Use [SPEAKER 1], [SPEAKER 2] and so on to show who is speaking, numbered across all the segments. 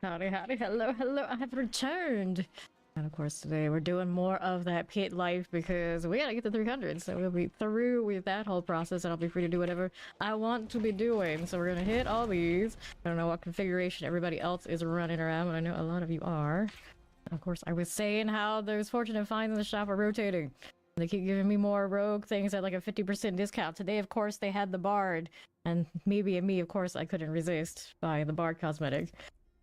[SPEAKER 1] Howdy, howdy, hello, hello, I have returned! And of course today we're doing more of that pit life because we gotta get to 300, so we'll be through with that whole process and I'll be free to do whatever I want to be doing. So we're gonna hit all these. I don't know what configuration everybody else is running around, but I know a lot of you are. And of course I was saying how those fortunate finds in the shop are rotating. They keep giving me more rogue things at like a 50% discount. Today of course they had the Bard, and maybe me of course I couldn't resist buying the Bard cosmetic.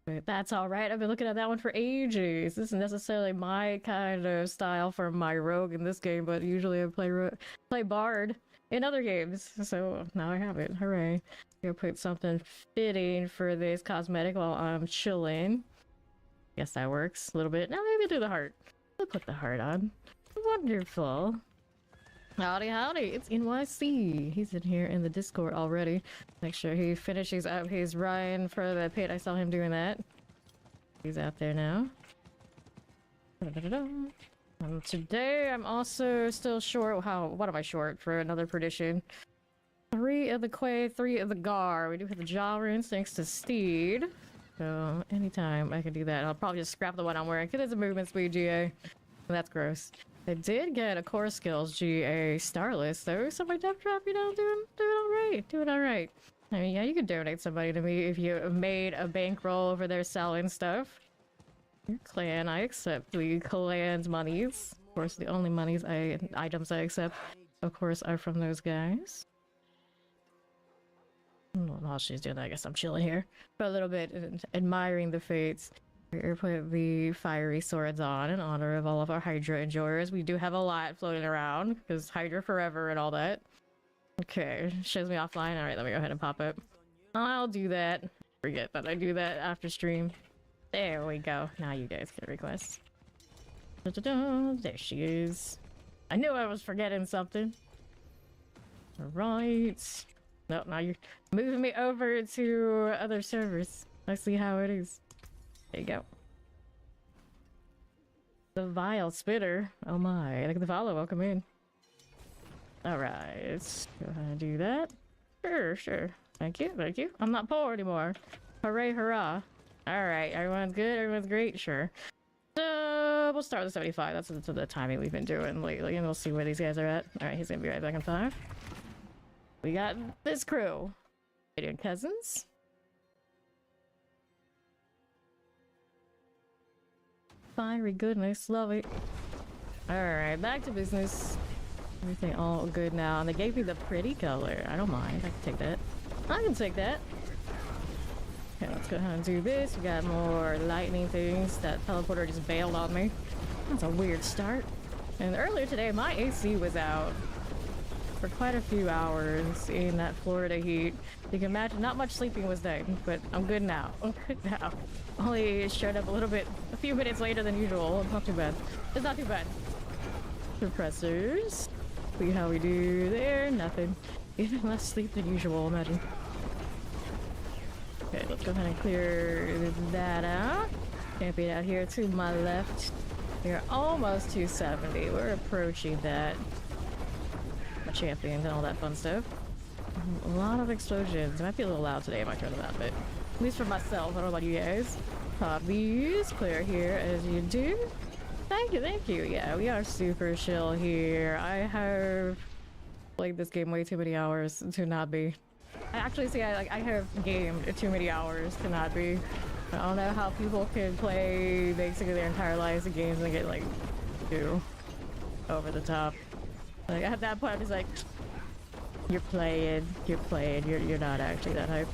[SPEAKER 1] But that's all right. I've been looking at that one for ages. This isn't necessarily my kind of style for my rogue in this game, but usually I play bard in other games. So now I have it. Hooray. Gonna put something fitting for this cosmetic while I'm chilling. Guess that works a little bit. Now maybe do the heart. I'll put the heart on. Wonderful. Howdy, howdy. It's NYC. He's in here in the Discord already. Make sure he finishes up his run for the pit. I saw him doing that. He's out there now. Today I'm also still short. What am I short for another perdition? 3 of the Quay, 3 of the Gar. We do have the jaw runes thanks to Steed. So anytime I can do that. I'll probably just scrap the one I'm wearing because it's a movement speed GA. That's gross. I did get a core skills GA Starless though, so my death trap, you know, doing alright. I mean, yeah, you could donate somebody to me if you made a bankroll over there selling stuff. Your clan, I accept the clan's monies. Of course, the only items I accept, of course, are from those guys. While she's doing that, I guess I'm chilling here for a little bit and admiring the fates. We're putting the fiery swords on in honor of all of our Hydra enjoyers. We do have a lot floating around because Hydra forever and all that. Okay, shows me offline. Alright, let me go ahead and pop it. I'll do that. Forget that I do that after stream. There we go. Now you guys can request. There she is. I knew I was forgetting something. Alright. Nope, now you're moving me over to other servers. I see how it is. There you go. The Vile Spitter. Oh my. Look at the follow. Welcome in. Alright. Let's go ahead and do that. Sure. Thank you. I'm not poor anymore. Hooray, hurrah. Alright. Everyone's good. Everyone's great. Sure. So we'll start with 75. That's the timing we've been doing lately. And we'll see where these guys are at. Alright. He's gonna be right back in 5. We got this crew. Gideon Cousins. Fiery goodness, love it. Alright, back to business. Everything all good now. And they gave me the pretty color. I don't mind. I can take that. I can take that. Okay, let's go ahead and do this. We got more lightning things. That teleporter just bailed on me. That's a weird start. And earlier today, my AC was out for quite a few hours in that Florida heat. You can imagine not much sleeping was done, but I'm good now. Only showed up a few minutes later than usual. It's not too bad. It's not too bad. Suppressors. See how we do there. Nothing. Even less sleep than usual, imagine. Okay, let's go ahead and clear that out. Champion out here to my left. We're almost 270. We're approaching that. Champions and all that fun stuff. A lot of explosions. It might be a little loud today. I might turn it up, but at least for myself. I don't know about you guys. Pop these. Clear here as you do. Thank you. Yeah, we are super chill here. I have played this game way too many hours to not be. I actually see I have gamed too many hours to not be. I don't know how people can play basically their entire lives in games and get like too over the top. Like at that point, I'm just like, you're playing, you're not actually that hype.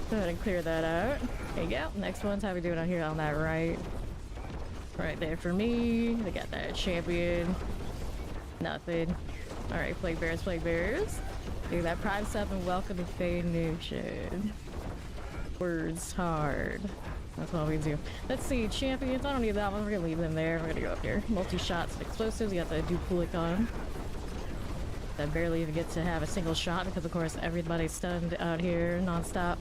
[SPEAKER 1] Go ahead and clear that out. There you go. Next one's how we doing on here on that right. Right there for me. They got that champion. Nothing. Alright, Plague Bears. Do that Prime 7, welcome to Fade Nation. Words hard. That's what we do. Let's see, champions. I don't need that one. We're gonna leave them there. We're gonna go up here. Multi-shots and explosives. You got the Duplic. I barely even get to have a single shot because of course everybody's stunned out here non-stop.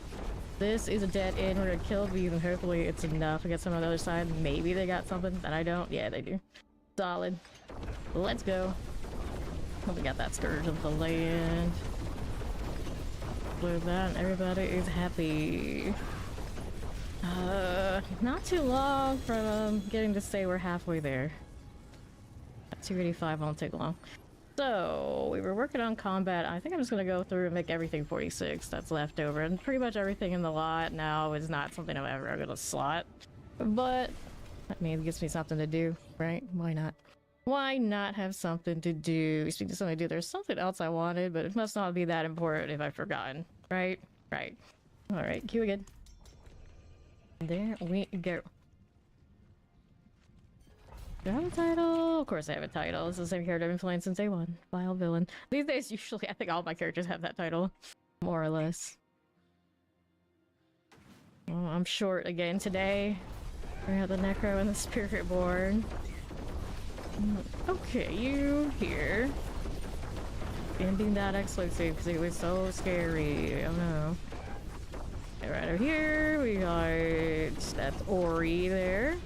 [SPEAKER 1] This is a dead end. We're gonna kill these and hopefully it's enough to get some on the other side. Maybe they got something that I don't. Yeah, they do. Solid. Let's go. Oh, we got that Scourge of the Land. With that, everybody is happy. Not too long from getting to say we're halfway there. At 285 won't take long. So, we were working on combat. I think I'm just gonna go through and make everything 46 that's left over. And pretty much everything in the lot now is not something I'm ever gonna slot. But, I mean, it gives me something to do, right? Why not? Why not have something to do? Speaking of something to do, there's something else I wanted, but it must not be that important if I've forgotten. Right? Right. Alright, cue again. There we go. Do I have a title? Of course I have a title. It's the same character I've been playing since day one. Vile villain. These days, usually, I think all my characters have that title. More or less. Well, I'm short again today. We have the Necro and the Spirit Born. Okay, you here. Ending that exclusive because it was so scary. Oh no. Okay, right over here, we got that Ori there.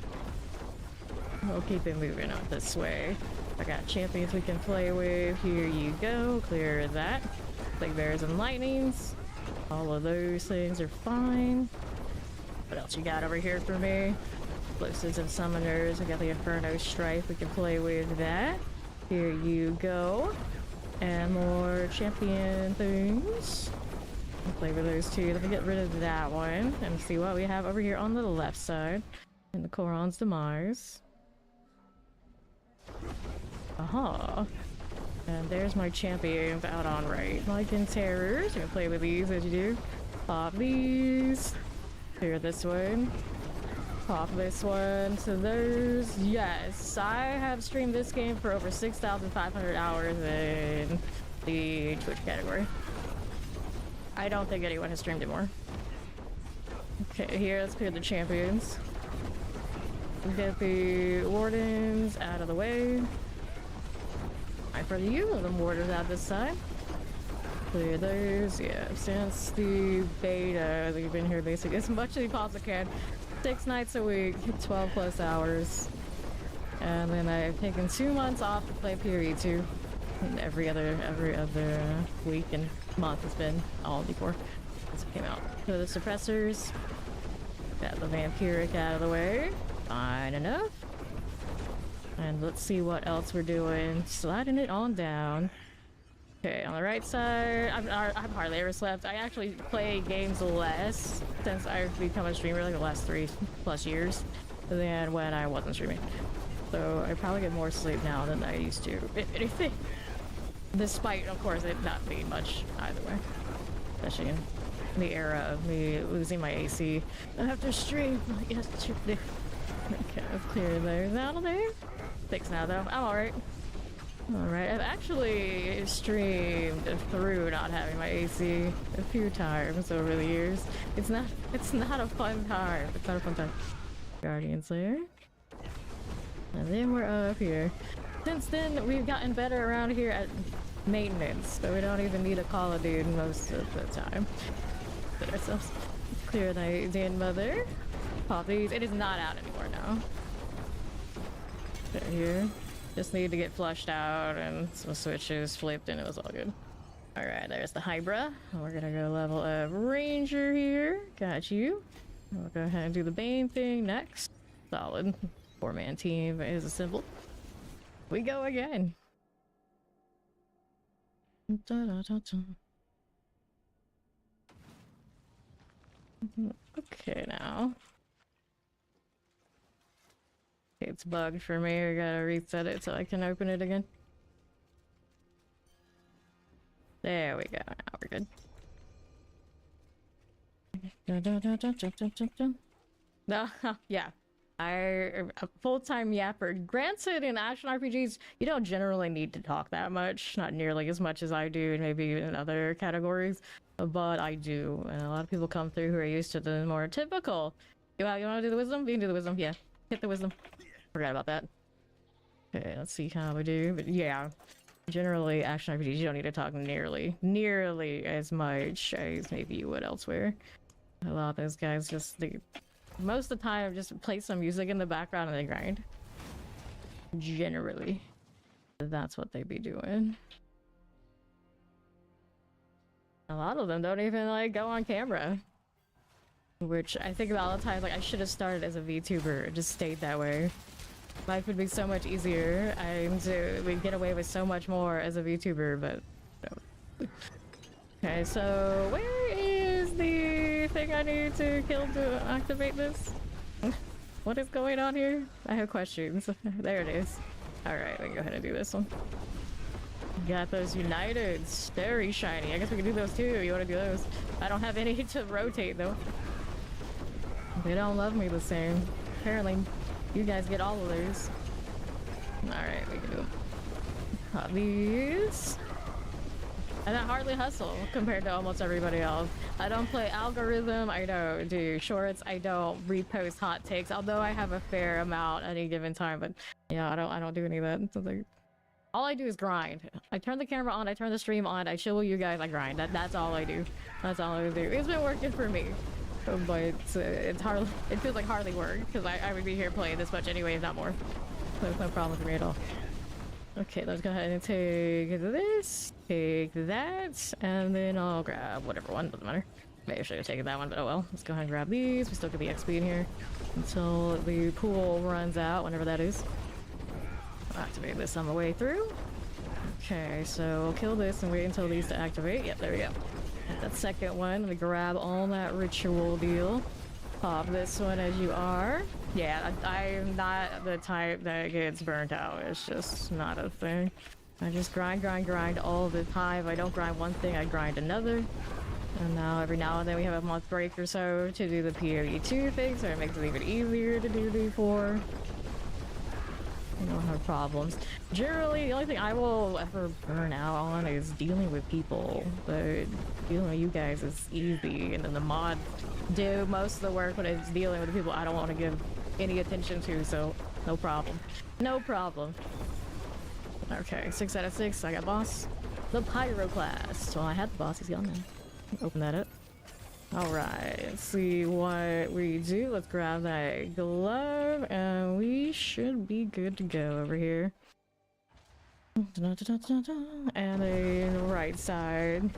[SPEAKER 1] We'll keep it moving on this way. I got champions we can play with. Here you go. Clear that. Like bears and lightnings. All of those things are fine. What else you got over here for me? Explosives and summoners. We got the Inferno Strife. We can play with that. Here you go. And more champion things. I'll play with those two. Let me get rid of that one and see what we have over here on the left side. And the Koron's Demise. Aha. And there's my champions out on right. Lycan Terrors. You're gonna play with these as you do. Pop these. Clear this one. Pop this one. So there's... Yes, I have streamed this game for over 6,500 hours in the Twitch category. I don't think anyone has streamed it more. Okay, here, let's clear the champions. Get the wardens out of the way. Right for you, the wardens out this side. Clear those, yeah. Since the beta, they've been here basically as much as you possibly can. 6 nights a week, 12 plus hours. And then I've taken 2 months off to play PoE2. And every other week and month has been all before this came out. So the suppressors. Got the vampiric out of the way. Fine enough. And let's see what else we're doing. Sliding it on down. Okay, on the right side, I've hardly ever slept. I actually play games less since I've become a streamer, like the last 3+ years, than when I wasn't streaming. So I probably get more sleep now than I used to, if anything. Despite, of course, it not being much either way. Especially in the era of me losing my AC after stream yesterday. Okay, let's clear those out of there. 6 now though, I'm alright. Alright, I've actually streamed through not having my AC a few times over the years. It's not a fun time. It's not a fun time. Guardian Slayer. And then we're up here. Since then, we've gotten better around here at maintenance, so we don't even need a call a dude most of the time. Put ourselves clear the Den Mother. Pop these. It is not out anymore now. Right here. Just need to get flushed out and some switches flipped and it was all good. Alright, there's the Hybra. We're gonna go level up Ranger here. Got you. We'll go ahead and do the Bane thing next. Solid. 4-man team is assembled. We go again. Okay, now. It's bugged for me. I gotta reset it so I can open it again. There we go. Now we're good. No, yeah. I'm a full-time yapper. Granted, in action RPGs, you don't generally need to talk that much. Not nearly as much as I do, and maybe in other categories. But I do. And a lot of people come through who are used to the more typical. You want to do the wisdom? You can do the wisdom. Yeah. Hit the wisdom. Forgot about that. Okay, let's see how we do. But yeah, generally action RPGs you don't need to talk nearly as much as maybe you would elsewhere. A lot of those guys just most of the time just play some music in the background and they grind. Generally, that's what they be doing. A lot of them don't even like go on camera. Which I think about all the time, like I should have started as a VTuber and just stayed that way. Life would be so much easier. We'd get away with so much more as a VTuber, but no. Okay, so where is the thing I need to kill to activate this? What is going on here? I have questions. There it is. Alright, we can go ahead and do this one. Got those Uniteds. Very shiny. I guess we can do those too. You want to do those? I don't have any to rotate though. They don't love me the same. Apparently, you guys get all of those. Alright, we can do these. And I hardly hustle compared to almost everybody else. I don't play algorithm, I don't do shorts, I don't repost hot takes, although I have a fair amount at any given time, but yeah, I don't do any of that. So like, all I do is grind. I turn the camera on, I turn the stream on, I chill with you guys, I grind. That's all I do. That's all I do. It's been working for me. But it's hardly, it feels like hardly work, because I would be here playing this much anyway, if not more. So it's no problem for me at all. Okay, let's go ahead and take this, take that, and then I'll grab whatever one, doesn't matter. Maybe I should have taken that one, but oh well. Let's go ahead and grab these. We still get the XP in here until the pool runs out, whenever that is. I'll activate this on the way through. Okay, so we'll kill this and wait until these to activate. Yep, there we go. That second one, we grab all that ritual deal. Pop this one as you are. Yeah, I'm not the type that gets burnt out. It's just not a thing. I just grind all the time. If I don't grind one thing, I grind another. And now every now and then we have a month break or so to do the PoE2 thing, so it makes it even easier to do the 4. I don't have problems. Generally, the only thing I will ever burn out on is dealing with people. But dealing with you guys is easy, and then the mods do most of the work when it's dealing with the people I don't want to give any attention to, so no problem. No problem. Okay, 6 out of 6, I got boss. The Pyro class. Well, I had the boss, he's gone now. Open that up. Alright, let's see what we do. Let's grab that glove, and we should be good to go over here. And then right side.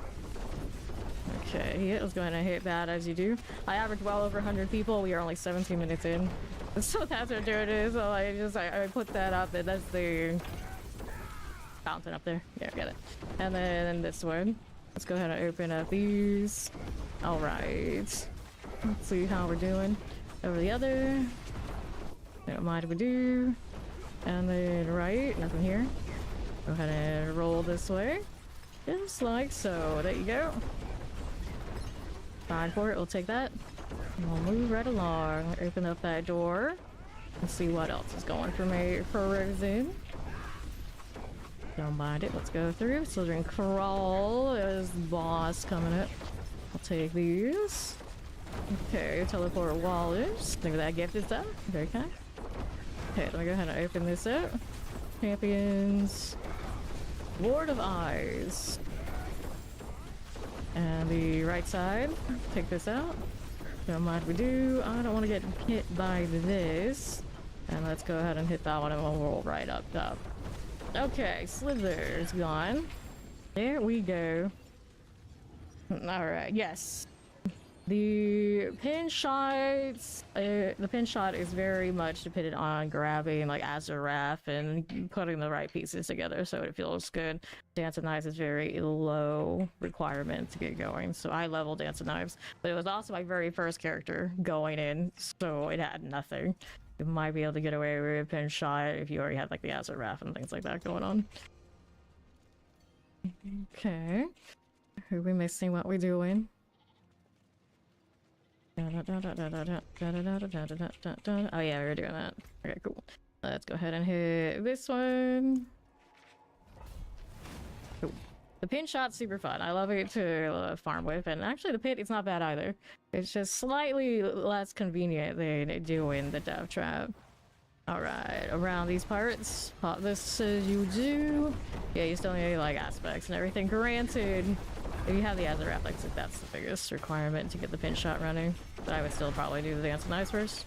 [SPEAKER 1] Okay, yeah, let's go ahead and hit that as you do. I average well over 100 people. We are only 17 minutes in. So that's what it is. So I put that up, and that's the fountain up there. Yeah, got it. And then this one. Let's go ahead and open up these. Alright. Let's see how we're doing. Over the other. Don't mind if we do. And then right, nothing here. Go ahead and roll this way. Just like so. There you go. Fine for it, we'll take that. And we'll move right along. Open up that door. And see what else is going for me. Frozen. Don't mind it, let's go through. Slytherin Crawl is boss coming up. I'll take these. Okay, teleport Wallace. Think that gift is done. Very kind. Okay, let me go ahead and open this up. Champions. Lord of Eyes. And the right side. Take this out. Don't mind if we do. I don't want to get hit by this. And let's go ahead and hit that one and we'll roll right up top. Okay, Slither's gone. There we go. Alright, yes. The pin shots, the pin shot is very much dependent on grabbing like Azarath and putting the right pieces together so it feels good. Dance of Knives is very low requirement to get going, so I leveled Dance of Knives, but it was also my very first character going in, so it had nothing. You might be able to get away with a pin shot if you already had like the Azarath and things like that going on. Okay. Who are we missing? What we doing? Oh yeah, we were doing that. Okay, cool. Let's go ahead and hit this one. Cool. The pin shot's super fun. I love it to farm with, and actually the pit, it's not bad either. It's just slightly less convenient than doing the death trap. Alright, around these parts, pop this as you do. Yeah, you still need like aspects and everything. Granted, if you have the Azarath, like that's the biggest requirement to get the pin shot running. But I would still probably do the Dance of Knives first.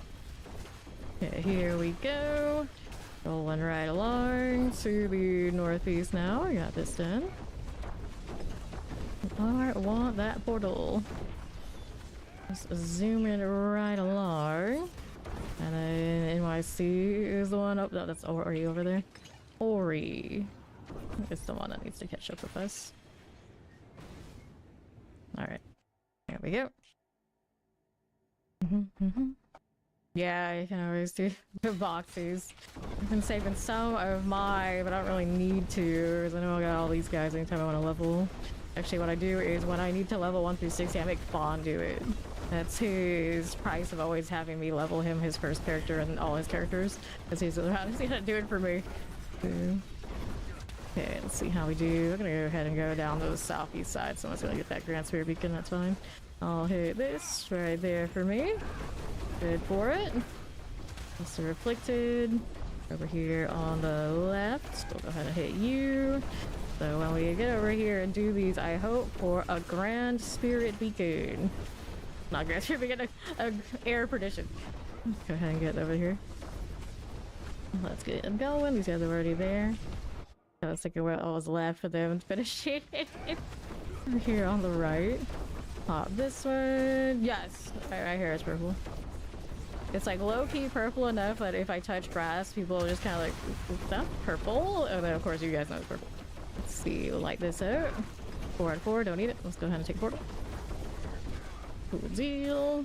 [SPEAKER 1] Okay, here we go. Rolling right along to the northeast now. I got this done. I want that portal. Just zooming right along. And then NYC is the one up. No, that's Ori over there. Ori. It's the one that needs to catch up with us. Alright. There we go. Yeah, you can always do the boxes. I've been saving some of mine, but I don't really need to, because I know I got all these guys anytime I want to level. Actually, what I do is when I need to level 1 through 60, I make Fawn do it. That's his price of always having me level him his first character and all his characters. Because he's gonna do it for me. Okay, let's see how we do. I'm gonna go ahead and go down to the southeast side. Someone's gonna get that Grand Spirit Beacon, that's fine. I'll hit this right there for me. Good for it. It's reflected. Over here on the left. We'll go ahead and hit you. So when we get over here and do these, I hope for a Grand Spirit Beacon. Not Grand Spirit Beacon, a air perdition. Go ahead and get over here. Let's get them going. These guys are already there. I was thinking what was left for them to finish it. Over here on the right. Pop this one. Yes, right here is purple. It's like low-key purple enough that if I touch grass, people are just kind of like, is that purple? And then of course you guys know it's purple. Let's see, we'll light this out. 4 out of 4, don't need it. Let's go ahead and take portal. Cool deal.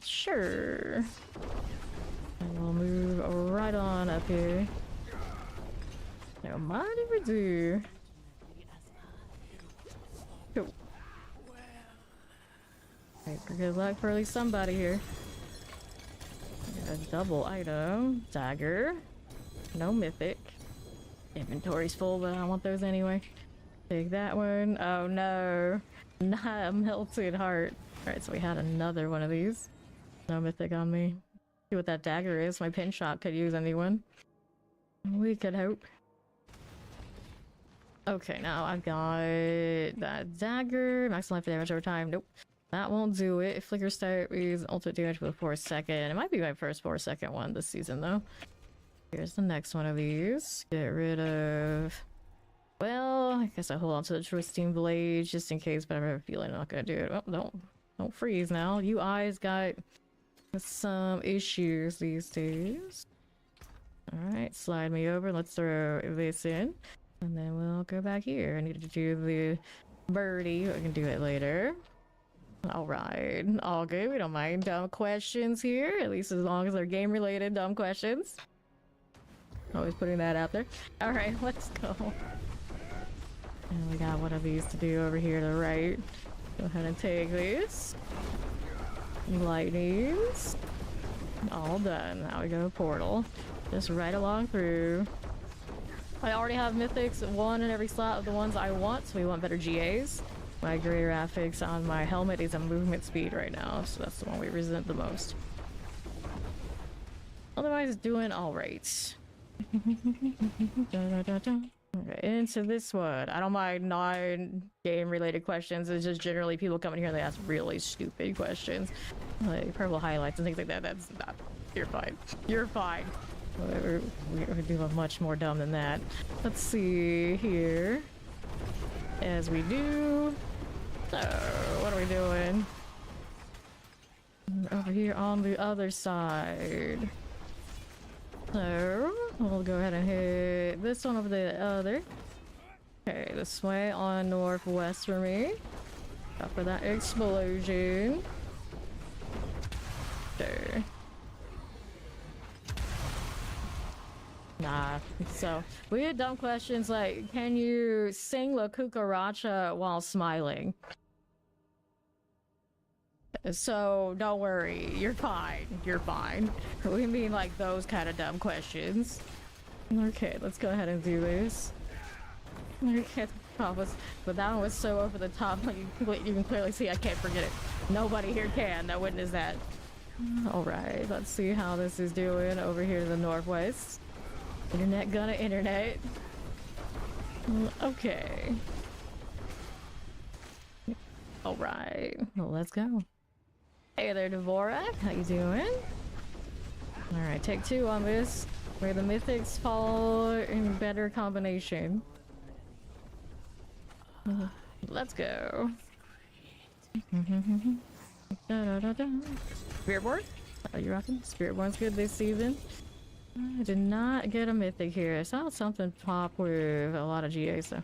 [SPEAKER 1] Sure. And we'll move right on up here. Now, mind if we do? Cool. Right, good luck for at least somebody here. A double item. Dagger. No mythic. Inventory's full, but I want those anyway. Take that one. Oh no. Not a melted heart. Alright, so we had another one of these. No mythic on me. See what that dagger is. My pin shot could use anyone. We could hope. Okay, now I've got that dagger. Max life damage over time. Nope. That won't do it. Flicker start is ultimate damage with 4 second. It might be my first 4 second one this season though. Here's the next one of these. Get rid of... Well, I guess I hold on to the Twisting Blade just in case, but I have a feeling I'm not gonna do it. Oh, don't freeze now. You eyes got some issues these days. Alright, slide me over. Let's throw this in. And then we'll go back here. I need to do the birdie. We can do it later. Alright, all good. We don't mind dumb questions here. At least as long as they're game related dumb questions. Always putting that out there. Alright, let's go. And we got one of these to do over here to the right. Go ahead and take these. Lightnings. All done. Now we go portal. Just right along through. I already have mythics, one in every slot of the ones I want, so we want better GAs. My greater affix on my helmet is a movement speed right now, so that's the one we resent the most. Otherwise, doing alright. Okay, into this one. I don't mind non-game related questions. It's just generally people coming here and they ask really stupid questions. Like purple highlights and things like that. That's not... You're fine. You're fine. We do much more dumb than that. Let's see here. As we do... So, what are we doing? Over here on the other side. So, we'll go ahead and hit this one over the other. Okay, this way on northwest for me. Go for that explosion. There. Nah, so we had dumb questions like, can you sing La Cucaracha while smiling? So don't worry, you're fine, you're fine. We mean like those kind of dumb questions. Okay, let's go ahead and do this. Okay, but that one was so over the top, like you can clearly see I can't forget it. Nobody here can, now witness that. Alright, let's see how this is doing over here to the northwest. Internet gonna internet. Okay. Alright, well, let's go. Hey there, Dvorak. How you doing? Alright, take 2 on this. Where the mythics fall in better combination. Let's go. Spiritborn? Are you rocking? Spiritborn's good this season. I did not get a mythic here. I saw something pop with a lot of GA, so...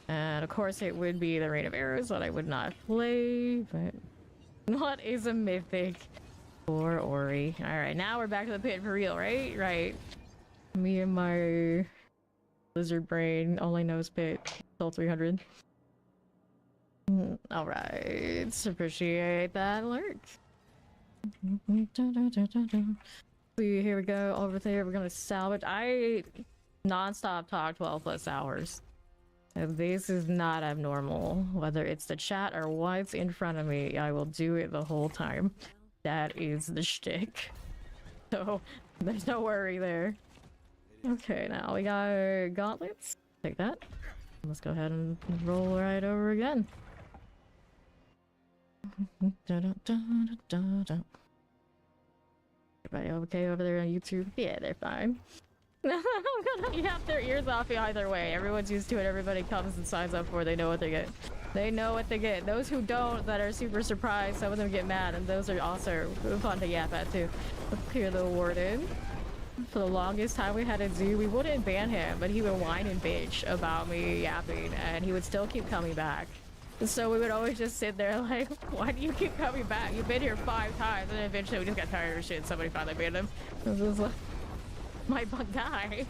[SPEAKER 1] And of course it would be the Rain of Arrows that I would not play, but... What is a mythic for Ori? Alright, now we're back to the pit for real, right? Right. Me and my... lizard brain only knows pit. Soul 300. Alright, appreciate that alert. See, here we go, over there, we're gonna salvage. I non-stop talk 12 plus hours. And this is not abnormal. Whether it's the chat or what's in front of me, I will do it the whole time. That is the shtick. So, there's no worry there. Okay, now we got gauntlets. Take that. Let's go ahead and roll right over again. Everybody okay over there on YouTube? Yeah, they're fine. You have their ears off either way. Everyone's used to it. Everybody comes and signs up for it. They know what they get. They know what they get. Those who don't, that are super surprised, some of them get mad, and those are also fun to yap at too. Let's clear the warden. For the longest time we had a zoo, we wouldn't ban him, but he would whine and bitch about me yapping, and he would still keep coming back. So we would always just sit there like, why do you keep coming back? You've been here 5 times, and eventually we just got tired of shit and somebody finally banned him. This is like, my guy.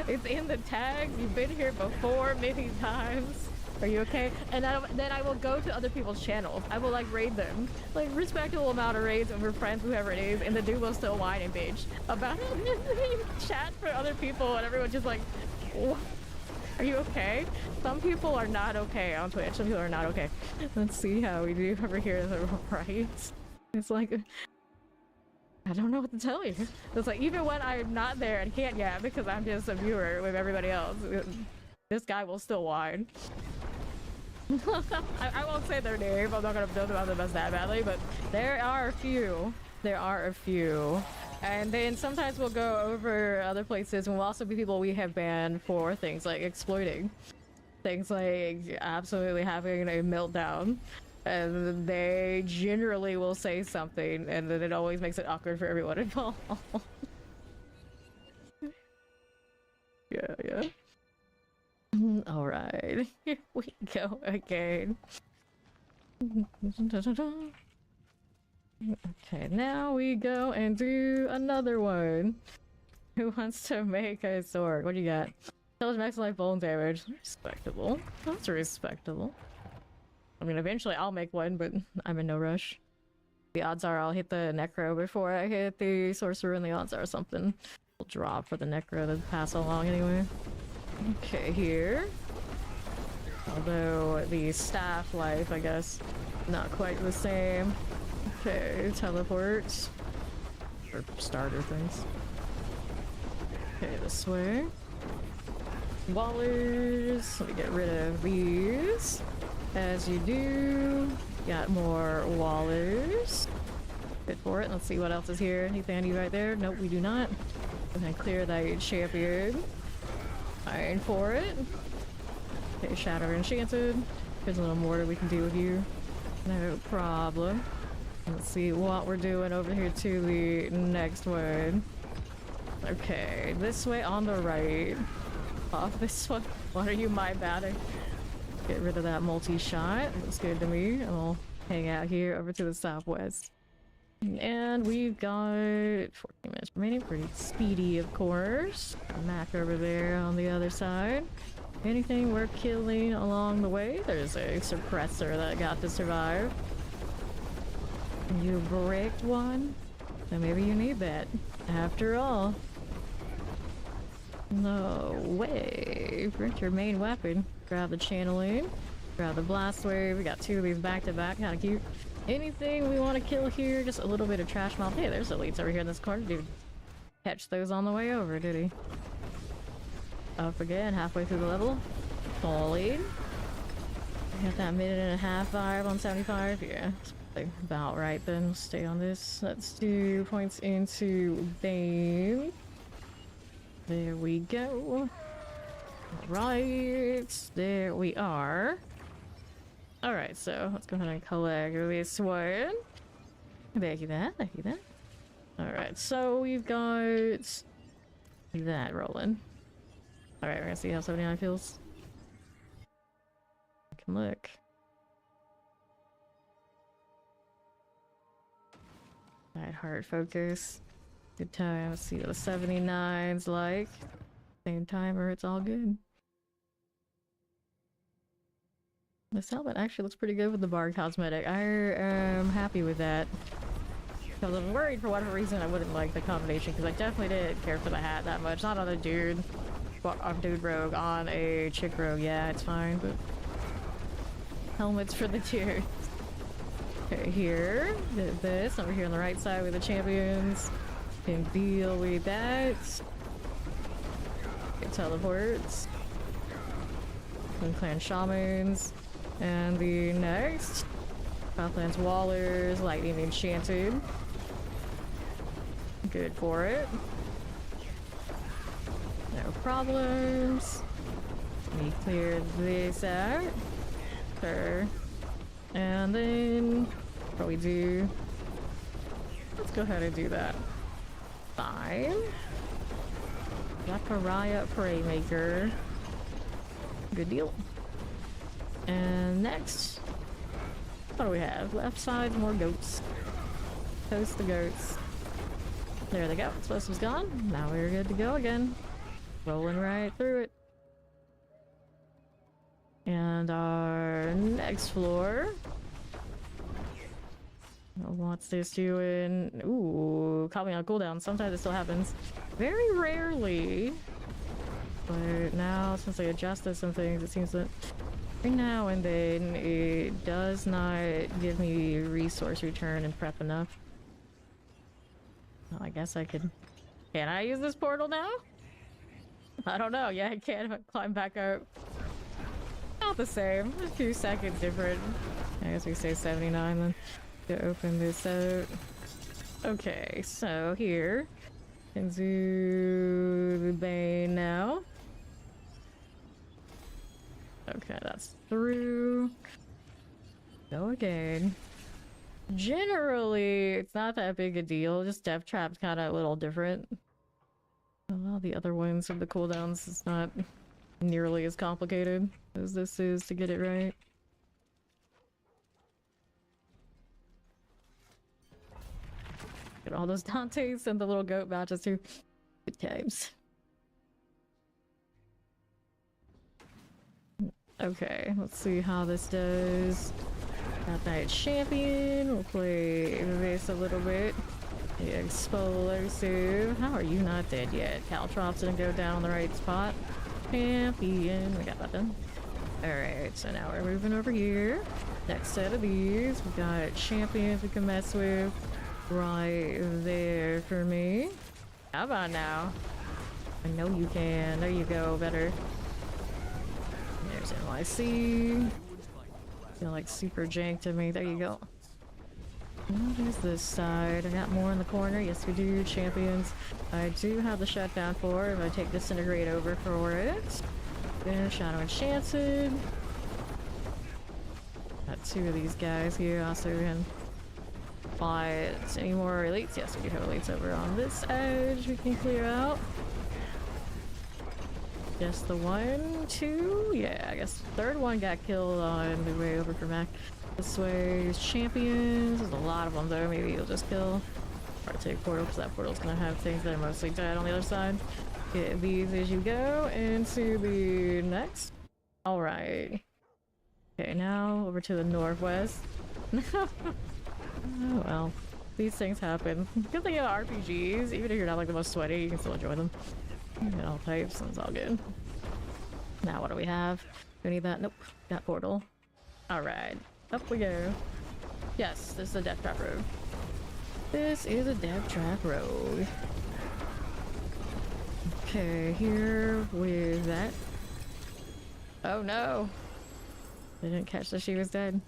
[SPEAKER 1] It's in the tags. You've been here before many times. Are you okay? And then I will go to other people's channels. I will like raid them. Like respectable amount of raids and we're friends, whoever it is, and the dude will still whine and bitch about it. Chat for other people and everyone's just like, what? Are you okay? Some people are not okay on Twitch. Some people are not okay. Let's see how we do over here. Right? It's like, I don't know what to tell you. It's like, even when I'm not there and can't yap because I'm just a viewer with everybody else, this guy will still whine. I won't say their name. I'm not gonna build about them as that badly, but there are a few. There are a few. And then sometimes we'll go over other places and we'll also be people we have banned for things like exploiting. Things like absolutely having a meltdown. And they generally will say something and then it always makes it awkward for everyone involved. Yeah. Alright, here we go again. Okay, now we go and do another one. Who wants to make a sword? What do you got? Tell max life bone damage. Respectable. That's respectable. I mean, eventually I'll make one, but I'm in no rush. The odds are I'll hit the necro before I hit the sorcerer, and the odds are something will drop for the necro to pass along anyway. Okay, here. Although the staff life, I guess, not quite the same. Okay, teleports. Or starter things. Okay, this way. Wallers. Let me get rid of these. As you do. Got more wallers. Good for it. Let's see what else is here. Anything I need right there? Nope, we do not. I'm gonna clear that champion. Iron for it. Okay, Shadow Enchanted. There's a little mortar we can do with you. No problem. Let's see what we're doing over here to the next one. Okay, this way on the right. Off this one. What are you, my batting? Get rid of that multi-shot. Looks good to me. And we'll hang out here over to the southwest. And we've got 14 minutes remaining. Pretty speedy, of course. Mac over there on the other side. Anything we're killing along the way? There's a suppressor that got to survive. You bricked one? Then maybe you need that. After all. No way. Brick your main weapon. Grab the channeling. Grab the blast wave. We got 2 of these back to back. Kinda cute. Anything we want to kill here? Just a little bit of trash mouth. Hey, there's elites over here in this corner. Dude, catch those on the way over, did he? Up again, halfway through the level. Falling. Got that minute and a half vibe on 75. Yeah, about right then. We'll stay on this. Let's do points into Bane. There we go. Alright, there we are. Alright, so let's go ahead and collect this one. Thank you that, thank you that. Alright, so we've got that rolling. Alright, we're gonna see how 79 feels. I can look. Alright, hard focus. Good time. Let's see what the 79's like. Same timer, it's all good. This helmet actually looks pretty good with the bard cosmetic. I am happy with that. Because I was worried for whatever reason I wouldn't like the combination, because I definitely didn't care for the hat that much. Not on a dude. Well, on dude rogue, on a chick rogue, yeah, it's fine, but... Helmets for the dudes. Okay, here. This, over here on the right side with the champions. Can deal with that. Okay, teleports. And clan shamans. And the next. Pathlands Wallers, Lightning Enchanted. Good for it. No problems. Let me clear this out. Sure. And then what we do. Let's go ahead and do that. Fine. Zachariah Praymaker. Good deal. And next. What do we have? Left side, more goats. Toast the goats. There they go. Explosive's gone. Now we're good to go again. Rolling right through it. And our next floor. What's this doing? Ooh, caught me on cooldown. Sometimes it still happens. Very rarely. But now, since I adjusted some things, it seems that every now and then it does not give me resource return and prep enough. Well, I guess I could... Can I use this portal now? I don't know. Yeah, I can if I climb back up. Not the same. A few seconds different. I guess we say 79 then. To open this out. Okay, so here. Can do the Bane now. Okay, that's through. Go again. Generally, it's not that big a deal. Just Death Trap's kind of a little different. Well, the other ones of the cooldowns is not nearly as complicated as this is to get it right. Get all those Dantes and the little goat badges too. Good times. Okay, let's see how this does. Got that champion. We'll play this a little bit. The explosive. How are you not dead yet? Caltrops didn't go down in the right spot. Champion. We got that done. Alright, so now we're moving over here. Next set of these. We got champions we can mess with. Right there for me. How about now? I know you can. There you go. Better. There's NYC. Feel like super jank to me. There you go. What is this side? I got more in the corner. Yes, we do. Champions. I do have the shutdown for if I take Disintegrate over for it. Then Shadow Enchanted. Got two of these guys here. Also, can fight any more elites? Yes, we do have elites over on this edge. We can clear out. Just the one, two? Yeah, I guess third one got killed on the way over for Mac. This way is champions. There's a lot of them though. Maybe you'll just kill. Or take portal, because that portal's gonna have things that are mostly dead on the other side. Get these as you go into the next. Alright. Okay, now over to the northwest. Oh well. These things happen. Good thing about RPGs, even if you're not like the most sweaty, you can still enjoy them. You get all types, and it's all good. Now what do we have? Do we need that? Nope. Got portal. Alright. Up we go. Yes, this is a Death Trap Road. This is a Death Trap Road. Okay, here with that. Oh no! I didn't catch that she was dead.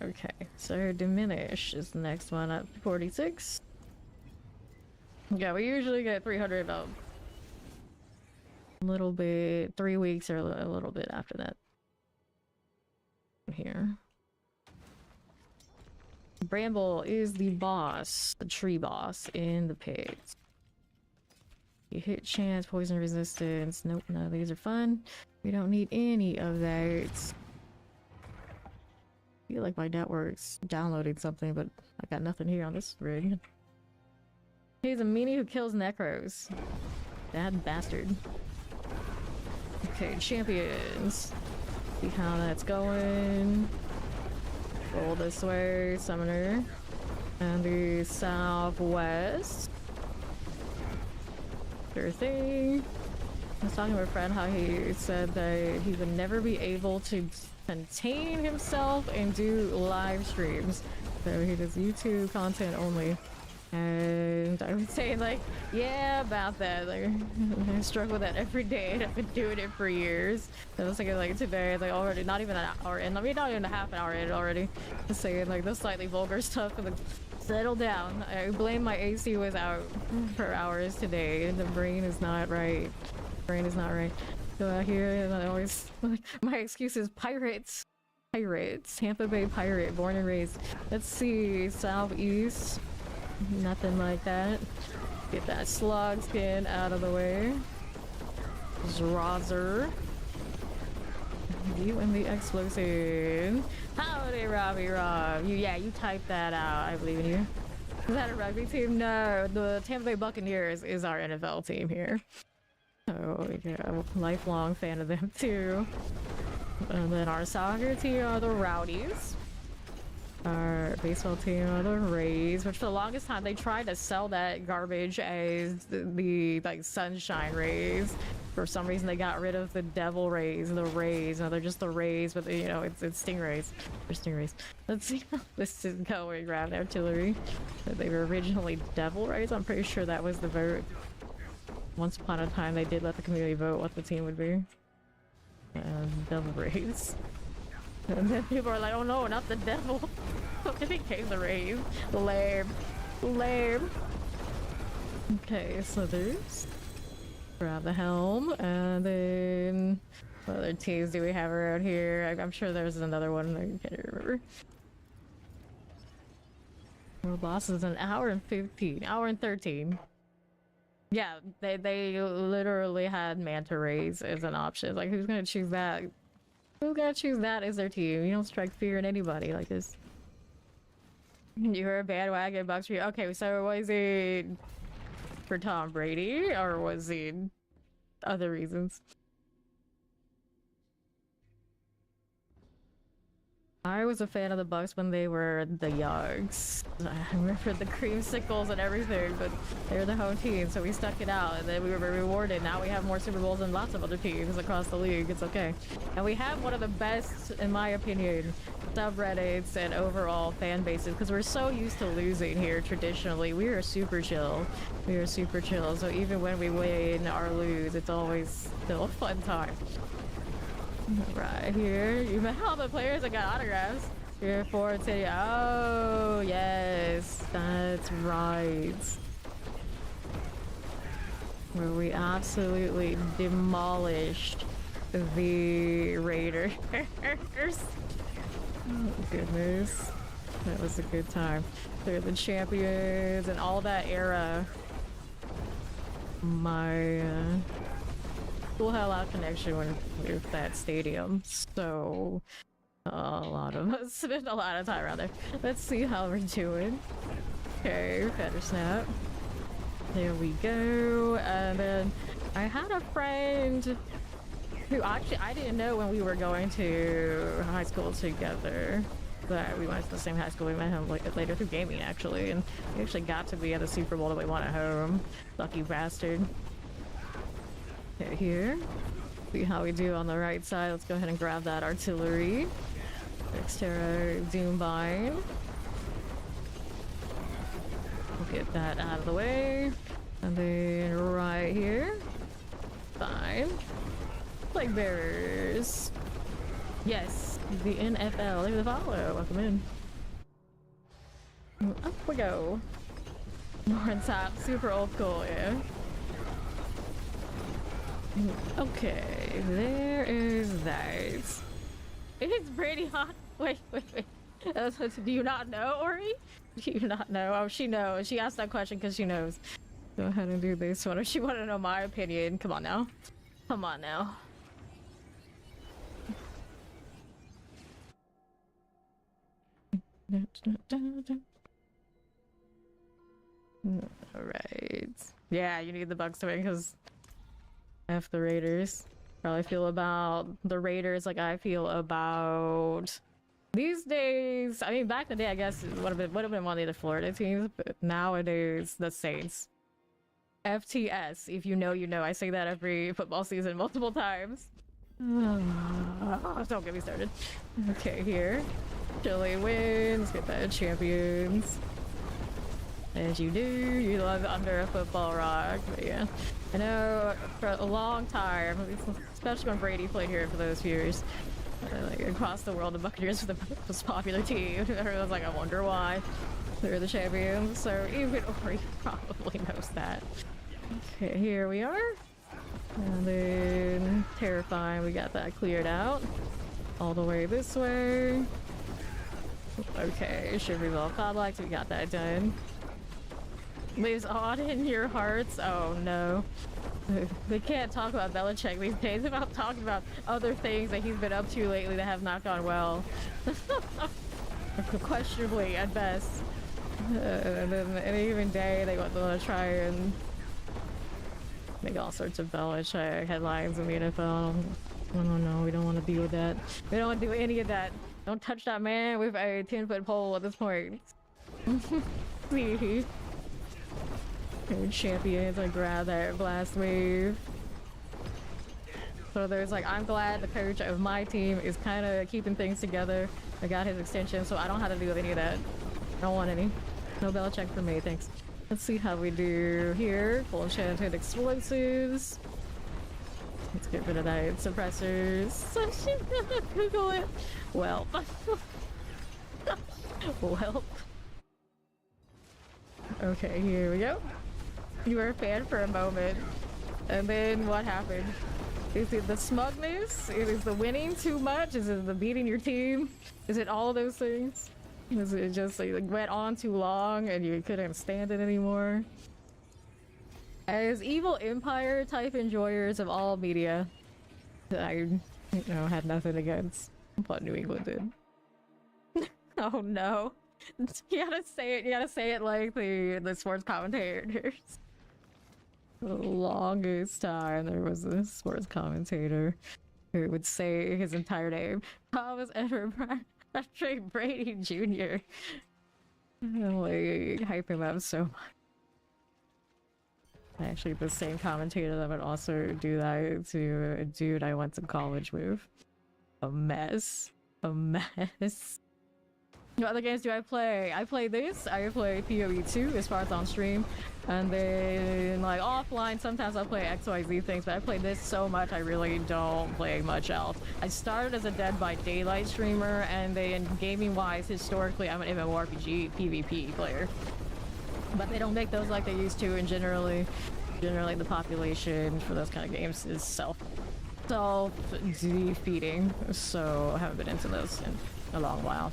[SPEAKER 1] Okay, so Diminish is the next one at 46. Yeah, we usually get 300 about a little bit, 3 weeks or a little bit after that. Here. Bramble is the boss, the tree boss in the pigs. You hit chance, poison resistance. Nope, none of these are fun. We don't need any of that. I feel like my network's downloading something, but I got nothing here on this rig. He's a meanie who kills necros. Bad bastard. Okay, champions. See how that's going. Roll this way, summoner. And the southwest. Sure thing. I was talking to a friend how he said that he would never be able to contain himself and do live streams. So he does YouTube content only. And I was saying like, yeah, about that. Like, I struggle with that every day and I've been doing it for years. I was thinking like today, like already not even an hour in, I mean not even a half an hour in already. Just saying like the slightly vulgar stuff and like, settle down. I blame my AC was out for hours today and the brain is not right. Brain is not right. Go out here and I always, my excuse is pirates. Pirates. Tampa Bay pirate, born and raised. Let's see, southeast. Nothing like that. Get that slug skin out of the way. Zrazer. You and the explosive. Howdy, Robbie Rob. You typed that out. I believe in you. Is that a rugby team? No, the Tampa Bay Buccaneers is our NFL team here. So, yeah, I'm a lifelong fan of them too. And then our soccer team are the Rowdies. Our baseball team are the Rays, which for the longest time they tried to sell that garbage as the like Sunshine Rays. For some reason they got rid of the Devil Rays and the Rays. No, they're just the Rays, but you know, it's Stingrays. They're Stingrays. Let's see how this is going. Ground artillery. They were originally Devil Rays. I'm pretty sure that was the vote. Once upon a time they did let the community vote what the team would be. And Devil Rays. And then people are like, oh no, not the devil. It became the Rays. Lame. Lame. Okay, so there's... Grab the helm, and then... What other teams do we have around here? I'm sure there's another one I can't remember. World boss is an hour and 15. Hour and 13. Yeah, they literally had manta rays as an option. Like, who's gonna choose that? Who's gonna choose that as their team? You don't strike fear in anybody like this. You were a bandwagon Bucks for you. Okay, so was it for Tom Brady or was it other reasons? I was a fan of the Bucks when they were the Yogs. I remember the creamsicles and everything, but they were the home team, so we stuck it out, and then we were rewarded. Now we have more Super Bowls than lots of other teams across the league. It's okay. And we have one of the best, in my opinion, subreddits and overall fan bases, because we're so used to losing here traditionally. We are super chill. We are super chill, so even when we win or lose, it's always still a fun time. Right here, you met all the players that got autographs. Here for City. Oh yes, that's right. Where we absolutely demolished the Raiders. Oh, goodness, that was a good time. They're the champions and all that era. My Full Hell Out connection with that stadium, so a lot of us spent a lot of time around there. Let's see how we're doing. Okay, feather snap. There we go. And then I had a friend who actually I didn't know when we were going to high school together. But we went to the same high school. We met him later through gaming actually, and we actually got to be at the Super Bowl that we won at home. Lucky bastard. Okay, here. See how we do on the right side. Let's go ahead and grab that artillery. Xterra Doombine. We'll get that out of the way. And then right here. Fine. Flag bearers. Yes, the NFL. Leave the follow. Welcome in. Up we go. More on top. Super old school, yeah. Okay, there is that. It's pretty hot. Wait. Do you not know, Ori? Do you not know? Oh, she knows. She asked that question because she knows. Go ahead and do this one. If she wanted to know my opinion, come on now. Come on now. Alright. Yeah, you need the Bucks to win because F the Raiders. Probably feel about the Raiders like I feel about these days. I mean, back in the day, I guess it would have been one of the Florida teams, but nowadays the Saints. FTS, if you know, you know. I say that every football season multiple times. Don't get me started. Okay, here. Chile wins. Get that champions. As you do, you love under a football rock. But yeah, I know for a long time, especially when Brady played here for those years, like across the world, the Buccaneers were the most popular team. Everyone's like, I wonder why. They're the champions, so even Ori probably knows that. Okay, here we are. And then terrifying, we got that cleared out. All the way this way. Okay, should revolve godlike, we got that done. Lives on in your hearts. Oh no. They can't talk about Belichick these days without talking about other things that he's been up to lately that have not gone well. Questionably at best. And then any given day they want to try and make all sorts of Belichick headlines in the NFL. No, we don't want to deal with that. We don't want to do any of that. Don't touch that man with a 10-foot pole at this point. Champions, I grab that blast wave. So there's like, I'm glad the coach of my team is kind of keeping things together. I got his extension, so I don't have to deal with any of that. I don't want any. No Belichick for me, thanks. Let's see how we do here. Full enchanted explosives. Let's get rid of that suppressors. Google it. Well. Well. Okay, here we go. You were a fan for a moment, and then what happened? Is it the smugness? Is the winning too much? Is it the beating your team? Is it all those things? Is it just like went on too long and you couldn't stand it anymore? As evil empire type enjoyers of all media, I had nothing against what New England did. Oh no. You gotta say it like the sports commentators. For the longest time there was a sports commentator who would say his entire name. Thomas Edward Patrick Brady Jr. And like hype him up so much. Actually, the same commentator that would also do that to a dude I went to college with. A mess. A mess. What other games do I play? I play this. I play PoE 2 as far as on stream. And then, like, offline, sometimes I'll play XYZ things, but I play this so much I really don't play much else. I started as a Dead by Daylight streamer, and then gaming-wise, historically, I'm an MMORPG PvP player. But they don't make those like they used to, and generally the population for those kind of games is self-defeating. So I haven't been into those in a long while.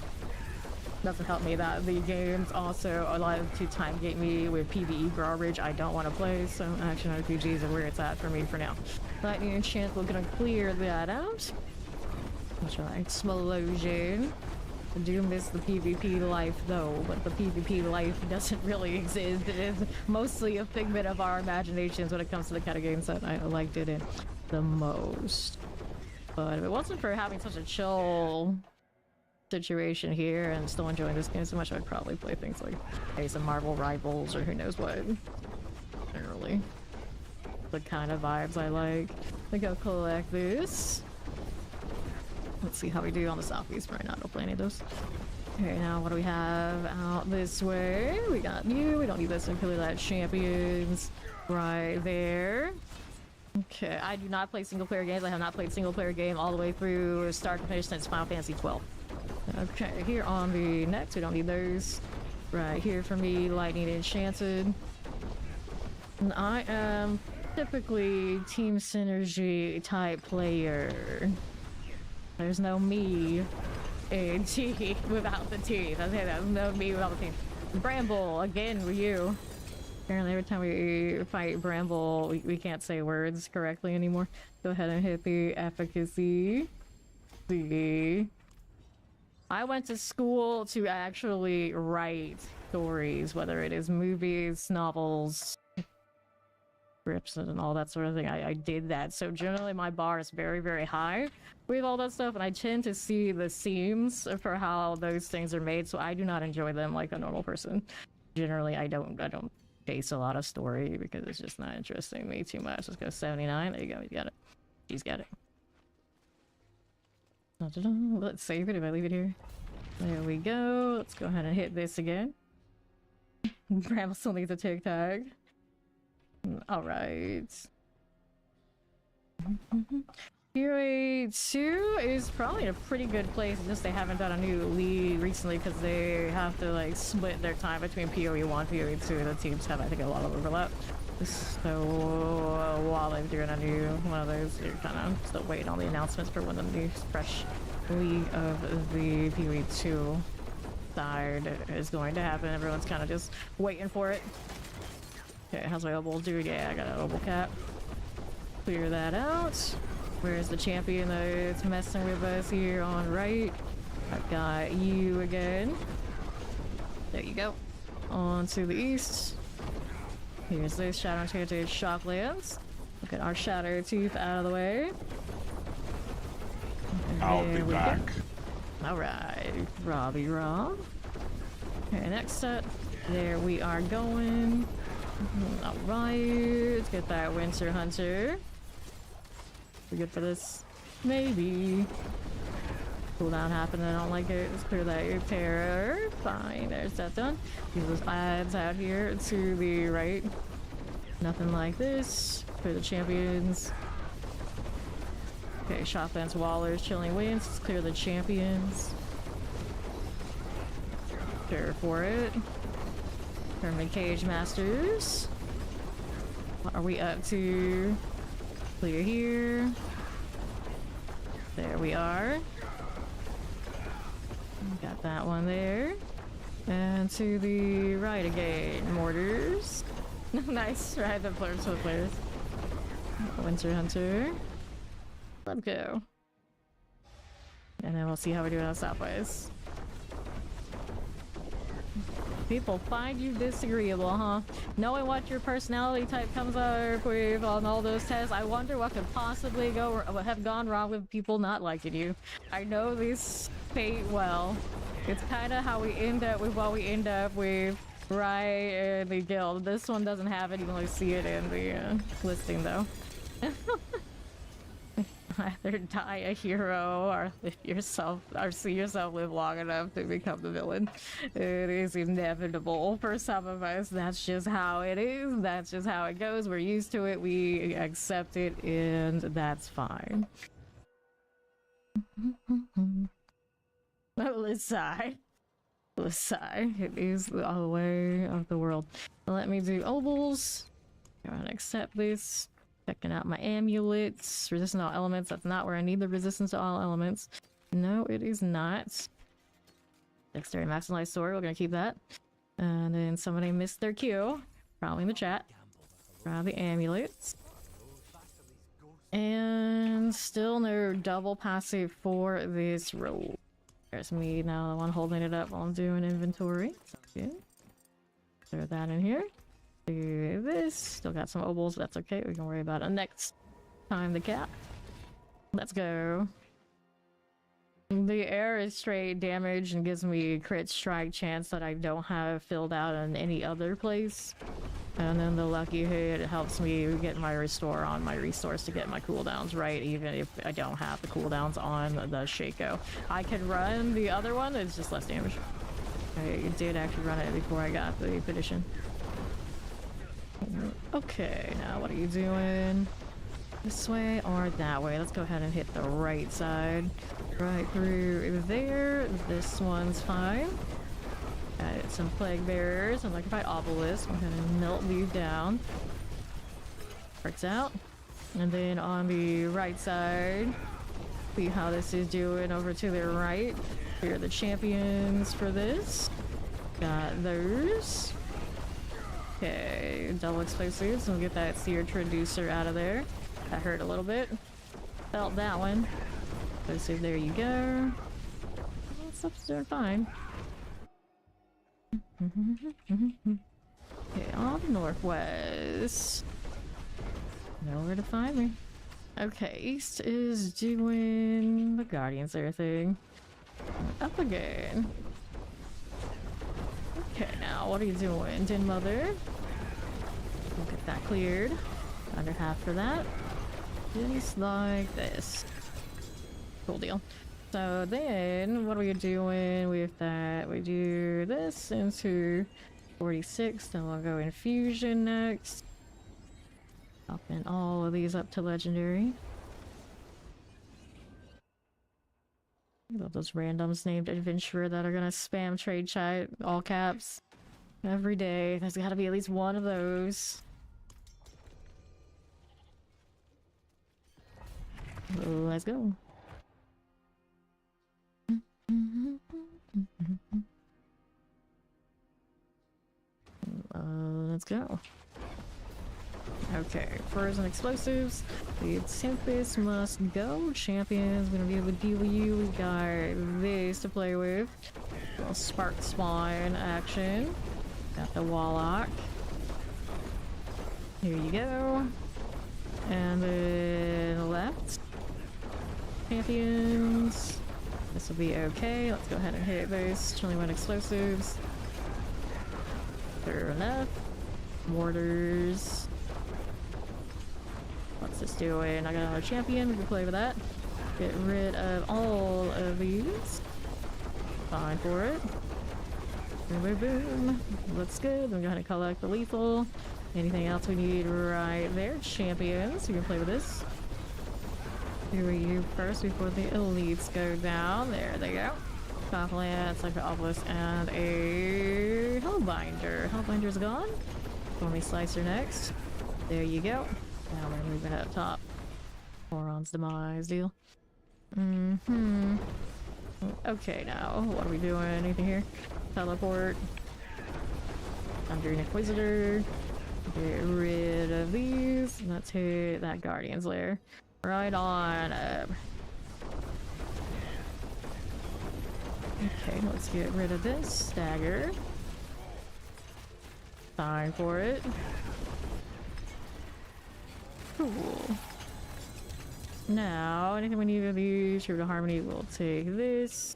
[SPEAKER 1] Doesn't help me that the games also allow to time gate me with PvE garbage I don't want to play, so action RPGs are where it's at for me for now. Lightning enchant, we're gonna clear that out. Let's try explosion. I do miss the PvP life though, but the PvP life doesn't really exist. It is mostly a figment of our imaginations when it comes to the kind of games that I liked it in the most. But if it wasn't for having such a chill situation here and still enjoying this game so much, I'd probably play things like Ace of Marvel Rivals or who knows what. Generally, the kind of vibes I like. I go collect this. Let's see how we do on the southeast right now. Don't play any of those. Okay, now what do we have out this way? We got you. We don't need this until that champions right there. Okay, I do not play single player games. I have not played single player game all the way through start to finish since Final Fantasy 12. Okay, here on the next, we don't need those. Right here for me, Lightning Enchanted. And I am typically team synergy type player. There's no me in T without the T. That's it, there's no me without the T. Bramble, again with you. Apparently every time we fight Bramble, we can't say words correctly anymore. Go ahead and hit the efficacy. I went to school to actually write stories, whether it is movies, novels, grips and all that sort of thing. I did that. So generally my bar is very, very high with all that stuff, and I tend to see the seams for how those things are made, so I do not enjoy them like a normal person. Generally, I don't chase a lot of story because it's just not interesting to me too much. Let's go 79. There you go. You got it. He's got it. Let's save it if I leave it here. There we go. Let's go ahead and hit this again. Bramble still needs a TikTok. Alright. PoE 2 is probably in a pretty good place, just they haven't done a new league recently because they have to like split their time between PoE 1 and PoE 2. The teams have, I think, a lot of overlap. So while they're doing a new one of those, you're kind of still waiting on the announcements for when the new fresh league of the PoE 2 side is going to happen. Everyone's kind of just waiting for it. Okay, how's my obol dude? Yeah, I got an obol cap. Clear that out. Where's the champion that's messing with us here on right? I've got you again. There you go. On to the east. Here's this Shadow Enchanted Shocklands. Look at our Shadow Tooth out of the way.
[SPEAKER 2] I'll be back.
[SPEAKER 1] Alright, Robbie Rob. Okay, next set. There we are going. Alright, let's get that Winter Hunter. We good for this? Maybe. Cooldown happened, I don't like it. Let's clear that terror. Fine, there's that done. Use those ads out here to the right. Nothing like this. Clear the champions. Okay, Shotlands, Wallers, Chilling Winds. Let's clear the champions. Sure for it. Hermit Cage Masters. What are we up to? Clear here. There we are. Got that one there. And to the right again. Mortars. Nice, right? The players to the players. Winter Hunter. Let's go. And then we'll see how we do it on Southwest. People find you disagreeable, huh? Knowing what your personality type comes up with on all those tests, I wonder what could possibly have gone wrong with people not liking you. I know this fate well. It's kind of how we end up with what we end up with right in the guild. This one doesn't have it. You can only see it in the listing, though. Either die a hero or live yourself, or see yourself live long enough to become the villain. It is inevitable for some of us. That's just how it is. That's just how it goes. We're used to it. We accept it, and that's fine. Let's sigh. Let's sigh. It is the way of the world. Let me do obols. Go ahead and accept this. Checking out my amulets. Resistant to all elements. That's not where I need the resistance to all elements. No, it is not. Dexterity maximalized sword. We're gonna keep that. And then somebody missed their cue. Probably in the chat. Grab the amulets. And still no double passive for this roll. There's me now, the one holding it up while I'm doing inventory. Good. Throw that in here. Do this. Still got some obols, that's okay. We can worry about it next time. The cat. Let's go. The air is straight damage and gives me crit strike chance that I don't have filled out in any other place. And then the lucky hit helps me get my restore on my resource to get my cooldowns right, even if I don't have the cooldowns on the Shaco. I can run the other one, it's just less damage. I did actually run it before I got the petition. Okay, now what are you doing? This way or that way? Let's go ahead and hit the right side. Right through there. This one's fine. Got some plague bearers. I'm looking for obelisks. I'm gonna melt these down. Works out. And then on the right side, see how this is doing over to the right. Here are the champions for this. Got those. Okay, double explosives. We'll get that seer traducer out of there. That hurt a little bit. Felt that one. Explosive, there you go. Stuff's doing fine. Okay, on the northwest. know where to find me. Okay, East is doing the Guardians there thing. Up again. Okay, now what are you doing, Din Mother? We'll get that cleared. Under half for that. Just like this. Cool deal. So then, what are we doing with that? We do this into 46, then we'll go Infusion next. Popping all of these up to Legendary. I love those randoms named Adventurer that are gonna spam trade chat, all caps. Every day, there's gotta be at least one of those. Let's go. Let's go. Okay, frozen explosives. The Tempest must go. Champions, we don't be able to deal with you. We got this to play with. A little Spark Spawn action. Got the Warlock. Here you go. And then left. Champions. This will be okay. Let's go ahead and hit those 21 explosives. Fair enough. Mortars. What's this doing? I got another champion. We can play with that. Get rid of all of these. Fine for it. Boom, boom, boom. Looks good. Then go ahead and collect the lethal. Anything else we need right there? Champions. You can play with this. Here are you first before the elites go down. There they go. Lance, like the obelisk, and a Hellbinder. Hellbinder's gone. Stormy Slicer next. There you go. Now we're moving up top. Moron's demise deal. Okay, now what are we doing? Anything here? Teleport. Under an Inquisitor. Get rid of these. Let's hit that Guardian's Lair. Right on up. Okay, let's get rid of this. Stagger. Fine for it. Cool. Now, anything we need of these, True to Harmony, we'll take this.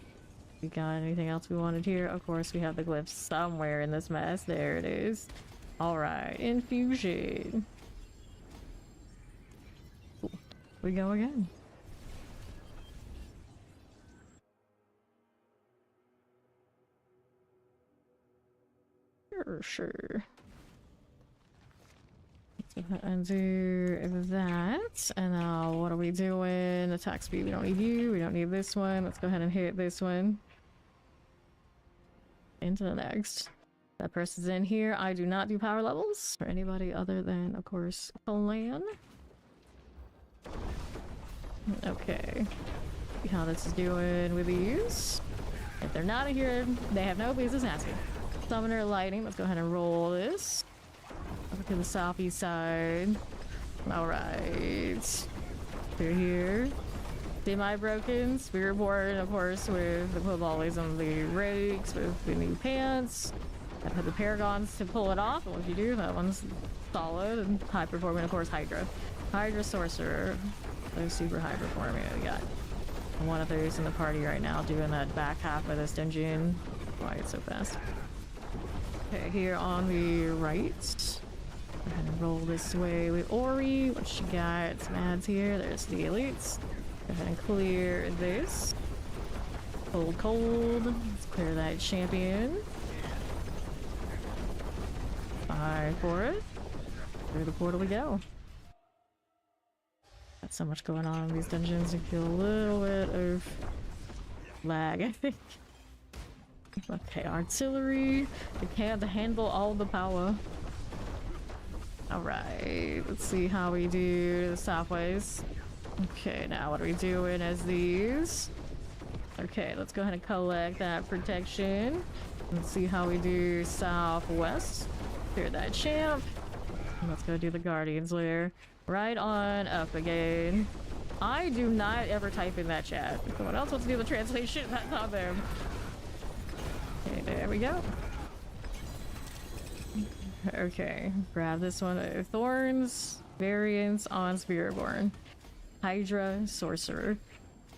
[SPEAKER 1] We got anything else we wanted here? Of course, we have the glyph somewhere in this mess. There it is. Alright, Infusion. Cool. We go again. Sure. Undo that, and now what are we doing? Attack speed, we don't need you, we don't need this one. Let's go ahead and hit this one. Into the next. That person's in here. I do not do power levels for anybody other than, of course, Clan. Okay. See how this is doing with these. If they're not here, they have no business asking. Summoner Lightning, let's go ahead and roll this. Over to the southeast side. Alright. They're here. Semi-broken. Spiritborn, of course, with the Quibballies and the Rakes, with the new pants. I put the Paragons to pull it off, and what you do, that one's solid and high performing, of course, Hydra. Hydra Sorcerer. Those super high performing. We got one of those in the party right now doing that back half of this dungeon. Why it's so fast. Okay, here on the right. Go ahead and roll this way with Ori. What you got? Some ads here. There's the elites. Go ahead and clear this. Cold. Let's clear that champion. Fine for it. Through the portal we go. Got so much going on in these dungeons. You feel a little bit of lag, I think. Okay, artillery. They can't handle all the power. Alright, let's see how we do the southways. Okay, now what are we doing as these? Okay, let's go ahead and collect that protection. Let's see how we do southwest. Clear that champ. Let's go do the Guardian's Lair. Right on up again. I do not ever type in that chat. If someone else wants to do the translation, that's on them. Okay, there we go. Okay, grab this one. Thorns, variants on Spiritborn. Hydra, Sorcerer.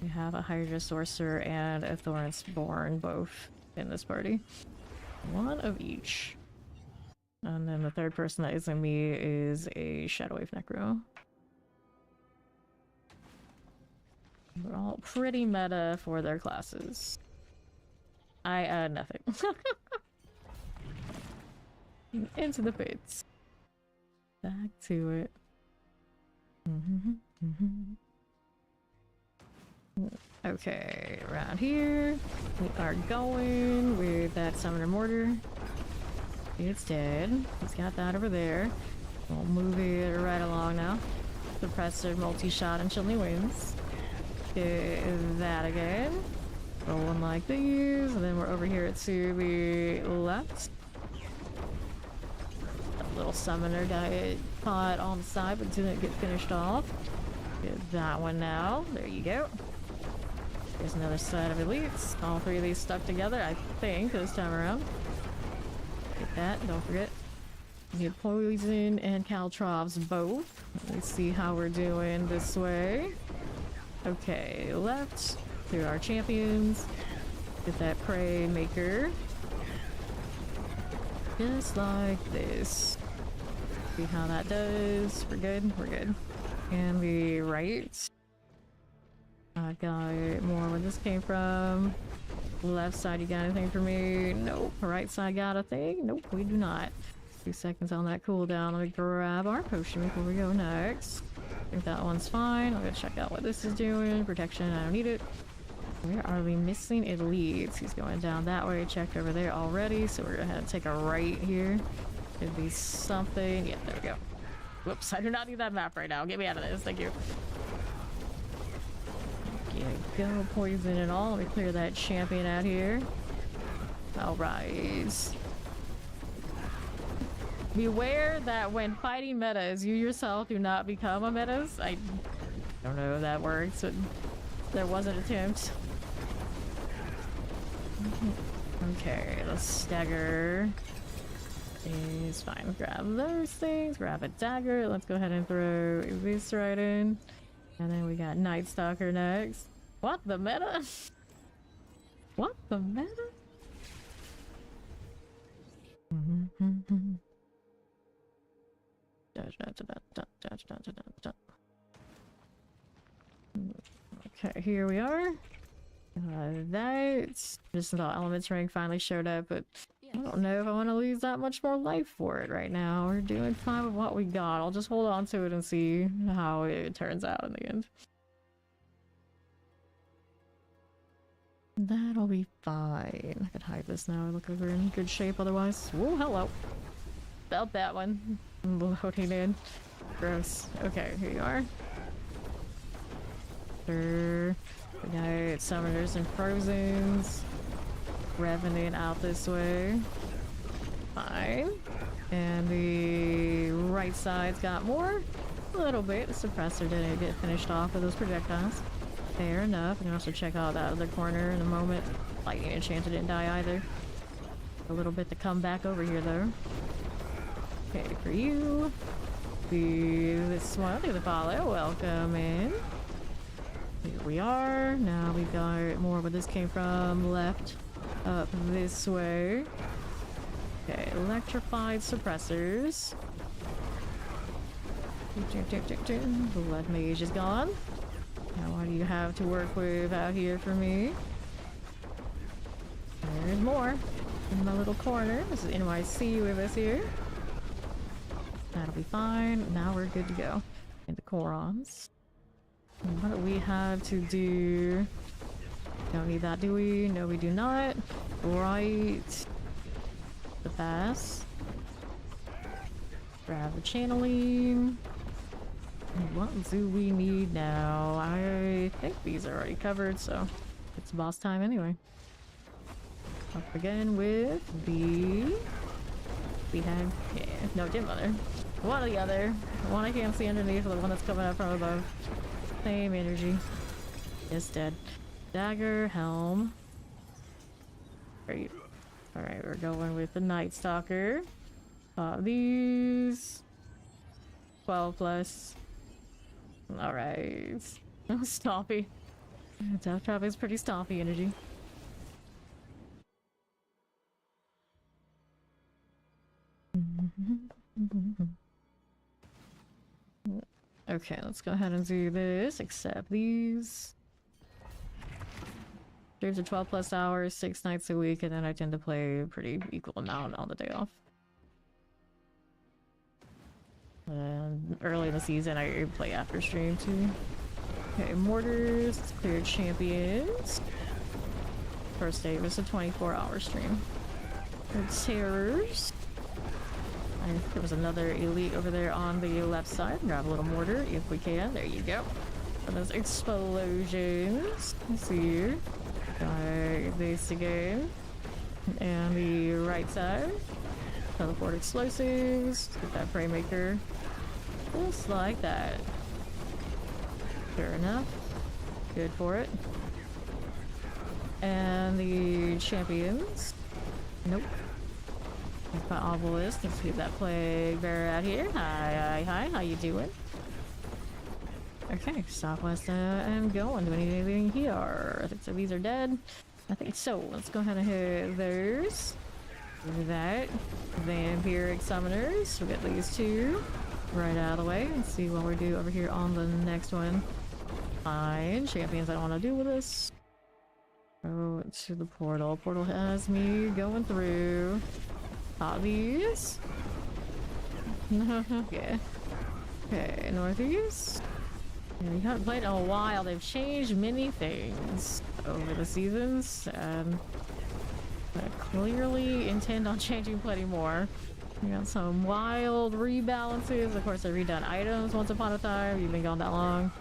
[SPEAKER 1] We have a Hydra Sorcerer and a Thornsborn both in this party. One of each. And then the third person that isn't me is a Shadowwave Necro. We're all pretty meta for their classes. I, nothing. Into the pits. Back to it. Okay, around here, we are going with that Summoner Mortar. It's dead. He's got that over there. We'll move it right along now. Suppressor, multi-shot, and Chilling Winds. Get that again. Roll one like these, and then we're over here to the left. That little Summoner got caught on the side, but didn't get finished off. Get that one now. There you go. There's another set of elites. All three of these stuck together, I think, this time around. Get that, don't forget. Get Poison and Caltrops both. Let's see how we're doing this way. Okay, left. Through our champions. Get that Prey Maker. Just like this. See how that does. We're good, we're good. And the right. I got more where this came from. Left side, you got anything for me? Nope. Right side got a thing? Nope, we do not. 2 seconds on that cooldown. Let me grab our potion before we go next. I think that one's fine. I'm gonna check out what this is doing. Protection, I don't need it. Where are we missing elites? He's going down that way. Checked over there already, so we're gonna have to take a right here. Could be something. Yeah, there we go. Whoops, I do not need that map right now. Get me out of this. Thank you. Go poison and all. Let me clear that champion out here. Alright. Beware that when fighting metas, you yourself do not become a metas. I don't know if that works, but there was an attempt. Okay, the stagger is fine. Grab those things, grab a dagger. Let's go ahead and throw this right in. And then we got Night Stalker next. What the meta? What the meta? Okay, here we are. That's just the elements ring finally showed up, but I don't know if I want to lose that much more life for it right now. We're doing fine with what we got. I'll just hold on to it and see how it turns out in the end. That'll be fine. I could hide this now. I look like we're in good shape otherwise. Whoa, hello. Felt that one. Loading in. Gross. Okay, here you are. Sure. We got Summoners and Frozens. Revenant out this way. Fine. And the right side's got more. A little bit. The suppressor didn't get finished off with those projectiles. Fair enough. You can also check out that other corner in a moment. Lightning Enchanted didn't die either. A little bit to come back over here though. Okay, for you. This one, do the follow. Welcome in. Here we are. Now we got more where this came from. Left. Up this way. Okay, electrified suppressors. The Blood Mage is gone. Now what do you have to work with out here for me? There's more in my little corner. This is NYC with us here. That'll be fine. Now we're good to go. Into Korons. What do we have to do? Don't need that, do we? No, we do not. Right. The pass. Grab the channeling. What do we need now? I think these are already covered, so it's boss time anyway. Up again with the... We have... Yeah, no, Dim Mother. One or the other. The one I can't see underneath, or the one that's coming up from above. Same energy. It's dead. Dagger, helm. Great. Alright, we're going with the Night Stalker. These 12 plus. All right. Stompy. Death Trap is pretty stompy energy. Okay, let's go ahead and do this. Accept these. Streams are 12 plus hours, 6 nights a week, and then I tend to play a pretty equal amount on the day off. And early in the season, I play after stream too. Okay, mortars, clear champions. First day was a 24-hour stream. Good terrors. And there was another elite over there on the left side. Grab a little mortar if we can. There you go. And those explosions. Let's see here. Got this again. And the right side. Teleport explosives. Get that frame maker. Just like that. Fair enough. Good for it. And the champions. Nope. My obelisk. Let's keep that plague bearer out here. Hi. How you doing? Okay, southwest and going. Do we need anything here? I think so. These are dead. I think so. Let's go ahead and hit those. Do that. Vampiric summoners. We'll get these two right out of the way. Let's see what we do over here on the next one. Fine. Champions I don't want to do with this. Go to the portal. Portal has me going through. These. Okay. Okay, northeast. Yeah, you haven't played in a while. They've changed many things over the seasons, and I clearly intend on changing plenty more. We got some wild rebalances. Of course, they redone items once upon a time. You've been gone that long.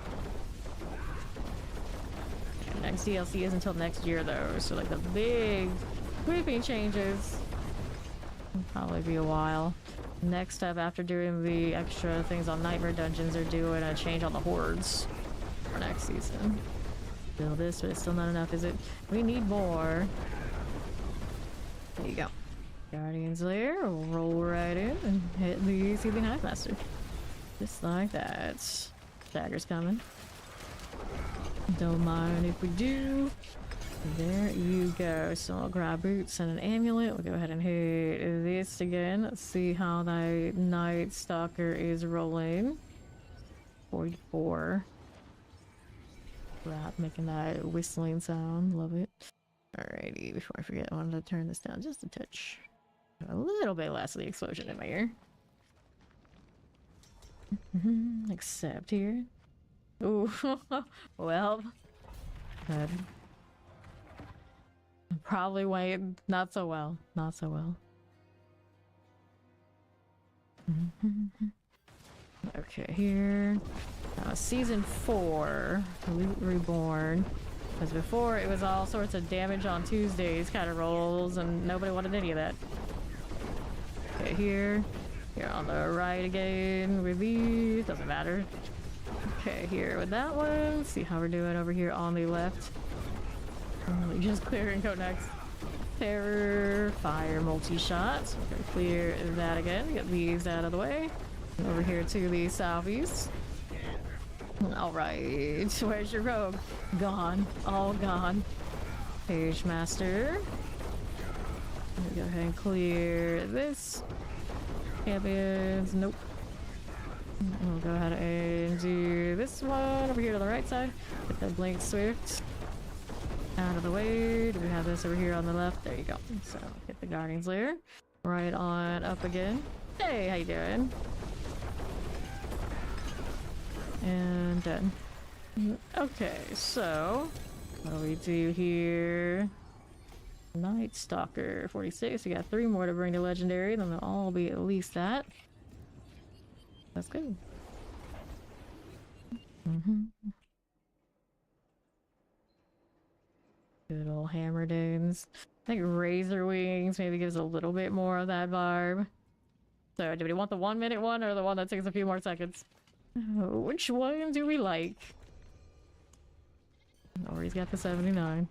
[SPEAKER 1] Next DLC is until next year, though, so like the big sweeping changes will probably be a while. Next up, after doing the extra things on Nightmare Dungeons, they're doing a change on the hordes for next season. Still this, but it's still not enough, is it? We need more. There you go. Guardian's Lair, we'll roll right in and hit the Seething Hive Master. Just like that. Dagger's coming. Don't mind if we do. There you go. So I'll grab boots and an amulet. We'll go ahead and hit this again. Let's see how that Night Stalker is rolling. 44. Rat making that whistling sound. Love it. Alrighty, before I forget, I wanted to turn this down just a touch. A little bit less of the explosion in my ear. Except here. Ooh. Well. Good. Probably wait. Not so well. Not so well. Okay, here. Season 4. Loot Reborn. Because before it was all sorts of damage on Tuesdays kind of rolls, and nobody wanted any of that. Okay, here. Here on the right again with these. Doesn't matter. Okay, here with that one. Let's see how we're doing over here on the left. Just clear and go next. Terror, fire, multi-shots. We're gonna clear that again. Get these out of the way. And over here to the southeast. Alright, where's your rogue? Gone. All gone. Page Master. Go ahead and clear this. Champions, nope. We'll go ahead and do this one over here to the right side. Get the Blink Swift out of the way. Do we have this over here on the left? There you go. So get the Guardian's Lair. Right on up again. Hey, how you doing? And done. Okay, so what do we do here? Night Stalker 46. We got 3 more to bring to Legendary, then they'll all be at least that. That's good. Good old Hammerdones. I think Razor Wings maybe gives a little bit more of that vibe. So, do we want the 1-minute one or the one that takes a few more seconds? Oh, which one do we like? Oh, he's got the 79.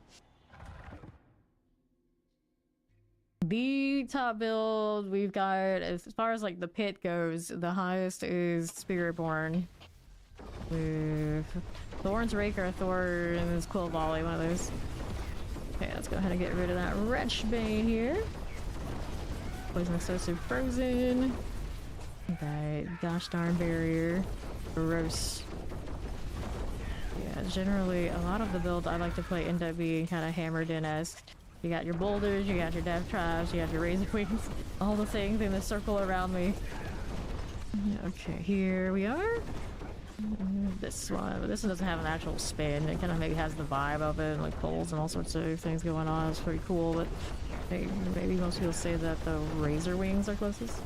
[SPEAKER 1] the top build we've got, as far as like the pit goes, the highest is Spiritborn with Thorn's Rake or Thorn's Quill Volley, one of those. Okay, let's go ahead and get rid of that Wretch Bane here. Poison Explosive Frozen. That gosh darn barrier. Gross. Yeah, generally a lot of the builds I like to play end up being kind of hammered in as you got your boulders, you got your death traps, you got your razor wings, all the things in the circle around me. Okay, here we are. This one, but this one doesn't have an actual spin. It kind of maybe has the vibe of it, and like poles and all sorts of things going on. It's pretty cool, but maybe most people say that the razor wings are closest.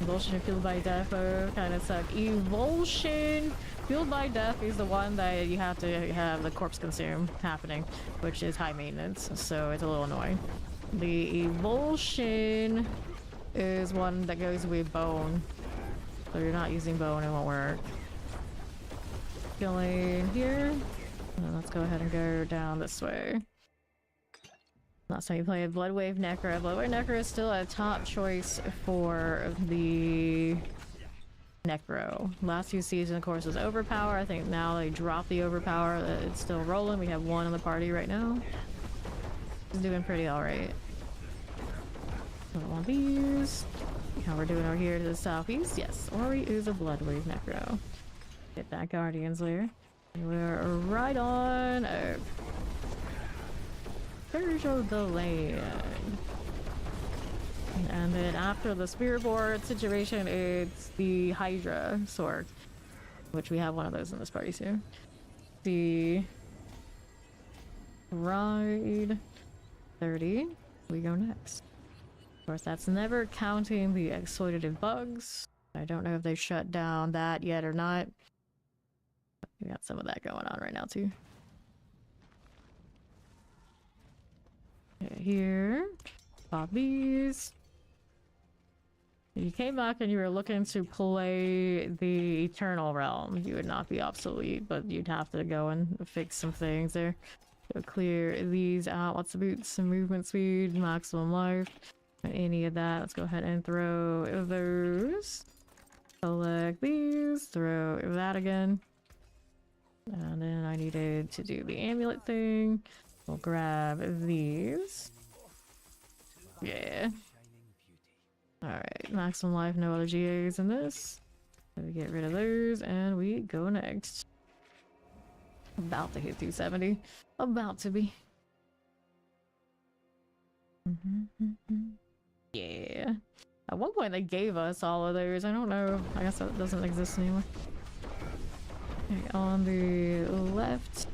[SPEAKER 1] Evulsion Fueled by Death kind of suck. Evulsion Fueled by Death is the one that you have to have the corpse consume happening, which is high maintenance, so it's a little annoying. The Evulsion is one that goes with bone, so you're not using bone, it won't work. Going here, and let's go ahead and go down this way. Last time you played Bloodwave Necro. Bloodwave Necro is still a top choice for the Necro. Last few seasons, of course, was Overpower. I think now they dropped the Overpower. It's still rolling. We have one in the party right now. It's doing pretty alright. One of these. How we're doing over here to the southeast. Yes, Ori is a Bloodwave Necro. Get that Guardian's Lair. We're right on Scourge of the Land. And then after the Spirit Board situation, it's the Hydra Sword, which we have one of those in this party too. The Ride 30, we go next. Of course, that's never counting the exploitative bugs. I don't know if they shut down that yet or not. We got some of that going on right now too. Okay, here, pop these. If you came back and you were looking to play the Eternal Realm, you would not be obsolete, but you'd have to go and fix some things there. So clear these out. What's the boots? Some movement speed, maximum life, any of that. Let's go ahead and throw those. Select these, throw that again. And then I needed to do the amulet thing. We'll grab these. Yeah. Alright, maximum life, no other GAs in this. So we get rid of those and we go next. About to hit 270. About to be. Yeah. At one point they gave us all of those. I don't know. I guess that doesn't exist anymore. Okay, on the left.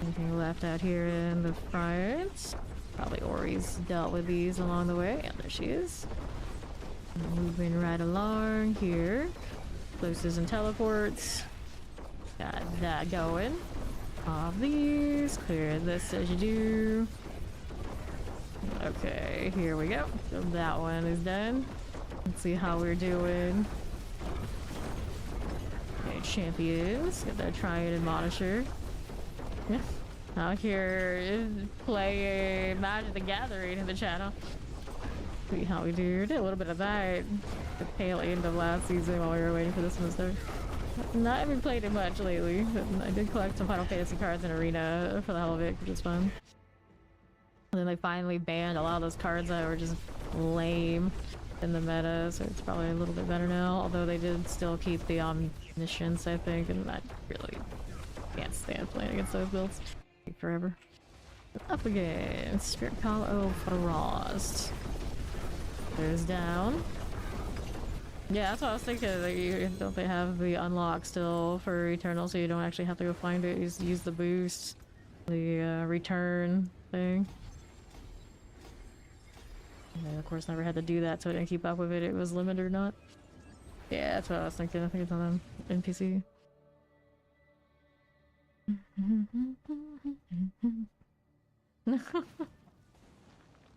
[SPEAKER 1] Anything left out here in the front? Probably Ori's dealt with these along the way. And there she is. Moving right along here. Closes and teleports. Got that going. Off these. Clear this as you do. Okay, here we go. So that one is done. Let's see how we're doing. Okay, champions. Get that Triad Admonisher. Yeah. Out here playing Magic the Gathering in the channel. See how we do. Did a little bit of that the tail end of last season while we were waiting for this one to start. Not even played it much lately, but I did collect some Final Fantasy cards in Arena for the hell of it, which was fun. And then they finally banned a lot of those cards that were just lame in the meta, so it's probably a little bit better now. Although they did still keep the omniscience, I think, and I really can't stand playing against those builds. Take forever. Up again, Spirit Call of Frost. There's down. Yeah, that's what I was thinking. Like, don't they have the unlock still for Eternal, so you don't actually have to go find it? You just use the boost, the return thing. And of course, never had to do that, so I didn't keep up with it. It was limited or not. Yeah, that's what I was thinking. I think it's on NPC.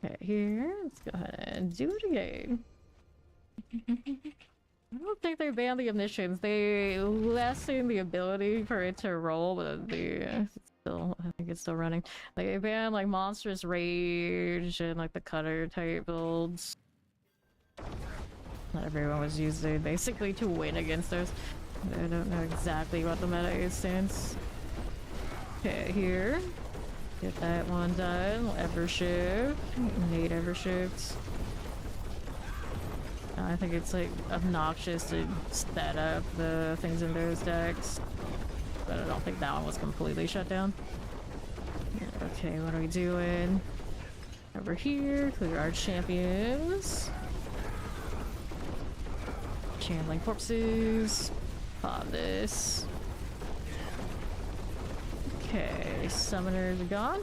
[SPEAKER 1] Okay, here, let's go ahead and do it again. I don't think they banned the omniscience. They lessen the ability for it to roll, but it's still, I think it's still running. Like, it banned like Monstrous Rage and like the Cutter type builds. Not everyone was using basically to win against those. I don't know exactly what the meta is since. Okay, here. Get that one done. Evershift. Need Evershift. I think it's like obnoxious to set up the things in those decks. But I don't think that one was completely shut down. Okay, what are we doing? Over here, clear our champions. Channeling corpses. Pop this. Okay, summoners are gone.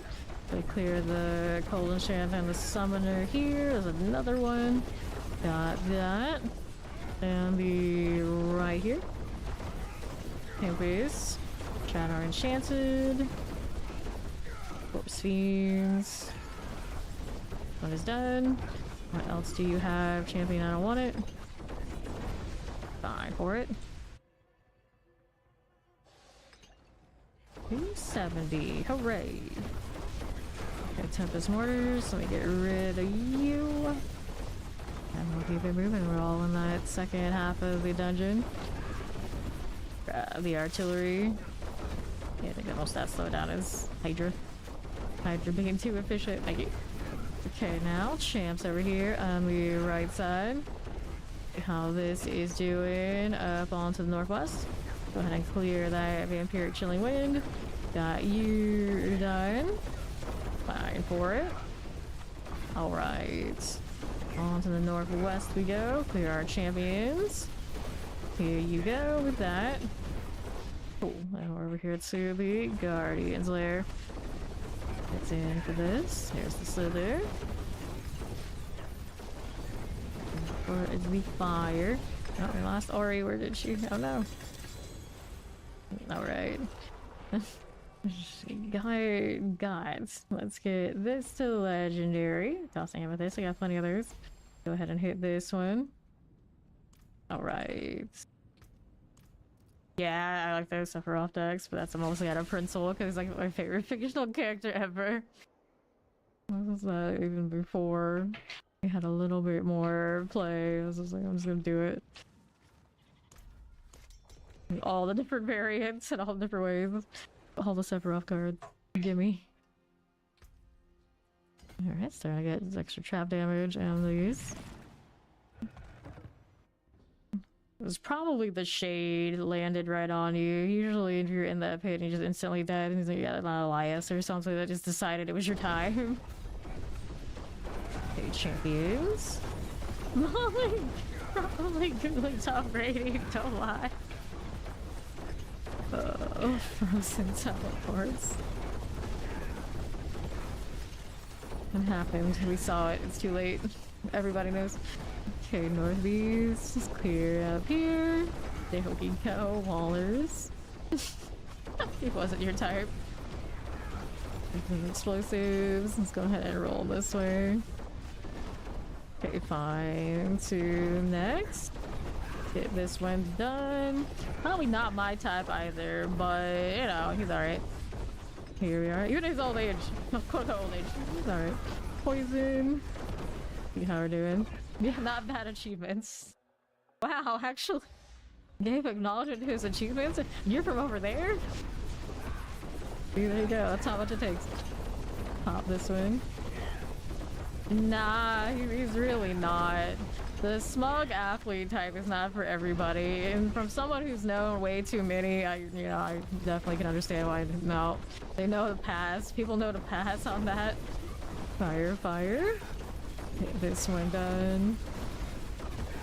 [SPEAKER 1] We clear the cold enchant and the summoner here. There's another one. Got that. And the right here. Campus. Shadow Enchanted. Corpse Fiends. One is done. What else do you have? Champion, I don't want it. Fine for it. 270. Hooray. Okay, Tempest Mortars. Let me get rid of you. And we'll keep it moving. We're all in that second half of the dungeon. The artillery. Yeah, I think the most that slow down is Hydra. Hydra being too efficient. Thank you. Okay, now champs over here on the right side. How this is doing up onto the northwest. Go ahead and clear that Vampiric Chilling Wind. Got you done. Fine for it. Alright. On to the northwest we go. Clear our champions. Here you go with that. Cool. Now we're over here to the Guardian's Lair. It's in for this. Here's the Slither. Or is the fire? Oh, we lost Ori. Where did she? Oh no. Alright. Guys, let's get this to legendary. Tossing him with this. I got plenty of others. Go ahead and hit this one. Alright. Yeah, I like those Sephiroth decks, but that's mostly out of principle because it's like my favorite fictional character ever. This was not even before we had a little bit more play. I was just like, I'm just gonna do it. All the different variants and all the different ways. All the Sephiroth cards. Gimme. Alright, starting to get extra trap damage and these. It was probably the shade landed right on you. Usually if you're in that pit and you just instantly dead and he's like, yeah, not Elias or something that just decided it was your time. Okay, champions. Probably Googling Tom Brady, don't lie. Frozen teleports. What happened? We saw it. It's too late. Everybody knows. Okay, northeast. Just clear up here. They hope you go. Wallers. It wasn't your type. Explosives. Let's go ahead and roll this way. Okay, fine. To next. Get this one done. Probably not my type either, but you know, he's alright. Here we are. Even his old age. Of course, old age. He's alright. Poison. See how we're doing. Yeah, not bad achievements. Wow, actually gave acknowledgement to his achievements. You're from over there? See, there you go. That's how much it takes. Pop this one. Nah, he's really not. The smug athlete type is not for everybody, and from someone who's known way too many, I definitely can understand why. No, they know to pass. People know to pass on that. Fire, fire. Get this one done.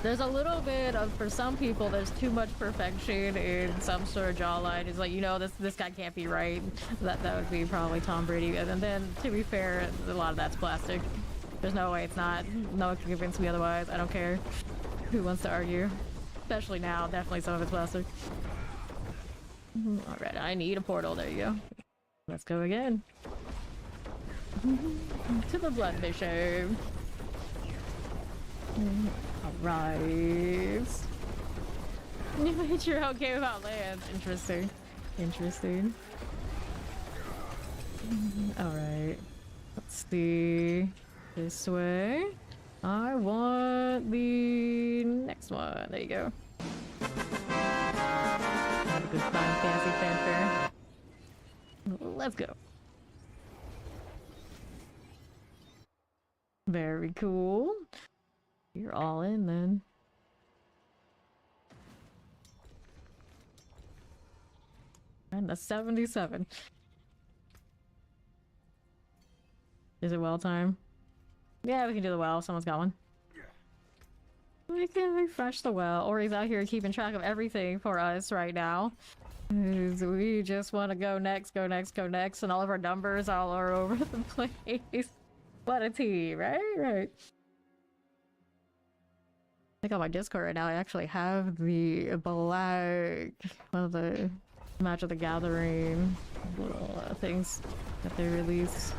[SPEAKER 1] There's a little bit of, for some people, there's too much perfection in some sort of jawline. It's like, you know, this guy can't be right. That would be probably Tom Brady. And then, to be fair, a lot of that's plastic. There's no way it's not. No one can convince me otherwise. I don't care who wants to argue. Especially now, definitely some of it's plastic. Alright, I need a portal. There you go. Let's go again. To the Blood Bishop. Alright. You made your own game about lands. Interesting. Interesting. Alright. Let's see. This way. I want the next one. There you go. Have a good Final Fantasy fanfare. Let's go. Very cool. You're all in then. And the 77. Is it well time? Yeah, we can do the well. Someone's got one. We can refresh the well, or he's out here keeping track of everything for us right now. We just want to go next, go next, go next, and all of our numbers all are over the place. What a team, right? Right. I think on my Discord right now, I actually have the black, one of the Match of the Gathering little things that they released.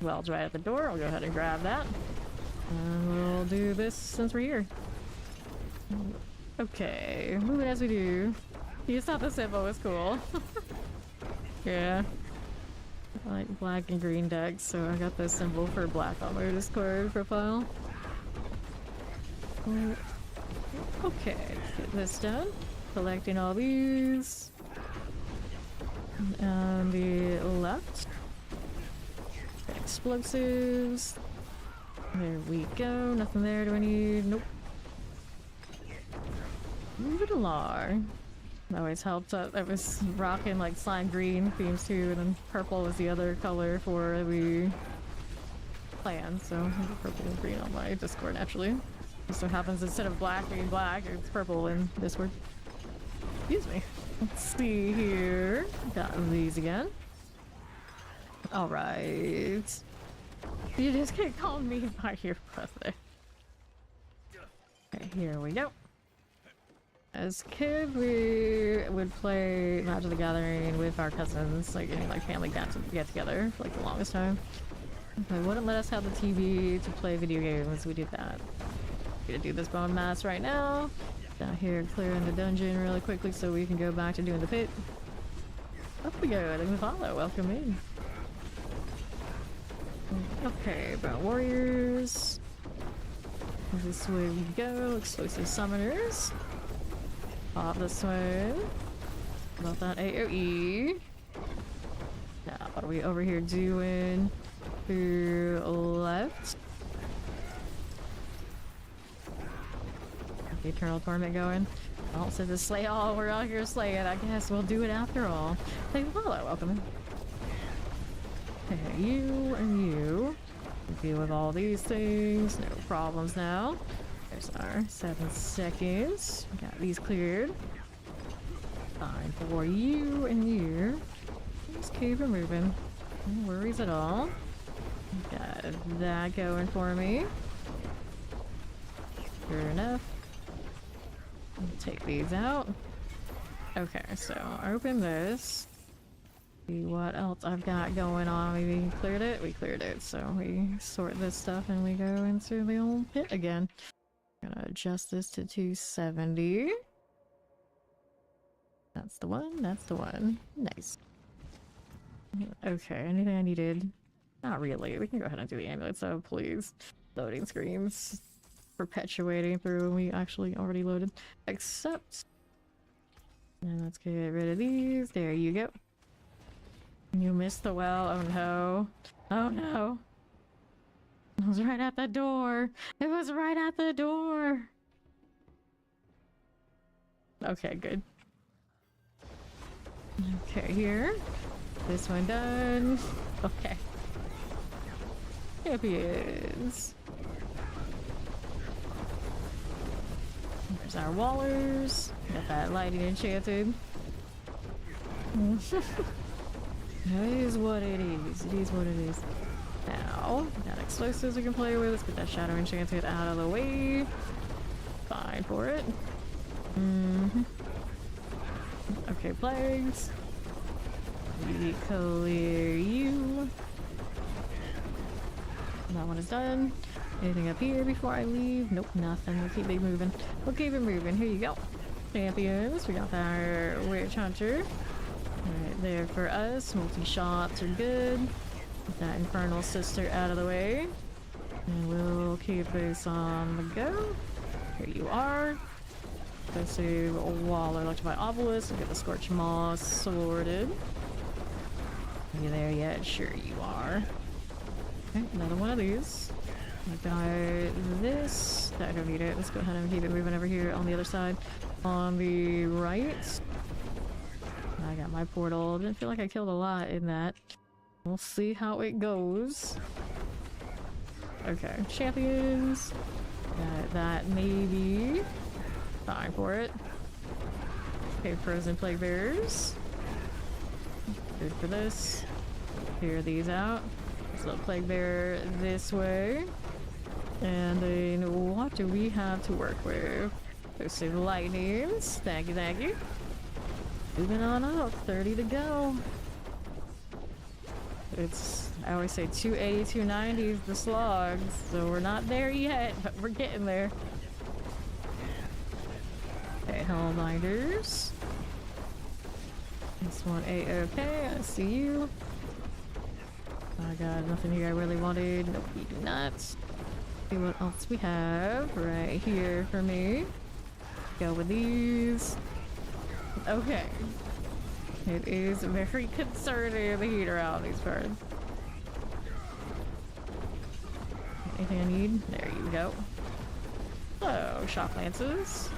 [SPEAKER 1] Well, it's right at the door. I'll go ahead and grab that. And we'll do this since we're here. Okay, moving as we do. You thought the symbol was cool. Yeah. I like black and green decks, so I got the symbol for black on my Discord profile. Okay, let's get this done. Collecting all these. And the left. Explosives. There we go. Nothing there. Do I need? Nope. Move it along. That always helped. I was rocking like slime green themes too, and then purple was the other color for the plan. So I have purple and green on my Discord naturally. Just so happens instead of black being black, it's purple in Discord. Excuse me. Let's see here. Got these again. All right. You just can't call me by your brother. Okay, here we go. As kids, we would play Magic the Gathering with our cousins, like any like family get together for like the longest time. They wouldn't let us have the TV to play video games. We did that. We're gonna do this bone mass right now. Down here, clearing the dungeon really quickly so we can go back to doing the pit. Up we go. Thanks for follow. Welcome in. Okay, Brown Warriors. This way we go. Explosive Summoners. Pop this way. About that AoE. Now, what are we over here doing? To left. Got the Eternal Torment going. Well, since it's slay all, we're out here slaying. I guess we'll do it after all. Thanks for follow. Welcome in. Okay, you and you. Deal with all these things. No problems now. There's our 7 seconds. We got these cleared. Fine for you and you. Just keep it moving. No worries at all. Got that going for me. Sure enough. Take these out. Okay, so open this. See what else I've got going on. We cleared it? We cleared it. So we sort this stuff and we go into the old pit again. Gonna adjust this to 270. That's the one. That's the one. Nice. Okay, anything I needed? Not really. We can go ahead and do the amulet, so please. Loading screens. Perpetuating through when we actually already loaded. Except. And let's get rid of these. There you go. You missed the well. Oh no. Oh no. It was right at the door. It was right at the door. Okay, good. Okay, here. This one done. Okay. Champions. There's our wallers. Got that lighting enchanted. It is what it is. It is what it is. Now, we got explosives we can play with. Let's get that shadow enchanted out of the way. Fine for it. Okay, plagues. We clear you. That one is done. Anything up here before I leave? Nope, nothing. We'll keep it moving. We'll keep it moving. Here you go. Champions. We got our witch hunter. Right there for us. Multi-shots are good. Get that Infernal Sister out of the way. And we'll keep this on the go. Here you are. Let's see, Waller Electrified Obelisk. We'll get the Scorch Maw sorted. Are you there yet? Sure you are. Okay, another one of these. I got this. I don't need it. Let's go ahead and keep it moving over here on the other side. On the right. I got my portal. Didn't feel like I killed a lot in that. We'll see how it goes. Okay, champions. Got that maybe. Fine for it. Okay, Frozen Plague Bearers. Good for this. Clear these out. This little Plague Bearer this way. And then what do we have to work with? There's some lightnings. Thank you, thank you. Moving on up. 30 to go. It's, I always say 280, 290 is the slogs, so we're not there yet, but we're getting there. Okay, Hellbinders. This one A-okay, I see you. I got nothing here I really wanted. Nope, we do not. See what else we have right here for me. Go with these. Okay. It is very concerning, the heater out these cards. Anything I need? There you go. Oh, shock lances.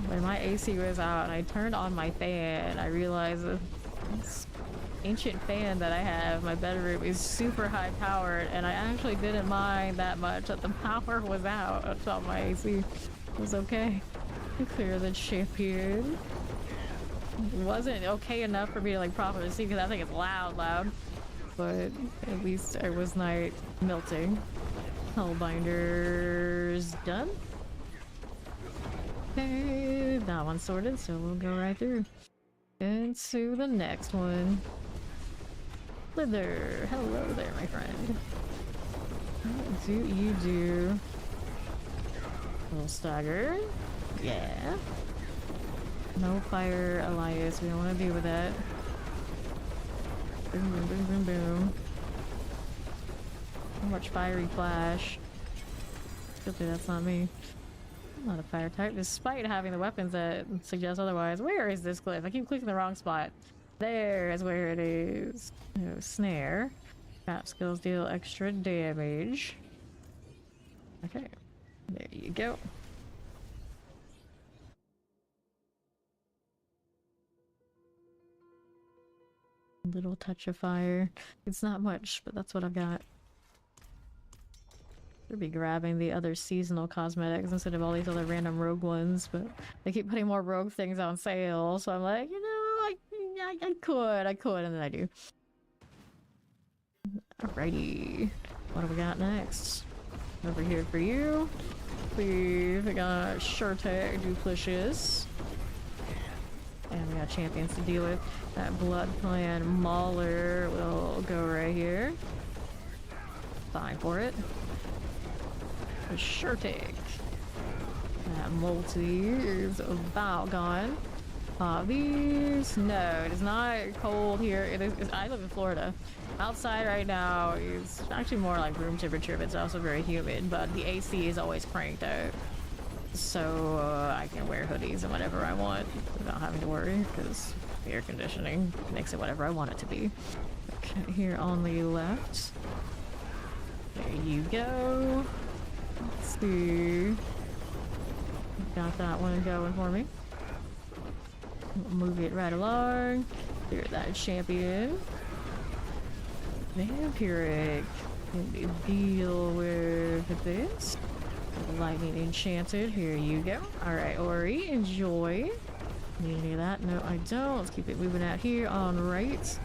[SPEAKER 1] When my AC was out and I turned on my fan, I realized this ancient fan that I have in my bedroom is super high powered, and I actually didn't mind that much that the power was out until my AC. It was okay. Clear the champion. It wasn't okay enough for me to like properly see because I think it's loud. But at least I was not melting. Hellbinders done. Okay, that one's sorted, so we'll go right through. Into the next one. Slither, hello there, my friend. What do you do? Little stagger. Yeah. No fire Elias, we don't want to deal with that. Boom, boom, boom, boom, boom. So much fiery flash. Good thing that's not me. I'm not a fire type, despite having the weapons that suggest otherwise. Where is this glyph? I keep clicking the wrong spot. There is where it is. Oh, snare. Trap skills deal extra damage. Okay. There you go. Little touch of fire. It's not much, but that's what I've got. Should be grabbing the other seasonal cosmetics instead of all these other random rogue ones, but they keep putting more rogue things on sale, so I'm like, you know, I could, and then I do. Alrighty. What do we got next? Over here for you. We've got Shurtek Duplicious. And we got champions to deal with. That Blood Clan Mauler will go right here. Fine for it. A Shurtek. That multi is about gone. These, no, it is not cold here. It is. I live in Florida. Outside right now is actually more like room temperature, but it's also very humid. But the AC is always cranked out, so I can wear hoodies and whatever I want without having to worry, because the air conditioning makes it whatever I want it to be. Okay, here on the left. There you go. Let's see. Got that one going for me. Move it right along. Clear that champion. Vampiric. Deal with this. Lightning enchanted. Here you go. Alright, Ori, enjoy. Need any of that? No, I don't. Let's keep it moving out here on right.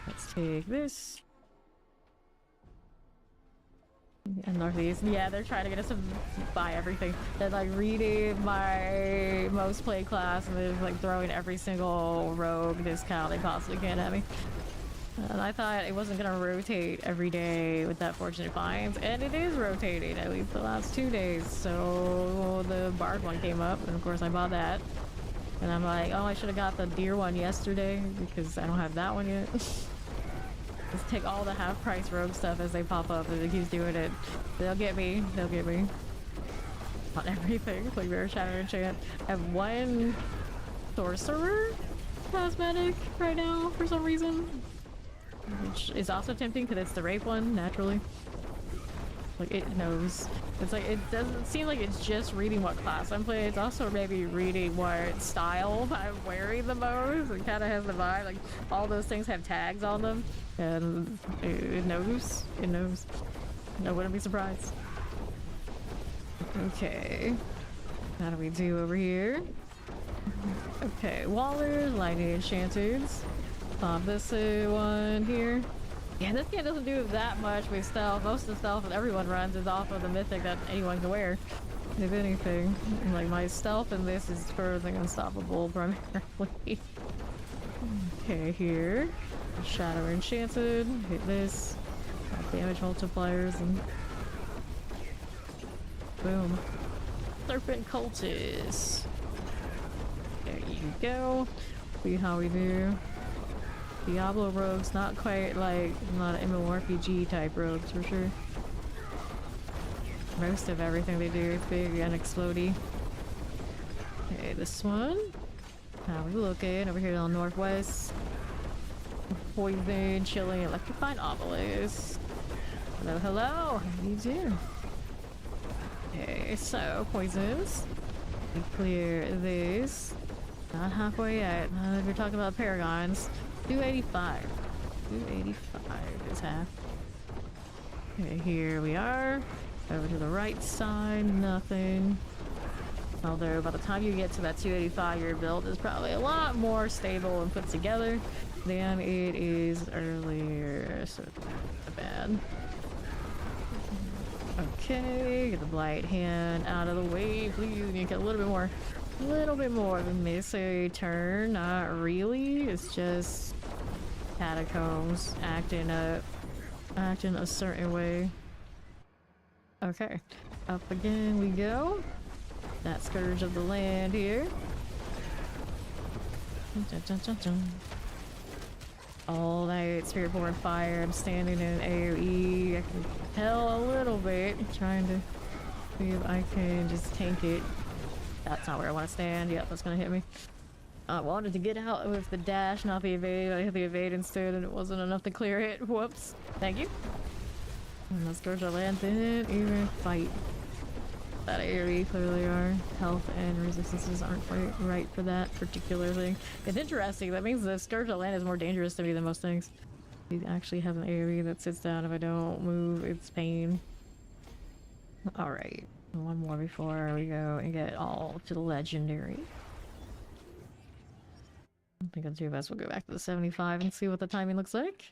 [SPEAKER 1] Let's take this. And Northeast. Yeah, they're trying to get us to buy everything. They're like reading my most played class and they're like throwing every single rogue discount they possibly can at me. And I thought it wasn't gonna rotate every day with that Fortunate Finds, and it is rotating at least the last 2 days. So the Bard one came up, and of course I bought that. And I'm like, oh, I should have got the deer one yesterday because I don't have that one yet. Just take all the half-price rogue stuff as they pop up, and it keeps doing it. They'll get me. They'll get me. On everything. Like Bear Shadow Enchant. I have one sorcerer cosmetic right now for some reason. Which is also tempting because it's the rape one, naturally. Like, it knows. It's like, it doesn't seem like it's just reading what class I'm playing. It's also maybe reading what style I'm wearing the most. It kind of has the vibe. Like, all those things have tags on them. And it knows. It knows. I wouldn't be surprised. Okay. How do we do over here? Okay, Wallers, Lightning Enchanters. This one here. Yeah, this game doesn't do that much with stealth. Most of the stealth that everyone runs is off of the mythic that anyone can wear. If anything. Like, my stealth in this is further unstoppable, primarily. Okay, here. Shadow Enchanted. Hit this. Damage multipliers and... boom. Serpent Cultist. There you go. See how we do. Diablo rogues, not quite like, not an MMORPG type rogues for sure. Most of everything they do is big and explodey. Okay, this one. How we looking? Over here on Northwest. Poison, Chilling, Electrified Obelisk. Hello, hello! How do you do? Okay, so, poisons. We clear this. Not halfway yet. If you're talking about paragons. 285. 285 is half. Okay, here we are. Over to the right side, nothing. Although by the time you get to that 285, your build is probably a lot more stable and put together than it is earlier. So not bad. Okay, get the Blight Hand out of the way, please. You get a little bit more than this a turn. Not really. It's just catacombs acting a certain way. Okay, up again we go. That Scourge of the Land here. Dun, dun, dun, dun. All that Spiritborn Fire. I'm standing in AoE. I can tell a little bit. Trying to see if I can just tank it. That's not where I want to stand. Yep, that's gonna hit me. I wanted to get out with the dash, not the evade. I hit the evade instead, and it wasn't enough to clear it. Whoops. Thank you. And the Scourge of Land didn't even fight. That AoE clearly are. Health and resistances aren't quite right for that particular thing. It's interesting. That means the Scourge of Land is more dangerous to me than most things. It actually has an AoE that sits down if I don't move. It's pain. Alright. One more before we go and get all to the legendary. I think the two of us will go back to the 75 and see what the timing looks like.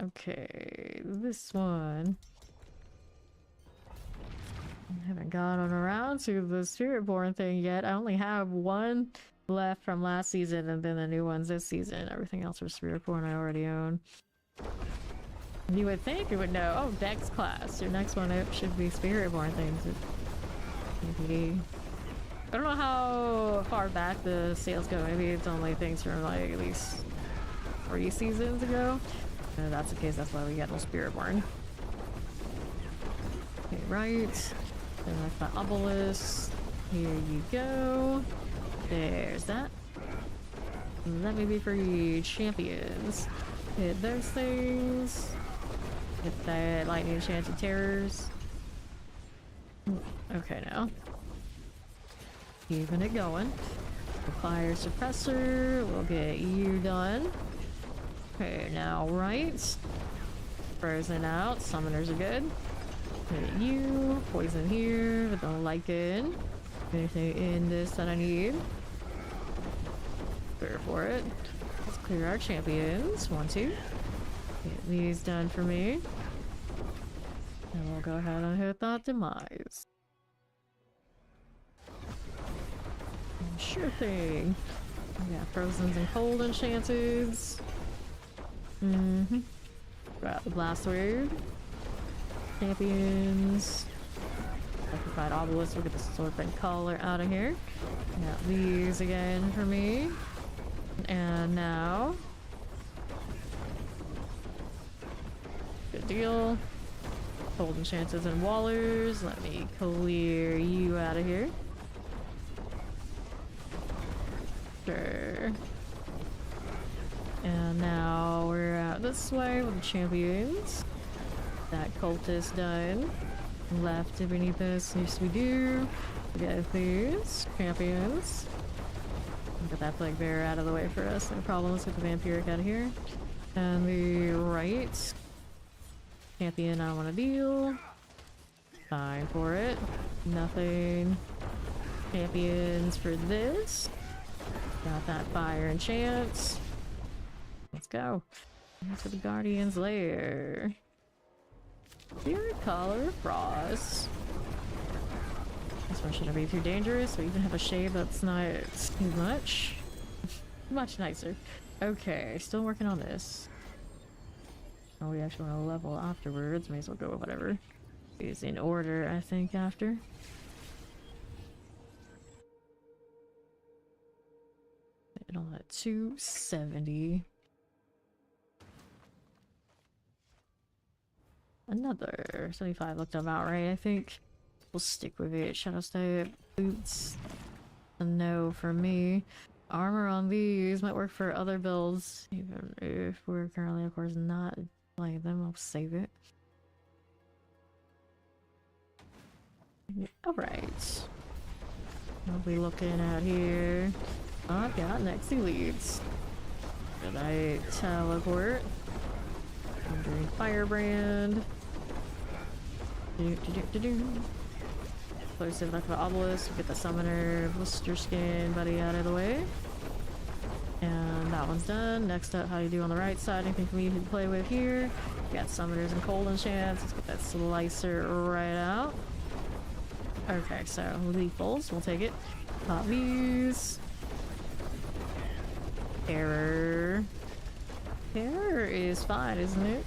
[SPEAKER 1] Okay, this one. I haven't gotten around to the Spiritborn thing yet. I only have one left from last season and then the new ones this season. Everything else for Spiritborn I already own. You would think you would know. Oh, Dex class. Your next one it should be Spiritborn things. Maybe. I don't know how far back the sales go. Maybe it's only things from like at least 3 seasons ago. If that's the case, that's why we got no Spiritborn. Okay, right. Then like the obelisk. Here you go. There's that. Let me be free champions. Hit those things. Hit that lightning enchanted terrors. Okay, now. Keeping it going. The fire suppressor. We'll get you done. Okay, now right. Frozen out. Summoners are good. Hit you. Poison here, but don't like it. Anything in this that I need. Clear for it. Let's clear our champions. 1, 2. Get these done for me. And we'll go ahead and hit that demise. Sure thing. We got Frozens and Cold Enchanteds. Grab the Blast Word. Champions. fortified obelisk. We'll get the serpent collar out of here. Got these again for me. And now... Good deal. Golden chances and wallers. Let me clear you out of here. Sure. And now we're out this way with the champions. That cultist done. Left beneath us, yes we do. We got these champions. Get that plague bearer out of the way for us. No problem. Let's get the vampiric out of here. And the right. Champion, I want to deal. Fine for it. Nothing. Champions for this. Got that fire and chance. Let's go. Into the Guardian's Lair. Spirit Collar Frost. This one shouldn't be too dangerous. We even have a shade that's not too much. Much nicer. Okay, still working on this. Oh, we actually want to level afterwards. May as well go with whatever is in order, I think, after. And on that 270. Another 75 looked about right, I think. We'll stick with it. Shadow Step, boots. A no for me. Armor on these might work for other builds, even if we're currently, of course, not playing them. I'll save it. Alright. I'll be looking at here. I've got next leads. Good night, teleport. I'm doing Firebrand. Explosive back of the obelisk. We'll get the summoner blister skin buddy out of the way. And that one's done. Next up, how do you do on the right side? Anything for me to play with here? We got summoners and cold enchants. Let's get that slicer right out. Okay, so lethals, we'll take it. Pop these. Terror. Terror is fine, isn't it?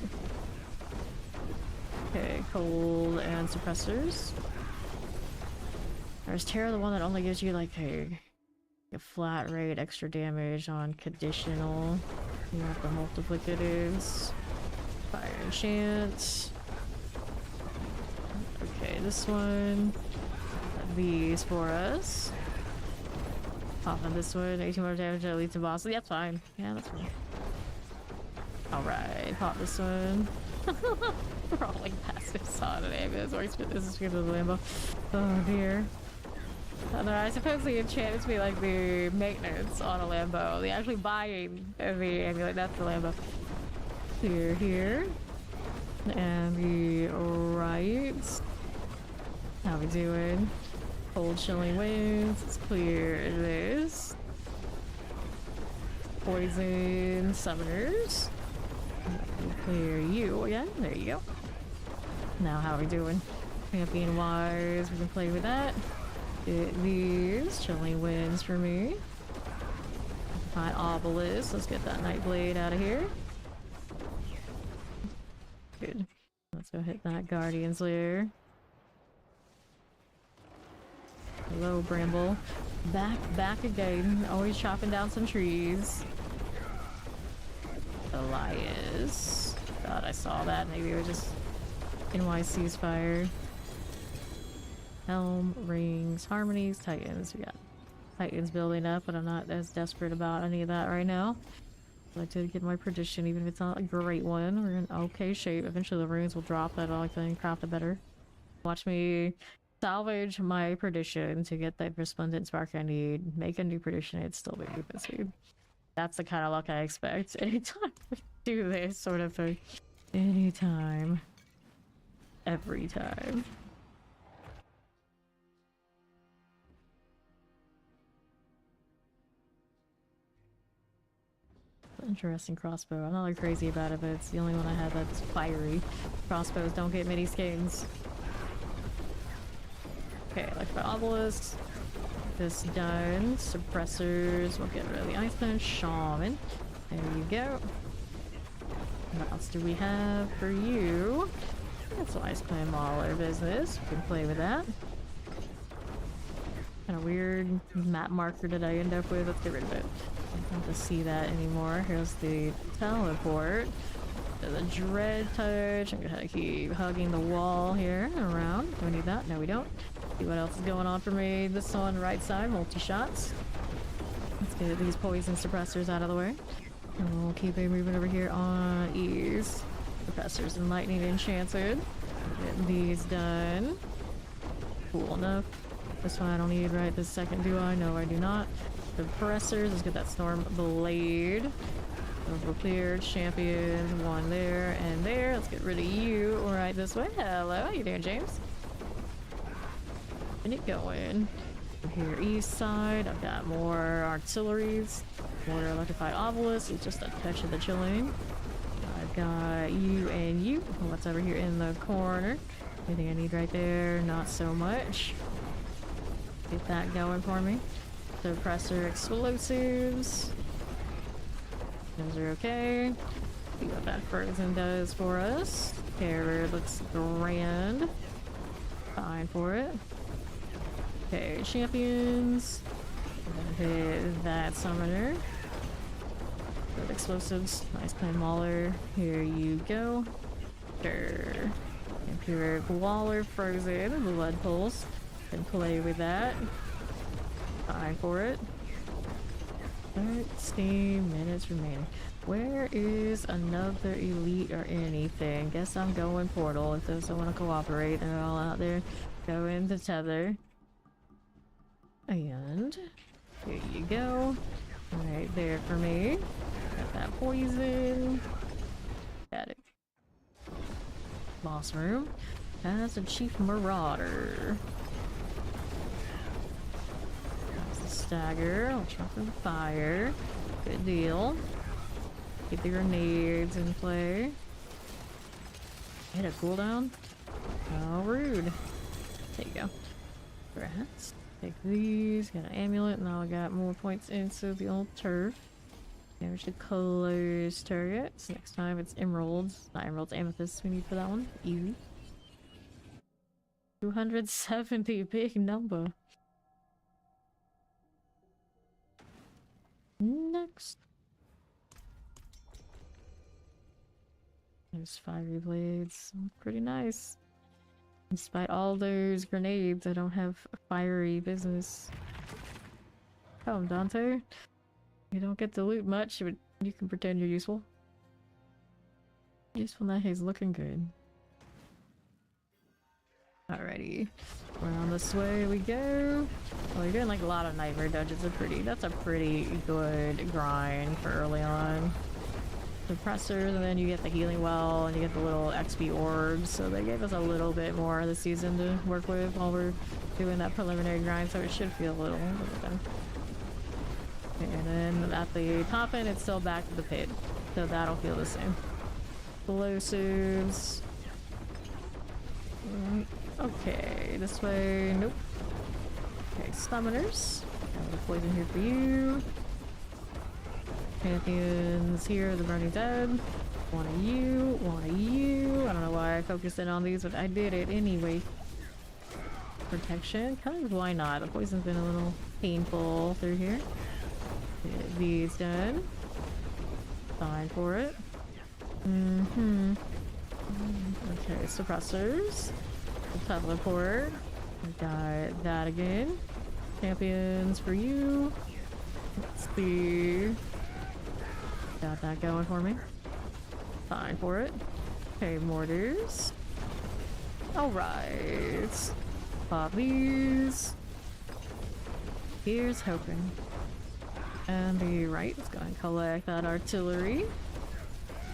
[SPEAKER 1] Okay, cold and suppressors. Or is Terror the one that only gives you like a flat rate extra damage on conditional? You have the multiplicatives. Fire enchant. Okay, this one. These for us. Pop on this one. 18 more damage that leads to boss. Yeah, that's fine. Yeah, that's fine. Alright, pop this one. Rolling passive on an ambulance. This is good with the Lambo. Oh dear. I suppose the enchant is to be like the maintenance on a Lambo. The actually buying the amulet, that's the Lambo. Here. And the right. How we doing? Cold chilling winds. Let's clear this. Poison summoners. Clear you again. There you go. Now how are we doing? Champion wise, we can play with that. Get these chilling winds for me. Find obelisk. Let's get that Nightblade out of here. Good. Let's go hit that Guardian's Lair. Hello, Bramble. Back again. Always chopping down some trees. Elias. God, I saw that. Maybe it was just NYC's fire. Helm, rings, harmonies, titans. We got titans building up, but I'm not as desperate about any of that right now. I'd like to get my perdition, even if it's not a great one. We're in okay shape. Eventually the runes will drop. That'll, I think, craft it better. Watch me salvage my perdition to get that resplendent spark I need. Make a new perdition. It'd still be movement speed. That's the kind of luck I expect anytime I do this sort of thing. Anytime. Every time. Interesting crossbow. I'm not like crazy about it, but it's the only one I have that's fiery. Crossbows don't get many skins. Okay, like the obelisks. This done. Suppressors. We'll get rid of the Iceman. Shaman. There you go. What else do we have for you? That's some Ice Clan Mauler business. We can play with that. kind of weird map marker did I end up with? Let's get rid of it. I don't have to see that anymore. Here's the teleport. The dread touch. I'm gonna keep hugging the wall here and around. Do we need that? No, we don't. See what else is going on for me. This one, right side, multi-shots. Let's get these poison suppressors out of the way. And we'll keep it moving over here on ease. Suppressors and lightning enchanted. Getting these done. Cool enough. This one I don't need right this second, do I? No, I do not. Suppressors. Let's get that storm blade. Over cleared, champions, one there and there. Let's get rid of you right this way. Hello, how you doing, James? And it going. Here, east side, I've got more artilleries. More electrified obelisk, it's just a touch of the chilling. I've got you and you. What's over here in the corner? Anything I need right there? Not so much. Get that going for me. Suppressor explosives. Those are okay. See what that frozen does for us. Terror looks grand. Fine for it. Okay, champions. Hit that summoner. Good explosives. Nice clean mauler. Here you go. Sure. Empiric Waller frozen. Blood pulse. Can play with that. Fine for it. 13 minutes remaining. Where is another elite or anything? Guess I'm going portal. If those don't want to cooperate, they're all out there. Go into tether. And here you go. Right there for me. Got that poison. Got it. Boss room. As a chief marauder. Stagger, I'll try for the fire. Good deal. Keep the grenades in play. Hit a cooldown. How rude. There you go. Rats. Take these. Got an amulet. Now I got more points into the old turf. Damage to closed targets. Next time it's emeralds. Not emeralds, amethysts we need for that one. Easy. 270, big number. Next. There's fiery blades. Pretty nice. Despite all those grenades, I don't have fiery business. Oh, Dante. You don't get to loot much, but you can pretend you're useful. Useful now, he's looking good. Alrighty. Around this way we go. Well, you're doing like a lot of nightmare dungeons. That's a pretty good grind for early on. Suppressors, and then you get the healing well, and you get the little XP orbs. So they gave us a little bit more this season to work with while we're doing that preliminary grind. So it should feel a little better. And then at the top end, it's still back to the pit. So that'll feel the same. Explosives. Okay, this way, nope. Okay, summoners. Got the poison here for you. Champions here, the burning dead. One of you, one of you. I don't know why I focused in on these, but I did it anyway. Protection, kind of why not? The poison's been a little painful through here. Get these done. Fine for it. Okay, suppressors. Teleport. Got that again. Champions for you. Let's see. Got that going for me. Fine for it. Okay, mortars. Alright. Pop these. Here's hoping. And the right, let's go and collect that artillery.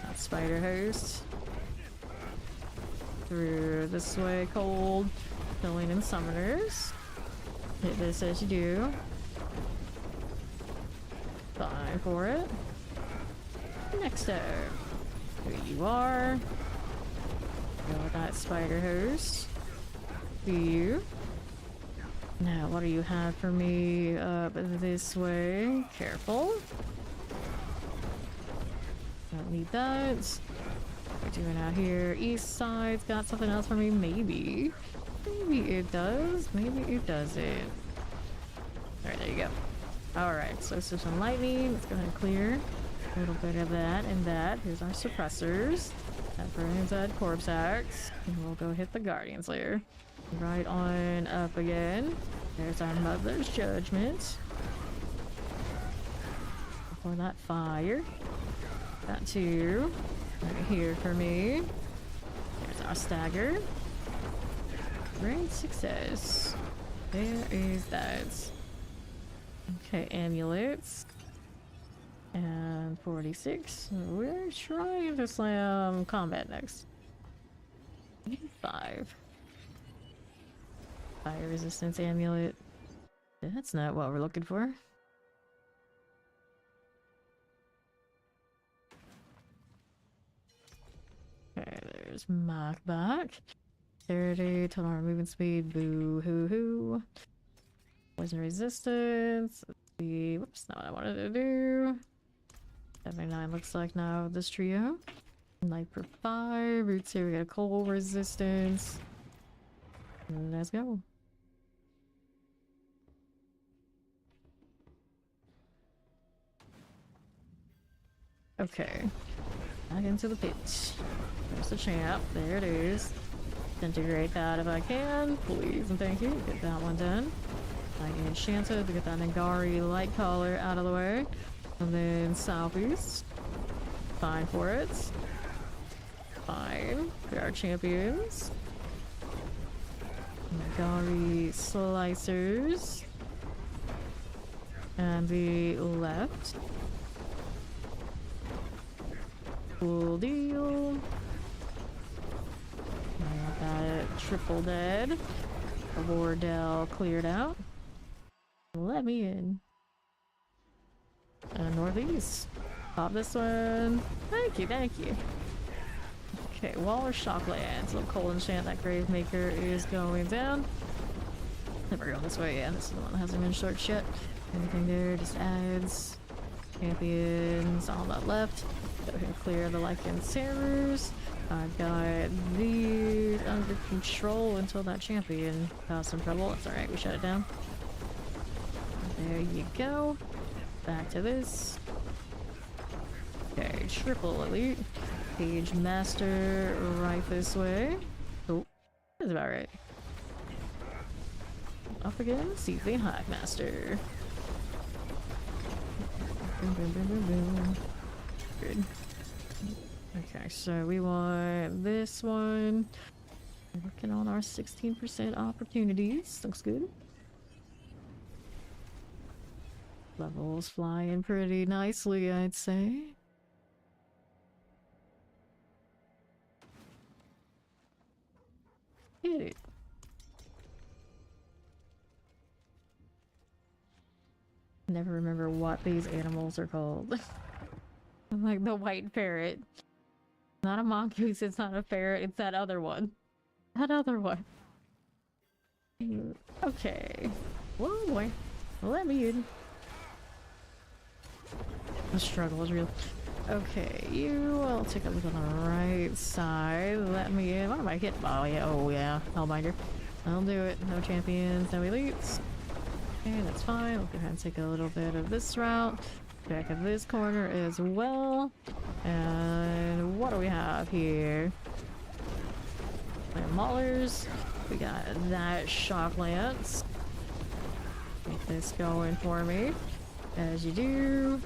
[SPEAKER 1] That spider host. Through this way, cold. Filling in summoners. Hit this as you do. Fine for it. Next up. Here you are. Go with that spider host. See you. Now, what do you have for me up this way? Careful. Don't need that. What are we doing out here? East side's got something else for me? Maybe. Maybe it does. Maybe it doesn't. Alright, there you go. Alright, so some lightning. Let's go ahead and clear a little bit of that and that. Here's our suppressors. That burns that corpse axe. And we'll go hit the Guardian's Lair. Right on up again. There's our Mother's Judgment. For that fire. Got two. Right here for me. There's our stagger. Great success. There is that. Okay, amulets. And 46. We're trying to slam combat next. 5. Fire resistance amulet. That's not what we're looking for. Okay, there's Machbach. 30, total movement speed, boo hoo hoo. Poison resistance. Let's see. Whoops, not what I wanted to do. 79 looks like now this trio. Knife for 5. Roots here, we got cold resistance. Let's go. Okay. Back into the pit. There's the champ. There it is. Integrate that if I can. Please and thank you. Get that one done. I get enchanted to get that Nagari light collar out of the way. And then southeast. Fine for it. Fine. We are champions. Nagari slicers. And the left. Cool deal. I got that triple dead. The Wardell cleared out. Let me in. And northeast. Pop this one. Thank you, thank you. Okay, Waller Shocklands. Little cold enchant. That Gravemaker is going down. Never go this way. Yeah, this is the one that hasn't been short yet. Anything there just adds. Champions on the left. Go ahead and clear the Lycan Terrors. I got these under control until that champion caused some trouble. It's alright, we shut it down. There you go. Back to this. Okay, triple elite. Page master right this way. Oh, that's about right. Up again, Seething Hive Master. Boom, boom, boom, boom, boom. Good. Okay, so we want this one. Working on our 16% opportunities. Looks good. Levels flying pretty nicely, I'd say. Hit it. Never remember what these animals are called. Like the white ferret. Not a mongoose, it's not a ferret, it's that other one. That other one. Okay. Whoa boy. Let me in. The struggle is real. Okay, I'll take a look on the right side. Let me in. What am I hitting? Oh yeah, Hellbinder. I'll do it. No champions, no elites. Okay, that's fine. We'll go ahead and take a little bit of this route. Back of this corner as well. And what do we have here? We have Maulers. We got that Shock Lance. Get this going for me. As you do.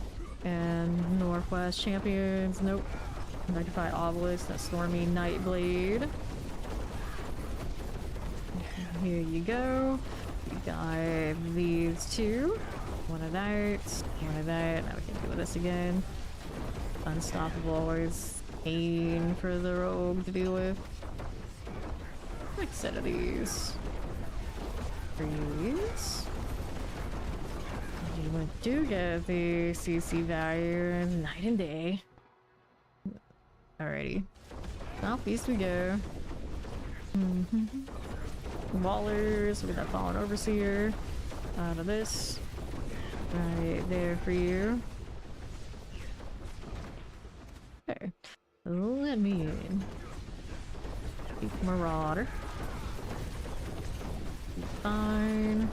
[SPEAKER 1] And Northwest Champions. Nope. Rectified Obelisk. That Stormy Nightblade. Here you go. We got these two. One of that. One of that. Now we can do this again. Unstoppable. Always pain for the rogue to deal with. Next set of these. These. You do get the CC value night and day. Alrighty. Southeast we go. Wallers with that Fallen Overseer. Out of this. Right there for you. Okay. Let me in. Keep Marauder. Fine.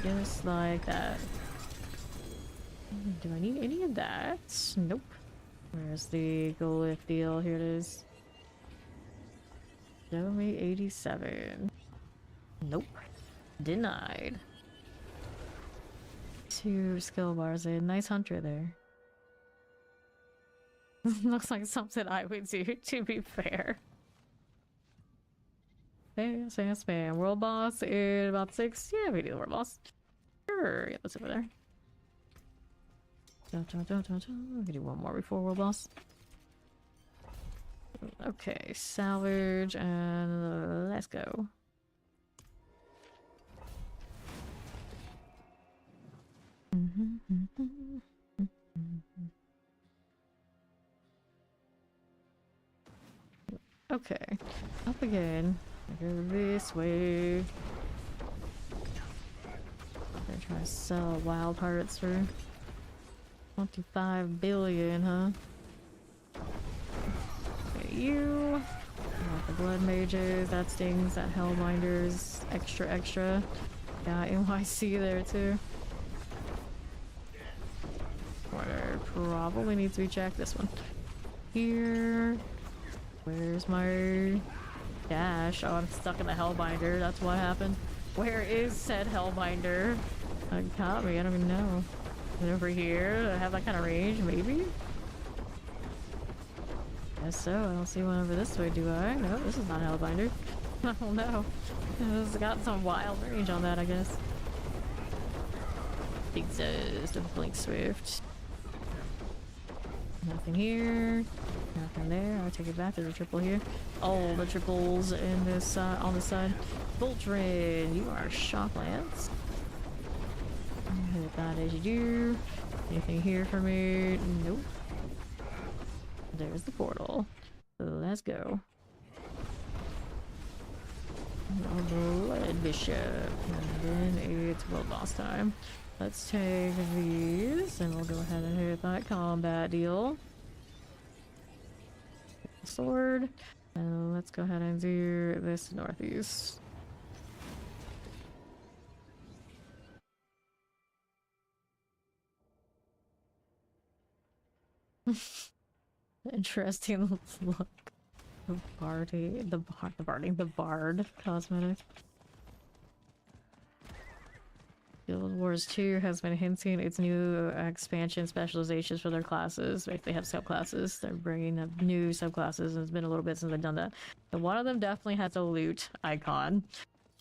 [SPEAKER 1] Just like that. Do I need any of that? Nope. Where's the glyph deal? Here it is. Show me 87. Nope. Denied. 2 skill bars. A nice hunter there. Looks like something I would do, to be fair. Spam. World boss in about 6. Yeah, we do the world boss. Sure. Yeah, that's over there. We can do one more before world boss. Okay, salvage and let's go. Okay, up again. Go this way. They're trying to sell wild hearts for 25 billion, huh? Okay, you. Got the blood mages, that stings, that hellbinders, extra. Got NYC there too. Where probably needs to be checked. This one. Here. Where's my dash? Oh, I'm stuck in the hellbinder. That's what happened. Where is said hellbinder? It caught me. I don't even know. Is it over here? Do I have that kind of range? Maybe? Guess so. I don't see one over this way, do I? No, this is not hellbinder. Oh no. It's got some wild range on that, I guess. Exhaust of Blink Swift. Nothing here. Nothing there. I'll take it back. There's a triple here. All the triples in this on this side. Voltron, you are shock lance. Hit that as you do. Anything here for me? Nope. There's the portal. Let's go. Blood Bishop. And then it's world boss time. Let's take these and we'll go ahead and hit that combat deal. Sword. And let's go ahead and do this northeast. Interesting look. The bard cosmetic. Guild Wars 2 has been hinting its new expansion specializations for their classes. If they have subclasses, they're bringing up new subclasses, and it's been a little bit since they've done that. And one of them definitely has a loot icon.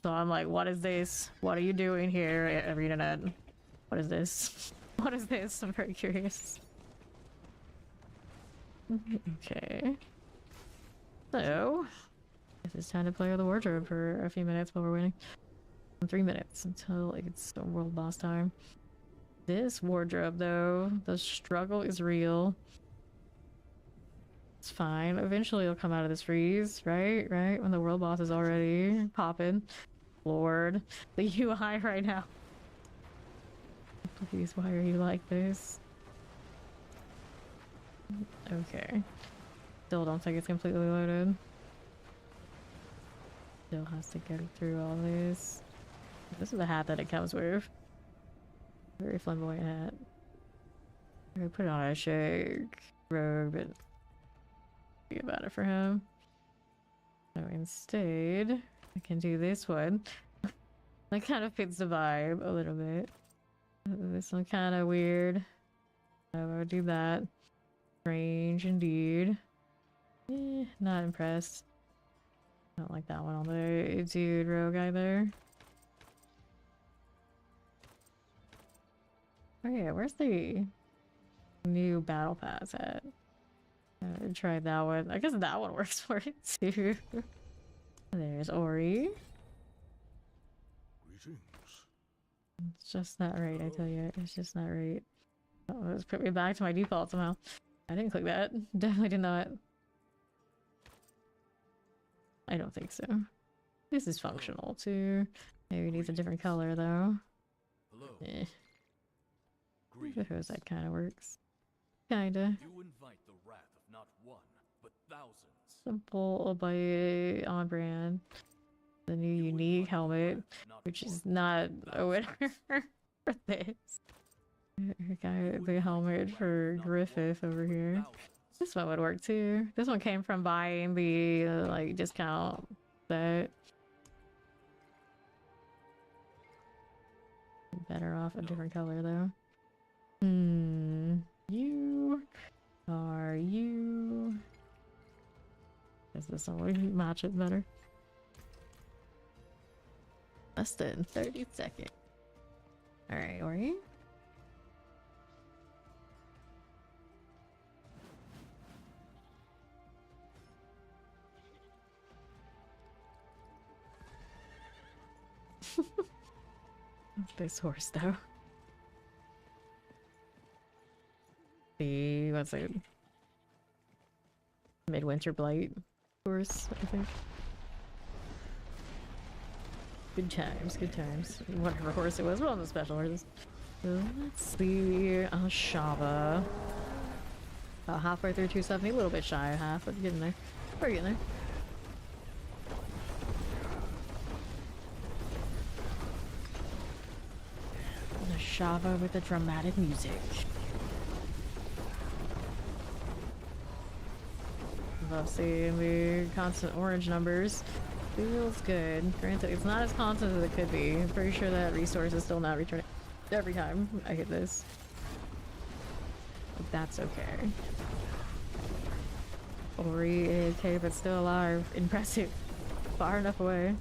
[SPEAKER 1] So I'm like, what is this? What are you doing here, ArenaNet? What is this? What is this? I'm very curious. Okay. So, I guess it's time to play with the wardrobe for a few minutes while we're waiting. 3 minutes until it's the world boss time. This wardrobe, though, the struggle is real. It's fine. Eventually it'll come out of this freeze, right? Right? When the world boss is already popping. Lord. The UI right now. Please, why are you like this? Okay. Still don't think it's completely loaded. Still has to get through all this. This is the hat that it comes with. Very flamboyant hat. I put it on a shake robe, but be about it for him. So instead, I can do this one. That kind of fits the vibe a little bit. This one kind of weird. So I would do that. Strange indeed. Not impressed. I don't like that one on the dude rogue either. Oh yeah, where's the new battle pass at? I tried that one. I guess that one works for it too. There's Ori.
[SPEAKER 2] Greetings.
[SPEAKER 1] It's just not right, I tell you. It's just not right. Oh, let's put me back to my default somehow. I didn't click that. Definitely did not. I don't think so. This is functional too. Maybe it needs a different color though.
[SPEAKER 2] Hello.
[SPEAKER 1] Eh. I suppose that kind of works. Kinda.
[SPEAKER 2] You invite the wrath of not one, but thousands.
[SPEAKER 1] Simple, but on brand. The new unique helmet, which is not a winner for this. We got the helmet for Griffith over here. This one would work too. This one came from buying the like discount set. Better off a different color though. You are you. Is this one we match it better? Less than 30 seconds. Alright, Ori. This horse though. The what's it? Midwinter Blight horse, I think. Good times, good times. Whatever horse it was, one of the special horses. So let's see. Shava. About halfway through 270, a little bit shy of half, but getting there. We're getting there. The Shava with the dramatic music. Love seeing the constant orange numbers. Feels good. Granted, it's not as constant as it could be. I'm pretty sure that resource is still not returning every time I hit this. But that's okay. Ori AK, but still alive. Impressive. Far enough away.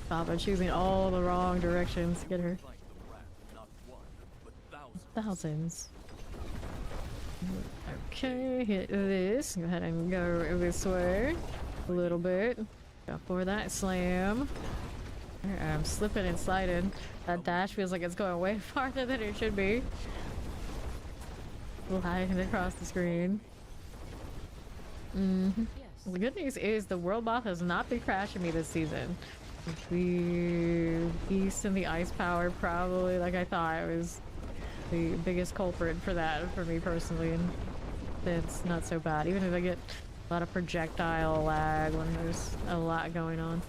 [SPEAKER 1] Papa choosing all the wrong directions to get her. Thousands. Okay, hit this. Go ahead and go this way. A little bit. Go for that slam. I'm slipping and sliding. That dash feels like it's going way farther than it should be. Gliding across the screen. The good news is the world boss has not been crashing me this season. The beast and the ice power probably, like I thought, was the biggest culprit for that for me personally, and it's not so bad. Even if I get a lot of projectile lag when there's a lot going on.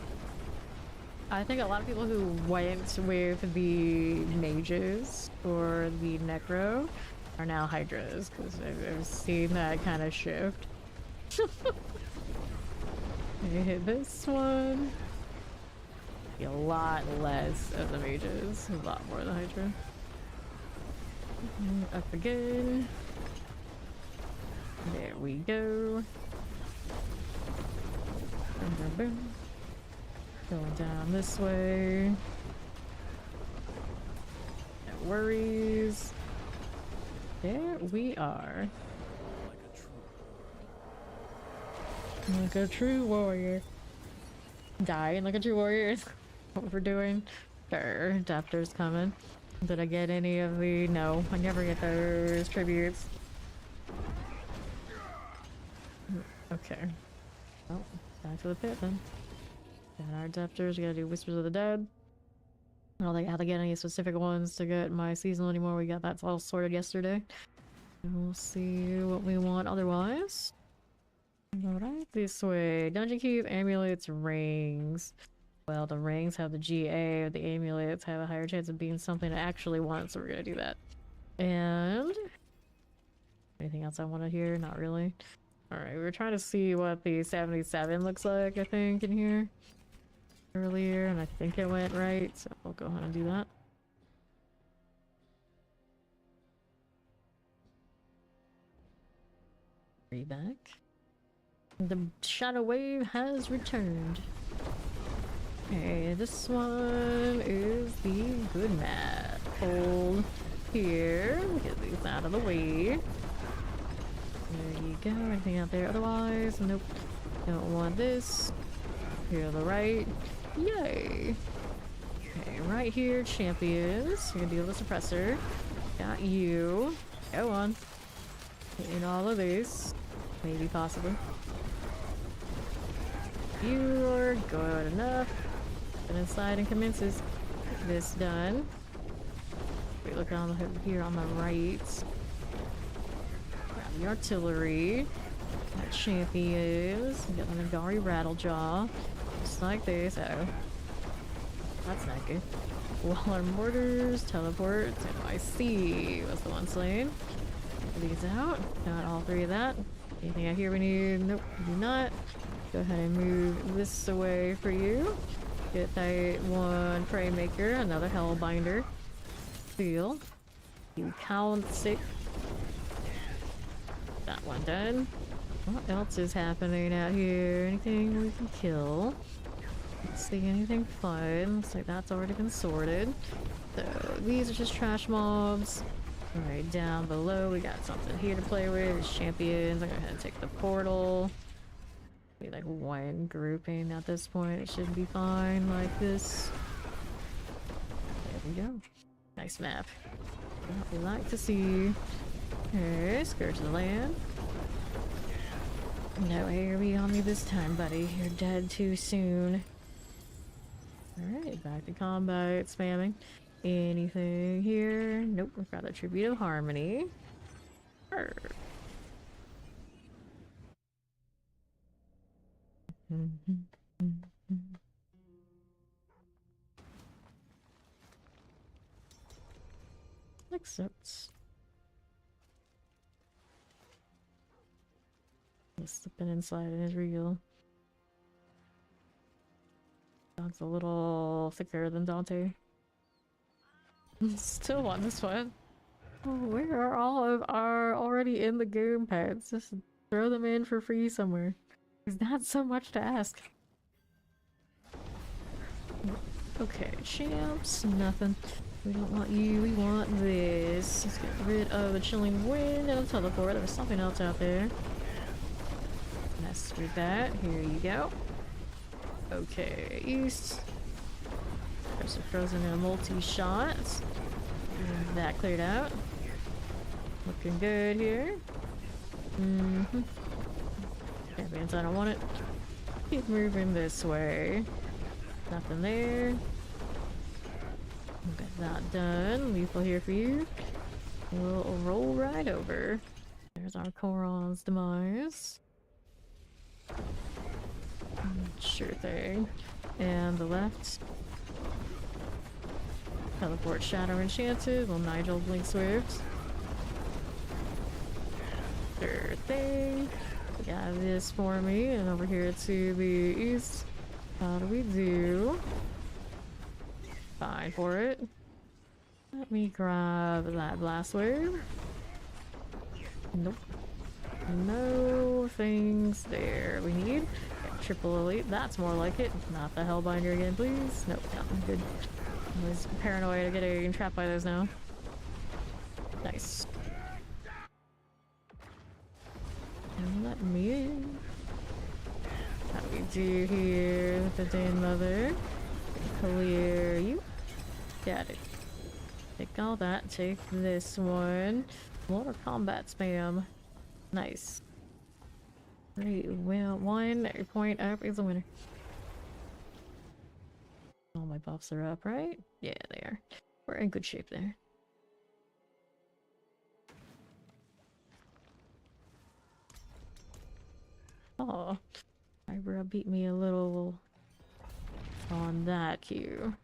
[SPEAKER 1] I think a lot of people who went with the mages or the necro are now hydras, because I've seen that kind of shift. Hit this one. A lot less of the mages, a lot more of the hydra. Up again. There we go. Boom, boom, boom. Going down this way. No worries. There we are. Like a true warrior. Dying like a true warrior is what we're doing. Sure, Adapter's coming. Did I get any of the... No, I never get those tributes. Okay. Well, back to the pit then. Got our adapters, we gotta do Whispers of the Dead. I don't think I have to get any specific ones to get my seasonal anymore. We got that all sorted yesterday. And we'll see what we want otherwise. Alright, this way. Dungeon keys, amulets, rings. Well, the rings have the GA, the amulets have a higher chance of being something I actually want, so we're gonna do that. And... anything else I want to hear? Not really. Alright, we were trying to see what the 77 looks like, I think, in here. Earlier, and I think it went right, so we'll go ahead and do that. Back. The shadow wave has returned. Okay, this one is the good map. Hold here. Get these out of the way. There you go. Anything out there otherwise? Nope. Don't want this. Here to the right. Yay. Okay, right here, champions. We're gonna deal with the suppressor. Got you. Go on. Hitting all of these. Maybe, possibly. You're good enough. Get inside and commences. Get this done. We look on here on the right. Grab the artillery. Got champions. We got the Nagari Rattlejaw. like this. Uh-oh. That's not good. Wall or mortars, teleports, NYC was the one slain. These out. Got all three of that. Anything out here we need? Nope, we do not. Go ahead and move this away for you. Get that one prey maker, another hellbinder. Seal. You count 6. That one done. What else is happening out here? Anything we can kill? Let's see, anything fun? Looks like that's already been sorted. So these are just trash mobs. Right down below, we got something here to play with. It's champions. I'm gonna go ahead and take the portal. Be like one grouping at this point. It should be fine like this. There we go. Nice map. What we like to see. Okay, Scourge of the Land. No AoE on me this time, buddy. You're dead too soon. Alright, back to combat, spamming. Anything here? Nope, we've got a Tribute of Harmony. Arr. Accepts. Slipping and sliding is real. Dog's a little thicker than Dante. Still on this one. Oh, where are all of our already in the game pets? Just throw them in for free somewhere. It's not so much to ask. Okay, champs, nothing. We don't want you, we want this. Let's get rid of the chilling wind and a teleport. There was something else out there. Mess with that. Here you go. Okay, east. There's a frozen and a multi-shot. That cleared out. Looking good here. Champions, I don't want it. Keep moving this way. Nothing there. Get that done. Lethal here for you. We'll roll right over. There's our Koron's demise. Sure thing. And the left. Teleport Shadow Enchanted. Well, Nigel Blink Swift. Sure thing. Got this for me. And over here to the east. How do we do? Fine for it. Let me grab that blast wave. Nope. No things there. We need triple elite. That's more like it. Not the hellbinder again, please. Nope, nothing good. I was paranoid of getting trapped by those now. Nice. And let me in. How do we do here with the Dane Mother? Clear you. Got it. Take all that. Take this one. More combat spam. Nice. Great. Well, 1 point up is a winner. All my buffs are up, right? Yeah, they are. We're in good shape there. Oh, Ibra beat me a little on that cue.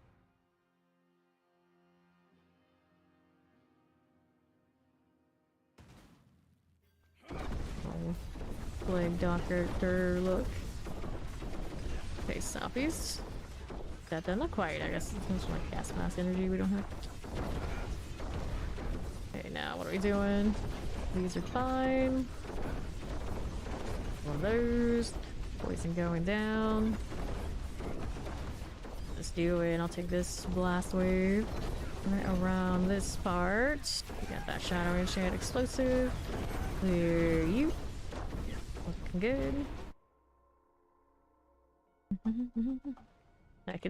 [SPEAKER 1] Oh, Plague Doctor look. Okay, Soppies. That done? Not quite, I guess. It's like gas mask energy we don't have. Okay, now what are we doing? These are fine. One of those. Poison going down. Just do it. I'll take this blast wave right around this part. We got that Shadow Enchant explosive. There you. Looking good.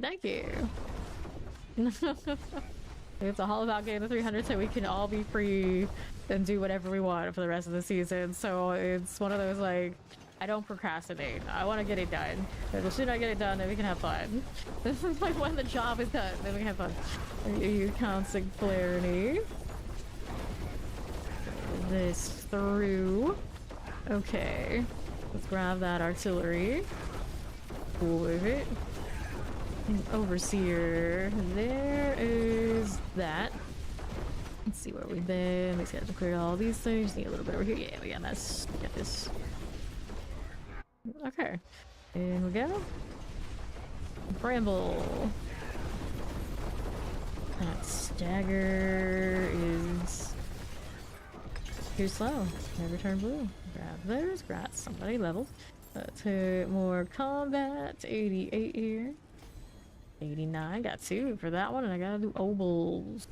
[SPEAKER 1] Thank you. It's all about getting the 300 so we can all be free and do whatever we want for the rest of the season. So it's one of those, like, I don't procrastinate. I want to get it done. But the sooner I get it done, then we can have fun. This is like when the job is done, then we can have fun. You constant clarity. This through. Okay. Let's grab that artillery. Cool with it. Overseer. There is that. Let's see where we've been. Let's have to clear all these things. Need a little bit over here. Yeah, we got this. We got this. Okay. In we go. Bramble. That stagger is too slow. Never turn blue. Grab those. Grab somebody leveled. Let's hit more combat. 88 here. 89. Got 2 for that one, and I gotta do obols.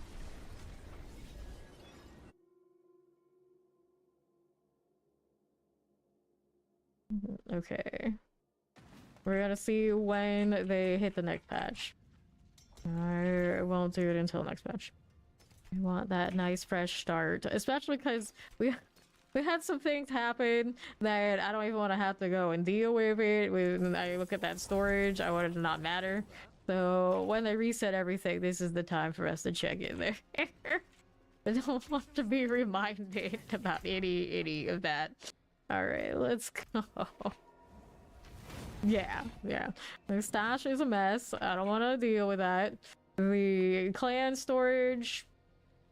[SPEAKER 1] Okay. We're gonna see when they hit the next patch. I won't do it until next patch. I want that nice fresh start, especially because we had some things happen that I don't even want to have to go and deal with it. When I look at that storage, I want it to not matter. So when they reset everything, this is the time for us to check in there. I don't want to be reminded about any of that. Alright, let's go. Yeah. The stash is a mess. I don't want to deal with that. The clan storage,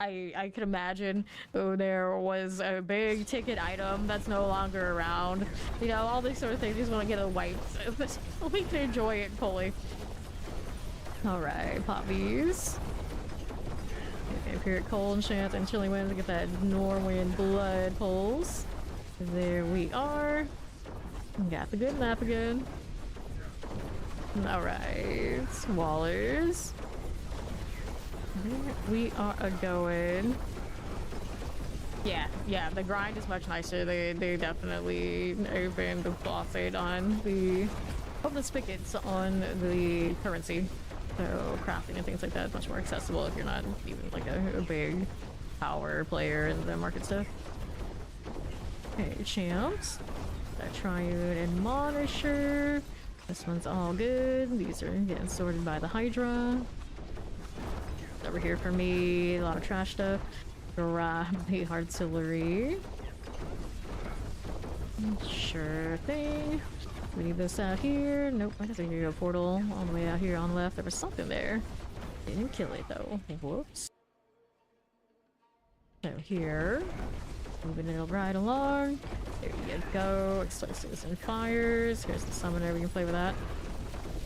[SPEAKER 1] I can imagine there was a big ticket item that's no longer around. You know, all these sort of things. You just want to get it wiped. We can enjoy it fully. Alright, pop these. Okay, Period Cold Enchant and Chilling Wind to get that Norwind Blood pulse. There we are. Got the good map again. Alright, Wallers. There we are going. Yeah, the grind is much nicer. They definitely opened the faucet on the spigots on the currency. So crafting and things like that is much more accessible if you're not even like a big power player in the market stuff. Okay, champs. That Triune Admonisher. This one's all good. These are getting sorted by the Hydra. Over here for me, a lot of trash stuff. Grab the artillery. Sure thing. We need this out here. Nope, I guess I can go portal all the way out here on the left. There was something there. Didn't kill it though. Whoops. So here. Moving it right along. There you go. Explosives and fires. Here's the summoner. We can play with that.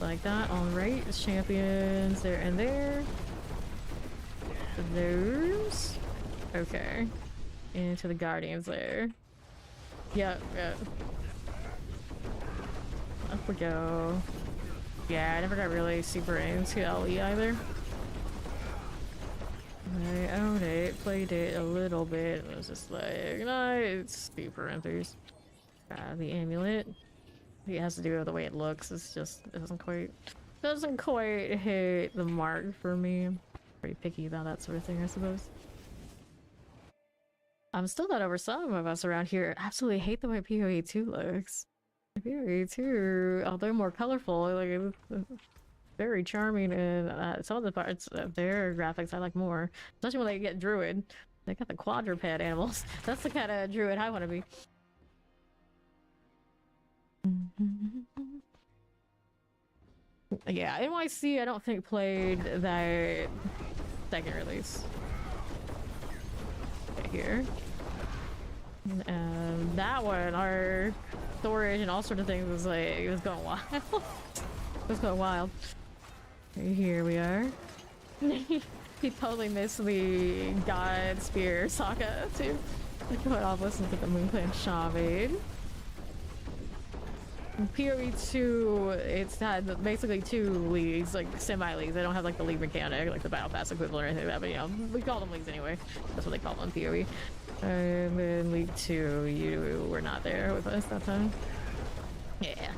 [SPEAKER 1] Like that. Alright. Champions there and there. Those. Okay. Into the guardians there. Yep. Up we go. Yeah, I never got really super into LE either. I owned it, played it a little bit, and it was just like, nah, it's super enthused. The amulet. It has to do with the way it looks. It's just, it doesn't quite hit the mark for me. I'm pretty picky about that sort of thing, I suppose. I'm still not over some of us around here absolutely hate the way PoE 2 looks. PoE 2, although more colorful, like it's very charming, and some of the parts of their graphics I like more, especially when they get druid. They got the quadruped animals. That's the kind of druid I want to be. Yeah, NYC I don't think played that second release. Okay, here. And that one, our storage and all sorts of things was like, it was going wild. It was going wild. Here we are. He totally missed the God Spear saga too. Going off listening to the Moon Clan Shaman. PoE 2, it's had basically 2 leagues, like semi-leagues. They don't have like the league mechanic, like the Battle Pass equivalent or anything like that, but you know, we call them leagues anyway. That's what they call them, PoE. And then League 2, you were not there with us that time. Yeah.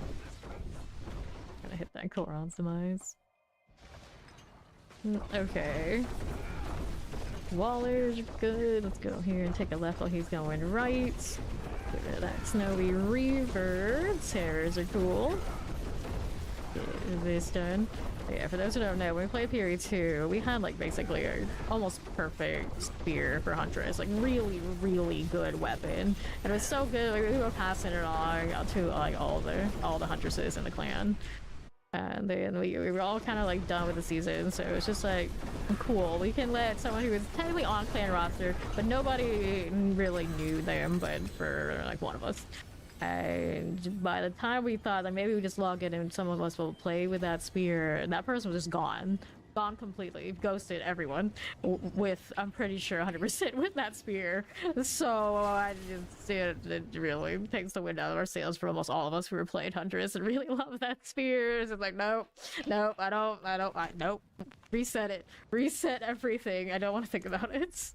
[SPEAKER 1] Gonna hit that Koron's demise. Okay. Waller's good. Let's go here and take a left while he's going right. Get rid of that Snowy Reaver. Terrors are cool. Get this done. Yeah, for those who don't know, when we played PoE 2, we had like basically a almost perfect spear for Huntress. Like really, really good weapon. And it was so good, like we were passing it on to like all the Huntresses in the clan. And then we were all kind of like done with the season, so it's just like, cool, we can let someone who was technically on clan roster, but nobody really knew them, but for like one of us. And by the time we thought that maybe we just log in and some of us will play with that spear, that person was just gone. Gone completely, ghosted everyone with, I'm pretty sure, 100% with that spear. So I just, it really takes the wind out of our sails for almost all of us who were playing Huntress and really love that spear. It's like, nope, nope, reset it, reset everything. I don't want to think about it.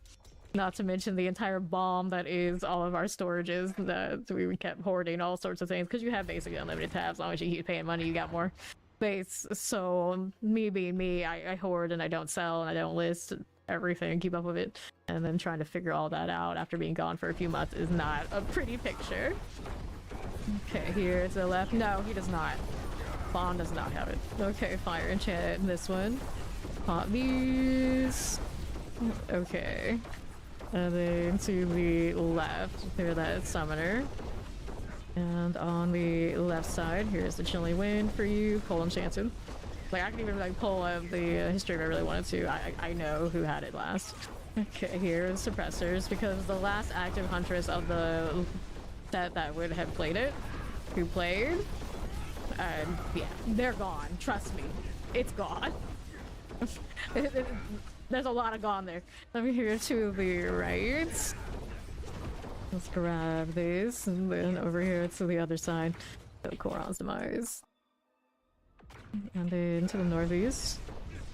[SPEAKER 1] Not to mention the entire bomb that is all of our storages that we kept hoarding all sorts of things, because you have basically unlimited tabs. As long as you keep paying money, you got more space. So me being me, I hoard and I don't sell and I don't list everything and keep up with it, and then trying to figure all that out after being gone for a few months is not a pretty picture. Okay, here to the left. No, he does not. Fawn does not have it. Okay, fire enchant in this one. Pop these. Okay, and then to the left there, that summoner. And on the left side, here's the chilling wind for you, cold enchanted. Like, I can even like pull up the history if I really wanted to. I know who had it last. Okay, here's suppressors, because the last active huntress of the set that would have played it, who played, yeah, they're gone. Trust me, it's gone. There's a lot of gone there. Let me hear to the right. Let's grab this, and then over here to the other side. So Koron's demise. And then to the northeast.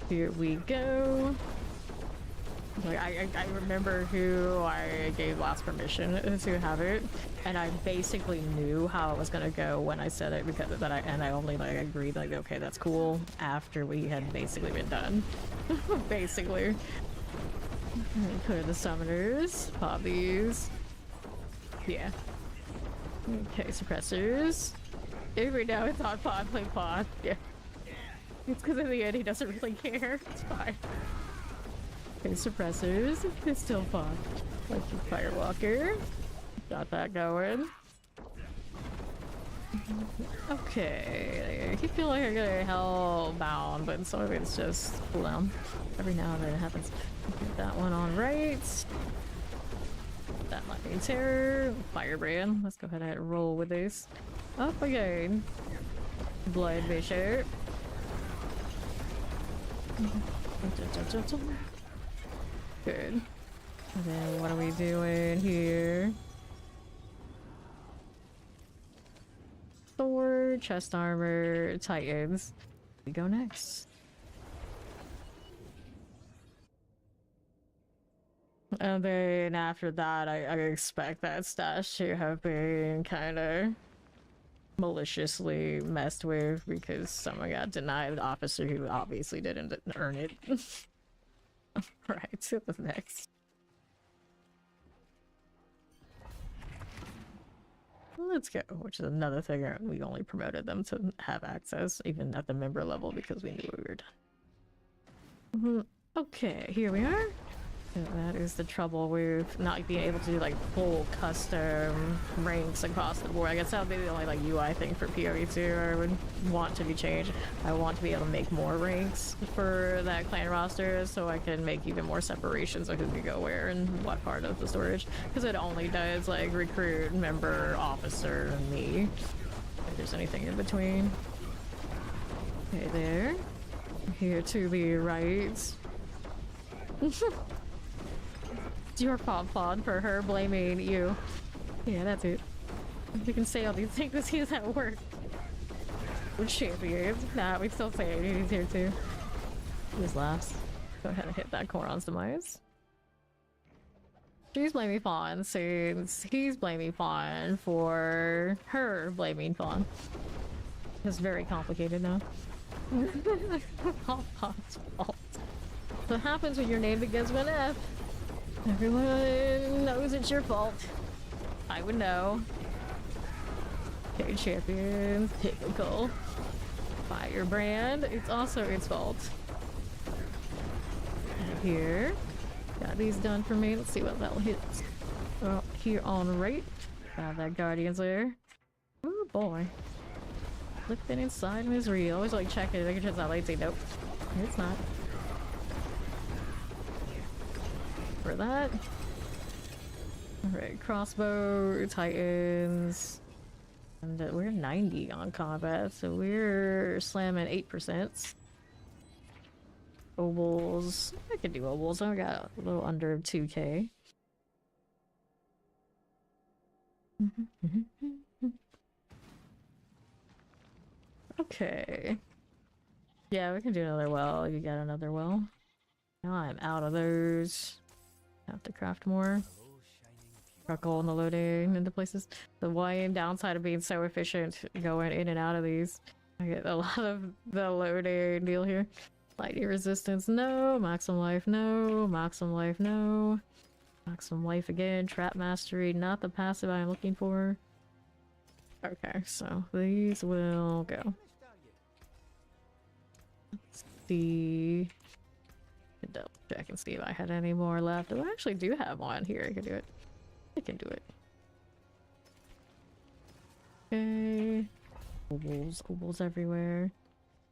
[SPEAKER 1] Here we go. Like, I remember who I gave last permission to have it, and I basically knew how it was gonna go when I said it, because I only like agreed like, okay, that's cool, after we had basically been done. Basically. Clear the summoners, pop these. Yeah. Okay, suppressors. If we know it's on pod, play pod. Yeah. It's because in the end he doesn't really care. It's fine. Okay, suppressors. It's still pod. Like Firewalker. Got that going. Okay. I keep feeling like I get hellbound, but some of it's just cooldown. Every now and then it happens. Get that one on right. That might be terror. Firebrand. Let's go ahead and roll with this. Up again. Blood Bishop. Good. And then what are we doing here? Sword, chest armor, titans. We go next. And then after that, I expect that stash to have been kind of maliciously messed with, because someone got denied an officer who obviously didn't earn it. Right, to the next. Let's go, which is another thing. We only promoted them to have access, even at the member level, because we knew we were done. Okay, here we are. That is the trouble with not being able to do like full custom ranks across the board. I guess that would be the only like UI thing for PoE2 I would want to be changed. I want to be able to make more ranks for that clan roster, so I can make even more separations of who can go where and what part of the storage. Because it only does like recruit, member, officer, and me. If there's anything in between. Okay, there. Here to the right. It's your fault, Fawn, for her blaming you. Yeah, that's it. You can say all these things, he's at work. We're champions. Nah, we still say it. He's here too. He's last. Go ahead and hit that Koron's demise. She's blaming Fawn since he's blaming Fawn for her blaming Fawn. It's very complicated now. All Fawn's fault. What happens when your name begins with an F? Everyone knows it's your fault. I would know. Okay, champion. Typical. Firebrand. It's also its fault. And here. Got these done for me. Let's see what that'll hit. Here on the right. Got that Guardian's there. Oh boy. Flipping inside is real. Always like check it. I can just not lazy. Nope. It's not. For that. Alright, crossbow, titans. And we're 90 on combat, so we're slamming 8%. Obols. I could do obols. I got a little under 2k. Okay. Yeah, we can do another well. You got another well. Now I'm out of those. Have to craft more. Truckle in the loading into places. The one downside of being so efficient going in and out of these. I get a lot of the loading deal here. Lightning resistance, no. Maximum life, no. Maximum life, no. Maximum life again. Trap mastery, not the passive I'm looking for. Okay, so these will go. Let's see. Double check and see if I had any more left. Oh, I actually do have one here. I can do it. I can do it. Okay. Obols everywhere.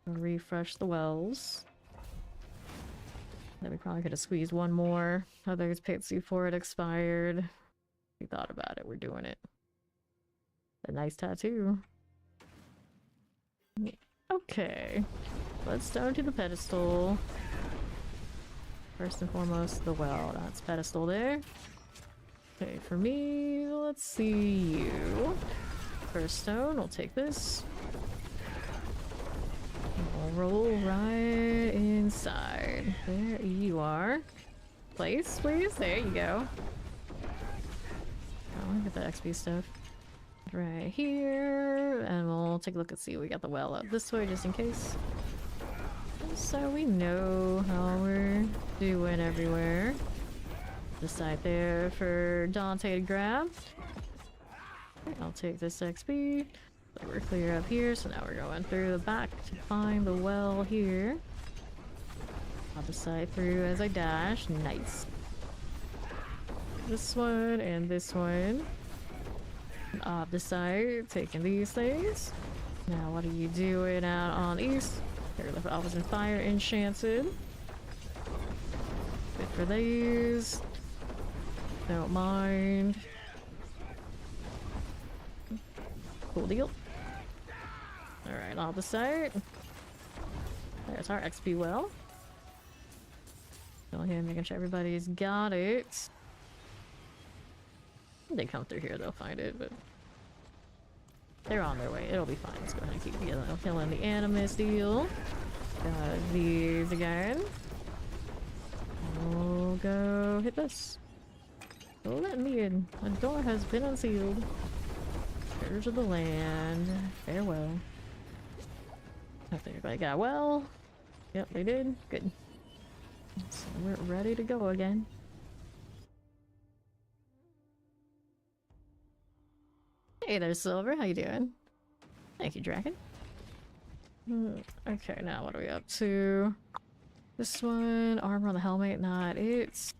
[SPEAKER 1] I'll refresh the wells. Then we probably could have squeezed one more. Others paid C4 it expired. We thought about it. We're doing it. A nice tattoo. Okay. Let's start to the pedestal. First and foremost, the well. That's pedestal there. Okay, for me, let's see you. First stone, we'll take this. We'll roll right inside. There you are. Place, please. There you go. Oh, look at the XP stuff. Right here. And we'll take a look and see. We got the well up this way just in case. So we know how we're doing everywhere. This side there for Dante to grab. I'll take this XP. So we're clear up here, so now we're going through the back to find the well here. I'll decide through as I dash. Nice. This one and this one. Off the side, taking these things. Now what are you doing out on east? Here, the Office and Fire enchanted. Good for these. Don't mind. Cool deal. Alright, on the side. There's our XP well. Still here, making sure everybody's got it. When they come through here, they'll find it, but they're on their way. It'll be fine. Let's go ahead and keep killing the Animus deal. Got these again. We'll go hit this. Let me in. The door has been unsealed. Scourge of the land. Farewell. I think everybody got well. Yep, they did. Good. So we're ready to go again. Hey there, Silver. How you doing? Thank you, Dragon. Okay, now what are we up to? This one, armor on the helmet, not it.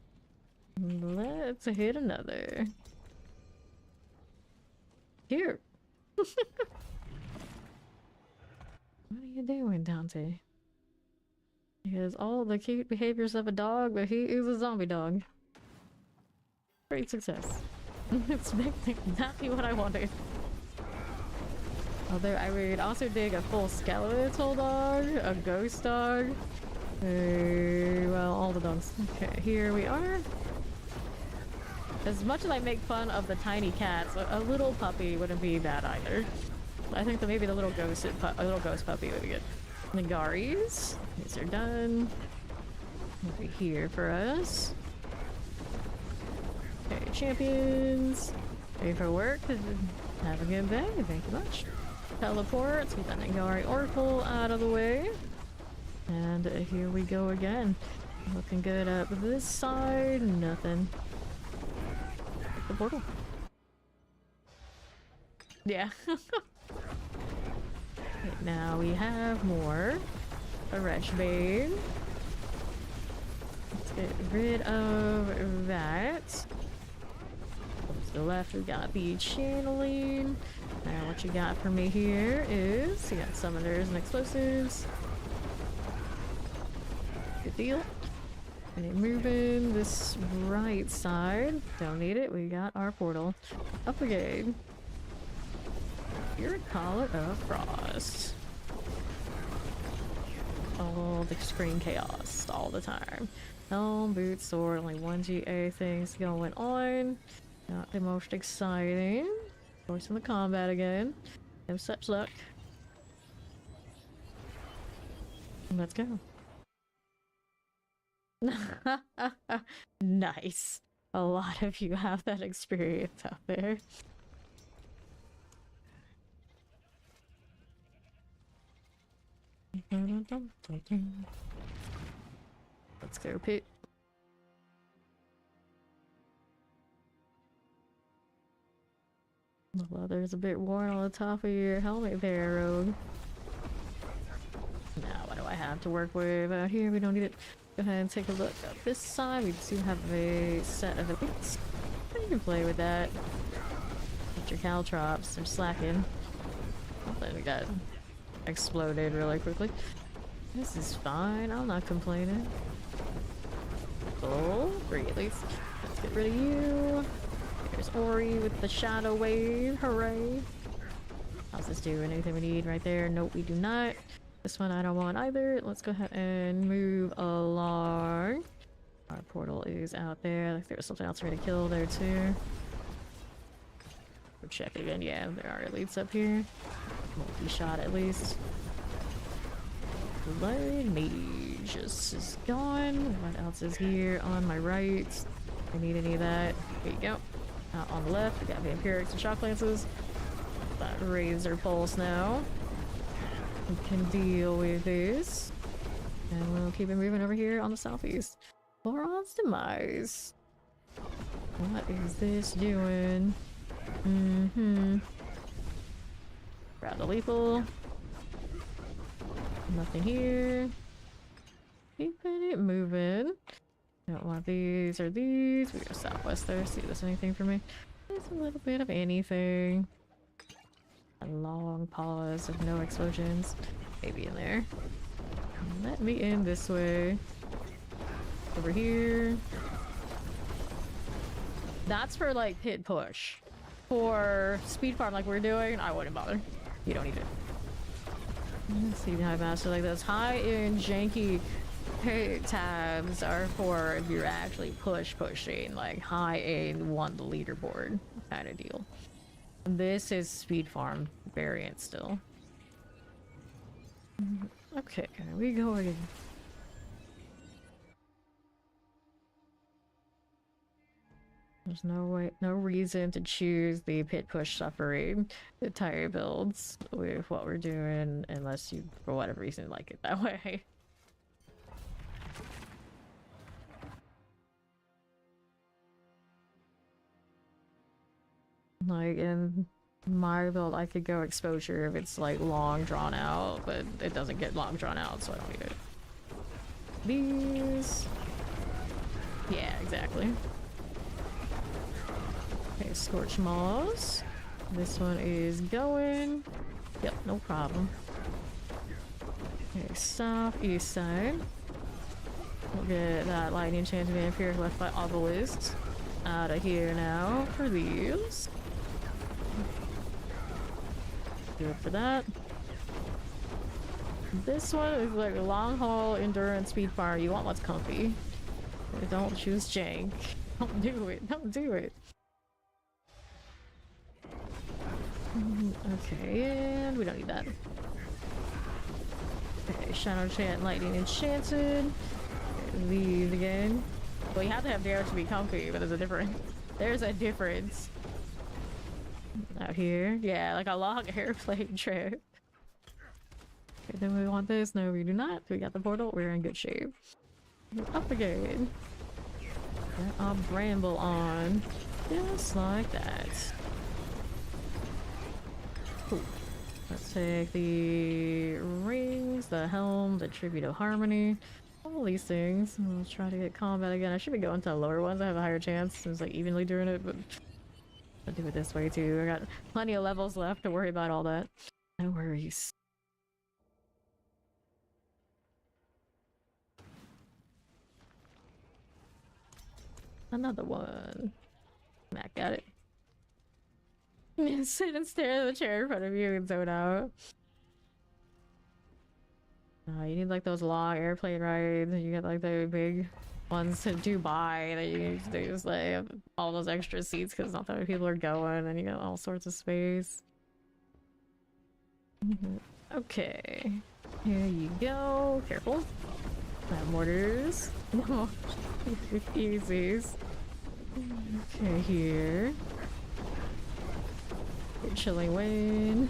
[SPEAKER 1] Let's hit another. Here. What are you doing, Dante? He has all the cute behaviors of a dog, but he is a zombie dog. Great success. It's exactly what I wanted. Although I would also dig a full skeletal dog, a ghost dog. Well, all the dogs. Okay, here we are. As much as I make fun of the tiny cats, a little puppy wouldn't be bad either. I think that maybe the little ghost puppy would be good. Nagaris, these are done. Over here for us. Okay, champions. Ready for work. Have a good day. Thank you much. Teleports. Get that Nagari Oracle out of the way. And here we go again. Looking good up this side. Nothing. The portal. Yeah. Right, now we have more. A Wretch Bane. Let's get rid of that. To the left, we got the channeling. Now what you got for me here is you got summoners and explosives. Good deal. And moving this right side. Don't need it. We got our portal. Up again. You're a collar of frost. All the screen chaos all the time. Helm, boots, sword, only one GA things going on. Not the most exciting. Forcing the combat again. No such luck. Let's go. Nice. A lot of you have that experience out there. Let's go, Pete. The leather's a bit worn on the top of your helmet there, Rogue. Now, what do I have to work with out here? We don't need it. Go ahead and take a look at this side. We do have a set of elites. You can play with that. Get your caltrops. They're slacking. Then we got exploded really quickly. This is fine. I'm not complaining. Oh, 3 at least. Let's get rid of you. There's Ori with the shadow wave. Hooray. How's this do? Anything we need right there? Nope, we do not. This one I don't want either. Let's go ahead and move along. Our portal is out there. Like there was something else for me to kill there too. We'll check again. Yeah, there are elites up here. Multi-shot at least. Blood Mage is gone. What else is here on my right? I need any of that. There you go. On the left, we got Vampirics and Shock Lances. That Razor Pulse now. We can deal with this. And we'll keep it moving over here on the southeast. Boron's Demise. What is this doing? Grab the lethal. Nothing here. Keeping it moving. Don't want these or these. We go southwest there. See if there's anything for me. There's a little bit of anything. A long pause of no explosions. Maybe in there. Let me in this way. Over here. That's for like pit push. For speed farm like we're doing, I wouldn't bother. You don't need it. Let's see, high master like those high-end janky pit tabs are for if you're actually pushing, like high-end want the leaderboard kind of deal. This is speed farm variant still. Okay, we go again. There's no reason to choose the pit push suffering entire builds with what we're doing unless you, for whatever reason, like it that way. Like in my build, I could go exposure if it's like long drawn out, but it doesn't get long drawn out, so I don't need it. These, yeah, exactly. Okay, Scorch Maws. This one is going. Yep, no problem. Okay, southeast side. We'll get that lightning enchanted vampire left by Obelisk out of here now for these. Good for that. This one is like a long haul endurance speed fire. You want what's comfy. Don't choose jank. Don't do it. Don't do it. Okay, and we don't need that. Okay, Shadow Chant, Lightning Enchanted. Okay, these again. Well, you have to have damage to be comfy, but there's a difference. There's a difference. Out here. Yeah, like a long airplane trip. Okay, then we want this. No, we do not. We got the portal. We're in good shape. Up again. Get our bramble on. Just like that. Cool. Let's take the rings, the helm, the tribute of harmony, all these things. We'll try to get combat again. I should be going to the lower ones. I have a higher chance. It's like evenly doing it, but I'll do it this way too. I got plenty of levels left to worry about all that. No worries. Another one. Mac got it. Sit and stare at the chair in front of you and zone out. You need like those long airplane rides. You get like the big ones to Dubai that they just like have all those extra seats because not that many people are going, and you got all sorts of space. Okay, here you go. Careful. Mortars. No, easies. Okay, here. Chilling Wayne.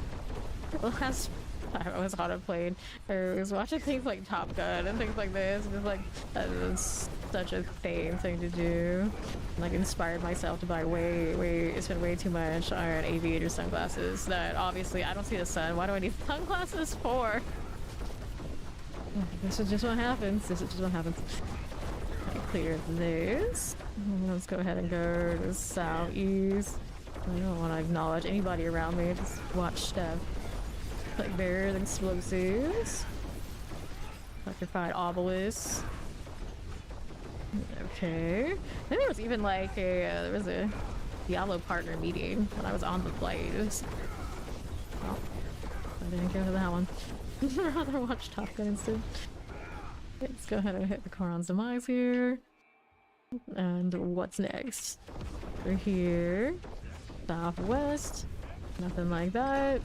[SPEAKER 1] Last time I was on a plane, I was watching things like Top Gun and things like this, and it's like that was such a thing to do. Like inspired myself to buy spend way too much on aviator sunglasses that obviously I don't see the sun. Why do I need sunglasses for? This is just what happens. This is just what happens. Okay, clear this. Let's go ahead and go to southeast. I don't want to acknowledge anybody around me. Just watch stuff. Like bears, explosives. Electrified obelisks. Okay. Then there was even like there was a Diablo partner meeting when I was on the flight. Oh, I didn't go to that one. I'd rather watch Top Gun instead. Let's go ahead and hit the Charon's demise here. And what's next? We're here. Southwest. Nothing like that.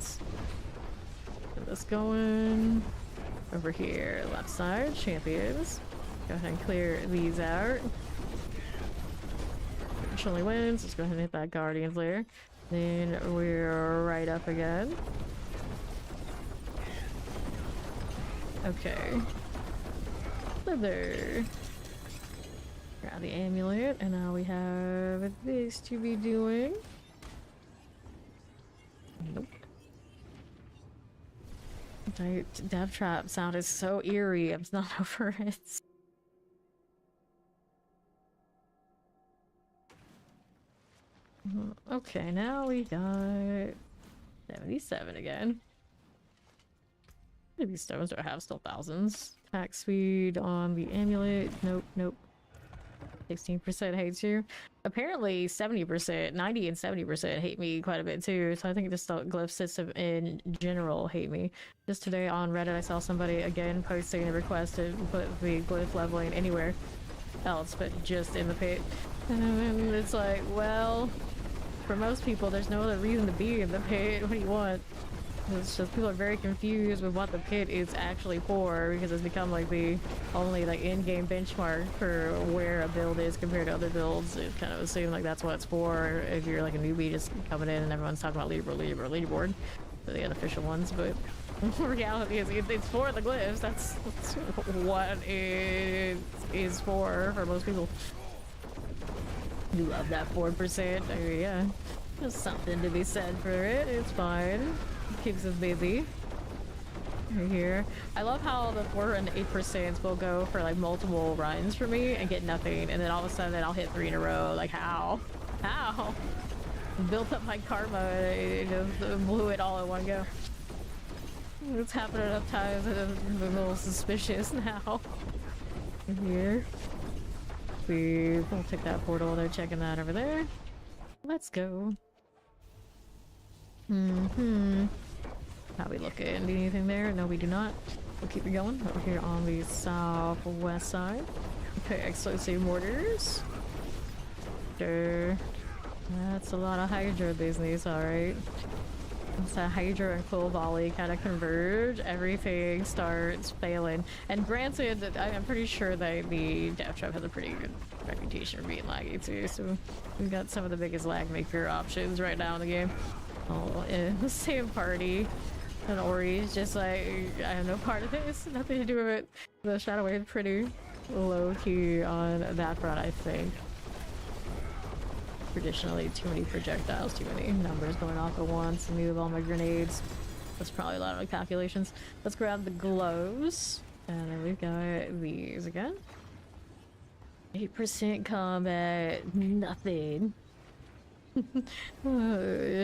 [SPEAKER 1] Get this going. Over here, left side, champions. Go ahead and clear these out. Chilly wins. Let's go ahead and hit that Guardian's lair. Then we're right up again. Okay. Slither. Grab the amulet, and now we have this to be doing. Nope. Death Trap sound is so eerie. I'm not over it. Okay, now we got 77 again. Maybe stones do I have still thousands. Attack speed on the amulet. Nope. 16% hates you. Apparently 70%, 90 and 70% hate me quite a bit too. So I think just the glyph system in general hate me. Just today on Reddit I saw somebody again posting a request to put the glyph leveling anywhere else but just in the pit. And it's like, well, for most people there's no other reason to be in the pit. What do you want? It's just people are very confused with what the pit is actually for, because it's become like the only like in-game benchmark for where a build is compared to other builds. It kind of assume like that's what it's for if you're like a newbie just coming in and everyone's talking about leaderboard, the unofficial ones. But the reality is it's for the glyphs. That's what it is for most people. You love that 4%. I mean, yeah, there's something to be said for it. It's fine. Keeps us busy. Right here. I love how the 4 and 8% will go for like multiple runs for me and get nothing, and then all of a sudden I'll hit 3 in a row. Like how? Built up my karma and it just blew it all in one go. It's happened enough times that I'm a little suspicious now. Here. See, we'll take that portal. They're checking that over there. Let's go. How we looking? Need anything there? No, we do not. We'll keep it going. Over here on the southwest side. Okay, explosive mortars. Sure. That's a lot of Hydra business, alright. Once that Hydra and Quill Volley kind of converge, everything starts failing. And granted, I'm pretty sure that the Death Trap has a pretty good reputation for being laggy too, so we've got some of the biggest lag maker options right now in the game. Oh, in the same party. And Ori's just like, I have no part of this, nothing to do with it. The Shadow Wave is pretty low key on that front, I think. Traditionally, too many projectiles, too many numbers going off at once. Me with all my grenades. That's probably a lot of my calculations. Let's grab the gloves. And then we've got these again. 8% combat, nothing.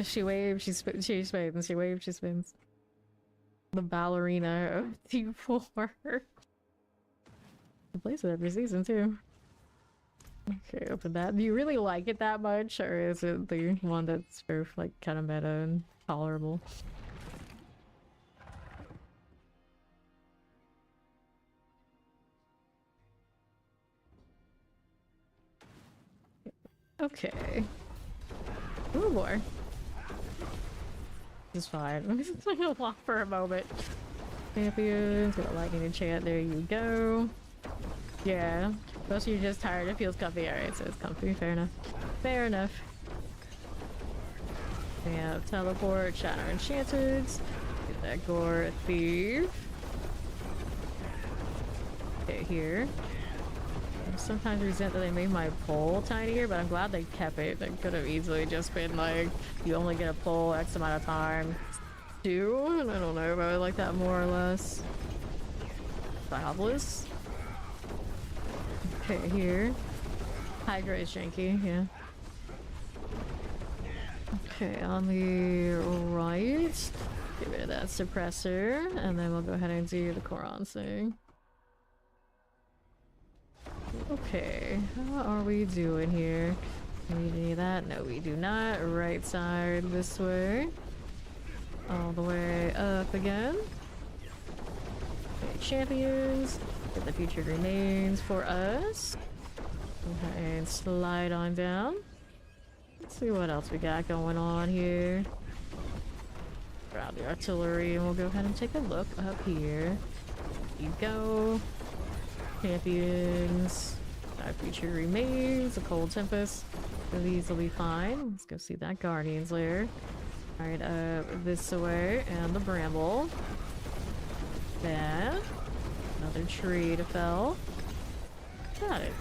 [SPEAKER 1] She waves, she spins, she waves, she spins. The ballerina of D4. I plays it every season too. Okay, open that. Do you really like it that much, or is it the one that's both like kind of meta and tolerable? Okay. Ooh, boy. It's fine. I'm just gonna walk for a moment. Champions, got a lightning enchant. There you go. Yeah. Most of you just tired. It feels comfy. Alright, so it's comfy. Fair enough. Fair enough. We have teleport, shadow enchanters. Get that gore thief. Okay, here. I sometimes resent that they made my pole tinier, but I'm glad they kept it. They could have easily just been like, you only get a pole X amount of time. Two? And I don't know, but I like that more or less. Fabulous. Okay, here. Hydra is janky, yeah. Okay, on the right, get rid of that suppressor, and then we'll go ahead and do the Koran thing. Okay, how are we doing here? Do we need that? No, we do not. Right side this way. All the way up again. Okay, champions. Get the featured remains for us. Go ahead and slide on down. Let's see what else we got going on here. Grab the artillery and we'll go ahead and take a look up here. Here you go. Champions. Our future remains. A cold tempest. So these will be fine. Let's go see that Guardian's lair. Right up this way. And the bramble. There. Another tree to fell. Got it.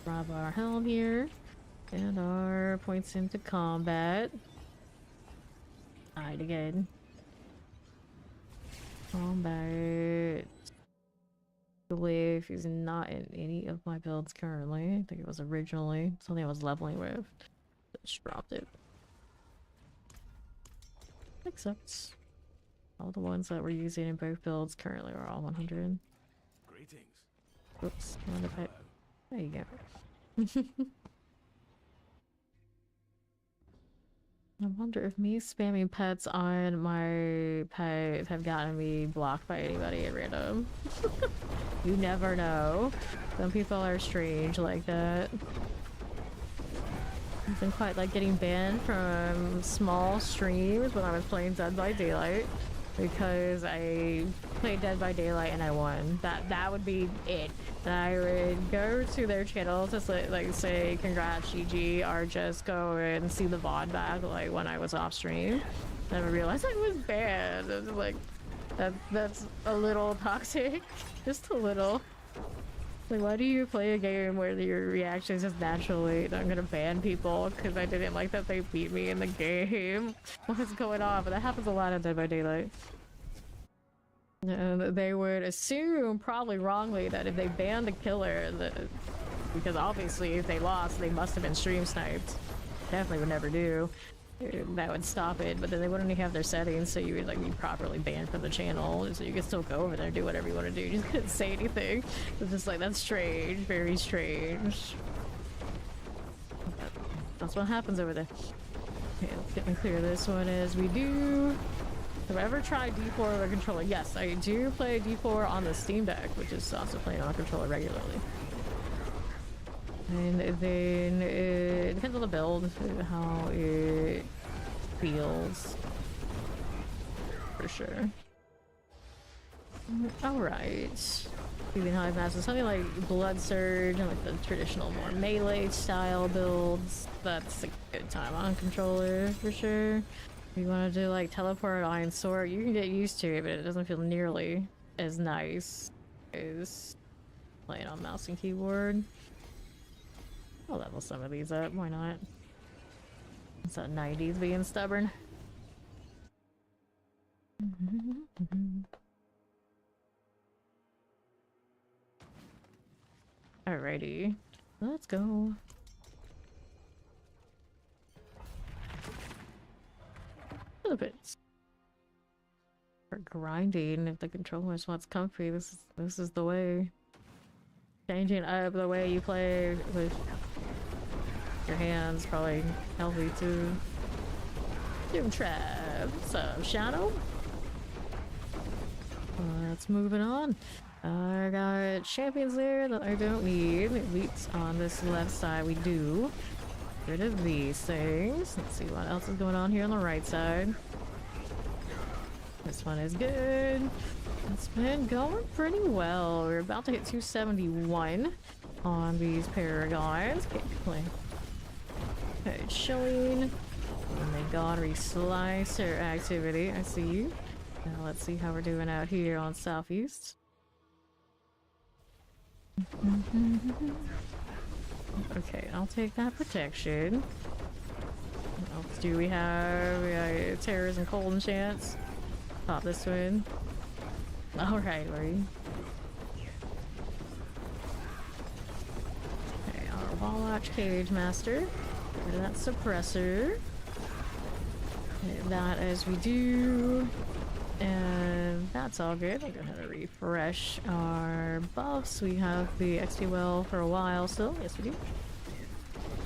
[SPEAKER 1] Grab our helm here. And our points into combat. Hide again. Combat. I believe he's not in any of my builds currently. I think it was originally something I was leveling with. Just dropped it. Makes sense. All the ones that we're using in both builds currently are all 100.
[SPEAKER 2] Greetings.
[SPEAKER 1] Oops. There you go. I wonder if me spamming pets on my pet have gotten me blocked by anybody at random. You never know. Some people are strange like that. I've been quite like getting banned from small streams when I was playing Dead by Daylight because I played Dead by Daylight and I won. That would be it. And I would go to their channel to say congrats GG or just go and see the VOD back like when I was off stream. And I realized I was banned. I was like, that's a little toxic. Just a little. Like, why do you play a game where your reactions just naturally, I'm gonna ban people because I didn't like that they beat me in the game? What's going on? But that happens a lot in Dead by Daylight. And they would assume, probably wrongly, that if they banned the killer, because obviously if they lost, they must have been stream sniped. Definitely would never do. That would stop it, but then they wouldn't have their settings, so you would like be properly banned from the channel, so you could still go over there and do whatever you want to do. You just couldn't say anything. It's just like, that's strange, very strange. But that's what happens over there. Okay, let's get me clear this one as we do. Have I ever tried D4 with a controller? Yes, I do play D4 on the Steam Deck, which is also playing on a controller regularly. And then it depends on the build, how it feels. For sure. Alright. Even Hive Master, something like Blood Surge and like the traditional more melee style builds. That's a good time on controller for sure. If you want to do like Teleport or Iron Sword, you can get used to it, but it doesn't feel nearly as nice as playing on mouse and keyboard. I'll level some of these up, why not? It's that 90s being stubborn. Alrighty, let's go. benefits. For grinding, if the controller's what's comfy, this is the way. Changing up the way you play with your hands, probably healthy too. Doom Trap, what's up, Shadow? Let's move it on. I got champions there that I don't need. Elites on this left side we do. Get rid of these things. Let's see what else is going on here on the right side. This one is good. It's been going pretty well. We're about to hit 271 on these paragons. Can't complain. Okay, showing. And they got reslicer activity. I see you. Now let's see how we're doing out here on Southeast. Okay, I'll take that protection. What else do we have? We got terrorism, cold enchants. Pop this one. Alright, Lori. Okay, our Wallwatch Cage Master. Rid of that suppressor. Okay, that as we do. And that's all good. I'm gonna refresh our buffs. We have the XP well for a while still. Yes, we do.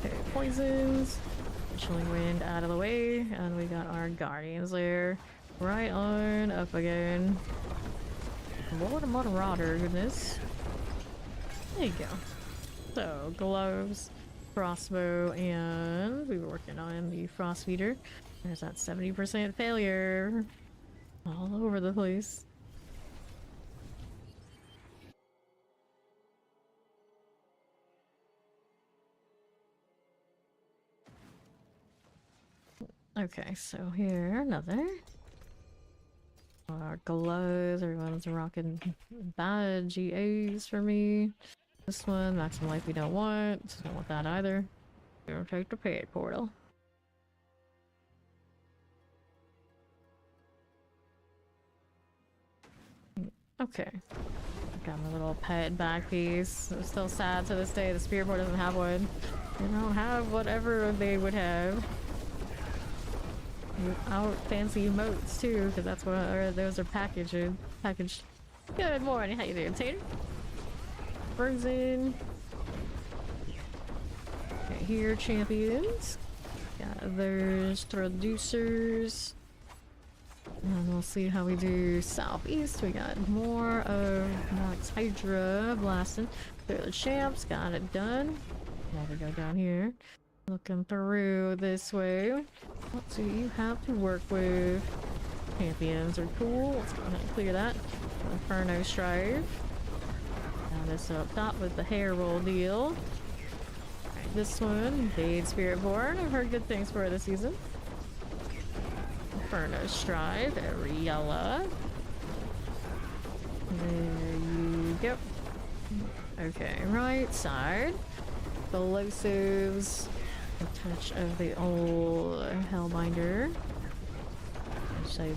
[SPEAKER 1] Okay, poisons. Chilling wind out of the way. And we got our guardians there. Right on up again. Lord of Marauder, goodness. There you go. So, gloves, crossbow, and we were working on the frost feeder. There's that 70% failure. All over the place. Okay, so here, another. Our gloves, everyone's rocking bad GAs for me. This one, maximum life we don't want. Don't want that either. We don't take the pet portal. Okay. Got my little pet back piece. I'm still sad to this day the spirit board doesn't have one. They don't have whatever they would have. Out fancy emotes too, because that's what those are packaged. Good morning, how you doing, Tater? Frozen. Okay, here champions. Got those traducers. And we'll see how we do southeast. We got more of Max Hydra blasting. Clear the champs, got it done. Now we go down here. Looking through this way. What do you have to work with? Champions are cool. Let's go ahead and clear that. Inferno Strive. Now this up top with the hair roll deal. Alright, this one, Bade Spiritborn. I've heard good things for this season. Inferno Strive, Ariella. There you go. Okay, right side. Explosives. A touch of the old Hellbinder. I'll show you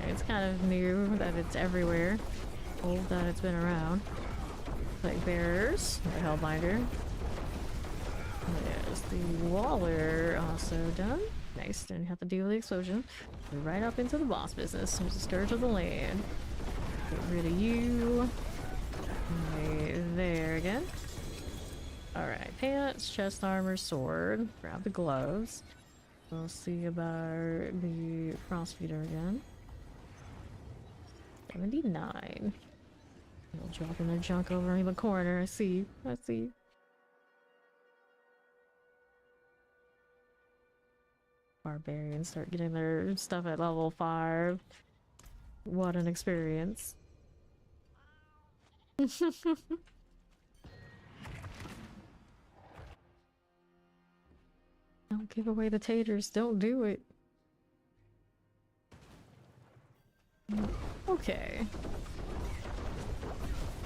[SPEAKER 1] it's kind of new that it's everywhere. Old that it's been around. Like bearers, the Hellbinder. There's the Waller also done. Nice, didn't have to deal with the explosion. We're right up into the boss business. There's a Scourge of the Land. Get rid of you. Right there again. Alright, pants, chest armor, sword. Grab the gloves. We'll see about the frost feeder again. 79. They'll drop in their junk over in the corner. I see. I see. Barbarians start getting their stuff at level 5. What an experience. Don't give away the taters. Don't do it. Okay.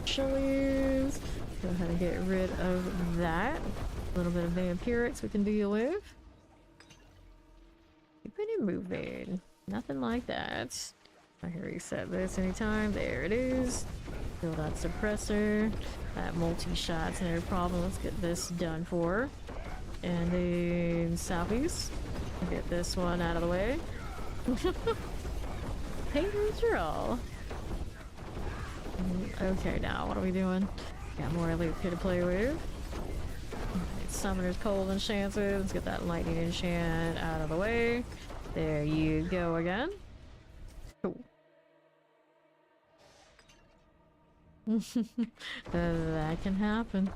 [SPEAKER 1] Chilies. Go ahead and get rid of that. A little bit of vampirics we can deal with. Keeping it moving. Nothing like that. I can reset this anytime. There it is. Kill that suppressor. That multi-shot's no problem. Let's get this done for. And then southeast. Get this one out of the way. Haters all. Okay, now what are we doing? Got more elite here to play with. Summoner's cold enchanted. Let's get that lightning enchant out of the way. There you go again. Cool. That can happen.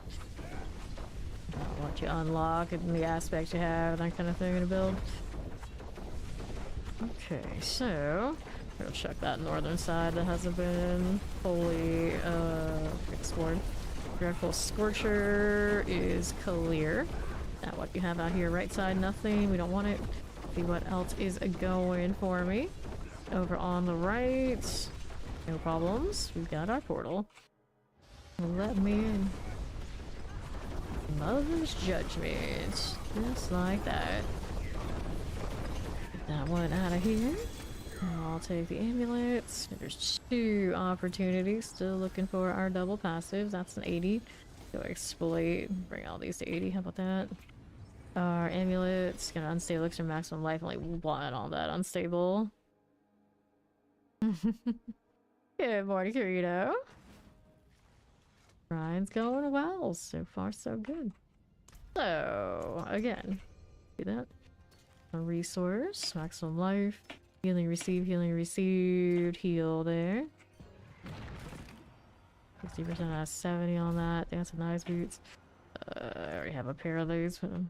[SPEAKER 1] What you unlock and the aspects you have, that kind of thing in a build. Okay, so we'll check that northern side that hasn't been fully explored. Dreadful Scorcher is clear. Now what you have out here, right side, nothing. We don't want it. See what else is going for me. Over on the right, no problems. We've got our portal. Let me in. Mother's Judgment. Just like that. Get that one out of here. I'll take the amulets. There's 2 opportunities. Still looking for our double passives. That's an 80. Go exploit. Bring all these to 80. How about that? Our amulets. Gonna unstable elixir maximum life. Only 1 on that unstable. Good morning, Kirito. Ryan's going well. So far, so good. So, again, do that. A resource. Maximum life. Healing received, heal there. 60% out of 70 on that. That's some nice boots. I already have a pair of those, but I'm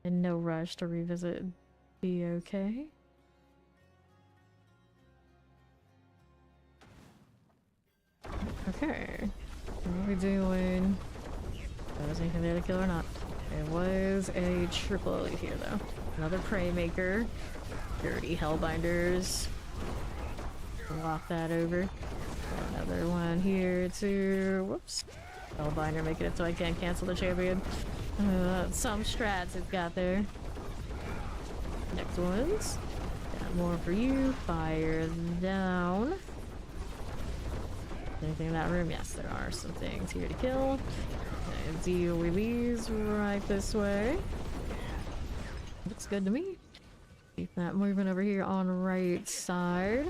[SPEAKER 1] in no rush to revisit. Be okay. Okay. What are we doing? Was anything there to kill or not? There was a triple elite here though. Another prey maker. Dirty Hellbinders. Walk that over. Another one here too. Whoops. Hellbinder making it so I can't cancel the champion. Some strats it's got there. Next ones. Got more for you. Fire down. Anything in that room? Yes, there are some things here to kill. Okay, deal with these right this way. Looks good to me. Keep that moving over here on the right side.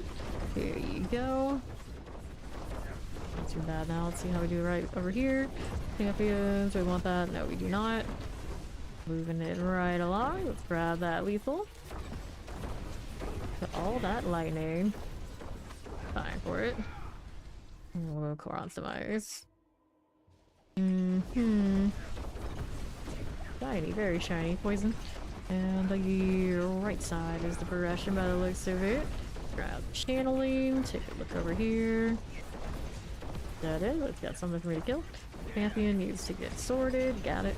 [SPEAKER 1] There you go. Not too bad now. Let's see how we do right over here. Champions, do we want that? No, we do not. Moving it right along. Let's grab that lethal. Got all that lightning. Fine for it. We'll core on some ice. Shiny, very shiny poison. And the right side is the progression by the looks of it. Grab channeling, take a look over here. That is, it's got something for me to kill. Champion needs to get sorted, got it.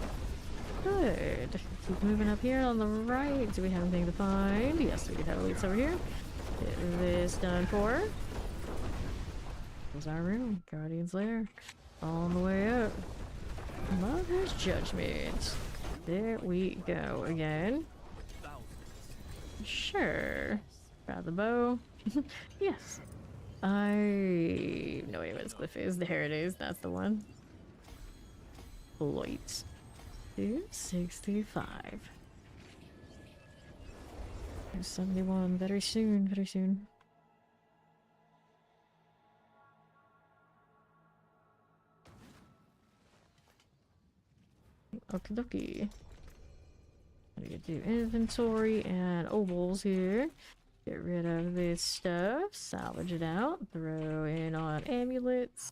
[SPEAKER 1] Good. Keep moving up here on the right. Do we have anything to find? Yes, we do have elites over here. Get this done for. There's our room. Guardian's Lair. On the way up. Mother's Judgment. There we go again. Sure. Grab the bow. Yes. I no idea what this glyph is. There it is. That's the one. Light. 265. 71. Very soon. Very soon. Okie dokie. We do inventory and obols here. Get rid of this stuff. Salvage it out. Throw in on amulets.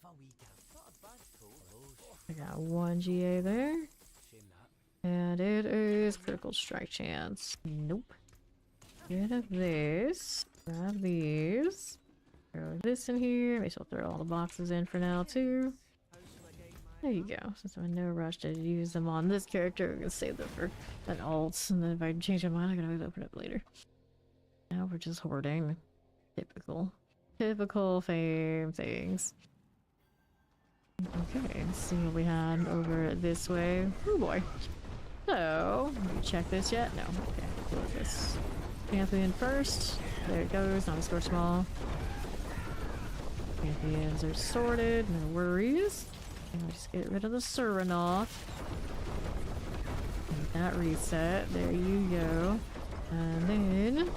[SPEAKER 1] I got 1 GA there. And it is critical strike chance. Nope. Get rid of this. Grab these. Throw this in here. Maybe I'll throw all the boxes in for now too. There you go. Since I'm in no rush to use them on this character, I'm gonna save them for an alt, and then if I change my mind, I'm gonna always open it later. Now we're just hoarding. Typical. Typical fame things. Okay, let's see what we had over this way. Oh boy. So, have you checked this yet? No. Okay, do this. Champion first. There it goes. Not a score small. Champions are sorted. No worries. And just get rid of the Surinov. Make that reset. There you go. And then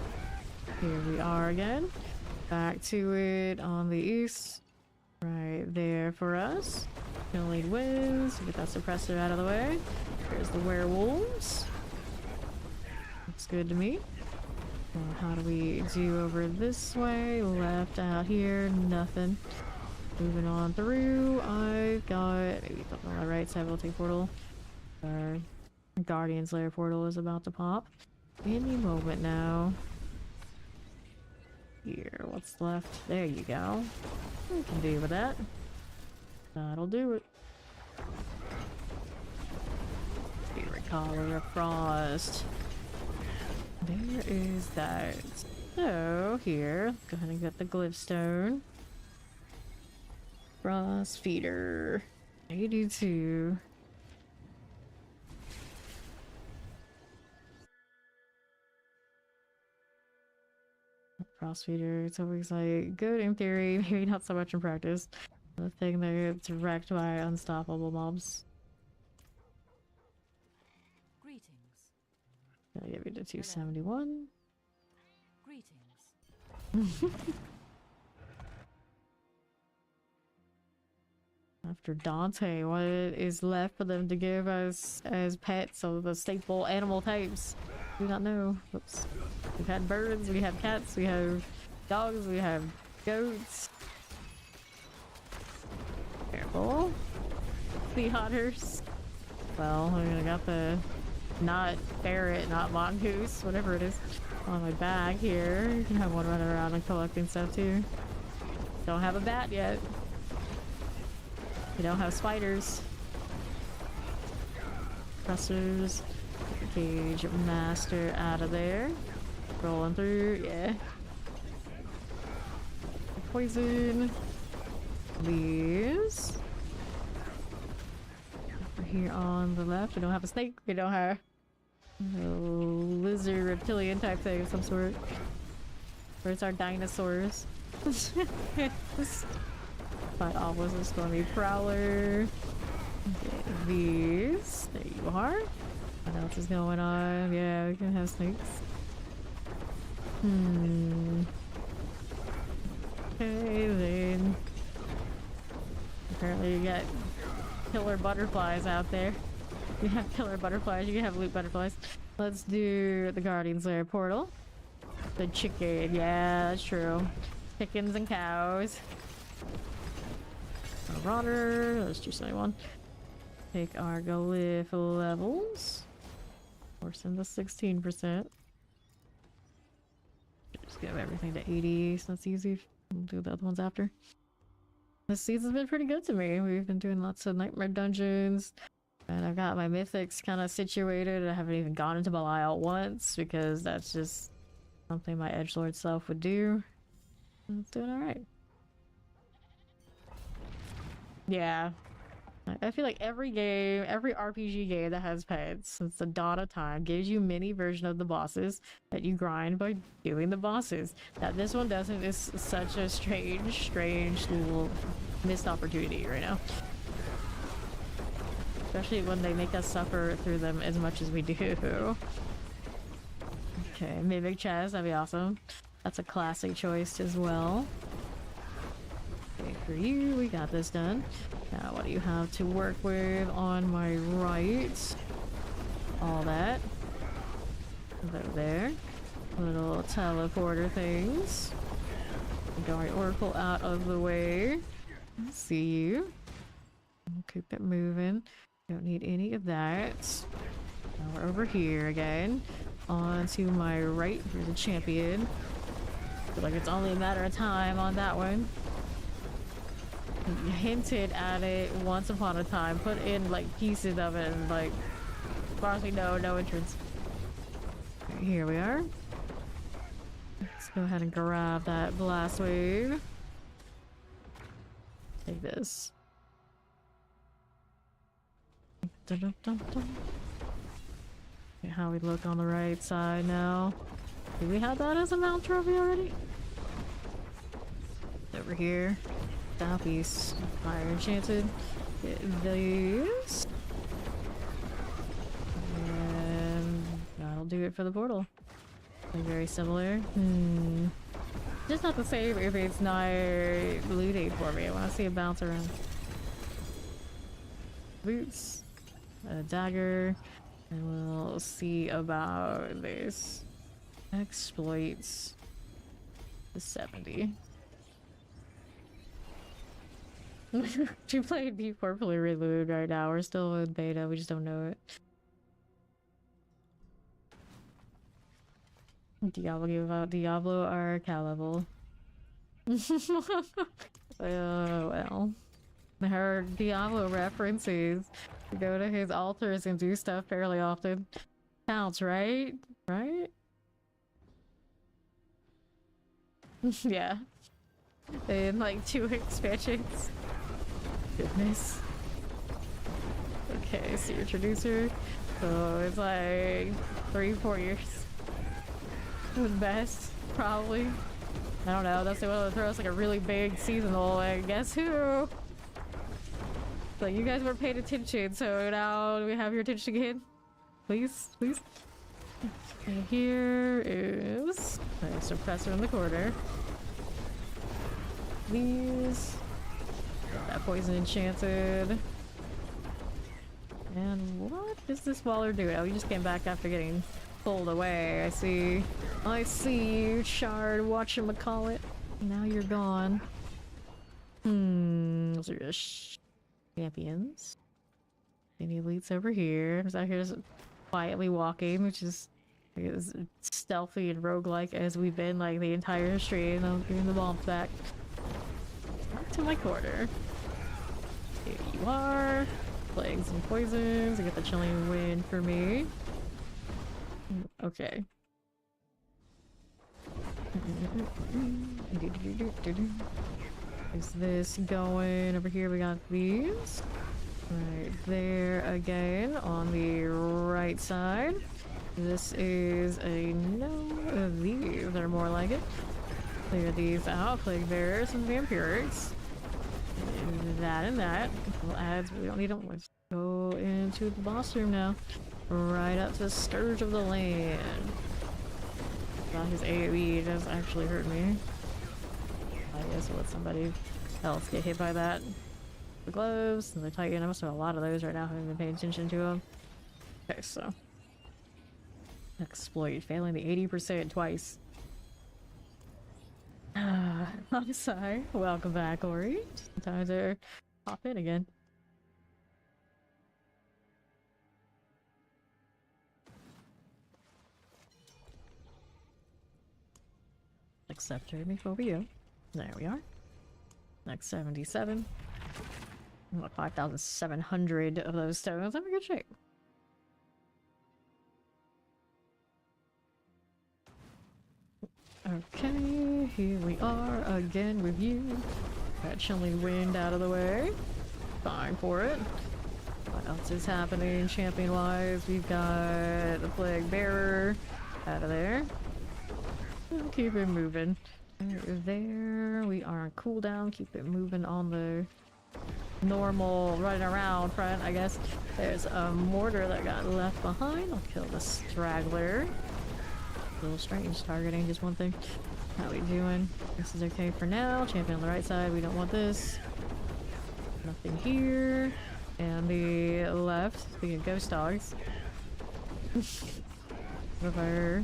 [SPEAKER 1] Here we are again. Back to it on the east. Right there for us. Gonna lead winds. Get that suppressor out of the way. There's the werewolves. Looks good to me. Well, how do we do over this way? Left out here, nothing. Moving on through, I've got maybe something on the right side. We'll take portal. Our Guardian's Lair portal is about to pop any moment now. Here, what's left? There you go. We can deal with that. That'll do it. Favorite color of frost. There is that. So here, go ahead and get the glyph stone. Frost feeder. 82. Frost feeder. It's always like good in theory, maybe not so much in practice. The thing that's wrecked by unstoppable mobs.
[SPEAKER 3] Greetings.
[SPEAKER 1] Gonna give you the 271.
[SPEAKER 3] Greetings.
[SPEAKER 1] After Dante, what is left for them to give us as pets of the staple animal types? Do not know. Oops. We've had birds, we have cats, we have dogs, we have goats. Careful. Sea otters. Well, I got the not ferret, not mongoose, whatever it is, on my bag here. You can have one running around and collecting stuff too. Don't have a bat yet. We don't have spiders. Pressers. Cage master out of there. Rolling through, yeah. Poison. These. Over here on the left, we don't have a snake. We don't have a lizard reptilian type thing of some sort. Where's our dinosaurs? Fight off was a stormy prowler. Okay, these. There you are. What else is going on? Yeah, we can have snakes. Okay then. Apparently you got killer butterflies out there. You have killer butterflies, you can have loot butterflies. Let's do the Guardian's Lair portal. The chicken, yeah, that's true. Chickens and cows. Marauder, that's 271. Take our glyph levels. Forcing the 16%. Just give everything to 80, so that's easy. We'll do the other ones after. This season's been pretty good to me. We've been doing lots of nightmare dungeons. And I've got my mythics kind of situated. I haven't even gone into Belial once because that's just something my edgelord self would do. It's doing alright. Yeah. I feel like every game, every RPG game that has pets since the dawn of time gives you mini version of the bosses that you grind by doing the bosses. That this one doesn't is such a strange little missed opportunity right now. Especially when they make us suffer through them as much as we do. Okay, Mimic Chest, that'd be awesome. That's a classic choice as well. Okay, for you, we got this done. Now, what do you have to work with on my right? All that. Over there. Little teleporter things. Get my Oracle out of the way. See you. We'll keep it moving. Don't need any of that. Now we're over here again. On to my right for the champion. Feel like it's only a matter of time on that one. Hinted at it once upon a time, put in like pieces of it, and like, as far as we know, no entrance. Okay, here we are. Let's go ahead and grab that blast wave. Take this. Dun, dun, dun, dun. Okay, how we look on the right side now. Do we have that as a mount trophy already? Over here. Southeast. Fire enchanted. Get these. And that'll do it for the portal. Like very similar. Just not the same if it's not looting for me. I want to see it bounce around. Boots. A dagger. And we'll see about this. Exploits. The 70. She played P4 fully reload right now. We're still in beta. We just don't know it. Diablo gave out Diablo are cow level. Well. Her Diablo references go to his altars and do stuff fairly often. Counts, right? Right? Yeah. In like 2 expansions. Goodness. Okay, so introducer. So it's like 3-4 years. The best, probably. I don't know, that's the one that throws like a really big seasonal, like, guess who? Like, you guys weren't paying attention, so now we have your attention again. Please, please. And here is a suppressor in the corner. These. That poison enchanted. And what is this Waller doing? Oh, you just came back after getting pulled away. I see. I see you, Shard. Whatchamacallit. Now you're gone. Those are just champions. Any elites over here? Who's out here just quietly walking, which is as stealthy and roguelike as we've been like the entire stream. I'm giving the bombs back. Back to my corner. Here you are. Plagues and poisons. I get the chilling wind for me. Okay. Is this going over here? We got these. Right there again on the right side. This is a no. These are more like it. Clear these out. Plague bearers and vampirics. That and that. Couple ads, but we don't need them. Let's go into the boss room now. Right up to the Scourge of the Land. God, his AoE does actually hurt me. I guess I'll let somebody else get hit by that. The gloves and the Titan. I must have a lot of those right now. I haven't been paying attention to them. Okay, so. Exploit. Failing the 80% twice. I'm sorry. Welcome back, Ori. Sometimes I pop in again. Accept her before we go. There we are. Next 77. 5,700 of those stones. I'm in good shape. Okay, here we are again with you. That chilling wind out of the way. Fine for it. What else is happening champion-wise? We've got the Plague Bearer out of there. We'll keep it moving. There, we are on cooldown. Keep it moving on the normal running around front, I guess. There's a mortar that got left behind. I'll kill the straggler. A little strange targeting, just one thing. How we doing? This is okay for now. Champion on the right side, we don't want this. Nothing here. And the left, speaking of ghost dogs. Of our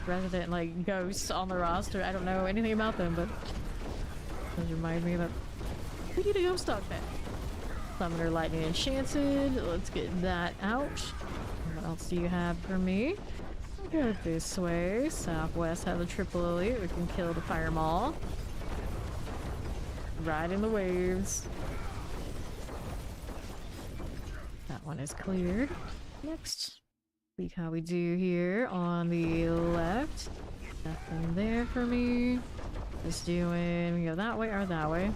[SPEAKER 1] resident, like, ghosts on the roster. I don't know anything about them, but those remind me that we need a ghost dog back. Summoner Lightning Enchanted. Let's get that out. What else do you have for me? Go this way. Southwest has a triple elite. We can kill the fire maul. Ride in the waves. That one is cleared. Next. See how we do here on the left. Nothing there for me. Just doing, we go that way or that way.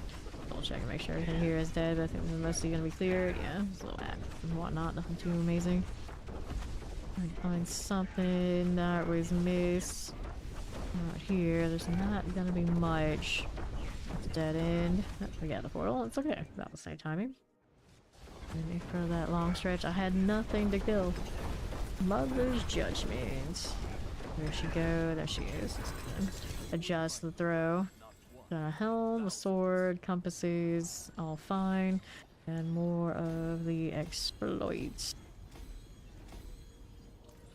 [SPEAKER 1] Double check and make sure everything here is dead. I think we're mostly gonna be cleared. Yeah, there's a little ad and whatnot. Nothing too amazing. Find something that was missed. Not here. There's not gonna be much. It's a dead end. We got the portal. It's okay. About the same timing. Maybe for that long stretch, I had nothing to kill. Mother's Judgment. There she go. There she is. Adjust the throw. Got a helm, a sword, compasses, all fine. And more of the exploits.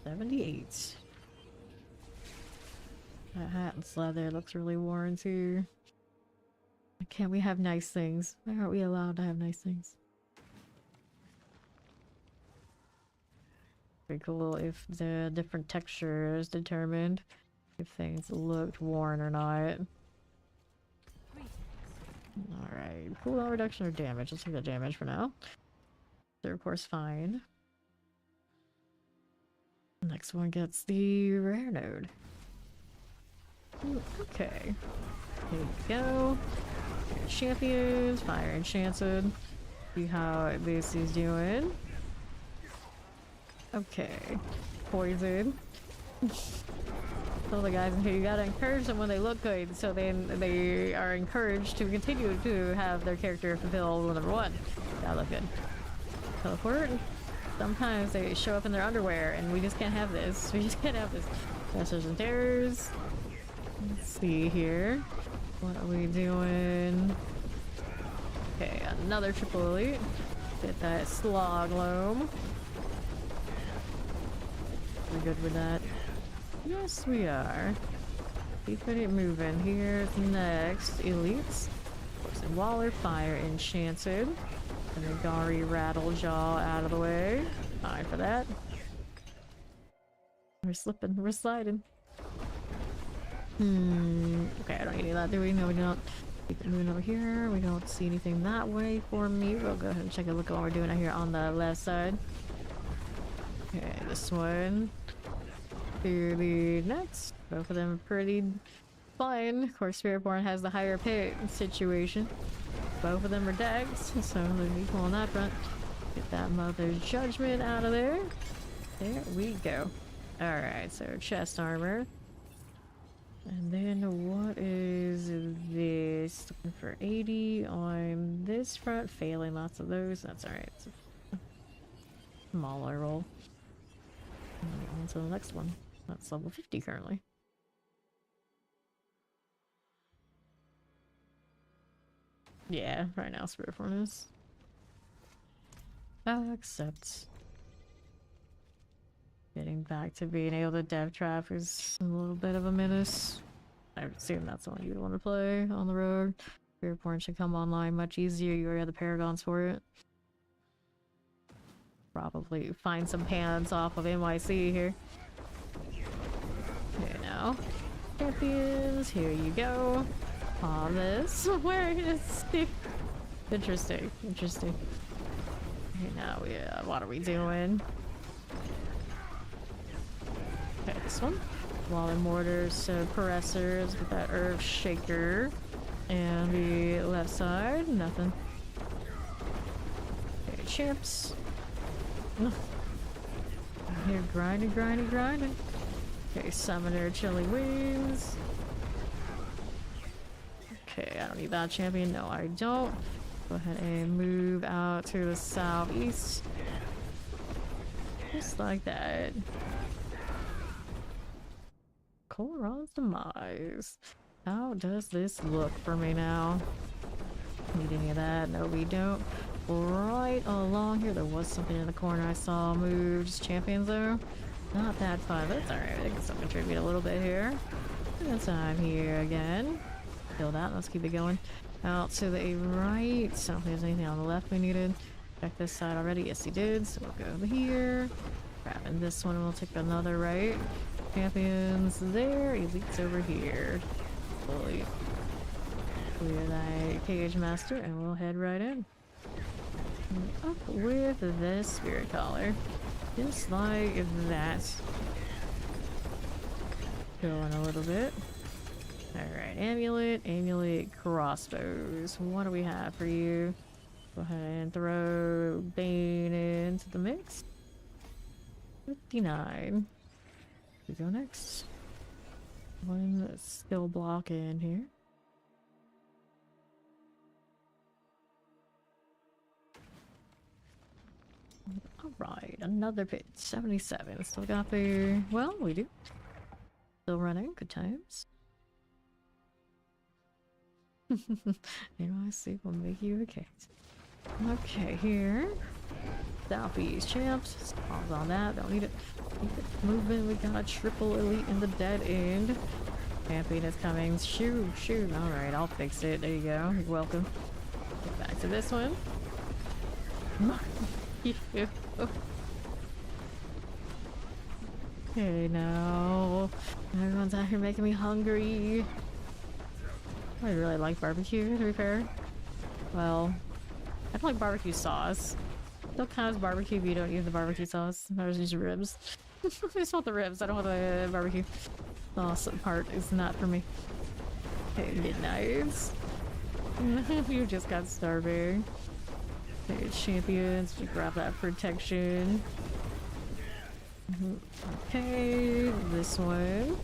[SPEAKER 1] 78. That hat and leather looks really worn too. Why can't we have nice things? Why aren't we allowed to have nice things? Pretty cool if the different texture is determined. If things looked worn or not. Alright, cooldown reduction or damage? Let's take the damage for now. They're of course fine. Next one gets the rare node. Ooh, okay. Here we go. Champions, fire enchanted. See how this is doing. Okay. Poison. Tell the guys in here you gotta encourage them when they look good, so then they are encouraged to continue to have their character fulfill rule number 1. Gotta look good. Teleport. Sometimes they show up in their underwear and we just can't have this. We just can't have this. Masters and Terrors. Let's see here. What are we doing? Okay, another triple elite. Get that slog loam. We're good with that. Yes, we are. Keeping it moving. Here's the next elites. Waller, fire enchanted. And the Gari Rattlejaw out of the way. Fine for that. We're slipping. We're sliding. Okay, I don't need any of that, do we? No, we don't. Keep it moving over here. We don't see anything that way for me. We'll go ahead and check a look at what we're doing out here on the left side. Okay, this one. To the next. Both of them are pretty fine. Of course, Spiritborn has the higher pit situation. Both of them are decks, so they're equal on that front. Get that Mother's Judgment out of there. There we go. Alright, so chest armor. And then what is this? Looking for 80 on this front. Failing lots of those. That's alright. Smaller roll. On to the next one. That's level 50 currently. Yeah, right now Spirit Furnace. Accept. Getting back to being able to dev trap is a little bit of a menace. I would assume that's the one you'd want to play on the road. Spirit Porn should come online much easier. You already have the Paragons for it. Probably find some pants off of NYC here. Okay, now. Champions, here you go. On this. Where is it? Interesting, interesting. Okay, now we, what are we doing? Okay, this one. Waller Mortars, Suppressors with that Earth Shaker. And the left side, nothing. Okay, champs. Here, grinding, grinding, grinding. Okay, Summoner Chili Wings. Okay, I don't need that champion. No, I don't. Go ahead and move out to the southeast. Just like that. Koron's Demise. How does this look for me now? Need any of that? No, we don't. Right along here, there was something in the corner I saw moved. Champions though? Not that fun, but it's alright. I can still contribute a little bit here. And I'm here again. Kill that, let's keep it going. Out to the right. I don't think there's anything on the left we needed. Check this side already. Yes, he did. So we'll go over here. Grabbing this one, and we'll take another right. Champions there. Elites over here. Fully clear that Cage Master, and we'll head right in. And up with this Spirit Collar. Just like that. Going a little bit. Alright, amulet, crossbows. What do we have for you? Go ahead and throw Bane into the mix. 59. We go next. One skill block in here. Alright, another pit. 77. Still got the... Well, we do. Still running, good times. NYC will make you a case. Okay, here. Southeast champs. Pause on that. Don't need it. Movement. We got a triple elite in the dead end. Champion is coming. Shoot, shoot. Alright, I'll fix it. There you go. You're welcome. Get back to this one. Okay, now. Everyone's out here making me hungry. I really like barbecue, to be fair. Well, I don't like barbecue sauce. Don't count as barbecue if you don't use the barbecue sauce. I was using ribs. I just want the ribs. I don't want the barbecue sauce part. Is not for me. Okay, midnights. You just got starving. Okay, champions. We grab that protection. Okay, this one.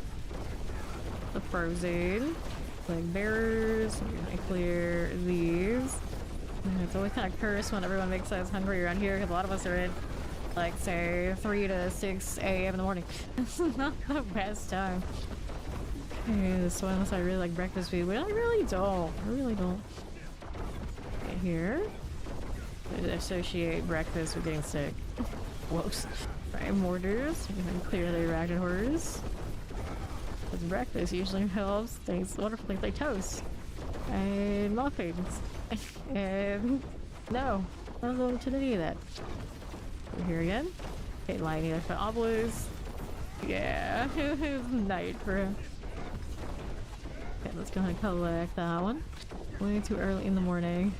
[SPEAKER 1] The frozen. Like bearers. We're gonna clear these. It's always kind of cursed when everyone makes us hungry around here because a lot of us are in, like, say, 3 to 6 a.m. in the morning. This is not the best time. Okay, this one looks like I really like breakfast food, but I really don't. I really don't. Okay, here. I associate breakfast with getting sick. Whoops. Right, mortars. We're gonna clear the arachnid horrors. Because breakfast usually helps things wonderful things like toast and muffins. And no, I don't go to any of that. We're here again. Okay, lighting up for obelisk. Yeah, it's night for him. Okay, let's go ahead and collect that one. Way too early in the morning.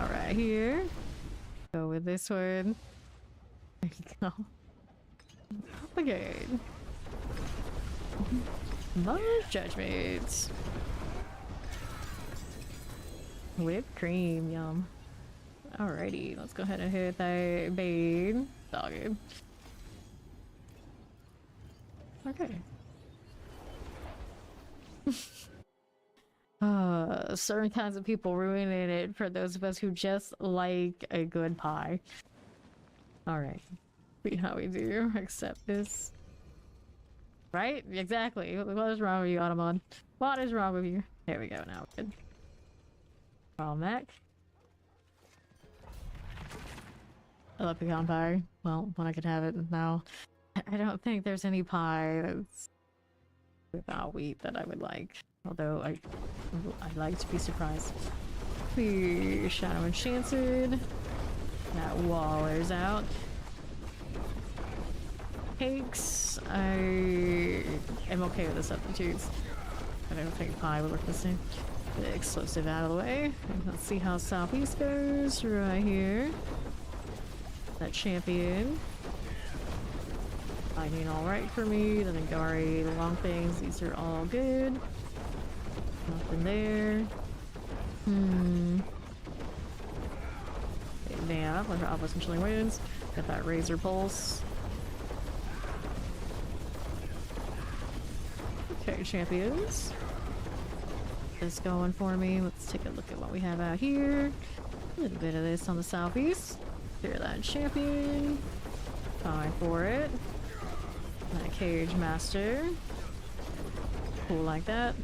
[SPEAKER 1] Alright, here. Go with this one. There you go. Again. Much judgments. Whipped cream, yum. Alrighty, let's go ahead and hit that bait. Doggy. Okay. Certain kinds of people ruining it for those of us who just like a good pie. Alright. See how we do. Accept this. Right? Exactly. What is wrong with you, Automon? What is wrong with you? There we go, now we're good. Mac. I love pecan pie. Well, when I could have it now. I don't think there's any pie that's without wheat that I would like. Although I'd like to be surprised. The Shadow Enchanted. That Waller's out. Cakes. I am okay with the substitutes. I don't think pie would look the same. The explosive out of the way. Let's see how Southeast goes right here. That champion. Finding alright for me. The Nagari, the long things, these are all good. Nothing there. Damn, for Obelisk and Chilling Winds. Got that Razor Pulse. Okay, champions. This going for me. Let's take a look at what we have out here. A little bit of this on the southeast. Clear that champion. Fine for it. That Cage Master. Cool like that.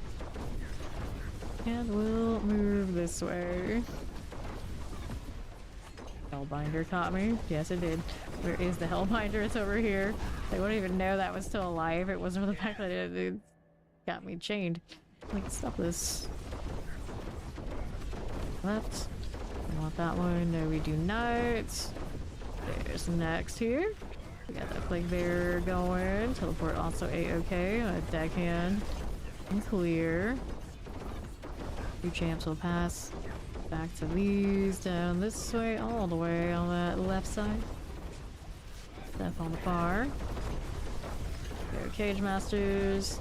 [SPEAKER 1] And we'll move this way. Hellbinder caught me. Yes, it did. Where is the Hellbinder? It's over here. They wouldn't even know that was still alive. It wasn't for the fact that it got me chained. We can stop this. Left. I want that one. No, we do not. There's next here. We got that Plague Bear going. Teleport also A-OK. A deckhand. And clear. Two champs will pass. Back to these. Down this way. All the way on that left side. Step on the bar. Go Cage Masters.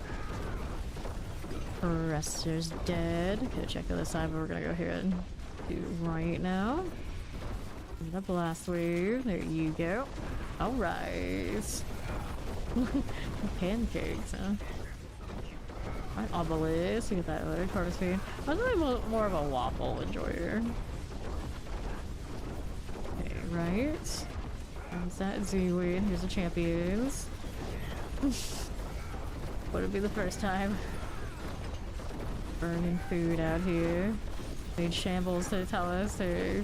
[SPEAKER 1] Rester's dead. Gonna check the other side, but we're gonna go here and do right now. The blast wave. There you go. Alright. Pancakes, huh? Alright, obelisk. We get that other card speed. I'm really more of a waffle enjoyer. Okay, right. There's that Z-Weed. Here's the champions. Wouldn't be the first time. Burning food out here. Made shambles to tell us to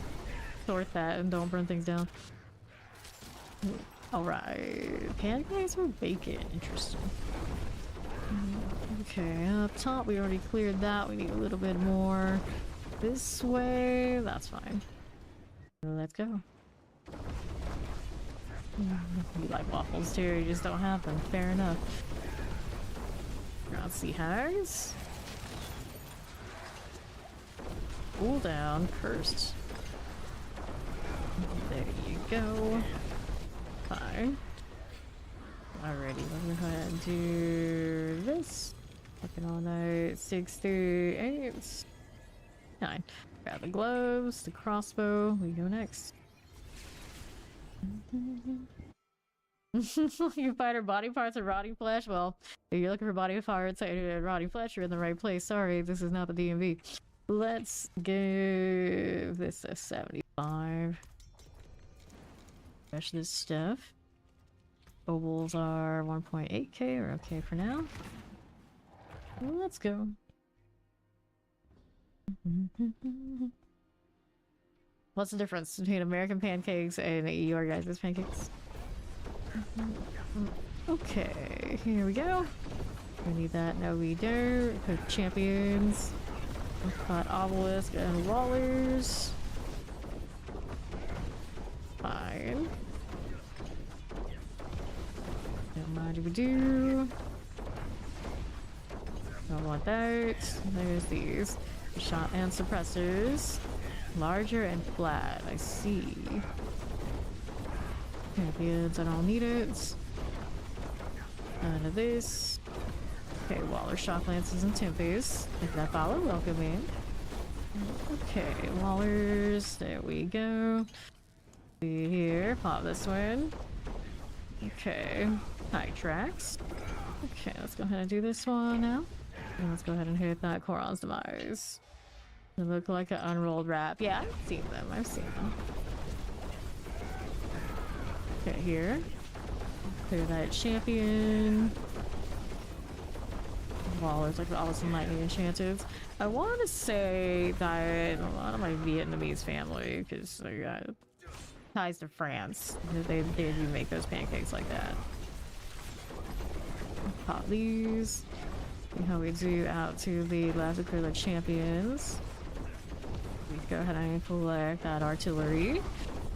[SPEAKER 1] sort that and don't burn things down. Alright. Pancakes or bacon? Interesting. Okay, up top we already cleared that. We need a little bit more this way. That's fine. Let's go. You like waffles too, you just don't have them. Fair enough. Ground sea hags. Cool down first. There you go. Fine. Alrighty, we're gonna do this. Looking all night. 6 through 8. 9. Grab the gloves, the crossbow. We go next. You find her body parts and rotting flesh? Well, if you're looking for body parts and rotting flesh, you're in the right place. Sorry, this is not the DMV. Let's give this a 75. Finish this stuff. Ovals are 1.8k. We're okay for now. Well, let's go. What's the difference between American pancakes and your guys' pancakes? Okay, here we go. We need that. No, we don't. Put champions. We've got obelisk and wallers. Fine. Don't mind if we do. Don't want that. There's these. Shot and suppressors. Larger and flat. I see. Champions, I don't need it. None of this. Okay, Waller, shock lances, and tempests. If that follow, welcome in. Okay, Wallers, there we go. See here, pop this one. Okay, high tracks. Okay, let's go ahead and do this one now. And let's go ahead and hit that Koron's demise. They look like an unrolled wrap. Yeah, I've seen them. I've seen them. Okay, here. Clear that champion. Wallers like all some lightning enchanted. I want to say that a lot of my Vietnamese family, because they got ties to France, they do make those pancakes like that. Pop these. See how we do out to the left to clear the champions. We go ahead and collect that artillery.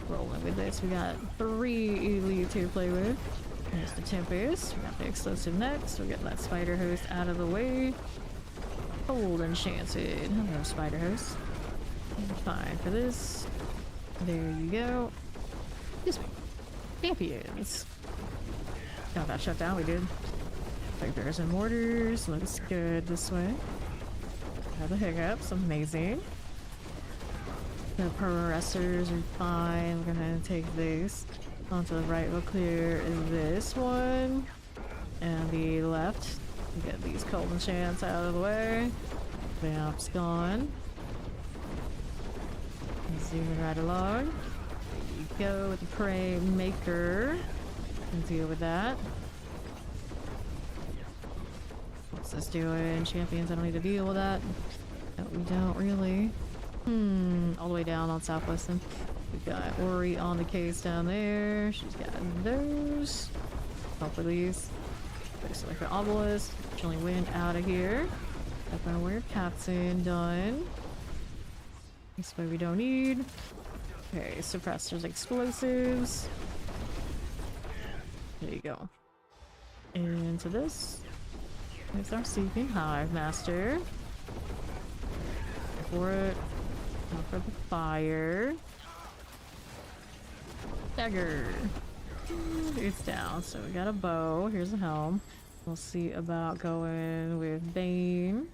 [SPEAKER 1] Rolling with this, we got 3 elite to play with. There's the Tempest, we got the explosive next, we'll get that spider host out of the way. Old enchanted. Hello, spider host. Fine for this. There you go. Just champions. Got that shut down, we did. Bears and mortars, looks good this way. Have the hiccups, amazing. The progressors are fine. We're gonna take this. Onto the right, we'll clear this one. And the left. Get these cold enchants out of the way. Vamp's gone. Zooming right along. There you go with the prey maker. And deal with that. What's this doing? Champions, I don't need to deal with that. No, we don't really. All the way down on Southwestern. We've got Ori on the case down there. She's got those. Help with these. So like an obelisk. Chilling wind out of here. Up on where captain done. This way we don't need. Okay, suppressors, explosives. There you go. Into this. There's our sleeping hive master. For it. Now for the fire. Dagger. It's down, so we got a bow. Here's a helm. We'll see about going with Bane.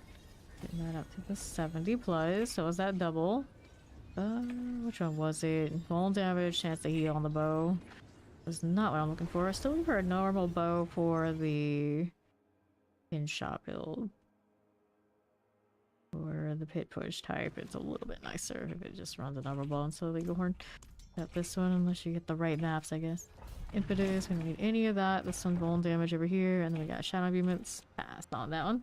[SPEAKER 1] Getting that up to the 70 plus. So is that double? Which one was it? Full damage, chance to heal on the bow. That's not what I'm looking for. Still looking for a normal bow for the in-shop build. Or the pit push type. It's a little bit nicer if it just runs a normal bow instead of the horn. Got this one, unless you get the right maps, I guess. impetus. We don't need any of that. The stun bone damage over here, and then we got shadow movements. Passed on that one.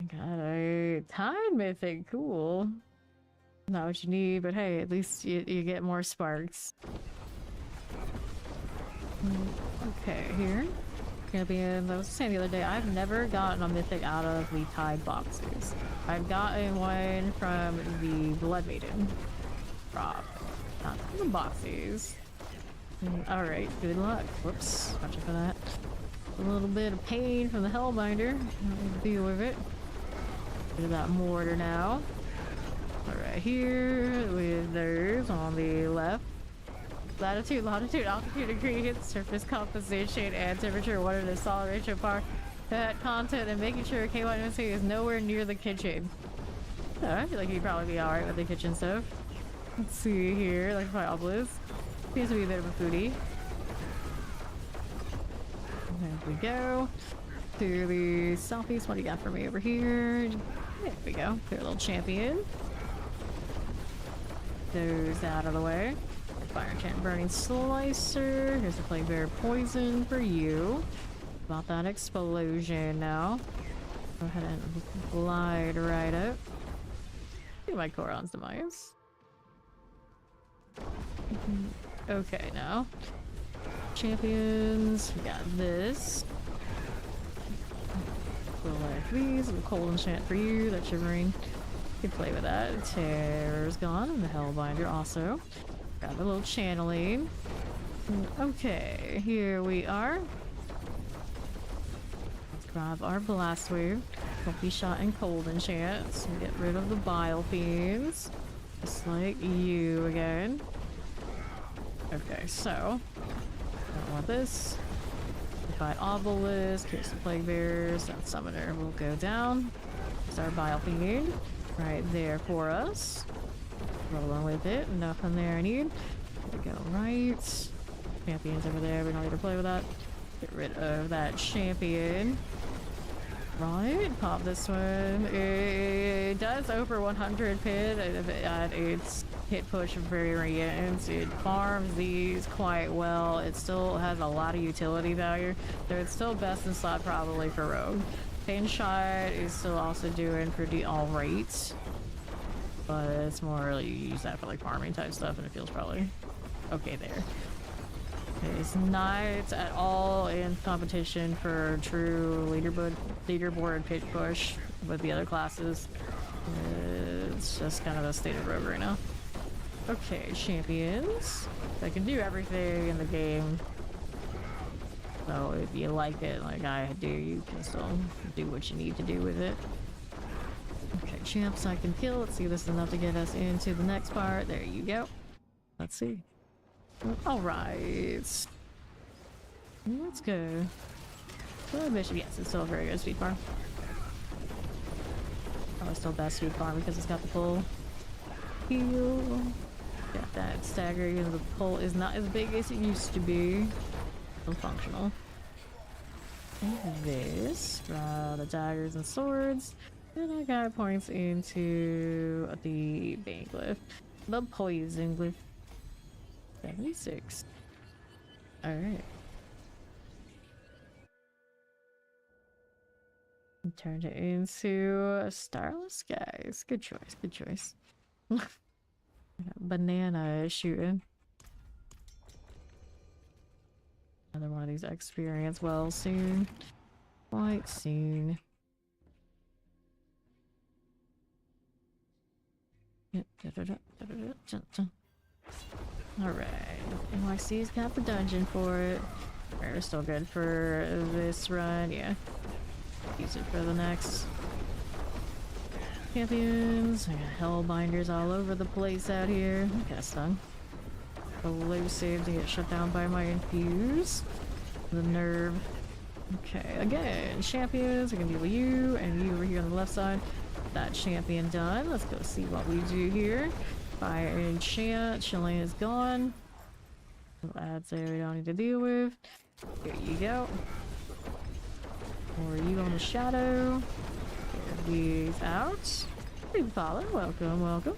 [SPEAKER 1] Got a Tide Mythic, cool. Not what you need, but hey, at least you get more sparks. Okay, here. Champions. I was saying the other day, I've never gotten a mythic out of the Tide boxes. I've gotten one from the Blood Maiden drop. Not from the boxes. Alright, good luck. Whoops, watch out for that. A little bit of pain from the Hellbinder. Don't need to deal with it. Bit of that mortar now. Alright, here with those on the left. Latitude, longitude, altitude, degree, hit surface composition, and temperature, water, the solid ratio, par, that content, and making sure K1MC is nowhere near the kitchen. Oh, I feel like he'd probably be alright with the kitchen stuff. Let's see here, like my obelisk. Seems to be a bit of a foodie. There we go. To the southeast, what do you got for me over here? There we go. Clear little champion. Those out of the way. Fire Enchant Burning Slicer. Here's the Plague Bear Poison for you. About that explosion now. Go ahead and glide right up. Do my Koron's Demise. Okay, now. Champions. We got this. We'll like these. A cold enchant for you. That shivering. You can play with that. Terror's gone. And the Hellbinder also. Got a little channeling. Okay, here we are. Let's grab our blast wave. Don't be shot in cold enchants. Get rid of the bile fiends. Just like you again. Okay, so don't want this. Fight obelisk. Here's the plague bears. That summoner will go down. There's our bile fiend right there for us. Rolling with it. Nothing there I need. There we go. Right. Champions over there. We don't need to play with that. Get rid of that champion. Right. Pop this one. It does over 100 pit at its hit push variants. It farms these quite well. It still has a lot of utility value. So it's still best in slot probably for rogue. Pain shot is still also doing pretty alright. But it's more you use that for like farming type stuff, and it feels probably okay there. It's not at all in competition for true leaderboard pitch push with the other classes. It's just kind of a state of rogue right now. Okay, champions. They can do everything in the game. So if you like it like I do, you can still do what you need to do with it. Okay, champs I can kill. Let's see if this is enough to get us into the next part. There you go. Let's see. Alright. Let's go. Mission. Yes, it's still a very good speed farm. Probably still best speed farm because it's got the pull. Heal. Got that stagger, even though the pull is not as big as it used to be. Still functional. And this. The daggers and swords. And I got points into the bane glyph. The poison glyph. 76. Alright. Turned it into Starless Skies. Good choice, good choice. Banana shooting. Another one of these experience wells soon. Quite soon. Alright, NYC's got the dungeon for it. We're still good for this run, yeah. Use it for the next. Champions, I got hellbinders all over the place out here. Got stung. Elusive to get shut down by my infuse. The nerve. Okay, again, champions, I can deal with you and you over here on the left side. That champion done. Let's go see what we do here. Fire enchant. Chilling is gone. Ads there we don't need to deal with. Here you go. Or you on the shadow. Get these out. Big follow. Welcome, welcome.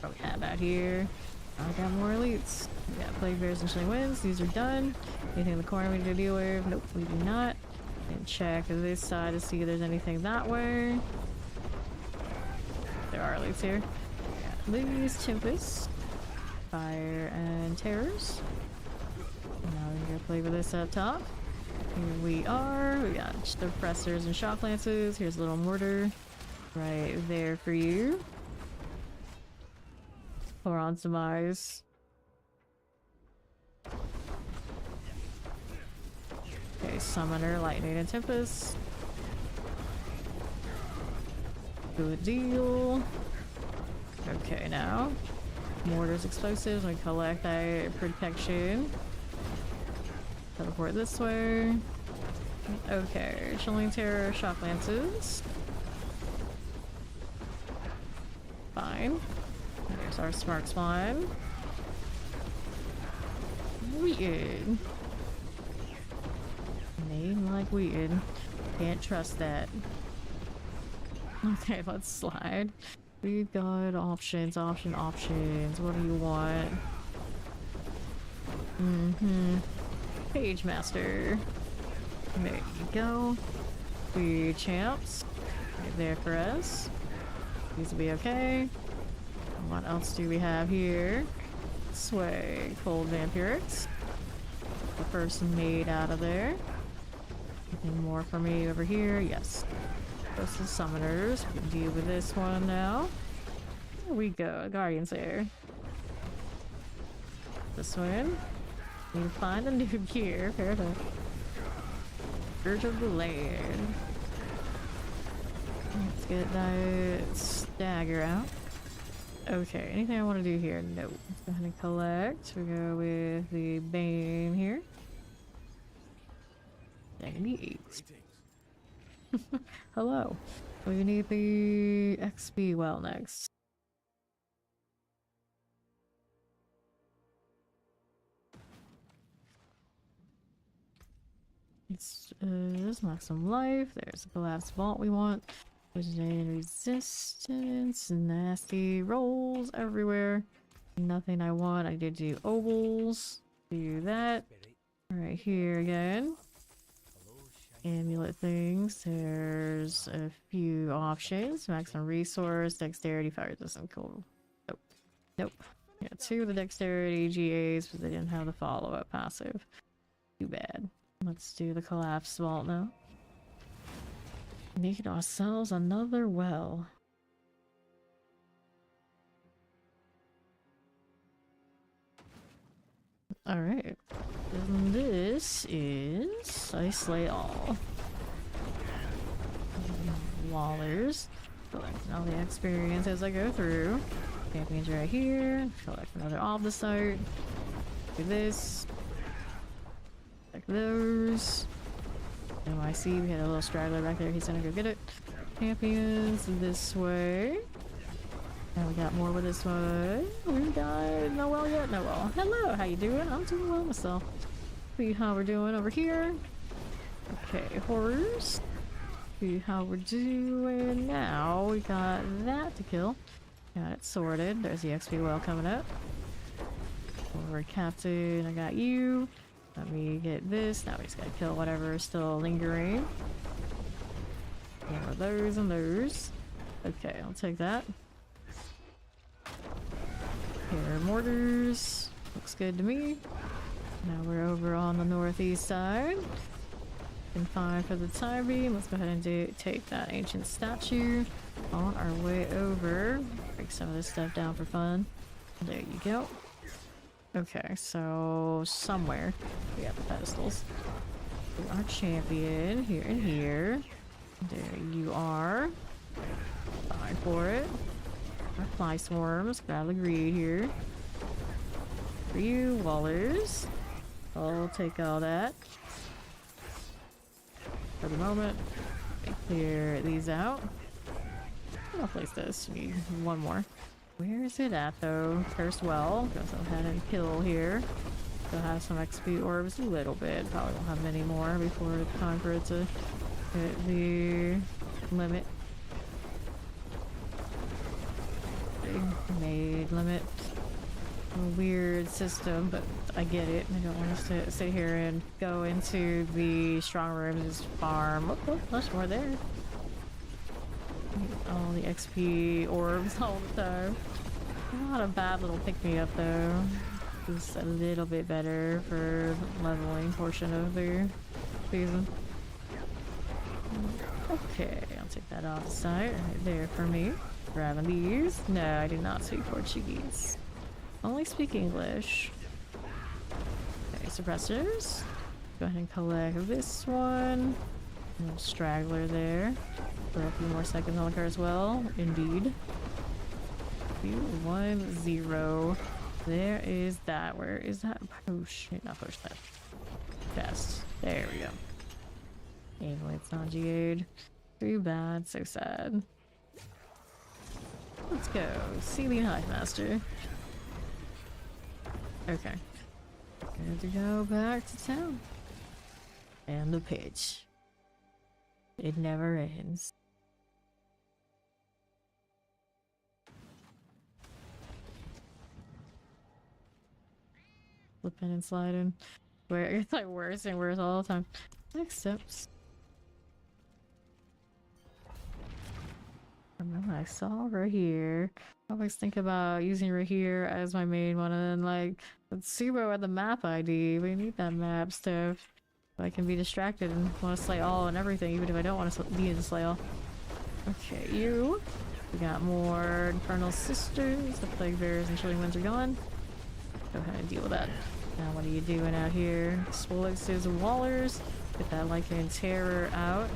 [SPEAKER 1] What we have out here? I got more elites. We got plague bears and chilling winds. These are done. Anything in the corner we need to deal with? Nope, we do not. And check this side to see if there's anything that way. There are elites here. These tempests, fire and terrors. Now we're gonna play with this up top. Here we are. We got suppressors and shock lances. Here's a little mortar right there for you. Pour on some eyes. Okay, summoner, lightning and tempest. Good deal. Okay, now mortars, explosives. We collect that protection. Teleport this way. Okay, chilling terror, shock lances. Fine. There's our smart spawn. Weird. Made like weird. Can't trust that. Okay, let's slide. We've got options. What do you want? Page master. There you go. The champs. Right there for us. These will be okay. What else do we have here? Sway. Cold vampirics. The first maid out of there. Anything more for me over here? Yes. Those are summoners. We can deal with this one now. There we go. Guardian's there. This one. Need to find a new gear. Fair enough. Urge of the land. Let's get that stagger out. Okay, anything I want to do here? No. Let's go ahead and collect. We go with the Bane here. Dang me. Hello. We need the XP well next. Let's knock some life. There's a collapsed vault we want. Vegetarian resistance. Nasty rolls everywhere. Nothing I want. I did do ovals. Do that. Right here again. Amulet things. There's a few options. Maximum resource, dexterity, fire resistance. Cool. Nope. Nope. Yeah, 2 of the dexterity GAs, but they didn't have the follow-up passive. Too bad. Let's do the collapse vault now. Make ourselves another well. Alright. And this is Isolate All. Wallers. Collecting all the experience as I go through. Champions right here. Collect another Obdicite. Do this. Like those. MIC, we had a little straggler back there. He's gonna go get it. Champions this way. And we got more with this one. We got Noel yet? Noel. Hello, how you doing? I'm doing well myself. See how we're doing over here. Okay, horrors. See how we're doing now. We got that to kill. Got it sorted. There's the XP well coming up. Over Captain, I got you. Let me get this. Now we just gotta kill whatever is still lingering. More of those and those. Okay, I'll take that. Here are mortars. Looks good to me. Now we're over on the northeast side. Been fine for the time being. Let's go ahead and take that ancient statue on our way over. Break some of this stuff down for fun. There you go. Okay, so somewhere we have the pedestals. Our champion here and here. There you are. Fine for it. Our fly swarms. Grab the greed here. For you, Wallers. I'll take all that. For the moment, clear these out. I'll place this. We need one more. Where is it at though? First well. Go ahead and kill here. Still have some XP orbs, a little bit. Probably won't have many more before it's time for it to hit the limit. Big maid limit. a weird system, but I get it. I don't want us to sit here and go into the strong rooms, just farm. Oh, much more there. All the XP orbs all the time. Not a bad little pick-me-up though. Just a little bit better for leveling portion of the season. Okay, I'll take that off the side right there for me. Grabbing these. No, I do not speak Portuguese. Only speak English. Okay, suppressors. Go ahead and collect this one. A little straggler there. For a few more seconds on the car as well. Indeed. 1-0. There is that. Where is that? Push. Not push that. Chest. There we go. Anyway, it's not GA'd. Too bad. So sad. Let's go. Ceiling Hive Master. Okay. Good to go back to town. And the pitch. It never ends. Flipping and sliding. Where it's like worse and worse all the time. Next steps. Remember, I saw Rahir. I always think about using Rahir as my main one, and then like Subo had the map ID. We need that map stuff. So I can be distracted and want to slay all and everything, even if I don't want to be in the slay all. Okay, you. We got more Infernal Sisters. The Plague Bears and Chilling Winds are gone. Go ahead and deal with that. Now what are you doing out here? Swolexes and Wallers. Get that Lycan Terror out.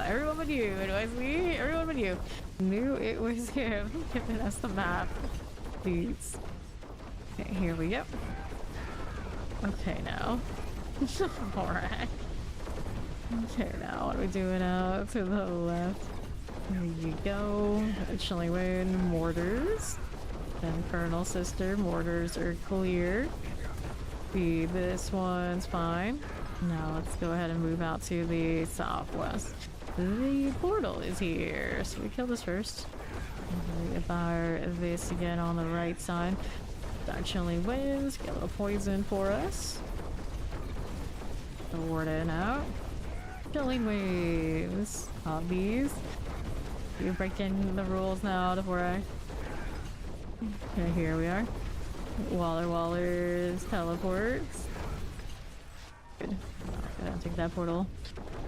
[SPEAKER 1] Everyone but you, do I see? Everyone but you. Knew it was him giving us the map. Please. Okay, here we go. Okay, now. Alright. Okay, now what are we doing out to the left? There you go. Chilling Wind, Mortars. Then Colonel Sister, Mortars are clear. This one's fine. Now let's go ahead and move out to the southwest. The portal is here, so we kill this first. We fire this again on the right side. Our Chilling Winds, get a little poison for us. The Warden out. Chilling Winds. Hobbies. You're breaking the rules now before I... Okay, here we are. Wallers, teleports. Good. I don't take that portal.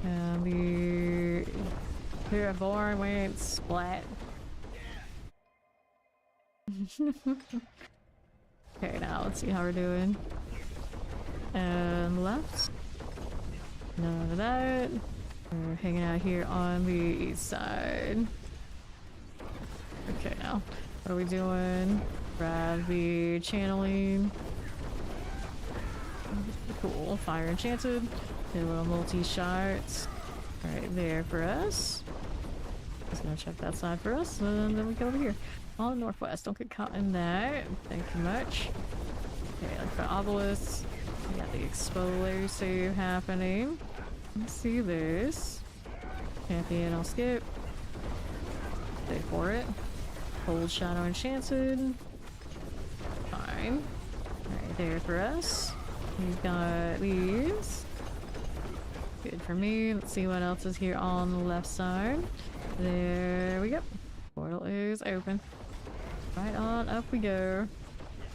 [SPEAKER 1] And we... Here, born, went splat. Okay, now let's see how we're doing. And left. None of that. We're hanging out here on the east side. Okay, now what are we doing? Grab the channeling. Cool. Fire enchanted. Get a little multi-shots. Right there for us. Just gonna check that side for us, and then we go over here. On the northwest. Don't get caught in that. Thank you much. Okay, like for obelisks. We got the explosive happening. Let's see this. Champion, I'll skip. Stay for it. Cold Shadow Enchanted. Fine. Right there for us. We've got these. Good for me. Let's see what else is here on the left side. There we go. Portal is open. Right on up we go.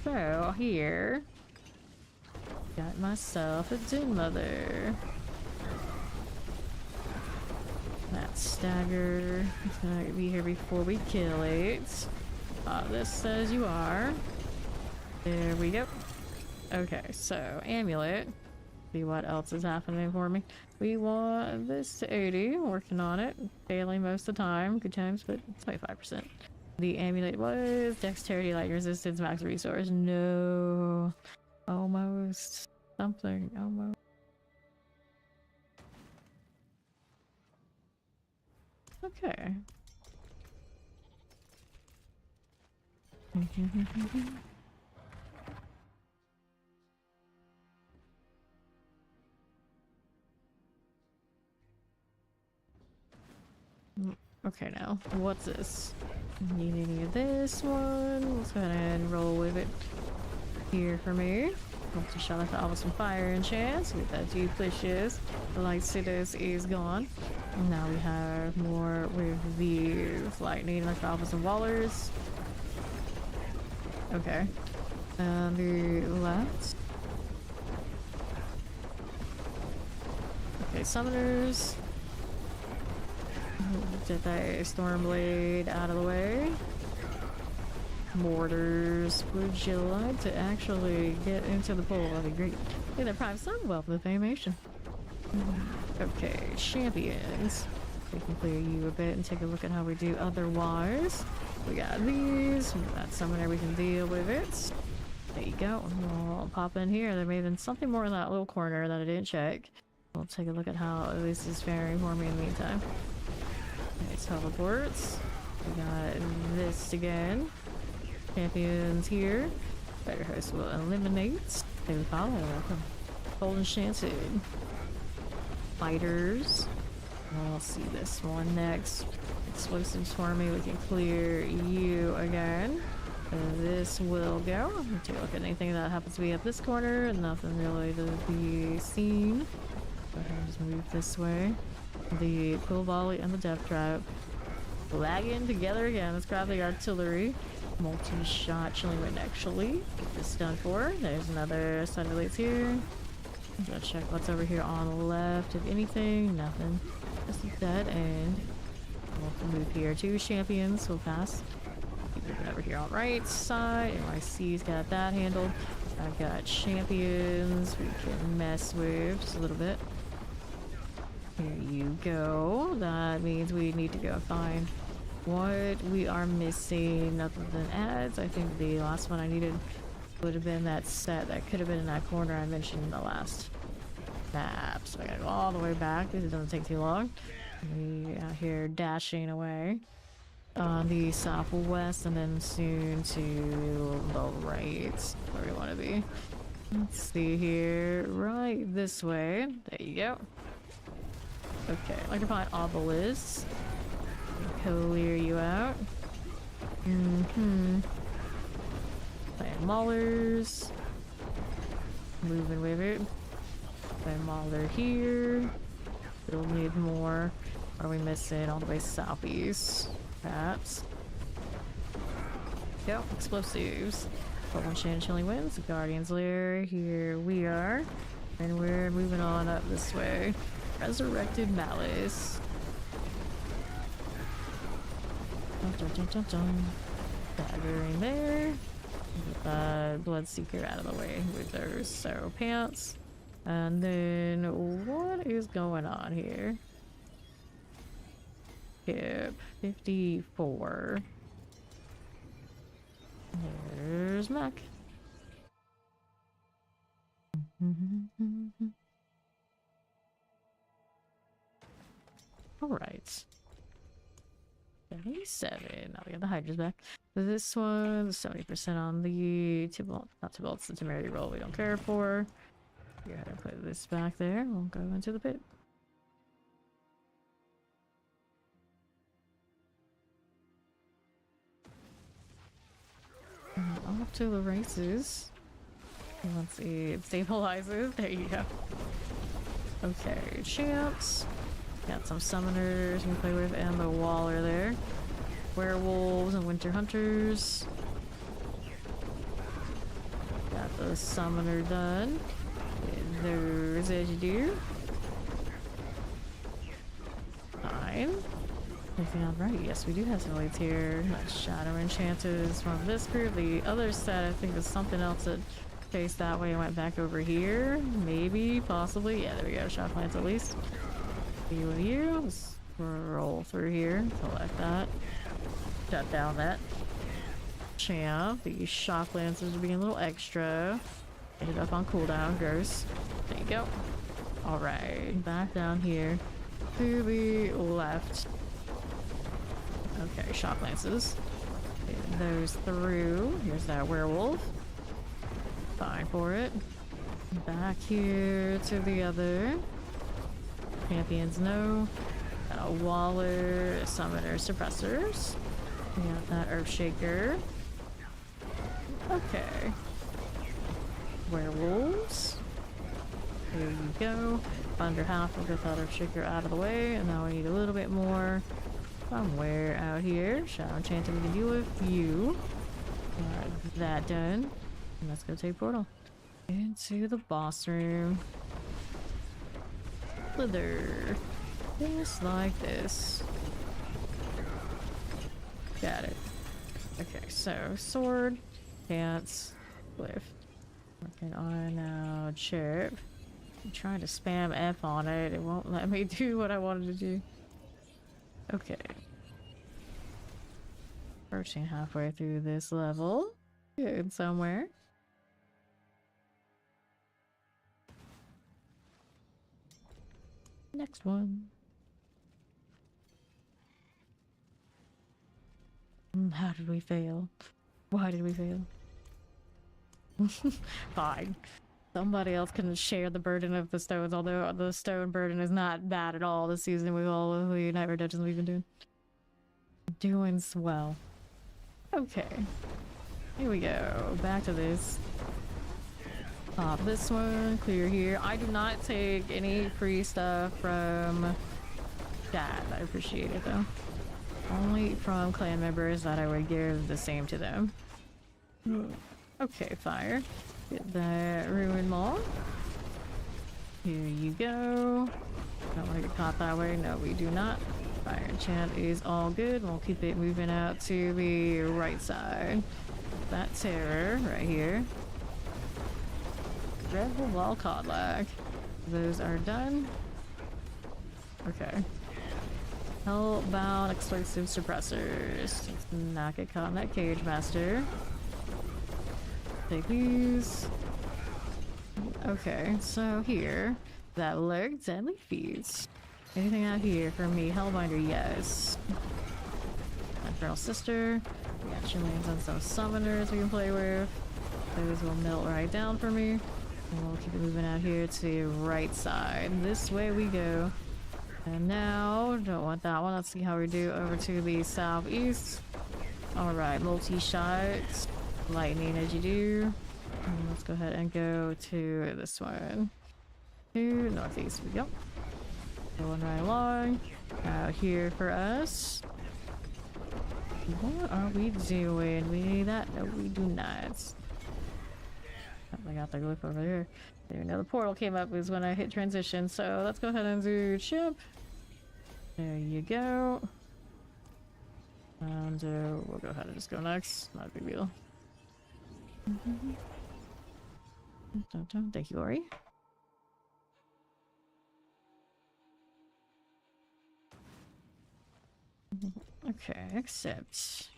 [SPEAKER 1] So here, got myself a Doom Mother. That stagger is gonna be here before we kill it. This says you are. There we go. Okay, so amulet. See what else is happening for me. We want this to 80. Working on it. Failing most of the time. Good times, but 25%. The amulet was dexterity, light resistance, max resource. No. Almost. Something. Almost. Okay. Okay, now what's this? Need any of this one? Let's go ahead and roll with it here for me. Want to shut off the almost some fire and chance with that duplicious. The light sitters is gone. And now we have more with these lightning like the almost some wallers. Okay. And the left. Okay, summoners. Get that Stormblade out of the way. Mortars, would you like to actually get into the pool? That'd be great. Hey there, Prime Sun, welcome to Famation. Okay, champions. We can clear you a bit and take a look at how we do otherwise. We got these, we got summoner, we can deal with it. There you go. We'll pop in here. There may have been something more in that little corner that I didn't check. We'll take a look at how this is faring for me in the meantime. Okay, teleports. We got this again. Champions here. Better host will eliminate. They will follow. Golden Enchanted. Fighters. We'll see this one next. Explosives for me. We can clear you again. And this will go. Take a look at anything that happens to be up this corner. Nothing really to be seen. Go ahead and just move this way. The Quill Volley and the Death Trap. Lagging together again. Let's grab the artillery. Multi-shot chilling wind actually. Get this done for. There's another set of elites here. Gotta check what's over here on the left. If anything, nothing. Just a dead end. We'll move here. Two champions will pass. Keep moving over here on the right side. NYC's got that handled. I've got champions we can mess with just a little bit. Here you go. That means we need to go find what we are missing other than ads. I think the last one I needed would have been that set that could have been in that corner I mentioned in the last map. So I gotta go all the way back. This doesn't take too long. We out here dashing away on the southwest and then soon to the right where we want to be. Let's see here. Right this way. There you go. Okay, I can find obelisks. Clear you out. Playing maulers. Moving with it. Playing mauler here. Still need more. What are we missing? All the way southeast. Perhaps. Go. Explosives. But one Shan Chilling Winds. Guardian's Lair. Here we are. And we're moving on up this way. Resurrected Malice. Dun, dun, dun, dun. Dagger in there. Get Bloodseeker out of the way with those so pants. And then what is going on here? Hip 54. There's Mac. Alright. 77. Now we got the Hydra's back. This one, 70% on the Tybalt. Not Tybalt, it's the temerity roll we don't care for. Go ahead and put this back there. We'll go into the pit. And off to the races. Let's see, it stabilizes. There you go. Okay, champs. Got some summoners we can play with and the waller there. Werewolves and winter hunters. Got the summoner done. Get those as you do. Fine. Everything alright? Yes, we do have some elites here. Shadow enchanters from this group. The other set I think is something else that faced that way and went back over here. Maybe, possibly. Yeah, there we go. Shot plants at least. You and you. Let's roll through here. Collect that. Shut down that champ. The shock lancers are being a little extra. Get it up on cooldown. Gross. There you go. Alright. Back down here. To the left. Okay, shock lances. Get those through. Here's that werewolf. Fine for it. Back here to the other. Champions no. Got a waller, summoner, suppressors. We got that Earth Shaker. Okay. Werewolves. There you go. Under half of the Earth Shaker out of the way, and now we need a little bit more somewhere out here. Shadow Enchanted we can deal with. You. Got that done. And let's go take Portal. Into the boss room. Slither. Just like this. Got it. Okay, so sword, pants, lift. Working on now chirp. I'm trying to spam F on it. It won't let me do what I wanted to do. Okay. Approaching halfway through this level. Good somewhere. Next one. How did we fail? Why did we fail? Fine. Somebody else can share the burden of the stones, although the stone burden is not bad at all this season with all of the Nightmare Dungeons we've been doing. Doing swell. Okay. Here we go. Back to this. Pop this one. Clear here. I do not take any free stuff from chat. I appreciate it though. Only from clan members that I would give the same to them. Okay, fire. Get that ruined maw. Here you go. Don't want to get caught that way. No, we do not. Fire enchant is all good. We'll keep it moving out to the right side. That terror right here. Rebel Wall Codlack. Those are done. Okay. Hellbound explosive suppressors. Let's not get caught in that cage, master. Take these. Okay, so here, that lurk deadly feats. Anything out here for me? Hellbinder, yes. Infernal Sister. We got Chileans and some summoners we can play with. Those will melt right down for me. And we'll keep it moving out here to the right side. This way we go. And now, don't want that one. Let's see how we do over to the southeast. Alright, multi-shots. Lightning as you do. And let's go ahead and go to this one. To northeast we go. Going right along. Out here for us. What are we doing? We need that? No, we do not. Oh, I got the glyph over there. There, now the portal came up is when I hit transition, so let's go ahead and do chip. There you go. And we'll go ahead and just go next. Not a big deal. Thank you, Ori. Okay, accept.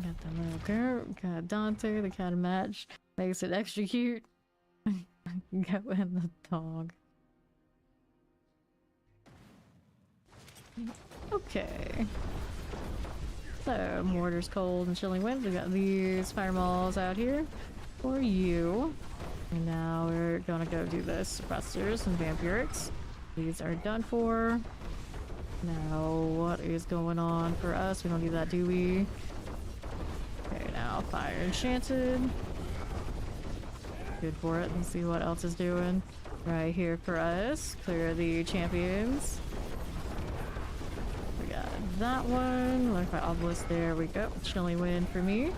[SPEAKER 1] Got the little girl, got Dante, the cat match. Makes it extra cute. Go in the dog. Okay. So, Mortar's Cold and Chilling Winds. We got these fireballs out here for you. And now we're gonna go do the suppressors and vampirics. These are done for. Now, what is going on for us? We don't need that, do we? Okay, now Fire Enchanted. Good for it. Let's see what else is doing. Right here for us. Clear the champions. We got that one. Look at obelisk. There we go. Chilly Wind for me.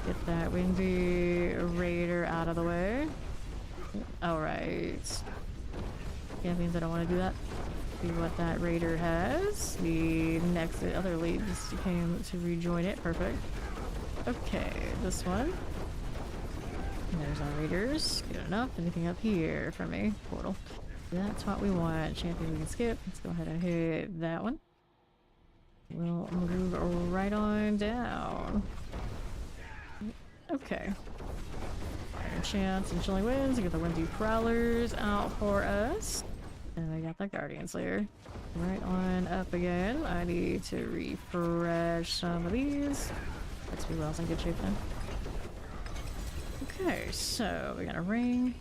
[SPEAKER 1] Get that Windy Raider out of the way. Alright. Champions, I don't want to do that. See what that Raider has. The next other lead just came to rejoin it. Perfect. Okay, this one. There's our Raiders. Good enough. Anything up here for me? Portal. That's what we want. Champion we can skip. Let's go ahead and hit that one. We'll move right on down. Okay. Fire Chance and Chilling Winds. We got the Windy Prowlers out for us. And we got the Guardian Slayer. Right on up again. I need to refresh some of these. Let's be well in good shape then. Okay, so we got a ring.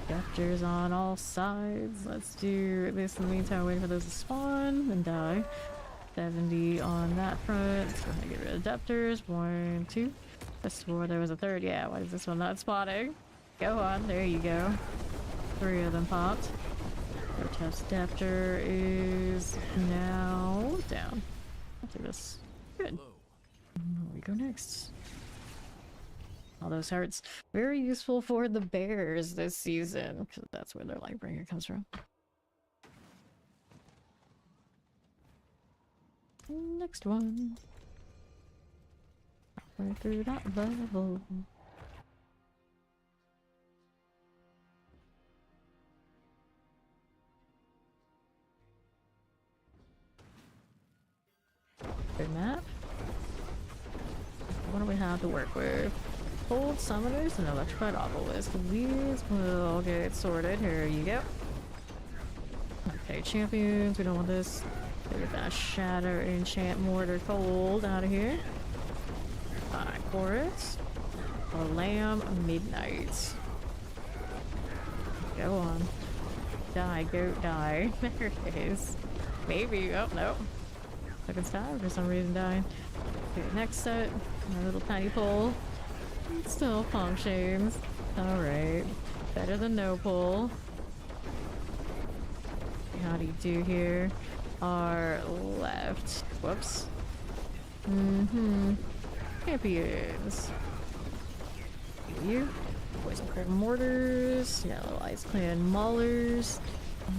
[SPEAKER 1] Raptors on all sides. Let's do this in the meantime, waiting for those to spawn and die. 70 on that front. So I'm gonna get rid of adapters. 1, 2. I swore there was a third. Yeah, why is this one not spawning? Go on, there you go. 3 of them popped. Our test adapter is now down. I'll do this. Good. Where we go next? All those hearts. Very useful for the bears this season, because that's where their Lightbringer comes from. Next one. Halfway through that level. Good map. What do we have to work with? Cold summoners and electrified obelisk. These will get sorted. Here you go. Okay, champions. We don't want this. Get that shatter, enchant, mortar, cold out of here. Fine, chorus. A lamb, midnight. Go on. Die, goat, die. There it is. Maybe. Oh, no. Second star for some reason dying. Okay, next set. My little tiny pole. It still functions. Alright. Better than no pole. How do you do here? Our left. Whoops. Champions. You. Poison Cold Mortars. Yellow Ice Clan Maulers.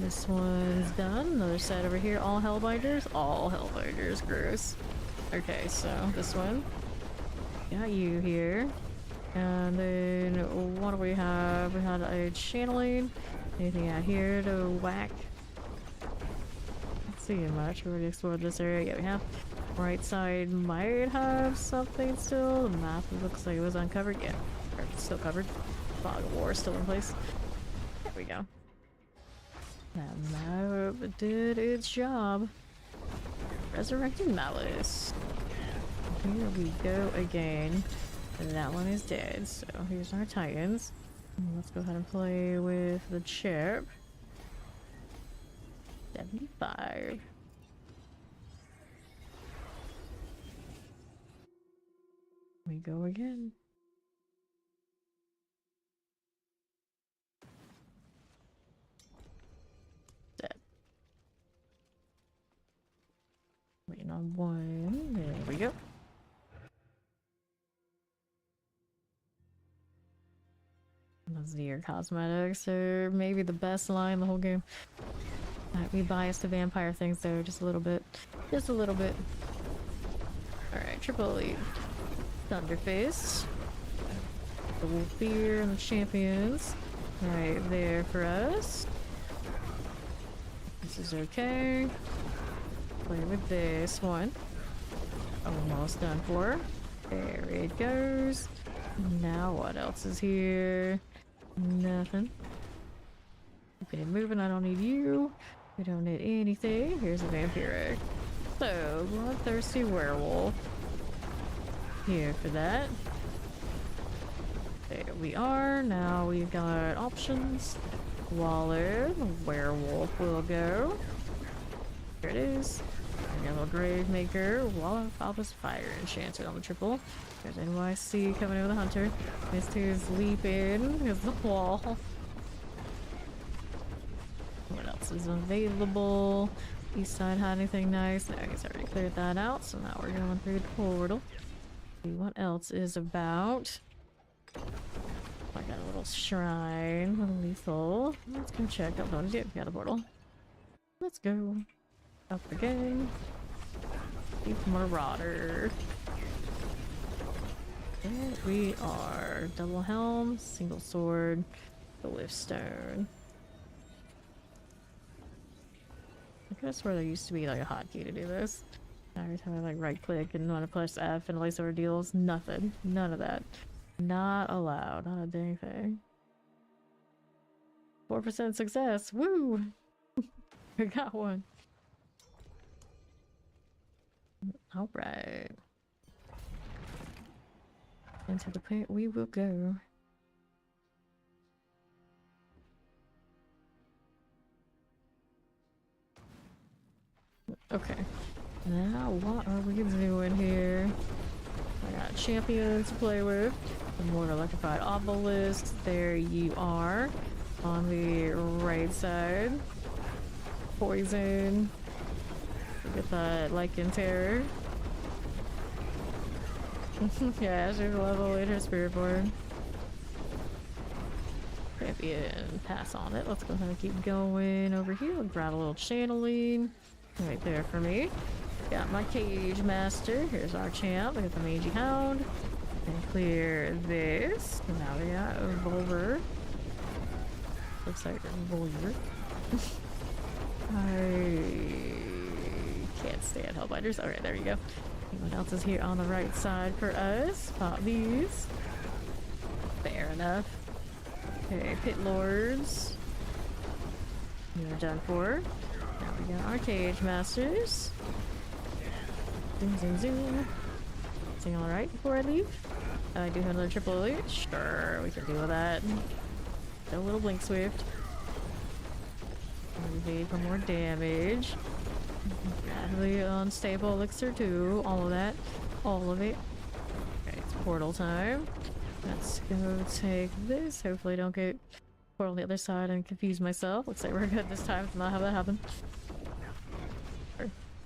[SPEAKER 1] This one's done. Another set over here. All Hellbinders. All Hellbinders. Gross. Okay, so this one. Got you here. And then what do we have? We had a channeling. Anything out here to whack? Not seeing much. We already explored this area. Yeah, we have. Right side might have something still. The map looks like it was uncovered. Yeah, it's still covered. Fog of War still in place. There we go. That map did its job. Resurrected Malice. Here we go again. And that one is dead, so here's our Titans. Let's go ahead and play with the chirp. 75. We go again. Dead. Waiting on one. There we go. Those are your cosmetics are maybe the best line in the whole game. Might be biased to vampire things though, just a little bit. Just a little bit. Alright, triple elite. Thunderfist. The Wolf Beer and the champions. Right there for us. This is okay. Play with this one. Almost done for. There it goes. Now what else is here? Nothing. Okay, moving. I don't need you. We don't need anything. Here's a vampiric. So, bloodthirsty werewolf. Here for that. There we are. Now we've got options. Waller, the werewolf will go. There it is. Yellow grave maker. Waller, Falbus, fire enchanted on the triple. There's NYC coming in with a hunter. This two is leaping because the wall. What else is available? East side had anything nice? No, he's already cleared that out, so now we're going through the portal. See what else is about. I got a little shrine, a little lethal. Let's go check out what to do. Got a portal. Let's go. Up again. Deep Marauder. There we are. Double helm, single sword, the lift stone. I could have sworn there used to be like a hotkey to do this. Every time I like right click and want to press F and place over deals, nothing. None of that. Not allowed. Not a dang thing. 4% success. Woo! We got one. Alright. Into the pit we will go. Okay. Now, what are we doing here? I got champions to play with. The more electrified obelisk. There you are. On the right side. Poison. Get that Lycan Terror. Yeah, she's level in her spirit board. Champion, pass on it. Let's go ahead and keep going over here. We'll grab a little channeling. Right there for me. Got my Cage Master. Here's our champ. We got the Mangy Hound. And clear this. And now we got a Volver. Looks like a Volver. I can't stand Hellbinders. Alright, there you go. What else is here on the right side for us? Pop these. Fair enough. Okay, Pit Lords. You're done for. Now we got our Cage Masters. Zoom, zoom, zoom. Everything alright before I leave? I do have another triple elite. Sure, we can deal with that. A little Blink Swift. Evade for more damage. Badly unstable elixir too. All of that. All of it. Okay, it's portal time. Let's go take this. Hopefully don't get portal on the other side and confuse myself. Looks like we're good this time to not have that happen.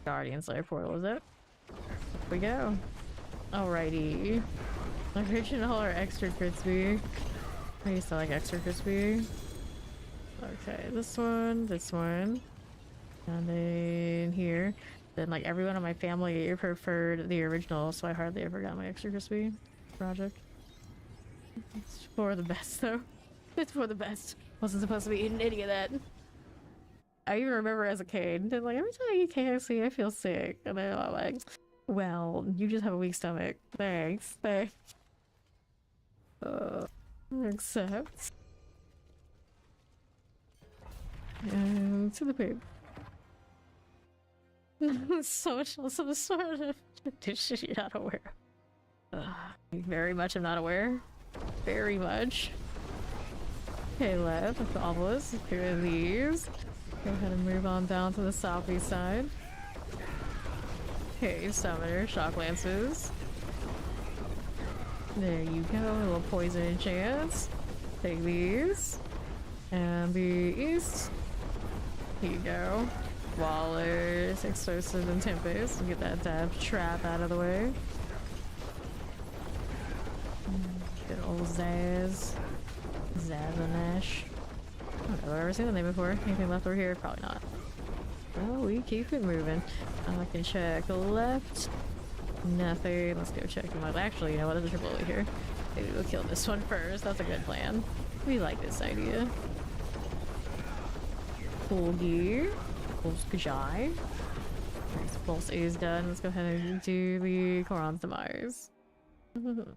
[SPEAKER 1] Guardian Slayer portal, is it? Here we go. Alrighty. Original or extra crispy? I used to like extra crispy. Okay, this one, and then here. Then like everyone in my family preferred the original, so I hardly ever got my extra crispy project. It's for the best though. It's for the best. Wasn't supposed to be eating any of that. I even remember as a kid, they're like, every time I eat KFC, I feel sick. And then I'm like, well, you just have a weak stomach. Thanks. Thanks. Accept. And to the pig. Social, some sort of dish you're not aware of. Very much I'm not aware. Very much. Okay, left. That's the obelisk. Clear these. Go ahead and move on down to the southeast side. Okay, summoner, shock lances. There you go, a little poison chance. Take these. And the east. Here you go. Wallers, Explosive, and Tempest. Get that dab trap out of the way. Good old Zaz. Zazanash. I don't know, I've ever seen the name before. Anything left over here? Probably not. Oh, we keep it moving. I can check left. Nothing. Let's go check them out. Actually, you know what? There's a triple over here. Maybe we'll kill this one first. That's a good plan. We like this idea. Full gear. Pulse Kajai. Pulse is done. Let's go ahead and do the Koran's Demise.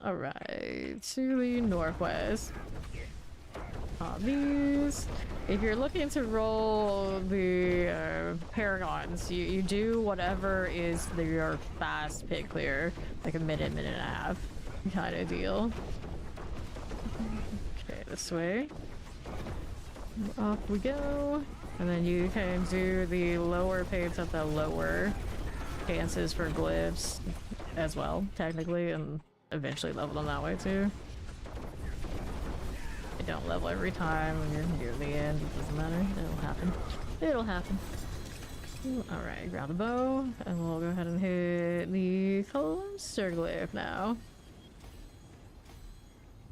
[SPEAKER 1] Alright, to the northwest. These. If you're looking to roll the Paragons, you do whatever is your fast pick clear, like a minute and a half kind of deal. Okay, this way. Off we go. And then you can do the lower paints at the lower chances for glyphs as well, technically, and eventually level them that way too. You don't level every time when you're near the end, it doesn't matter. It'll happen. It'll happen. Alright, grab the bow, and we'll go ahead and hit the cluster glyph now.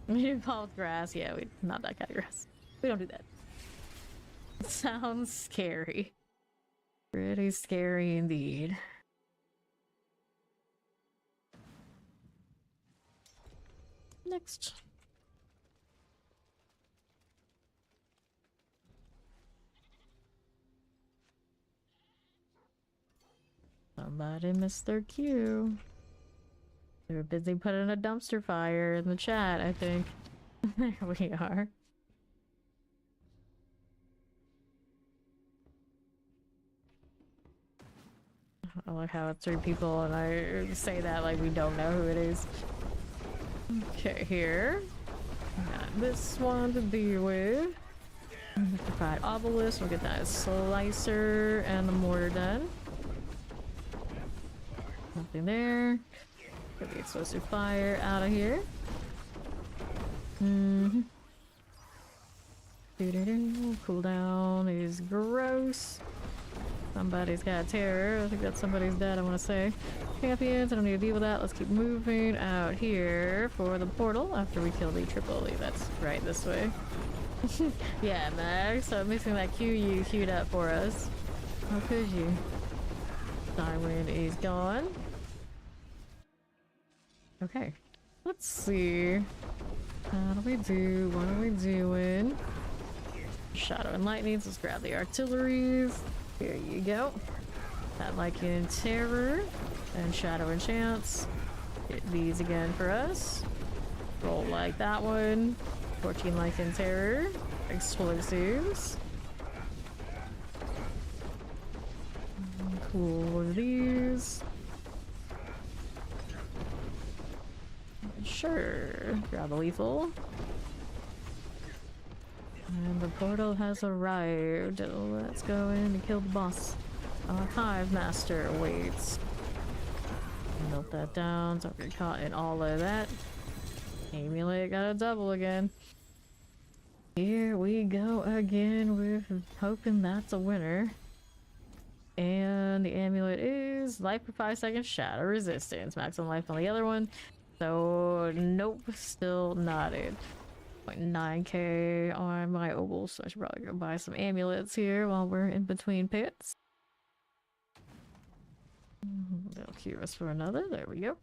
[SPEAKER 1] Involved grass, yeah, not that kind of grass. We don't do that. Sounds scary. Pretty scary indeed. Next. Somebody missed their cue. They were busy putting a dumpster fire in the chat, I think. There we are. I like how it's 3 people and I say that like we don't know who it is. Okay, here. Got this one to deal with. Electrified obelisk, we'll get that slicer and the mortar done. Nothing there. Get the explosive fire out of here. Mm-hmm. Cooldown is gross. Somebody's got terror. I think that's somebody's dead, I want to say. Champions, I don't need to deal with that. Let's keep moving out here for the portal after we kill the triple E. That's right, this way. Yeah, Max, so I'm missing that Q you queued up for us. How could you? Diamond is gone. Okay, let's see. How do we do? What are we doing? Shadow and lightnings. Let's grab the artilleries. Here you go. That Lycan terror and shadow and chance. Hit these again for us. Roll like that one. 14 Lycan terror. Explosives. Cool of these. Sure. Grab a lethal. And the portal has arrived. Let's go in and kill the boss. Our Hive Master awaits. Melt that down, so get caught in all of that. Amulet got a double again. Here we go again with hoping that's a winner. And the amulet is life for 5 seconds, shadow resistance. Maximum life on the other one. So, nope, still not it. 0.9k on my obols, so I should probably go buy some amulets here while we're in between pits. They'll cue us for another. There we go.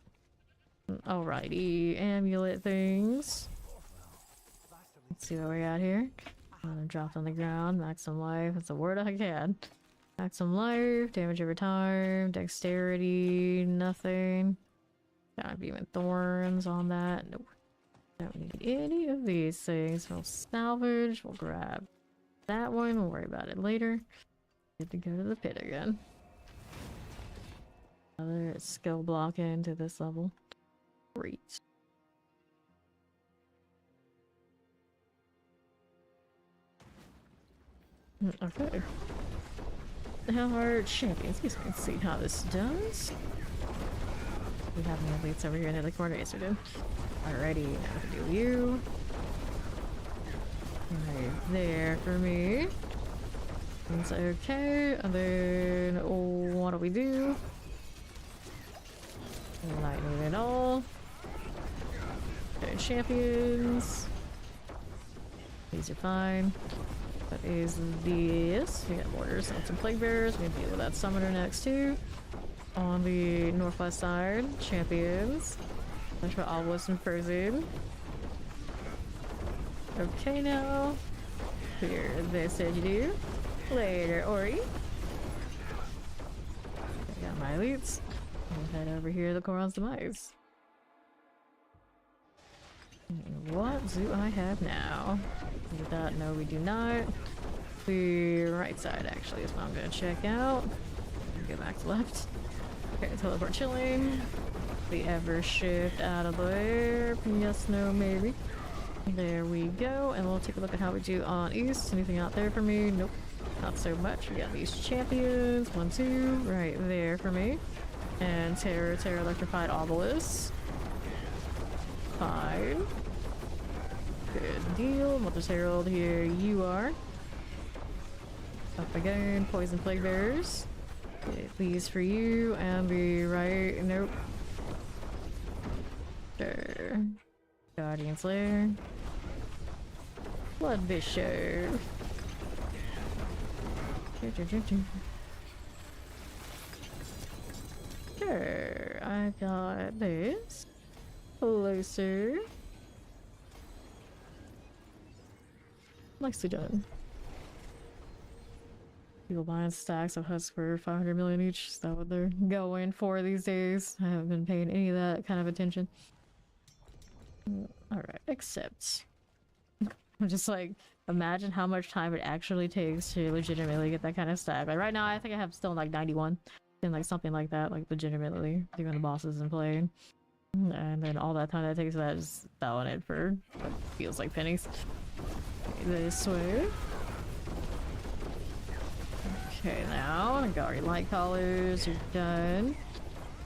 [SPEAKER 1] Alrighty, amulet things. Let's see what we got here. Dropped on the ground. Maximum life. That's a word I had. Maximum life. Damage over time. Dexterity. Nothing. Got beam and thorns on that. Nope. Don't need any of these things. We'll salvage. We'll grab that one. We'll worry about it later. Good to go to the pit again. Another skill block into this level. Great. Okay. Now our champions. Let's see how this does. We have any elites over here in the corner. Yes, we do. Alrighty, now to do you. Right there for me. It's okay. And then, what do we do? Lightning it all. Okay, champions. These are fine. What is this? We got mortars and some plague bearers. We can deal with that summoner next too. On the northwest side, champions. Much for obelisk and frozen. Okay now. Here, they said you do. Later, Ori. I got my elites. We'll head over here to the Coron's Demise. What do I have now? With that, no, we do not. The right side actually is what I'm gonna check out. Go back to left. Okay, teleport chilling. The ever shift out of there. Yes, no, maybe. There we go, and we'll take a look at how we do on east. Anything out there for me? Nope, not so much. We got these champions. 1, 2, right there for me. And Terror Electrified Obelisk. Fine. Good deal. Mother's Herald, here you are. Up again. Poison Plague Bearers. Get these for you. And the right. Nope. Sure. Guardian Slayer. Blood Bishop. Sure, I got this. Closer. Nicely done. People buying stacks of husks for 500 million each. Is that what they're going for these days? I haven't been paying any of that kind of attention. Alright, except I'm just like, imagine how much time it actually takes to legitimately get that kind of stack. Like right now I think I have still like 91 and like something like that, like legitimately doing the bosses and playing. And then all that time that takes, that is selling it for what feels like pennies. This way. Okay, now the Guardian Light Collars are done.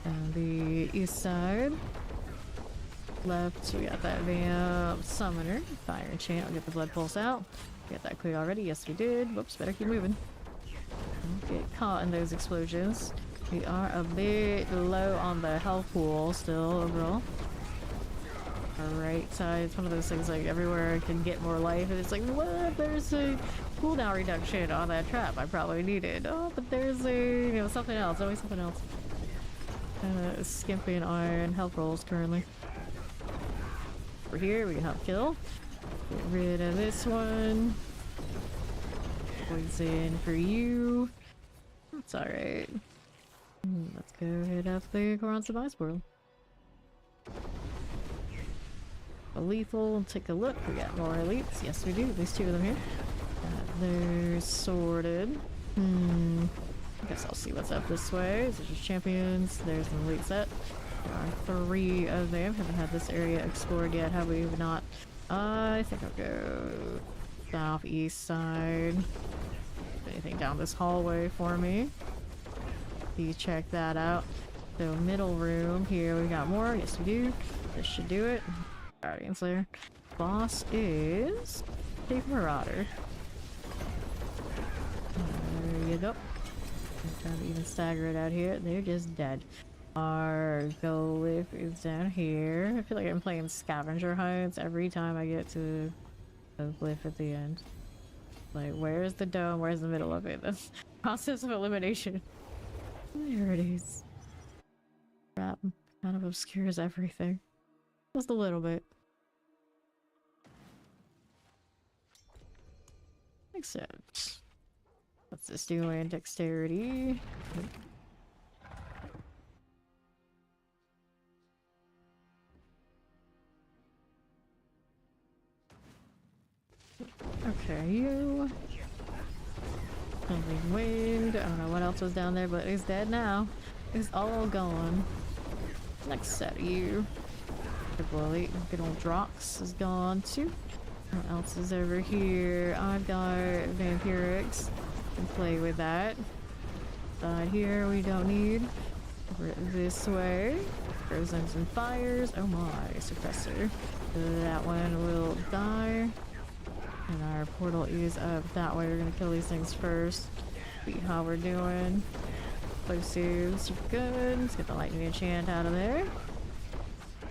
[SPEAKER 1] On the east side. Left, we got that vamp summoner. Fire enchant, I'll get the blood pulse out. Get that cleared already, yes we did. Whoops, better keep moving. Don't get caught in those explosions. We are a bit low on the health pool still overall. Our right side, it's one of those things like everywhere I can get more life and it's like, what? There's a cooldown reduction on that trap I probably needed. Oh, but there's a, you know, something else, always something else. Skimping on health rolls currently. Over here, we can help kill. Get rid of this one. Poison for you. That's alright. Let's go hit up the Coron Demise world. A lethal, take a look. We got more elites. Yes, we do. At least 2 of them here. They're sorted. I guess I'll see what's up this way. These are just champions. There's an elite set. There are 3 of them. Haven't had this area explored yet, have we? Not. I think I'll go southeast side. Anything down this hallway for me? You check that out. So middle room here. We got more. Yes, we do. This should do it. Guardian Slayer. Boss is Chief Marauder. There you go. I'm trying to even stagger it out here. They're just dead. Our Golif is down here. I feel like I'm playing scavenger hunts every time I get to the glyph at the end. Like, where's the dome? Where's the middle of it? The process of elimination. There it is. Crap. Kind of obscures everything. Just a little bit. Except, what's this doing? Dexterity. Okay, you. Something wind. I don't know what else was down there, but it's dead now. It's all gone. Next set of you. Triple elite. Good old Drox is gone too. What else is over here? I've got vampirics. Can play with that. Side here we don't need. Over this way. Frozen and fires. Oh my, suppressor. So that one will die. And our portal is up that way. We're gonna kill these things first. See how we're doing. Explosives are good. Let's get the lightning enchant out of there.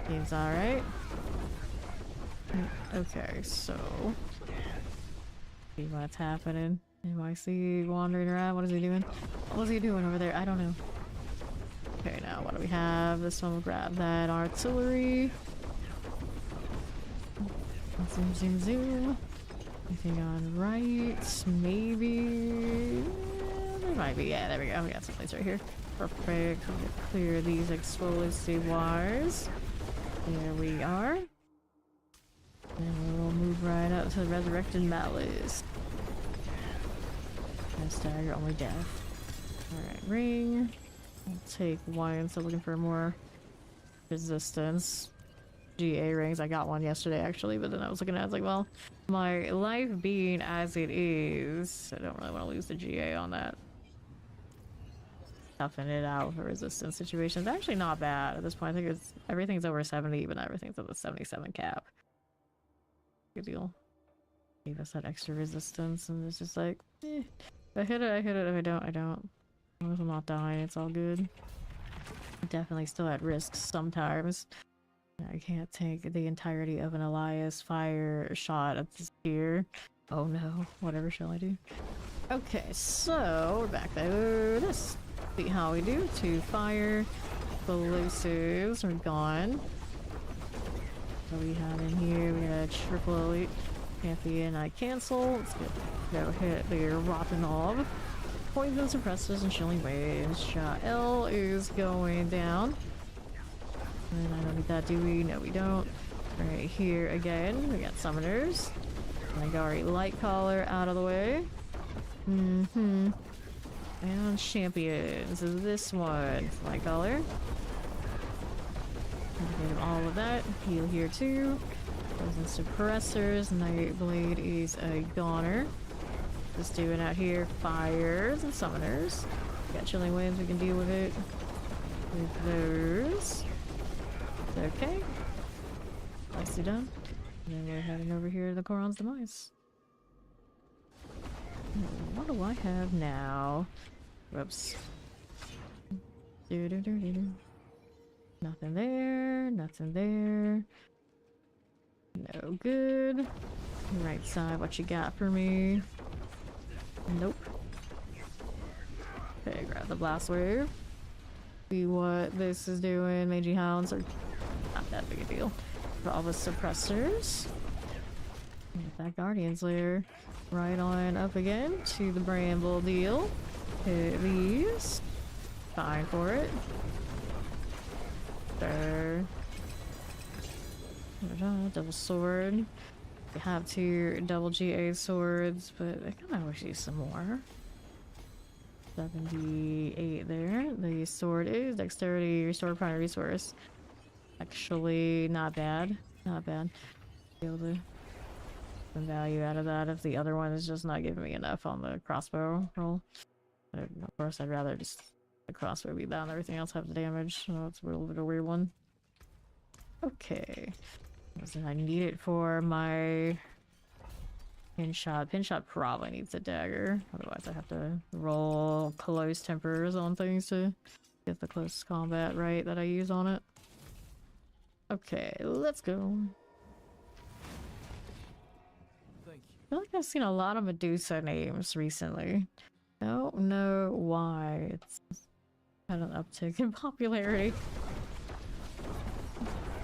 [SPEAKER 1] Seems alright. Okay, so see what's happening. NYC wandering around. What is he doing? What was he doing over there? I don't know. Okay, now what do we have? This one will grab that artillery. Zoom, zoom, zoom. Anything on right? Maybe. There might be. Yeah, there we go. We got some place right here. Perfect. We'll clear these explosive wires. There we are. And we'll move right up to the Resurrected Malice. And stagger only death. Alright, ring. I'll take one, so looking for more resistance. GA rings. I got one yesterday actually, but then I was looking at it, I was like, well, my life being as it is, I don't really want to lose the GA on that. Toughing it out for resistance situations. Actually not bad at this point. I think it's everything's over 70, even everything's at the 77 cap. Good deal. Gave us that extra resistance, and it's just like, if I hit it, I hit it. If I don't, I don't. As long as I'm not dying, it's all good. Definitely still at risk sometimes. I can't take the entirety of an Elias fire shot at this spear. Oh no, whatever shall I do? Okay, so we're back there. This. See how we do. 2 fire explosives are gone. What do we have in here? We got a triple elite champion. I cancel. Let's go hit the Rotanov. Poison suppressors and chilling waves. Shot L is going down. And I don't need that, do we? No, we don't. Right here again, we got summoners. I got our light collar out of the way. And champions is this one. Light collar. Get all of that. Heal here too. Those suppressors. Nightblade is a goner. Just doing out here fires and summoners. Got chilling winds, we can deal with it. with those. Okay. Nicely done. And then we're heading over here to the Koron's Demise. What do I have now? Whoops. Nothing there, nothing there. No good. Right side, what you got for me? Nope. Okay, grab the blast wave. See what this is doing. Mangy hounds are not that big a deal. For all the suppressors. Get that Guardian's Lair right on up again to the Bramble deal. Hit these. Fine for it. There. Double sword. We have 2 double GA swords, but I kind of wish you some more. 78 there. The sword is dexterity, restore primary resource. Actually, not bad. Not bad. Be able to get some value out of that if the other one is just not giving me enough on the crossbow roll. But of course, I'd rather just the crossbow be down, everything else have the damage. So it's a little bit of a weird one. Okay. I need it for my pin shot. Pin shot probably needs a dagger. Otherwise I have to roll close tempers on things to get the close combat right that I use on it. Okay, let's go.
[SPEAKER 2] Thank you.
[SPEAKER 1] I feel like I've seen a lot of Medusa names recently. I don't know why. It's had an uptick in popularity.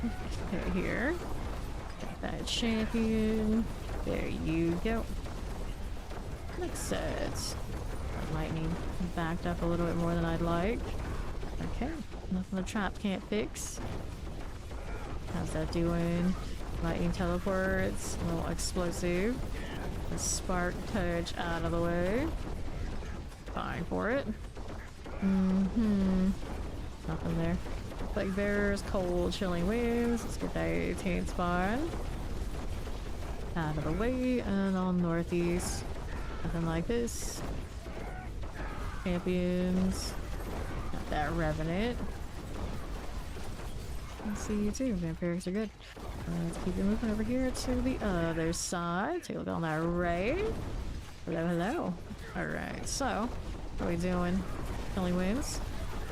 [SPEAKER 1] Okay, here. That champion. There you go. Next set. Lightning backed up a little bit more than I'd like. Okay. Nothing the trap can't fix. How's that doing? Lightning teleports. A little explosive. The spark touch out of the way. Fine for it. Nothing there. Plague bearers, cold, chilling winds. Let's get that 18 spot out of the way, and on northeast. Nothing like this. Champions. Got that revenant. Let's see you too. Vampires are good. Let's keep it moving over here to the other side. Take a look on that raid. Hello, hello. Alright, so what are we doing? Chilling winds.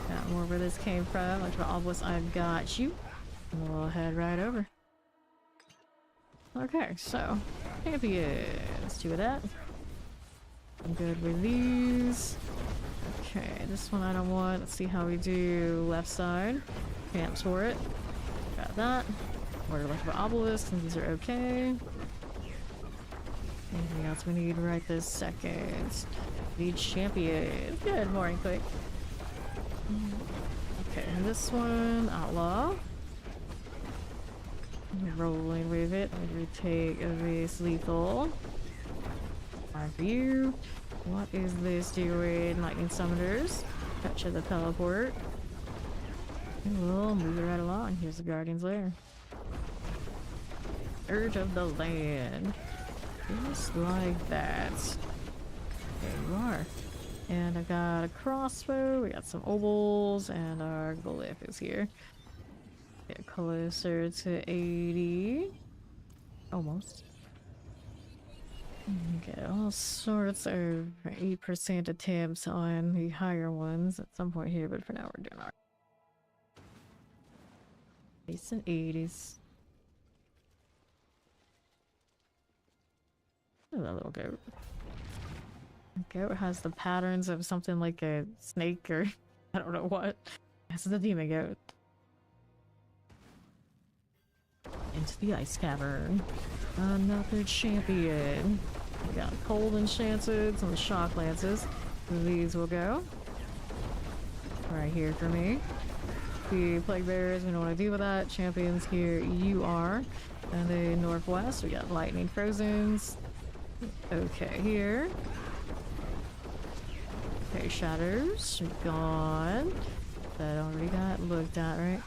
[SPEAKER 1] Got more where this came from. Like obelisk, I've got you. We'll head right over. Okay, so champions. 2 of that. I'm good with these. Okay, this one I don't want. Let's see how we do left side. Camps for it. Got that. Order left for obelisk, and these are okay. Anything else we need right this second? Need champions. Good morning, quick. Okay, and this one, outlaw. Rolling with it. I'm gonna take this lethal. Fine for you. What is this doing? Lightning summoners. Touch of the teleport. We'll move it right along. Here's the Guardian's Lair. Urge of the Land. Just like that. There you are. And I got a crossbow, we got some obols, and our glyph is here. Get closer to 80. Almost. Get all sorts of 8% attempts on the higher ones at some point here, but for now we're doing our base and 80s. Oh, that little goat. Goat has the patterns of something like a snake or I don't know what. That's the demon goat. Into the ice cavern. Another champion. We got cold enchanted, some shock lances. These will go right here for me. The plague bearers, we don't want to deal with that. Champions, here you are. And the northwest, we got lightning frozens. Okay, here. Okay, shatters, gone. That already got looked at, right?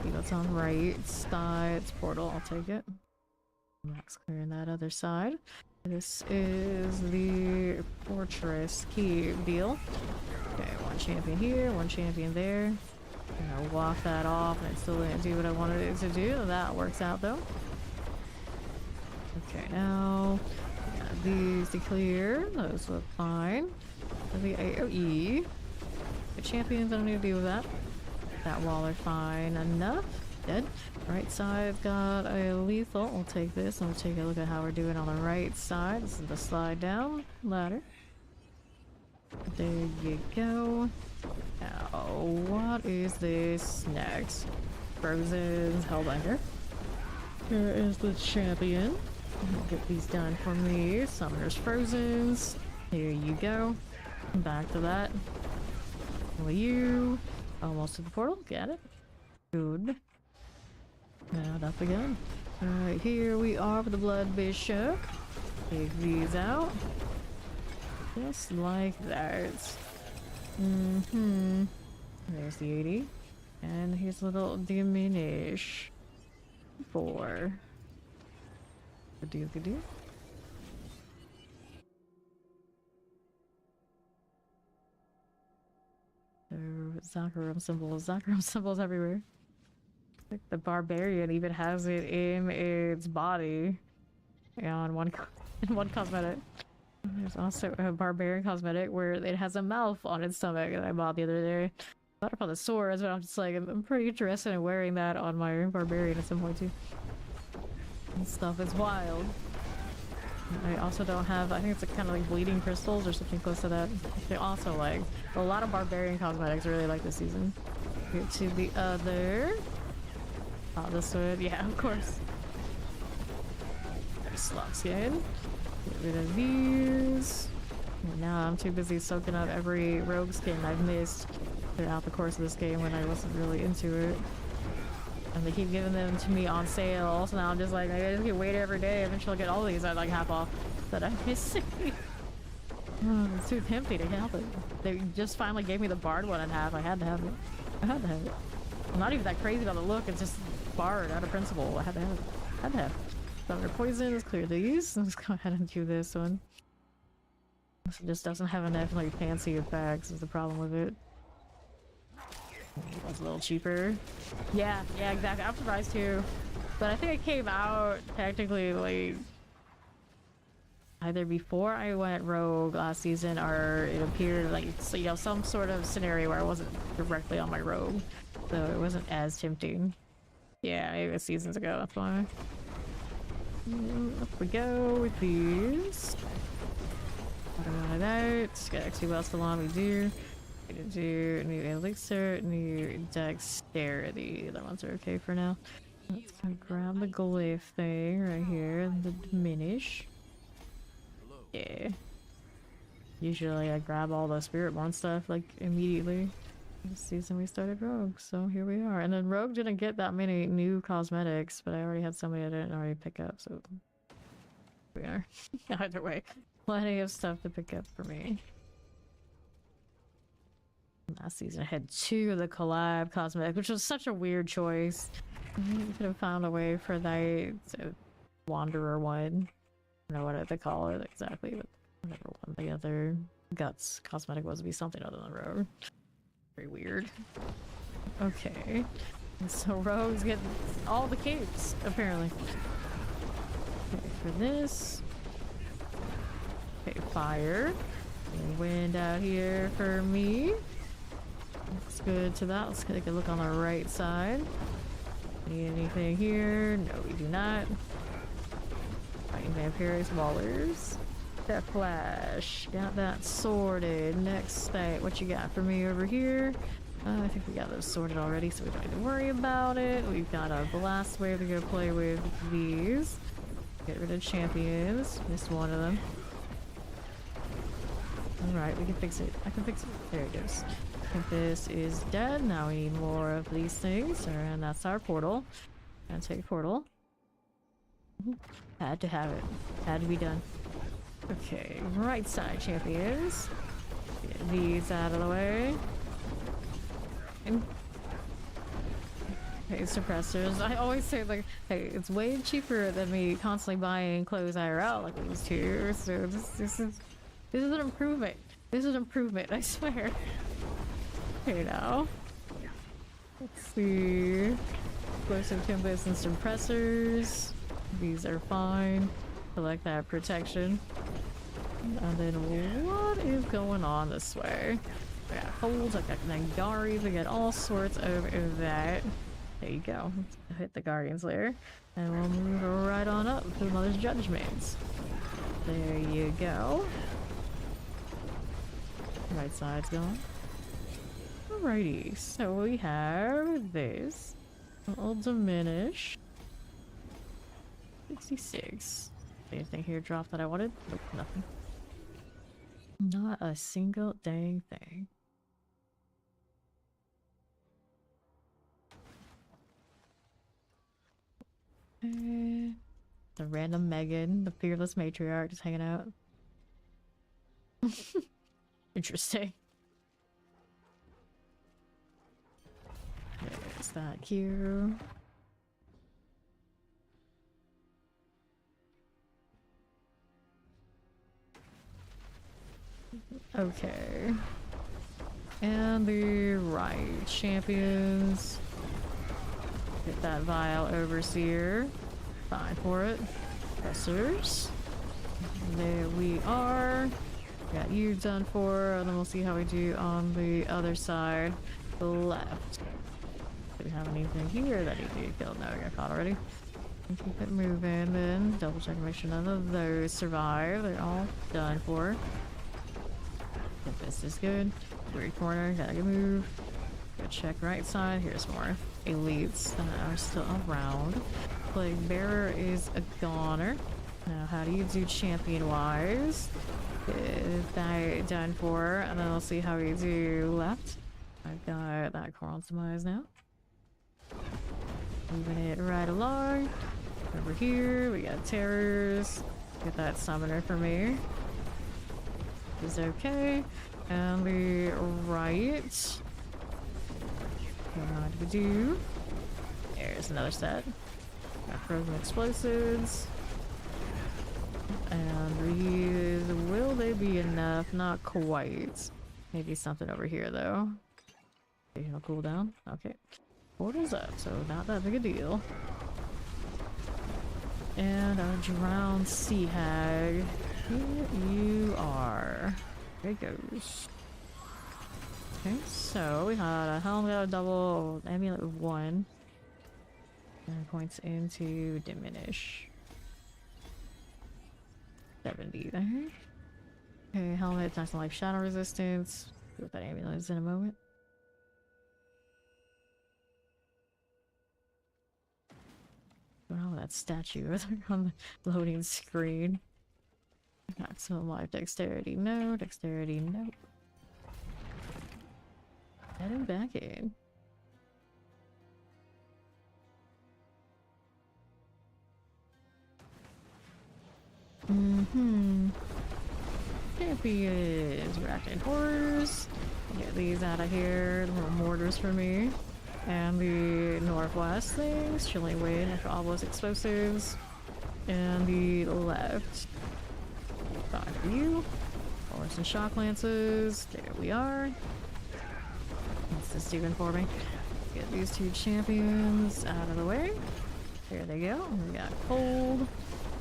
[SPEAKER 1] See what's on right. Sky, it's portal, I'll take it. Max clearing that other side. This is the fortress key deal. Okay, one champion here, one champion there. I'm gonna walk that off and it still didn't do what I wanted it to do. That works out though. Okay, now we got these to clear. Those look fine. The AoE. The champions, I don't need to deal with that. That wall are fine enough. Dead. Right side's got a lethal. We'll take this and we'll take a look at how we're doing on the right side. This is the slide down ladder. There you go. Now, what is this next? Frozen Hellbender. Here is the champion. Get these done for me. Summoner's Frozens. Here you go. Back to that. Well, you almost to the portal. Get it. Good. Now that's again. Alright, here we are with the Blood Bishop. Take these out. Just like that. There's the 80. And here's a little diminish. 4. Good deal. Zakarum symbols everywhere. Like the barbarian even has it in its body. Yeah, in one cosmetic. There's also a barbarian cosmetic where it has a mouth on its stomach that I bought the other day. I bought it on the swords, but I'm just like, I'm pretty interested in wearing that on my barbarian at some point too. And stuff is wild. I also don't have, I think it's kind of like bleeding crystals or something close to that. They also like, a lot of barbarian cosmetics I really like this season. Get to the other. Oh, this would, yeah, of course. Slot skin. Get rid of these. And now I'm too busy soaking up every rogue skin I've missed throughout the course of this game when I wasn't really into it. And they keep giving them to me on sale, so now I'm just like, I just get waited every day. Eventually I'll get all these at like half off that I'm missing. Oh, it's too tempting to help it. They just finally gave me the Bard one in half. I had to have it. I had to have it. I'm not even that crazy about the look, it's just Bard out of principle. I had to have it. I had to have it. Thunder Poison, let's clear these. Let's go ahead and do this one. This just doesn't have enough like fancy effects is the problem with it. That's a little cheaper. Yeah, exactly. I'm surprised too. But I think it came out technically like either before I went rogue last season or it appeared like, so, you know, some sort of scenario where I wasn't directly on my rogue. So it wasn't as tempting. Yeah, maybe it was seasons ago, that's why. Up we go with these. One of that. Got actually what else along we do. Do new elixir, new dexterity. The other ones are okay for now. Let's grab the glyph thing right here, the diminish. Yeah. Usually I grab all the spiritborn stuff like immediately. This season we started rogue, so here we are. And then rogue didn't get that many new cosmetics, but I already had so many I didn't already pick up, so we are. Either way, plenty of stuff to pick up for me. Last season I had 2 of the collab cosmetics, which was such a weird choice. You could have found a way for that Wanderer one. I don't know what they call it exactly, but whatever one the other guts cosmetic was to be something other than rogue. Very weird. Okay. And so rogues get all the capes, apparently. Okay, for this. Okay, fire. Wind out here for me. Looks good to that. Let's take a look on the right side. Need anything here? No, we do not. Fighting vampires, wallers. That flash. Got that sorted. Next thing, what you got for me over here? I think we got those sorted already, so we don't need to worry about it. We've got a blast wave to go play with these. Get rid of champions. Missed one of them. Alright, we can fix it. I can fix it. There it goes. I think this is dead. Now we need more of these things. And that's our portal. Gonna take portal. Had to have it. Had to be done. Okay, right side champions. Get these out of the way. And okay, suppressors. I always say like, hey, it's way cheaper than me constantly buying clothes IRL like these two. So this is an improvement. This is an improvement, I swear. You know. Let's see. Explosive timbers and suppressors. These are fine. Collect that protection. And then what is going on this way? I got holds, I got Nagaris, I got all sorts of that. There you go. Let's hit the Guardian's Lair. And we'll move right on up to the Mother's Judgments. There you go. Right side's gone. Alrighty, so we have this. I'll diminish. 66. Anything here drop that I wanted? Nope, nothing. Not a single dang thing. The random Megan, the fearless matriarch, just hanging out. Interesting. There's that here. Okay. And the right champions. Get that vile overseer. Fine for it. Pressers. There we are. Got you done for, and then we'll see how we do on the other side. The left. Do we have anything here that need to get killed? No, I got caught already. Keep it moving, then double check and make sure none of those survive. They're all done for. If this is good. Weird corner, gotta move. Go check right side. Here's more elites that are still around. Plague Bearer is a goner. Now, how do you do champion wise? Get that done for, and then we'll see how we do left. I've got that Coral's Demise now. Moving it right along. Over here, we got terrors. Get that summoner for me. Is okay. And the right. What do we do? There's another set. Got frozen explosives. And these, will they be enough? Not quite. Maybe something over here though. Okay, he'll cool down. Okay. Portal's up, so not that big a deal. And a drowned sea hag. Here you are. There it goes. Okay, so we had a helmet, a double, amulet of 1. And points into diminish. 70 there. Okay, helmet, nice and life shadow resistance. See what that amulet is in a moment. Oh, that statue on the loading screen. Maximum life dexterity, no. Dexterity, no. Heading back in. Champions, Arachnid Horrors. Get these out of here. Little mortars for me. And the northwest things. Chilling Wind, Obelisk Explosives. And the left. 5 for you. Horse and Shock Lances. There we are. What's this doing for me? Get these 2 champions out of the way. There they go. We got Cold.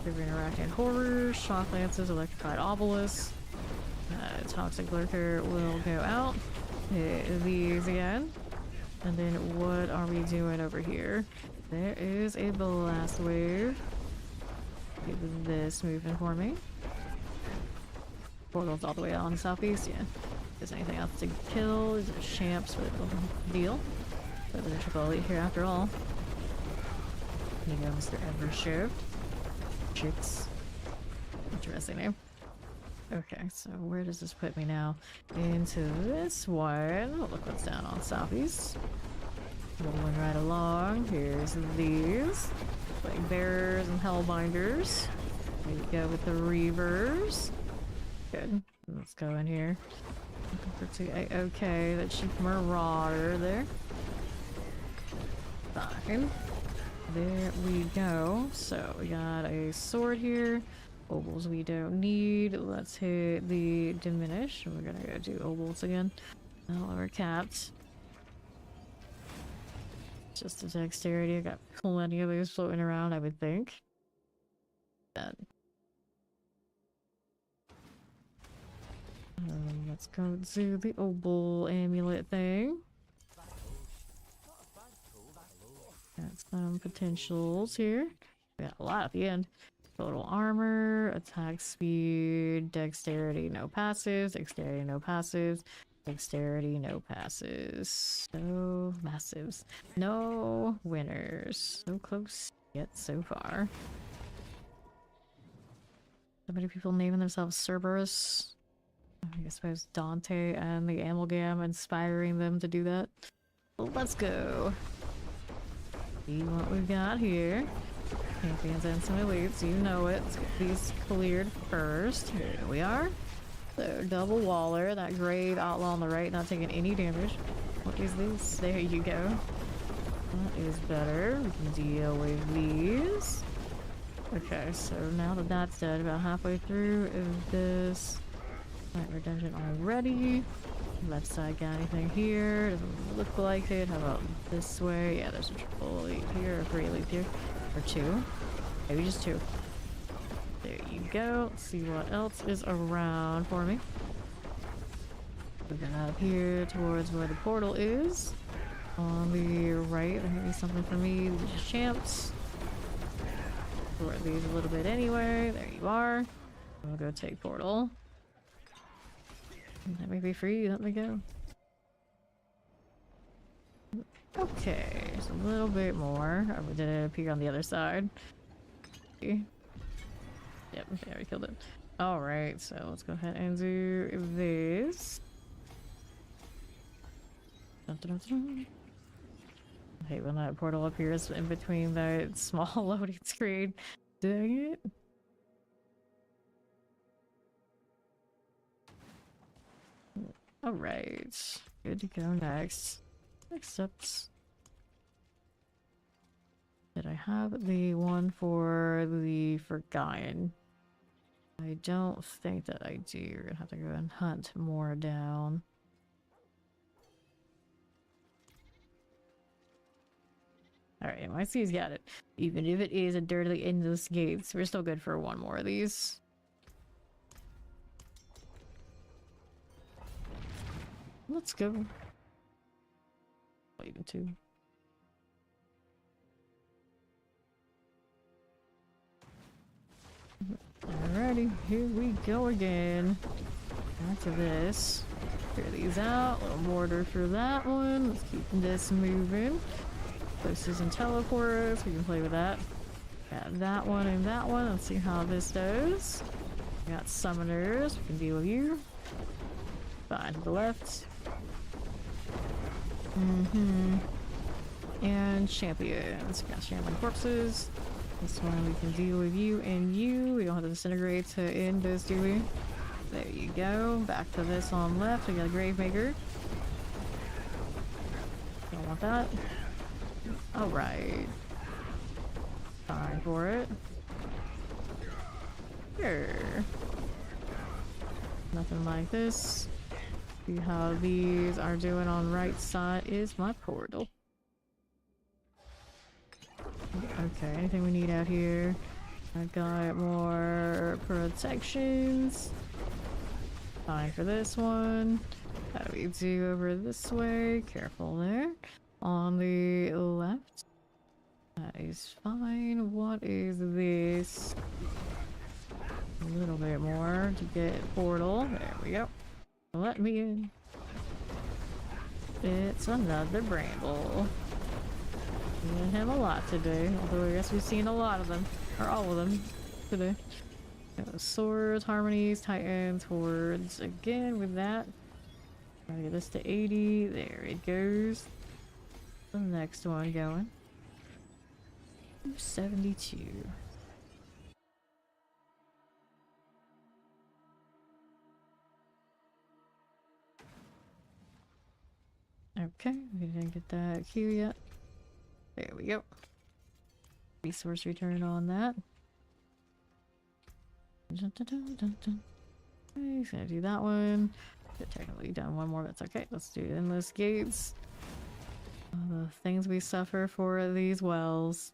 [SPEAKER 1] River Arachnid Horrors. Shock Lances. Electrified Obelisk. Toxic Lurker will go out. Hit these again. And then what are we doing over here? There is a blast wave. Get this moving for me. Portal's all the way on the southeast, yeah. If there's anything else to kill, is there champs with a deal? But there's a triple elite here after all. There you go, Mr. Evershift. Chicks. Interesting name. Okay, so where does this put me now? Into this one. Look what's down on southeast. Rolling right along. Here's these. Plague Bearers and Hellbinders. There we go with the Reavers. Good. Let's go in here. Okay, that Chief Marauder there. Fine. There we go. So we got a sword here. Obols we don't need. Let's hit the diminish. We're gonna go do obols again. Now we're capped. Just a dexterity. I got plenty of those floating around, I would think. That. Let's go do the obol amulet thing. Got some potentials here. We got a lot at the end. Total armor, attack speed, dexterity, no passives, dexterity, no passives, dexterity, no passes. No massives. No winners. So close yet so far. So many people naming themselves Cerberus. I suppose Dante and the Amalgam inspiring them to do that. Well, let's go. See what we've got here. Champions and some elites, you know it. Let's get these cleared first. Here we are. So, double Waller, that grave outlaw on the right, not taking any damage. What is this? There you go. That is better. We can deal with these. Okay, so now that that's dead, about halfway through is this Night Redemption already. Left side got anything here? Doesn't look like it. How about this way? Yeah, there's a triple elite here, or 3 elite here. Or 2. Maybe just 2. There you go. Let's see what else is around for me. Moving up here towards where the portal is. On the right, there may be something for me. Just champs. Sort these a little bit anyway. There you are. We'll go take portal. Let me be free. Let me go. Okay, just a little bit more. Oh, did it appear on the other side? Yep, yeah, we killed it. Alright, so let's go ahead and do this. Dun, dun, dun, dun. I hate when that portal appears in between that small loading screen. Dang it. Alright, good to go next. Next ups. Did I have the one for the Forgotten? I don't think that I do. You're gonna have to go and hunt more down. Alright, I see he's got it. Even if it is a dirty endless gates, we're still good for one more of these. Let's go. Even 2. Alrighty, here we go again. Back to this. Clear these out. Little mortar for that one. Let's keep this moving. Places and teleporters. We can play with that. Got that one and that one. Let's see how this does. We got summoners. We can deal with you. Fine to the left. And champions. We got champion corpses. This one we can deal with you and you. We don't have to disintegrate to end this, do we? There you go. Back to this on left. We got a Gravemaker. Don't want that. Alright. Time for it. Sure. Nothing like this. See how these are doing on right side is my portal. Okay, anything we need out here? I got more protections. Fine for this one. How do we do over this way? Careful there. On the left. That is fine. What is this? A little bit more to get portal. There we go. Let me in. It's another Bramble. Seeing him a lot today, although I guess we've seen a lot of them, or all of them today. Swords, harmonies, titans, hordes. Again with that. Try to get this to 80. There it goes. The next one going. 72. Okay, we didn't get that queue yet. There we go. Resource return on that. Dun, dun, dun, dun, dun. Okay, he's gonna do that one. Could technically done one more, but it's okay. Let's do endless gates. The things we suffer for these wells.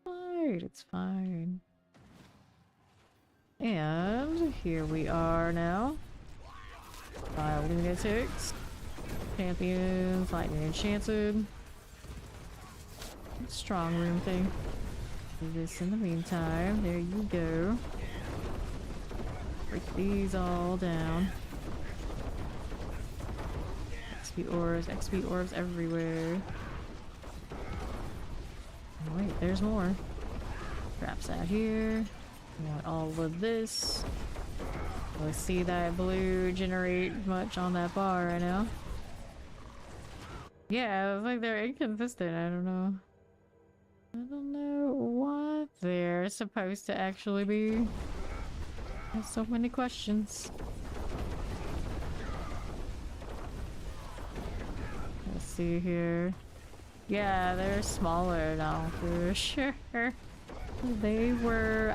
[SPEAKER 1] Fine, it's fine. And here we are now. Lunatics. Champions, lightning enchanted. Strong room thing. Do this in the meantime. There you go. Break these all down. XP orbs everywhere. Oh, wait, there's more. Traps out here. We want all of this. Let's see that blue generate much on that bar right now. Yeah, it's like they're inconsistent. I don't know. I don't know what they're supposed to actually be. There's so many questions. Let's see here. Yeah, they're smaller now for sure. They were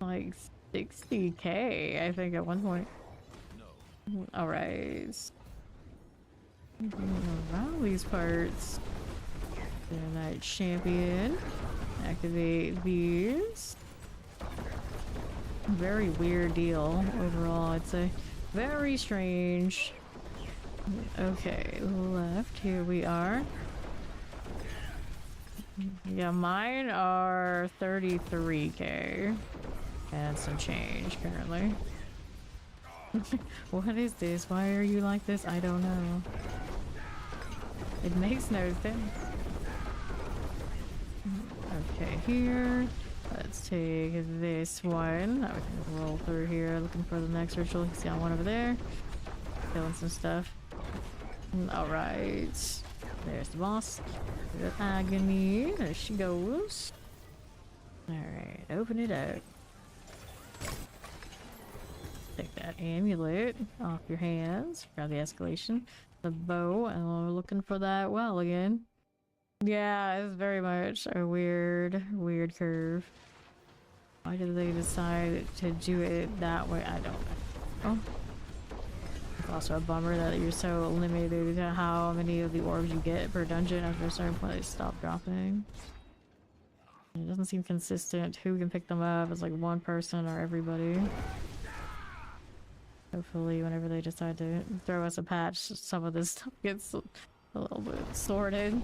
[SPEAKER 1] like 60k, I think, at one point.
[SPEAKER 2] No.
[SPEAKER 1] Alright. Around these parts. The Night Champion. Activate these. Very weird deal overall, I'd say. Very strange. Okay, left. Here we are. Yeah, mine are 33k. And some change currently. What is this? Why are you like this? I don't know. It makes no sense. Okay, here. Let's take this one. Now we can roll through here looking for the next ritual. He's got one over there. Killing some stuff. Alright. There's the boss. Good agony. There she goes. Alright, open it up. Take that amulet off your hands. Grab the escalation. The bow, and we're looking for that well again. Yeah, it's very much a weird curve. Why did they decide to do it that way? I don't know. It's also a bummer that you're so limited to how many of the orbs you get per dungeon after a certain point they stop dropping. It doesn't seem consistent who can pick them up. It's like one person or everybody. Hopefully whenever they decide to throw us a patch, some of this stuff gets a little bit sorted.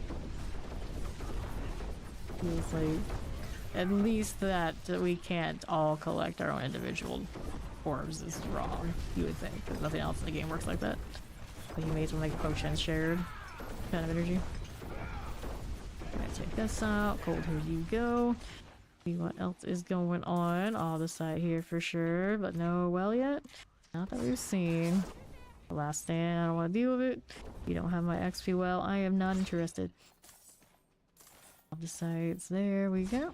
[SPEAKER 1] Feels like at least that we can't all collect our own individual orbs is wrong, you would think, because nothing else in the game works like that. Like you may as well make potions shared kind of energy. Gonna take this out. Cold, here you go. See what else is going on. All the side here for sure, but no well yet. Not that we've seen. The last stand, I don't want to deal with it. You don't have my XP well, I am not interested. All the sides, there we go.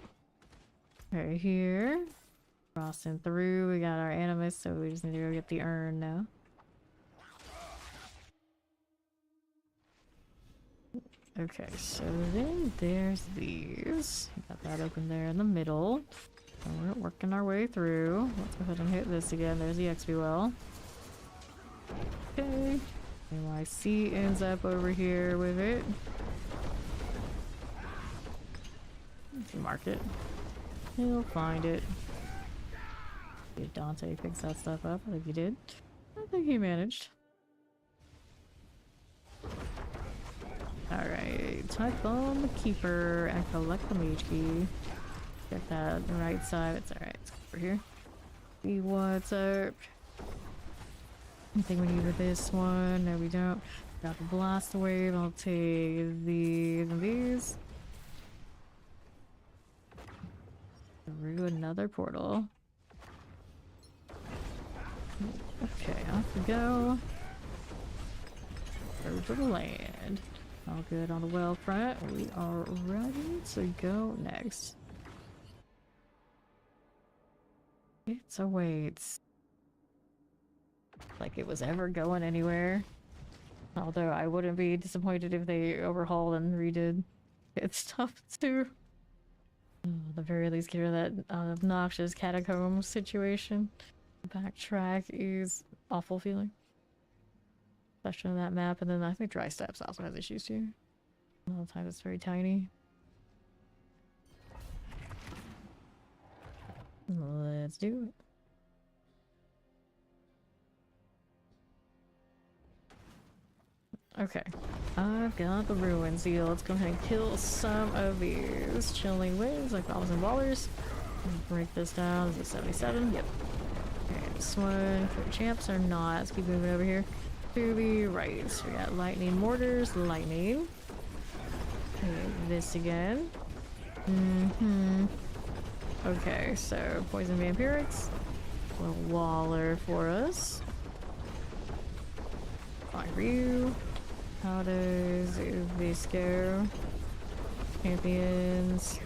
[SPEAKER 1] Right here. Crossing through, we got our animus, so we just need to go get the urn now. Okay, so then there's these. Got that open there in the middle. We're working our way through. Let's go ahead and hit this again. There's the XP well. Okay. NYC ends up over here with it. Let's mark it. He'll find it. If Dante picks that stuff up, I think he did. I think he managed. Alright, type on the keeper and collect the mage key. Get that on the right side. It's alright. It's over here. See what's up. Anything we need with this one? No, we don't. Got the blast wave. I'll take these and these. Through another portal. Okay, off we go. Over the land. All good on the well front. We are ready to go next. It awaits. Like it was ever going anywhere. Although I wouldn't be disappointed if they overhauled and redid its stuff too. At the very least, get rid of that obnoxious catacomb situation. Backtrack is awful feeling. section of that map, and then I think Dry Steps also has issues too. A lot of times it's very tiny. Let's do it. Okay, I've got the ruins here. Let's go ahead and kill some of these chilling winds like bombs and ballers. Break this down. Is it 77? Yep. Okay, this one for champs or not. Let's keep moving over here. To the right. So we got lightning mortars, lightning. Okay, this again. Okay, so poison vampirics. A little waller for us. Fire you. How does this go? Champions.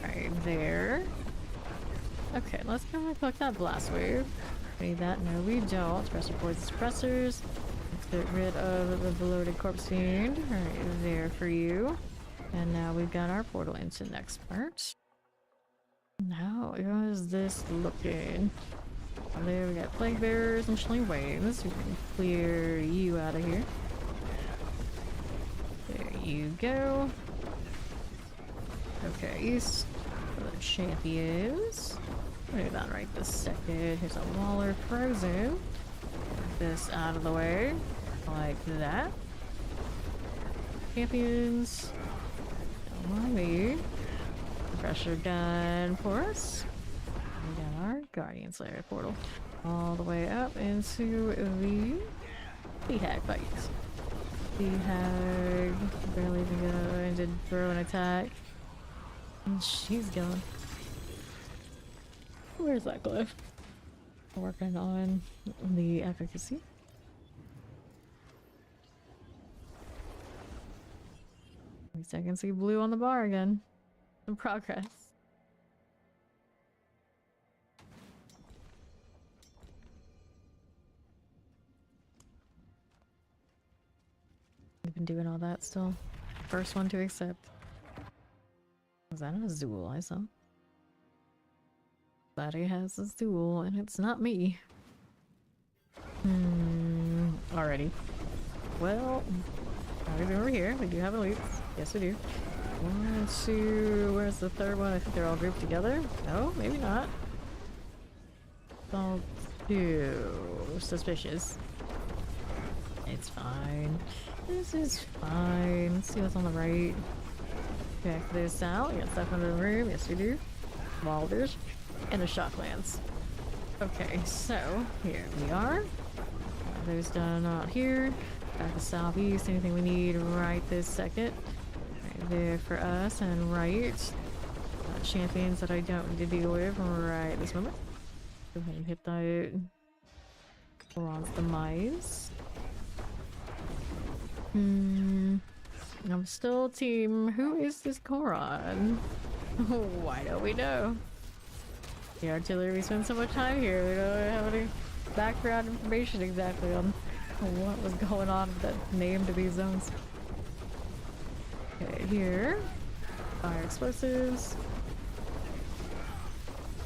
[SPEAKER 1] Right there. Okay, let's go ahead and collect that blast wave. Need that? No, we don't. Suppressor poison suppressors. Let's get rid of the bloated corpse fiend. Right there for you. And now we've got our portal into next part. Now, how is this looking? There we got plague bearers and chilling waves. We can clear you out of here. There you go. Okay, east for the champions. We'll do that right this second. Here's a Waller frozen. Get this out of the way. Like that. Champions. Don't mind me. Pressure done for us. We got our Guardian Slayer portal. All the way up into the hag fights. The hag barely even going to throw an attack. And she's gone. Where's that glyph? Working on the efficacy. At least I can see blue on the bar again. Some progress. We've been doing all that still. First one to accept. Was that a Zool I saw? Buddy has a Zool, and it's not me. Alrighty. Well, everything over here. We do have elites. Yes, we do. 1, 2, where's the third one? I think they're all grouped together. No, maybe not. All too suspicious. It's fine. This is fine. Let's see what's on the right. Check this out. We got stuff under the room. Yes, we do. Balders. And a Shocklands. Okay, so here we are. Those done out here. Back to southeast. Anything we need right this second. Right there for us and right. Champions that I don't need to deal with right this moment. Go ahead and hit that. Bronze demise. I'm still team. Who is this Koron? Why don't we know? The artillery, we spend so much time here. We don't have any background information exactly on what was going on with that name to these zones. Okay, here. Fire explosives.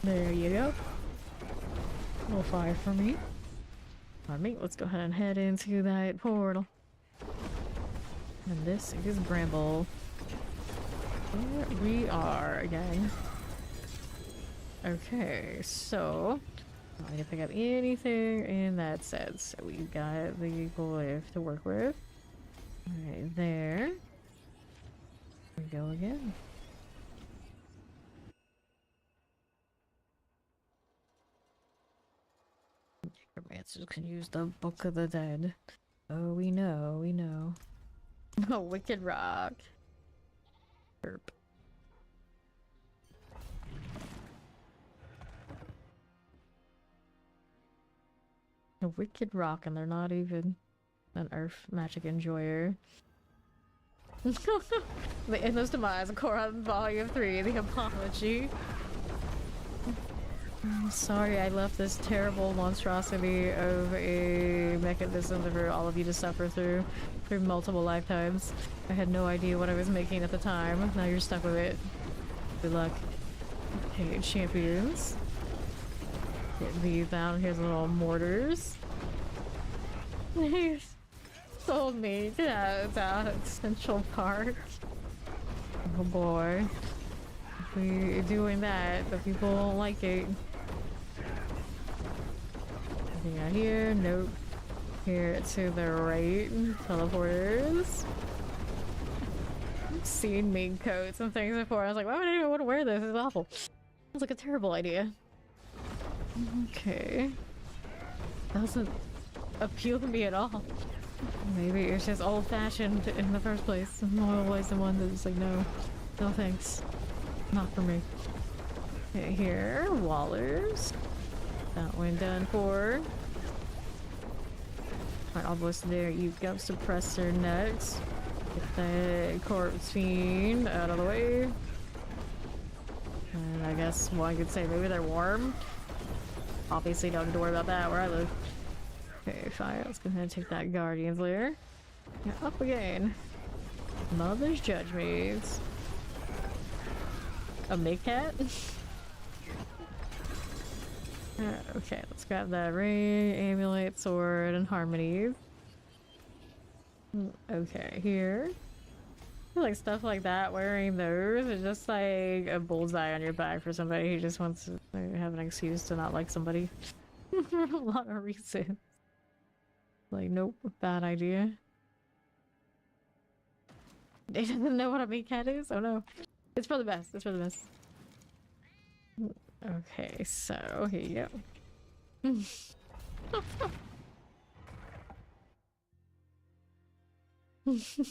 [SPEAKER 1] There you go. A little fire for me. Pardon me. Let's go ahead and head into that portal. And this is Bramble. Here we are again. Okay, so I didn't pick up anything in that set. So we've got the glyph to work with. Right there. Here we go again. Necromancers can use the Book of the Dead. Oh, we know, we know. Oh, Wicked Rock. Herp. A Wicked Rock, and they're not even an Earth magic enjoyer. The Endless Demise of Koron Volume 3, The Apology. I'm sorry I left this terrible monstrosity of a mechanism for all of you to suffer through multiple lifetimes. I had no idea what I was making at the time. Now you're stuck with it. Good luck. Okay, champions. Get these down. Here's little mortars. told me. Yeah, it's out at Central Park. Oh boy. If we doing that, the people won't like it. Anything out here? Nope. Here to the right. Teleporters. I've seen mink coats and things before. I was like, why would anyone want to wear this? It's awful. It's like a terrible idea. Okay. Doesn't appeal to me at all. Maybe it's just old-fashioned in the first place. I'm always the one that's like, no. No thanks. Not for me. Okay, here. Wallers. That one done for. Alright, almost there. You go suppressor next. Get the corpse fiend out of the way. And I guess one could say maybe they're warm. Obviously don't have to worry about that where I live. Okay, fine. Let's go ahead and take that Guardian's Lair. Yeah, up again. Mother's Judgments. A Make Cat? Okay, let's grab that ring, amulet, sword, and harmony. Okay, here. I feel like stuff like that, wearing those is just like a bullseye on your back for somebody who just wants to have an excuse to not like somebody. For a lot of reasons. Like, nope, bad idea. They doesn't know what a meat cat is? Oh no. It's for the best, it's for the best. Okay, so here you go.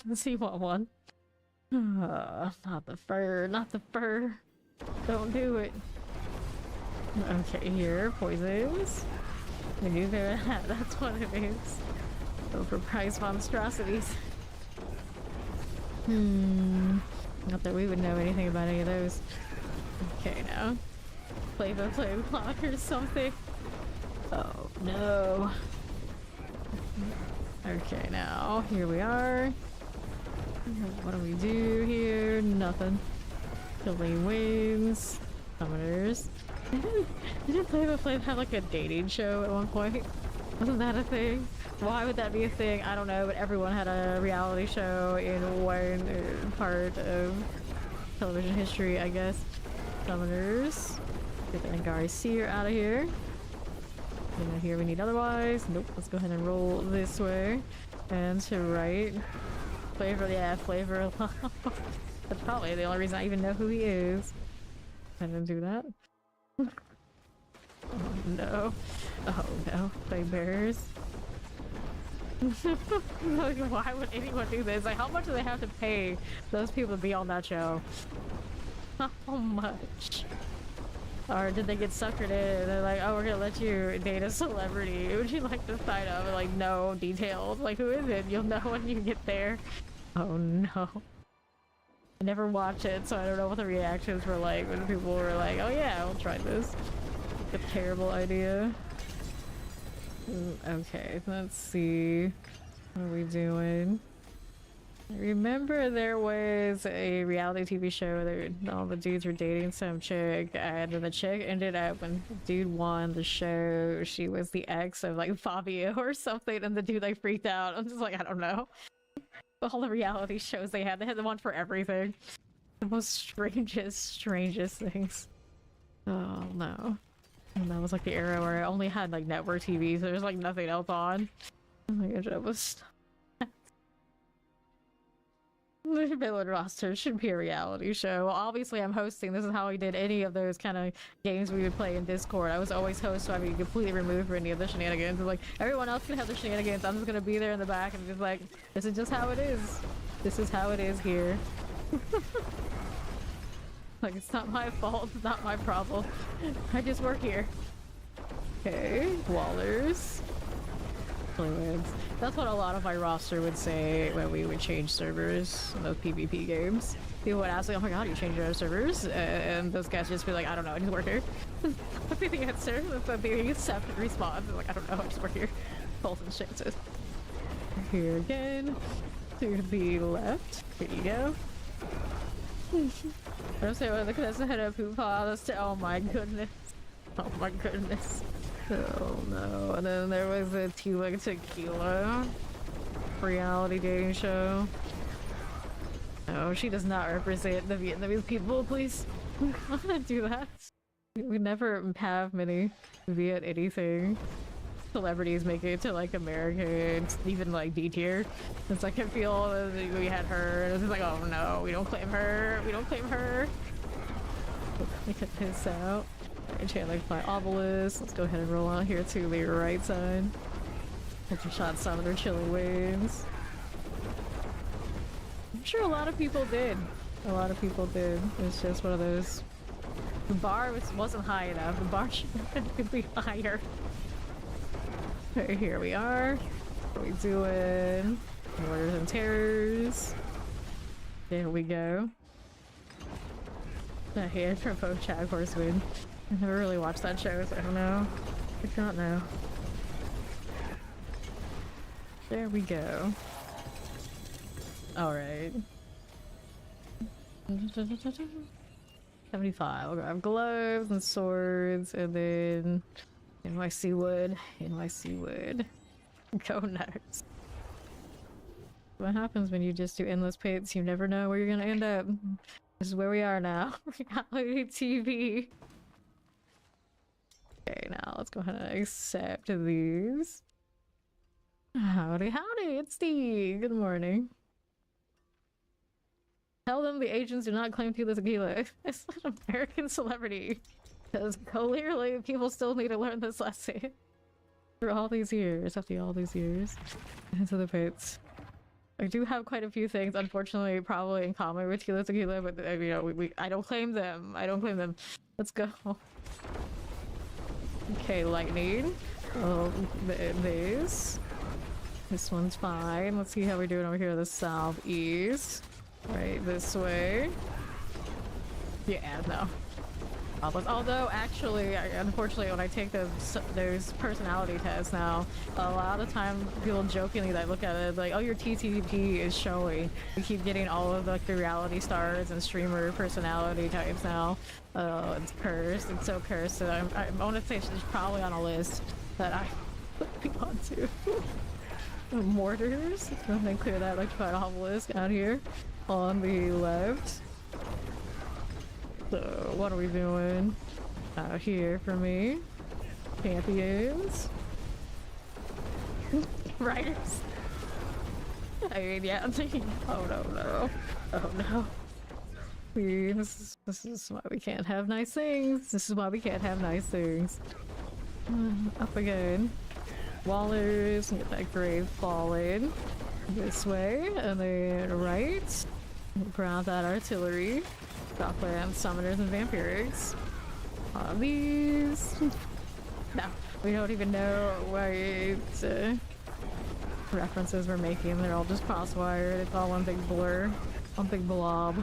[SPEAKER 1] Does he want one? Not the fur, not the fur. Don't do it. Okay, here, poisons. We knew that, that's what it is. Overpriced monstrosities. Not that we would know anything about any of those. Okay, now. Play-by-play block or something. Oh, no. Okay, now, here we are. What do we do here? Nothing. Killing wings. Summoners. Didn't Play-by-Play have like a dating show at one point? Wasn't that a thing? Why would that be a thing? I don't know, but everyone had a reality show in one part of television history, I guess. Summoners. Get the Angari Seer out of here. Not here we need otherwise. Nope, let's go ahead and roll this way. And to right. Flavor, yeah, Flavor of Love. That's probably the only reason I even know who he is. I didn't do that. Oh no. Oh no. Play bears. Like, why would anyone do this? Like, how much do they have to pay those people to be on that show? How much? Or did they get suckered in? They're like, oh, we're gonna let you date a celebrity. Would you like to sign up? And like, no details. Like, who is it? You'll know when you get there. Oh no. I never watched it, so I don't know what the reactions were like when people were like, oh yeah, I'll try this. A terrible idea. Okay, let's see. What are we doing? I remember there was a reality TV show that all the dudes were dating some chick, and then the chick ended up, when the dude won the show, she was the ex of like Fabio or something, and the dude like freaked out. I'm just like, I don't know. All the reality shows they had the one for everything. The most strangest things. Oh no. And that was like the era where I only had like network TV, so there's like nothing else on. Oh my gosh, that was the villain roster should be a reality show. Well, obviously I'm hosting. This is how we did any of those kind of games we would play in Discord. I was always host, so I'd be completely removed from any of the shenanigans. It's like, everyone else can have their shenanigans. I'm just gonna be there in the back and just like, this is just how it is. This is how it is here. Like, it's not my fault. It's not my problem. I just work here. Okay, Wallers. That's what a lot of my roster would say when we would change servers in those PvP games. People would ask like, oh my god, you changed your servers? And those guys would just be like, I don't know, I just work here. That'd be the answer. That'd be the accepted response. Like, I don't know, I just work here. False and shit. So here again. To the left. Here you go. I'm saying, well, look at this head of Poopa. Oh my goodness. Oh my goodness. Oh no. And then there was a Tila Tequila. reality dating show. No, she does not represent the Vietnamese people, please. I'm not gonna do that. We never have many Viet anything. Celebrities make it to like Americans, even like D tier. It's like I feel we had her, and it's like, oh no, we don't claim her, we don't claim her. We can piss out. Enchant like my obelisk. Let's go ahead and roll out here to the right side. Ultra shot some of their chili wings. I'm sure a lot of people did. A lot of people did. It's just one of those. The bar wasn't high enough. The bar could be higher. Okay, here we are. What are we doing? Wonders and Terrors. There we go. A hand from both Chad Horseman. I never really watched that show, so I don't know. I do not know. There we go. Alright. 75. We'll grab gloves and swords, and then NYC wood. NYC wood. Go next. What happens when you just do endless paints? You never know where you're gonna end up. This is where we are now. Reality TV. Okay, now let's go ahead and accept these. Howdy, howdy, it's Steve. Good morning. Tell them the agents do not claim Tila Tequila. It's an American celebrity. Because clearly people still need to learn this lesson. For all these years, after all these years. Into the pits. I do have quite a few things, unfortunately, probably in common with Tila Tequila, but you know, I don't claim them. I don't claim them. Let's go. Okay, lightning. Oh, this one's fine. Let's see how we're doing over here. The southeast. Right this way. Yeah, no. Although, actually, unfortunately, when I take those personality tests now, a lot of time people jokingly that look at it like, "Oh, your TTP is showing." You keep getting all of like the reality stars and streamer personality types now. Oh, it's cursed. It's so cursed. So I want to say she's probably on a list that I want to. Mortars. Go ahead and clear that electrified obelisk out here on the left. So, what are we doing out here for me? Champions. Writers. I mean, yeah, I'm thinking, oh no. Oh no. This is why we can't have nice things. This is why we can't have nice things. Up again. Wallers, get that grave falling. This way, and then right. Grab that artillery. Dropland, summoners, and vampirics. These. No, we don't even know what references we're making. They're all just crosswired. It's all one big blur, one big blob.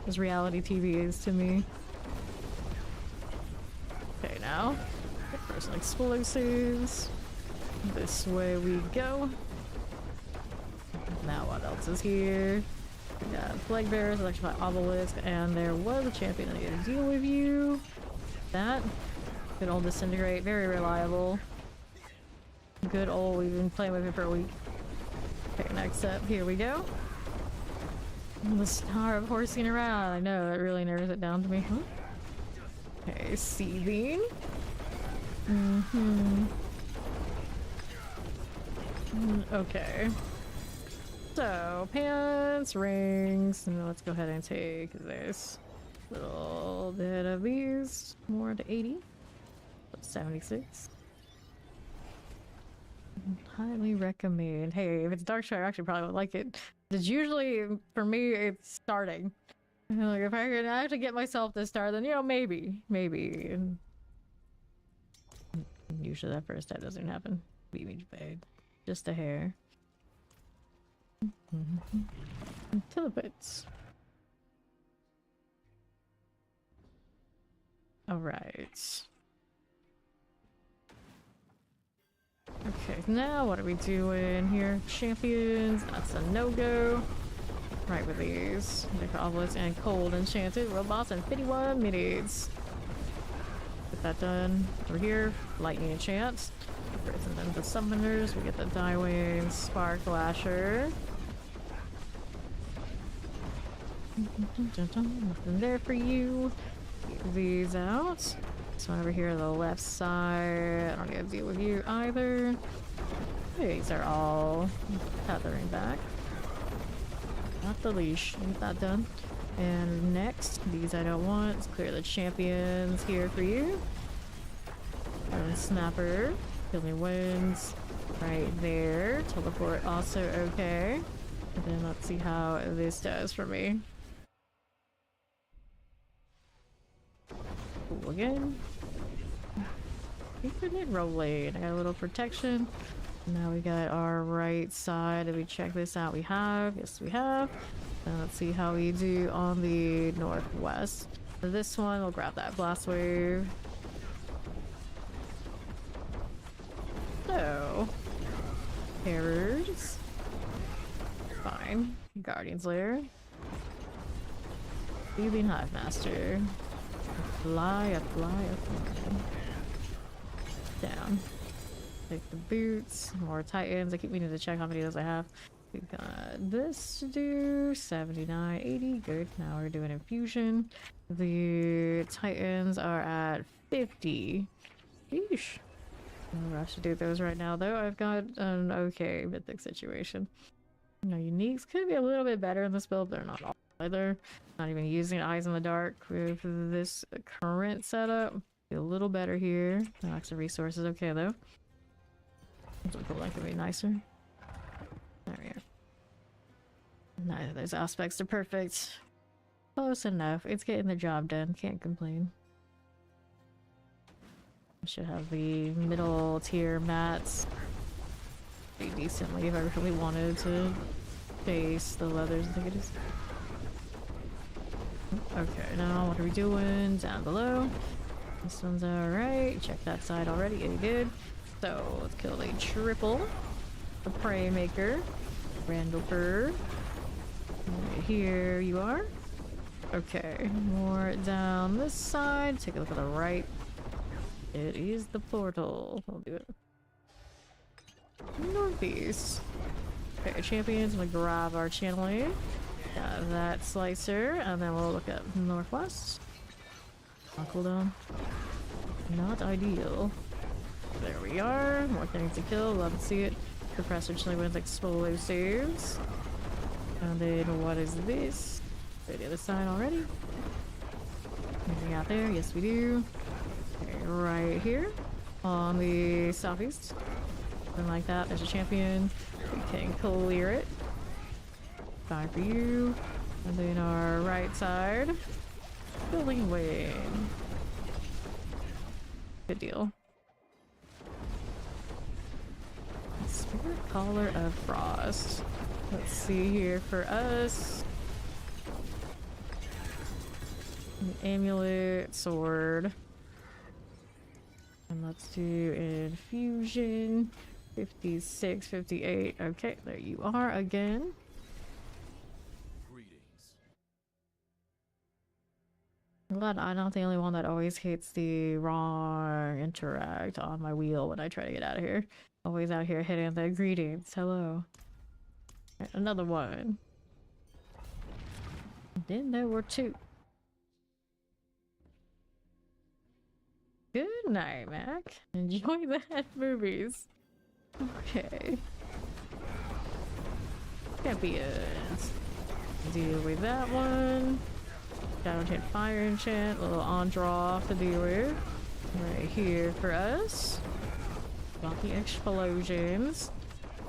[SPEAKER 1] As reality TV is to me. Okay, now first explosives. This way we go. Now what else is here? We got flag bearers, electrified obelisk, and there was a champion that needed to deal with you. That. Good old disintegrate, very reliable. Good old, we've been playing with it for a week. Okay, next up, here we go. The star of horsing around. I know, that really narrows it down to me. Huh? Okay, seething. Okay. So, pants, rings, and let's go ahead and take this little bit of these. More to 80. 76. Highly recommend. Hey, if it's dark shire, I actually probably would like it. It's usually, for me, it's starting. Like, if I can actually get myself to start, then, you know, maybe. And usually that first step doesn't happen. Beat me bad. Just a hair. To the bits. Alright. Okay, now what are we doing here? Champions, that's a no-go. Right with these. Necropolis and Cold Enchanted Robots and 51 minutes. Get that done. Over here, Lightning Enchant. And then the summoners, we get the Diewing Spark Lasher. Nothing there for you. Get these out. This one over here on the left side. I don't need to deal with you either. These are all tethering back. Not the leash. Get that done. And next, these I don't want. Let's clear the champions here for you. And Snapper. Killing Winds. Right there. Teleport also okay. And then let's see how this does for me. Cool again. Infinite rolling. I got a little protection. Now we got our right side. Did we check this out? We have. Yes, we have. And let's see how we do on the northwest. This one, we'll grab that blast wave. So, errors. Fine. Guardian's Lair. Thieving Hive Master. Fly. Down. Take the boots. More Titans. I keep meaning to check how many of those I have. We've got this to do. 79, 80. Good. Now we're doing infusion. The Titans are at 50. Yeesh. No rush to do those right now, though. I've got an okay mythic situation. No uniques could be a little bit better in this build. They're not all either. Not even using Eyes in the Dark with this current setup. Be a little better here. Max of resources, okay though. That could be nicer. There we are. Neither of those aspects are perfect. Close enough. It's getting the job done. Can't complain. Should have the middle tier mats pretty decently if I really wanted to chase the leathers. I think it is. Okay, now what are we doing? Down below. This one's alright. Check that side already. Yeah, you did. So let's kill the triple. The Prey Maker. Randall. Here you are. Okay, more down this side. Take a look at the right. It is the portal. I'll do it. Northeast. Okay, champions. I'm gonna grab our channeling. Got that slicer, and then we'll look at northwest. Cooldown. Not ideal. There we are. More things to kill. Love to see it. Compressor chilling with explosives. And then what is this? The other side already. Anything out there? Yes, we do. Okay, right here on the southeast. Something like that. There's a champion. We can clear it. Fine for you. And then our right side. Building wing. Good deal. Spirit Caller of Frost. Let's see here for us. An amulet, sword. And let's do infusion. 56, 58. Okay, there you are again. I'm glad I'm not the only one that always hits the wrong interact on my wheel when I try to get out of here. Always out here hitting the greetings. Hello. Right, another one. Then there were two. Good night, Mac. Enjoy the movies. Okay. Champions. Deal with that one. Down hit fire enchant, little on draw to deal with. Right here for us. Got the explosions.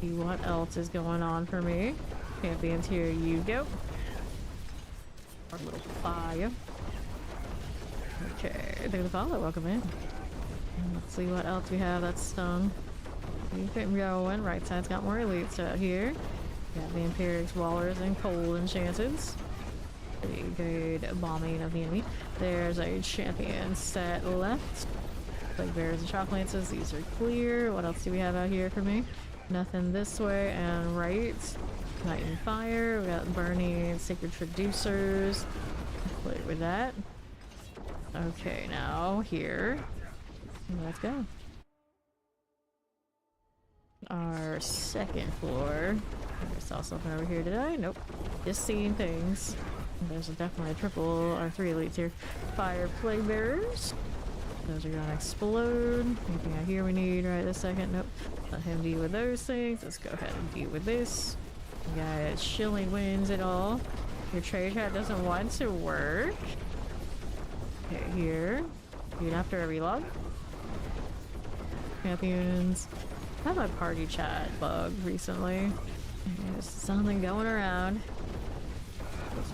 [SPEAKER 1] See what else is going on for me. Champions, here you go. Our little fire. Okay, thank you for the follow. Welcome in. Let's see what else we have that's stung. Keep it going. Right side's got more elites out here. Got the Empiric's Wallers and Cold Enchanteds. Pretty good bombing of the enemy. There's a champion set left. Like bears and shock lances. These are clear. What else do we have out here for me? Nothing this way and right. Night and fire. We got burning sacred traducers. Play with that. Okay, now here. Let's go. our second floor. I saw something over here. Did I? Nope. Just seeing things. There's definitely a triple or 3 elites here. Fire plague bearers. Those are gonna explode. Anything out here we need right this second? Nope. Let him deal with those things. Let's go ahead and deal with this. We got chilling winds at all. Your trade chat doesn't want to work. Okay, here. Dude, after every log. Champions. I've had party chat bug recently. There's something going around.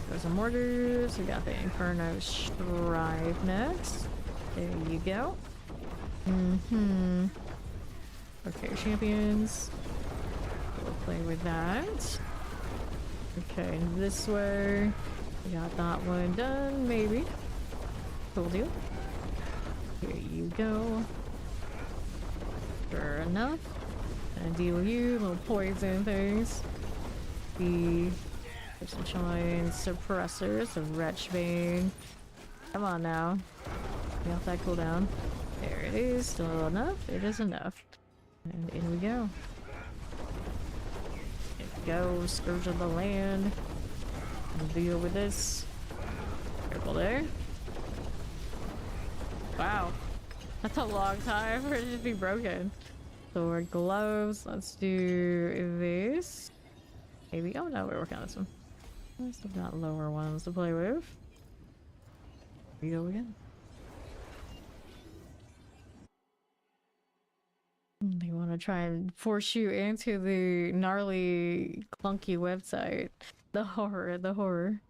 [SPEAKER 1] There's some mortars. We got the Inferno Strive next. There you go. Okay, champions. We'll play with that. Okay, this way. We got that one done, maybe. Cool deal. Here you go. Sure enough. And deal with you, little poison things. There's some giant suppressors of Wretch Bane. Come on now. Get off that cooldown. There it is. Still enough? It is enough. And in we go. There we go. Scourge of the land. We'll deal with this. Careful there. Wow. That's a long time for it to just be broken. Sword gloves. Let's do this. Maybe. Oh no, we're working on this one. I still got lower ones to play with. Here we go again. They want to try and force you into the gnarly, clunky website. The horror, the horror.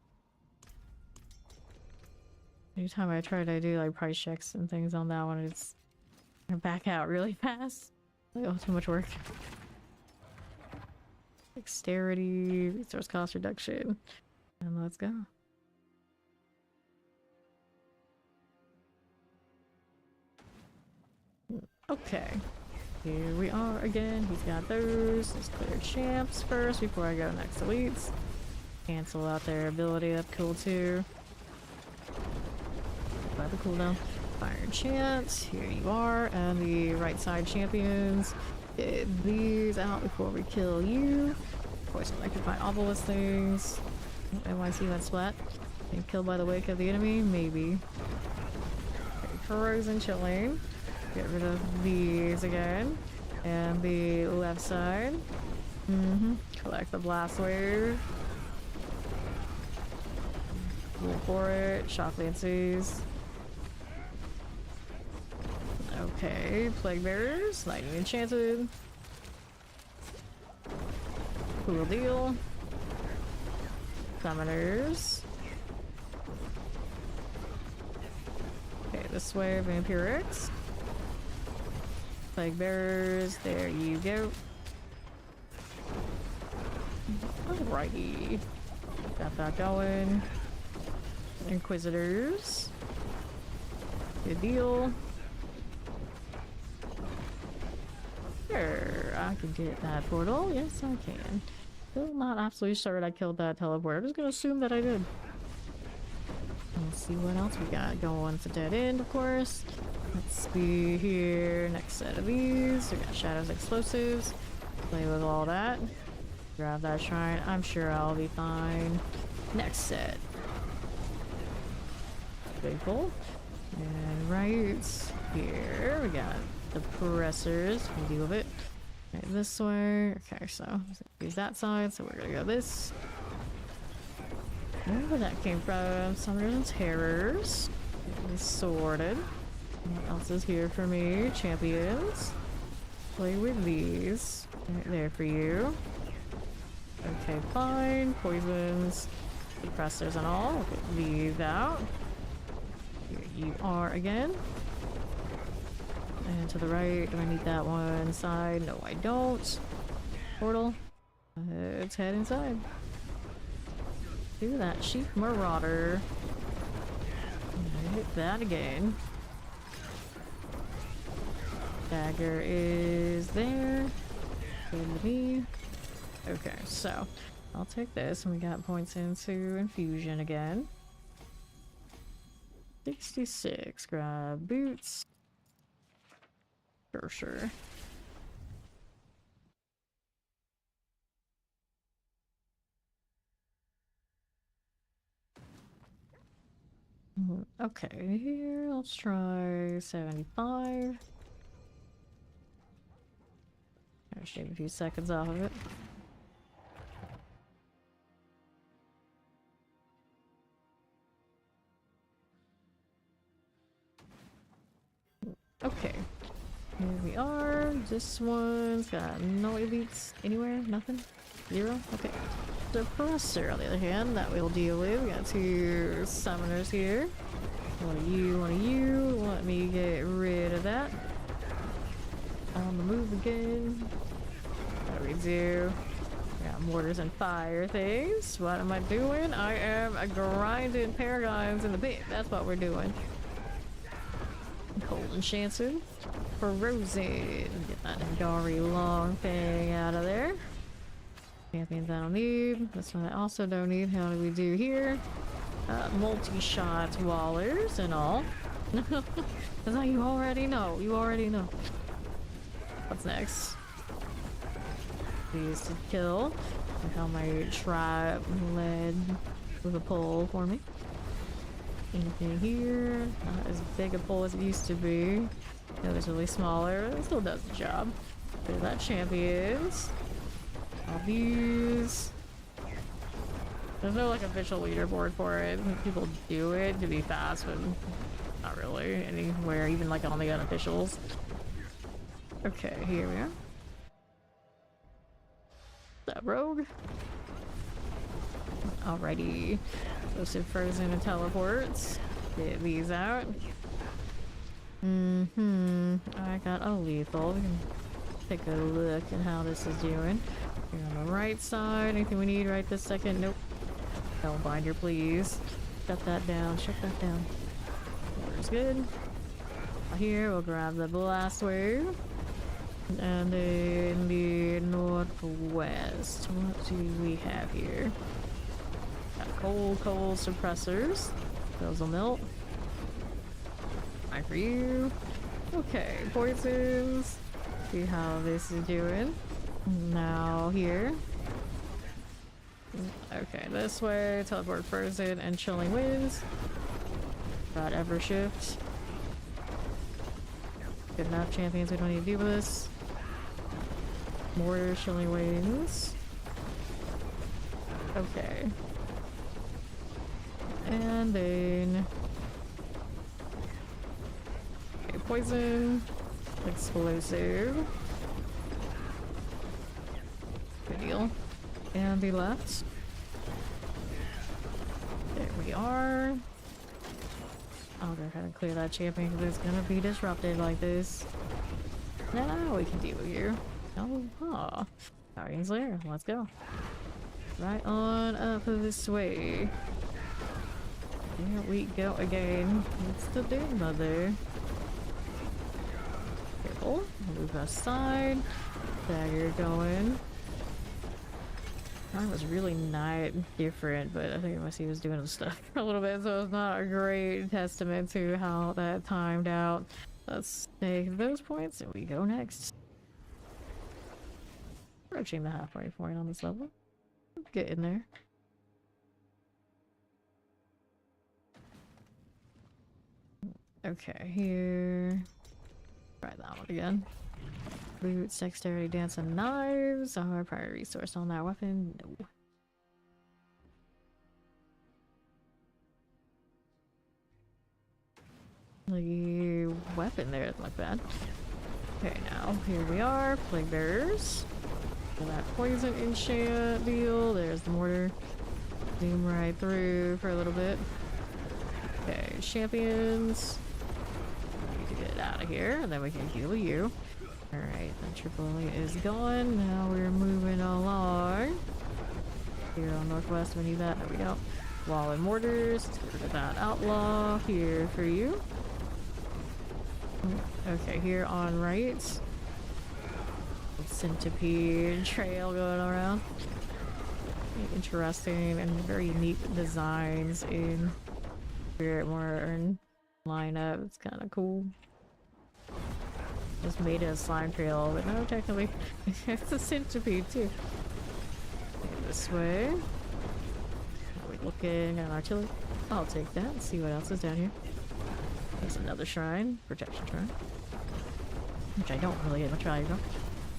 [SPEAKER 1] Anytime I try to do like price checks and things on that one, it's I back out really fast. Like, oh, too much work. Dexterity, resource cost reduction, and let's go. Okay. Here we are again. He's got those. Let's clear champs first before I go next elites. Cancel out their ability. That's cool too. By the cooldown. Fire chance. Here you are. And the right side champions. Get these out before we kill you. Of course, I can find obelisk things. NYC that splat. And killed by the wake of the enemy? Maybe. Okay, corrosion chilling. Get rid of these again. And the left side. Collect the blast wave. Go for it. Shock lances. Okay, plague bearers. Lightning enchanted. Cool deal. Summoners. Okay, this way, vampirics. Plague bearers, there you go. Alrighty. Got that going. Inquisitors. Good deal. Sure, I can get that portal. Yes, I can. Still not absolutely sure I killed that teleporter. I'm just gonna assume that I did. Let's see what else we got going. It's a dead end, of course. Let's see here. Next set of these. We got Shadows Explosives. Play with all that. Grab that shrine. I'm sure I'll be fine. Next set. Faithful. And right here we got the pressers. We'll deal with it. Right this way. Okay, so use that side. So we're gonna go this. I don't know where that came from. Summoners and Terrors. Sorted. What else is here for me? Champions. Play with these. Right there for you. Okay, fine. Poisons. Suppressors and all. Okay, leave out. Here you are again. And to the right. Do I need that one side? No, I don't. Portal. Let's head inside. Do that Sheep Marauder. Hit that again. Dagger is there. Good to me. Okay, so I'll take this, and we got points into infusion again. 66. Grab boots. Sure. Okay, here, let's try 75. I'll shave a few seconds off of it. Okay, here we are. This one's got no elites anywhere, nothing, 0. Okay, suppressor on the other hand, that we'll deal with. We got 2 summoners here. One of you, one of you. Let me get rid of that. On the move again. What do we do? Got mortars and fire things. What am I doing? I am grinding paragons in the pit. That's what we're doing. Cold and Shansu. Frozen. Get that Dari long thing out of there. Champions I don't need. This one I also don't need. How do we do here? Multi-shot wallers and all. That's how you already know. You already know. What's next? Please to kill. How my tribe led with a pole for me. Anything here? Not as big a pole as it used to be. The other's really smaller. It still does the job. There's that champions. All these. There's no like official leaderboard for it. People do it to be fast, but not really anywhere, even like on the unofficials. Okay, here we are. That rogue. Alrighty. Those are frozen and teleports. Get these out. I got a lethal. We can take a look at how this is doing. Here on the right side. Anything we need right this second? Nope. Don't binder, please. Shut that down. Shut that down. Water's good. Here, we'll grab the blast wave. And in the northwest, what do we have here? Got cold suppressors. Those will melt. Fine for you. Okay, poisons. See how this is doing. Now here. Okay, this way. Teleport frozen and chilling winds. Got Evershift. Good enough champions, we don't need to do this. Mortar, chilling winds. Okay. And then okay, poison, explosive. Good deal. And the left. There we are. I'll go ahead and clear that champion because it's gonna be disrupted like this. Now we can deal with you. Oh, Guardian's Lair. Let's go. Right on up this way. There we go again. What's the doing mother? Careful. Move aside. Dagger going. Mine was really not different, but I think he was doing stuff for a little bit, so it's not a great testament to how that timed out. Let's take those points and we go next. Approaching the halfway point on this level. Get in there. Okay, here. Try that one again. Boots, dexterity, dance, and knives. Our prior resource on that weapon. No. The weapon there doesn't look bad. Okay, now here we are. Plague Bearers. For that poison enchant deal. There's the mortar. Zoom right through for a little bit. Okay, champions. We need to get out of here, and then we can heal you. Alright, the triple elite is gone. Now we're moving along. Here on northwest, we need that. There we go. Wall and mortars. Let's get rid of that outlaw. Here for you. Okay, here on right. Centipede trail going around. Interesting and very unique designs in Spirit Modern lineup. It's kind of cool. Just made it a slime trail, but no, technically it's a centipede too. Okay, this way. How we looking at artillery. I'll take that and see what else is down here. There's another shrine, protection shrine, which I don't really get much value from.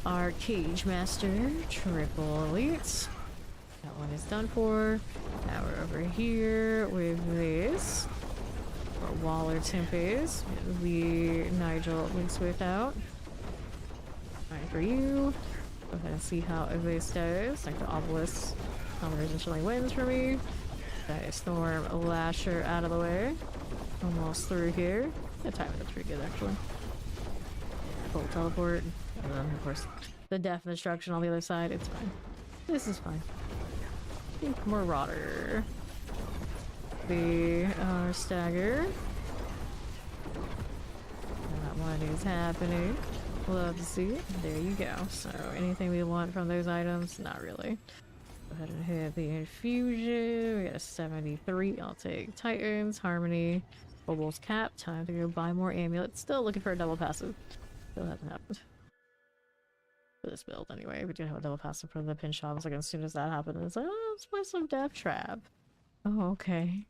[SPEAKER 1] Our Cage Master, triple elites. That one is done for. Now we're over here with this. Where Waller Temp is. The Nigel Windswift out. Alright, for you. Go ahead and see how this does. Like the obelisk. Essentially wins for me. That is Storm Lasher out of the way. Almost through here. The timing is pretty good actually. Full teleport. And then of course the death and destruction on the other side. It's fine. This is fine. Marauder. The stagger. That one is happening. Love to see it. There you go. So anything we want from those items? Not really. Go ahead and hit the infusion. We got a 73. I'll take Titans, Harmony, Obel's Cap. Time to go buy more amulets. Still looking for a double passive. Still hasn't happened. For this build anyway. We do have a double passive for the pin shop. Like as soon as that happened, it's like, oh, let's play some Death Trap. Oh, okay.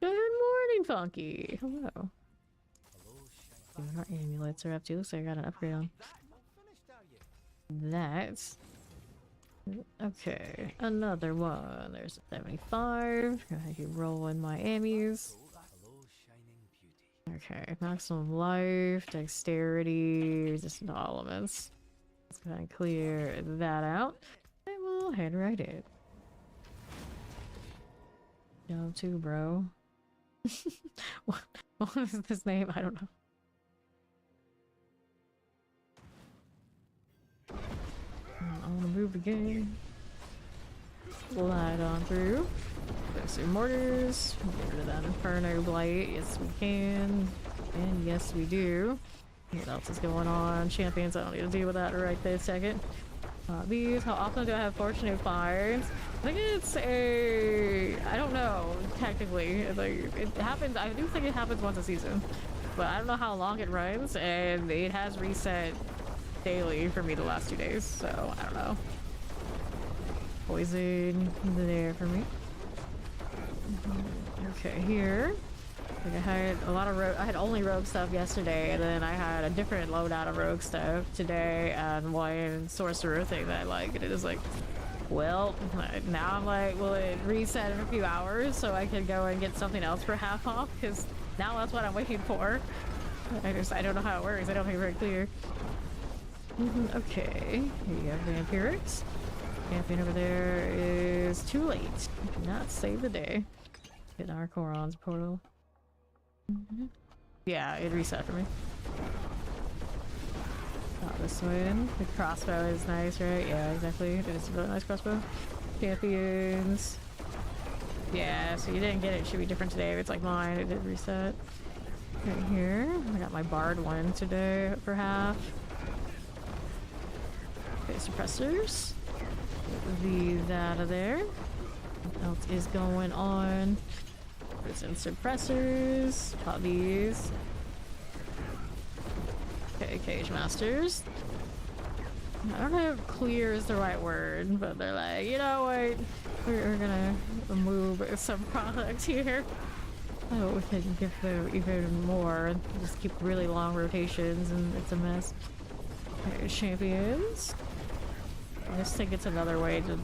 [SPEAKER 1] Good morning, Funky. Hello. See what our amulets are up to. Looks like I got an upgrade on that. Okay, another one. There's a 75. Go ahead and roll in my ammies. Okay, maximum life, dexterity, resistant to elements. Let's go ahead and clear that out. And we'll head right in. Job 2, bro. what is this name? I don't know. I want to move again. Slide on through. There's some mortars. Get rid of that Inferno Blight. Yes, we can. And yes, we do. What else is going on? Champions, I don't need to deal with that right this second. These, how often do I have Fortunate Fires? I think it's a... I don't know, technically. Like, it happens, I do think it happens once a season. But I don't know how long it runs, and it has reset daily for me the last 2 days, so I don't know. Poison there for me. Okay, here. Like I had a lot of I had only rogue stuff yesterday, and then I had a different loadout of rogue stuff today, and one sorcerer thing that I like, and it is like, well, now I'm like, will it reset in a few hours so I can go and get something else for half off? Because now that's what I'm waiting for. I don't know how it works. I don't think it's very clear. Okay, here you have Vampirics. Champion over there is too late. Do not save the day. Get our Koron's portal. Yeah, it reset for me. Got this one. The crossbow is nice, right? Yeah, exactly. It is a really nice crossbow. Champions. Yeah, so you didn't get it. It should be different today. If it's like mine, it did reset. Right here. I got my Bard one today for half. Okay, suppressors. Get these out of there. What else is going on? There's some suppressors. Pop these. Okay, Cage Masters. I don't know if clear is the right word, but they're like, you know what? We're gonna move some product here. Oh, we can give them even more. Just keep really long rotations, and it's a mess. Okay, champions. I just think it's another way to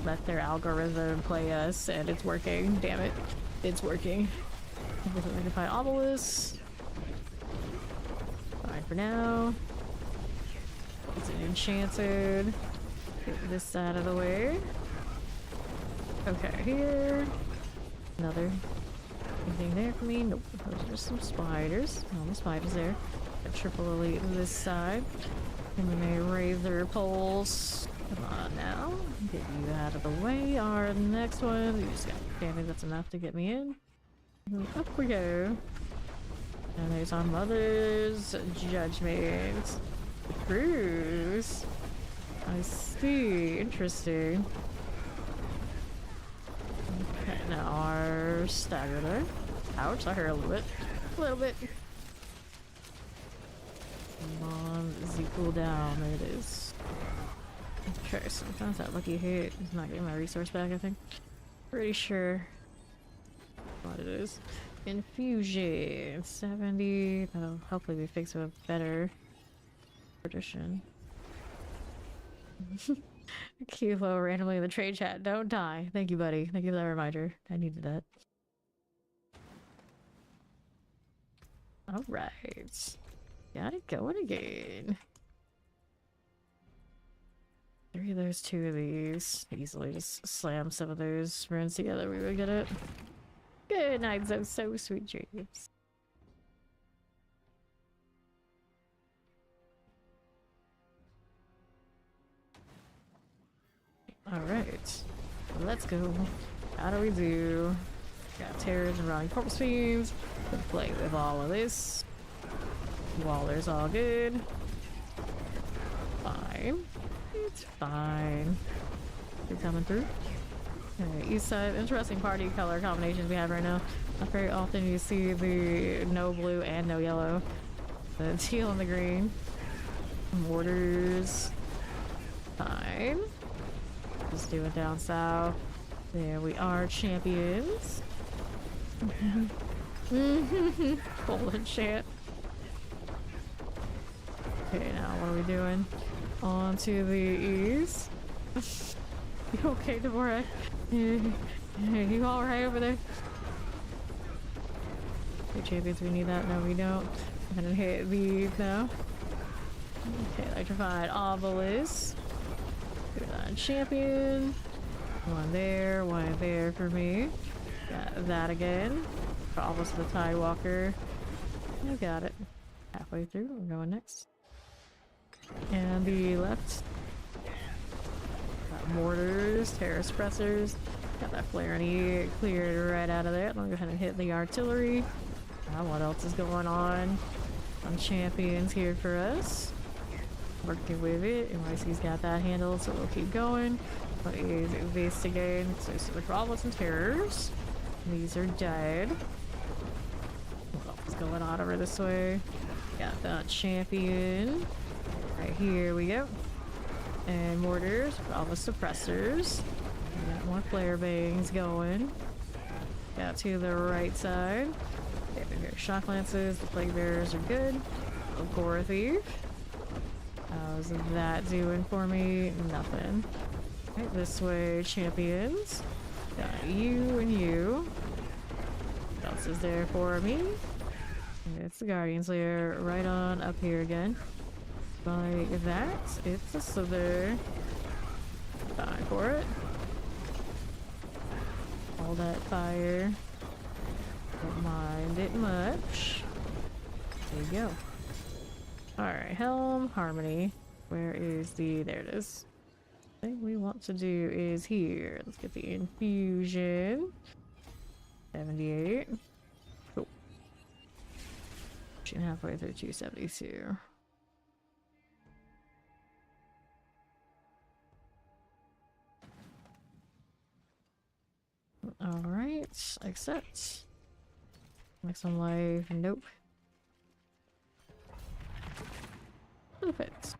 [SPEAKER 1] let their algorithm play us, and it's working. Damn it. It's working. Magnified Obelisk. Fine for now. It's an enchanted. Get this out of the way. Okay, here. Another. Anything there for me? Nope. Those are some spiders. Oh, the spiders there. A triple elite on this side. And then they raise their poles. Come on now. Get you out of the way. Our next one. You just got damage. That's enough to get me in. And up we go. And there's our Mother's Judgment. Bruce. I see. Interesting. Okay, now our stagger there. Ouch, I heard a little bit. A little bit. Come on, Z cool down. There it is. Okay, so that's that lucky hit. He's not getting my resource back, I think. Pretty sure what it is. Infusion 70. That'll hopefully be fixed with better tradition. Kilo randomly in the trade chat. Don't die. Thank you, buddy. Thank you for that reminder. I needed that. Alright. Got it going again. 3 of those, 2 of these. Easily just slam some of those runes together. We would get it. Good night, so sweet dreams. Alright. Let's go. How do we do? Got terrors and rotting corpse fiends. Can play with all of this. Waller's all good. Fine. It's fine. You're coming through. Alright, east side. Interesting party color combinations we have right now. Not very often you see the no blue and no yellow. The teal and the green. Mortars. Fine. Just do it down south. There we are, champions. Golden shit. Okay, now what are we doing? On to the east. You okay, Deborah? You alright over there? Okay, champions, we need that. No, we don't. I'm gonna hit these now. Okay, electrified obelisk. Champion. One there for me. Got that again. Almost the Tidewalker. I got it. Halfway through. We're going next. And the left. Got mortars, terror suppressors. Got that flare and E cleared right out of there. I'm gonna go ahead and hit the artillery. What else is going on? Some champions here for us. Working with it. NYC's got that handled, so we'll keep going. What is this again? So the problems and terrors. These are dead. What else is going on over this way? Got that champion. Right here we go. And mortars, all the suppressors. We got more flare bangs going. Got to the right side. Okay, shock lances, the plague bearers are good. Gore thief. How's that doing for me? Nothing. Right, this way, champions. Got you and you. What else is there for me? It's the Guardian Slayer right on up here again. Like that. It's a slither. Die for it. All that fire. Don't mind it much. There you go. Alright, Helm, Harmony. Where is the... there it is. Thing we want to do is here. Let's get the infusion. 78. Cool. Shooting halfway through 272. Alright, accept. Next on life, nope. Perfect.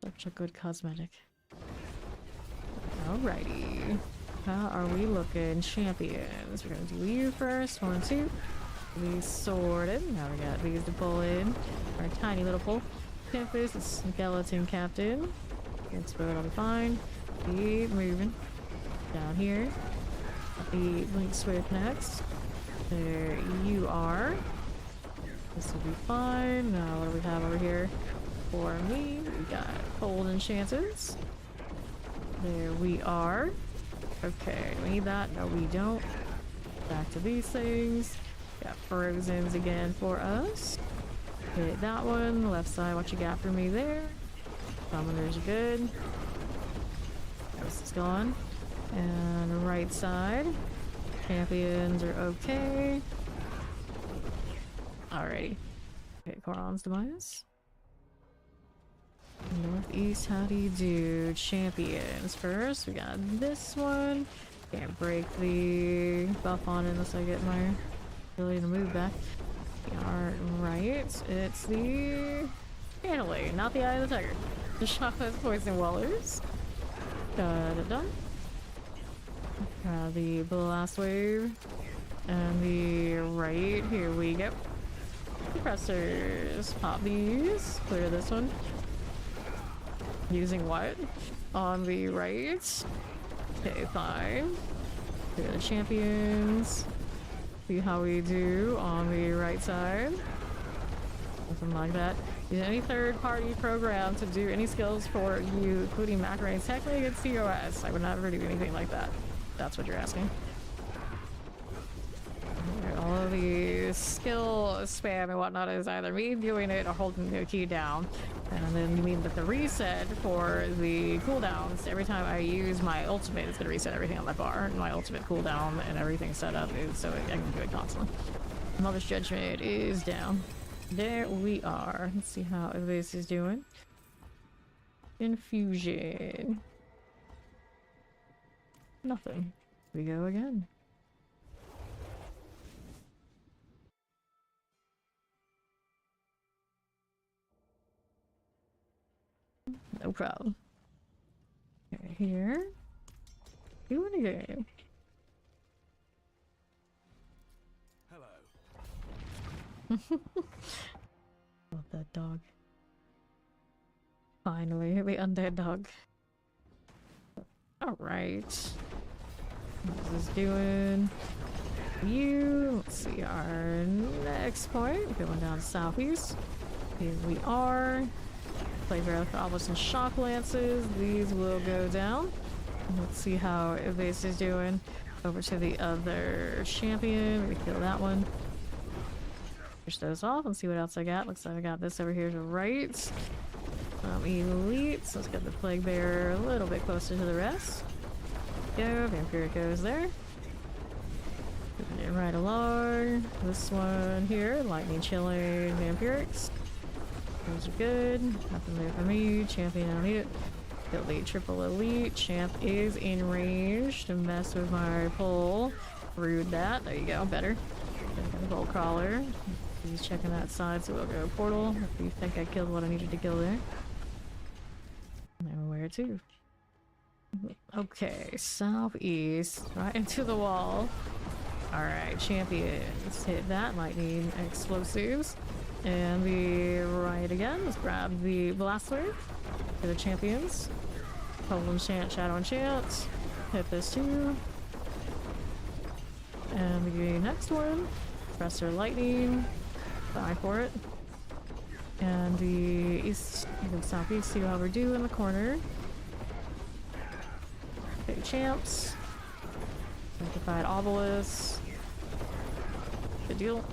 [SPEAKER 1] Such a good cosmetic. Alrighty. How are we looking? Champions. We're gonna do you first. 1, 2. These sorted. Now we got these to pull in. Our tiny little pull. Tempest, the skeleton captain. Against boat, I'll be fine. Keep moving. Down here. The Blink Swift next. There you are. This will be fine. Now what do we have over here? For me, we got cold enchances. There we are. Okay, do we need that? No, we don't. Back to these things. Got Frozens again for us. Hit that one. Left side, what you got for me there? Summoners are good. Ghost is gone. And right side. Champions are okay. Alrighty. Okay, Koron's demise. Northeast, how do you do? Champions first. We got this one. Can't break the buff on it unless I get my ability to move back. Alright, it's the Annalee, not the Eye of the Tiger. Shot those poison wallers. Got it done. The blast wave. And the right, here we go. Compressors. Pop these. Clear this one. Using what? On the right. Okay, fine. Clear the champions. See how we do on the right side. Something like that. Use any third-party program to do any skills for you, including macros. Technically, it's COS. I would never do anything like that. That's what you're asking. All of the skill spam and whatnot is either me doing it or holding the key down. And then you mean that the reset for the cooldowns, every time I use my ultimate, it's going to reset everything on that bar. And my ultimate cooldown and everything set up is so I can do it constantly. Mother's Judgment is down. There we are. Let's see how this is doing. Infusion. Nothing. We go again. No problem. Okay, here. Doing a game.
[SPEAKER 2] Hello.
[SPEAKER 1] Love that dog. Finally, the undead dog. Alright. What is this doing? You. Let's see our next point. Going down southeast. Here we are. Playground for Obelisk and Shock Lances. These will go down. Let's see how this is doing. Over to the other champion. We kill that one. Push those off and see what else I got. Looks like I got this over here to the right. Elites. Let's get the Plague Bearer a little bit closer to the rest. Go. Vampiric goes there. Moving it right along. This one here. Lightning Chilling Vampirics. Those are good. Nothing there for me. Champion, I don't need it. Elite, triple elite. Champ is in range to mess with my pole. Rude that. There you go. Better. Got a bolt crawler. He's checking that side, so we'll go portal. If you think I killed what I needed to kill there. Now where to? Okay, southeast. Right into the wall. Alright, champions. Hit that. Lightning explosives. And the right again. Let's grab the blast wave for the champions. Hold enchant, shadow enchant. Hit this too. And the next one. Compressor lightning. Die for it. And the east, the southeast. See how we're doing in the corner. Okay, champs. Sanctified obelisk. Good deal.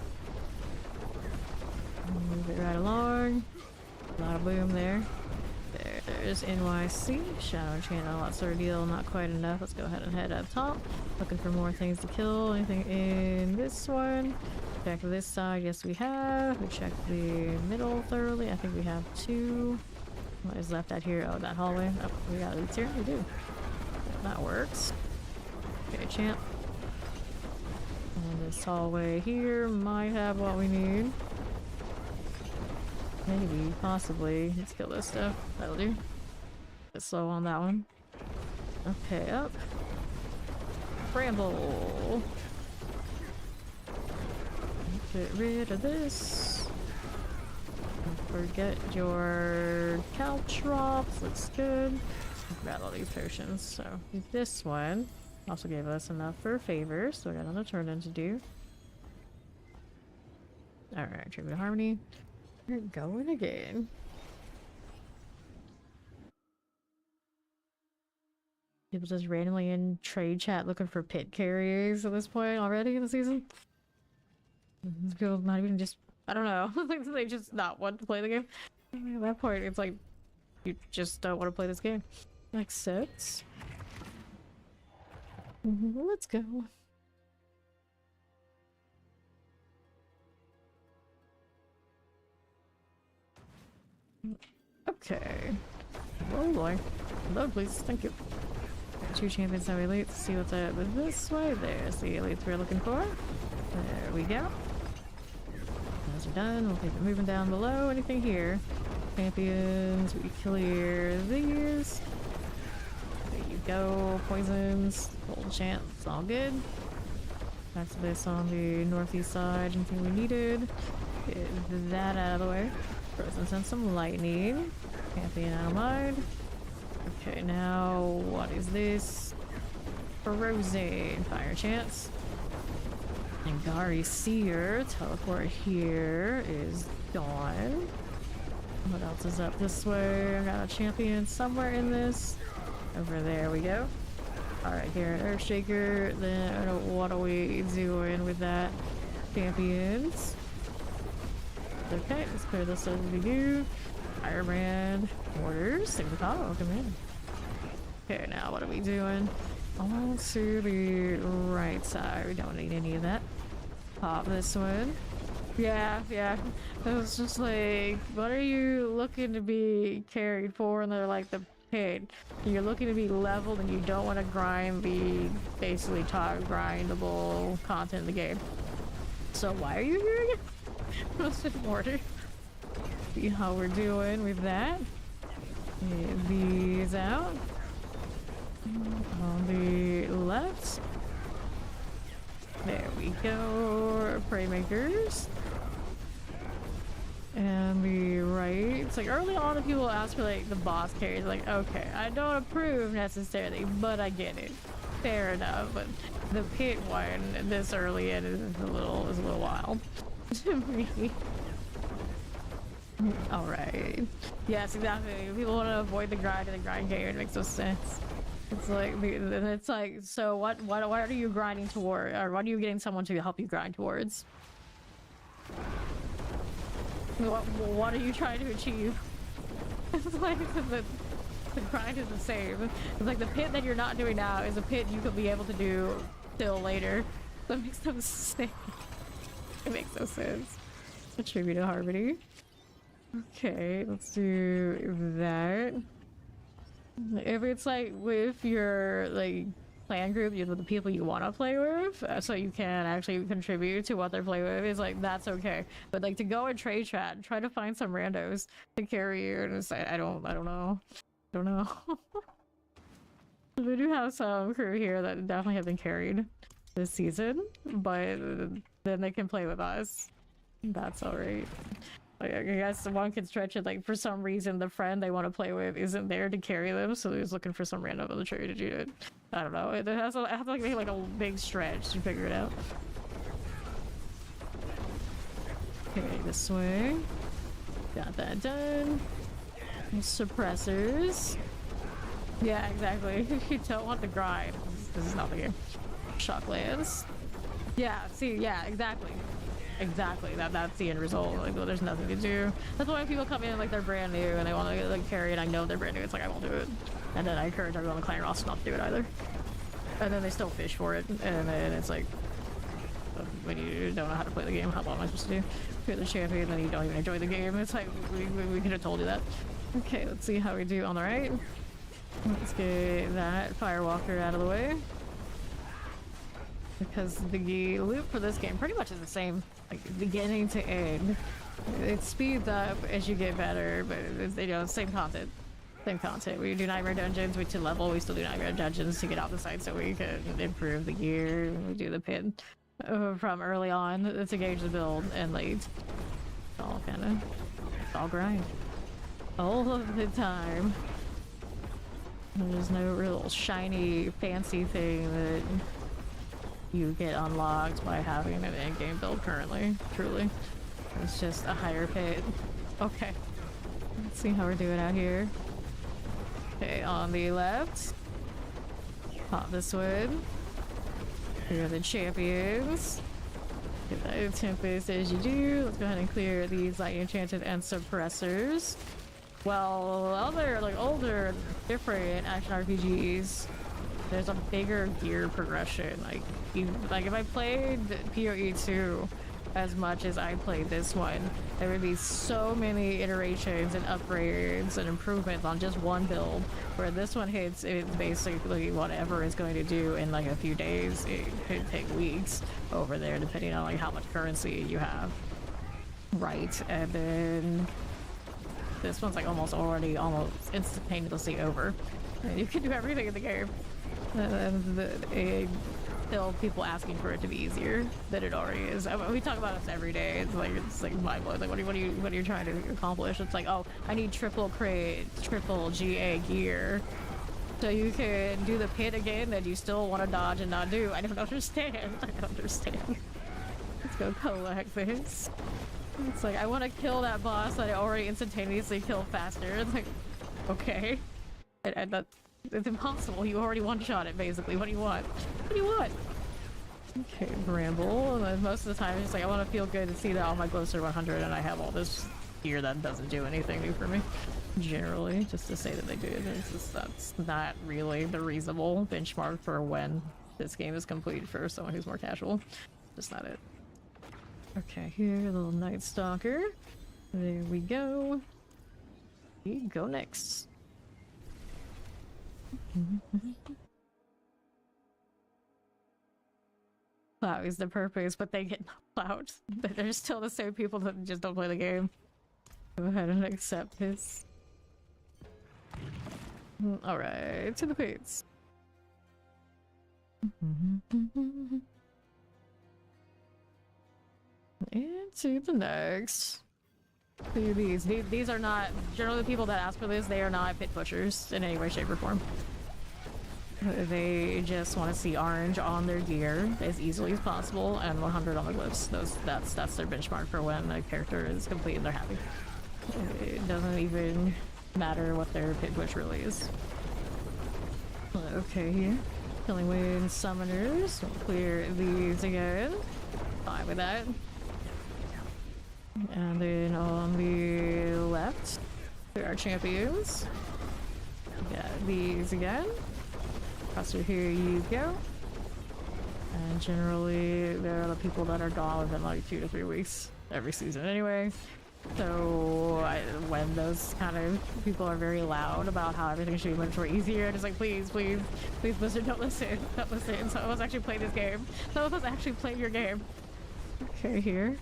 [SPEAKER 1] Move it right along. A lot of boom there. There's NYC. Shadow enchant, a lot sort of deal. Not quite enough. Let's go ahead and head up top. Looking for more things to kill. Anything in this one? Check this side. Yes, we have. We checked the middle thoroughly. I think we have two. What is left out here? Oh, that hallway. Oh, we got elites here. We do. That works. Okay, champ. And this hallway here might have what we need. Maybe, possibly. Let's kill this stuff. That'll do. Bit slow on that one. Okay, up. Bramble. Get rid of this. Don't forget your caltrops. Looks good. Grab all these potions. So this one also gave us enough for favor, so we got another turn in to do. Alright, Tribute of Harmony. We're going again. People just randomly in trade chat looking for pit carries at this point already in the season. People not even just, I don't know, they just not want to play the game. At that point, it's like, you just don't want to play this game. Accept. Let's go. Okay. Oh boy. Load please, thank you. Two champions, no elites. Let's see what's up with this way. There's the elites we're looking for. There we go. Those are done. We'll keep it moving down below. Anything here? Champions, we clear these. There you go, poisons, gold chance, all good. Back to this on the northeast side, anything we needed. Get that out of the way. Frozen send some lightning. Champion out of mind. Okay, now what is this? Frozen fire chance. And Gary Seer, teleport here is gone. What else is up this way? I got a champion somewhere in this. Over there we go. Alright, here an Earthshaker. Then what are we doing with that? Champions. Okay, let's clear this over to you. Firebrand. Orders. Take the call. Come in. Okay, now what are we doing? On to the right side. We don't need any of that. Pop this one. Yeah. It was just like, what are you looking to be carried for? And they're like, the pit. You're looking to be leveled and you don't want to grind the basically top grindable content in the game. So why are you here again? What's in order? See how we're doing with that. Get these out. On the left. There we go. Prey makers. And the right. It's like early on when people ask for like the boss carries, like, okay, I don't approve necessarily, but I get it. Fair enough. But the pit one this early in is a little wild to me. Alright. Yes, exactly. People want to avoid the grind and the grind game. It makes no sense. It's like, so what are you grinding toward, or what are you getting someone to help you grind towards? What are you trying to achieve? It's like the grind is the same. It's like the pit that you're not doing now is a pit you could be able to do still later. That makes no sense. It makes no sense. Attribute to Harmony. Okay, let's do that. If it's like with your like clan group, with the people you want to play with, so you can actually contribute to what they're playing with, is like, that's okay. But like to go and trade chat, try to find some randos to carry you, and it's like, I don't know. We do have some crew here that definitely have been carried this season, but then they can play with us. That's alright. Like, I guess one can stretch it, like, for some reason the friend they want to play with isn't there to carry them, so they're just looking for some random other trade to do it. I don't know. It has to like make like a big stretch to figure it out. Okay, this way. Got that done. Suppressors. Yeah, exactly. You don't want the grind. This is not the game. Shocklands. Yeah, see, yeah, exactly. Exactly, that's the end result. Like, well, there's nothing to do. That's why when people come in like they're brand new and they want to like carry and I know they're brand new, it's like I won't do it. And then I encourage everyone on the clan roster not to do it either. And then they still fish for it, and then it's like, when you don't know how to play the game, how am I supposed to do? If you're the champion, then you don't even enjoy the game. It's like, we could have told you that. Okay, let's see how we do on the right. Let's get that Firewalker out of the way. Because the loop for this game pretty much is the same, like beginning to end. It speeds up as you get better, but it's, you know, same content. Same content. We do Nightmare Dungeons, we to level, we still do Nightmare Dungeons to get off the site so we can improve the gear. We do the pin from early on to gauge the build and late. It's all kind of, it's all grind. All of the time. There's no real shiny, fancy thing that you get unlocked by having an in-game build currently, truly. It's just a higher pit. Okay. Let's see how we're doing out here. Okay, on the left. Pop this one. Here are the champions. Get that Tempest as you do. Let's go ahead and clear these Lightning Enchanted and Suppressors. Well, other, like, older, different action RPGs, there's a bigger gear progression. Like if I played PoE 2 as much as I played this one, there would be so many iterations and upgrades and improvements on just one build, where this one hits it's basically whatever it's going to do in like a few days. It could take weeks over there depending on like how much currency you have. Right, and then This one's like almost instantaneously over. And you can do everything in the game. Still people asking for it to be easier than it already is. I mean, we talk about this every day. It's like mind blowing. Like what are you trying to accomplish? It's like, oh, I need triple crate, triple GA gear, so you can do the pit again that you still want to dodge and not do. I don't understand. I don't understand. Let's go collect this. It's like I want to kill that boss that I already instantaneously killed faster. It's like, okay, and that. It's impossible. You already one-shot it, basically. What do you want? What do you want? Okay, Bramble. And then most of the time, it's like, I want to feel good to see that all my gloves are 100 and I have all this gear that doesn't do anything new for me. Generally, just to say that they do. That's not really the reasonable benchmark for when this game is complete for someone who's more casual. Just not it. Okay, here, a little Night Stalker. There we go. We go next. That is the purpose, but they get knocked out. But they're still the same people that just don't play the game. Go ahead and accept this. Alright, to the pits. And to the next. These are not generally the people that ask for this. They are not pit pushers in any way, shape, or form. They just want to see orange on their gear as easily as possible and 100 on the glyphs. That's their benchmark for when a character is complete and they're happy. It doesn't even matter what their pit push really is. Okay, here. Killing Wind Summoners. We'll clear these again. Fine with that. And then on the left, there are champions. Got these again. Across here you go. And generally, there are the people that are gone within like 2 to 3 weeks every season anyway. So when those kind of people are very loud about how everything should be much more easier, it's like, please, please, please, Blizzard, don't listen. Don't listen. Some of us actually play this game. Some of us actually play your game. Okay, here.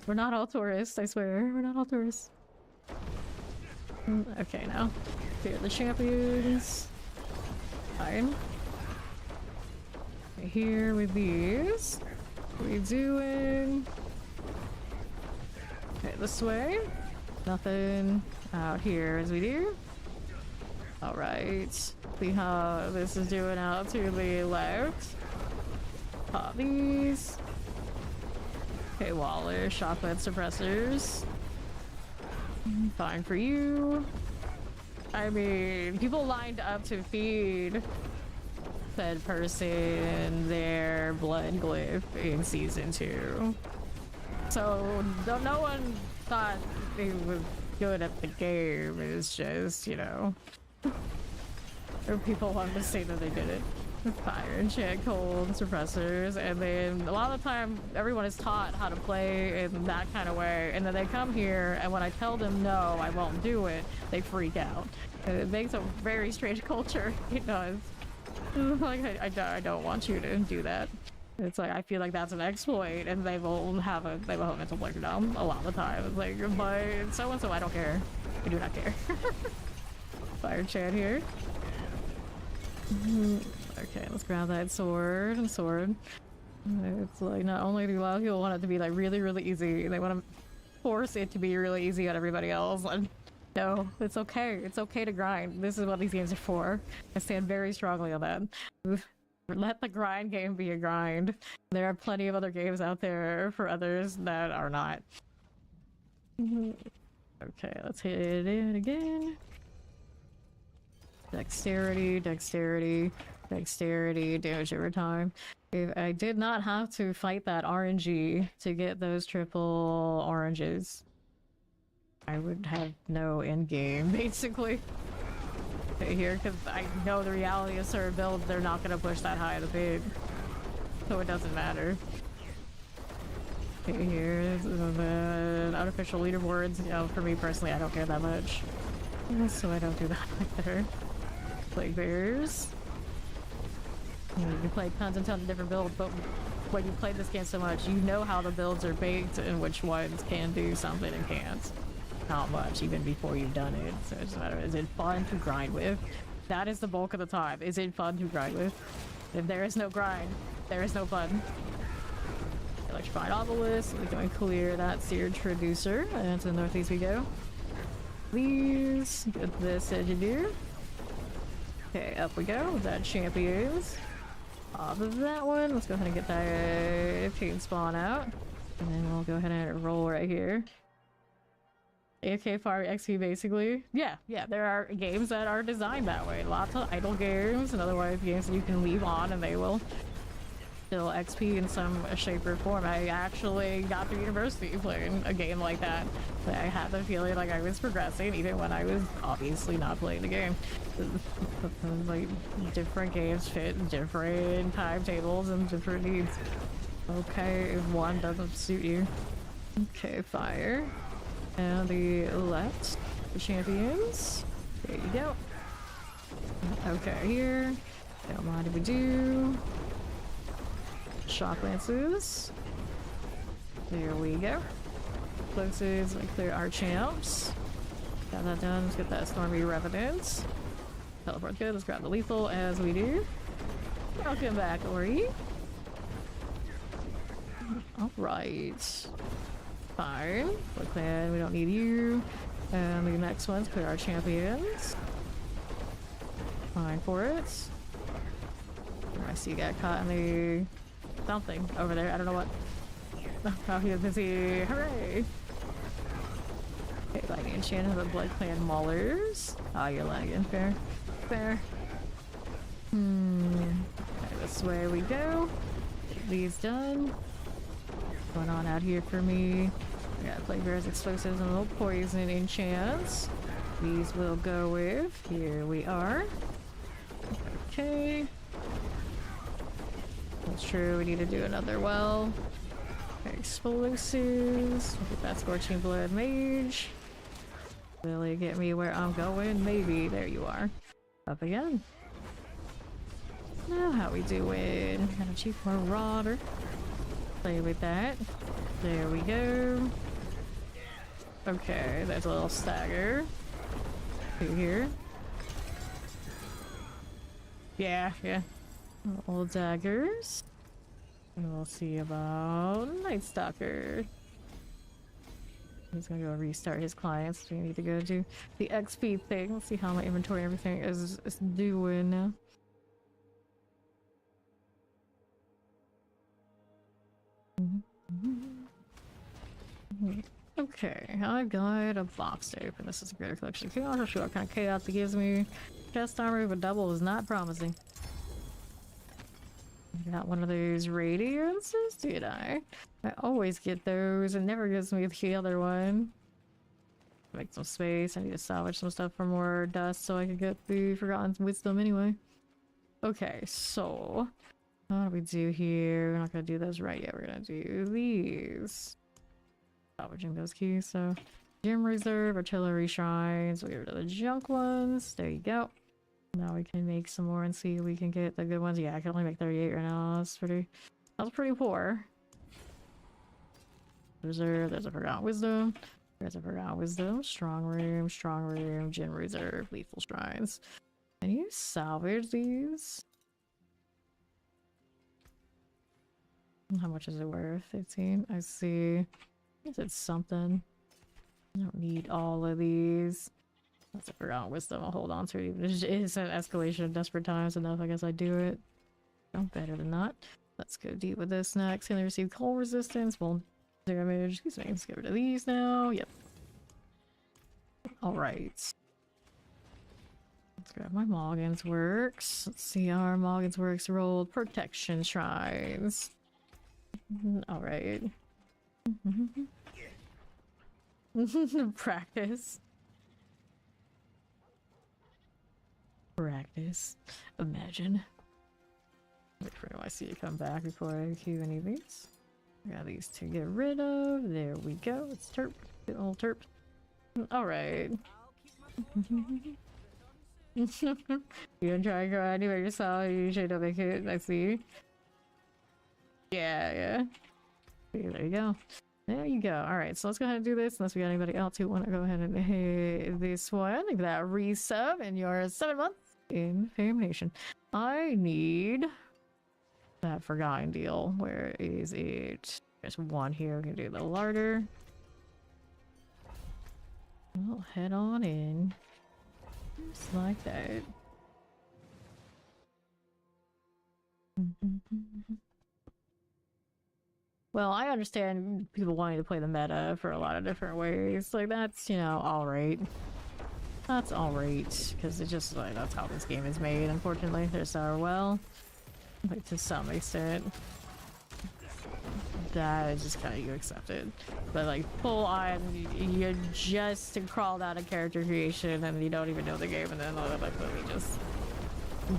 [SPEAKER 1] We're not all tourists, I swear. We're not all tourists. Okay, now. Here are the champions. Fine. Okay, here with these. What are we doing? Okay, this way. Nothing out here as we do. Alright. See how this is doing out to the left. Pop these. Okay, Waller, shotgun suppressors. Fine for you. I mean, people lined up to feed said person their blood glyph in season 2. So, no one thought they were good at the game. It's just, you know, or people wanted to say that they did it. Fire and check, cold, suppressors, and then a lot of the time everyone is taught how to play in that kind of way, and then they come here and when I tell them no, I won't do it, they freak out. And it makes a very strange culture. It does. Like, I don't want you to do that. It's like, I feel like that's an exploit, and they will have a mental breakdown a lot of the time. It's like, but so-and-so, I don't care. I do not care. Fire chat here. Okay, let's grab that sword. It's like, not only do a lot of people want it to be like really, really easy, they want to force it to be really easy on everybody else. And no, it's okay. It's okay to grind. This is what these games are for. I stand very strongly on that. Let the grind game be a grind. There are plenty of other games out there for others that are not. Okay, let's hit it again. Dexterity, dexterity, dexterity, damage over time. If I did not have to fight that RNG to get those triple oranges, I would have no end game, basically. Here, because I know the reality of certain builds, they're not going to push that high of the bid. So it doesn't matter. Okay, here's the unofficial leaderboards. You know, for me personally, I don't care that much. So I don't do that either. Like bears. You know, you can play tons and tons of different builds, but when you play this game so much, you know how the builds are baked and which ones can do something and can't. how much even before you've done it. So it's a matter of, is it fun to grind with? That is the bulk of the time. Is it fun to grind with? If there is no grind, there is no fun. Electrified obelisk, we're going to clear that seared traducer, and to the northeast we go. Please get this engineer. Okay, up we go with that champions. Off of that one, let's go ahead and get that chain spawn out. And then we'll go ahead and roll right here. AFK Fire XP basically. Yeah, there are games that are designed that way. Lots of idle games and otherwise games that you can leave on and they will still XP in some shape or form. I actually got through university playing a game like that. I had the feeling like I was progressing even when I was obviously not playing the game. Like, different games fit different timetables and different needs. Okay, if one doesn't suit you. Okay, fire. And the left, the champions. There you go. Okay, here. Don't mind if we do. Shock lances. There we go. Explosives, like clear our champs. Got that done. Let's get that Stormy Revenant. Teleport good. Let's grab the lethal as we do. Welcome back, Ori. Alright. Fine. Look, man, we don't need you. And the next one's clear our champions. Fine for it. I see you got caught in the something over there. I don't know what. Oh, he was busy. Hooray! Okay, lightning enchant has a blood clan maulers. Ah, you're lagging. Fair. Fair. Okay, this way we go. Get these done. What's going on out here for me? I got flavors, explosives, and a little poison enchants. These will go with. Here we are. Okay. That's true, we need to do another well. Okay, explosives. Get that Scorching Blood Mage. Will it get me where I'm going? Maybe. There you are. Up again. Now how we doing? Got a Chief Marauder. Play with that. There we go. Okay, there's a little stagger. Through here. Yeah. Old daggers. And we'll see about Night Stalker. He's gonna go restart his clients. We need to go do the XP thing. Let's see how my inventory and everything is doing now. Okay, I've got a box to open. This is a greater collection of chaos. I'll show what kind of chaos it gives me. Chest armor with a double is not promising. Got one of those radiances, did I? I always get those. It never gives me the other one. Make some space. I need to salvage some stuff for more dust so I can get the Forgotten Wisdom anyway. Okay, so what do we do here? We're not gonna do those right yet. We're gonna do these. Salvaging those keys. So gym reserve, artillery shrines. We'll get rid of the junk ones. There you go. Now we can make some more and see if we can get the good ones. Yeah, I can only make 38 right now. That's pretty poor. Reserve, there's a Forgotten Wisdom. There's a Forgotten Wisdom. Strong room, gym reserve, lethal shrines. Can you salvage these? How much is it worth? 15. I see. Is it something? I don't need all of these. That's a Forgotten Wisdom. I'll hold on to it. Even if it is an escalation of desperate times enough, I guess I do it. No, better than not. Let's go deep with this next. Can they receive cold resistance? Well, damage. These things. Get rid of these now. Yep. Alright. Let's grab my Morgan's Works. Let's see how our Morgan's Works rolled. Protection shrines. Alright. Practice. Imagine. Wait for I see it come back before I queue any of these. I got these to get rid of. There we go. It's Terp. Good old Terp. Alright. You gonna try and go anywhere yourself? You usually don't make it. I see. Yeah. Okay, there you go. There you go. All right, so let's go ahead and do this. Unless we got anybody else who want to go ahead and hit this one. Look at that resub in your 7 months in Fame Nation. I need that forgotten deal. Where is it? There's one here. We can do the larder. We'll head on in. Just like that. Well, I understand people wanting to play the meta for a lot of different ways. Like, that's, you know, alright. That's alright. Because it's just, like, that's how this game is made, unfortunately. There's well, like, to some extent. That is just kind of, you accept it. But, like, full on, you just crawled out of character creation and you don't even know the game, and then, like, literally just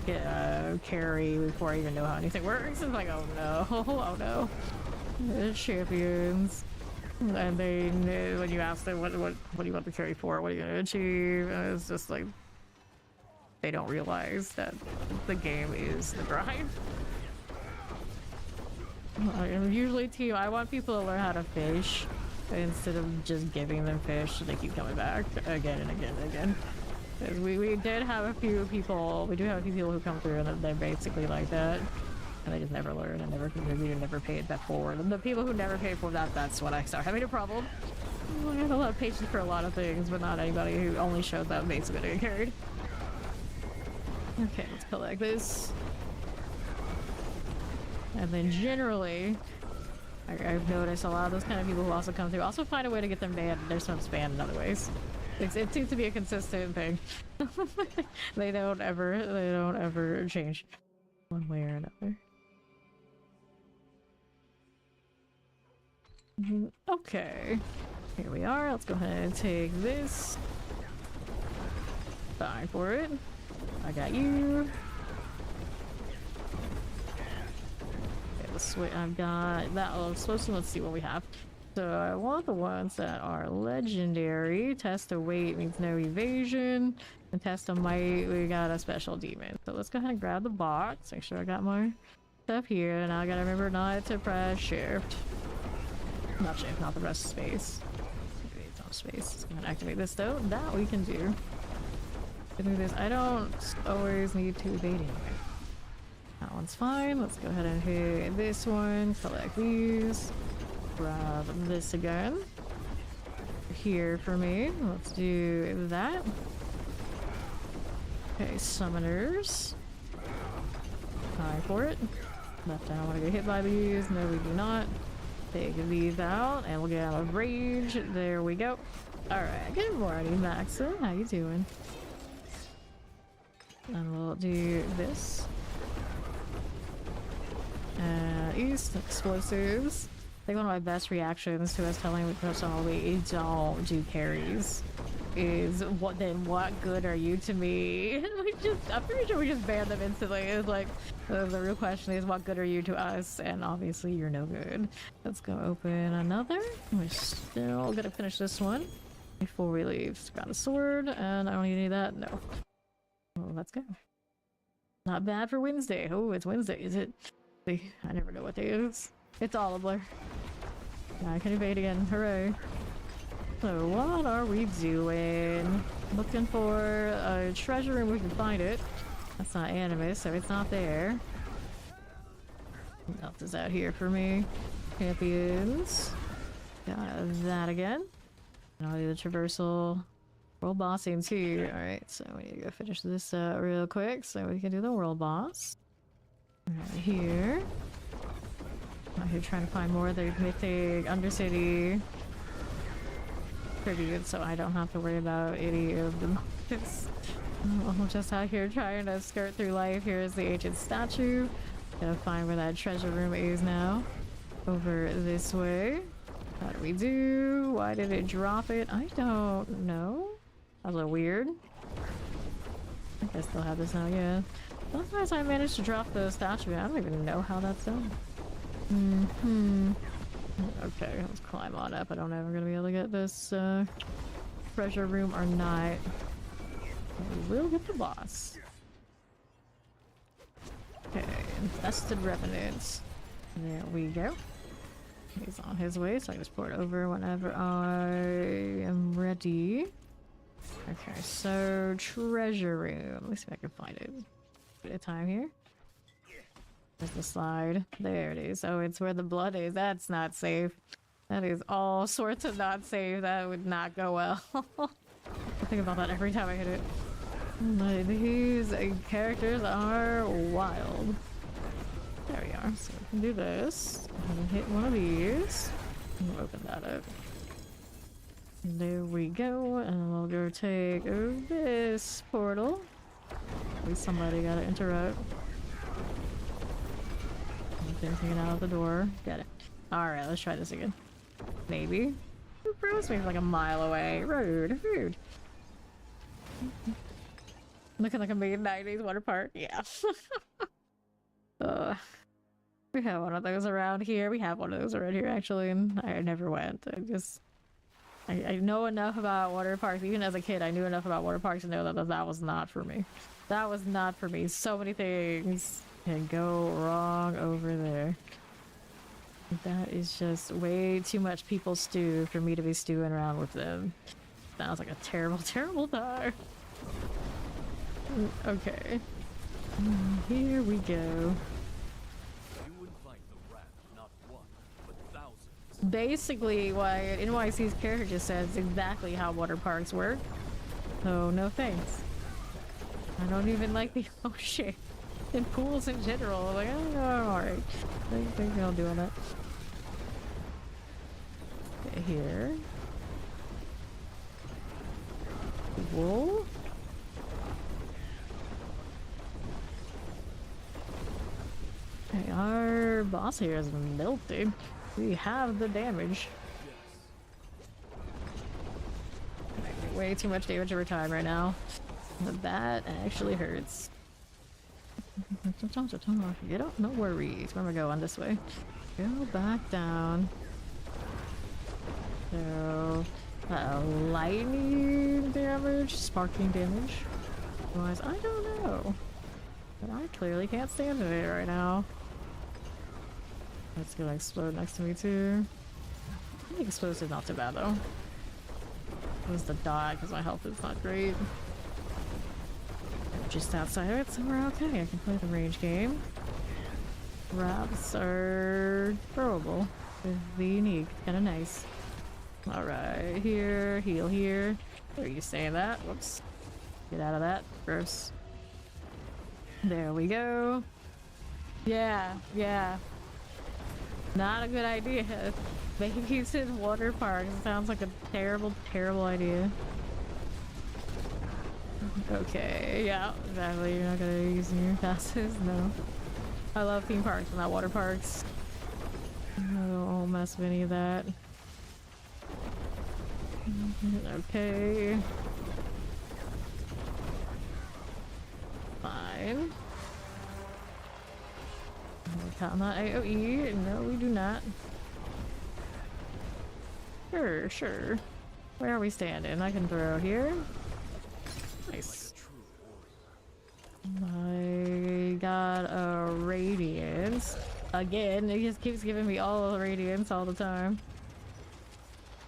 [SPEAKER 1] get a carry before I even know how anything works. It's like, oh no, oh no. Champions, and then when you ask them what do you want the carry for, what are you going to achieve, and it's just like they don't realize that the game is the grind. Usually too, I want people to learn how to fish instead of just giving them fish so they keep coming back again and again and again. Because we did have a few people, we do have a few people who come through and they're basically like that. And they just never learn and never contribute and never paid that forward. And the people who never pay for that, that's when I start having a problem. I have a lot of patience for a lot of things, but not anybody who only shows up basically to get carried. Okay, let's collect this. And then generally, I've noticed a lot of those kind of people who also come through also find a way to get them banned. There's some spam in other ways. It seems to be a consistent thing. They don't ever change one way or another. Okay, here we are. Let's go ahead and take this. Fine for it. I got you. Okay, let's switch. I've got that. Oh, supposed to. Let's see what we have. So I want the ones that are legendary. Test of weight means no evasion. And test of might, we got a special demon. So let's go ahead and grab the box. Make sure I got my stuff here. And I gotta remember not to press shift. Not shift, not the rest of space. Maybe it's on space. Let's go ahead and activate this though. That we can do. Can do this. I don't always need to evade anyway. That one's fine. Let's go ahead and hit this one. Select these. Grab this again. Here for me. Let's do that. Okay, summoners. Time for it. Left, I don't want to get hit by these. No, we do not. Take these out, and we'll get out of rage. There we go. Alright, good morning, Maxim. How you doing? And we'll do this. East explosives. I think one of my best reactions to us telling me personally don't do carries is what good are you to me? I'm pretty sure we just banned them instantly. It's like the real question is what good are you to us, and obviously you're no good. Let's go open another. We're still gonna finish this one before we leave. Just got a sword, and I don't need any of that. No. Well, let's go. Not bad for Wednesday. Oh, it's Wednesday, is it? I never know what day it is. It's all a blur. I can evade again. Hooray. So what are we doing? Looking for a treasure room. We can find it. That's not animus, so it's not there. What else is out here for me? Champions. Got that again. And I'll do the traversal. World boss seems here. Alright, so we need to go finish this real quick so we can do the world boss. Right here. Out here trying to find more of the mythic Undercity tributes so I don't have to worry about any of the monsters. I'm just out here trying to skirt through life. Here's the ancient statue. Gotta find where that treasure room is now. Over this way. How do we do? Why did it drop it? I don't know. That was a little weird. I think I still have this now, yeah. Sometimes I managed to drop the statue. I don't even know how that's done. Okay, let's climb on up. I don't know if we're gonna be able to get this treasure room or not. But we will get the boss. Okay, infested revenants. There we go. He's on his way, so I can just port over whenever I am ready. Okay, so treasure room. Let me see if I can find it. Bit of time here. There's the slide. There it is. Oh, it's where the blood is. That's not safe. That is all sorts of not safe. That would not go well. I think about that every time I hit it. But these characters are wild. There we are. So we can do this. I'm gonna hit one of these. And we'll open that up. There we go. And we'll go take this portal. At least somebody gotta interrupt. Been taken out of the door. Got it. Alright, let's try this again. Maybe. Who throws me like a mile away? Rude. Rude. Looking like a mid-90s water park. Yeah. We have one of those around here. We have one of those around here, actually, and I never went. I know enough about water parks. Even as a kid, I knew enough about water parks to know that that was not for me. That was not for me. So many things can go wrong over there. That is just way too much people stew for me to be stewing around with them. Sounds like a terrible, terrible time. Okay. Here we go.
[SPEAKER 2] You invite the wrath of not one, but thousands.
[SPEAKER 1] Basically, what NYC's character just says is exactly how water parks work. So, no thanks. I don't even like the ocean. And pools in general. Like, oh, I'm alright. I think I'll do that. Okay, here. Wool. Okay, our boss here is melted. We have the damage. Way too much damage every time right now. But that actually hurts. Get up, no worries. Where am I going? This way. Go back down. So, lightning damage, sparking damage. Otherwise, I don't know. But I clearly can't stand it right now. That's gonna explode next to me too. I think explosive not too bad though. It was the dot because my health is not great. Just outside of it, so we're okay. I can play the range game. Wraps are throwable. They're unique. Kinda nice. Alright, here, heal here. Are you saying that? Whoops. Get out of that. Gross. There we go. Yeah, yeah. Not a good idea. Babies in water parks sounds like a terrible, terrible idea. Okay, yeah, exactly. You're not gonna use your passes, no. I love theme parks and not water parks. I won't mess with any of that. Okay. Fine. We count that AoE. No, we do not. Sure, sure. Where are we standing? I can throw here. Nice. I got a radiance. Again, it just keeps giving me all the radiance all the time.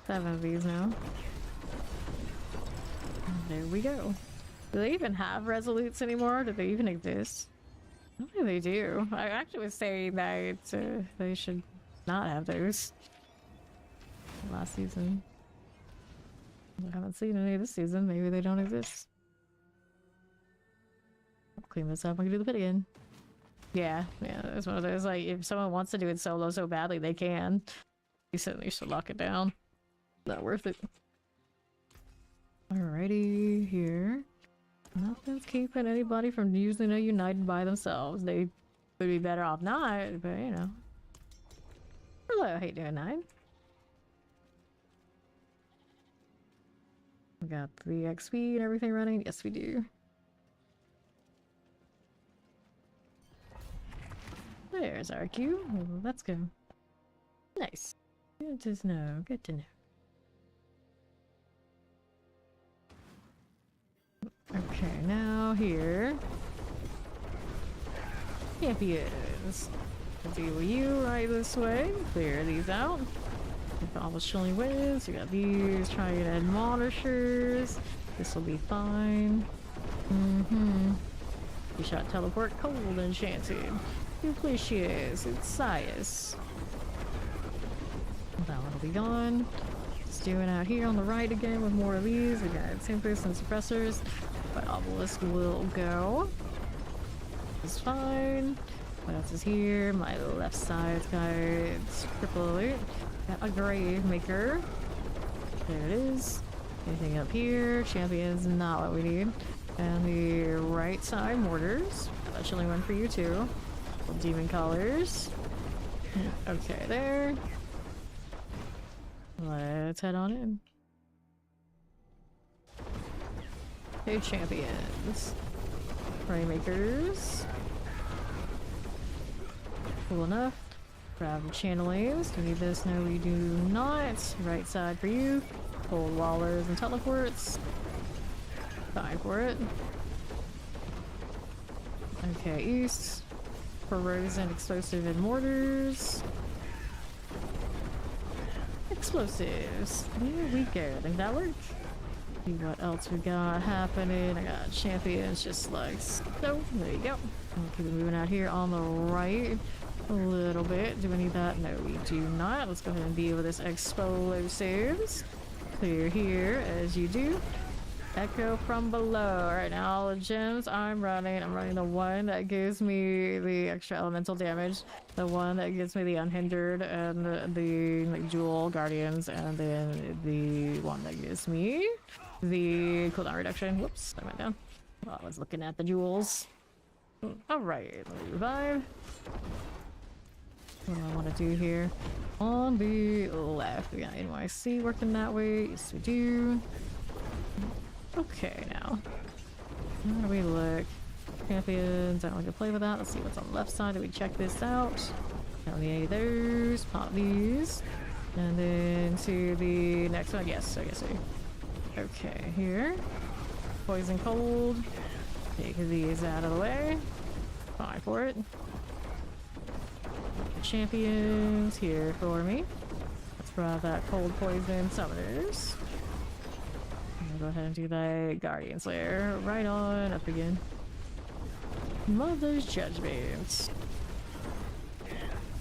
[SPEAKER 1] 7 of these now. There we go. Do they even have resolutes anymore? Do they even exist? I don't think they do. I actually was saying that they should not have those. Last season. I haven't seen any this season. Maybe they don't exist. I'll clean this up. I can do the pit again. Yeah, it's one of those, like, if someone wants to do it solo so badly, they can. You certainly should lock it down. Not worth it. Alrighty, here. Nothing's keeping anybody from using a United by themselves. They would be better off not, but you know. Hello, how you doing, Nine? We got the XP and everything running. Yes, we do. There's our queue. Let's go. Nice. Good to know. Good to know. Okay, now here. Champions. Let's deal with you right this way. Clear these out. Almost chilling winds. We got these trying admonishers. This will be fine. We shot teleport cold enchanted. Duplicious. It's Sias. That one will be gone. Just doing out here on the right again with more of these. We got Tempest and suppressors. But Obelisk will go. It's fine. What else is here? My left side's got triple alert. Got a grave maker. There it is. Anything up here? Champions, not what we need. And the right side, mortars. Got a chilling one for you too. Demon collars. Okay, there. Let's head on in. Okay, champions. Praymakers. Cool enough. Grab channelings. Do we need this? No, we do not. Right side for you. Cold wallers and teleports. Fine for it. Okay, east. Corrosion, explosive, and mortars. Explosives. There we go. I think that worked. See what else we got happening. I got champions just like so. There you go. I'll keep it moving out here on the right a little bit. Do we need that? No, we do not. Let's go ahead and deal with this explosives. Clear here as you do. Echo from below. Right now, all the gems I'm running the one that gives me the extra elemental damage, the one that gives me the unhindered, and the like, jewel guardians, and then the one that gives me the cooldown reduction. Whoops, I went down. Well, I was looking at the jewels. Alright, let me revive. What do I want to do here? On the left, we got NYC working that way. Yes, we do. Okay, now. How do we look? Champions, I don't like to play with that. Let's see what's on the left side. Do we check this out? Don't need any of those. Pop these. And then to the next one. Yes, I guess so. Okay, here. Poison cold. Take these out of the way. Fine for it. Champions here for me. Let's grab that cold poison summoners. Go ahead and do that Guardian Slayer right on up again. Mother's Judgment.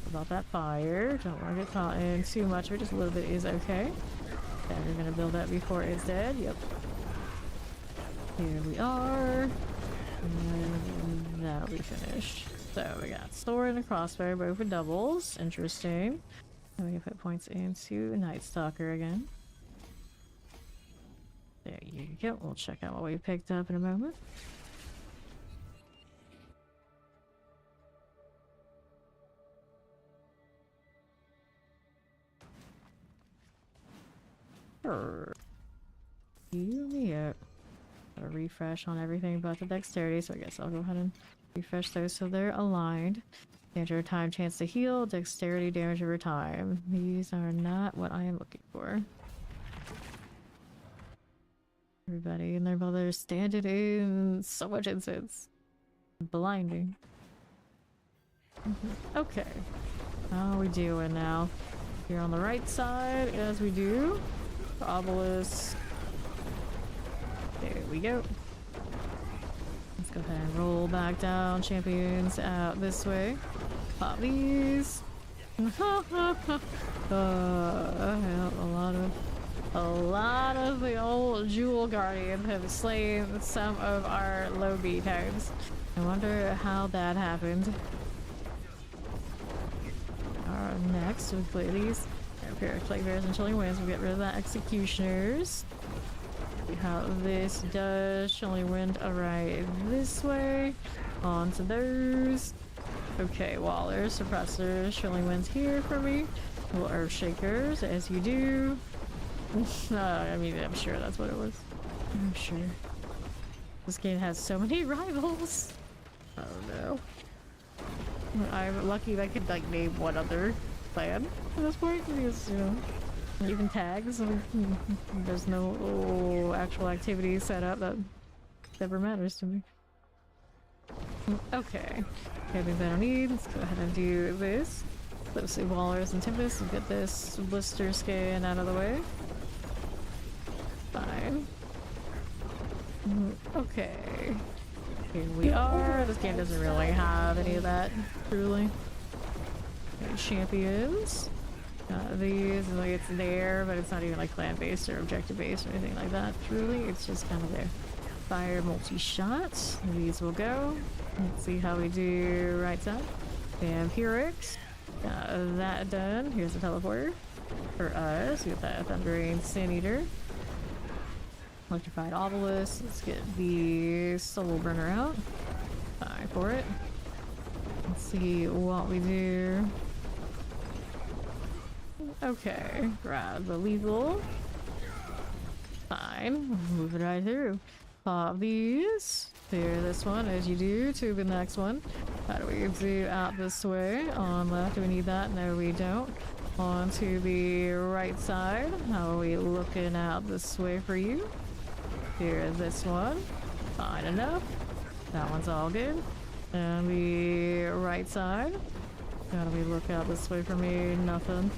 [SPEAKER 1] About that fire. Don't want to get caught in too much of it, just a little bit is okay. And we're gonna build that before it's dead. Yep. Here we are. And that'll be finished. So we got sword and a crossbow, both with doubles. Interesting. And we can put points into Night Stalker again. There you go. We'll check out what we picked up in a moment. Yeah. Got a refresh on everything but the dexterity, so I guess I'll go ahead and refresh those so they're aligned. Damage over time, chance to heal, dexterity, damage over time. These are not what I am looking for. Everybody and their mother standing in so much incense. Blinding. Okay. How are we doing now? Here on the right side, as we do. Obelisk. There we go. Let's go ahead and roll back down. Champions out this way. Pop these. A lot of the old Jewel Guardians have slain some of our low B times. I wonder how that happened. Next, we play these. Plague Bears and Chilling Winds. We get rid of that Executioners. See how this does. Chilling Wind right this way. Onto those. Okay, Wallers, Suppressors, Chilling Winds here for me. Little Earth Shakers, as you do. I mean, I'm sure that's what it was. I'm sure. This game has so many rivals. Oh no. I'm lucky that I could like name one other clan at this point because, you know, even tags, there's no actual activity set up that ever matters to me. Okay. Everything that I need. Let's go ahead and do this. Let's see Wallers and Tempest and get this blister skin out of the way. Fine. Okay. Here we are. This game doesn't really have any of that, truly. Okay, champions. These, like, it's there, but it's not even like clan-based or objective-based or anything like that, truly. It's just kind of there. Fire multi-shots. These will go. Let's see how we do right side. Vampirics. That done. Here's the teleporter. For us, we got that Thundering Sin Eater. Electrified Obelisk. Let's get the Soul Burner out. Fine for it. Let's see what we do. Okay, grab the lethal. Fine, move it right through. Pop these. Clear this one as you do to the next one. How do we do out this way? On left, do we need that? No, we don't. On to the right side. How are we looking out this way for you? Here's this one. Fine enough. That one's all good. And the right side. How do we look out this way for me? Nothing.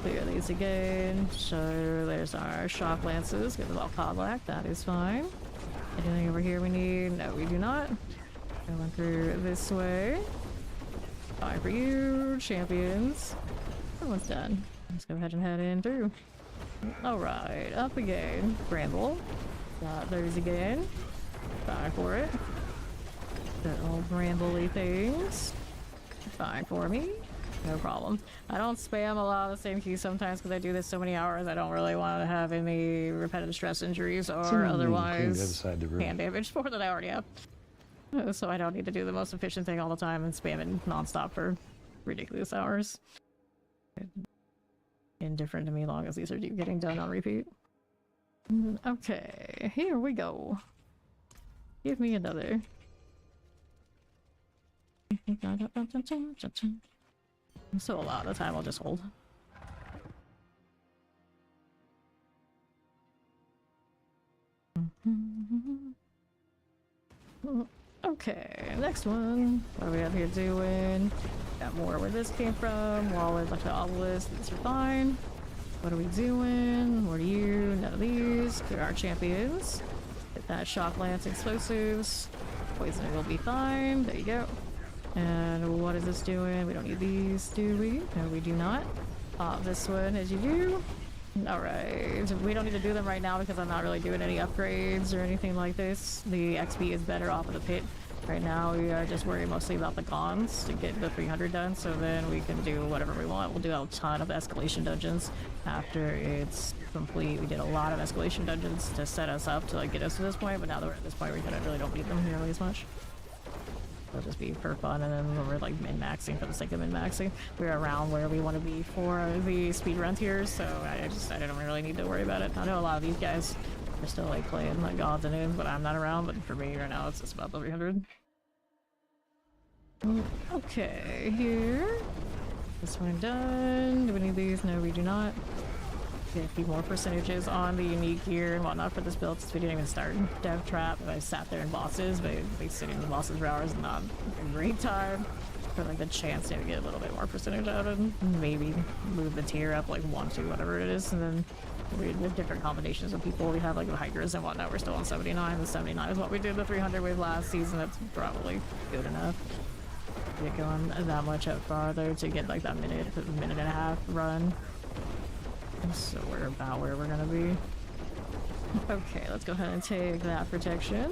[SPEAKER 1] Clear these again. So there's our shock lances. Get them all Codlac. That is fine. Anything over here we need? No, we do not. Going through this way. Fine for you, champions. That one's done. Let's go ahead and head in through. Alright, up again. Bramble. Got those again. Fine for it. Got all brambly things. Fine for me. No problem. I don't spam a lot of the same keys sometimes because I do this so many hours. I don't really want to have any repetitive stress injuries or otherwise hand damage more than I already have. So I don't need to do the most efficient thing all the time and spam it nonstop for ridiculous hours. Indifferent to me long as these are getting done on repeat. Okay, here we go. Give me another. So a lot of the time I'll just hold. Okay, next one. What do we have here doing? Got more where this came from. Wallers, like the obelisk. These are fine. What are we doing? What are you? None of these. Clear our champions. Get that shock lance explosives. Poisoning will be fine. There you go. And what is this doing? We don't need these, do we? No, we do not. Pop this one as you do. Alright, we don't need to do them right now because I'm not really doing any upgrades or anything like this. The XP is better off of the pit. Right now we are just worried mostly about the Gons to get the 300 done, so then we can do whatever we want. We'll do a ton of escalation dungeons after it's complete. We did a lot of escalation dungeons to set us up to like get us to this point, but now that we're at this point we really don't need them nearly as much. It'll just be for fun, and then when we're like min-maxing for the sake of min-maxing, we're around where we want to be for the speed run tiers, so I don't really need to worry about it. I know a lot of these guys are still like playing like gods and ends, but I'm not around, but for me right now it's just about the 300. Okay, here. This one done. Do we need these? No, we do not. Get a few more percentages on the unique gear and whatnot for this build since we didn't even start Dev Trap. I sat there in bosses, but sitting in the bosses for hours is not a great time. For like the chance to get a little bit more percentage out of it. Maybe move the tier up like 1, 2, whatever it is, and then with different combinations of people. We have like the hikers and whatnot. We're still on 79. The 79 is what we did the 300 with last season. That's probably good enough. Get going that much up farther to get like that minute and a half run. So we're about where we're gonna be. Okay, let's go ahead and take that protection.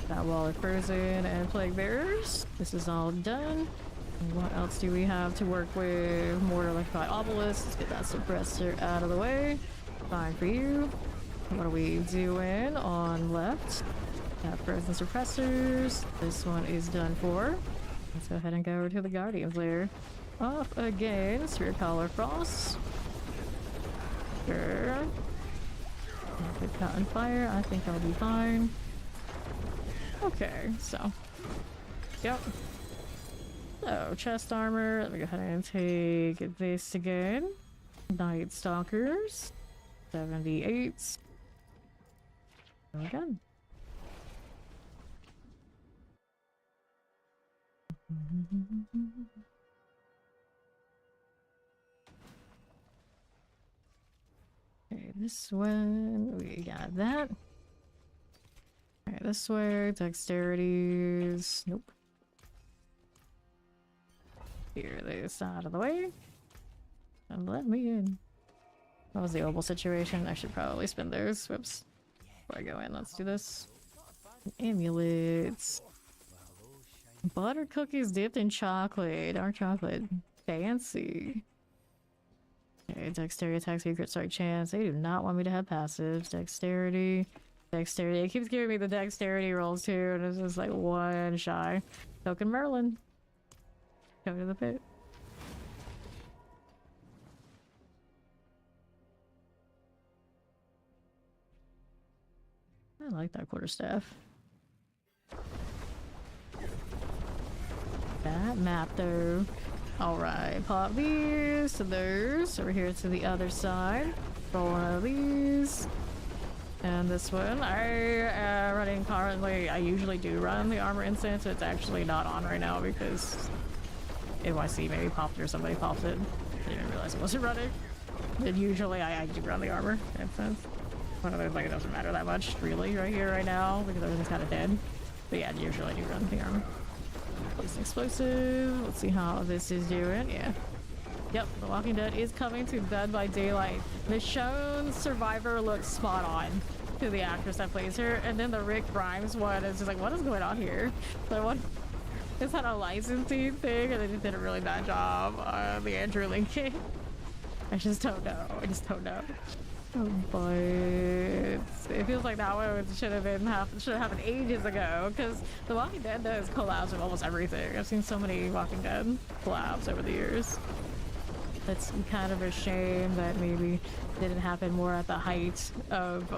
[SPEAKER 1] That wall of frozen and plague bearers. This is all done. And what else do we have to work with? Mortar electrified obelisk. Let's get that suppressor out of the way. Fine for you. What are we doing on left? Got frozen suppressors. This one is done for. Let's go ahead and go over to the Guardian's lair. Off again. Sphere Collar Frost. Sure. Good cut and fire. I think I'll be fine. Okay, so. Yep. So, chest armor. Let me go ahead and take this again. Night Stalkers. 78s. And we're done. Okay, this one, we got that. Okay, this way, dexterities, nope. Clear this out of the way. And let me in. What was the oval situation? I should probably spin those. Whoops. Before I go in, let's do this. Amulets. Butter cookies dipped in chocolate. Dark chocolate. Fancy. Okay, dexterity, attack, secret, strike, chance. They do not want me to have passives. Dexterity. Dexterity. It keeps giving me the dexterity rolls too, and it's just like one shy. Token Merlin. Go to the pit. I like that quarterstaff. That map though. Alright, pop these to those. Over here to the other side. Roll one of these. And this one. I am running currently. I usually do run the armor instance. It's actually not on right now because NYC maybe popped or somebody popped it. I didn't realize it wasn't running. And usually I do run the armor instance. One of those, like, it doesn't matter that much, really, right here, right now, because everything's kind of dead. But yeah, usually I do run the armor. Place an explosive. Let's see how this is doing. Yeah. Yep, The Walking Dead is coming to Dead by Daylight. Michonne Survivor looks spot on to the actress that plays her, and then the Rick Grimes one is just like, what is going on here? So what? It's not a licensing thing, and they just did a really bad job on the Andrew Lincoln. I just don't know. I just don't know. But it feels like that one should have happened ages ago, because The Walking Dead does collabs with almost everything. I've seen so many Walking Dead collabs over the years. It's kind of a shame that maybe didn't happen more at the height of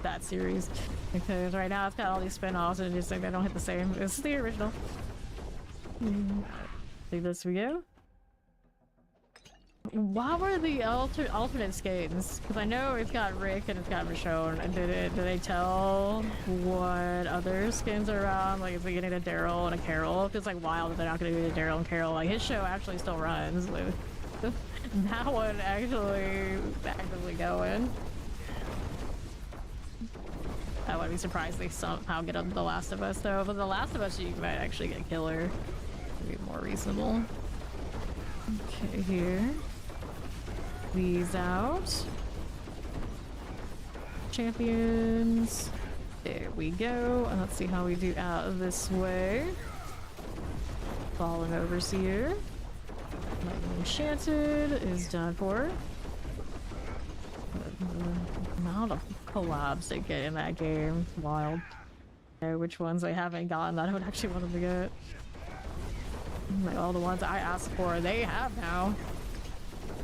[SPEAKER 1] that series, because right now it's got all these spin-offs and just like they don't hit the same as the original. See this we go. What were the alternate skins? Because I know it's got Rick and it's got Michonne. And did they tell what other skins are around? Like, is it getting a Daryl and a Carol? It's like wild that they're not going to do the Daryl and Carol. Like, his show actually still runs. That one actually actively going. I wouldn't be surprised they somehow get on The Last of Us though. But The Last of Us, you might actually get Killer. It'd be more reasonable. Okay, here. These out. Champions. There we go. And let's see how we do out this way. Fallen Overseer. Lightning Enchanted is done for. The amount of collabs they get in that game. Wild. Okay, which ones I haven't gotten that I would actually want them to get. Like all the ones I asked for, they have now.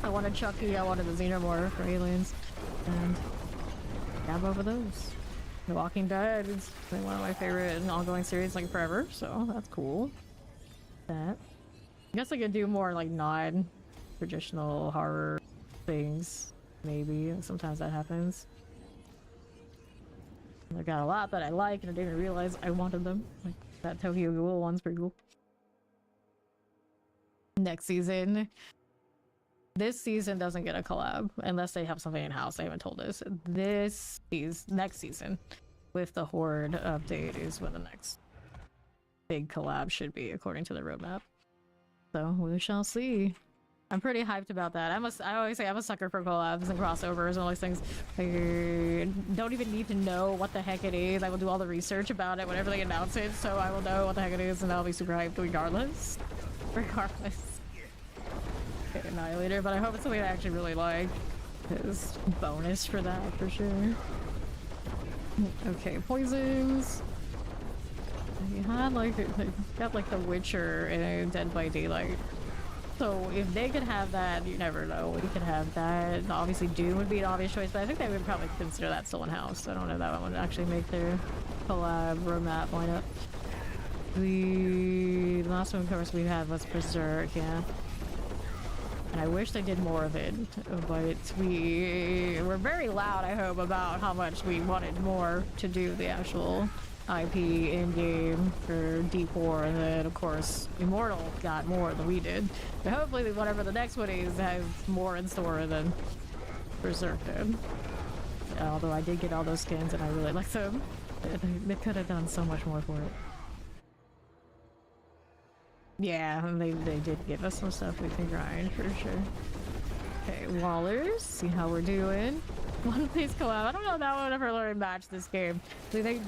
[SPEAKER 1] I wanted Chucky, I wanted the Xenomorph for Aliens, and I have over those. The Walking Dead is like one of my favorite ongoing series, like forever, so that's cool. That. I guess I could do more like non-traditional horror things, maybe. Sometimes that happens. I got a lot that I like, and I didn't realize I wanted them. Like that Tokyo Ghoul one's pretty cool. Next season. This season doesn't get a collab unless they have something in-house. They haven't told us. Next season with the Horde update is when the next big collab should be, according to the roadmap. So we shall see. I'm pretty hyped about that. I always say I'm a sucker for collabs and crossovers and all these things. I don't even need to know what the heck it is. I will do all the research about it whenever they announce it, so I will know what the heck it is and I'll be super hyped regardless. Okay, Annihilator, but I hope it's something I actually really like. Because bonus for that for sure. Okay, poisons. You had like got like The Witcher and Dead by Daylight. So if they could have that, you never know. We could have that. Obviously Doom would be an obvious choice, but I think they would probably consider that still in house. I don't know if that one would actually make their collab roadmap lineup. The last one, of course, we had was Berserk, yeah. And I wish they did more of it, but we were very loud, I hope, about how much we wanted more to do the actual IP in game for D4, and then of course Immortal got more than we did. But hopefully, whatever the next one is has more in store than Berserk did. Although I did get all those skins and I really like them. They could have done so much more for it. Yeah, and they did give us some stuff we can grind for sure. Okay, Wallers, see how we're doing. One Piece collab. I don't know if that one ever really matched this game. They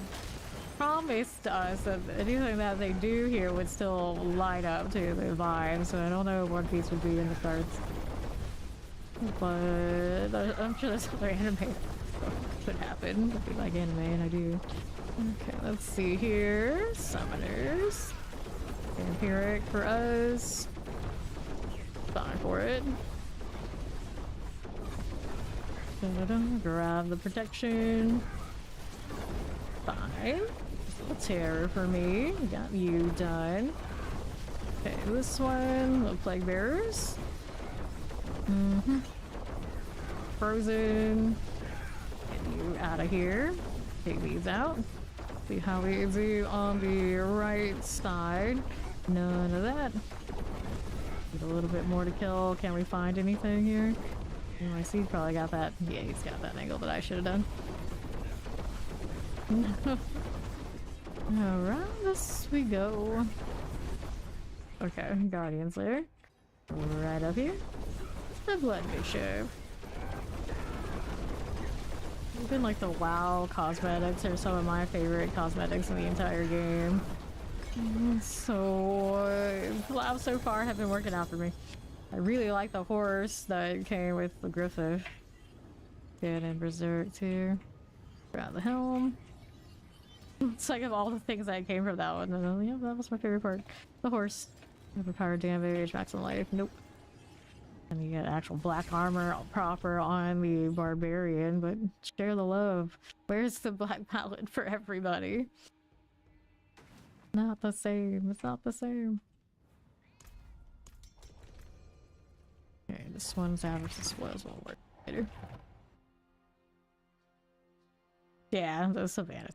[SPEAKER 1] promised us that anything that they do here would still line up to the vibe, so I don't know if One Piece would be in the cards. But I'm sure there's other anime could happen. If you like anime, and I do. Okay, let's see here. Summoners. Vampiric for us. Fine for it. Grab the protection. Fine. A terror for me. Got you done. Okay, this one. The plague bearers. Frozen. Get you out of here. Take these out. See how we do on the right side. None of that. Get a little bit more to kill. Can we find anything here? NYC probably got that. Yeah, he's got that angle that I should have done. Alright, this we go. Okay, Guardians there. Right up here. The Blood Bishop. Even like the WoW cosmetics are some of my favorite cosmetics in the entire game. So, collabs so far have been working out for me. I really like the horse that came with the Griffith. Good, and Berserk too. Grab the helm. It's like of all the things that came from that one. Yeah, that was my favorite part. The horse. Overpowered damage, maximum life. Nope. And you get actual black armor proper on the barbarian, but share the love. Where's the black palette for everybody? Not the same. It's not the same. Okay, this one's average spoils won't work later. Yeah, the Savannah.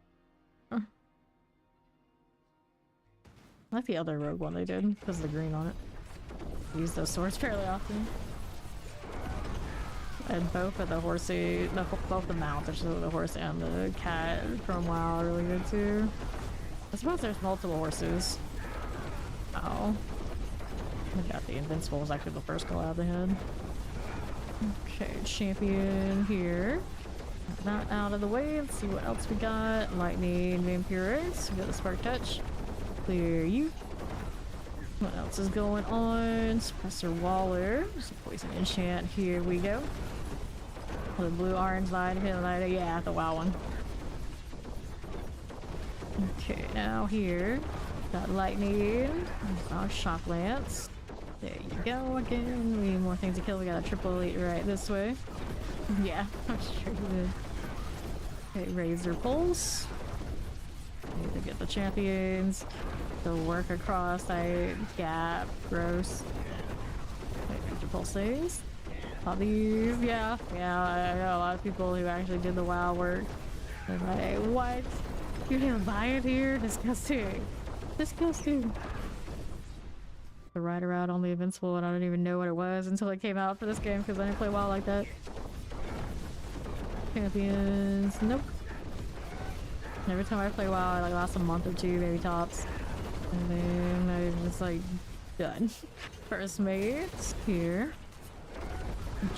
[SPEAKER 1] I like the other rogue one they did because of the green on it. Use those swords fairly often. And both of the horsey, both the mounts, actually the horse and the cat from WoW are really good too. I suppose there's multiple horses. Oh. I got the Invincible was actually the first collab they had. Okay, champion here. That out of the way. Let's see what else we got. Lightning, Vampirics. We got the Spark Touch. Clear you. What else is going on? Suppressor Waller. Some poison enchant. Here we go. The blue orange light. Yeah, the WoW one. Okay, now here. Got lightning. Shock lance. There you go again. We need more things to kill. We got a triple elite right this way. Yeah, I'm sure you did. Okay, Razor Pulse. Need to get the champions to work across that gap. Gross. Okay, Razor Pulse saves. All these, yeah. I know a lot of people who actually did the WoW work. They're like, what? You didn't buy it here? Disgusting. Disgusting. The rider out on the Invincible, and I didn't even know what it was until it came out for this game because I didn't play WoW like that. Champions, nope. Every time I play WoW, I like last a month or two, maybe tops, and then I'm just like done. First mates here.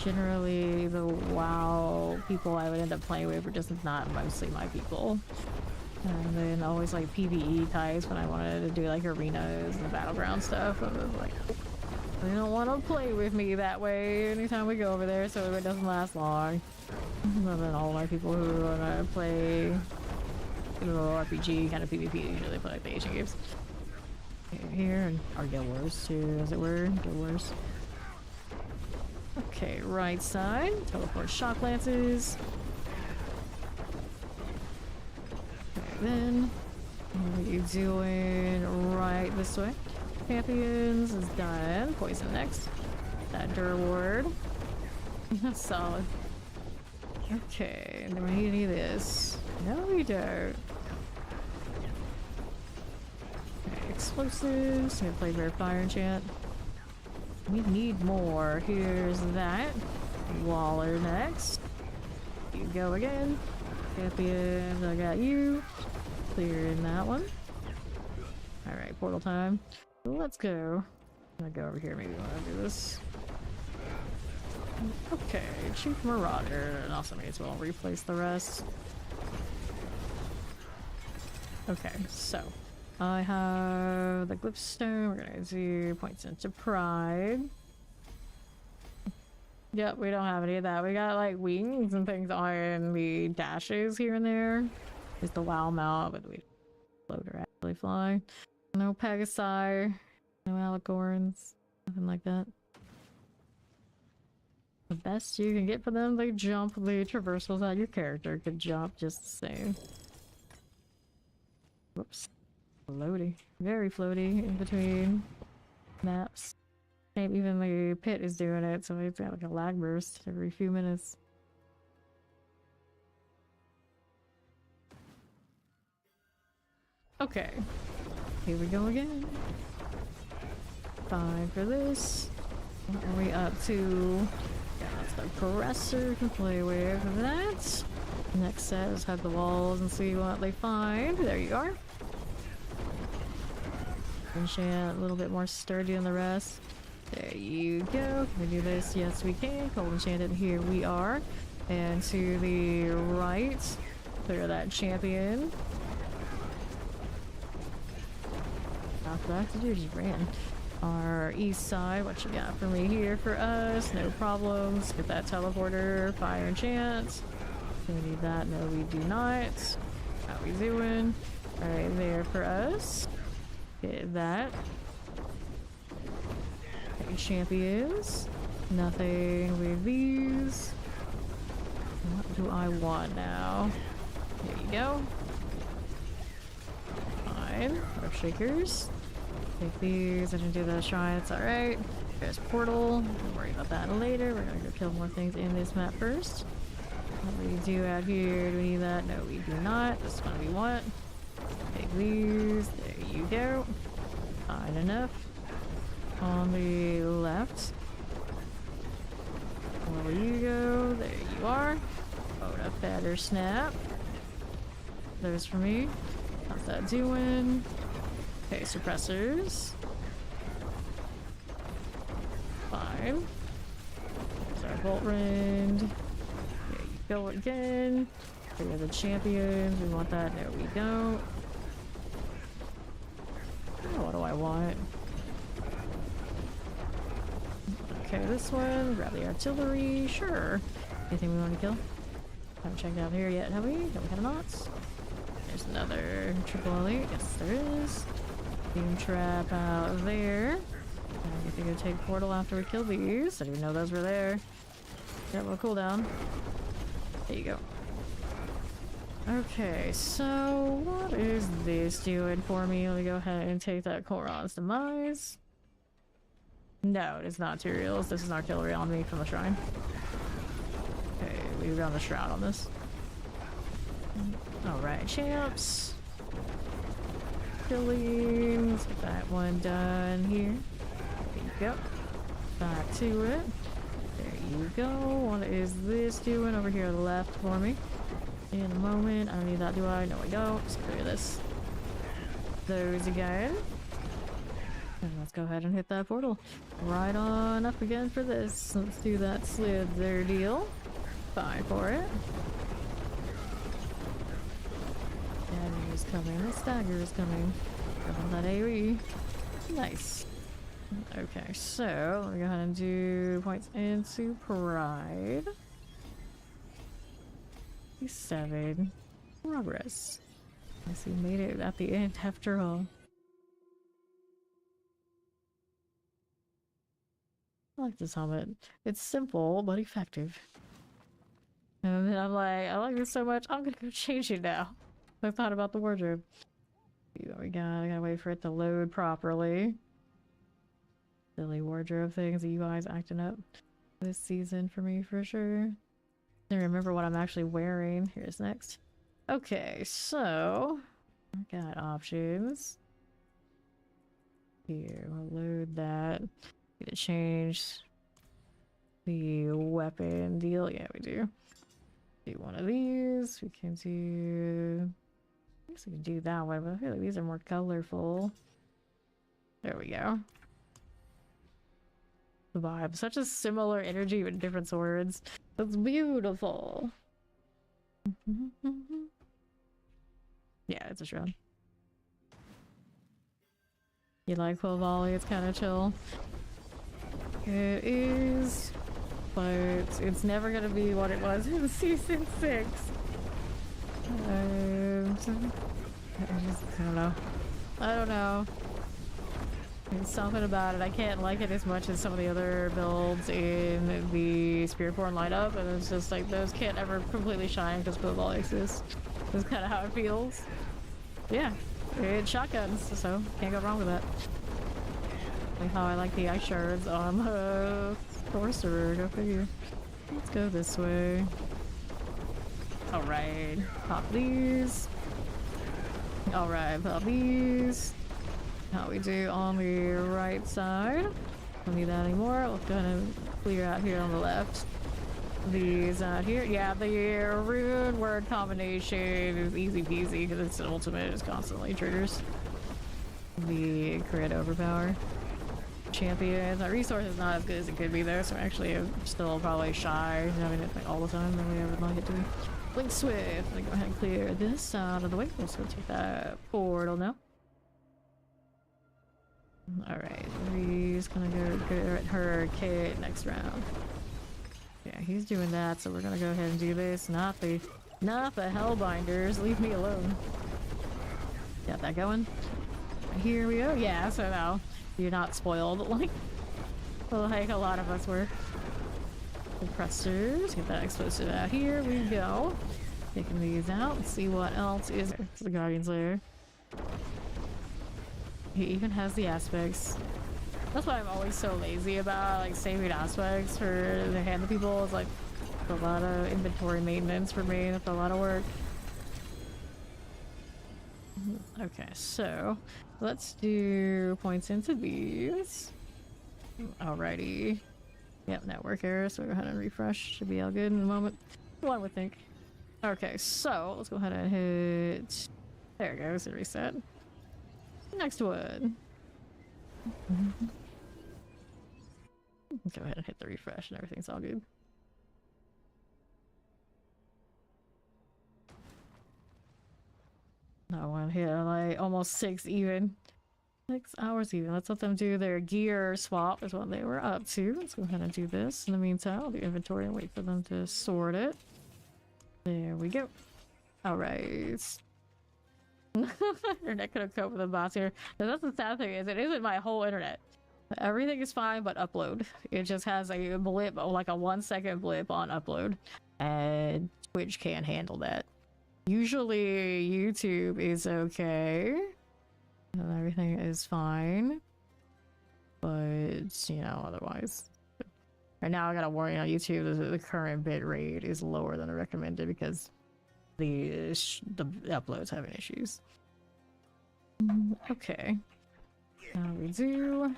[SPEAKER 1] Generally, the WoW people I would end up playing with were just not mostly my people. And then always like PvE types when I wanted to do like arenas and the battleground stuff. I was like, they don't want to play with me that way anytime we go over there, so it doesn't last long. And then all my people who want to play RPG kind of PvP usually play like the Asian games. Here and our Guild Wars too, as it were. Guild Wars. Okay, right side. Teleport shock lances. Then, what are you doing right this way? Champions is done. Poison next. That Durward. That's solid. Okay, do we need any of this? No, we don't. explosives. I'm gonna play Rare Fire Enchant. We need more. Here's that. Waller next. You go again. Champions, I got you. Clearing that one. Alright, portal time. Let's go. I'm gonna go over here, maybe want to do this. Okay, Chief Marauder, and also may as well replace the rest. Okay, so I have the Glyphstone. We're gonna do points into Pride. Yep, we don't have any of that. We got like wings and things on the dashes here and there. Is the WoW mount, but we float or actually fly. No Pegasi, no Alicorns, nothing like that. The best you can get for them, they jump the traversals that your character could jump just the same. Whoops. Floaty. Very floaty in between maps. And even the pit is doing it, so it's got like a lag burst every few minutes. Okay. Here we go again. Fine for this. What are we up to? Yeah, that's the presser to play with. That. Next set is hug the walls and see what they find. There you are. Enchant a little bit more sturdy than the rest. There you go. Can we do this? Yes, we can. Cold enchanted. Here we are. And to the right, clear that champion. Not that to do, just ran. Our east side, what you got for me here for us? No problems. Get that teleporter, fire enchant. Do we need that? No, we do not. How we doing? Alright, there for us. Get that. Okay, champions. Nothing with these. What do I want now? There you go. Fine. Earth shakers. Take these. I didn't do the shrine. It's alright. There's portal. Don't worry about that later. We're gonna go kill more things in this map first. What do we do out here? Do we need that? No, we do not. This one we want. Take these. There you go. Fine enough. On the left. Where will you go? There you are. Oh, a fatter snap. There's for me. How's that doing? Okay, suppressors. Fine. There's our bolt rend. There you go again. Clear the champions. We want that. No, we don't. Oh, what do I want? Okay, this one. Grab the artillery. Sure. Anything we want to kill? Haven't checked out here yet, have we? Don't we have knots? There's another triple elite. Yes, there is. Beam trap out there. I think it'll take portal after we kill these. I didn't even know those were there. Got a little cooldown. There you go. Okay, so what is this doing for me? Let me go ahead and take that Koron's Demise. No, it is not materials. This is artillery on me from the shrine. Okay, we got the shroud on this. Alright, champs. Killing. Let's get that one done here. There you go. Back to it. There you go. What is this doing over here on the left for me? In a moment. I don't need that, do I? No, I don't. Just clear this. Those again. And let's go ahead and hit that portal. Right on up again for this. Let's do that slid there deal. Fine for it. Dagger is coming. This dagger is coming. Grab that AoE. Nice. Okay, so let me go ahead and do points into Pride. 7 progress. I see, made it at the end after all. I like this helmet. It's simple but effective. And then I'm like, I like this so much, I'm gonna go change it now. I thought about the wardrobe. See what we got. I gotta wait for it to load properly. Silly wardrobe things. The UI's acting up this season for me for sure. I remember what I'm actually wearing. Here's next. Okay, so I got options. Here, we'll load that. Need to change the weapon deal. Yeah, we do. Do one of these. We can do. I guess we can do that one, but I feel like these are more colorful. There we go. The vibe. Such a similar energy with different swords. That's beautiful. Yeah, it's a shroud. You like full volley? It's kind of chill. It is, but it's never gonna be what it was in season 6. I don't know. I don't know. There's something about it. I can't like it as much as some of the other builds in the Spiritborn lineup, and it's just like those can't ever completely shine because full volley exists. That's kind of how it feels. Yeah, it's shotguns, so can't go wrong with that. Like how I like the ice shards on the sorcerer. Go figure. Let's go this way. Alright, pop these. Alright, pop these. How we do on the right side. Don't need that anymore. We'll go ahead and clear out here on the left. These out here. Yeah, the rune word combination is easy peasy because it's an ultimate. It just constantly triggers the crit overpower. Champions. Our resource is not as good as it could be though, so actually I'm still probably shy having it like all the time the way I would like it to be. Blink Swift. I'm gonna go ahead and clear this out of the way. Let's go take that portal now. Alright, he's gonna go get her kit next round. Yeah, he's doing that, so we're gonna go ahead and do this. Not the Hellbinders. Leave me alone. Got that going. Here we go. Yeah, so now you're not spoiled like a lot of us were. Compressors. Get that explosive out. Here we go. Taking these out. Let's see what else is. It's the Guardian's Lair. He even has the aspects. That's why I'm always so lazy about like saving aspects for the hand of people. It's like a lot of inventory maintenance for me. That's a lot of work. Okay, so let's do points into these. Alrighty. Yep, network error, so go ahead and refresh. Should be all good in a moment. One would think. Okay, so let's go ahead and hit. There it goes, it reset. Next one. Go ahead and hit the refresh and everything's all good. I want to hit like almost 6 even. 6 hours even. Let's let them do their gear swap is what they were up to. Let's go ahead and do this. In the meantime, I'll do inventory and wait for them to sort it. There we go. Alright. Internet couldn't cope with the bots here. Now, that's the sad thing is it isn't my whole internet. Everything is fine but upload. It just has a blip, like a 1-second blip on upload. And Twitch can't handle that. Usually YouTube is okay. And everything is fine. But, you know, otherwise. Right now I gotta warn you on YouTube, the current bit rate is lower than the recommended because the upload's having issues. Okay. Now we do.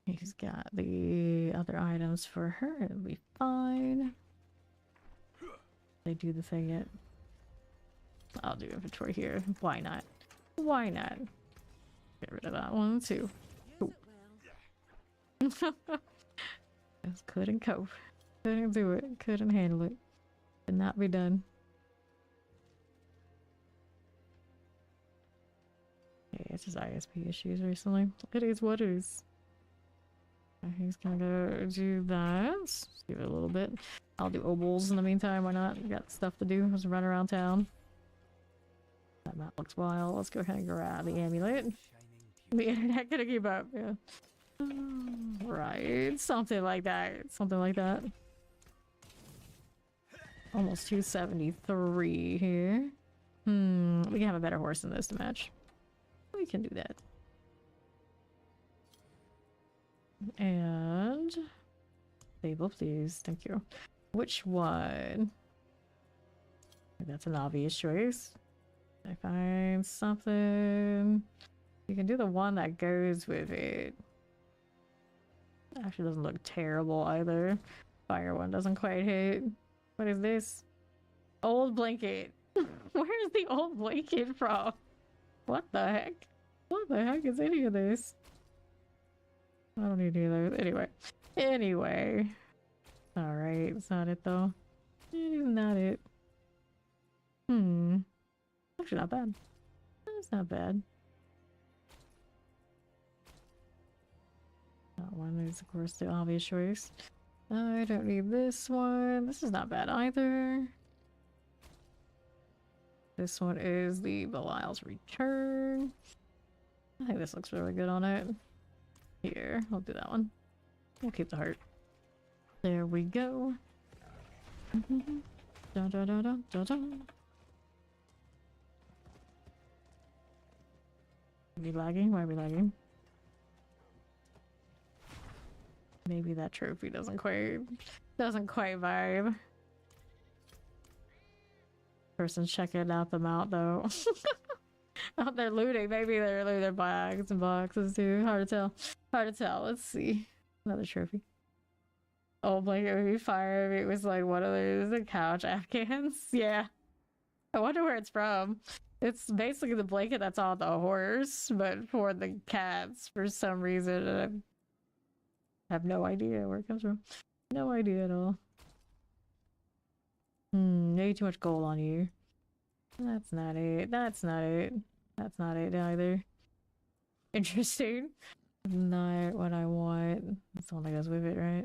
[SPEAKER 1] He's got the other items for her. It'll be fine. They do the thing yet? I'll do inventory here. Why not? Why not? Get rid of that one too. Just couldn't cope. Couldn't do it. Couldn't handle it. Could not be done. Yeah, it's just ISP issues recently. It is what it is. He's gonna go do that. Let's give it a little bit. I'll do obols in the meantime. Why not? We got stuff to do. Just run around town. That map looks wild. Let's go ahead and grab the amulet. The internet gonna keep up. Yeah. Right. Something like that. Something like that. Almost 273 here. We can have a better horse than this to match. We can do that. And stable, please. Thank you. Which one? That's an obvious choice. I find something. You can do the one that goes with it. Actually doesn't look terrible either. Fire one doesn't quite hit. What is this? Old blanket. Where's the old blanket from? What the heck? What the heck is any of this? I don't need any of those. Anyway. Alright, it's not it though. It is not it. Actually not bad. That's not bad. That one is of course the obvious choice. I don't need this one. This is not bad either. This one is the Belial's Return. I think this looks really good on it. Here, we'll do that one. We'll keep the heart. There we go. Dun, dun, dun, dun, dun, dun. Are we lagging? Why are we lagging? Maybe that trophy doesn't quite vibe. Person's checking out the mount though. Oh, they're looting. Maybe they're looting their bags and boxes too. Hard to tell. Hard to tell. Let's see. Another trophy. Oh, blanket would be fire if it was like one of those couch Afghans. Yeah. I wonder where it's from. It's basically the blanket that's on the horse, but for the cats for some reason. I have no idea where it comes from. No idea at all. Maybe too much gold on you. That's not it. That's not it. That's not it either. Interesting. Not what I want. That's the one that goes with it, right?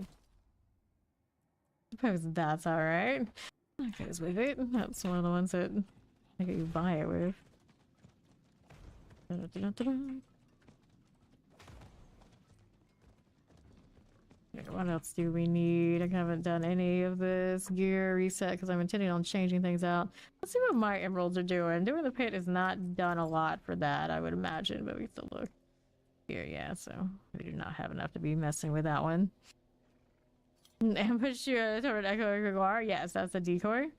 [SPEAKER 1] Suppose that's alright. That goes with it. That's one of the ones that I get you buy it with. Dun-dun-dun-dun-dun. What else do we need? I haven't done any of this gear reset because I'm intending on changing things out. Let's see what my emeralds are doing. Doing the pit is not done a lot for that, I would imagine, but we still look here. Yeah, so we do not have enough to be messing with that one. Ambush you toward Echo Gregor. Yes, that's a decoy.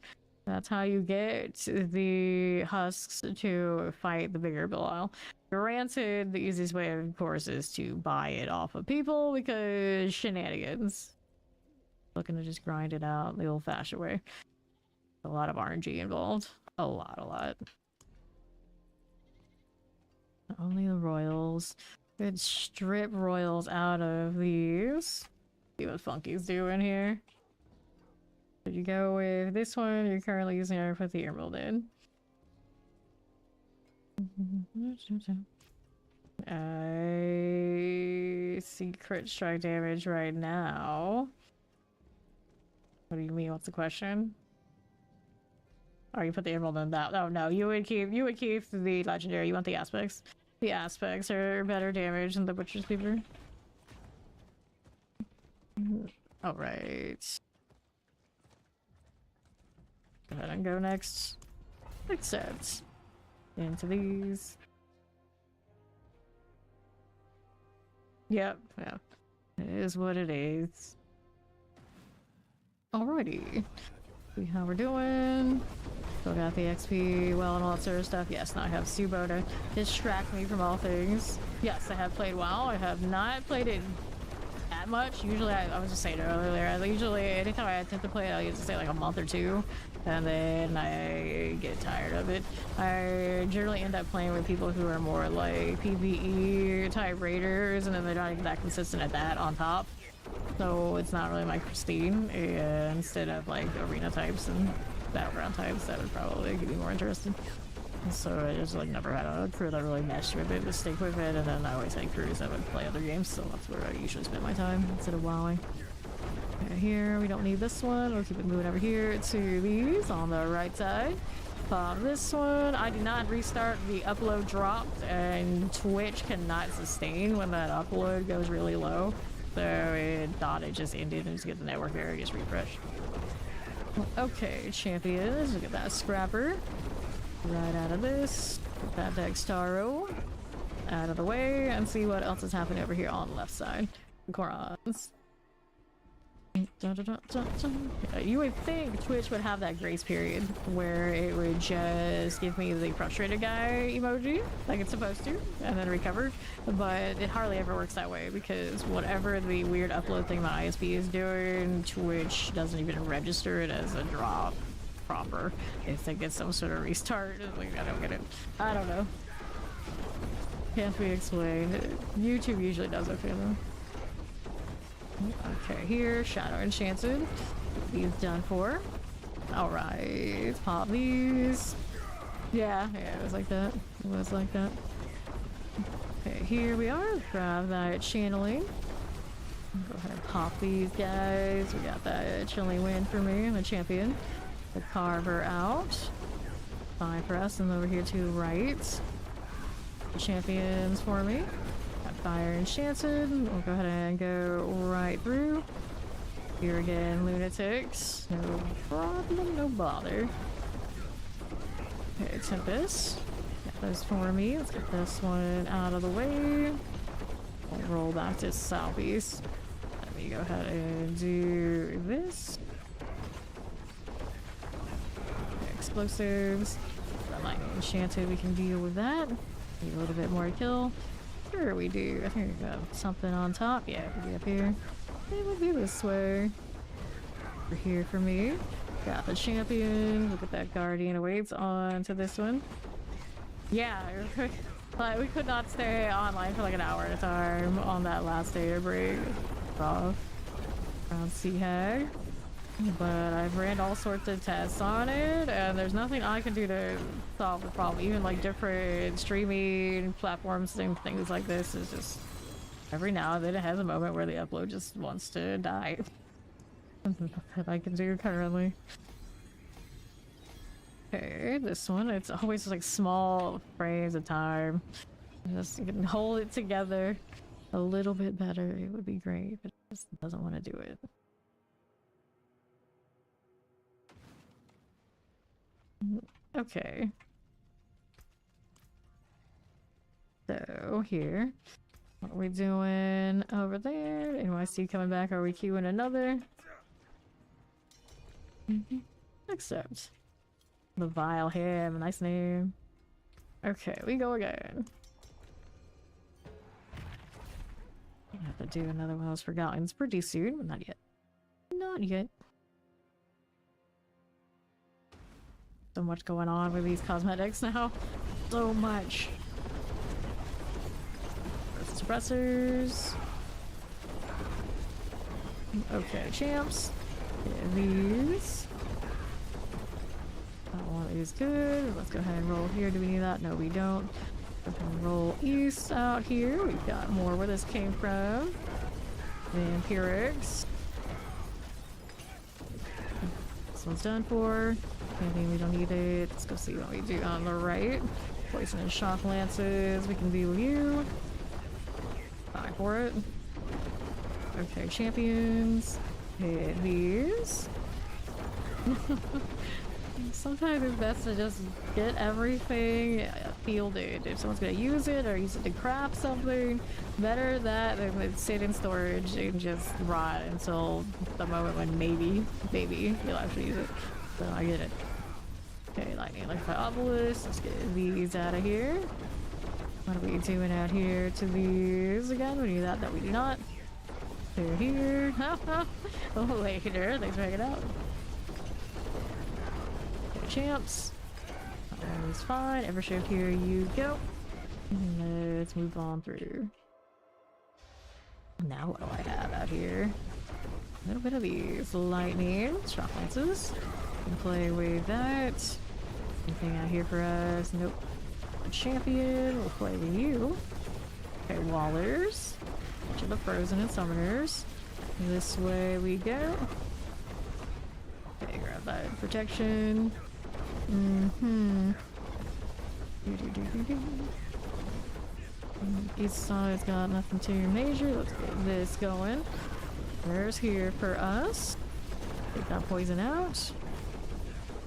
[SPEAKER 1] That's how you get the husks to fight the bigger Belial. Granted, the easiest way, of course, is to buy it off of people because shenanigans. Looking to just grind it out the old-fashioned way. A lot of RNG involved. A lot. Only the royals. Good strip royals out of these. See what Funky's doing here. Did you go with this one? You're currently using it. Put the emerald in. I see crit strike damage right now. What do you mean? What's the question? Oh, you put the emerald in that. Oh no, you would keep the legendary. You want the aspects. The aspects are better damage than the butcher's cleaver. All right. Go ahead and go next. Makes sense. Into these. Yep, yeah. It is what it is. Alrighty. See how we're doing. Still got the XP well and all that sort of stuff. Yes, now I have Subo to distract me from all things. Yes, I have played WoW. I have not played it that much. Usually, I was just saying earlier, usually anytime I attempt to play it, I used to say like a month or two. And then I get tired of it. I generally end up playing with people who are more like PvE type raiders, and then they're not even that consistent at that on top. So it's not really my pristine. Instead of like arena types and battleground types, that would probably get me more interested. So I just like never had a crew that really meshed with it to stick with it, and then I always had crews that would play other games, so that's where I usually spend my time instead of wowing. Here, we don't need this one. We'll keep it moving over here to these on the right side. Pop this one. I did not restart. The upload dropped, and Twitch cannot sustain when that upload goes really low. So it thought it just ended and just get the network error, just refresh. Okay, champions. Look at that scrapper. Right out of this. Put that Dextaro out of the way and see what else is happening over here on the left side. Korans. Yeah, you would think Twitch would have that grace period where it would just give me the frustrated guy emoji like it's supposed to and then recover, but it hardly ever works that way because whatever the weird upload thing my ISP is doing, Twitch doesn't even register it as a drop proper. If it gets some sort of restart, like, I don't get it. I don't know. Can't be explained. YouTube usually does okay though. Okay, here, Shadow Enchanted. These done for. Alright, pop these. Yeah, it was like that. It was like that. Okay, here we are. Grab that channeling. Go ahead and pop these guys. We got that chilling win for me. I'm a champion. The Carver out. Fine for us. And over here to the right. The champions for me. Fire Enchanted. We'll go ahead and go right through. Here again, Lunatics. No problem, no bother. Okay, Tempest. Got those for me. Let's get this one out of the way. We'll roll back to southeast. Let me go ahead and do this. Okay, explosives. That Lightning Enchanted, we can deal with that. Need a little bit more kill. Sure we do. I think we got something on top. Yeah, we get up here. It would be this way. Over here for me. Got the champion. Look at that guardian awaits on to this one. Yeah, like we could not stay online for like an hour at a time on that last day of break. Off. Around Sea Hag. But I've ran all sorts of tests on it, and there's nothing I can do to solve the problem. Even like different streaming platforms and things like this is just every now and then it has a moment where the upload just wants to die. Nothing that I can do currently. Okay, this one, it's always like small frames of time. Just you can hold it together a little bit better. It would be great, but it just doesn't want to do it. Okay. So here, what are we doing over there? NYC coming back. Are we queuing another? Accept. The Vile Ham, nice name. Okay, we go again. I have to do another one of those Forgottens pretty soon, but not yet. Not yet. So much going on with these cosmetics now. So much. Suppressors. Okay, champs. Yeah, these. That one is good. Let's go ahead and roll here. Do we need that? No, we don't. Go ahead and roll east out here. We've got more where this came from. Vampirics. This one's done for. Maybe we don't need it. Let's go see what we do on the right. Poison and shock lances. We can deal with you. Fine for it. Okay, champions. Hit these. Sometimes it's best to just get everything fielded. If someone's gonna use it or use it to craft something, better that than sit in storage and just rot until the moment when maybe you'll actually use it. So I get it. Okay, lightning electrified obelisk. Let's get these out of here. What are we doing out here to these again? We do that. That we do not. They're here. Oh, later. Thanks for hanging out. Okay, champs. That is fine. Evershift here you go. Let's move on through. Now what do I have out here? A little bit of these. Lightning. Shock lances. Can play with that. Anything out here for us? Nope. A champion. We'll play with you. Okay, Wallers. Bunch of the frozen and summoners. This way we go. Okay, grab that protection. East side's got nothing too major. Let's get this going. There's here for us. Take that poison out.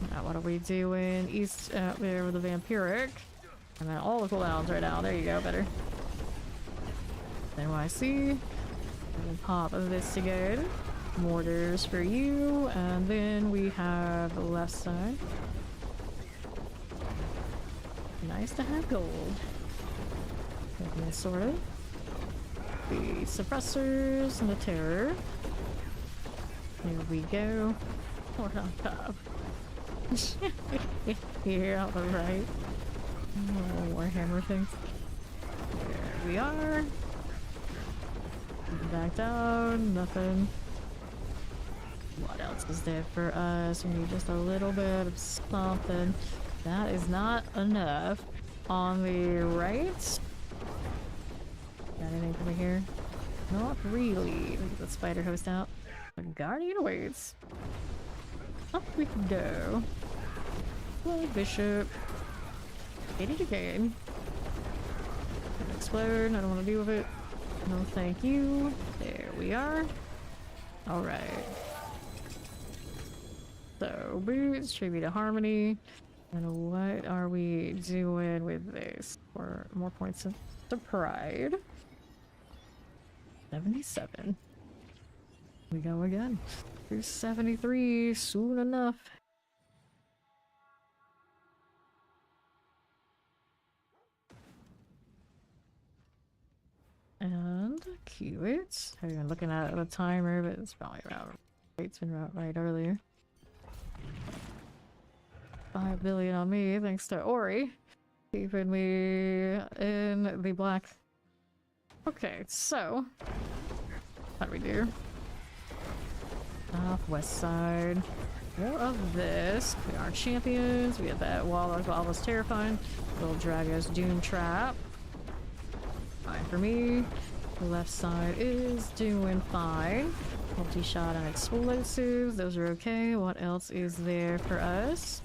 [SPEAKER 1] Now what are we doing? East out there with the vampiric. And then all the cooldowns right now. There you go, better. NYC. And then pop this again. Mortars for you, and then we have the left side. Nice to have gold. Okay, sort of. The suppressors and the terror. Here we go. We're on top. Here on the right. Oh, Warhammer things. There we are. Back down. Nothing. What else is there for us? We need just a little bit of something. That is not enough. On the right. Got anything from here? Not really. Get the spider host out. A guardian awaits. Up we can go. Well, bishop. Get it again. Explode. I don't want to deal with it. No, thank you. There we are. All right. So boots, tribute to harmony. And what are we doing with this? For more points to pride. 77. We go again. Here's 73 soon enough. And cue it. I've been looking at the timer, but it's probably about right. It's been about right earlier. 5 billion on me, thanks to Ori. Keeping me in the black. Okay, so what do we do? West side. More of this. We are champions. We have that wall of almost terrifying. Little Drago's Doom Trap. Fine for me. The left side is doing fine. Multi-shot and explosives. Those are okay. What else is there for us?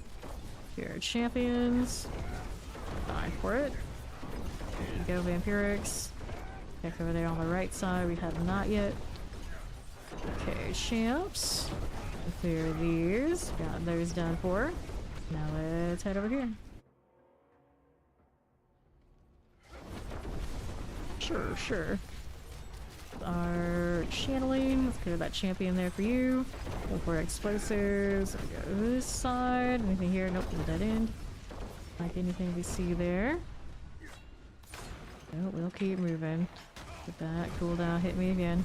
[SPEAKER 1] Here are champions. Fine for it. There you go, Vampirics. Check over there on the right side. We have not yet. Okay, champs. Clear these. Got those done for. Now let's head over here. Sure. Our channeling. Let's clear that champion there for you. Go for explosives. We go this side. Anything here? Nope, dead end. Like anything we see there. No, we'll keep moving. Get that cooldown. Hit me again.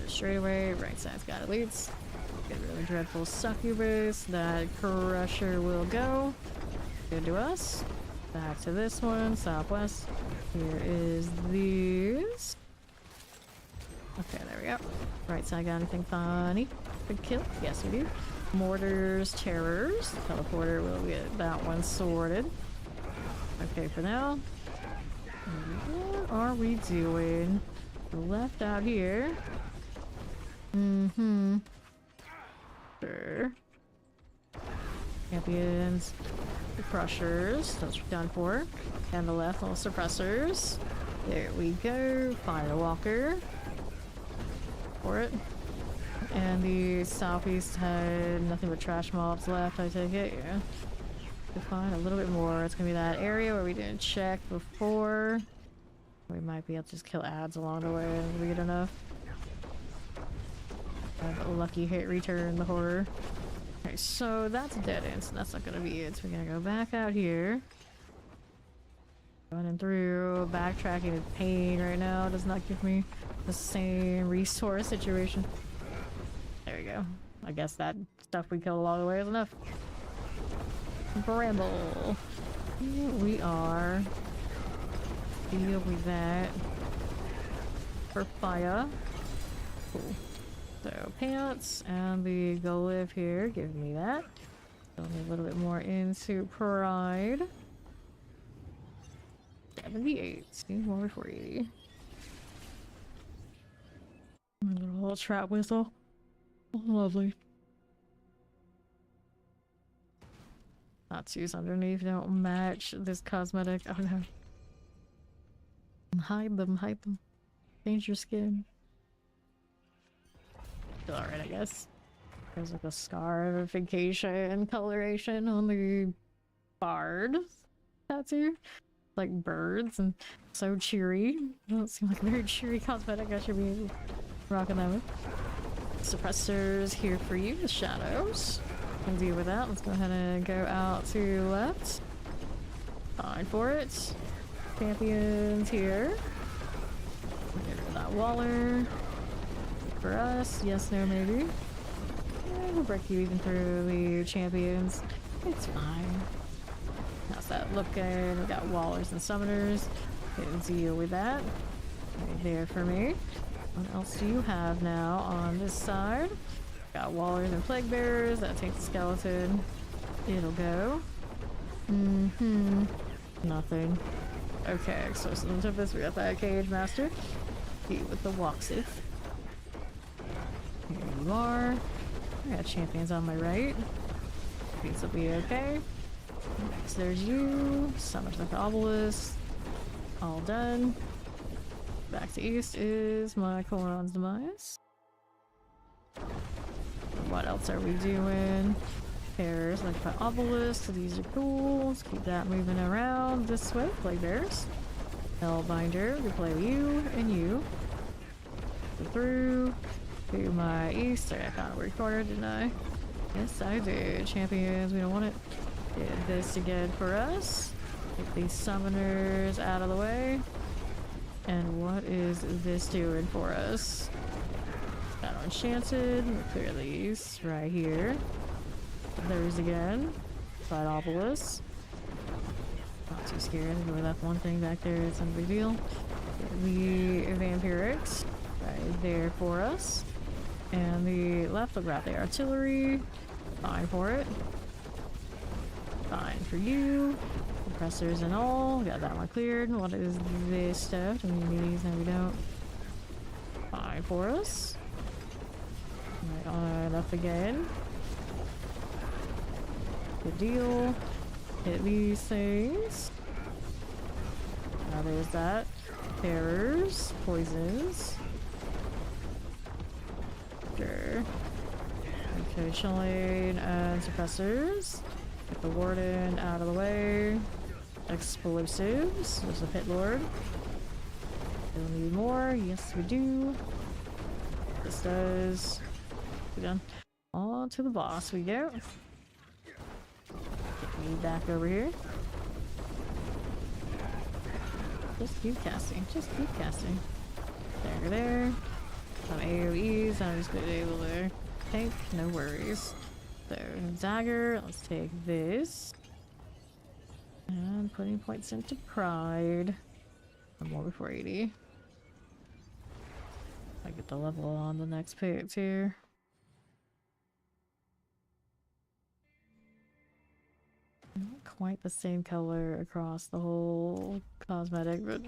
[SPEAKER 1] Straight away. Right side's got elites. Get really dreadful succubus. That crusher will go. Good to us. Back to this one. Southwest. Here is these. Okay, there we go. Right side got anything funny? Good kill? Yes, we do. Mortars, terrors. Teleporter will get that one sorted. Okay, for now. What are we doing? Left out here. Sure. Champions. The crushers. Those are done for. And the left, little suppressors. There we go. Firewalker. For it. And the southeast had nothing but trash mobs left, I take it. Yeah. To find a little bit more. It's gonna be that area where we didn't check before. We might be able to just kill ads along the way if we get enough. Have a lucky hit return the horror. Okay, so that's a dead end, so that's not gonna be it. So we're gonna go back out here. Running through, backtracking is pain right now. Does not give me the same resource situation. There we go. I guess that stuff we killed along the way is enough. Bramble. Here we are. Deal with that. For fire. Cool. So pants and the go live here. Give me that. Go a little bit more into pride. 78. See, more before 80. A little trap whistle. Oh, lovely. Natsu's underneath don't match this cosmetic. Oh no. Hide them. Change your skin. Alright, I guess. There's like a scarification coloration on the bard tattoo. Like birds and so cheery. Doesn't seem like a very cheery cosmetic. I should be Rocking that one. Suppressors here for you, the shadows. Can deal with that. Let's go ahead and go out to left. Fine for it. Champions here. Get rid of that Waller. For us, yes, no, maybe. Yeah, we'll break you even through the champions. It's fine. How's that looking? We got Wallers and Summoners. Can deal with that. Right there for me. What else do you have now on this side? Got Wallers and Plague Bearers. That takes the skeleton. It'll go. Nothing. Okay, so some Tempest. We got that Cage Master. You with the Walksith. Here you are. I got champions on my right. These will be okay. Next, there's you. Summon with the Obelisk. All done. Back to east is my Koron's Demise. What else are we doing? Bears, like the Obelisk. So these are cool. Let's keep that moving around this way. Play Bears. Hellbinder. We play you and you. Go through to my east. I got a corner, didn't I? Yes, I did. Champions, we don't want it. Did this again for us. Get these summoners out of the way. And what is this doing for us? Got enchanted. We'll clear these right here. There's again. Side Obelisk. Not too scared. We left one thing back there. It's no big deal. The Vampirics right there for us. And the left will grab the artillery. Fine for it. Fine for you. Compressors and all. Got that one cleared. What is this stuff? Do we need these? No, we don't. Fine for us. Right on up again. Good deal. Hit these things. Now there's that. Terrors. Poisons. Sure. Okay, chilling and suppressors. Get the warden out of the way. Explosives. There's a pit lord. We'll need more. Yes, we do. This does. We're done. On to the boss we go. Get me back over here. Just keep casting. Just keep casting. There. Some AoEs. I'm just gonna be able to tank. No worries. So, dagger. Let's take this. And putting points into pride. One more before 80. I get the level on the next page here. Not quite the same color across the whole cosmetic, but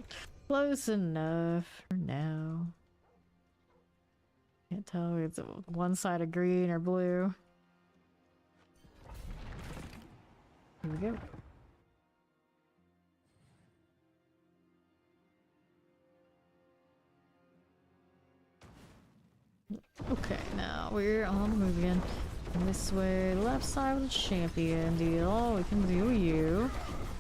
[SPEAKER 1] close enough for now. Can't tell if it's one side of green or blue. Here we go. Okay, now we're on the move again. This way, left side of the champion deal. We can do you.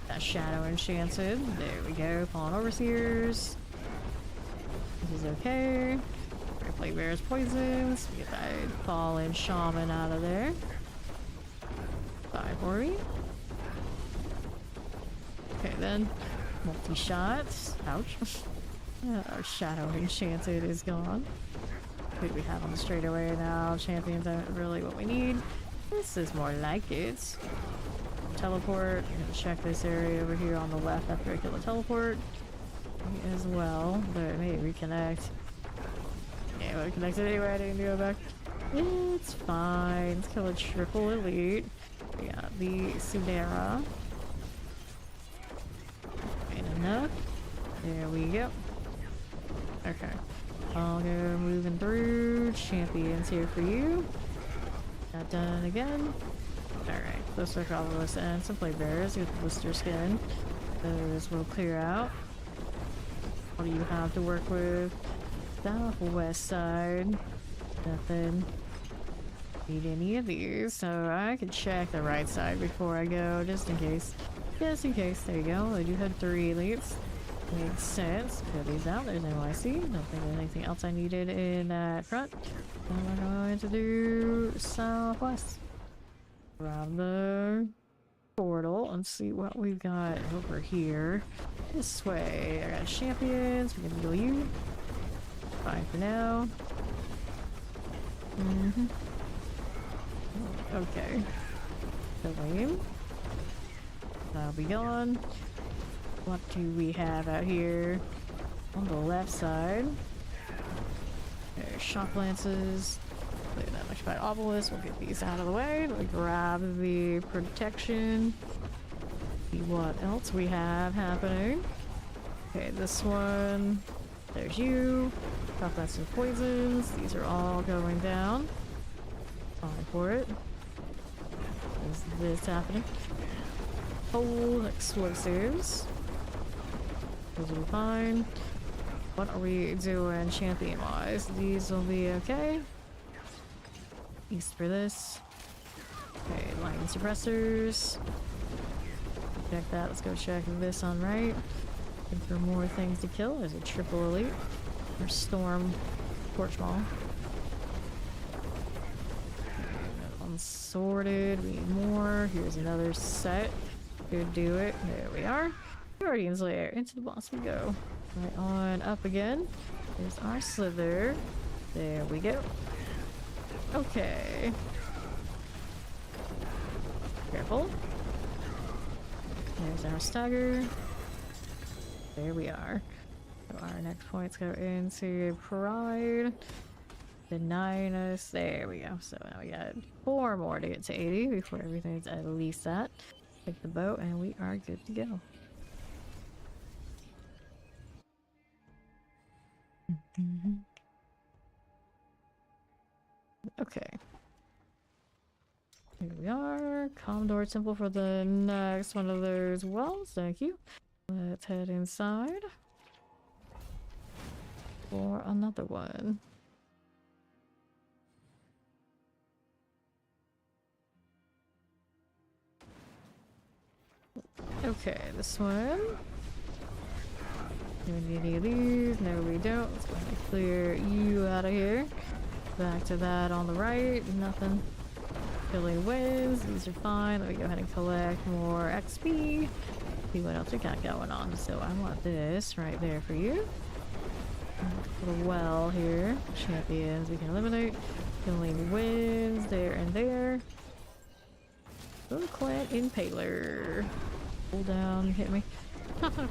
[SPEAKER 1] That shadow enchanted. There we go. Pawn overseers. This is okay. Play bears poisons. We get that fallen shaman out of there. 540. Okay then. Multi-shots. Ouch. Yeah, our shadow enchanted is gone. Who do we have on the straightaway now? Champions aren't really what we need. This is more like it. Teleport. I'm gonna check this area over here on the left after I kill the teleport. Me as well, but it may reconnect. Yeah, we're connected anyway. I didn't do it back. It's fine. Let's kill a triple elite. We got the Sudera. Ain't enough. There we go. Okay. I'll go moving through. Champions here for you. Got done again. Alright, those are Obelisk and some play bears with blister skin. Those will clear out. What do you have to work with? Southwest side. Nothing. Need any of these, so I can check the right side before I go, just in case. Just in case. There you go. I do have 3 elites. Makes sense. Put these out. There's NYC. Don't think there's anything else I needed in that front. And we're going to do southwest. Grab the portal and see what we've got over here. This way. I got champions. We can heal you. Fine for now. Okay. The lane. That'll be gone. What do we have out here? On the left side. There's shock lances. Look at that electrified obelisk. We'll get these out of the way. We'll grab the protection. See what else we have happening. Okay, this one. There's you. Shock lance and poisons. These are all going down. Fine for it. Is this happening? Hold explosives. Those will be fine. What are we doing champion wise? These will be okay. East for this. Okay, lightning suppressors. Check that. Let's go check this on right. Looking for more things to kill. There's a triple elite. Or storm torch ball. Unsorted. We need more. Here's another set. Could do it. There we are. Guardian's Lair. Into the boss we go. Right on up again. There's our slither. There we go. Okay. Careful. There's our stagger. There we are. So our next points go into Pride. Denying us. There we go. So now we got 4 more to get to 80 before everything's at least that. Take the boat and we are good to go. Okay. Here we are. Commodore Temple for the next one of those wells. Thank you. Let's head inside for another one. Okay, this one. Do we need any of these? No, we don't. Let's go ahead and clear you out of here. Back to that on the right. Nothing. Killing winds. These are fine. Let me go ahead and collect more XP. See what else we got going on. So I want this right there for you. Put a well here. Champions we can eliminate. Killing winds there and there. Clan Impaler. Pull down, hit me.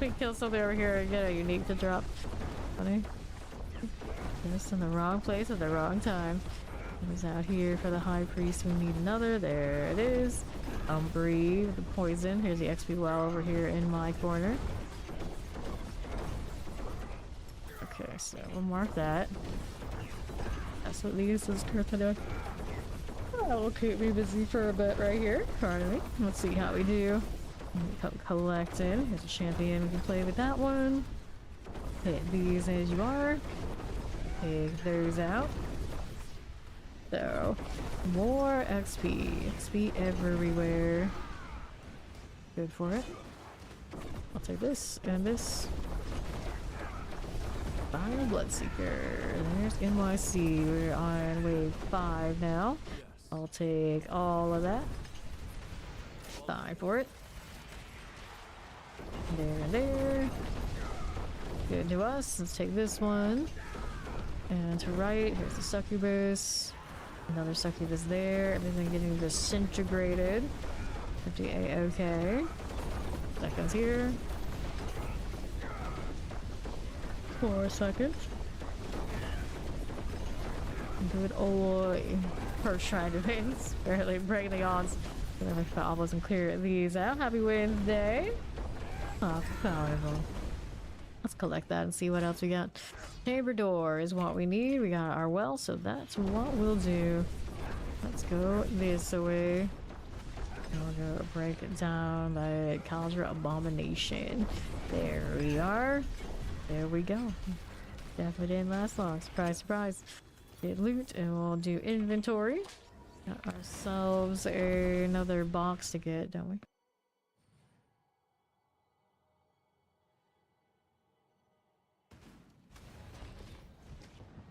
[SPEAKER 1] We kill something over here and get a unique to drop. Funny. Just in the wrong place at the wrong time. It was out here for the high priest. We need another. There it is. Breathe with the poison. Here's the XP well over here in my corner. Okay, so we'll mark that. That's what these is to do. That will keep me busy for a bit right here. Pardon me. Let's see how we do. Collect in. Here's a champion. We can play with that one. Hit these as you are. Take those out. So, more XP. XP everywhere. Good for it. I'll take this and this. Fire Bloodseeker. There's NYC. We're on wave 5 now. I'll take all of that. Fine for it. There and there. Good to us. Let's take this one. And to right, here's the succubus. Another succubus there. Everything getting disintegrated. 50 A-OK. Seconds here. 4 seconds. Good old first trying to win. Barely breaking the odds. I wasn't clear these out. Happy Wednesday. Oh, valuable. Let's collect that and see what else we got. Chamber door is what we need. We got our well, so that's what we'll do. Let's go this way. We'll go break it down by Caldra Abomination. There we are. There we go. Definitely didn't last long. Surprise, surprise. Get loot and we'll do inventory. Got ourselves another box to get, don't we?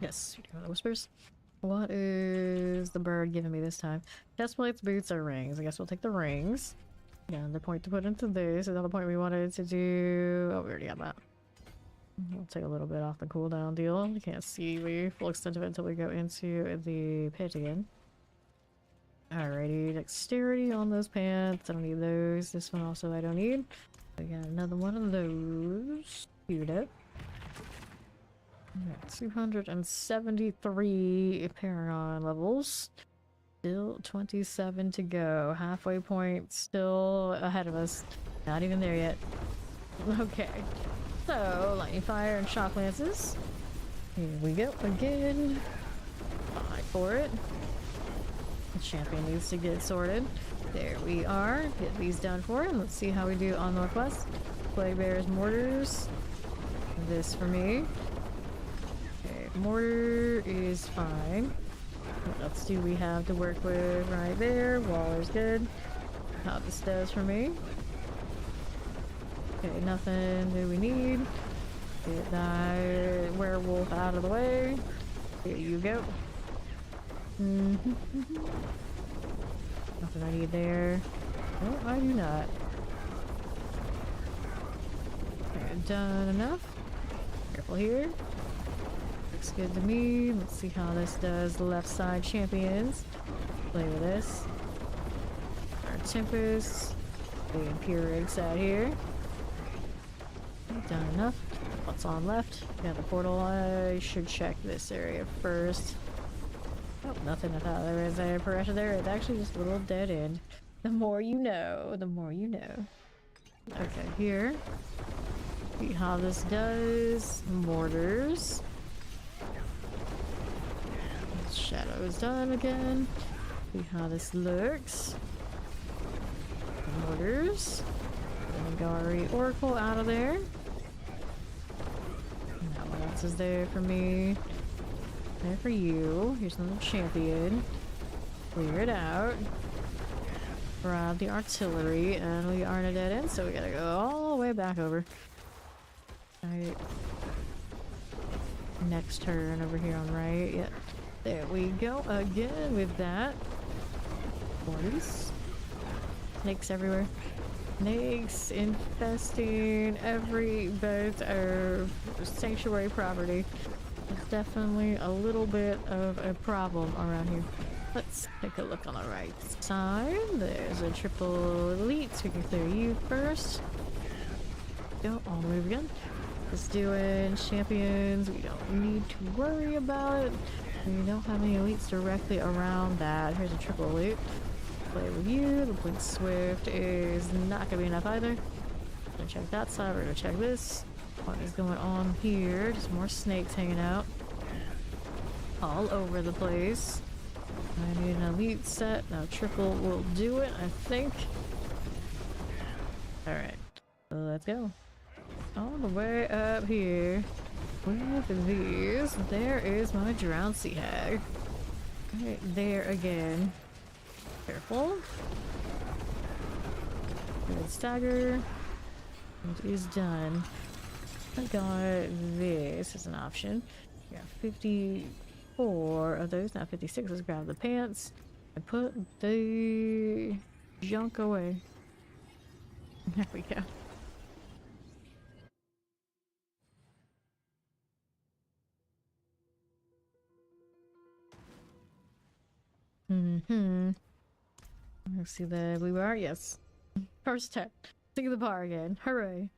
[SPEAKER 1] Yes, we do have the whispers. What is the bird giving me this time? Chest plates, boots, or rings? I guess we'll take the rings. Yeah, another point to put into this. Another point we wanted to do. Oh, we already got that. We'll take a little bit off the cooldown deal. You can't see the full extent of it until we go into the pit again. Alrighty, dexterity on those pants. I don't need those. This one also I don't need. We got another one of those. Shoot it. 273 Paragon levels. Still 27 to go. Halfway point still ahead of us. Not even there yet. Okay. So, lightning fire and shock lances. Here we go again. Fight for it. The champion needs to get sorted. There we are. Get these done for him. Let's see how we do on Northwest. Plague Bears, mortars. This for me. Okay, mortar is fine. What else do we have to work with right there? Waller's good. How this does for me. Okay, nothing do we need. Get that werewolf out of the way. Here you go. Nothing I need there. No, I do not. Okay, done enough. Careful here. Looks good to me. Let's see how this does. The left side champions. Play with this. Our Tempest. The Imperial side here. Done enough. What's on left? Yeah, the portal. I should check this area first. Oh, nothing. I thought there was a pressure there. It's actually just a little dead end. The more you know, the more you know. Okay, here. See how this does. Mortars. Shadow is done again. See how this looks. Mortars. Gari Oracle out of there. Now what else is there for me? There for you. Here's another champion. Clear it out. Grab the artillery, and we are in a dead end, so we gotta go all the way back over. Alright. Next turn over here on right. Yep. There we go again with that. 40s. Snakes everywhere. Snakes infesting every bit of sanctuary property. There's definitely a little bit of a problem around here. Let's take a look on the right side. There's a triple elite, so we can clear you first. Don't all move again. Just doing champions. We don't need to worry about it. We don't have any elites directly around that. Here's a triple elite. Play with you. The Blink Swift is not gonna be enough either. Gonna check that side. We're gonna check this. What is going on here? Just more snakes hanging out all over the place. I need an elite set. Now triple will do it, I think. Alright, so let's go. All the way up here with these. There is my Drowned Sea Hag. Right there again. Careful. Good stagger. It is done. I got this as an option. Yeah, 54 of those, not 56. Let's grab the pants and put the junk away. There we go. Let's see the blue bar. Yes. First tech. See the bar again. Hooray.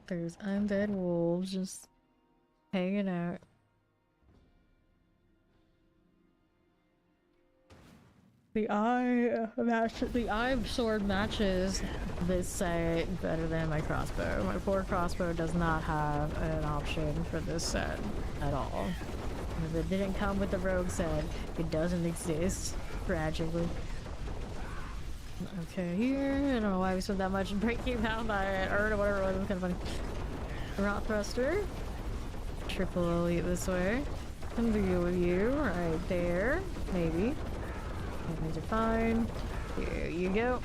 [SPEAKER 1] There's undead wolves just hanging out. The eye sword matches this set better than my crossbow. My poor crossbow does not have an option for this set at all. If it didn't come with the rogue set, it doesn't exist, tragically. Okay, here, I don't know why we spent that much breaking down that urn or whatever it was kind of funny. Rot thruster. Triple elite this way. Can deal with you right there, maybe. These are fine. Here you go.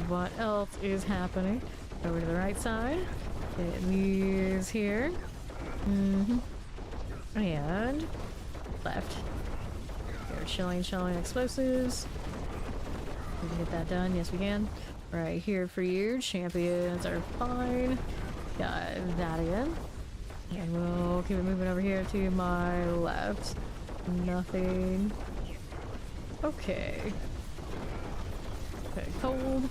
[SPEAKER 1] What else is happening? Over to the right side. Get these here. And left. They're chilling explosives. We can get that done. Yes, we can. Right here for you. Champions are fine. Got that again. And we'll keep it moving over here to my left. Nothing. Okay. Okay, cold.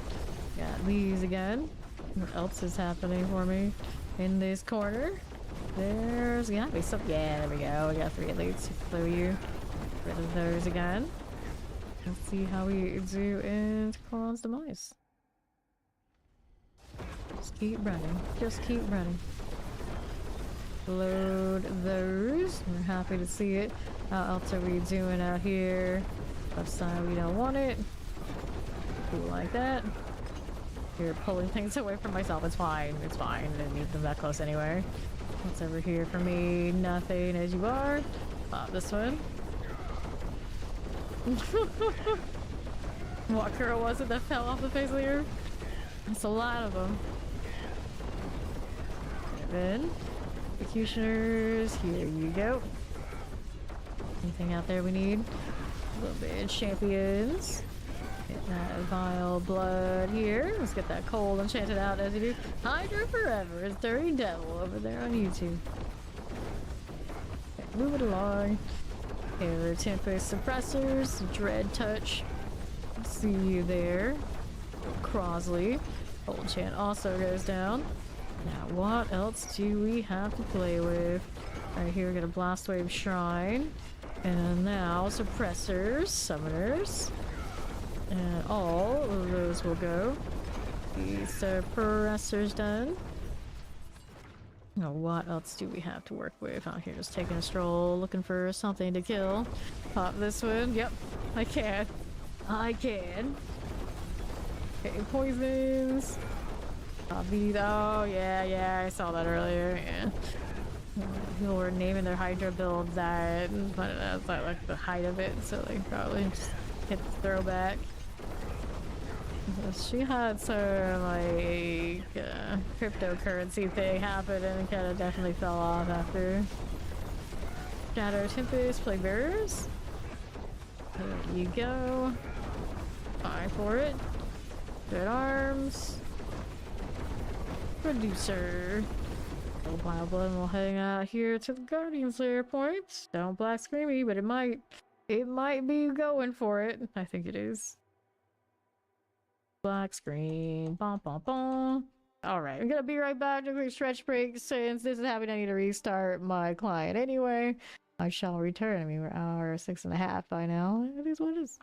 [SPEAKER 1] Got these again. What else is happening for me in this corner? There's gotta be some. Yeah, there we go. We got 3 elites. Blow you. Get rid of those again. Let's see how we do in Coron's demise. Just keep running. Just keep running. Load those. We're happy to see it. How else are we doing out here? Left side, we don't want it. Cool like that. You're pulling things away from myself. It's fine. It's fine. I didn't need them that close anyway. What's over here for me? Nothing as you are. Pop this one. What girl was it that fell off the face of the earth? That's a lot of them. And then, executioners, here you go. Anything out there we need? A little bit of champions. Get that vile blood here. Let's get that cold enchanted out as you do. Hydra Forever is Dirty Devil over there on YouTube. Okay, move it along. Here, Tempest Suppressors, Dread Touch. See you there. Crosley. Old Chant also goes down. Now, what else do we have to play with? Right here, we got a Blast Wave Shrine. And now, Suppressors, Summoners. And all of those will go. The Suppressors done. Now, what else do we have to work with out here? Just taking a stroll, looking for something to kill. Pop this one. Yep, I can. I can. Okay, poisons. Pop these. Oh, yeah, I saw that earlier. Yeah. People were naming their Hydra build that, but that's not like the height of it, so they probably just hit the throwback. She had some like cryptocurrency thing happen and it kind of definitely fell off after. Shadow Tempest, Plague Bearers. There you go. Fine for it. Good arms. Producer. Wild Blood will hang out here to the Guardian's Lair point. Don't black screamy, but it might be going for it. I think it is. Black screen. Bom bom bom. Alright, I'm gonna be right back. A quick stretch break. Since this is happening, I need to restart my client anyway. I shall return. I mean, we're hour 6.5 by now. It is what it is.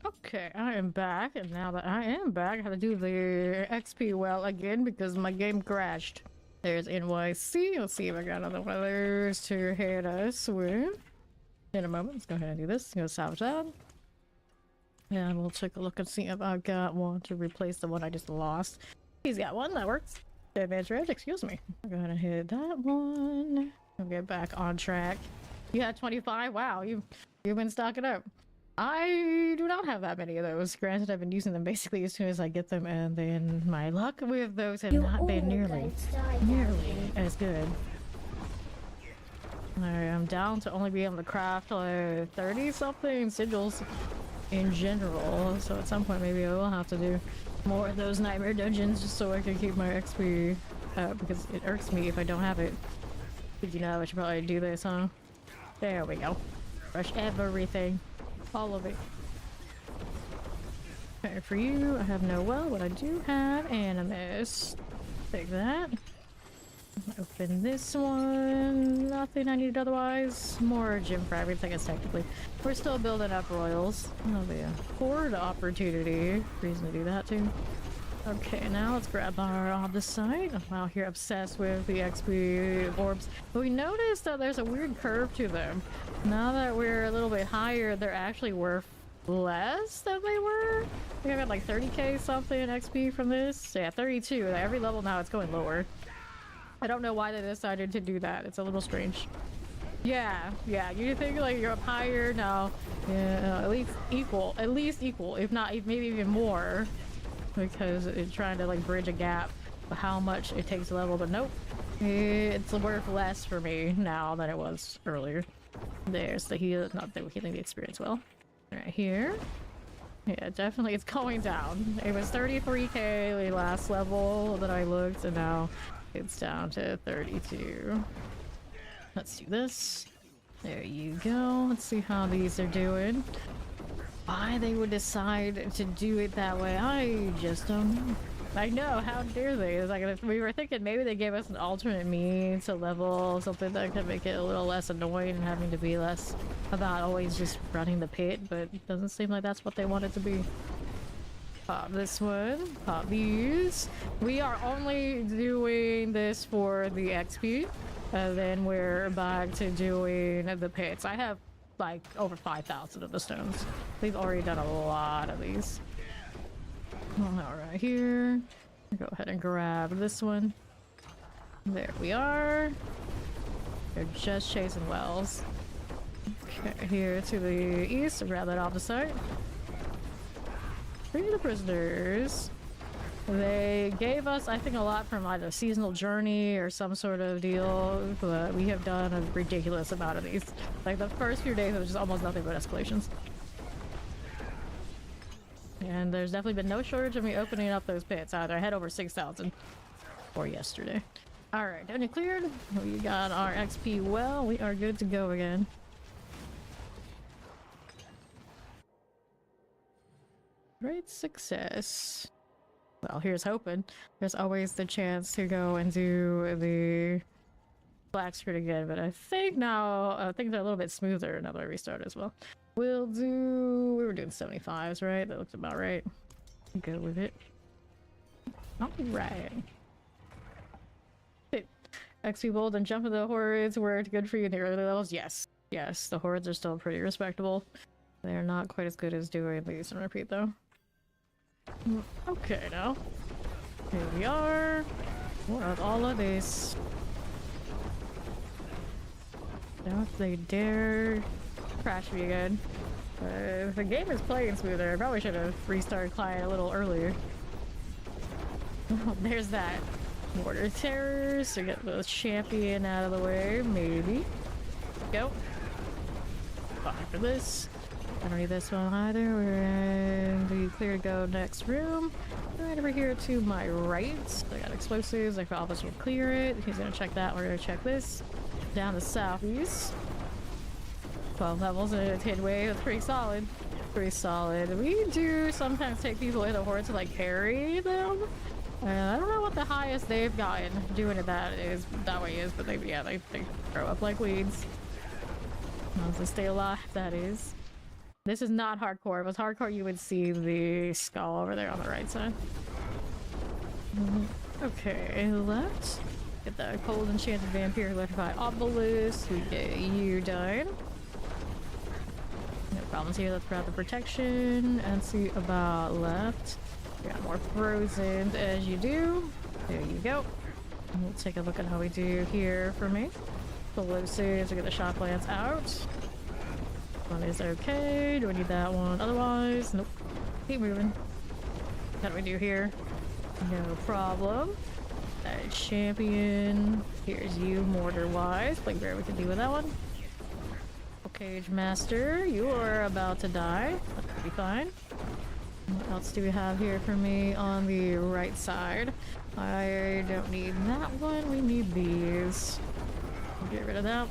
[SPEAKER 1] Okay, I am back, and now that I am back, I have to do the XP well again because my game crashed. There's NYC. Let's see if I got other weathers to hit us with. In a moment, let's go ahead and do this. Go salvage that. And we'll take a look and see if I've got one to replace the one I just lost. He's got one, that works. Advanced red, excuse me. I'll go ahead and hit that one. We'll get back on track. You had 25? Wow, you've been stocking up. I do not have that many of those. Granted, I've been using them basically as soon as I get them, and then my luck with those have not been nearly as good. I'm down to only be able to craft 30-something sigils in general, so at some point maybe I will have to do more of those nightmare dungeons just so I can keep my XP up, because it irks me if I don't have it. Did you know I should probably do this, huh? There we go. Brush everything. All of it. Okay, for you, I have no well, but I do have animus. Take that. Open this one. Nothing I needed otherwise. More gym fragments, I guess technically. We're still building up royals. That'll be a horde opportunity. Reason to do that too. Okay, now let's grab our Obdicite. I'm out here obsessed with the XP orbs. But we noticed that there's a weird curve to them. Now that we're a little bit higher, they're actually worth less than they were. I think I got like 30k something XP from this. Yeah, 32. Every level now it's going lower. I don't know why they decided to do that. It's a little strange. Yeah, you think like you're up higher now. Yeah, at least equal, if not maybe even more. Because it's trying to like bridge a gap of how much it takes to level, but nope. It's worth less for me now than it was earlier. There's the heal, not that we're healing the experience well. Right here. Yeah, definitely it's going down. It was 33k the last level that I looked, and now it's down to 32. Let's do this. There you go. Let's see how these are doing. Why they would decide to do it that way, I just don't know. I know, how dare they? It's like, if we were thinking maybe they gave us an alternate means to level, something that could make it a little less annoying and having to be less about always just running the pit, but it doesn't seem like that's what they want it to be. Pop this one, pop these. We are only doing this for the XP, and then we're back to doing the pits. I have like over 5,000 of the stones. We've already done a lot of these. All right, here. Go ahead and grab this one. There we are. They're just chasing wells. Okay, here to the east. Grab that off the side. Free the prisoners. They gave us, I think, a lot from either seasonal journey or some sort of deal, but we have done a ridiculous amount of these. Like the first few days, it was just almost nothing but escalations. And there's definitely been no shortage of me opening up those pits either. I had over 6,000 for yesterday. All right, done and cleared. We got our XP well. We are good to go again. Great success. Well, here's hoping. There's always the chance to go and do the black screen again, but I think now things are a little bit smoother now that I restart as well. We'll do... we were doing 75s, right? That looks about right. Go with it. Alright. XP bold and jump into the hordes were good for you in the early levels? Yes. Yes, the hordes are still pretty respectable. They're not quite as good as doing these and repeat though. Okay, now. Here we are. More of all of this. Now if they dare crash me again. If the game is playing smoother, I probably should have restarted client a little earlier. Oh, there's that. Mortar terrors to get the champion out of the way, maybe. Go. Fine for this. I don't need this one either. We're in the clear to go next room. Right over here to my right. I got explosives. I thought this would clear it. He's gonna check that. We're gonna check this. Down the southeast. 12 levels in a 10 wave. That's pretty solid. Pretty solid. We do sometimes take people in the horde to like carry them. I don't know what the highest they've gotten doing it that way is, but they grow up like weeds. As long as they stay alive, that is. This is not hardcore. If it was hardcore, you would see the skull over there on the right side. Okay, left. Get that cold enchanted vampire electrified obelisk. We get you done. No problems here. Let's grab the protection and see about left. We got more frozen as you do. There you go. And we'll take a look at how we do here for me. Explosives, we get the shock lance out. One is okay. Do we need that one? Otherwise, nope. Keep moving. How do we do here? No problem. That champion. Here's you, mortar-wise. Like where we can deal with that one. Cage Master, you are about to die. That'll be fine. What else do we have here for me on the right side? I don't need that one. We need these. Get rid of that.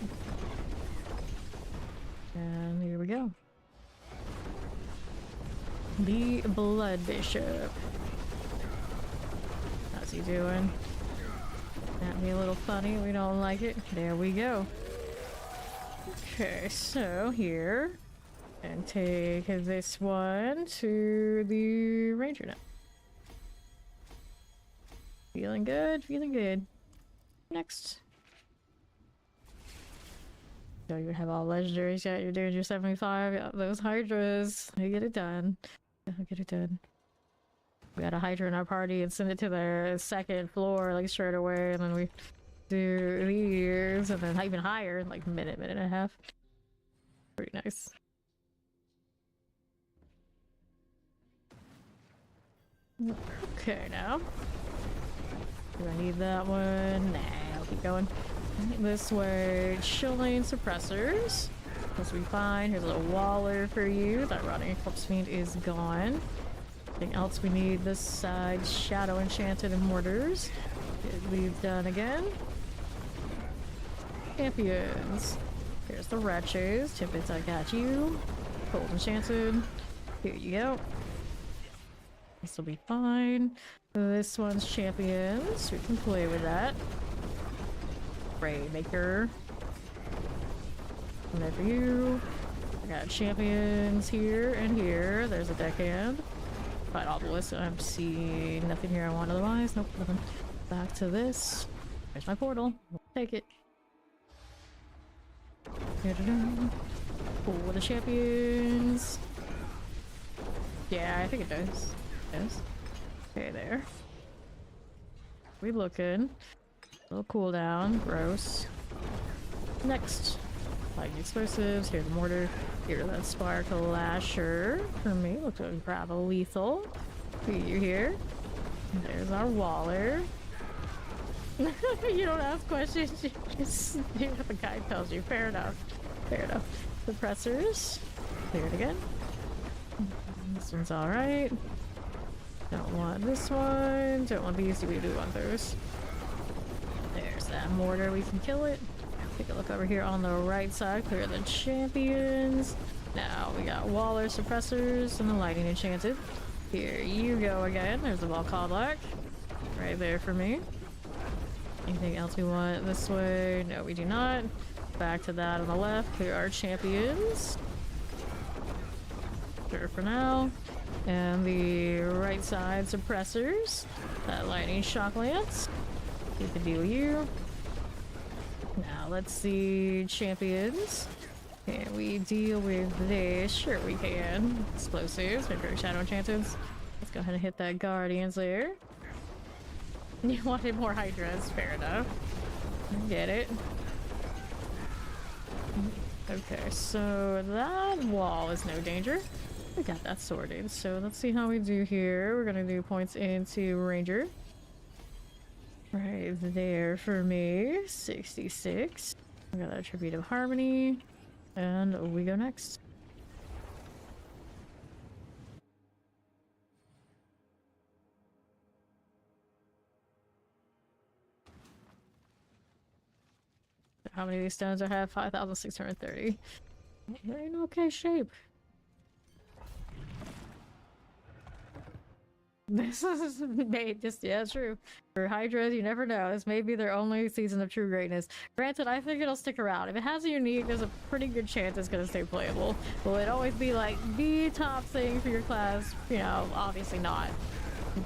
[SPEAKER 1] And here we go. The Blood Bishop. How's he doing? That be a little funny. We don't like it. There we go. Okay, so here. And take this one to the ranger now. Feeling good, feeling good. Next. Don't even have all legendaries yet. You're doing your 75. Yeah, those hydras. You get it done. I'll get it done. We got a hydra in our party and send it to their second floor like straight away, and then we do these, and then even higher in like minute and a half. Pretty nice. Okay, now. Do I need that one? Nah, I'll keep going. This way, chilling suppressors. This will be fine. Here's a little waller for you. That rotting eclipse fiend is gone. Anything else we need this side? Shadow enchanted and mortars. Get these done again. Champions. Here's the wretches. Tippets, I got you. Cold enchanted. Here you go. This will be fine. This one's champions. We can play with that. Rainmaker. And there for you. I got champions here and here. There's a deckhand. Fight obelisk. I'm seeing nothing here I want otherwise. Nope, nothing. Back to this. There's my portal. We'll take it. Oh, the champions. Yeah, I think it does. Yes. Okay, there. We looking. A little cooldown. Gross. Next. Lightning explosives. Here's the mortar. Here's that spark lasher. For me, looks like grab a lethal. See you here. There's our waller. You don't ask questions. You just do what the guy tells you. Fair enough. Fair enough. Suppressors. Clear it again. This one's alright. Don't want this one. Don't want these. We do want those. There's that mortar. We can kill it. Take a look over here on the right side. Clear the champions. Now we got waller suppressors and the lightning enchanted. Here you go again. There's the Volcanic. Right there for me. Anything else we want this way? No, we do not. Back to that on the left. Clear our champions. Sure for now. And the right side suppressors. That lightning shock lance. Keep the deal with you. Now let's see champions. Can we deal with this? Sure we can. Explosives, maybe shadow enchanteds. Let's go ahead and hit that guardians there. You wanted more hydras, fair enough. Get it. Okay, so that wall is no danger. We got that sorted. So let's see how we do here. We're gonna do points into ranger. Right there for me. 66. We got that tribute of harmony. And we go next. How many of these stones I have? 5,630. They're in okay shape. This is just yeah, true. For Hydras, you never know. This may be their only season of true greatness. Granted, I think it'll stick around. If it has a unique, there's a pretty good chance it's gonna stay playable. Will it always be like the top thing for your class? You know, obviously not.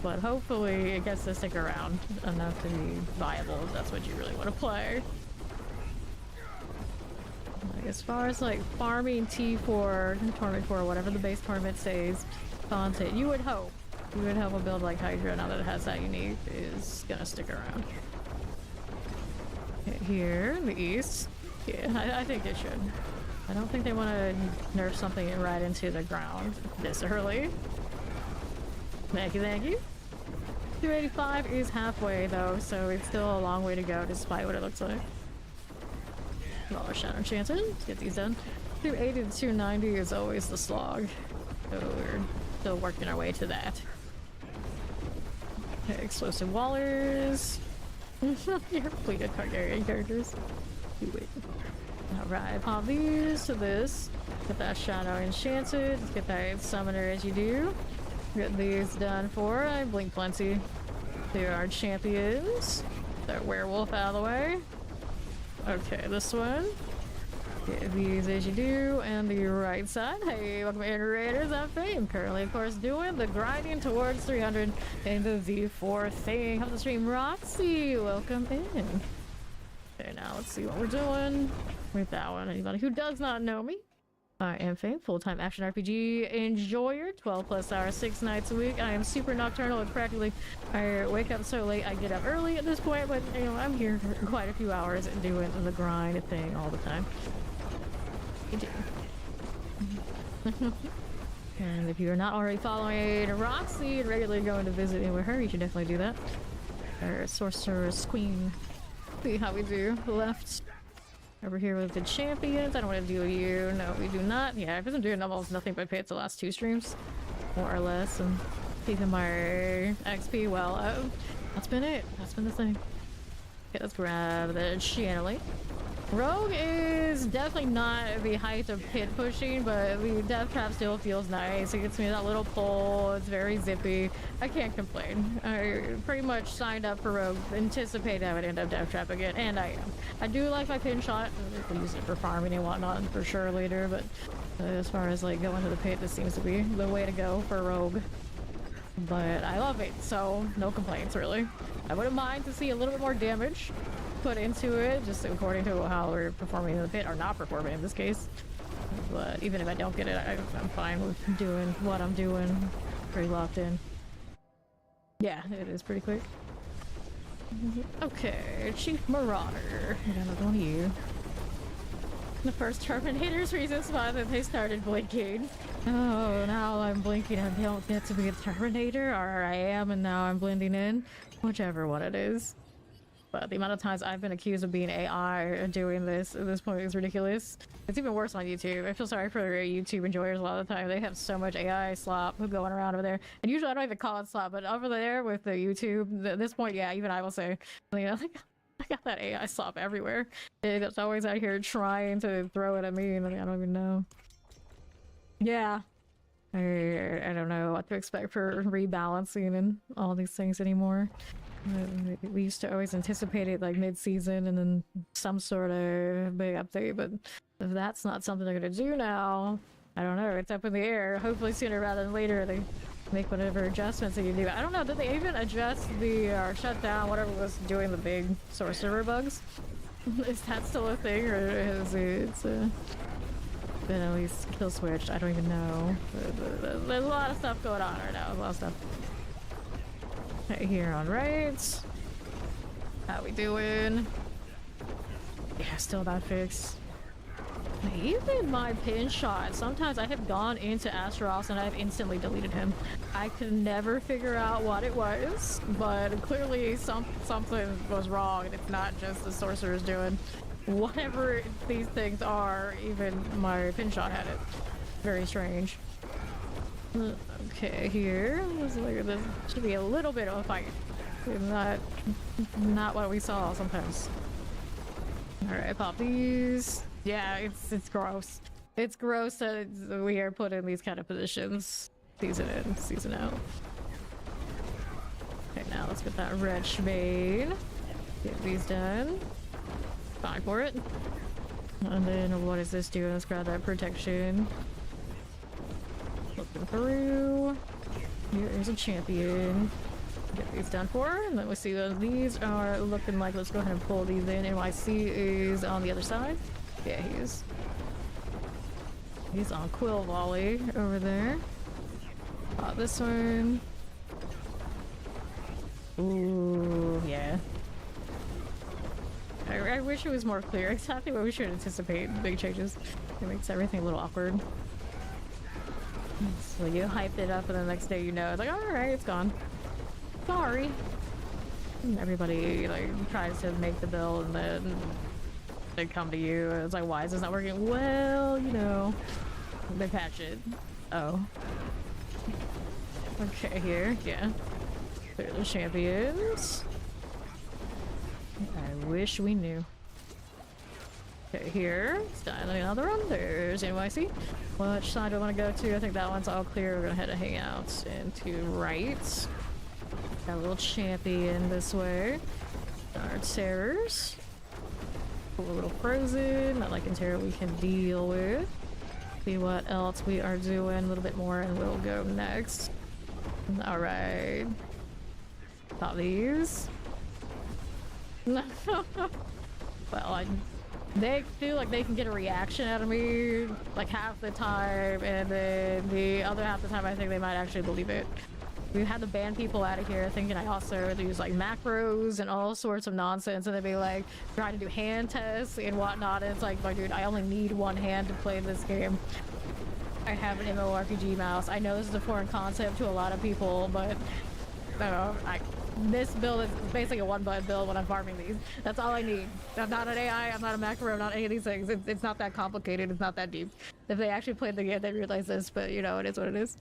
[SPEAKER 1] But hopefully it gets to stick around enough to be viable if that's what you really want to play. Like, as far as like farming T4, Tournament 4, whatever the base tournament says, content, you would hope a build like Hydra, now that it has that unique, is gonna stick around. Here in the east, yeah, I think it should. I don't think they want to nerf something right into the ground this early. Thank you, thank you. 285 is halfway though, so it's still a long way to go despite what it looks like. Another Shadow Chancer, let's get these done. 280 to 290 is always the slog, so we're still working our way to that. Okay, explosive wallers. Your fleet of Targaryen characters. Alright, pop these to this. Get that Shadow Enchanted, get that Summoner as you do. Get these done for I blink plenty. There are champions. That werewolf out of the way. Okay, this one. Get these as you do, and the right side. Hey, welcome in Raiders. I'm Fame. Currently, of course, doing the grinding towards 300 in the V4 thing. How's the stream, Roxy? Welcome in. Okay, now let's see what we're doing with that one. Anybody who does not know me, I am Fame, full-time action RPG enjoyer, 12 plus hours, 6 nights a week. I am super nocturnal and practically I wake up so late I get up early at this point, but you know, I'm here for quite a few hours and doing the grind thing all the time. And if you're not already following Roxy and regularly going to visit in with her, you should definitely do that. Our Sorcerer's Queen. See how we do. Left. Over here with the champions. I don't want to do you. No, we do not. Yeah, I've been doing almost nothing but pits the last 2 streams. More or less. And keeping my XP well up. That's been it. That's been the thing. Okay, let's grab the channeling. Rogue is definitely not the height of pit pushing, but the death trap still feels nice. It gets me that little pull. It's very zippy. I can't complain. I pretty much signed up for Rogue, anticipated I would end up death trap again, and I am. I do like my pin shot. I use it for farming and whatnot for sure later, but as far as like going to the pit, this seems to be the way to go for Rogue. But I love it, so no complaints really. I wouldn't mind to see a little bit more damage put into it, just according to how we're performing in the pit, or not performing in this case. But even if I don't get it, I'm fine with doing what I'm doing. Pretty locked in. Yeah, it is pretty quick. Okay, Chief Marauder. Another one of you. The first Terminator's reasons why that they started blinking. Oh, now I'm blinking and I don't get to be a Terminator, or I am and now I'm blending in. Whichever one it is. But the amount of times I've been accused of being AI doing this at this point is ridiculous. It's even worse on YouTube. I feel sorry for YouTube enjoyers a lot of the time. They have so much AI slop going around over there. And usually I don't even call it slop, but over there with the YouTube, at this point, yeah, even I will say, you know, I got that AI slop everywhere. It's always out here trying to throw it at me, and I don't even know. Yeah. I don't know what to expect for rebalancing and all these things anymore. We used to always anticipate it like mid-season and then some sort of big update, but if that's not something they're gonna do now, I don't know, it's up in the air. Hopefully sooner rather than later they make whatever adjustments they can do. I don't know, did they even adjust the or shut down whatever was doing the big sorcerer bugs? Is that still a thing, or is it been at least kill switched? I don't even know. There's a lot of stuff going on right now, a lot of stuff. Right here on right. How we doing? Yeah, still not fixed. Even my pin shot, sometimes I have gone into Astaroth and I've instantly deleted him. I can never figure out what it was, but clearly something was wrong, and it's not just the sorcerers doing whatever these things are. Even my pin shot had it. Very strange. Okay, here. There should be a little bit of a fight. Not what we saw sometimes. Alright, pop these. Yeah, it's gross. It's gross that we are put in these kind of positions. Season in, season out. now let's get that wretch vein. Get these done. Fine for it. And then what does this do? Let's grab that protection. Looking through. Here is a champion. Get these done for her, and then we see that these are looking like, let's go ahead and pull these in. NYC is on the other side. Yeah, he is. He's on Quill Volley over there. This one. Ooh, yeah. I wish it was more clear exactly what we should anticipate. Big changes. It makes everything a little awkward. So you hype it up and the next day you know, it's like, alright, it's gone. Sorry. And everybody like tries to make the build and then they come to you and it's like, why is this not working? Well, you know, they patch it. Oh. Okay, here, yeah. They're the champions. I wish we knew. Okay, here. Styling another one. There's NYC. Which side do I want to go to? I think that one's all clear. We're gonna head to hang out and to right. Got a little champion this way. Our terrors. A little frozen. Not like in terror we can deal with. See what else we are doing. A little bit more and we'll go next. Alright. Pop these. Well, they feel like they can get a reaction out of me like half the time, and then the other half the time I think they might actually believe it. We had to ban people out of here thinking I also use like macros and all sorts of nonsense, and they'd be like trying to do hand tests and whatnot, and it's like, my dude, I only need one hand to play this game. I have an MMORPG mouse. I know this is a foreign concept to a lot of people, but this build is basically a one-button build when I'm farming these. That's all I need. I'm not an AI, I'm not a macro, I'm not any of these things. It's not that complicated, it's not that deep. If they actually played the game, they'd realize this, but you know, it is what it is.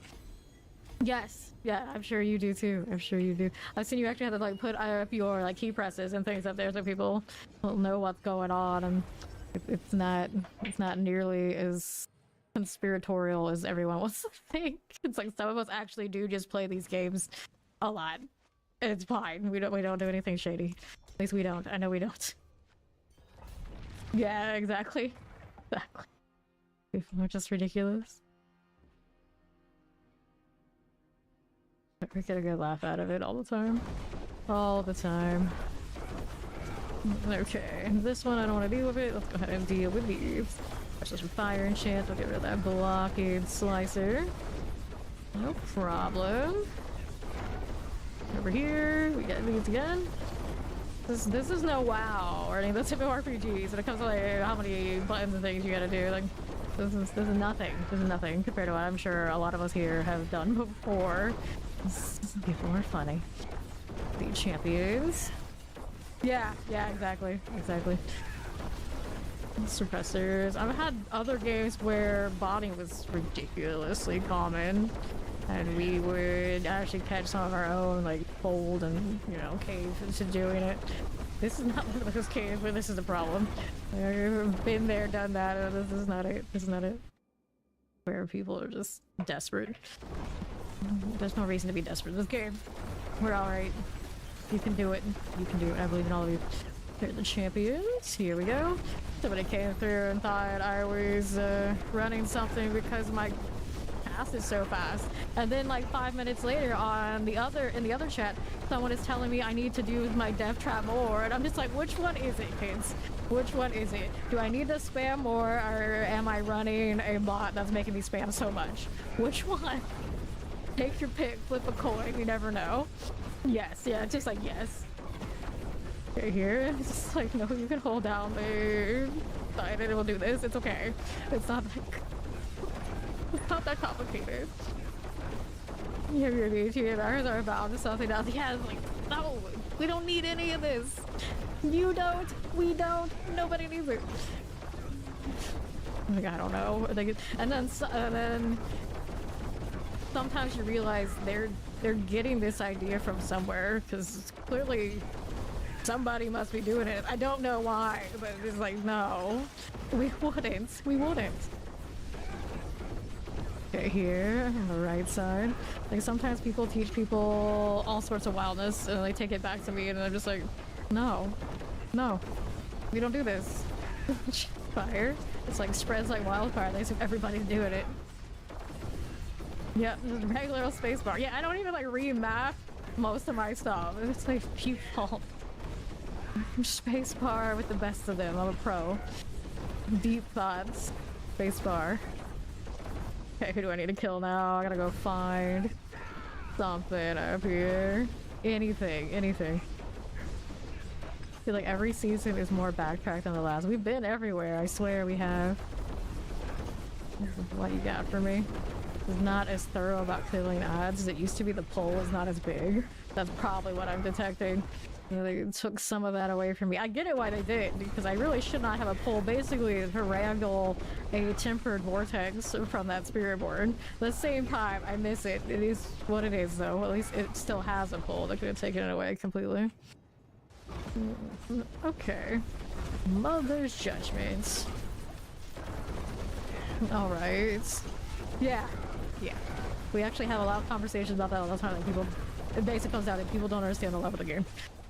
[SPEAKER 1] Yes, yeah, I'm sure you do too. I'm sure you do. I've seen you actually have to like put up your like key presses and things up there so people will know what's going on, and it's not nearly as conspiratorial as everyone wants to think. It's like some of us actually do just play these games a lot. It's fine. We don't do anything shady. At least we don't. I know we don't. Yeah, exactly. Exactly. People are just ridiculous. We get a good laugh out of it all the time. All the time. Okay, this one I don't want to deal with it. Let's go ahead and deal with these. There's some fire enchant. We'll get rid of that blockade slicer. No problem. Over here, we got these again. This is no WoW or any of the typical RPGs when it comes to like how many buttons and things you gotta do. Like this is nothing. This is nothing compared to what I'm sure a lot of us here have done before. People are funny. The champions. Yeah, exactly. Suppressors. I've had other games where botting was ridiculously common. And we would actually catch some of our own, like, fold and, you know, cave to doing it. This is not one of those caves where this is the problem. I've been there, done that, and this is not it. This is not it. Where people are just desperate. There's no reason to be desperate in this game. We're alright. You can do it. You can do it. I believe in all of you. Here are the champions. Here we go. Somebody came through and thought I was running something because my is so fast, and then like 5 minutes later in the other chat someone is telling me I need to do my death trap more, and I'm just like, which one is it, kids? Which one is it? Do I need to spam more, or am I running a bot that's making me spam so much? Which one? Take your pick, flip a coin, you never know. Yes, yeah, just like yes. Okay, here it's just like, no, you can hold down the side and it will do this. It's okay. It's not like it's not that complicated. You have your DTMRs are bound to something else. Yeah, it's like, no, we don't need any of this. You don't, we don't, nobody needs it. Like, I don't know. And then sometimes you realize they're getting this idea from somewhere, because clearly somebody must be doing it. I don't know why, but it's like, no, we wouldn't. Okay, here on the right side. Like sometimes people teach people all sorts of wildness and they take it back to me and I'm just like, no, no, we don't do this. Fire. It's like spreads like wildfire. They assume everybody's doing it. Yeah, just regular old spacebar. Yeah, I don't even like remap most of my stuff. It's like people. Spacebar with the best of them. I'm a pro. Deep thoughts. Spacebar. Okay, who do I need to kill now? I gotta go find something up here. Anything, anything. I feel like every season is more backtracked than the last. We've been everywhere, I swear we have. What you got for me? It's not as thorough about killing odds as it used to be. The poll was not as big. That's probably what I'm detecting. They took some of that away from me. I get it why they did, because I really should not have a poll basically to wrangle a tempered vortex from that spirit board. At the same time, I miss it. It is what it is though. At least it still has a poll. They could have taken it away completely. Okay. Mother's judgments. Alright. Yeah. Yeah. We actually have a lot of conversations about that all the time. Like people, it basically comes down to people don't understand the love of the game.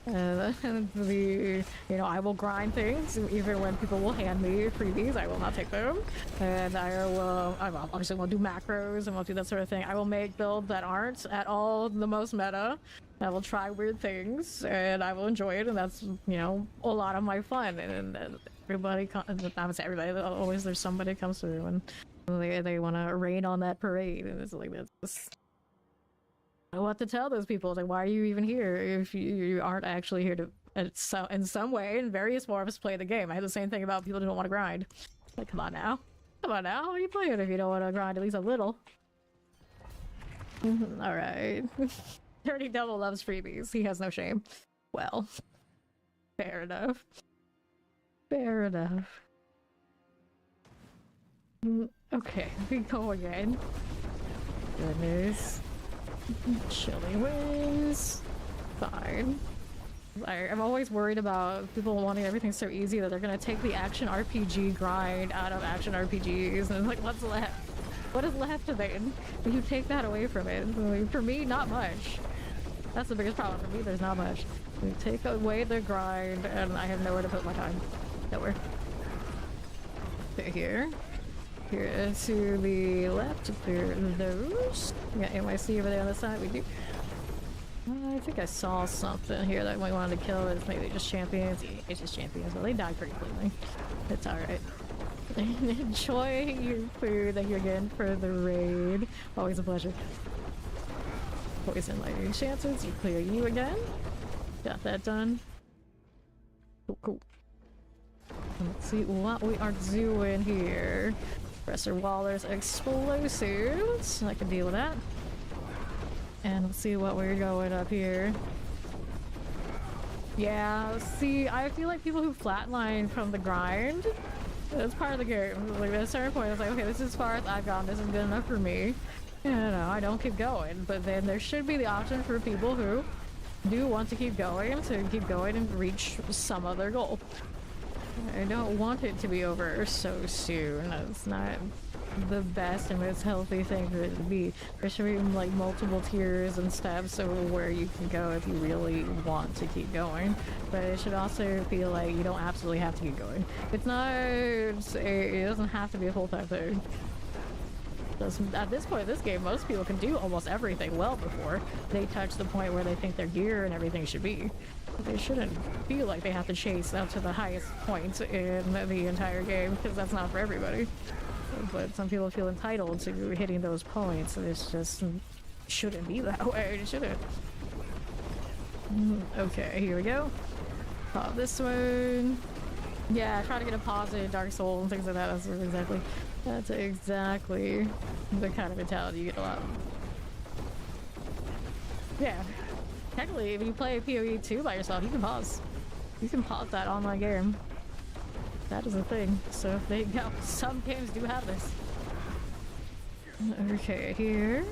[SPEAKER 1] And you know, I will grind things even when people will hand me freebies. I will not take them, and I obviously won't do macros and won't do that sort of thing. I will make builds that aren't at all the most meta. I will try weird things, and I will enjoy it, and that's, you know, a lot of my fun. And everybody, I would say everybody, always there's somebody comes through and they want to rain on that parade, and it's like that's. I don't know what to tell those people. Like, why are you even here if you aren't actually here to, in some way, in various forms, play the game? I had the same thing about people who don't want to grind. Like, come on now. Come on now. What are you playing if you don't want to grind at least a little? Alright. Dirty Devil loves freebies. He has no shame. Well, fair enough. Fair enough. Okay, we go again. Goodness. Chili wings. Fine. I'm always worried about people wanting everything so easy that they're gonna take the action RPG grind out of action RPGs, and like, what's left? What is left then? If you take that away from it, for me, not much. That's the biggest problem for me. There's not much. We take away the grind, and I have nowhere to put my time. Nowhere. Okay, here. Here to the left, clear those. We got NYC over there on the side. We do. I think I saw something here that we wanted to kill. It's maybe just champions. Yeah, it's just champions. Well, they died pretty cleanly. It's alright. Enjoy your food that you're getting for the raid. Always a pleasure. Poison lightning chances. You clear you again. Got that done. Cool, cool. Let's see what we are doing here. Professor Waller's explosives. I can deal with that. And let's see what we're going up here. Yeah, see, I feel like people who flatline from the grind, it's part of the game. Like at a certain point, it's like, okay, this is as far as I've gone. This is good enough for me. You know, I don't keep going. But then there should be the option for people who do want to keep going and reach some other goal. I don't want it to be over so soon. That's not the best and most healthy thing for it to be. There should be like multiple tiers and steps of where you can go if you really want to keep going. But it should also feel like you don't absolutely have to keep going. It's not, it doesn't have to be a full-time thing. At this point in this game, most people can do almost everything well before they touch the point where they think their gear and everything should be. They shouldn't feel like they have to chase up to the highest points in the entire game, because that's not for everybody. But some people feel entitled to hitting those points, and it's just shouldn't be that way. It shouldn't. Okay, here we go. Pop this one. Yeah, try to get a pause in Dark Souls and things like that. That's exactly the kind of mentality you get a lot. Yeah. Technically, if you play PoE 2 by yourself, you can pause. You can pause that online game. That is a thing. So there you go. Some games do have this. Okay, here.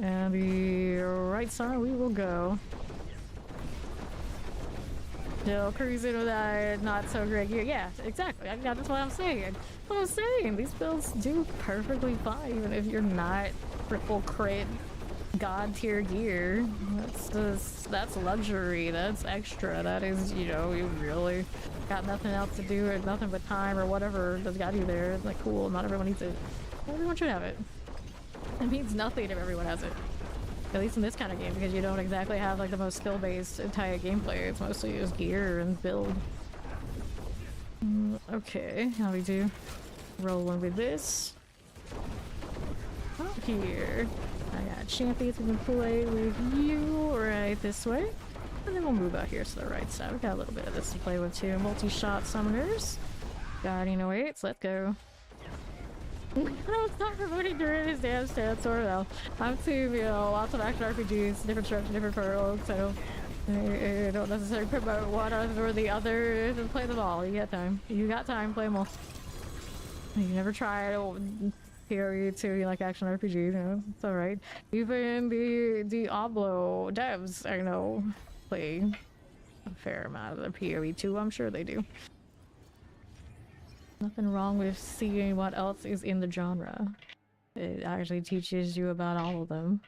[SPEAKER 1] And the right side we will go. Still cruising with that not so great gear. Yeah, exactly. That's what I'm saying. That's what I'm saying. These builds do perfectly fine, even if you're not triple crit god tier gear. That's luxury. That's extra. That is, you know, you really got nothing else to do or nothing but time or whatever that's got you there. It's like, cool. Not everyone needs it. Everyone should have it. It means nothing if everyone has it. At least in this kind of game, because you don't exactly have like the most skill-based entire gameplay. It's mostly just gear and build. Okay, how we do? Rolling with this. Up here, I got champions we can play with you right this way. And then we'll move out here to the right side. We got a little bit of this to play with too. Multi-shot summoners. Guardian awaits, let's go. No, stop promoting during his damn stance or no. I'm team, you know, lots of action RPGs, different structure, different perils. I don't necessarily promote one or the other. Just play them all. You got time. You got time, play them all. You never tried PoE 2, you like action RPGs, you know, it's alright. Even the Diablo devs, I know, play a fair amount of the PoE 2, I'm sure they do. Nothing wrong with seeing what else is in the genre. It actually teaches you about all of them.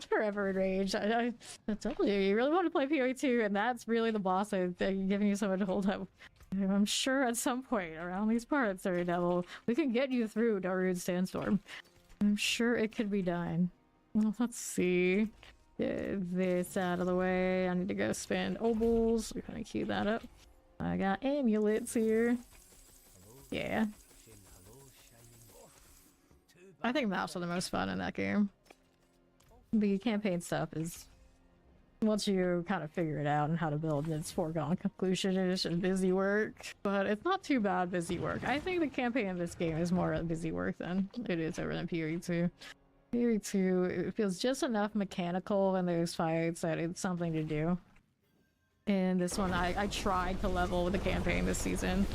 [SPEAKER 1] Forever Enraged. I told you, you really want to play PoE 2, and that's really the boss giving you someone to hold up. I'm sure at some point around these parts, Sorry Devil, we can get you through Darude Sandstorm. I'm sure it could be done. Well, let's see. Get this out of the way. I need to go spend obols. We're gonna queue that up. I got amulets here. Yeah. I think maps are the most fun in that game. The campaign stuff is, once you kind of figure it out and how to build, it's foregone conclusion-ish and busy work. But it's not too bad busy work. I think the campaign in this game is more busy work than it is over in PoE 2. PoE 2, it feels just enough mechanical in those fights that it's something to do. In this one, I tried to level with the campaign this season.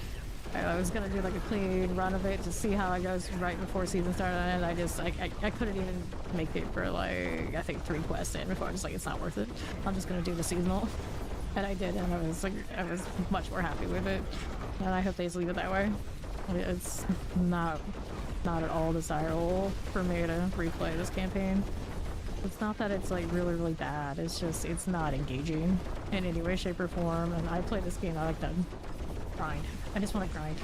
[SPEAKER 1] I was gonna do like a clean run of it to see how it goes right before season started, and I couldn't even make it for like, I think 3 quests in before I was like, it's not worth it. I'm just gonna do the seasonal. And I did, and I was much more happy with it. And I hope they just leave it that way. It's not at all desirable for me to replay this campaign. It's not that it's like really, really bad, it's just, it's not engaging in any way, shape, or form, and I play this game, I like to grind. I just want to grind.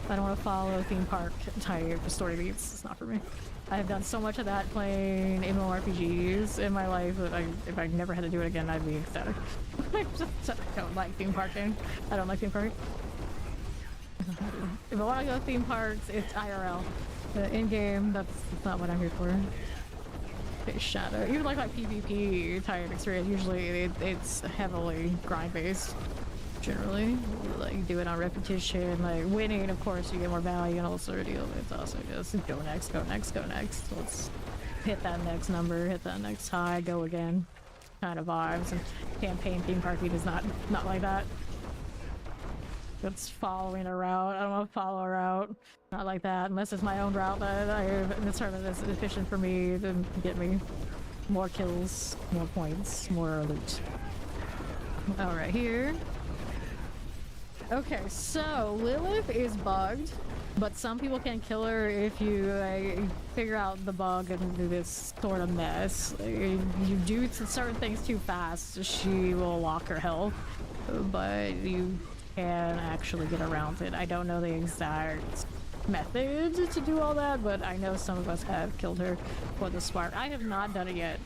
[SPEAKER 1] I don't want to follow theme park type story beats, it's not for me. I've done so much of that playing MMORPGs in my life that if I never had to do it again, I'd be ecstatic. I don't like theme parking. I don't like theme parking. If I want to go to theme parks, it's IRL. In-game, that's not what I'm here for. Shadow. Even like PvP type experience, usually it's heavily grind based. Generally, like you do it on repetition. Like winning, of course, you get more value and all sort of deal. But it's also just go next, go next, go next. Let's hit that next number, hit that next high, go again. Kind of vibes. And campaign theme parking is not like that. It's following a route. I don't want to follow a route. Not like that, unless it's my own route that I determine is efficient for me to get me more kills, more points, more loot. Alright, here. Okay, so Lilith is bugged, but some people can kill her if you figure out the bug and do this sort of mess. You do certain things too fast, she will lock her health, but you can actually get around it. I don't know the exact method to do all that, but I know some of us have killed her for the spark. I have not done it yet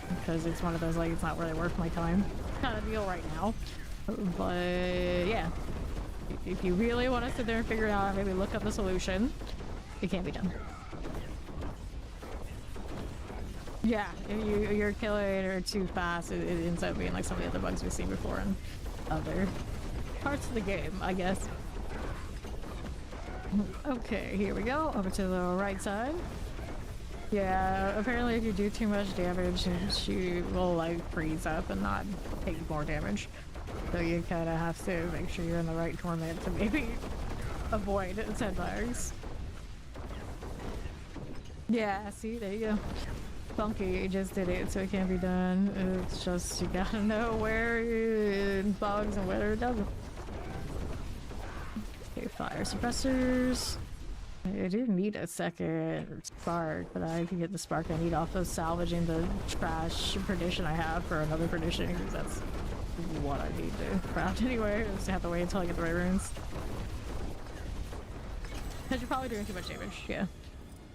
[SPEAKER 1] because it's one of those like it's not really worth my time kind of deal right now. But yeah, if you really want to sit there and figure it out, maybe look up the solution. It can't be done. Yeah, if you're killing her too fast, it ends up being like some of the other bugs we've seen before in other parts of the game, I guess. Okay, here we go, over to the right side. Yeah, apparently if you do too much damage, she will like freeze up and not take more damage. So you kind of have to make sure you're in the right torment to maybe avoid setbacks. Yeah, see, there you go. Funky just did it, so it can't be done. It's just, you gotta know where it bugs and where it doesn't. Okay, fire suppressors. I do need a second spark, but I can get the spark I need off of salvaging the trash perdition I have for another perdition, because that's what I need to craft anyway. I just have to wait until I get the right runes. Because you're probably doing too much damage, yeah.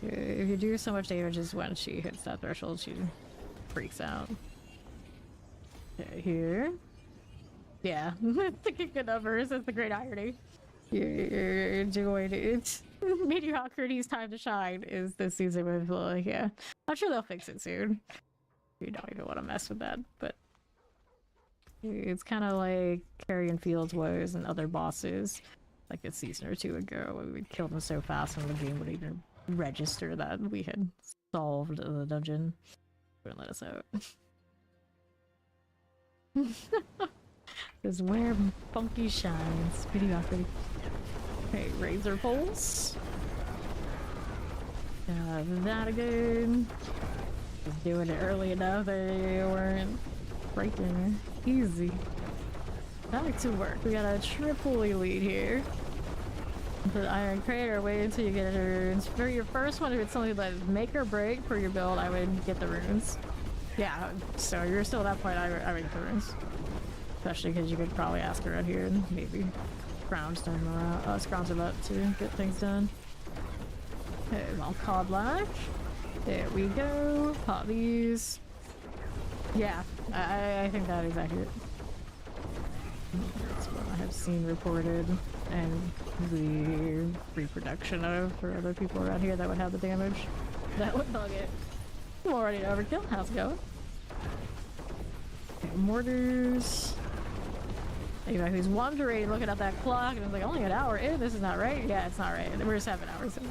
[SPEAKER 1] If you do so much damage is when she hits that threshold, she freaks out. Okay, here. Yeah, thinking good numbers, that's the great irony. You're doing it. Mediocrity's time to shine is this season with, yeah. I'm sure they'll fix it soon. You don't even want to mess with that, but it's kind of like Carrion Fields was and other bosses like a season or two ago. We would kill them so fast and the game would even register that we had solved the dungeon. Wouldn't let us out. This is where Funky shines. Mediocrity. Okay, razor pulse. That again. Just doing it early enough that they weren't breaking easy. Back to work. We got a triple elite here. The Iron Crater, wait until you get your runes. For your first one, if it's something like make or break for your build, I would get the runes. Yeah, so you're still at that point, I would get the runes. Especially because you could probably ask around here and maybe Scroun's done Scroun's about to get things done. Okay, well, Codlack. There we go. Pop these. Yeah, I think that is accurate. That's what I have seen reported and the reproduction of for other people around here that would have the damage. That would bug it. I'm already overkill. How's it going? Okay, mortars. Anyway, who's wondering, looking at that clock, and it's like, only an hour in, this is not right? Yeah, it's not right. We're 7 hours in.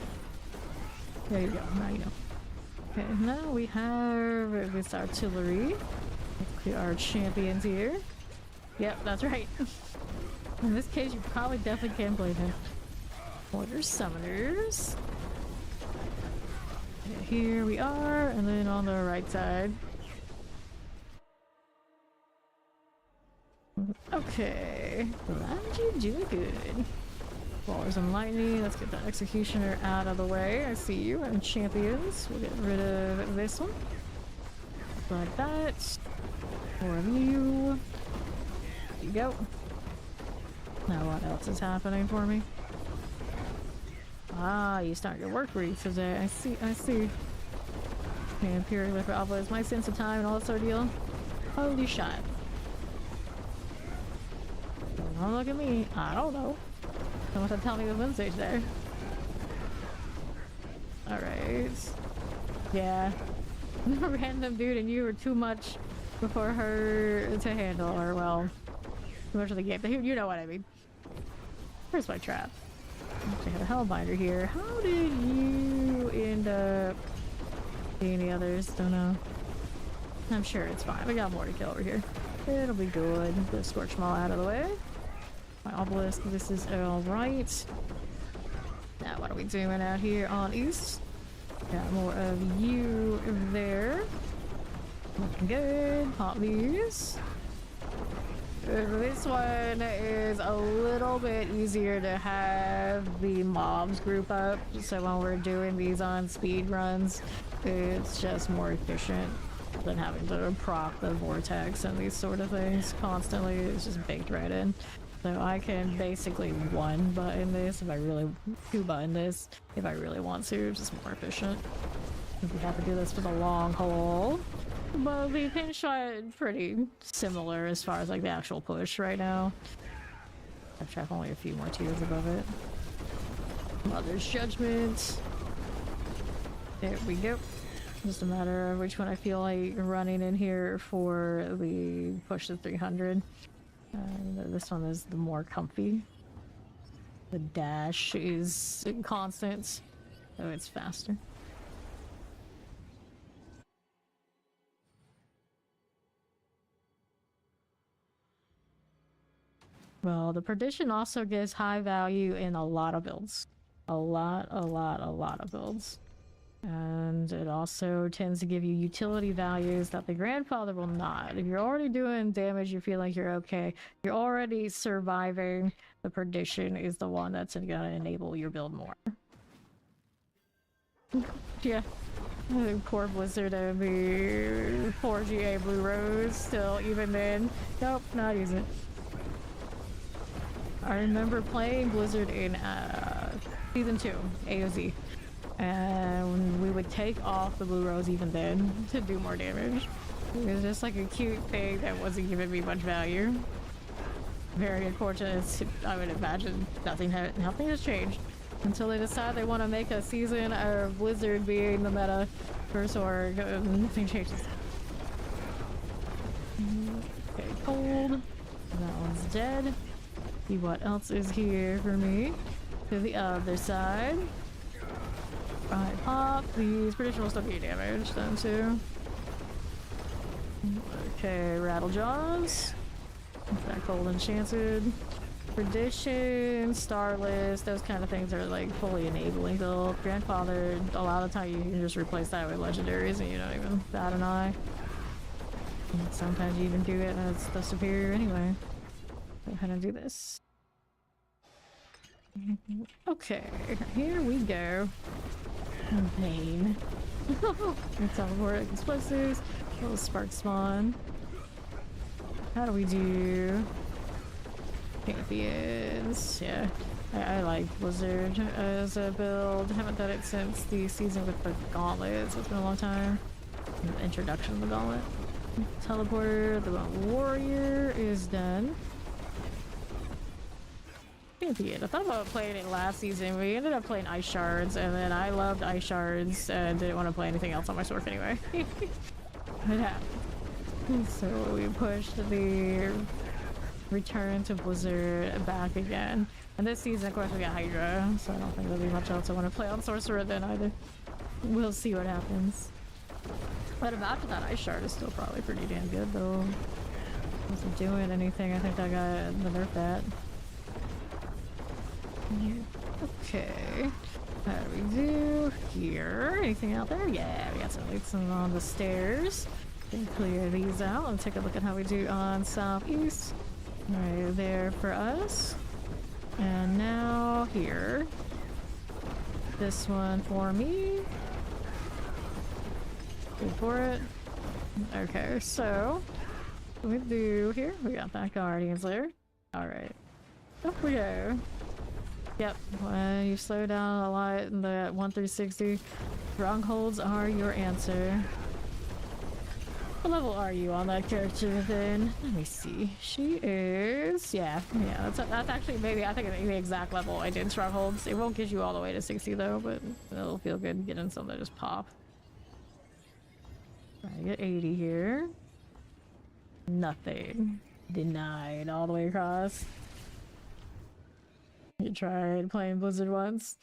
[SPEAKER 1] There you go, now you know. Okay, now we have this artillery. Let's clear our champions here. Yep, that's right. In this case, you probably definitely can't blame him. Mortar summoners. Okay, here we are, and then on the right side. Okay, glad you're doing good. Ballers and lightning, let's get that executioner out of the way. I see you, and champions. We'll get rid of this one. Like that. More of you. There you go. Now what else is happening for me? Ah, you start your work week today. I see, I see. And period with Alpha is my sense of time and all that ordeal. Holy shit. Don't look at me. I don't know. Someone to tell me the Wednesday today. Alright. Yeah. Random dude and you were too much for her to handle, or well, too much of the game. You know what I mean. Where's my trap? I have a Hellbinder here. How did you end up being the others? Don't know. I'm sure it's fine. We got more to kill over here. It'll be good. The Scorch Maul out of the way. My obelisk, this is alright. Now what are we doing out here on east? Got more of you there. Looking good. Pop these. This one is a little bit easier to have the mobs group up, so when we're doing these on speed runs, it's just more efficient than having to proc the vortex and these sort of things constantly. It's just baked right in. So I can basically one button this if I really, two button this if I really want to, just more efficient. If we have to do this for the long haul. But the pin shot pretty similar as far as like the actual push right now. I've tracked only a few more tiers above it. Mother's Judgment. There we go. Just a matter of which one I feel like running in here for the push to 300. This one is the more comfy. The dash is constant, so it's faster. Well, the Perdition also gives high value in a lot of builds. A lot of builds. And it also tends to give you utility values that the grandfather will not. If you're already doing damage, you feel like you're okay. You're already surviving. The perdition is the one that's gonna enable your build more. Yeah. Poor Blizzard and the 4GA Blue Rose still even then. Nope, not using it. I remember playing Blizzard in Season 2, AOZ. And we would take off the Blue Rose even then to do more damage. It was just like a cute thing that wasn't giving me much value. Very unfortunate. I would imagine nothing has changed until they decide they want to make a season of Blizzard being the meta for Sword. Nothing changes. Okay, cold. That one's dead. See what else is here for me. To the other side. I pop these. Pretty sure will still be damage then too. Okay, Rattle Jaws. That cold enchanted. Perdition, Starless, those kind of things are like fully enabling build. Grandfather, a lot of the time you can just replace that with legendaries and you don't even bat an eye. And sometimes you even do it and it's the superior anyway. Go ahead and do this. Okay, here we go. Pain. Teleport explosives. Little spark spawn. How do we do? Champions. Yeah. I like Blizzard as a build. Haven't done it since the season with the gauntlet, so it's been a long time. The introduction of the gauntlet. Teleporter, the warrior is done. Champion. I thought about playing it last season. We ended up playing Ice Shards, and then I loved Ice Shards and didn't want to play anything else on my sword anyway. It happened. So we pushed the return to Blizzard back again. And this season, of course, we got Hydra, so I don't think there'll be much else I want to play on Sorcerer then either. We'll see what happens. But after that, Ice Shard is still probably pretty damn good, though. Wasn't doing anything. I think I got the nerf that. Okay. How do we do here? Anything out there? Yeah, we got some leaks on the stairs. Can clear these out and take a look at how we do on southeast. Right there for us. And now here. This one for me. Go for it. Okay, so what we do here? We got that Guardian's Lair. Alright. Up we go. Yep, you slow down a lot in the 1 through 60. Strongholds are your answer. What level are you on that character then? Let me see. She is... yeah, that's actually maybe, I think, the exact level I did Strongholds. It won't get you all the way to 60 though, but it'll feel good getting some that just pop. I get 80 here. Nothing. Denied all the way across. You tried playing Blizzard once.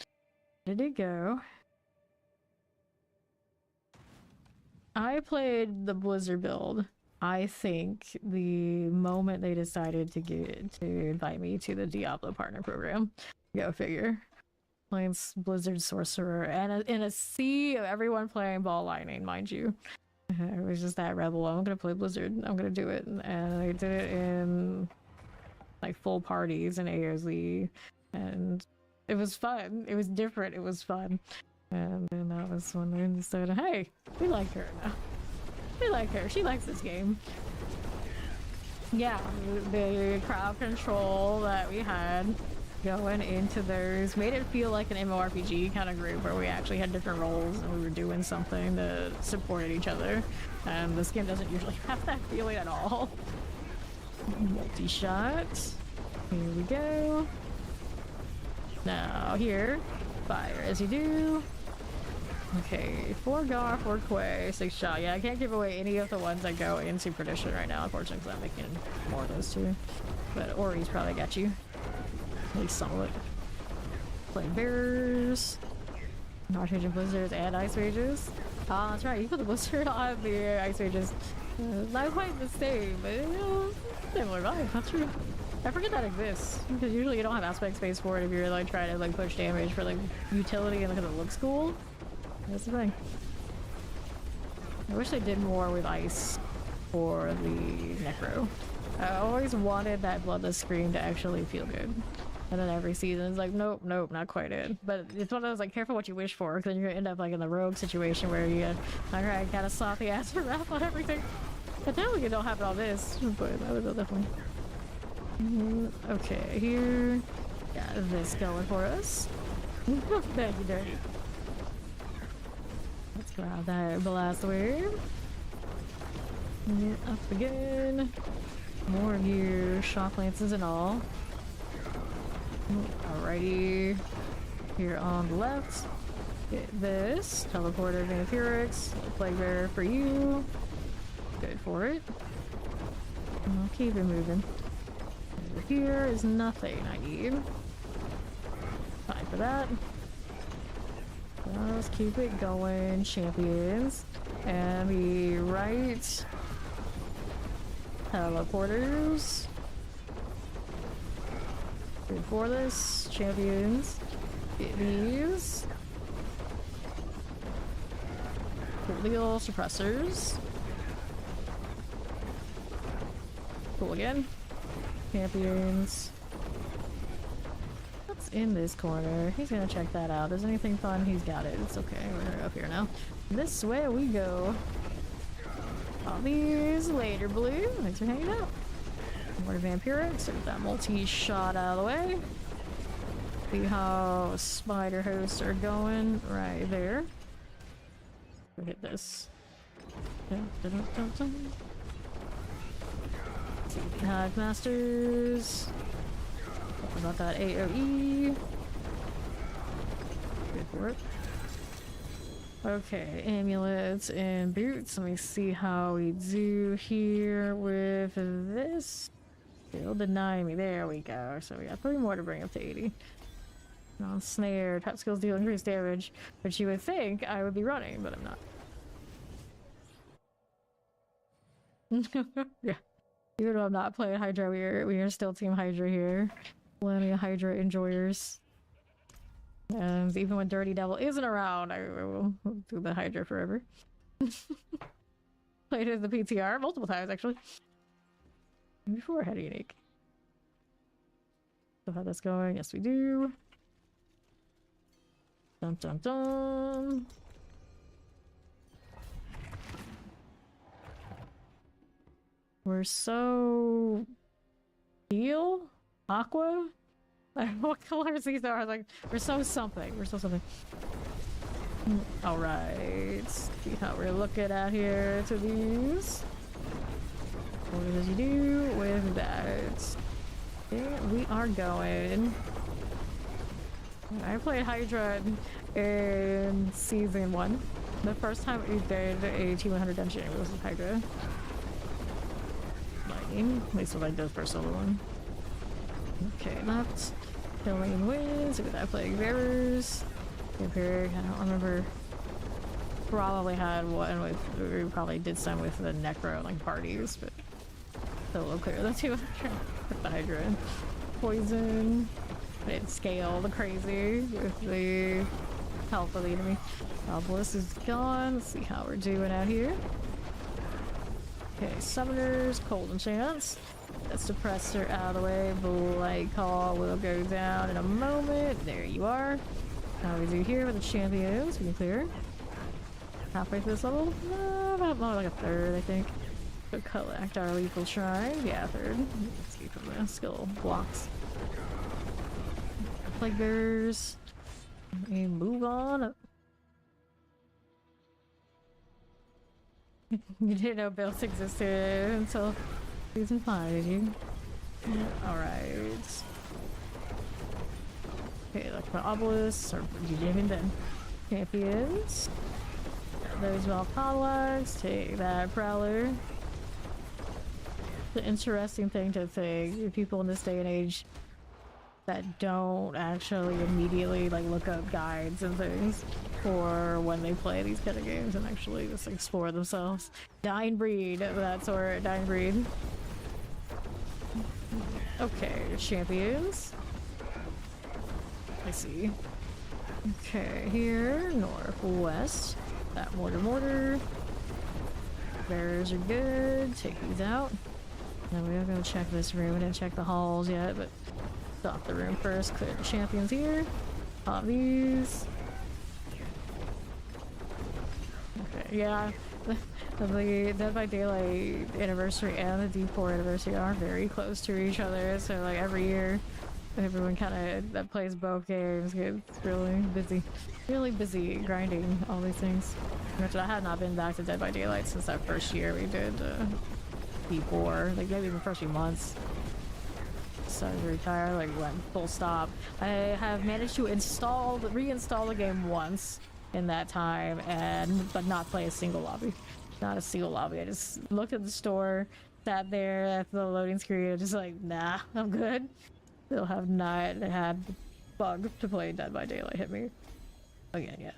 [SPEAKER 1] Where did it go? I played the Blizzard build, I think, the moment they decided to invite me to the Diablo partner program. Go figure. Playing Blizzard Sorcerer and in a sea of everyone playing Ball Lightning, mind you. It was just that rebel. I'm gonna play Blizzard. I'm gonna do it, and I did it in like full parties in AOZ, and it was fun. It was different. It was fun. And then that was when they decided, hey, we like her now. We like her. She likes this game. Yeah, the crowd control that we had going into those made it feel like an MMORPG kind of group where we actually had different roles and we were doing something that supported each other. And this game doesn't usually have that feeling at all. Multi-shot. Here we go. Now here, fire as you do. Okay, 4 Gar, 4 Quay, 6 shot. Yeah, I can't give away any of the ones that go into Perdition right now, unfortunately, because I'm making more of those too. But Ori's probably got you. At least some of it. Flame Bearers. Archangel Blizzards and Ice Rages. Ah, that's right, you put the Blizzard on the Ice Rages. Not quite the same, but you know, similar vibe, not true. I forget that exists, because usually you don't have aspect space for it if you're like trying to like push damage for like utility and because it looks cool. That's the thing. I wish they did more with ice for the Necro. I always wanted that bloodless scream to actually feel good. And then every season it's like, nope, nope, not quite it. But it's one of those, like, careful what you wish for, because then you're gonna end up like in the rogue situation where you alright, gotta slap the ass wrap on everything. But now we don't have all this, but that was definitely. Okay, here. Got this going for us. Thank you, Dirty. Let's grab that blast wave. Get up again. More gear, shock lances and all. Alrighty. Here on the left. Get this. Teleporter Vampirix. Plague Bearer for you. Good for it. I'll keep it moving. Over here is nothing I need. Fine for that. Let's keep it going, champions. And the right teleporters. Good for this, champions. Get these. Legal suppressors. Cool again. Champions. What's in this corner? He's gonna check that out. There's anything fun? He's got it. It's okay. We're up here now. This way we go. All these later, Blue. Thanks for hanging out. More Vampirix. Get that multi-shot out of the way. See how spider hosts are going right there. We'll hit this. Hive Masters. What about that AoE? Good for it. Okay, amulets and boots. Let me see how we do here with this. Still denying me. There we go. So we got 3 more to bring up to 80. Non-snare. Top skills deal increased damage, which you would think I would be running, but I'm not. Yeah. Even though I'm not playing Hydra, we are still Team Hydra here. Plenty of Hydra enjoyers. And even when Dirty Devil isn't around, I will do the Hydra forever. Played as the PTR multiple times, actually. Before I had a unique. So how that's going? Yes, we do. Dun dun dun. We're so teal? Aqua? I don't know what colors these are. Like, we're so something. We're so something. Alright. See how we're looking at here to these. What does you do with that? Yeah, we are going. I played Hydra in season 1. The first time we did a T100 dungeon, it was with Hydra. Lightning. At least what I did for solo one. Okay, left. Killing Winds. Look at that, Plague Bearers. Vampiric. I don't remember. Probably had one with. We probably did some with the Necro, like parties, but still a little clear. The 200 with the Hydra. Poison. It scaled crazy with the help of the enemy. Obelisk is gone. Let's see how we're doing out here. Okay, Summoners, Cold Enchants. That suppressor out of the way. Blight Call will go down in a moment. There you are. How we do here with the champions. We can clear. Halfway through this level? About more like a third, I think. Go collect our lethal shrine. Yeah, third. Let's see from the skill blocks. Plague Bearers. We move on. You didn't know builds existed until season 5, did you? Yeah, alright. Okay, like my obelisks, or you didn't even then. Champions. Got those Valpollax, take that Prowler. The interesting thing to think, people in this day and age that don't actually immediately like look up guides and things for when they play these kind of games and actually just explore themselves. Dying breed, that sort. Dying breed. Okay, champions. I see. Okay, here, northwest. That mortar. Bears are good. Take these out. Now we are gonna check this room. We didn't check the halls yet, but stop the room first. Clear the champions here. Pop these. Okay, yeah. The Dead by Daylight anniversary and the D4 anniversary are very close to each other, so like every year everyone kind of that plays both games gets really busy grinding all these things. Which I had not been back to Dead by Daylight since that first year we did D4, like maybe the first few months. So I retired, like went full stop. I have managed to reinstall the game once in that time, but not play a single lobby. Not a single lobby. I just looked at the store, sat there at the loading screen, and just like, nah, I'm good. Still have not had the bug to play Dead by Daylight hit me again yet.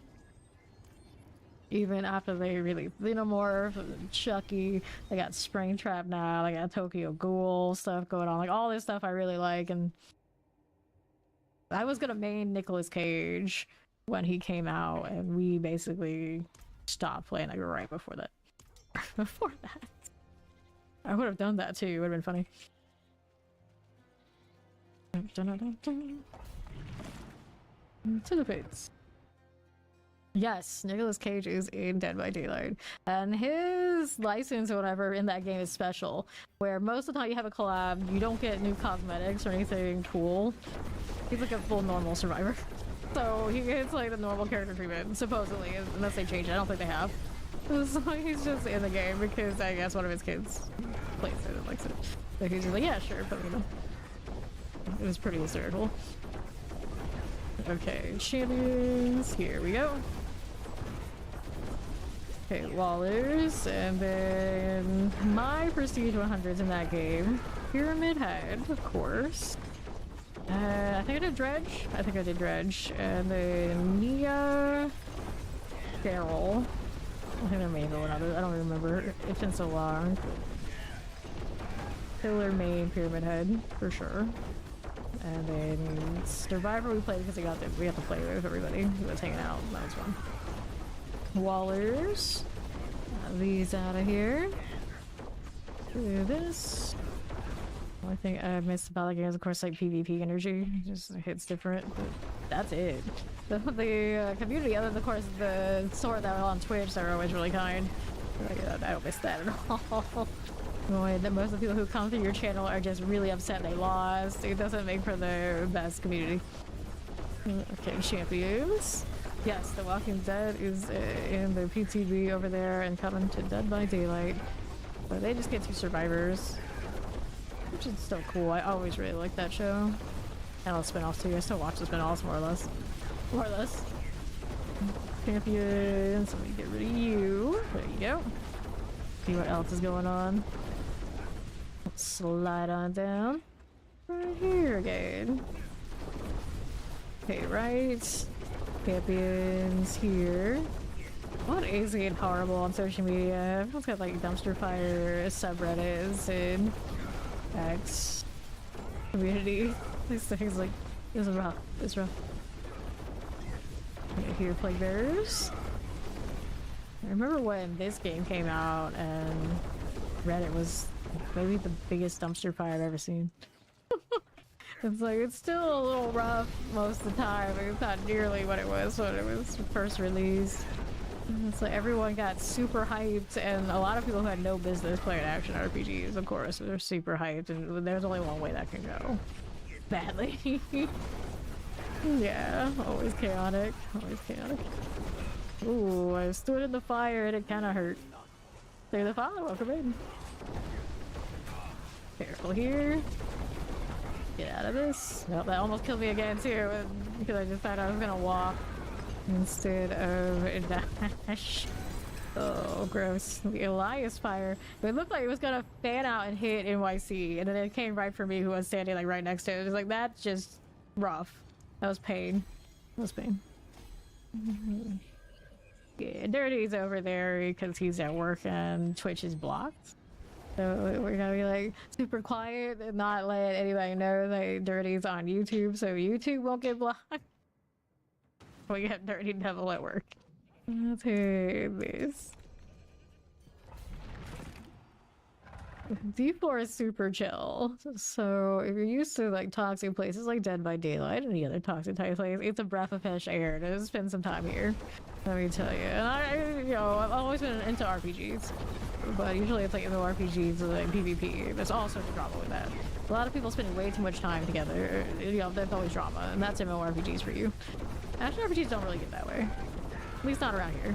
[SPEAKER 1] Even after they released Xenomorph, Chucky, they got Springtrap now, they got Tokyo Ghoul stuff going on, like all this stuff I really like, and I was gonna main Nicolas Cage when he came out, and we basically stopped playing like right before that. Before that. I would have done that too, it would have been funny. To the pits. Yes, Nicolas Cage is in Dead by Daylight, and his license or whatever in that game is special, where most of the time you have a collab, you don't get new cosmetics or anything cool. He's like a full normal survivor. So he gets like the normal character treatment, supposedly, unless they change it. I don't think they have. So he's just in the game because I guess one of his kids plays it and likes it. So he's just like, yeah, sure, put me in. It was pretty hysterical. Okay, champions, here we go. Okay, Wallers, and then my Prestige 100s in that game. Pyramid Head, of course. I think I did Dredge. And then Nia, Daryl. I think there may be one other. I don't remember. It's been so long. Pillar main Pyramid Head for sure. And then Survivor we played because we got to play with everybody who was hanging out. That was fun. Wallers. These out of here. Do this. Only thing I missed about the game is of course like PvP energy. It just hits different, but that's it. The community, other than of course the sort that are on Twitch, they're always really kind. I don't miss that at all. Boy, that most of the people who come through your channel are just really upset they lost. It doesn't make for the best community. Okay, champions. Yes, The Walking Dead is in the PTB over there and coming to Dead by Daylight. But they just get 2 survivors. Which is still cool. I always really like that show. And all the spin-offs too. I still watch the spin-offs more or less. Champions. Let me get rid of you. There you go. See what else is going on. Let's slide on down. Right here again. Okay, right. Champions here. What is it horrible on social media? Everyone's got like dumpster fire subreddits and X community. These things like it's rough. Okay, here Plague Bearers. I remember when this game came out and Reddit was maybe the biggest dumpster fire I've ever seen. It's like, it's still a little rough most of the time. It's not nearly what it was when it was first released. It's like everyone got super hyped, and a lot of people who had no business playing action RPGs, of course, they're super hyped, and there's only one way that can go. Badly. Yeah, always chaotic. Ooh, I stood in the fire and it kinda hurt. Through the fire, welcome in. Careful here. Get out of this. Nope, that almost killed me again too, because I just thought I was gonna walk instead of dash. Oh, gross. The Elias fire. It looked like it was gonna fan out and hit NYC, and then it came right for me, who was standing like right next to it. It was like, that's just rough. That was pain. Yeah, Dirty's over there because he's at work and Twitch is blocked. So we're gonna be like super quiet and not let anybody know that Dirty's on YouTube, so YouTube won't get blocked. We have Dirty Devil at work. Let's hear this. D4 is super chill. So if you're used to like toxic places like Dead by Daylight and any other toxic type place, it's a breath of fresh air to spend some time here. Let me tell you. And I've always been into RPGs, but usually it's like MMORPGs and like PvP. There's all sorts of drama with that. A lot of people spending way too much time together. There's always drama, and that's MMORPGs for you. Action RPGs don't really get that way. At least not around here.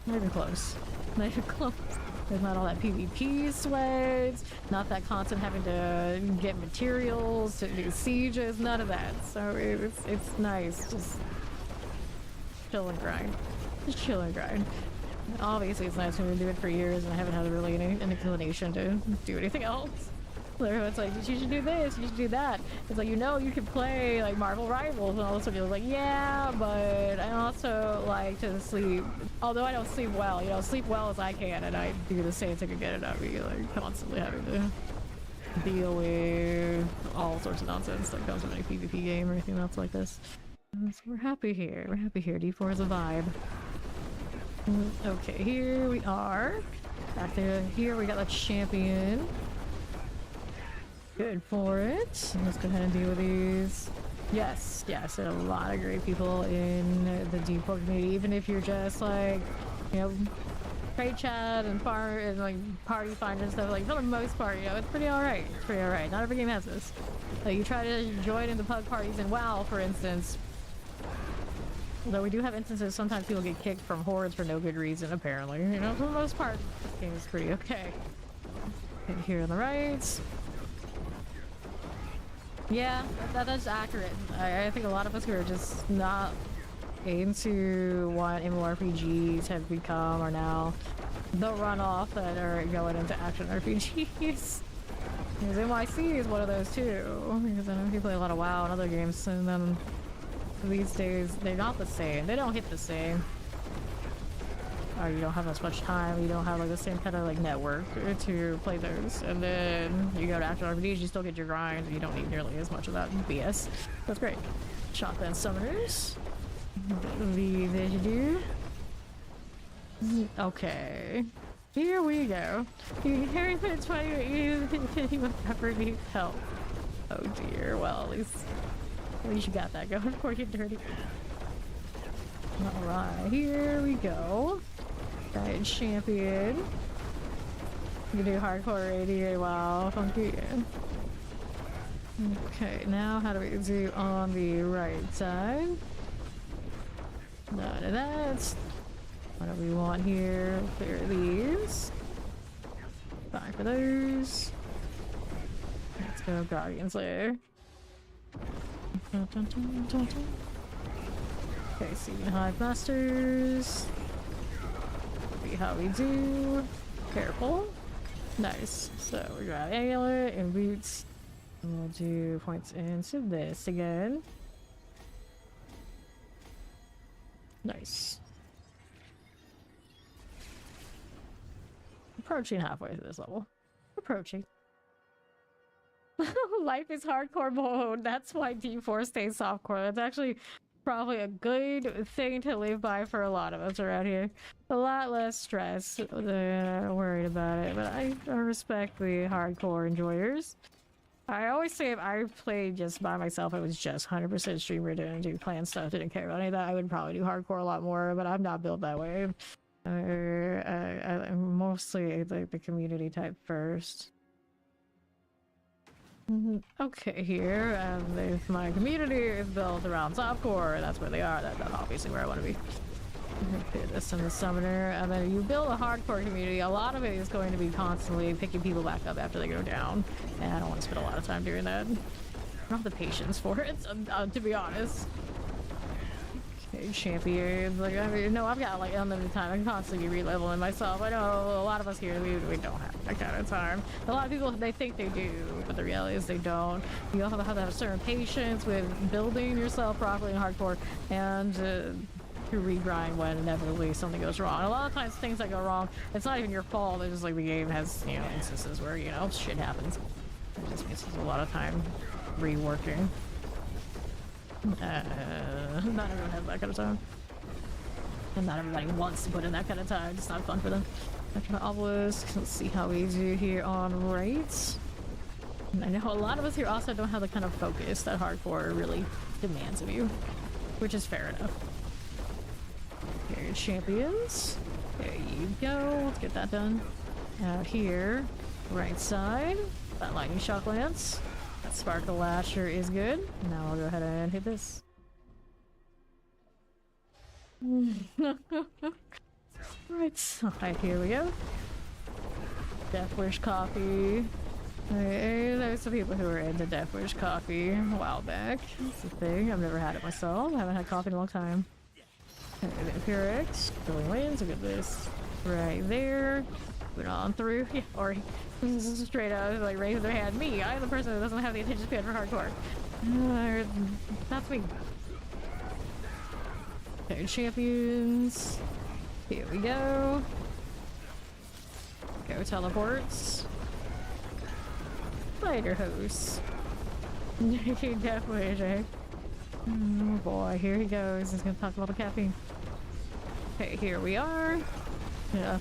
[SPEAKER 1] Not even close. Not even close. There's not all that PvP sweats, not that constant having to get materials to do sieges, none of that. So it's nice, just chill and grind. Just chill and grind. Obviously it's nice when we do it for years and I haven't had really any inclination to do anything else. It's like, you should do this, you should do that. It's like, you can play like Marvel Rivals, and all of a sudden you're like, yeah, but I also like to sleep. Although I don't sleep well, sleep well as I can, and I do the same thing again, and I'd be like constantly having to deal with all sorts of nonsense that comes with any PvP game or anything else like this. So we're happy here. We're happy here. D4 is a vibe. Okay, here we are. Back there, here we got the champion. Good for it. Let's go ahead and deal with these. Yes, there are a lot of great people in the D4 community, even if you're just like, trade chat and like party finder and stuff. Like for the most part, it's pretty alright. It's pretty alright. Not every game has this. Like you try to join in the pug parties in WoW, for instance. Although we do have instances, sometimes people get kicked from hordes for no good reason, apparently. For the most part, this game is pretty okay. And here on the right. Yeah, that's accurate. I think a lot of us who are just not into what MMORPGs have become are now the runoff that are going into action RPGs. Because NYC is one of those too. Because I know people play a lot of WoW and other games, and then these days they're not the same. They don't hit the same. Or you don't have as much time, you don't have like the same kind of like network to play those, and then you go to action RPGs, you still get your grind, you don't need nearly as much of that BS. That's great. Shotgun summoners. The okay. Here we go. You carry for 20 you ever need help. Oh dear, well at least you got that going for you, Dirty. Alright, here we go. Giant champion. You can do hardcore ADA, wow, funky. Okay, now how do we do on the right side? None of that. What do we want here? Clear these. Fine for those. Let's go Guardian Slayer. Okay, Seeking Hive Masters. See how we do. Careful. Nice. So we got amulet and boots. And we'll do points into this again. Nice. Approaching halfway through this level. Approaching. Life is hardcore mode. That's why D4 stays softcore. That's actually probably a good thing to live by for a lot of us around here. A lot less stress. Worried about it, but I respect the hardcore enjoyers. I always say if I played just by myself, I was just 100% streamer, didn't do clan stuff, didn't care about any of that, I would probably do hardcore a lot more, but I'm not built that way. I'm mostly like the community type first. Okay, here, if my community is built around softcore, that's where they are. That's obviously where I want to be. Okay, this in the summoner, and then you build a hardcore community. A lot of it is going to be constantly picking people back up after they go down, and I don't want to spend a lot of time doing that. I don't have the patience for it, to be honest. Okay, champions. Like, I mean, no, I've got like unlimited time. I can constantly be re-leveling myself. I know a lot of us here, we don't have that kind of time. A lot of people, they think they do, but the reality is they don't. You also have to have a certain patience with building yourself properly in hardcore, and to regrind when inevitably something goes wrong. A lot of times things that go wrong, it's not even your fault. It's just like the game has, instances where, shit happens. It just means there's a lot of time reworking. Not everyone has that kind of time. And not everybody wants to put in that kind of time. It's not fun for them. After the obelisk, let's see how we do here on right. And I know a lot of us here also don't have the kind of focus that hardcore really demands of you, which is fair enough. Here, champions. There you go. Let's get that done. Out here, right side. That lightning shock lance. That sparkle lasher is good. Now I'll go ahead and hit this. Right side, here we go. Death Wish coffee. Hey, there's some people who are into Death Wish coffee a while back. It's a thing. I've never had it myself. I haven't had coffee in a long time. Vampirics. Billy Wayne's. Look at this. Right there. Put it on through. Yeah, or straight out, like raise their hand. Me, I'm the person that doesn't have the attention span for hardcore. That's me. Okay, champions. Here we go. Go teleports. Spider host. Definitely, Jay. Oh boy, here he goes. He's gonna talk about the caffeine. Okay, here we are.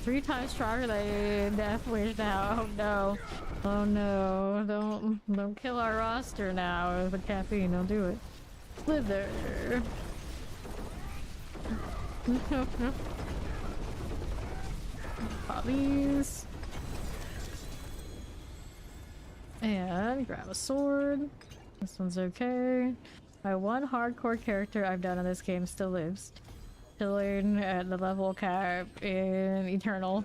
[SPEAKER 1] 3 times stronger than Death Wish now. Oh no. Oh no. Don't kill our roster now with the caffeine. Don't do it. Slither. Pop these. And grab a sword. This one's okay. My one hardcore character I've done in this game still lives. Chilling at the level cap in Eternal.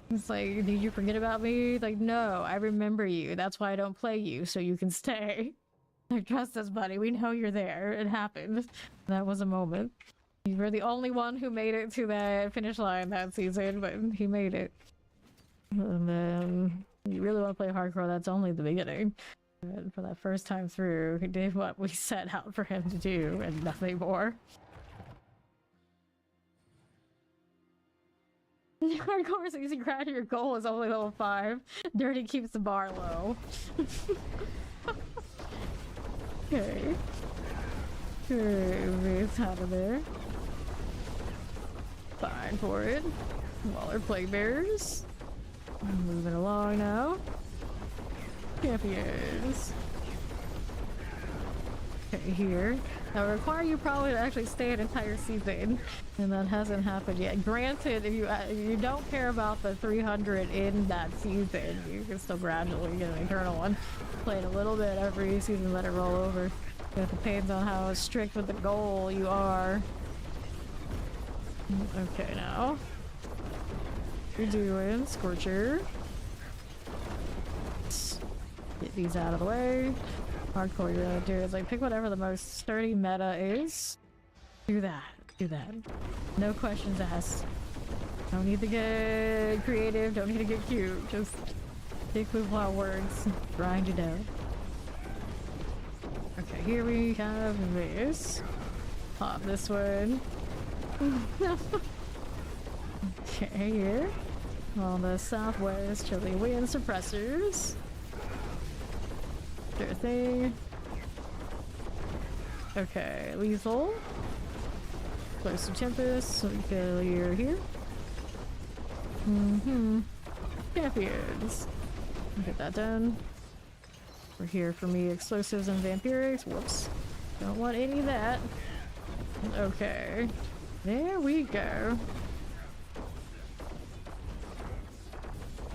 [SPEAKER 1] It's like, did you forget about me? Like, no, I remember you. That's why I don't play you, so you can stay. Like, trust us, buddy. We know you're there. It happened. That was a moment. You were the only one who made it to that finish line that season, but he made it. And then, you really want to play hardcore, that's only the beginning. And for that first time through, he did what we set out for him to do, and nothing more. Hardcore is easy crash, your goal is only level 5. Dirty keeps the bar low. Okay. It's out of there. Fine for it. Waller Plague Bears. Moving along now. Champions. Okay, here. That will require you probably to actually stay an entire season, and that hasn't happened yet. Granted, if you don't care about the 300 in that season, you can still gradually get an eternal one. Play it a little bit every season, let it roll over. It depends on how strict with the goal you are. Okay, now. You're doing Scorcher. Get these out of the way. Hardcore, you're gonna do is like pick whatever the most sturdy meta is. Do that. Do that. No questions asked. Don't need to get creative. Don't need to get cute. Just stick with what works. Grind it out. Okay, here we have this. Pop this one. Okay, here. On the southwest, chilly wind suppressors. Sure thing. Okay, lethal. Close to Tempest, so we failure here. Champions. Get that done. We're here for me, explosives and vampirics. Whoops. Don't want any of that. Okay. There we go.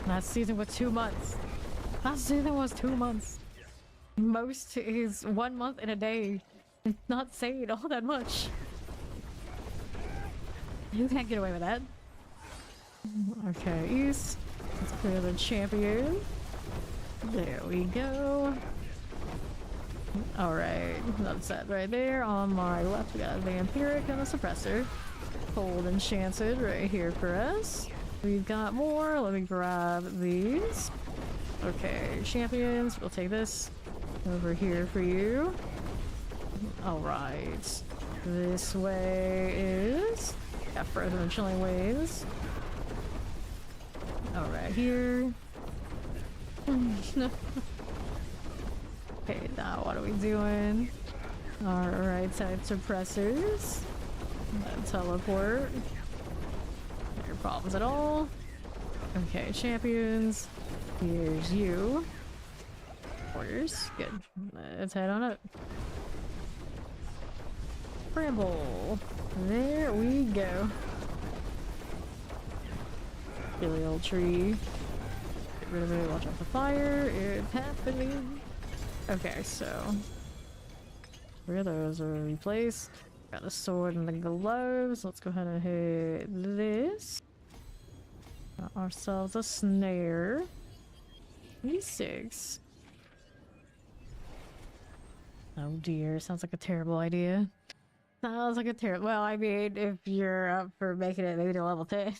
[SPEAKER 1] Last season was 2 months. Last season was 2 months. Most is 1 month and a day. It's not saying all that much. You can't get away with that. Okay, east. Let's clear the champion. There we go. Alright, that's that right there. On my left, we got a vampiric and a suppressor. Cold enchanted right here for us. We've got more. Let me grab these. Okay, champions. We'll take this over here for you. Alright. This way is... Got frozen and chilling waves. Alright, here. Okay, now what are we doing? Our right side suppressors. Teleport. No problems at all. Okay, champions. Here's you. Warriors. Good. Let's head on up. Bramble. There we go. Really old tree. Get rid of it. Watch out for fire. It's happening. Okay, so where those are replaced. Got the sword and the gloves. Let's go ahead and hit this. Got ourselves a snare. 86. Oh dear, sounds like a terrible idea. Sounds like a terrible. Well, I mean, if you're up for making it maybe to level 10,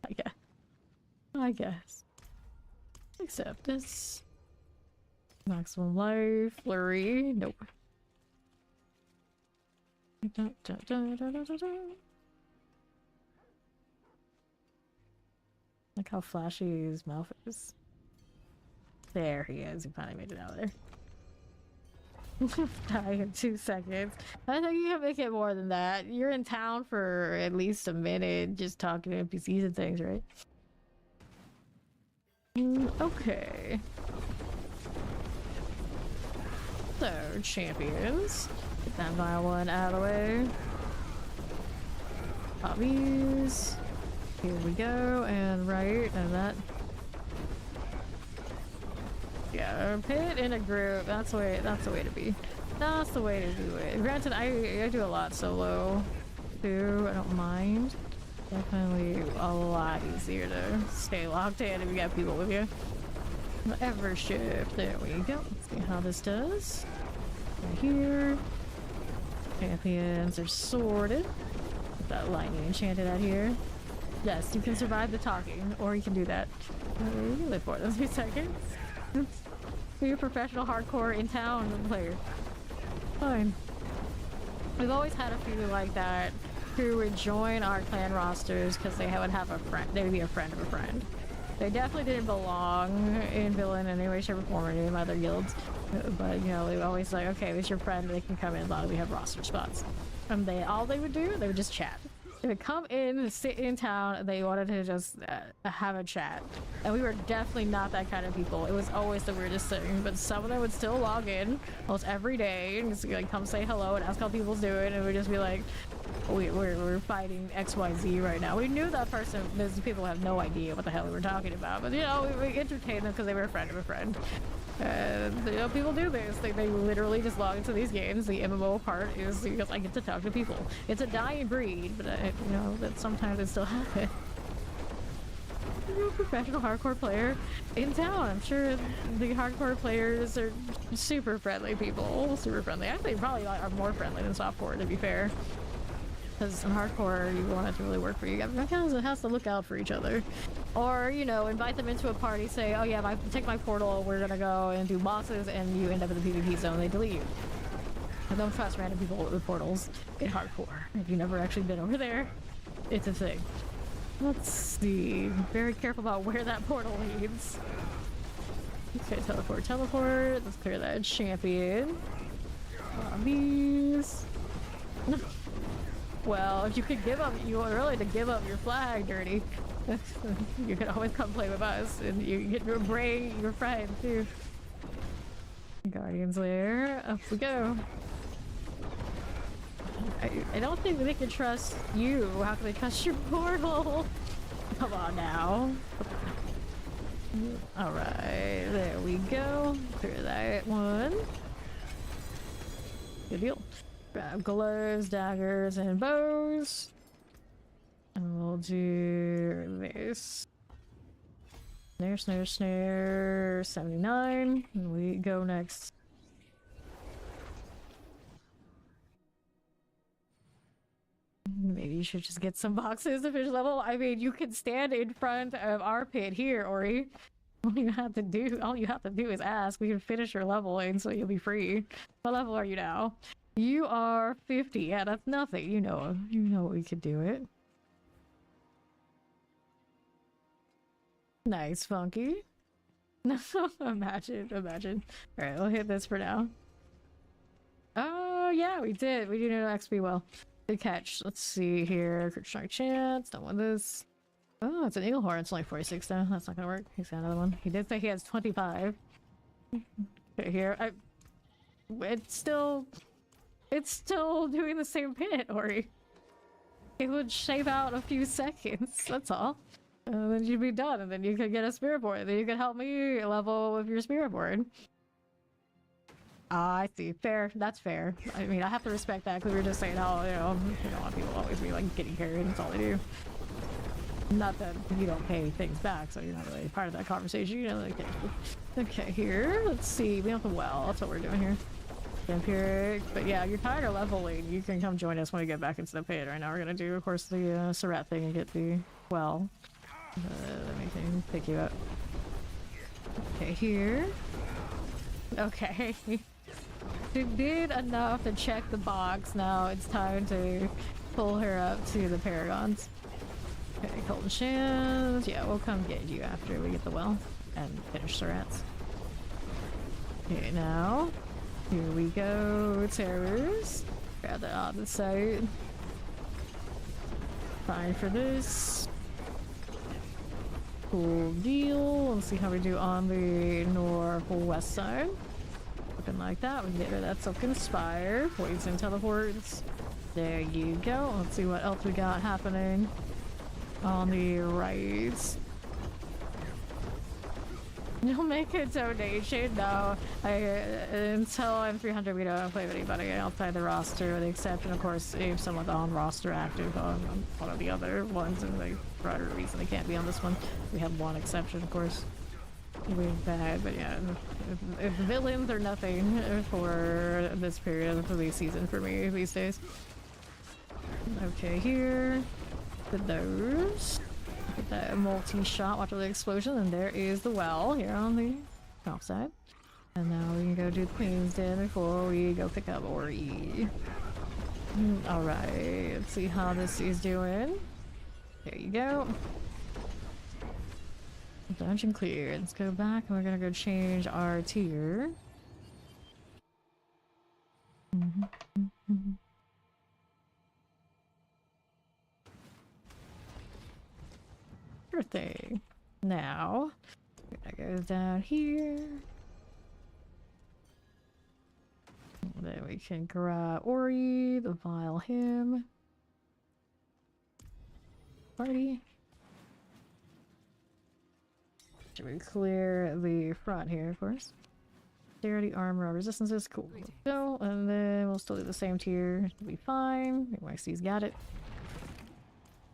[SPEAKER 1] I guess. I guess. Except this. Maximum life, flurry. Nope. Dun, dun, dun, dun, dun, dun, dun. Look how flashy his mouth is. There he is. He finally made it out there. Die in 2 seconds. I think you can make it more than that. You're in town for at least a minute just talking to NPCs and things, right? Okay. So, champions. Get that vile one out of the way. Pop these. Here we go, and right, and that. Yeah, pit in a group. That's the way to be. That's the way to do it. Granted, I do a lot solo too. I don't mind. Definitely a lot easier to stay locked in if you got people with you. Ever shift. There we go. Let's see how this does. Right here. Champions are sorted. Get that lightning enchanted out here. Yes, you can survive the talking, or you can do that. You can live more than 3 seconds. Be a professional hardcore in town player. Fine. We've always had a few like that who would join our clan rosters because they would have a friend. They would be a friend of a friend. They definitely didn't belong in villain in any way, shape, or form or any of my other guilds. But you know, they were always like, okay, it's your friend. They can come in as long as we have roster spots. And all they would do, they would just chat. They would come in, sit in town, they wanted to just have a chat. And we were definitely not that kind of people. It was always the weirdest thing. But some of them would still log in almost every day and just like come say hello and ask how people's doing. And we'd just be like, we're fighting XYZ right now. We knew that person, those people have no idea what the hell we were talking about. But you know, we entertained them because they were a friend of a friend. You know, people do this. They literally just log into these games. The MMO part is because I get to talk to people. It's a dying breed, but you know, that sometimes it still happens. You're a professional hardcore player in town. I'm sure the hardcore players are super friendly people. Super friendly. I think probably are more friendly than softcore, to be fair. Because in hardcore, you want it to really work for you. Everyone has to look out for each other. Or, you know, invite them into a party, say, oh yeah, take my portal, we're gonna go and do bosses, and you end up in the PvP zone, they delete you. I don't trust random people with portals in hardcore. If you've never actually been over there, it's a thing. Let's see. Very careful about where that portal leads. Okay, teleport. Let's clear that champion. These. Well, if you could give up, you are willing to give up your flag, Dirty. You can always come play with us, and you get to bring your friend too. Guardian's Lair, up we go. I don't think they can trust you. How can they trust your portal? Come on now. Alright, there we go. Clear that one. Good deal. Grab gloves, daggers, and bows. And we'll do this. Snare, 79. And we go next. Maybe you should just get some boxes to finish level. I mean, you can stand in front of our pit here, Ori. All you have to do is ask. We can finish your leveling, so you'll be free. What level are you now? You are 50. Yeah, that's nothing. You know we could do it. Nice, Funky. No, imagine. Alright, we'll hit this for now. Oh yeah, we did. We do know XP well. Good catch. Let's see here. Strike chance. Don't want this. Oh, it's an eagle horn. It's only 46 though. That's not gonna work. He's got another one. He did say he has 25. Okay, here. It's still doing the same pit, Ori. It would shave out a few seconds. That's all. And then you'd be done, and then you could get a spirit board. Then you could help me level with your spirit board. I see. Fair. That's fair. I mean, I have to respect that because we were just saying how, you don't want people to always be like getting carried. That's all they do. Not that you don't pay things back, so you're not really part of that conversation. You know, like, okay, here. Let's see. We have the well. That's what we're doing here. Vampiric. But yeah, you're tired of leveling. You can come join us when we get back into the pit. Right now, we're gonna do, of course, the Surratt thing and get the well. Let me pick you up. Okay, here. Okay. She did enough to check the box. Now it's time to pull her up to the Paragons. Okay, Colton Shans. Yeah, we'll come get you after we get the well and finish Surratts. Okay, now here we go. Terrors. Grab that on the side. Fine for this. Cool deal. Let's see how we do on the northwest side. Looking like that. We can get rid of that Silken Spire. Poison teleports. There you go. Let's see what else we got happening on the right. You'll make a donation? No. Until I'm 300, we don't play with anybody outside the roster, with the exception, of course, if someone's on roster active on one of the other ones, and they, for whatever reason, they can't be on this one. We have one exception, of course. We're bad, but yeah, if villains are nothing for this period of the season for me these days. Okay, here. With those. Get that multi-shot, watch the explosion, and there is the well here on the top side. And now we can go do the Queen's Den before we go pick up Ori. Alright, let's see how this is doing. There you go. Dungeon clear. Let's go back and we're gonna go change our tier. Sure thing. Now, that goes down here. Then we can grab Ori, the Vile Him. Party. Should we clear the front here, of course? Dexterity, armor, resistances, cool. So, and then we'll still do the same tier. It'll be fine. NYC's got it.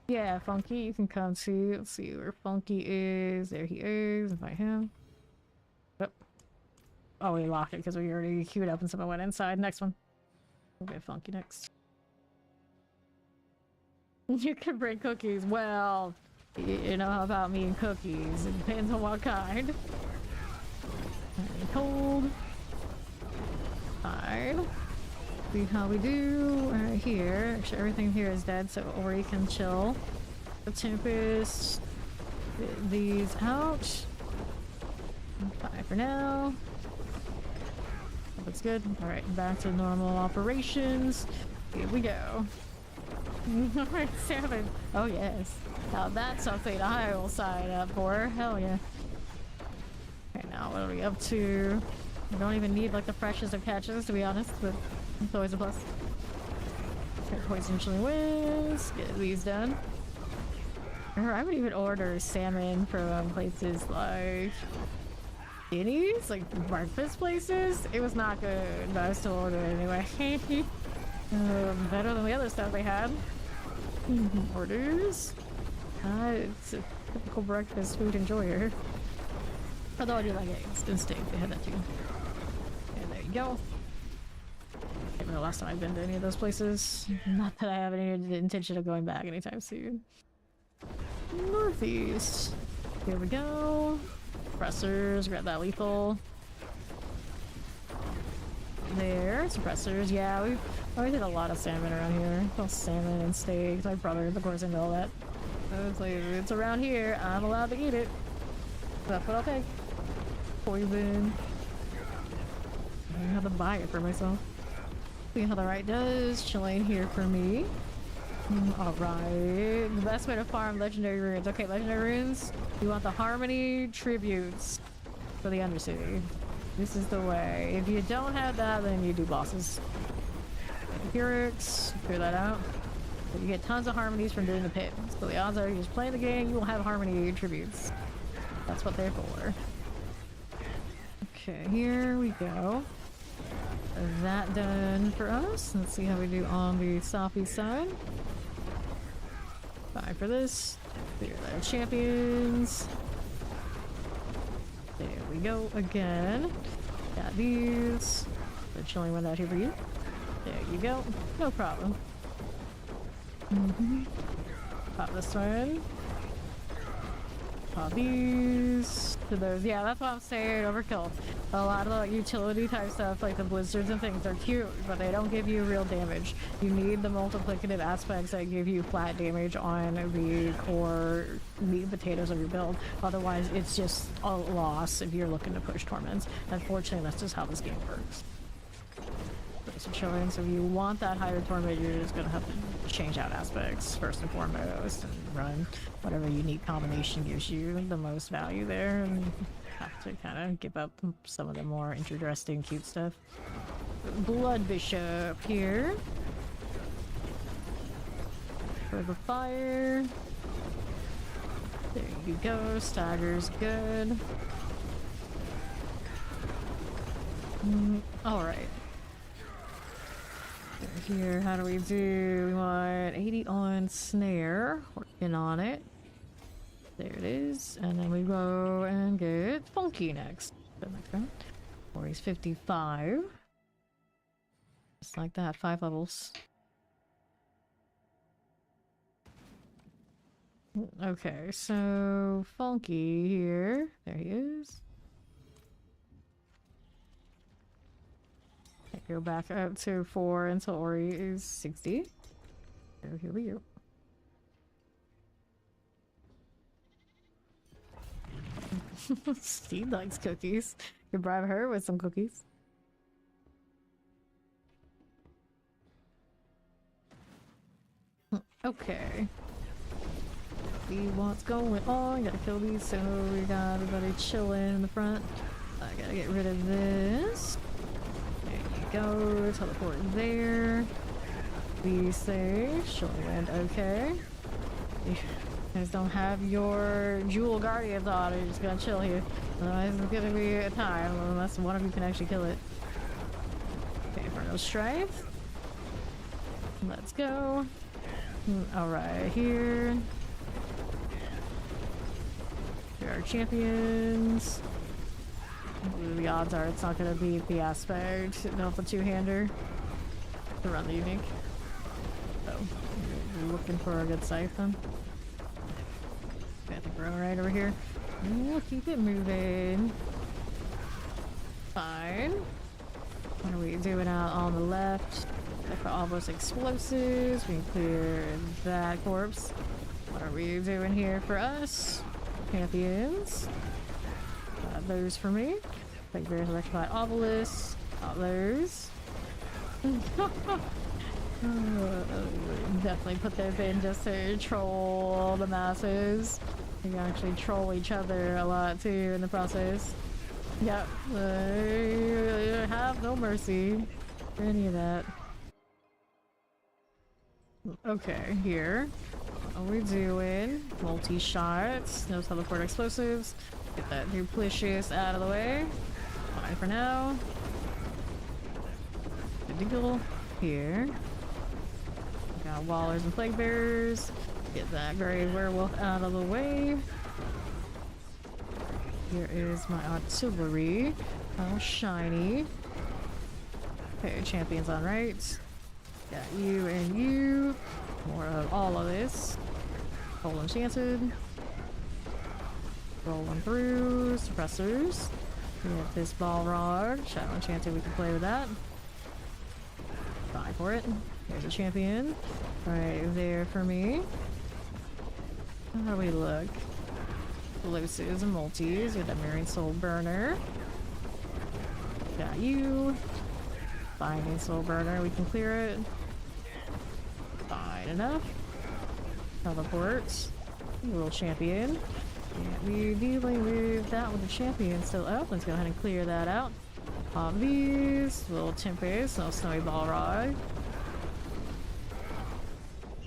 [SPEAKER 1] Yeah, Funky, you can come too. Let's see where Funky is. There he is. Invite him. Oh, we locked it because we already queued up and someone went inside. Next one. We'll get Funky next. You can bring cookies. Well, you know about me and cookies. It depends on what kind. Cold. Fine. See how we do right here. Actually, everything here is dead, so Ori can chill. The Tempest. These out. Fine for now. That's good. Alright, back to normal operations. Here we go. 7. Oh yes. Now that's something I will sign up for. Hell yeah. Okay, now what are we up to? We don't even need like the freshest of catches, to be honest, but it's always a plus. Okay, Poison Chilling Winds. Get these done. Or I would even order salmon from places like Denny's, like breakfast places. It was not good, but I still ordered it anyway. Better than the other stuff they had. Orders. It's a typical breakfast food enjoyer. Although I do like eggs and steak, they had that too. And there you go. I can't remember the last time I've been to any of those places. Not that I have any intention of going back anytime soon. Northeast. Here we go. Suppressors, grab that lethal. There, suppressors. Yeah, we did a lot of salmon around here. Well, salmon and steaks. My brother, of course, into all that. It's like, it's around here. I'm allowed to eat it. That's what I'll take. Poison. I don't have to buy it for myself. See how the right does. Chilling here for me. Alright. The best way to farm legendary runes. Okay, legendary runes. You want the harmony tributes for the Undercity. This is the way. If you don't have that, then you do bosses. Empirics, figure that out. But you get tons of harmonies from doing the pit. So the odds are you just play the game, you will have harmony tributes. That's what they're for. Okay, here we go. That done for us. Let's see how we do on the Sophie side. Fine for this. Clear the champions. There we go again. Got these. They're chilling one out here for you. There you go. No problem. Pop this one. Pop these. To those. Yeah, that's what I'm saying. Overkill. A lot of the utility type stuff, like the blizzards and things, are cute, but they don't give you real damage. You need the multiplicative aspects that give you flat damage on the core meat and potatoes of your build. Otherwise, it's just a loss if you're looking to push torments. Unfortunately, that's just how this game works. So chilling. So if you want that higher torment, you're just gonna have to change out aspects first and foremost, and run whatever unique combination gives you the most value there, and have to kind of give up some of the more interesting, cute stuff. Blood Bishop here for the fire. There you go. Stagger's good. All right. Here, how do we do? We want 80 on snare. Working on it. There it is. And then we go and get funky next. Or he's 55. Just like that, 5 levels. Okay, so funky here. There he is. Go back up to 4 until Ori is 60. So here we go. Steve likes cookies. You bribe her with some cookies. Okay. See what's going on. Gotta kill these, so we got everybody chilling in the front. I gotta get rid of this. Go, teleport there. These things, showing land, okay. You guys don't have your Jewel Guardians on, you're just gonna chill here. Otherwise it's gonna be a time, unless one of you can actually kill it. Okay, Inferno Strength. Let's go. Alright, here. Here are champions. The odds are it's not going to beat the aspect. No, the two-hander to run the unique. So, we're looking for a good siphon. Got the grow right over here. We'll keep it moving. Fine. What are we doing out on the left? For all those explosives, we can clear that corpse. What are we doing here for us? Champions. Those for me. Like there's electrified obelisk. Got those. Definitely put those in just to troll the masses. You can actually troll each other a lot too in the process. Yep. Have no mercy for any of that. Okay, here. What are we doing? Multi-shots. No teleport explosives. Get that duplicious out of the way. Fine for now. Good to go. Here. We got Wallers and Plague Bearers. Get that Grave Werewolf out of the way. Here is my artillery. Oh, shiny. Okay, champions on right. Got you and you. More of all of this. Full enchanted. Rolling through suppressors. We have this Balrog. Shadow Enchanted, we can play with that. Fine for it. There's a champion. Right there for me. How do we look? Elusives and multis with a Marine Soul Burner. Got you. Binding Soul Burner, we can clear it. Fine enough. Teleports. Little champion. Yeah, we're dealing with that with the champion still up. Let's go ahead and clear that out. Pop these. Little Tempest, little Snowy Ball Rod.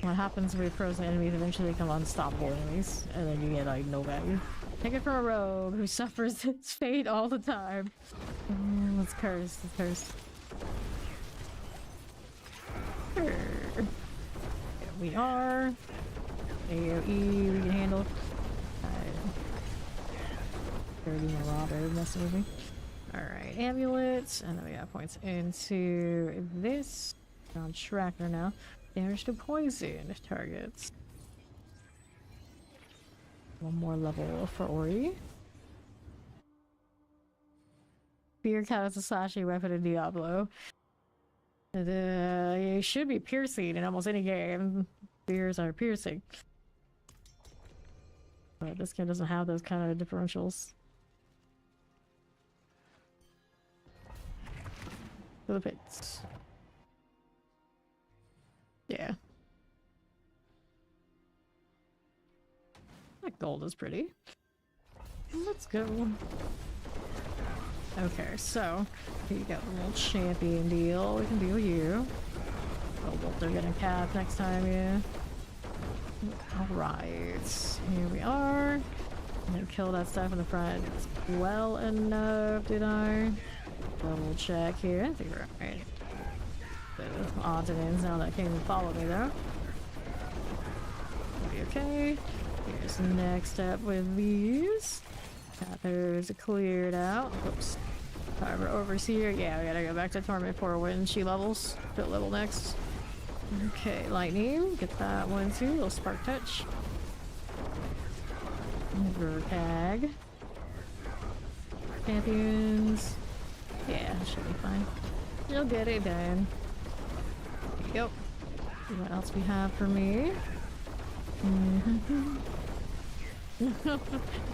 [SPEAKER 1] What happens with frozen enemies, eventually they become unstoppable enemies, and then you get like no value. Take it from a rogue who suffers its fate all the time. Let's curse, let's curse. Here we are. AoE we can handle. 30 Marauder messing with me. Alright, amulets, and then we got points into this. On tracker now. Damage to poison targets. One more level for Ori. Spear counts a slashing weapon in Diablo. It should be piercing in almost any game. Spears are piercing. But this game doesn't have those kind of differentials. To the pits. Yeah. That gold is pretty. Let's go. Okay, so here you go, a little champion deal. We can deal with you. Oh, well, they're getting capped next time, yeah. Alright, here we are. I'm gonna kill that stuff in the front well enough, did I? Double check here. I think we're alright. The odds and ends now that came and followed me though. Be okay. Here's the next step with these. Got those cleared out. Oops. However, Overseer, yeah, we gotta go back to Torment for when she levels. Fit level next. Okay, Lightning, get that one too. Little Spark Touch. River Tag. Champions. Yeah, should be fine. You'll get it done. There you go. See what else we have for me.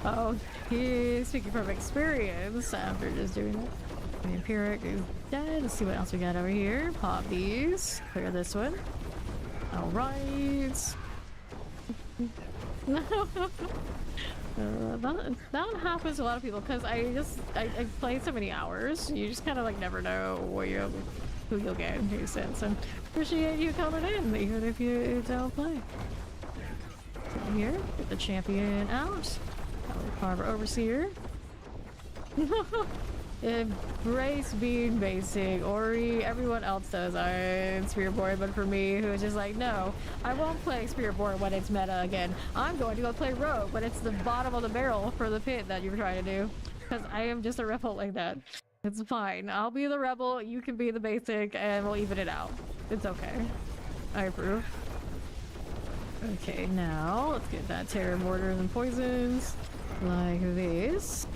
[SPEAKER 1] Oh, he's speaking from experience after just doing that. The Empiric is dead. Let's see what else we got over here. Pop these. Clear this one. Alright. That happens to a lot of people because I play so many hours. You just kind of like never know who you'll get in your sense. And appreciate you coming in even if you don't play. So here, get the champion out. Harbor Overseer. Embrace being basic. Ori, everyone else does Spearborn, but for me, who is just like, no, I won't play Spearborn when it's meta again. I'm going to go play Rogue when it's the bottom of the barrel for the pit that you're trying to do. Because I am just a rebel like that. It's fine. I'll be the rebel, you can be the basic, and we'll even it out. It's okay. I approve. Okay, now let's get that Terror Mortars and Poisons like this.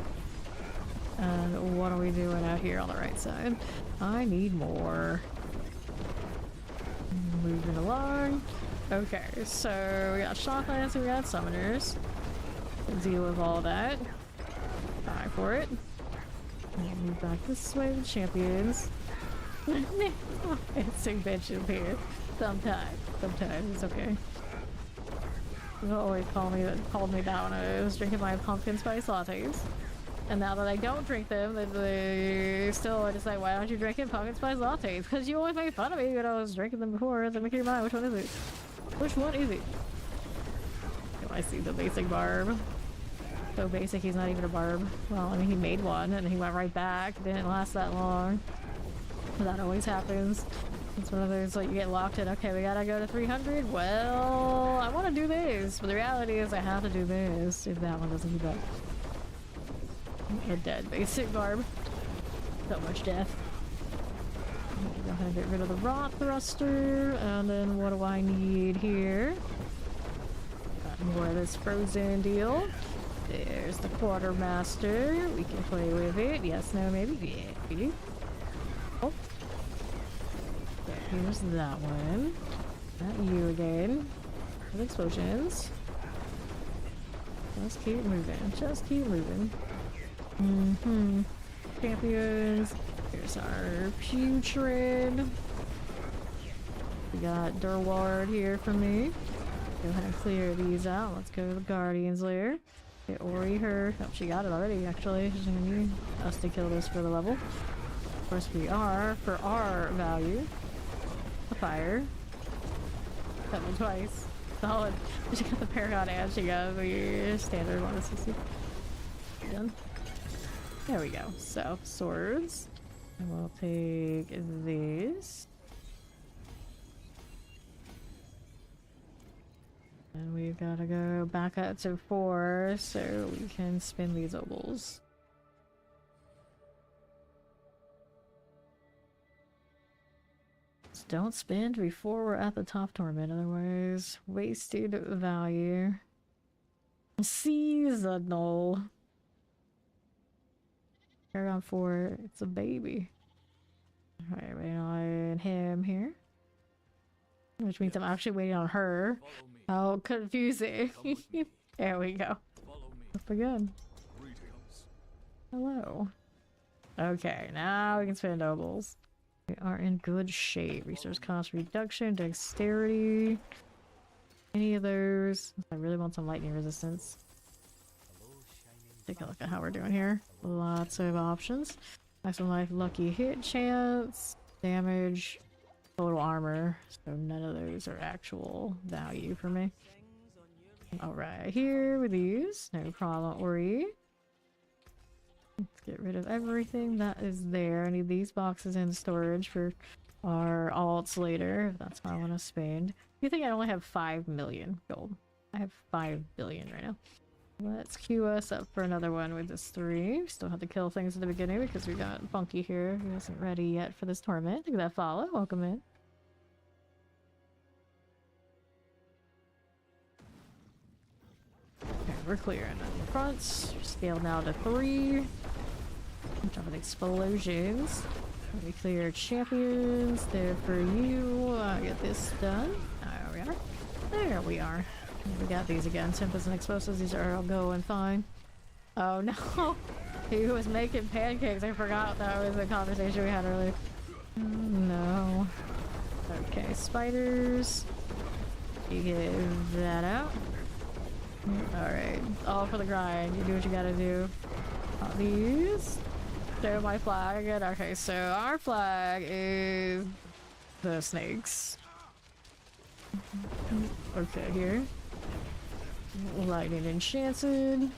[SPEAKER 1] And what are we doing out here on the right side? I need more. Moving along. Okay, so we got Shocklands and we got Summoners. We'll deal with all that. Die for it. And move back this way with Champions. It's invention here. Sometimes it's okay. People always called me down when I was drinking my pumpkin spice lattes. And now that I don't drink them, they still are just like, why aren't you drinking pumpkin spice lattes? Because you always make fun of me when I was drinking them before. So make your mind, which one is it? Which one is it? Oh, I see the basic barb. So basic, he's not even a barb. Well, I mean, he made one and he went right back. It didn't last that long. That always happens. It's one of those, like, you get locked in, okay, we gotta go to 300? Well, I want to do this. But the reality is I have to do this if that one doesn't keep up. A dead basic barb. So much death. Go ahead and get rid of the rot thruster. And then what do I need here? Got more of this frozen deal. There's the quartermaster. We can play with it. Yes, no, maybe. Yeah. Oh. Okay, here's that one. Not you again. With explosions. Just keep moving. Just keep moving. Champions. Here's our putrid. We got Durward here for me. Go ahead and clear these out. Let's go to the Guardian's Lair. Get Ori her. Oh, she got it already, actually. She's gonna need us to kill this for the level. Of course, we are, for our value, a fire. That one twice. Solid. She got the Paragon and she got the standard 160. Done. There we go. So, swords. And we'll take these. And we've got to go back up to 4 so we can spin these obols. Just don't spend before we're at the top torment, otherwise wasted value. Seasonal. Paragon 4, it's a baby. Alright, waiting on him here. Which means I'm actually waiting on her. How confusing. There we go. Up again. Hello. Okay, now we can spend nobles. We are in good shape. Resource cost reduction, dexterity. Any of those. I really want some lightning resistance. Take a look at how we're doing here. Lots of options. Maximum life, lucky hit chance, damage, total armor. So none of those are actual value for me. Alright, here with these. No problem, Ori. Let's get rid of everything that is there. I need these boxes in storage for our alts later, if that's what I want to spend. You think I only have 5 million gold? I have 5 billion right now. Let's queue us up for another one with this 3. We still have to kill things at the beginning because we got Funky here who isn't ready yet for this tournament. Look at that follow. Welcome in. Okay, we're clearing the fronts. Scale now to 3. Jumping explosions. We clear champions. There for you. Get this done. There we are. There we are. We got these again. Tempest and explosives. These are all going fine. Oh no! He was making pancakes. I forgot that was the conversation we had earlier. No. Okay, spiders. You get that out. Alright. All for the grind. You do what you gotta do. These. Show my flag again. Okay, so our flag is the snakes. Okay, here. Lightning enchanted.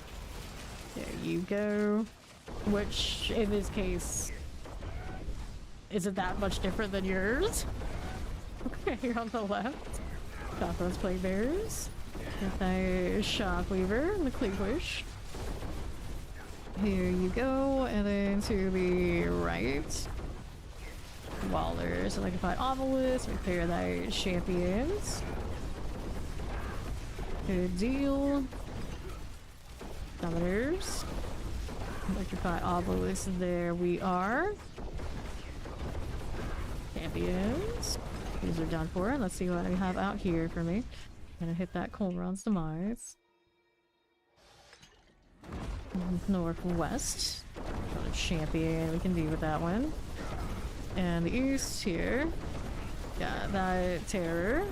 [SPEAKER 1] There you go. Which, in this case, isn't that much different than yours. Okay, here on the left. Got those plague bears. Get the shockweaver and the cleavish. Here you go, and then to the right. Wallers, electrified obelisk, repair thy champions. Good deal. Summoners. Electrified obelisk, there we are. Champions. These are done for. Let's see what I have out here for me. I'm gonna hit that Colron's demise. Northwest. Got a champion we can deal with that one. And the east here. Got that terror.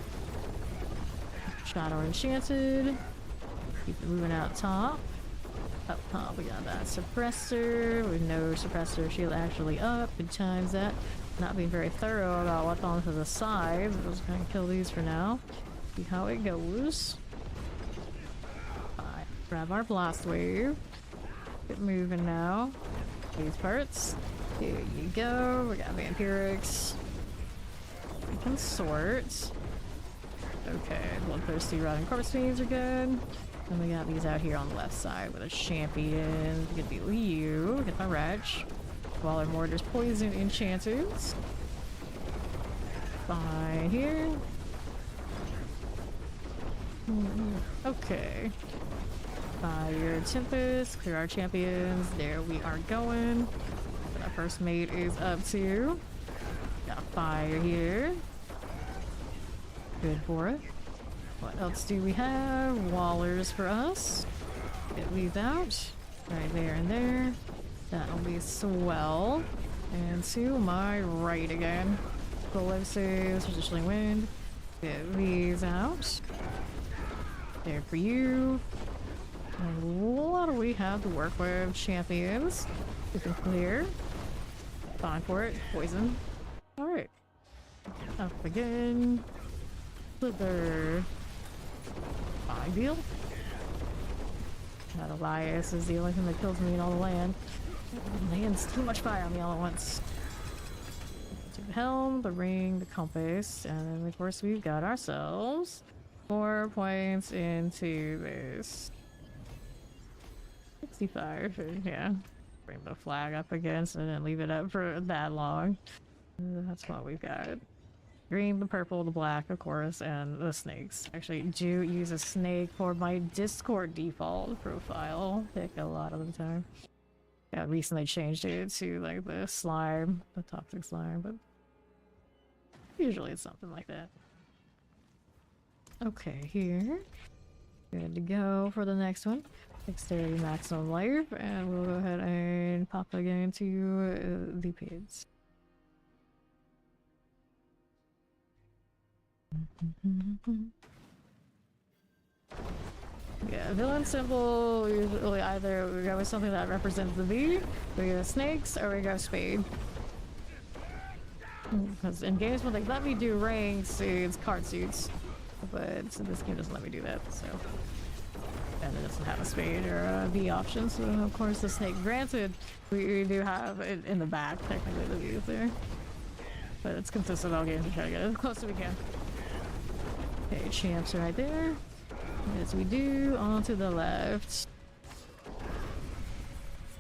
[SPEAKER 1] Shadow enchanted. Keep it moving out top. Up top we got that suppressor with no suppressor shield actually up. Good times that. Not being very thorough about what's on to the sides. I'm just gonna kill these for now. See how it goes. Alright, grab our blast wave. Get moving now. These parts. Here you go. We got vampirics. We can sort. Okay, bloodthirsty rotting corpse fiends are good. And we got these out here on the left side with a champion. Good deal you. Get my wretch. Waller mortars, poison enchanters. Fine here. Okay. Fire tempest. Clear our champions. There we are going. Our first mate is up to. Got fire here. Good for it. What else do we have? Wallers for us. Get these out. Right there and there. That'll be swell. And to my right again. Explosives, positioning wind. Get these out. There for you. And what do we have to work with? Champions. We can clear. Fine for it. Poison. Alright. Up again. Slither. Ideal. That Elias is the only thing that kills me in all the land. Land's too much fire on me all at once. Take the helm, the ring, the compass, and of course we've got ourselves 4 points into this. 65, yeah. Bring the flag up against it and leave it up for that long. That's what we've got. Green, the purple, the black, of course, and the snakes. Actually, do use a snake for my Discord default profile pick a lot of the time. Yeah, recently changed it to like the slime, the toxic slime, but usually it's something like that. Okay, here. Good to go for the next one. Dexterity maximum life, and we'll go ahead and pop again to the pids. Yeah, villain symbol usually either we go with something that represents the bee, we go snakes, or we go spade. Because in games when they let me do ranks, it's card suits, but so this game doesn't let me do that, so. And it doesn't have a spade or a V option, so of course the snake. Granted, we do have it in the back, technically the V is there. But it's consistent all games, we try to get as close as we can. Okay, champs right there. As we do, on to the left.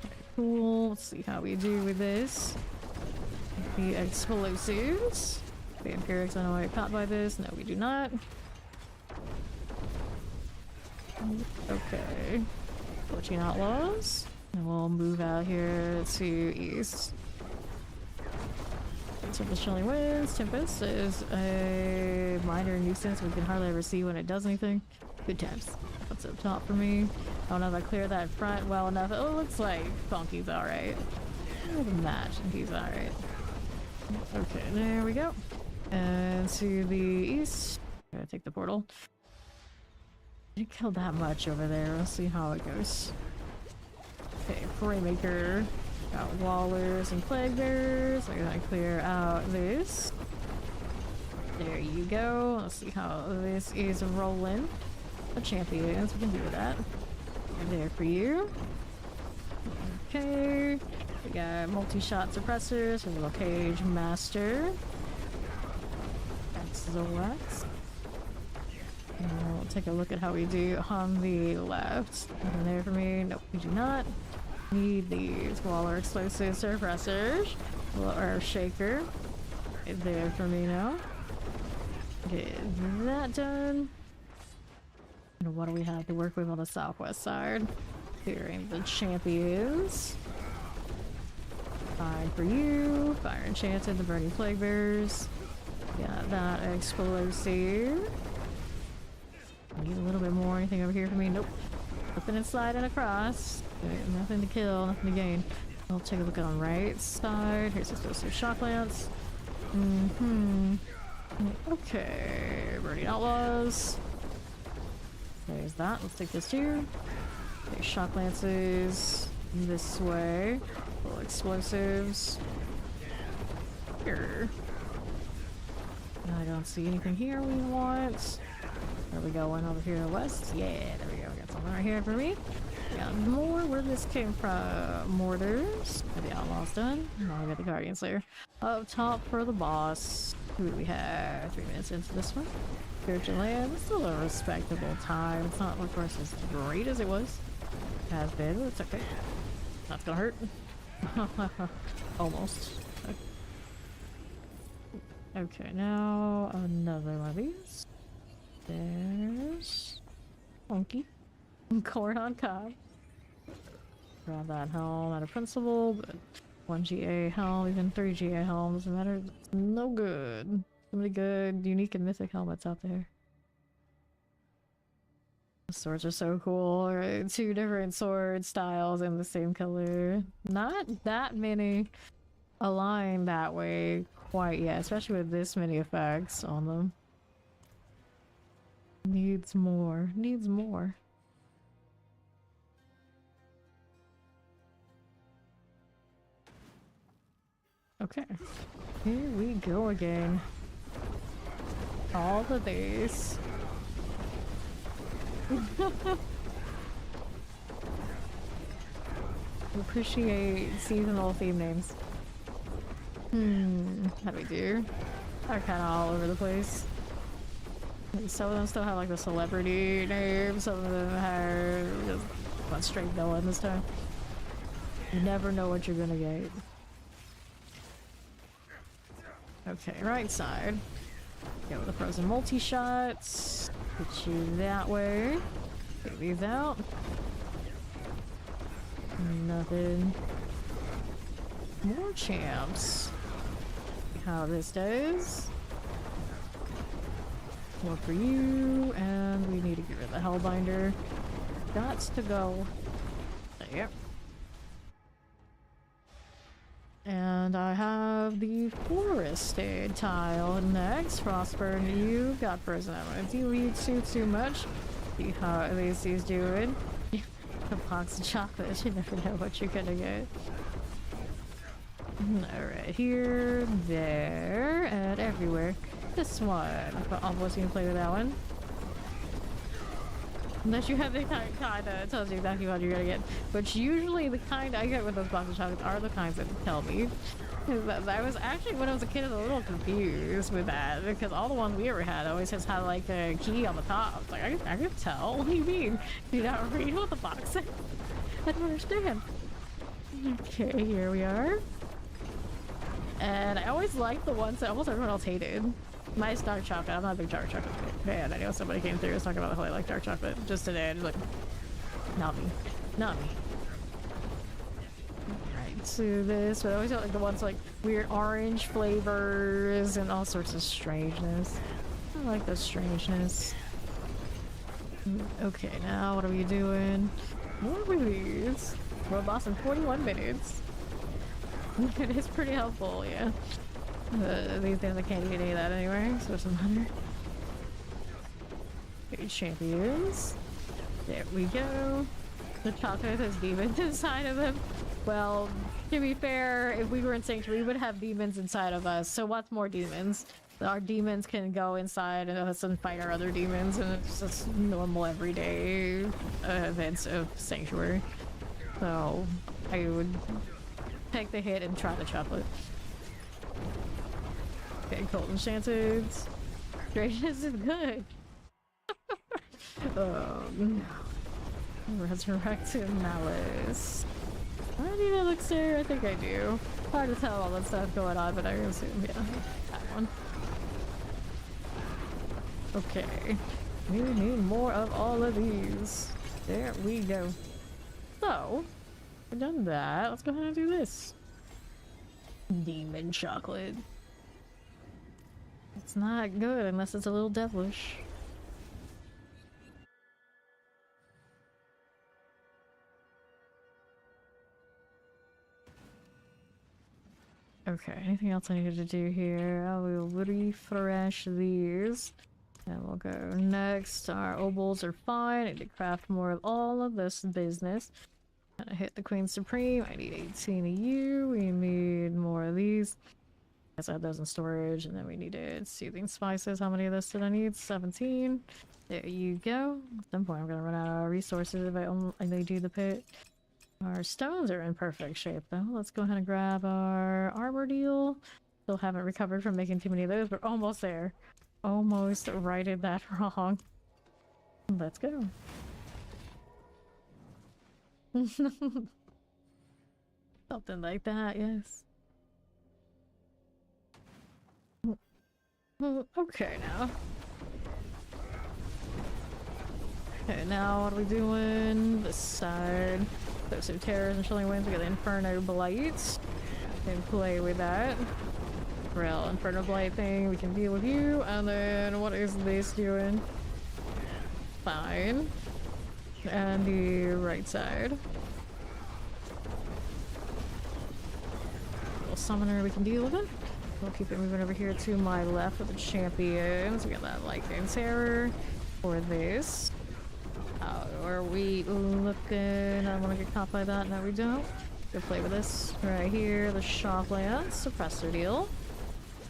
[SPEAKER 1] Okay, cool, let's see how we do with this. The explosives. Vampirics, I know I got caught by this. No, we do not. Okay. 14 outlaws. And we'll move out here to east. Tempest Chilling Winds. Tempest is a minor nuisance we can hardly ever see when it does anything. Good times. What's up top for me? I don't know if I clear that front well enough. Oh, it looks like Funky's alright. Match, and he's alright. Okay, there we go. And to the east. Gotta take the portal. Didn't kill that much over there. Let's see how it goes. Okay, Praymaker. Got Wallers and Plague Bearers. I'm gonna clear out this. There you go. Let's see how this is rolling. The champions, we can do that. There for you. Okay. We got multi-shot suppressors for the Cage Master. That's the wax. We'll take a look at how we do on the left. Nothing there for me. Nope, we do not. Need these Waller explosive suppressors. Or shaker. There for me now. Get that done. And what do we have to work with on the southwest side? Clearing the champions. Fine for you. Fire Enchanted, the Burning Plague Bearers. Got that explosive. Need a little bit more. Anything over here for me? Nope. Nothing and sliding across. Okay, nothing to kill, nothing to gain. I'll take a look at on right side. Here's explosive shock lance. Okay, Burning Outlaws. There's that. Let's take this too. Okay, shock lances this way. Little explosives. Here. I don't see anything here we want. There we go, one over here in the west. Yeah, there we go. We got something right here for me. Got more where this came from. Mortars. Got the outlaws done. Now we got the Guardian Slayer. Up top for the boss. Who do we have? 3 minutes into this one. Spiritual Land. It's still a respectable time. It's not, of course, as great as it was. It has been, but it's okay. Not gonna hurt. Almost. Okay, now another one of these. There's Funky. Corn on cob. Grab that helm at a principal, but 1 GA helm, even 3 GA helm, doesn't matter. It's no good. So many good, unique, and mythic helmets out there. The swords are so cool. Right? 2 different sword styles in the same color. Not that many align that way quite yet, especially with this many effects on them. Needs more. Needs more. Okay. Here we go again. All of these. Appreciate seasonal theme names. How do we do? They're kind of all over the place. Some of them still have like the celebrity name, some of them have just one straight villain this time. You never know what you're gonna get. Okay, right side. Go with the frozen multi-shots. Put you that way. Take these out. Nothing. More champs. See how this does. More for you, and we need to get rid of the Hellbinder. Gots to go. Yep. And I have the forested tile next. Frostburn, you got frozen elements. You eat too much. See how Lacey's doing. A box of chocolate, you never know what you're gonna get. Alright, here, there, and everywhere. This one. I'm almost gonna play with that one. Unless you have the kind that tells you exactly what you're gonna get. Which usually the kind I get with those boxes of chocolates are the kinds that tell me. I was actually, when I was a kid, I was a little confused with that. Because all the ones we ever had always just had like a key on the top. It's like, I can tell. What do you mean? Do you not read what the box said? I don't understand. Okay, here we are. And I always liked the ones that almost everyone else hated. Nice dark chocolate. I'm not a big dark chocolate fan. I know somebody came through and was talking about how they like dark chocolate just today. And like, not me. Not me. Alright, so this, but I always got like the ones like weird orange flavors and all sorts of strangeness. I like the strangeness. Okay, now what are we doing? More with these. We're boss in 41 minutes. It is pretty helpful, yeah. These days I can't eat any of that anyway, so it doesn't matter. Okay, champions. There we go. The chocolate has demons inside of them. Well, to be fair, if we were in Sanctuary, we would have demons inside of us. So what's more demons? Our demons can go inside and us and fight our other demons, and it's just normal everyday events of Sanctuary. So I would take the hit and try the chocolate. Okay, cold enchanted. Strangeness is good. Resurrected malice. I need an elixir. I think I do. Hard to tell all that stuff going on, but I assume, yeah, that one. Okay. We need more of all of these. There we go. So, we've done that. Let's go ahead and do this. Demon chocolate. It's not good unless it's a little devilish. Okay, anything else I needed to do here? I will refresh these. And we'll go next. Our obols are fine. I need to craft more of all of this business. I hit the Queen Supreme. I need 18 of you. We need more of these. I have those in storage, and then we needed soothing spices. How many of this did I need? 17. There you go. At some point, I'm gonna run out of resources if I only do the pit. Our stones are in perfect shape, though. Let's go ahead and grab our armor deal. Still haven't recovered from making too many of those. We're almost there. Almost righted that wrong. Let's go. Something like that, yes. Okay, now. Okay, now what are we doing? This side. Those some terrors and chilling winds. We got the Inferno Blight. Can play with that. Real Inferno Blight thing. We can deal with you. And then what is this doing? Fine. And the right side. We'll summoner we can deal with it. We'll keep it moving over here to my left with the champions. We got that lightning terror for this. How are we looking? I want to get caught by that. No, we don't. Go play with this right here. The Shockland suppressor deal.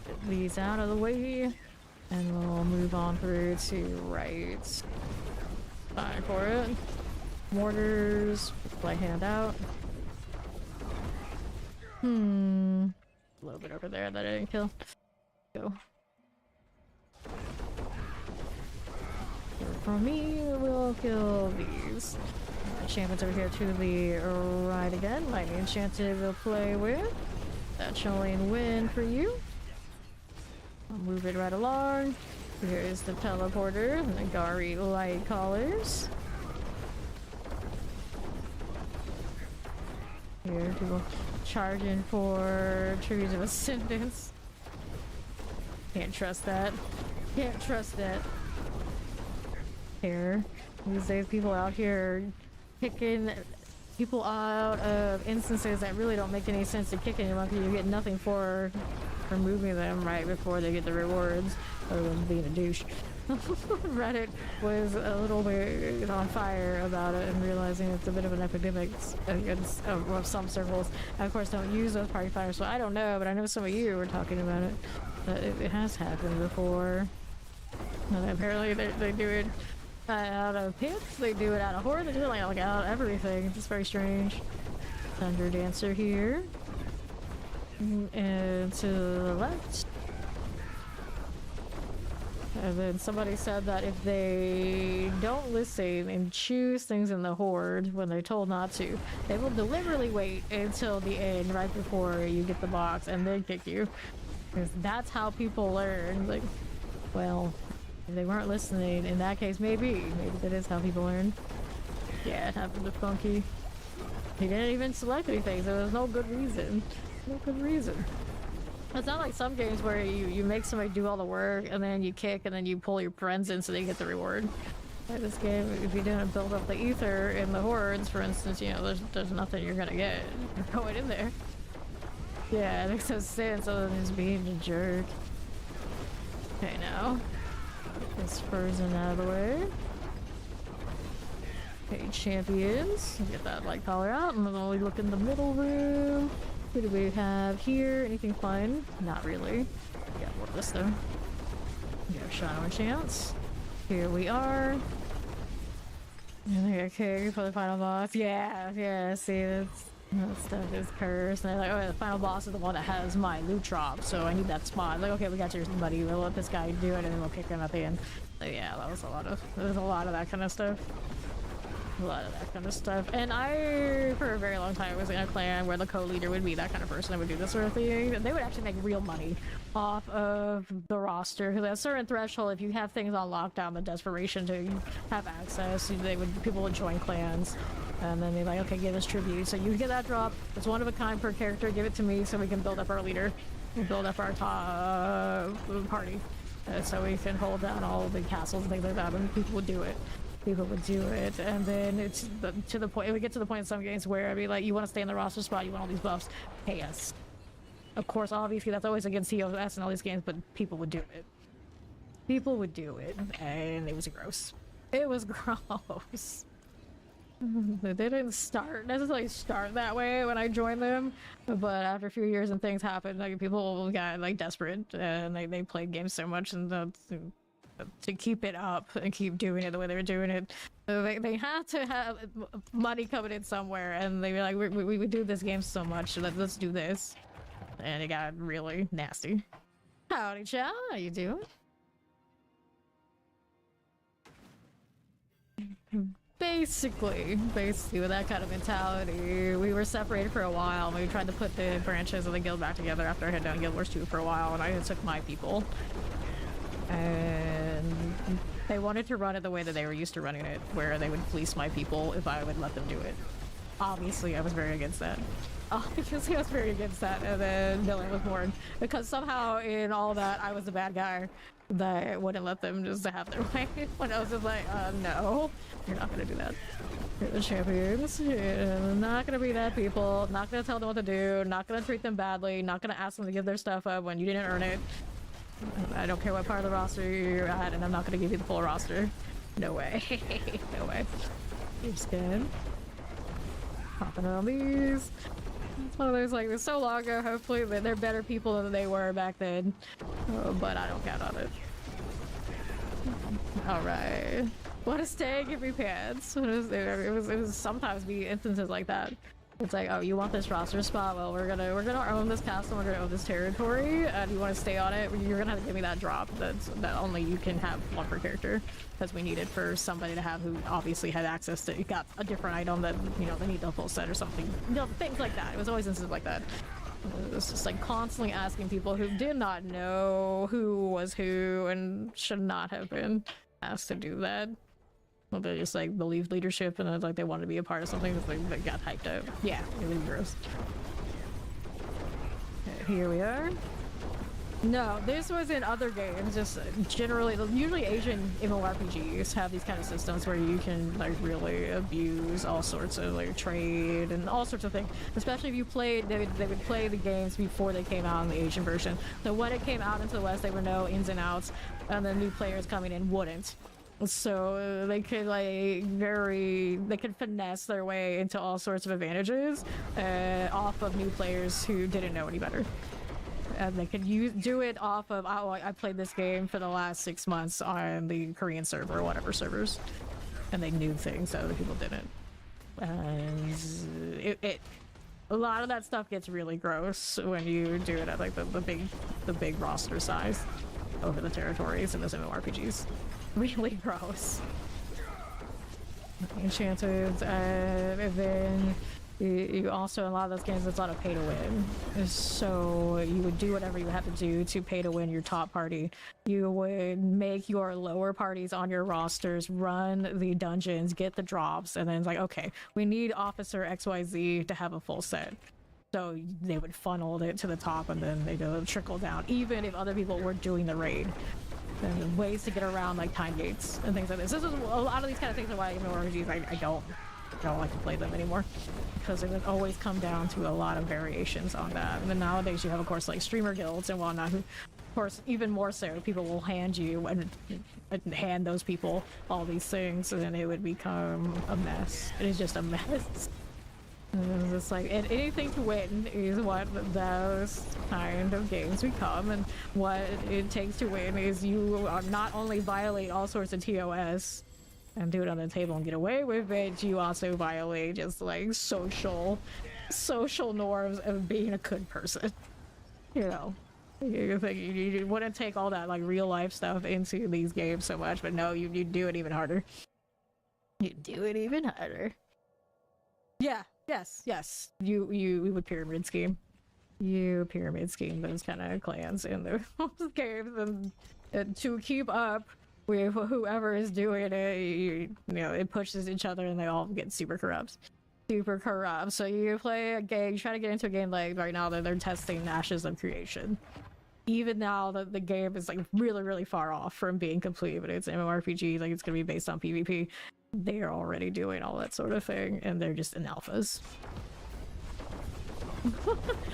[SPEAKER 1] Get these out of the way, and we'll move on through to right. Fine for it. Mortars. Play hand out. A little bit over there that I didn't kill. Go. For me, we'll kill these. Enchantments over here to the right again. Lightning Enchanted we'll play with. That Chilean win for you. I'll move it right along. Here's the Teleporter and the Gari Light Callers. Here, people charging for Trees of Ascendance. Can't trust that. Can't trust that. Here. These days, people out here kicking people out of instances that really don't make any sense to kick anyone because you get nothing for removing them right before they get the rewards, other than being a douche. Reddit was a little bit on fire about it and realizing it's a bit of an epidemic against of some circles. I, of course, don't use those party fires, so I don't know, but I know some of you were talking about it. But it has happened before. And apparently they do it out of pits, they do it out of horde, they do it like out of everything. It's just very strange. Thunder Dancer here. And to the left. And then somebody said that if they don't listen and choose things in the horde when they're told not to, they will deliberately wait until the end, right before you get the box, and then kick you. Because that's how people learn. Like, well, if they weren't listening, in that case, maybe that is how people learn. Yeah, it happened to Funky. He didn't even select anything, so there's no good reason. No good reason. It's not like some games where you make somebody do all the work and then you kick and then you pull your friends in so they get the reward. Like this game, if you didn't build up the ether in the hordes, for instance, you know, there's nothing you're gonna get. You're going in there. Yeah, it makes no sense other than just being a jerk. Okay, now. Get this Frozen out of the way. Okay, champions. Get that light collar out, and then we look in the middle room. What do we have here? Anything fun? Not really. Yeah, more of this though. Yeah, Shadow and Chance. Here we are. Okay, for the final boss. Yeah, see, that stuff is cursed. And they're like, oh, the final boss is the one that has my loot drop, so I need that spot. Like, okay, we got your buddy. We'll let this guy do it, and then we'll kick him at the end. So yeah, there was a lot of that kind of stuff. A lot of that kind of stuff. And I, for a very long time, was in a clan where the co-leader would be that kind of person that would do this sort of thing. They would actually make real money off of the roster. Because at a certain threshold, if you have things on lockdown, the desperation to have access, people would join clans. And then they're like, okay, give us tribute. So you get that drop. It's one of a kind per character. Give it to me so we can build up our leader. We'll build up our party. So we can hold down all the castles and things like that. And people would do it. People would do it, and then it's to the point. It would get to the point in some games where I'd be like, "You want to stay in the roster spot? You want all these buffs? Pay us." Of course, obviously, that's always against TOS and all these games, but people would do it. People would do it, and it was gross. It was gross. They didn't necessarily start that way when I joined them, but after a few years and things happened, like people got like desperate, and they played games so much and. To keep it up and keep doing it the way they were doing it, they had to have money coming in somewhere, and they were like, we would do this game so much, so let's do this, and it got really nasty. Howdy, Chow, how you doing? Basically with that kind of mentality, we were separated for a while. We tried to put the branches of the guild back together after I had done Guild Wars 2 for a while, and I took my people. And they wanted to run it the way that they were used to running it, where they would fleece my people if I would let them do it. obviously I was very against that. Obviously I was very against that, and then Dylan was born. Because somehow in all that, I was the bad guy that wouldn't let them just have their way. When I was just like, no, you're not gonna do that. You're the champions. You're not gonna be that people. Not gonna tell them what to do. Not gonna treat them badly. Not gonna ask them to give their stuff up when you didn't earn it. I don't care what part of the roster you're at, and I'm not gonna give you the full roster. No way. No way. Your skin. Hopping on these. It's one of those, like, it's so long ago, hopefully they're better people than they were back then. But I don't count on it. Alright. What a stay, give me pants. It was sometimes be instances like that. It's like, oh, you want this roster spot? Well, we're gonna own this castle, we're gonna own this territory, and you want to stay on it? You're gonna have to give me that drop. That only you can have one per character, because we need it for somebody to have who obviously had access to got a different item that, you know, they need the full set or something. You know, things like that. It was always instances like that. It was just like constantly asking people who did not know who was who and should not have been asked to do that. Well, they just like believed leadership and like they wanted to be a part of something that they got hyped up. Yeah, really gross. Okay, here we are. No, this was in other games. Just generally, usually Asian MMORPGs have these kind of systems where you can like really abuse all sorts of like trade and all sorts of things. Especially if you played, they would play the games before they came out in the Asian version. So when it came out into the West, they would know ins and outs, and the new players coming in wouldn't. So they could they could finesse their way into all sorts of advantages off of new players who didn't know any better. And they could do it off of, oh, I played this game for the last 6 months on the Korean server or whatever servers, and they knew things that other people didn't. And a lot of that stuff gets really gross when you do it at like the big roster size over the territories in those MMORPGs. Really gross. Enchanted, and then you also, in a lot of those games, it's a lot of pay to win. So you would do whatever you have to do to pay to win your top party. You would make your lower parties on your rosters run the dungeons, get the drops, and then it's like, okay, we need Officer XYZ to have a full set. So they would funnel it to the top, and then they go trickle down, even if other people were doing the raid. And ways to get around like time gates and things like this. This is a lot of these kind of things are why even RPGs I don't like to play them anymore, because it would always come down to a lot of variations on that. And then nowadays you have, of course, like streamer guilds and whatnot, who, of course, even more so, people will hand you and hand those people all these things, and then it would become a mess. It is just a mess. And it's like, and anything to win is what those kind of games become, and what it takes to win is you not only violate all sorts of TOS and do it on the table and get away with it, you also violate just like social norms of being a good person. You know, you wouldn't take all that like real life stuff into these games so much, but no, you do it even harder. You do it even harder. Yeah. Yes. You would pyramid scheme. You pyramid scheme those kind of clans in those games, and to keep up with whoever is doing it, you know, it pushes each other, and they all get super corrupt. So you play a game, you try to get into a game like right now that they're testing Ashes of Creation. Even now that the game is like really far off from being complete, but it's an MMORPG, like it's gonna be based on PvP. They're already doing all that sort of thing, and they're just in alphas.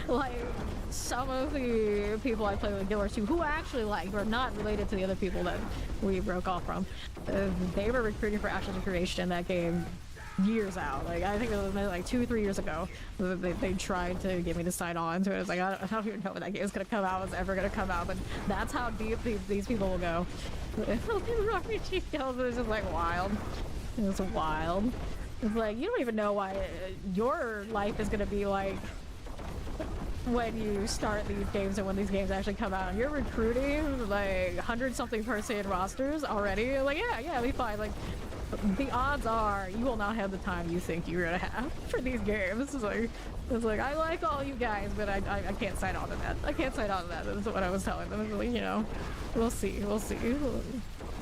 [SPEAKER 1] Like, some of the people I play with Guild Wars 2, who I actually like, who are not related to the other people that we broke off from, they were recruiting for Ashes of Creation in that game years out. Like, I think it was like 2-3 years ago. They tried to get me to sign on to it. It's like, I don't even know when that game is gonna come out, it's ever gonna come out, but that's how deep these people will go. RPG Guilds is just like wild. It's wild. It's like, you don't even know why your life is gonna be like when you start these games and when these games actually come out. You're recruiting like 100-something person rosters already. Like, yeah, it'll be fine. Like, the odds are you will not have the time you think you're gonna have for these games. It's like I like all you guys, but I can't sign on to that. I can't sign on to that. That's what I was telling them. Like, you know, we'll see.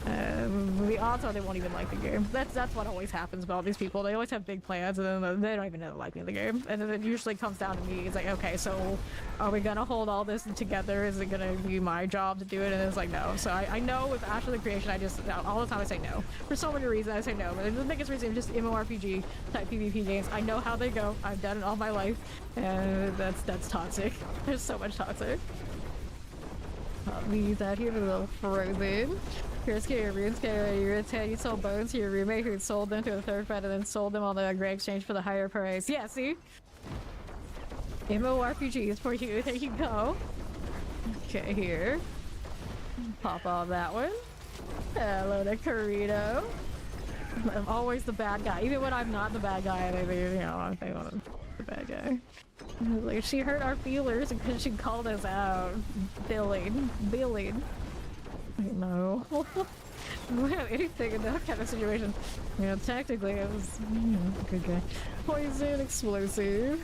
[SPEAKER 1] The odds are they won't even like the game. That's what always happens with all these people. They always have big plans and then they don't even know liking the game. And then it usually comes down to me. It's like, okay, so are we gonna hold all this together? Is it gonna be my job to do it? And it's like, no. So I know with After the Creation, I just, all the time I say no. For so many reasons I say no. But the biggest reason is just MMORPG type PvP games. I know how they go. I've done it all my life. And that's toxic. There's so much toxic. I'll leave that here, a little frozen. Here's Caribbean Scary. You sold bones to your roommate who sold them to a third party and then sold them on the great exchange for the higher price. Yeah, see? MMORPGs for you. There you go. Okay, here. Pop on that one. Hello to Carito. I'm always the bad guy. Even when I'm not the bad guy, they I think I'm the bad guy. Like, she hurt our feelers because she called us out. Billing. I know. We don't have anything in that kind of situation. You know, technically it was a good guy. Poison, explosive.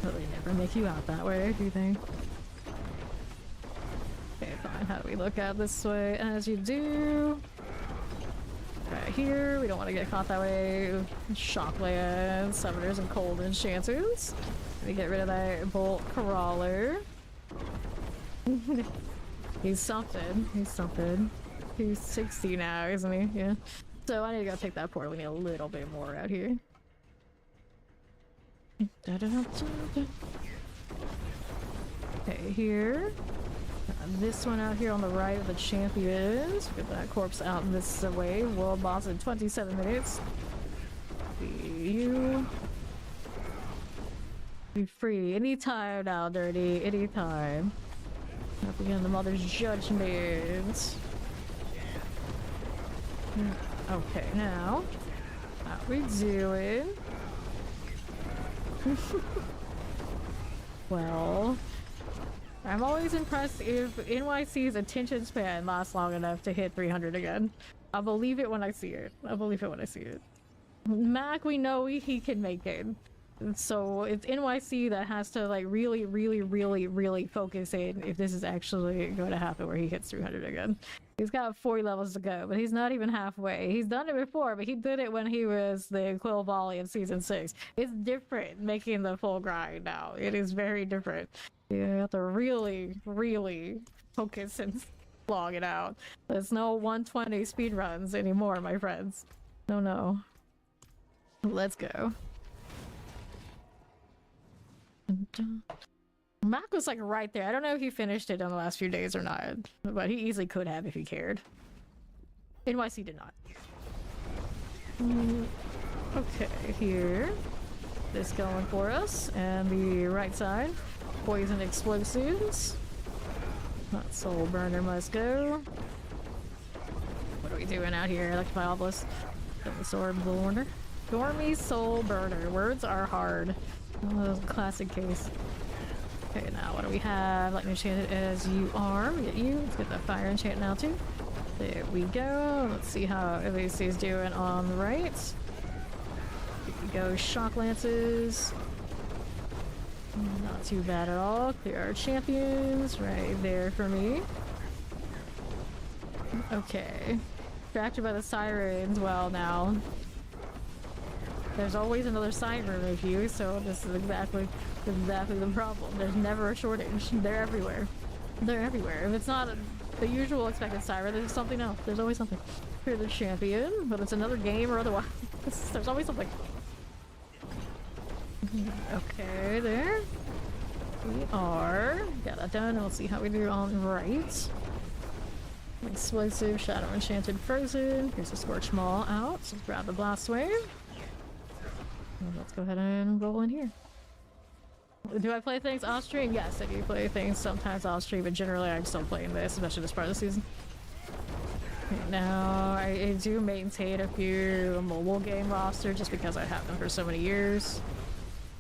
[SPEAKER 1] But they never make you out that way, do you think? Okay, fine. How do we look out this way? As you do. Right here, we don't want to get caught that way. Shocklands, summoners, and cold enchanters. Let me get rid of that bolt crawler. He's something. He's 60 now, isn't he? Yeah. So I need to go take that portal. We need a little bit more out here. Okay, here. This one out here on the right of the champions. Get that corpse out this way. World boss in 27 minutes. You. Be free anytime now, Dirty. Anytime. Up again, the mother's judgment. Okay, now. How we doing? Well. I'm always impressed if NYC's attention span lasts long enough to hit 300 again. I'll believe it when I see it. Mac, we know he can make it. So it's NYC that has to like really focus in if this is actually going to happen where he hits 300 again. He's got 40 levels to go, but he's not even halfway. He's done it before, but he did it when he was the Quill Volley in season 6. It's different making the full grind now. It is very different. You have to really focus and log it out. There's no 120 speedruns anymore, my friends. No. Let's go. Mac was like right there. I don't know if he finished it in the last few days or not, but he easily could have if he cared. NYC did not. Okay, here. This going for us. And the right side. Poison explosives. Not soul burner must go. What are we doing out here? Electrify obelisk. Sword burner. Dormy soul burner. Words are hard. Oh, classic case. Okay, now what do we have? Lightning enchanted as you are. We get you. Let's get that fire enchant now too. There we go. Let's see how Evasi's doing on the right. Here we go. Shock lances. Not too bad at all. Clear our champions. Right there for me. Okay. Distracted by the sirens. Well, now. There's always another siren review, so this is exactly the problem. There's never a shortage. They're everywhere. If it's not the usual expected siren, there's something else. There's always something. Here's the champion, but it's another game or otherwise. There's always something. Okay, there. We are. Got that done. We'll see how we do on right. Explosive, Shadow Enchanted, Frozen. Here's a Scorch Maul out. So let's grab the Blast Wave. And let's go ahead and roll in here. Do I play things off stream? Yes, I do play things sometimes off stream, but generally I'm still playing this, especially this part of the season. Now, I do maintain a few mobile game roster just because I have them for so many years.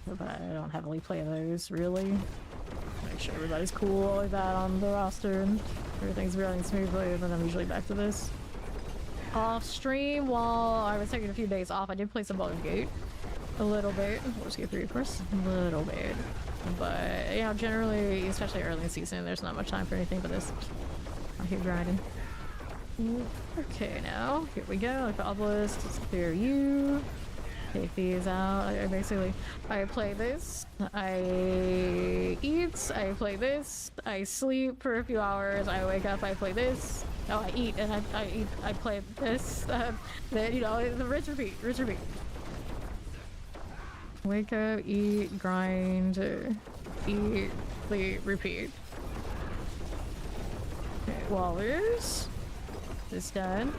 [SPEAKER 1] But I don't heavily play those, really. Make sure everybody's cool with that on the roster and everything's running smoothly, and then I'm usually back to this. Off stream, while I was taking a few days off, I did play some Baldur's Gate. A little bit. Baldur's Gate 3, of course. A little bit. But, you know, generally, especially early in the season, there's not much time for anything but this. I keep grinding. Okay, now here we go. Like the obelisk, let's clear you. Take these out. I play this, I eat, I play this, I sleep for a few hours, I wake up, I play this. Oh, I eat and I eat, I play this. Then, you know, the rinse repeat, rinse repeat. Wake up, eat, grind, eat, sleep, repeat. Okay, Wallers. This done.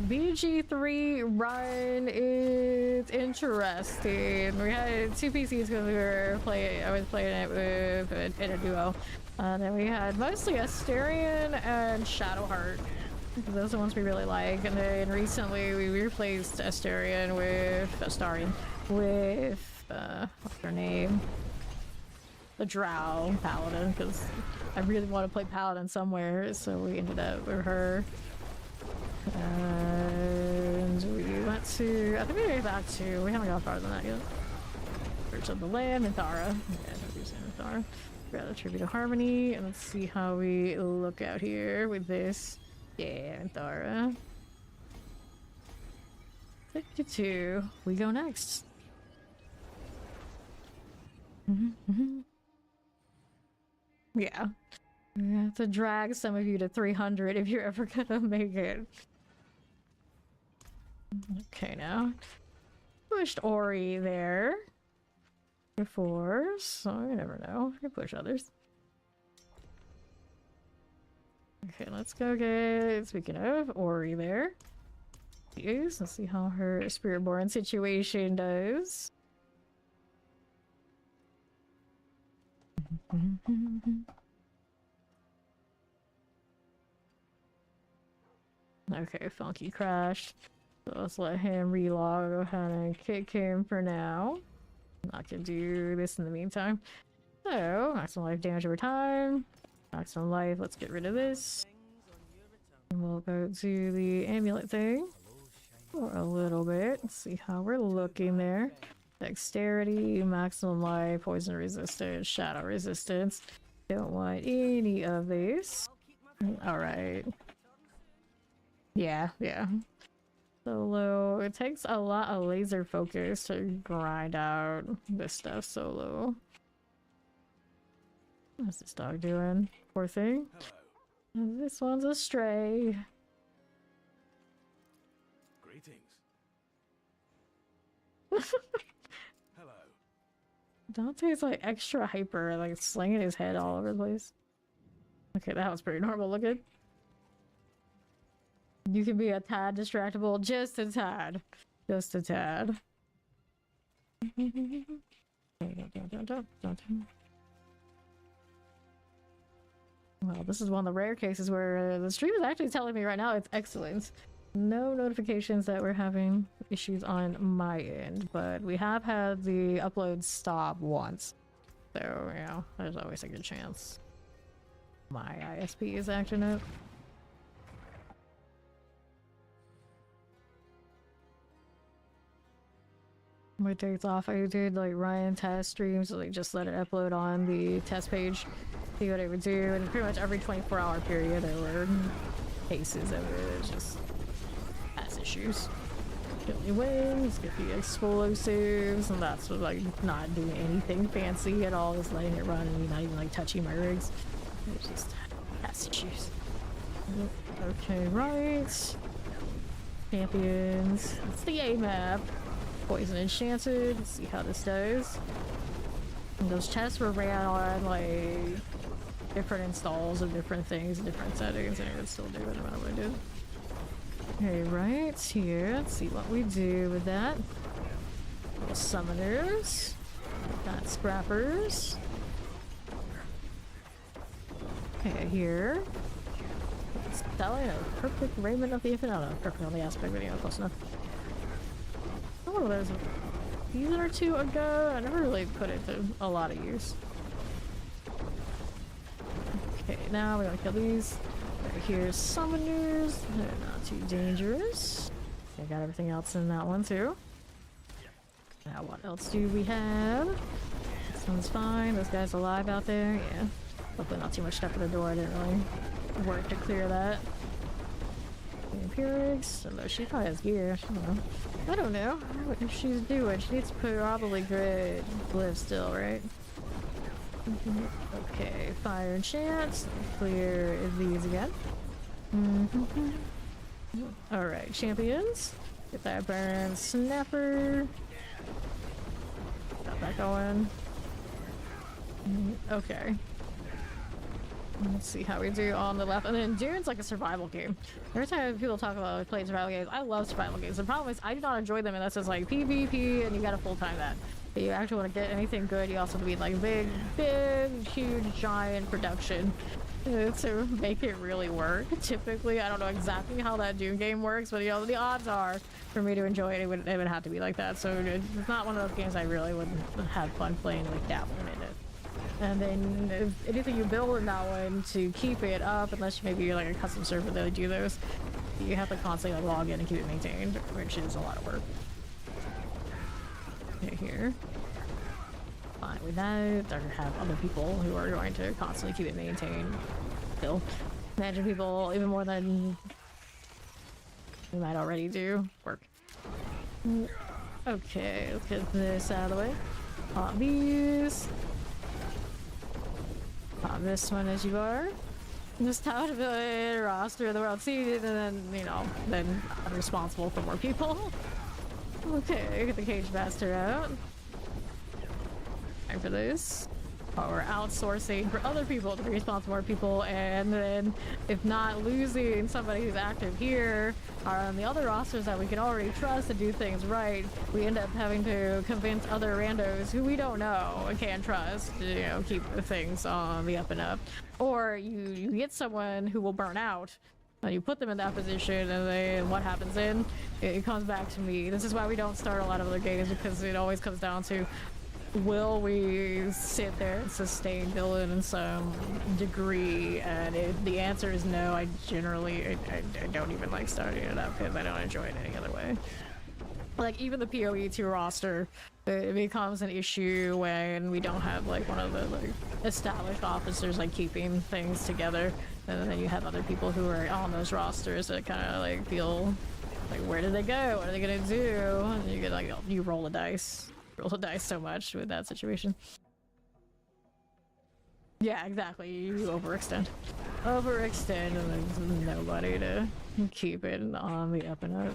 [SPEAKER 1] BG3 run is interesting. We had two PCs because I was playing it with in a duo. Then we had mostly Asterion and Shadowheart. Those are the ones we really like. And then recently we replaced Asterion with what's her name? The Drow Paladin, because I really want to play Paladin somewhere, so we ended up with her. And we went to, I think we made that too. We haven't got farther than that yet. Search of the Land, Minthara. Yeah, don't do Minthara. Grab a tribute to Harmony, and let's see how we look out here with this. Yeah, Minthara. 52. We go next. Yeah. We have to drag some of you to 300 if you're ever gonna make it. Okay, now. Pushed Ori there. Before, so you never know. You can push others. Okay, let's go get, speaking of, Ori there. Let's see how her Spiritborn situation does. Okay, Funky crashed. So let's let him relog. Go ahead and kick him for now. I'm not gonna do this in the meantime. So, maximum life damage over time. Maximum life, let's get rid of this. And we'll go to the amulet thing for a little bit. Let's see how we're looking there. Dexterity, maximum life, poison resistance, shadow resistance. Don't want any of these. Alright. Yeah. Solo. It takes a lot of laser focus to grind out this stuff solo. What's this dog doing? Poor thing. This one's a stray.
[SPEAKER 2] Greetings. Hello.
[SPEAKER 1] Dante's like extra hyper, like slinging his head all over the place. Okay, that was pretty normal looking. You can be a tad distractible, just a tad. Just a tad. Well, this is one of the rare cases where the stream is actually telling me right now it's excellent. No notifications that we're having issues on my end, but we have had the upload stop once. So, you know, there's always a good chance. My ISP is acting up. My days off, I did like run test streams, so like just let it upload on the test page, see what it would do, and pretty much every 24-hour period there were cases of it, just past issues. Get me wings, get the explosives, and that's what, like not doing anything fancy at all, just letting it run and not even like touching my rigs. It's just past issues. Okay, right. Champions. It's the A map. Poison Enchanted. Let's see how this does. And those tests were ran on like different installs of different things, different settings, and it would still do it no matter what I did. Okay, right here. Let's see what we do with that. Little summoners. Got scrappers. Okay, here. Selling a perfect raiment of the infinite. I don't know, perfect on the aspect video, close enough. One of those a season or two ago. I never really put it to a lot of use. Okay, now we gotta kill these. Right here's summoners. They're not too dangerous. I got everything else in that one too. Now what else do we have? This one's fine. This guy's alive out there. Yeah. Hopefully not too much stuff at the door. I didn't really work to clear that. Empirics, although she probably has gear. I don't know what she's doing. She needs to probably live still, right? Okay, fire and chance. Clear these again. Alright, champions. Get that burn snapper. Got that going. Okay. Let's see how we do on the left. And then Dune's like a survival game. Every time people talk about playing survival games, I love survival games. The problem is I do not enjoy them unless it's like PvP and you gotta full-time that. If you actually want to get anything good, you also have to be like big, huge, giant production to make it really work. Typically, I don't know exactly how that Dune game works, but you know, the odds are for me to enjoy it, it would have to be like that. So it's not one of those games I really would have fun playing, like dabbling in it. And then if anything you build in that one to keep it up, unless maybe you're like a custom server that would do those, you have to constantly like log in and keep it maintained, which is a lot of work. Okay, here. Fine with that, or have other people who are going to constantly keep it maintained. Still, imagine people even more than we might already do. Work. Okay, let's get this out of the way. Pop these. Pop this one as you are. Just how to build a roster of the world seeded, and then, you know, then I'm responsible for more people. Okay, get the cage master out. Time for this. Oh, we're outsourcing for other people to be responsible for people, and then if not losing somebody who's active here or on the other rosters that we can already trust to do things right, we end up having to convince other randos who we don't know and can't trust to, you know, keep things on the up and up. Or you get someone who will burn out and you put them in that position, and then what happens then? It comes back to me. This is why we don't start a lot of other games, because it always comes down to, will we sit there and sustain Dylan in some degree? And if the answer is no, I generally I don't even like starting it up because I don't enjoy it any other way. Like even the PoE2 roster, it becomes an issue when we don't have like one of the like established officers like keeping things together, and then you have other people who are on those rosters that kind of like feel like, where did they go? What are they gonna do? And you get like, you roll the dice. Roll the dice so much with that situation. Yeah, exactly. You overextend. Overextend, and there's nobody to keep it on the up and up.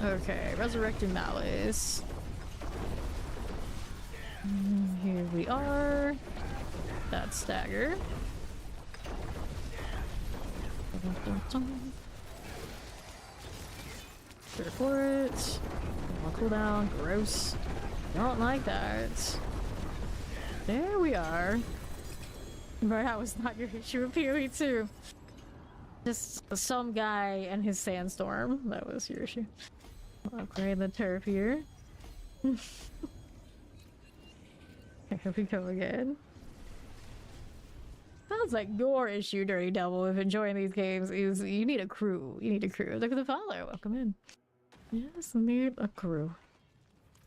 [SPEAKER 1] Okay, Resurrecting Malice. Here we are. That stagger. Sure for it. Cooldown, gross. Don't like that. There we are. But that was not your issue with PoE2. Just some guy and his sandstorm. That was your issue. I'll upgrade the turf here. Here we go again. Sounds like your issue, Dirty Devil, with enjoying these games is you need a crew. You need a crew. Look at the follow. Welcome in. Yes, need a crew.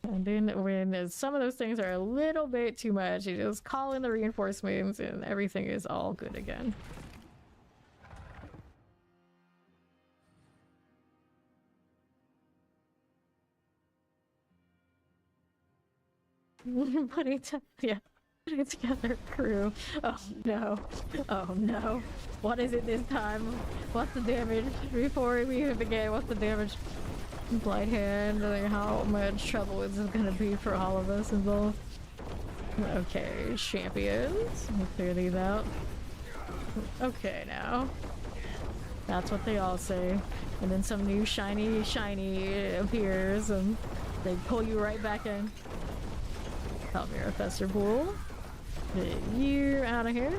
[SPEAKER 1] And then when some of those things are a little bit too much, you just call in the reinforcements and everything is all good again. Putting together a crew. Oh no. Oh no. What is it this time? What's the damage? Before we even begin, what's the damage? Blight hand, like how much trouble is it gonna be for all of us involved? Okay, champions. We'll clear these out. Okay, now. That's what they all say. And then some new shiny appears and they pull you right back in. Help me, Fester Pool. Get you out of here.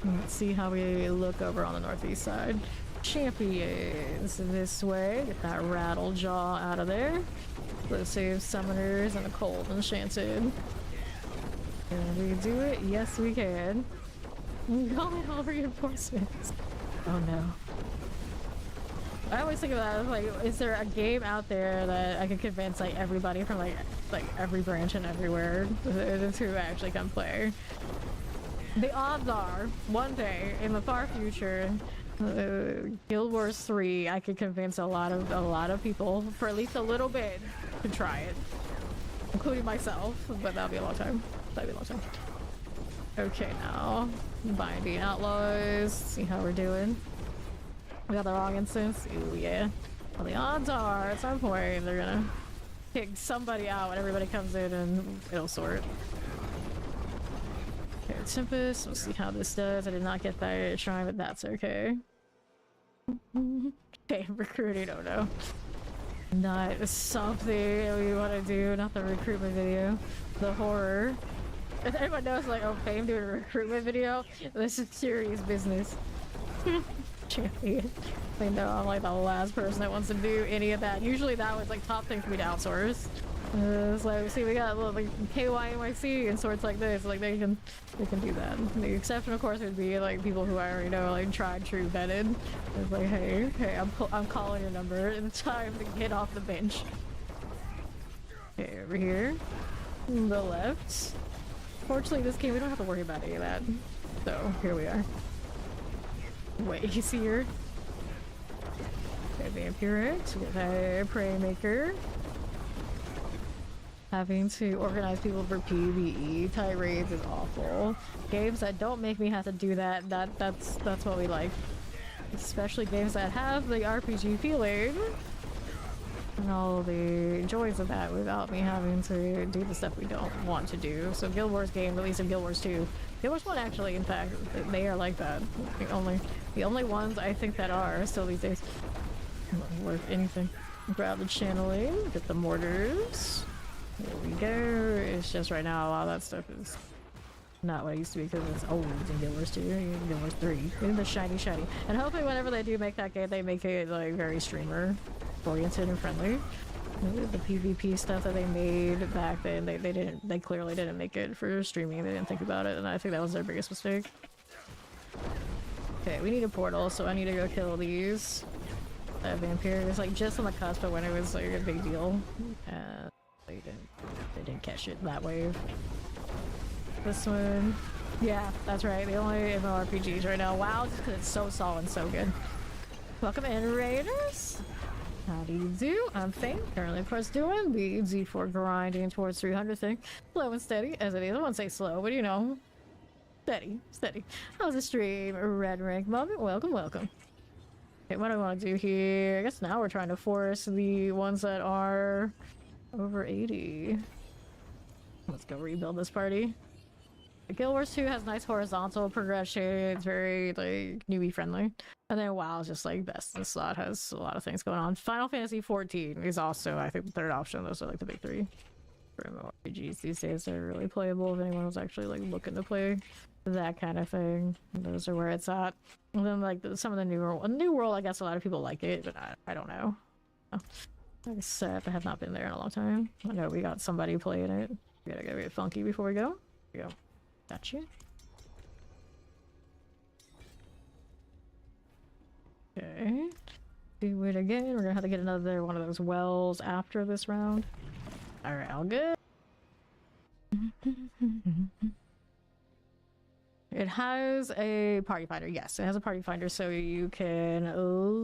[SPEAKER 1] Let's see how we look over on the northeast side. Champions this way. Get that rattle jaw out of there. Let's save summoners and a cold enchanted. Can we do it? Yes, we can. Going all reinforcements. Oh no. I always think about it, like, is there a game out there that I could convince like everybody from like every branch and everywhere to actually come play? The odds are, one day in the far future, Guild Wars 3, I could convince a lot of people for at least a little bit to try it, including myself. But that'll be a long time. That'll be a long time. Okay, now binding outlaws. See how we're doing. We got the wrong instance. Ooh, yeah. Well, the odds are at some point they're gonna kick somebody out when everybody comes in and it'll sort. Okay, Tempest. We'll see how this does. I did not get that shrine, but that's okay. Okay, recruiting. Oh no. Not something we want to do. Not the recruitment video. The horror. If anyone knows, like, oh, Fame doing a recruitment video, this is serious business. Champion. I know I'm like the last person that wants to do any of that. Usually that was like top thing for me to outsource. It's like, see, we got little like KYNYC and sorts like this. Like they can do that. The exception, of course, would be like people who I already know, like tried, true, vetted. It's like, hey, I'm calling your number. It's time to get off the bench. Okay, over here, the left. Fortunately, this game we don't have to worry about any of that. So here we are. Wait, you see her? Okay, Vampirix, we got a Prey Maker. Having to organize people for PvE type raids is awful. Games that don't make me have to do that's what we like. Especially games that have the RPG feeling and all the joys of that without me having to do the stuff we don't want to do. So Guild Wars game, at least in Guild Wars 2. Guild Wars 1 actually, in fact, they are like that. The only ones I think that are still these days. Not worth anything. Grab the channeling, get the mortars. There we go. It's just right now a lot of that stuff is not what it used to be because it's old in Guild Wars 2, Guild Wars 3. Even the shiny. And hopefully whenever they do make that game, they make it like very streamer oriented and friendly. The PvP stuff that they made back then, they clearly didn't make it for streaming. They didn't think about it, and I think that was their biggest mistake. Okay, we need a portal, so I need to go kill these vampire. It's like just on the cusp of when it was like a big deal. They didn't catch it that wave. This one, yeah, that's right. The only MMORPGs right now. WoW, just because it's so solid and so good. Welcome in, Raiders. How do you do? I'm Fame, currently of course doing the Z4 grinding towards 300 thing. Slow and steady, as it is. I won't say slow, but you know, steady. How's the stream? Red rank moment. Welcome. Okay, what do I want to do here? I guess now we're trying to force the ones that are over 80. Let's go rebuild this party. Guild Wars 2 has nice horizontal progression. It's very like newbie friendly. And then WoW is just like best in slot, has a lot of things going on. Final Fantasy 14 is also, I think, the third option. Those are like the big three for MMORPGs these days. They're really playable if anyone was actually like looking to play that kind of thing. Those are where it's at. And then like some of the New World, I guess a lot of people like it, but I don't know. Like I said, I have not been there in a long time. I know we got somebody playing it. We gotta get funky before we go. Here we go. Gotcha. Okay. Do it again. We're gonna have to get another one of those wells after this round. Alright, all good. It has a party finder. Yes, it has a party finder, so you can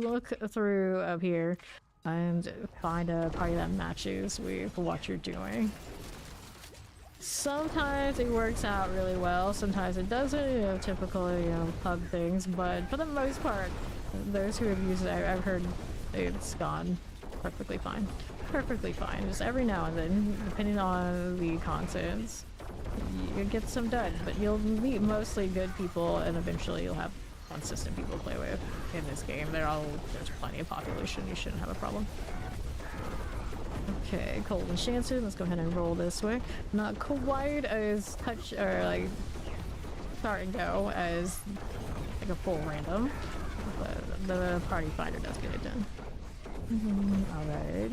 [SPEAKER 1] look through up here and find a party that matches with what you're doing. Sometimes it works out really well, sometimes it doesn't, you know, typical, you know, pub things, but for the most part, those who have used it, I've heard it's gone perfectly fine. Perfectly fine. Just every now and then, depending on the contents, you get some done, but you'll meet mostly good people, and eventually you'll have consistent people to play with in this game. There's plenty of population, you shouldn't have a problem. Okay, Cold and Shanson, let's go ahead and roll this way. Not quite as touch or like start and go as like a full random, but the party finder does get it done. Alright.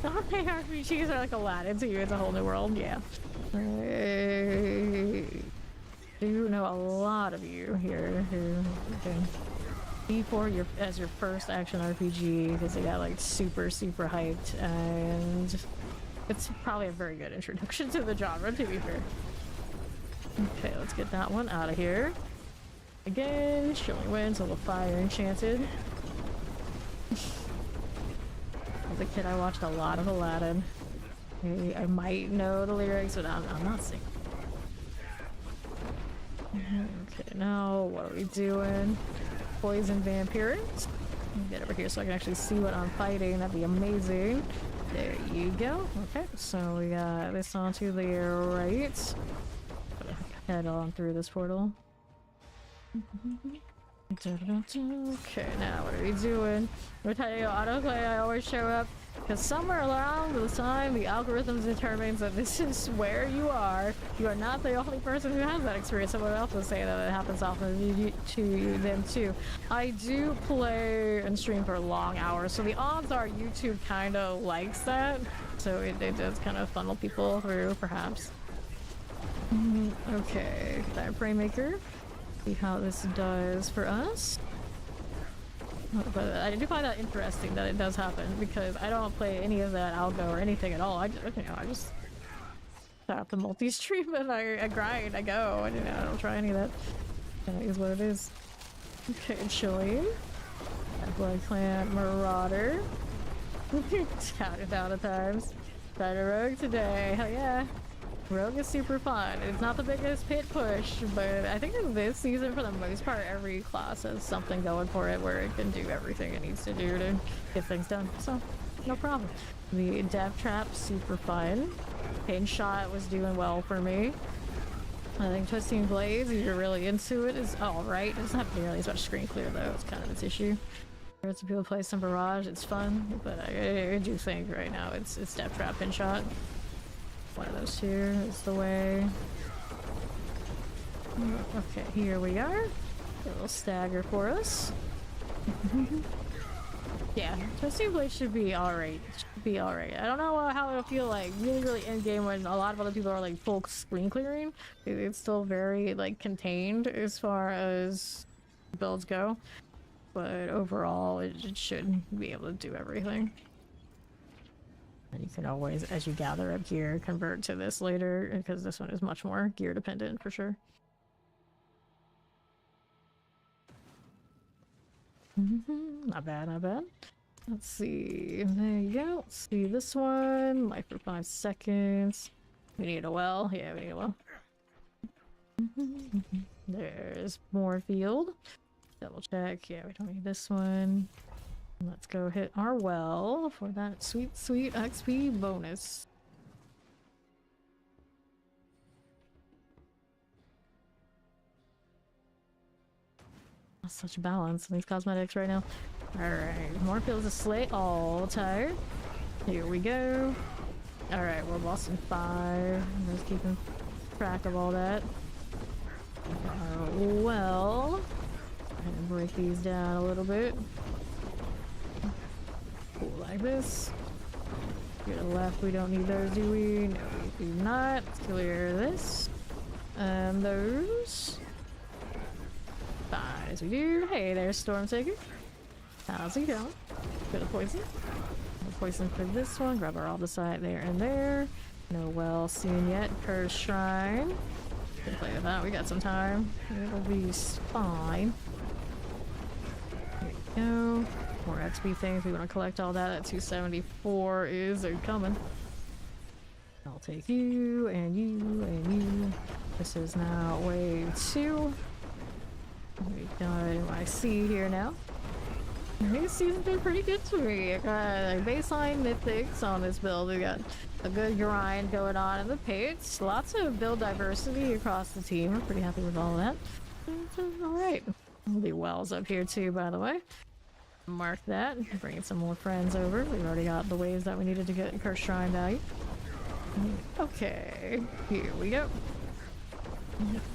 [SPEAKER 1] Okay, RPGs are like Aladdin to you, it's a whole new world, yeah. I do know a lot of you here who can B4 as your first action RPG because they got like super hyped, and it's probably a very good introduction to the genre, to be fair. Okay, let's get that one out of here. Again, Chilling Winds, a little fire enchanted. As a kid, I watched a lot of Aladdin. I might know the lyrics, but I'm not singing. Okay, now what are we doing? Poison vampires. Get over here so I can actually see what I'm fighting. That'd be amazing. There you go. Okay, so we got this onto the right. Head on through this portal. Okay, now what are we doing? We're telling you, autoplay, I always show up because somewhere along the time the algorithm determines that this is where you are. You are not the only person who has that experience. Someone else will say that it happens often to them too. I do play and stream for long hours, so the odds are YouTube kind of likes that. So it does kind of funnel people through, perhaps. Okay, that Praymaker. See how this does for us. But I do find that interesting that it does happen because I don't play any of that algo or anything at all. I just stop the multi-stream and I grind, I go, and I don't try any of that. That is what it is. Okay, Chilling. Blood Clan Marauder. Counted down at times. Try to rogue today, hell yeah. Rogue is super fun. It's not the biggest pit push, but I think in this season, for the most part, every class has something going for it where it can do everything it needs to do to get things done. So, no problem. The Death Trap, super fun. Pain Shot was doing well for me. I think Twisting Blades, if you're really into it, is alright. It doesn't have nearly as much screen clear though. It's kind of its issue. Some people play some Barrage, it's fun, but I do think right now it's Death Trap, Pain Shot. One of those here is the way. Okay, here we are. A little stagger for us. Yeah, Twisting Blade should be alright. Should be alright. I don't know how it'll feel like really end game when a lot of other people are like full screen clearing. It's still very like contained as far as builds go, but overall it should be able to do everything. And you can always, as you gather up gear, convert to this later, because this one is much more gear dependent for sure. Not bad, not bad. Let's see. There you go. Let's see this one. Life for 5 seconds. We need a well. Yeah, we need a well. There's more field. Double check. Yeah, we don't need this one. Let's go hit our well for that sweet, sweet XP bonus. That's such a balance in these cosmetics right now. Alright, more pills to slay all tired. Here we go. Alright, we're boss in 5. I'm just keeping track of all that. Well, I'm gonna break these down a little bit. Cool, like this. To the left, we don't need those, do we? No, we do not. Let's clear this. And those. Fine, as we do. Hey, there's Stormtaker. How's it going? Bit of poison. No poison for this one. Grab our Aldecite there and there. No well seen yet. Cursed Shrine. Can play with that. We got some time. It'll be fine. There we go. More XP things. We want to collect all that. That 274 is coming. I'll take you and you and you. This is now wave 2. We've got my C here now. This season's been pretty good to me. I got like baseline mythics on this build. We got a good grind going on in the pits. Lots of build diversity across the team. We're pretty happy with all of that. Alright. The wells up here too, by the way. Mark that. Bringing some more friends over. We've already got the waves that we needed to get Cursed Shrine value. Okay. Here we go.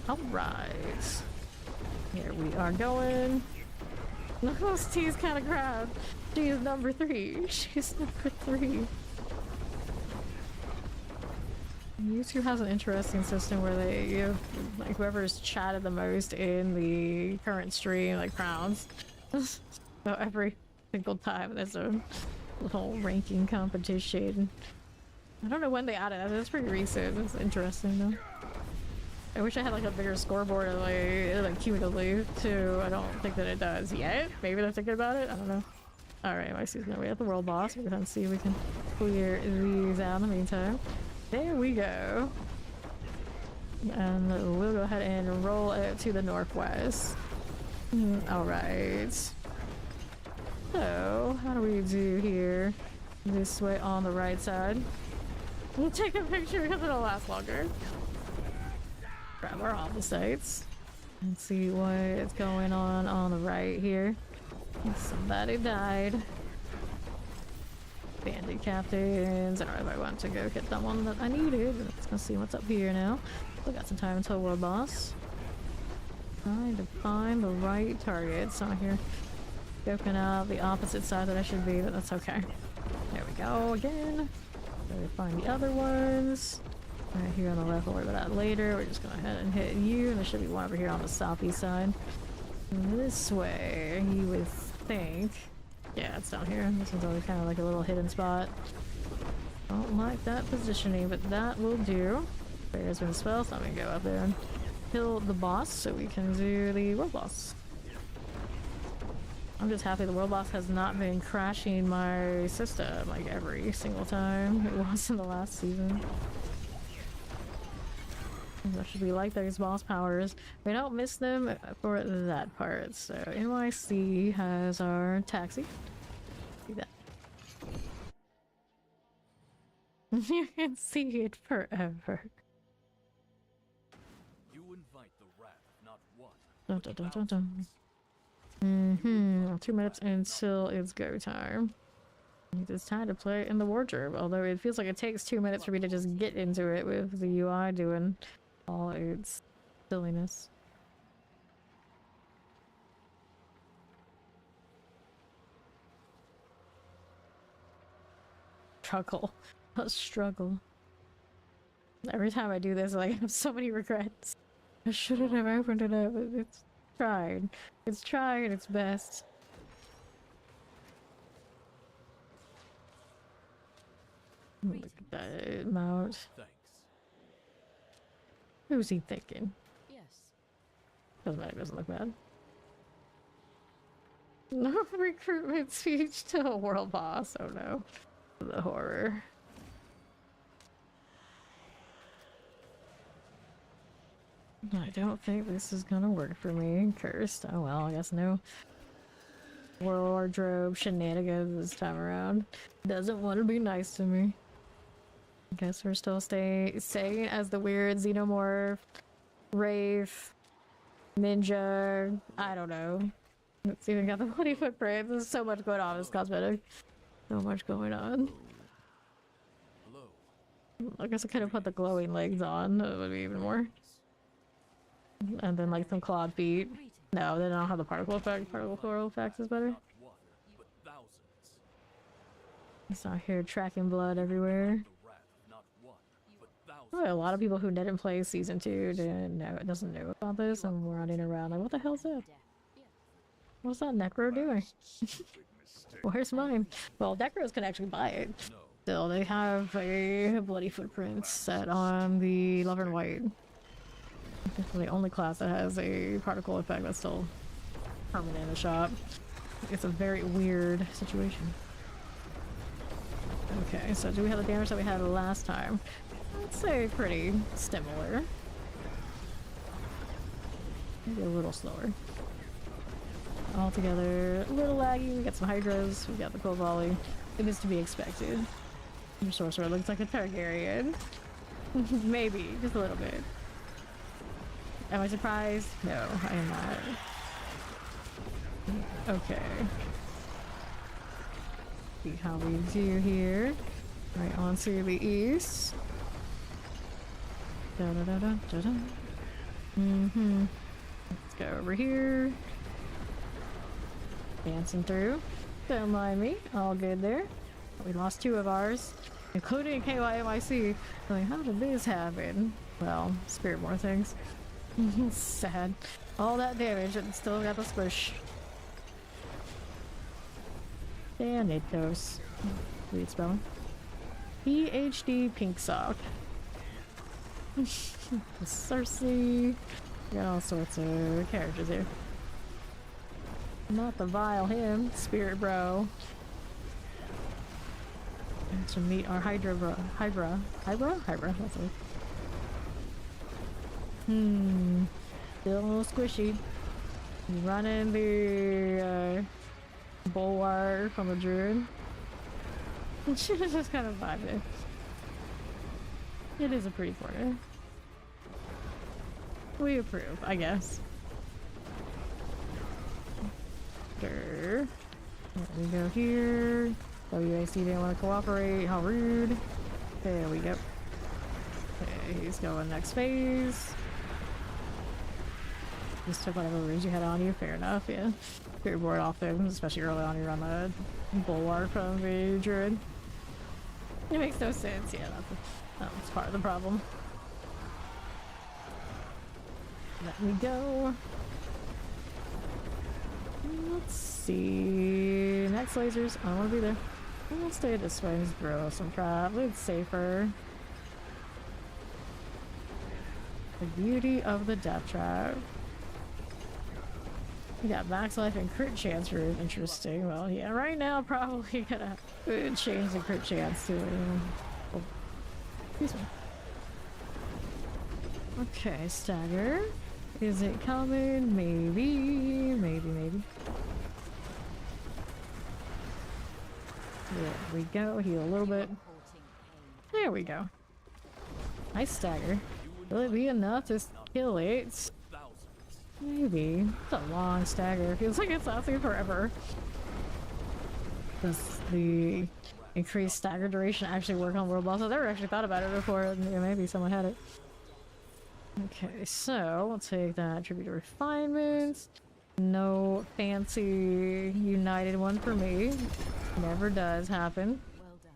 [SPEAKER 1] Alright. Here we are going. No, T's kind of crowd. She is number 3. She's number 3. YouTube has an interesting system where they give like whoever's chatted the most in the current stream like crowns. So every single time there's a little ranking competition. I don't know when they added that. That's pretty recent. It's interesting though. I wish I had like a bigger scoreboard of like cumulatively too. I don't think that it does yet. Maybe they're thinking about it. I don't know. Alright, my season. We have the world boss. We're gonna see if we can clear these out in the meantime. There we go. And we'll go ahead and roll it to the northwest. Alright. So, how do we do here? This way on the right side. We'll take a picture because it'll last longer. Grab our opposites. And see what's going on the right here. Somebody died. Bandit captains. Alright, I want to go get that one that I needed. Let's go see what's up here now. Still got some time until world boss. Trying to find the right targets on here. Scoping out the opposite side that I should be, but that's okay. There we go again. Gotta find the other ones. Right here on the left, we'll worry about that later. We're just gonna go ahead and hit you. There should be one over here on the southeast side. This way, you would think. Yeah, it's down here. This one's always kind of like a little hidden spot. Don't like that positioning, but that will do. There's been a spell, so I'm gonna go up there and kill the boss so we can do the world boss. I'm just happy the world boss has not been crashing my system like every single time it was in the last season. That should be like those boss powers. We don't miss them for that part. So NYC has our taxi. See that. You can see it forever.
[SPEAKER 2] You invite the wrath, not one.
[SPEAKER 1] Dun, dun, dun, dun, dun. 2 minutes until it's go time. It's time to play it in the wardrobe, although it feels like it takes 2 minutes for me to just get into it with the UI doing all its silliness. Struggle. A struggle. Every time I do this, like, I have so many regrets. I shouldn't have opened it up. It's tried. It's trying its best. Look at that mount.
[SPEAKER 2] Thanks.
[SPEAKER 1] Who's he thinking?
[SPEAKER 3] Yes.
[SPEAKER 1] Doesn't matter, it doesn't look bad. No recruitment speech to a world boss. Oh no. The horror. I don't think this is gonna work for me. Cursed. Oh well, I guess no wardrobe shenanigans this time around. Doesn't want to be nice to me. I guess we're still staying as the weird xenomorph, wraith, ninja. I don't know. It's even got the bloody footprint. There's so much going on in this cosmetic. So much going on.
[SPEAKER 2] Hello.
[SPEAKER 1] I guess I could have put the glowing legs on. That would be even more. And then like some clawed feet. No, then I don't have the particle effect. Particle floral effects is better.
[SPEAKER 2] Not one, but thousands.
[SPEAKER 1] It's out here tracking blood everywhere.
[SPEAKER 2] The wrath, not one, but thousands.
[SPEAKER 1] Probably a lot of people who didn't play season 2 doesn't know about this, and we're running around like, what the hell's that? What's that Necro doing? Where's mine? Well, Necros can actually buy it.
[SPEAKER 2] No.
[SPEAKER 1] Still, they have a bloody footprint set on the Lover and White. It's the only class that has a particle effect that's still permanent in the shop. It's a very weird situation. Okay, so do we have the damage that we had last time? I'd say pretty similar. Maybe a little slower. All together, a little laggy. We got some hydras. We got the cold volley. It is to be expected. Your sorcerer looks like a Targaryen. Maybe, just a little bit. Am I surprised? No, I am not. Okay. See how we do here. Right onto the east. Da da da da da da. Let's go over here. Dancing through. Don't mind me. All good there. We lost 2 of ours, including KYMIC. Like, how did this happen? Well, spirit more things. Sad. All that damage and still got the squish. Thanatos. Read spelling. PhD Pink Sock. Cersei. We got all sorts of characters here. Not the vile him, Spirit Bro. And to meet our Hydra bro. Hydra, that's it. Still a little squishy. Running the bulwark from the druid. She was just kind of vibing. It is a pretty corner. We approve, I guess. Sure. There we go here. WAC didn't want to cooperate. How rude. There we go. Okay, he's going next phase. Just took whatever runes you had on you. Fair enough, yeah. Get your board off them, especially early on. You run the bulwark from the druid. It makes no sense. Yeah, that's part of the problem. Let me go. Let's see. Next lasers. I don't want to be there. I'll stay this way and throw some crap. It's safer. The beauty of the death trap. We got max life and crit chance for interesting. Well, yeah, right now probably gonna change the crit chance to oh, excuse me. Okay, stagger. Is it coming? Maybe. There we go. Heal a little bit. There we go. Nice stagger. Will it be enough to kill it? Maybe. It's a long stagger. Feels like it's lasting forever. Does the increased stagger duration actually work on world bosses? I've never actually thought about it before. Yeah, maybe someone had it. Okay, so we'll take that tribute to refinements. No fancy united one for me. Never does happen.
[SPEAKER 3] Well done.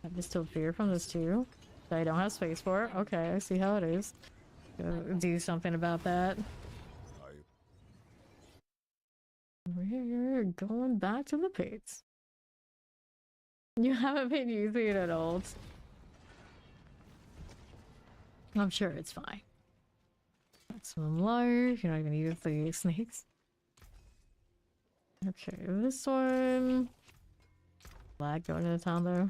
[SPEAKER 1] I have distilled fear from this too. That I don't have space for. Okay, I see how it is. Do something about that. We're going back to the pits. You haven't been using it at all. I'm sure it's fine. Maximum life. You're not even use the snakes. Okay, this one. Flag going into town though.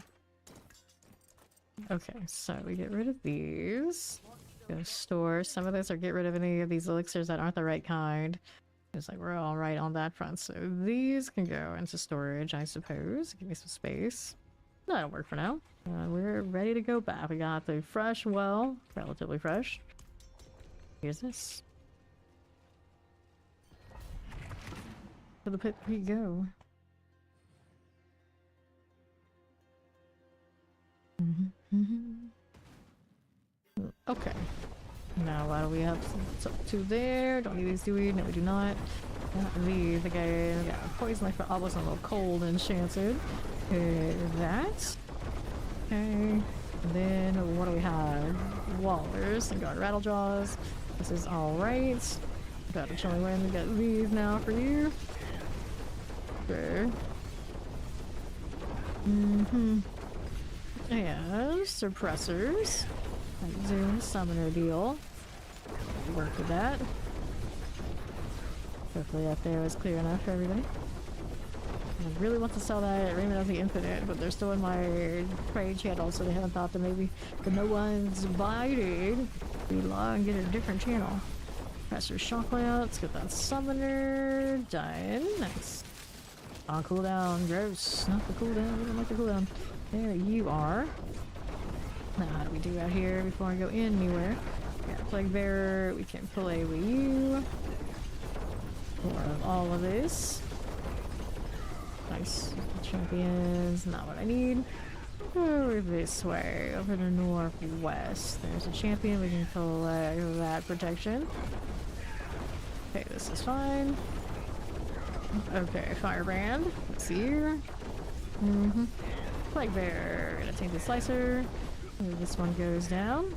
[SPEAKER 1] Okay, so we get rid of these. Go store some of this or get rid of any of these elixirs that aren't the right kind. It's like we're all right on that front. So these can go into storage, I suppose. Give me some space. That'll work for now. We're ready to go back. We got the fresh well, relatively fresh. Here's this. To the pit we go. Okay. Now why do we have two there? Don't need these, do we? No, we do not. Not these. Okay, we got poison life for almost a little cold enchanted. That. Okay. And then what do we have? Wallers. We got rattle jaws. This is alright. Got a chilly wind. We got these now for you. Okay. And suppressors. Zoom summoner deal. Work with that. Hopefully up there was clear enough for everybody. I really want to sell that Raymond of the Infinite, but they're still in my trade channel, so they haven't thought that maybe the no one's biting. We log and get a different channel. Pressure shock layouts, get that summoner done. Nice. On cooldown, gross. Not the cooldown, we don't like the cooldown. There you are. Now how do we do out here before I go anywhere? Yeah, Plague Bearer, we can play with you. More of all of this. Nice. Champions, not what I need. Over this way, over the northwest. There's a champion, we can collect that protection. Okay, this is fine. Okay, Firebrand. Let's see here. Plague Bear, gonna take the slicer. This one goes down.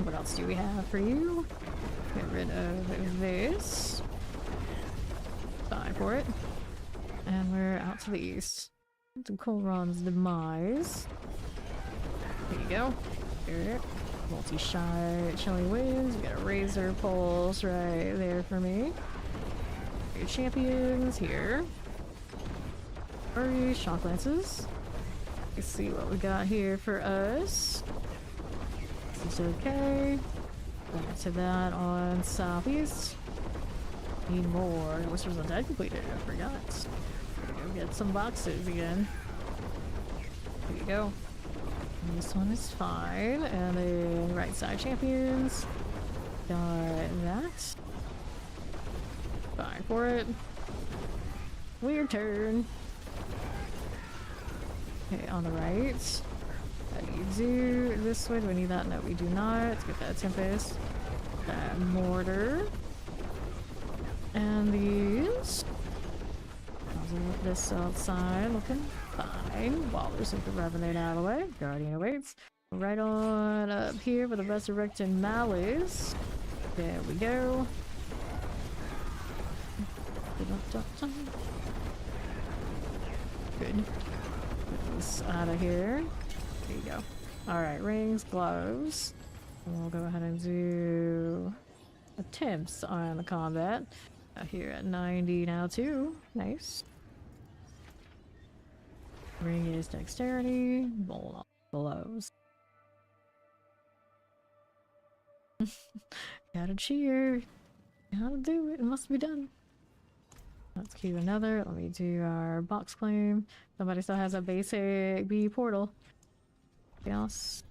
[SPEAKER 1] What else do we have for you? Get rid of this. Die for it. And we're out to the east. To Colron's demise. Here you go. Here. Multi-shot chilling winds. We got a razor pulse right there for me. Your champions here. Furry shock lances. Let's see what we got here for us. This is okay. Back to that on southeast. Need more. Whispers on Dead completed. I forgot. Go get some boxes again. Here you go. And this one is fine. And then right side champions. Got that. Fine for it. Weird turn. Okay, on the right. How do you do this way? Do we need that? No, we do not. Let's get that Tempest. That Mortar. And these. How's this outside looking fine. Wallers with the Revenant out of the way. Guardian awaits. Right on up here with the Resurrected Malice. There we go. Good. Get this out of here. There you go. Alright, rings, gloves. And we'll go ahead and do attempts on the combat. Here at 90 now too. Nice. Ring is dexterity. Bowl gloves. Gotta cheer. Gotta do it. It must be done. Let's queue another. Let me do our box claim. Somebody still has a basic B portal. Yes.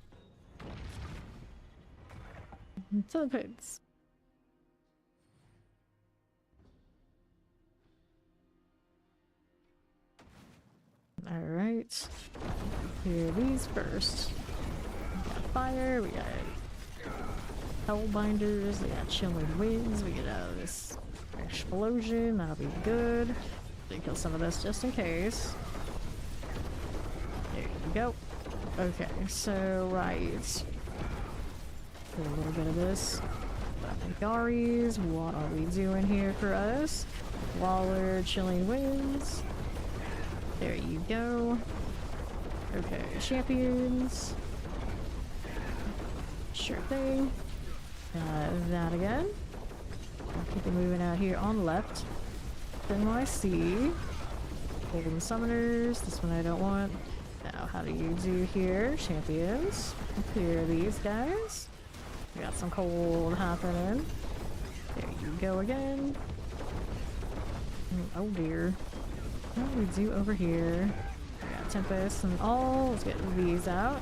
[SPEAKER 1] To the pits. Alright. Here these first. We got fire, we got hellbinders, we got chilling winds, we get out of this explosion, that'll be good. Kill some of this just in case. There you go. Okay, so right. Do a little bit of this. Garis, what are we doing here for us? Waller, chilling winds. There you go. Okay, champions. Sure thing. That again. I'll keep it moving out here on the left. NYC. Golden summoners. This one I don't want. Now, how do you do here? Champions. Clear these guys. We got some cold happening. There you go again. Oh dear. What do we do over here? We got Tempest and all. Let's get these out.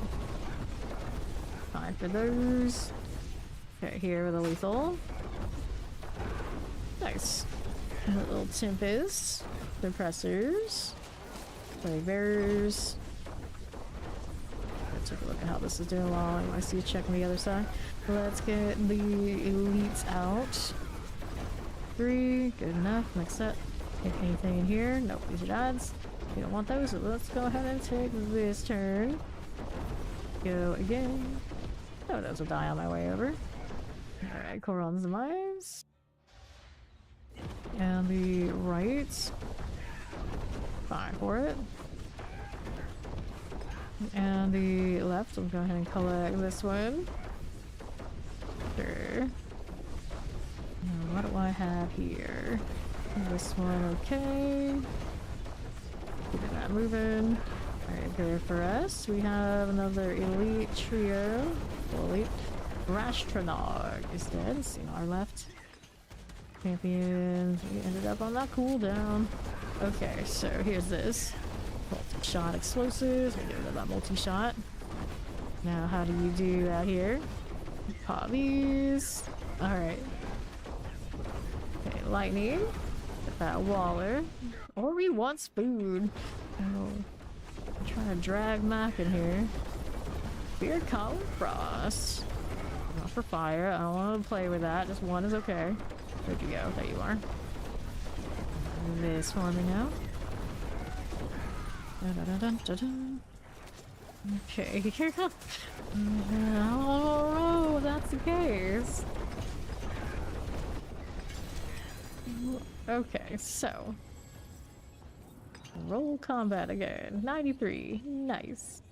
[SPEAKER 1] Fine for those. Okay, here with a lethal. Nice. A little Tempest. Suppressors. Play bearers. Let's take a look at how this is doing while I see checking the other side. Let's get the elites out. 3, good enough. Next set. Take anything in here? Nope, these are ads. We don't want those, so let's go ahead and take this turn. Go again. Oh, those will die on my way over. Alright, Coron's Demise. And the right. Fine for it. And the left, we'll go ahead and collect this one. Sure. Now, what do I have here? This one, okay. Keeping that moving. Alright, there for us. We have another elite trio. Well, elite. Rashtranog is dead. See on our left. Champions. We ended up on that cooldown. Okay, so here's this. Multi-shot explosives. We get rid of that multi-shot. Now, how do you do that here? Pop these. Alright. Okay, lightning. Get that Waller. Or we want food. Oh, I'm trying to drag Mac in here. Beard Collar Frost. Not for fire. I don't want to play with that. Just one is okay. Where'd you go? There you are. This one now. Okay. Oh, that's the case. Okay, so roll combat again. 93. Nice.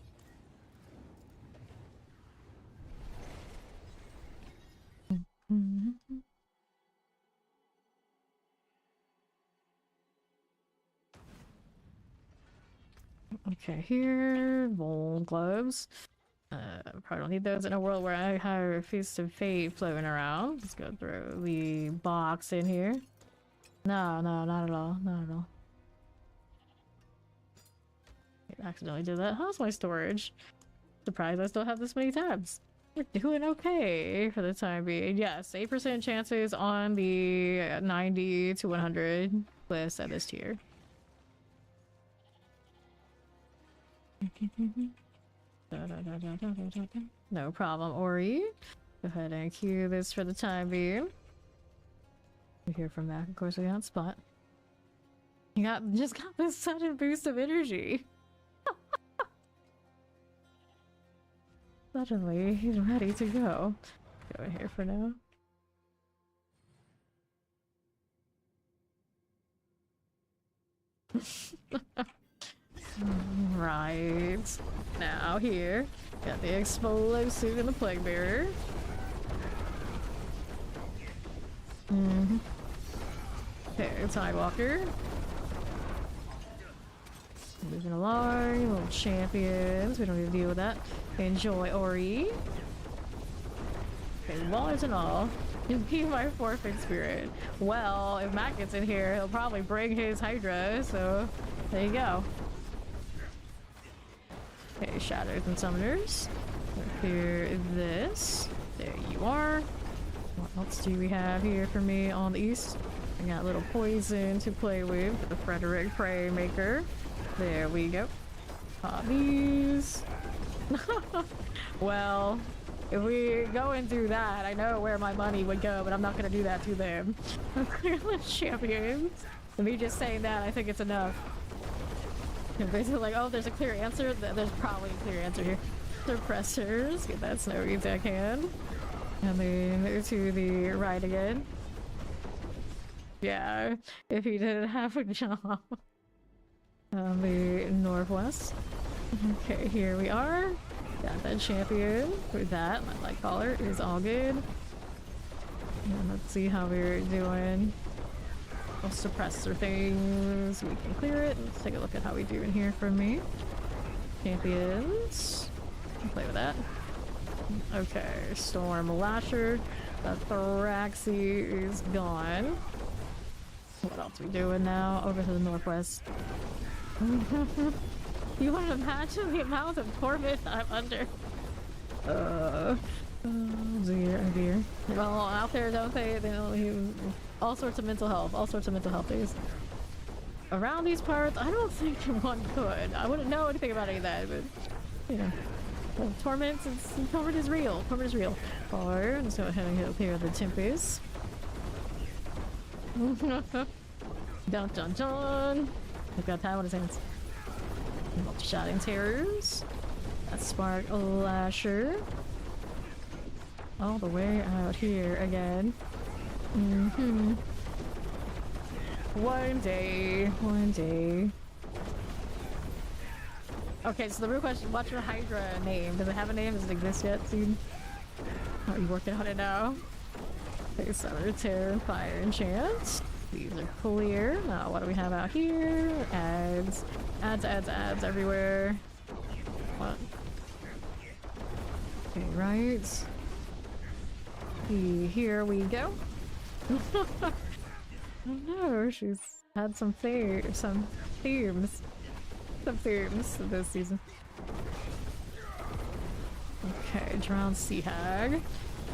[SPEAKER 1] Okay, here, gold gloves. Probably don't need those in a world where I have a Feast of Fate floating around. Let's go throw the box in here. No, no, not at all. Not at all. I accidentally did that. How's my storage? Surprised I still have this many tabs. We're doing okay for the time being. Yes, 8% chances on the 90 to 100 list at this tier. No problem, Ori. Go ahead and queue this for the time being. We hear from Mac, of course, we got Spot. You just got this sudden boost of energy. Suddenly, he's ready to go. Go in here for now. Right. Now here, got the explosive and the plague bearer. Okay, Tidewalker. Moving along, little champions. We don't need to deal with that. Enjoy Ori. Okay, wallets and all. You'll be my forfeit spirit. Well, if Matt gets in here, he'll probably bring his Hydra, so there you go. Okay, shadows and summoners. Here, this. There you are. What else do we have here for me on the east? I got a little poison to play with for the Frederick Prey Maker. There we go. Pop these. Well, if we go and do that, I know where my money would go, but I'm not gonna do that to them. I'm clearly champions. And me just saying that, I think it's enough. And basically like, oh, there's a clear answer. There's probably a clear answer here. Suppressors. Get that snowy deckhand. And then to the right again. Yeah, if he didn't have a job. On the northwest. Okay, here we are. Got that champion with that. My light collar is all good. And let's see how we're doing. We'll suppressor things. We can clear it. Let's take a look at how we do in here for me. Champions. Play with that. Okay, Storm Lasher. The Thoraxy is gone. What else are we doing now? Over to the northwest. You want to imagine the amount of torment I'm under? Oh dear, oh dear. Well, out there, don't they don't all sorts of mental health, days. Around these parts, I don't think one could. I wouldn't know anything about any of that, but you know. Well, torment is real. Torment is real. Fire, let's go ahead and get up here the Tempest. Dun dun dun! I've got time on his hands. Multi-shotting terrors. That Spark Lasher. All the way out here again. One day. Okay, so the real question, what's your Hydra name? Does it have a name? Does it exist yet, dude? Are you working on it now? Okay, Summer, Terror, Fire, and Chance. These are clear. Now, what do we have out here? Ads everywhere. What? Okay, right. Here we go. Oh no, she's had some themes this season. Okay, Drowned Sea Hag.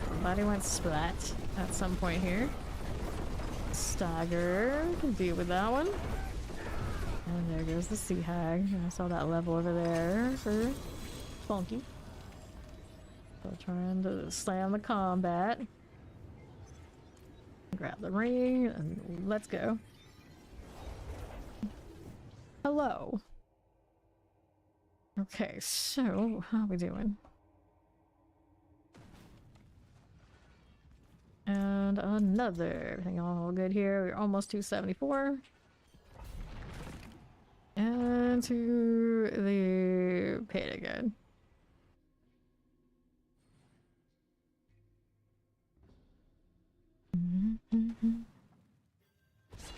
[SPEAKER 1] Somebody went splat at some point here. Stagger, can deal with that one. And there goes the Sea Hag. I saw that level over there for Funky. So trying to slam the combat. Grab the ring and let's go. Hello. Okay, so how are we doing? And another. Everything all good here. We're almost 274. And to the pit again.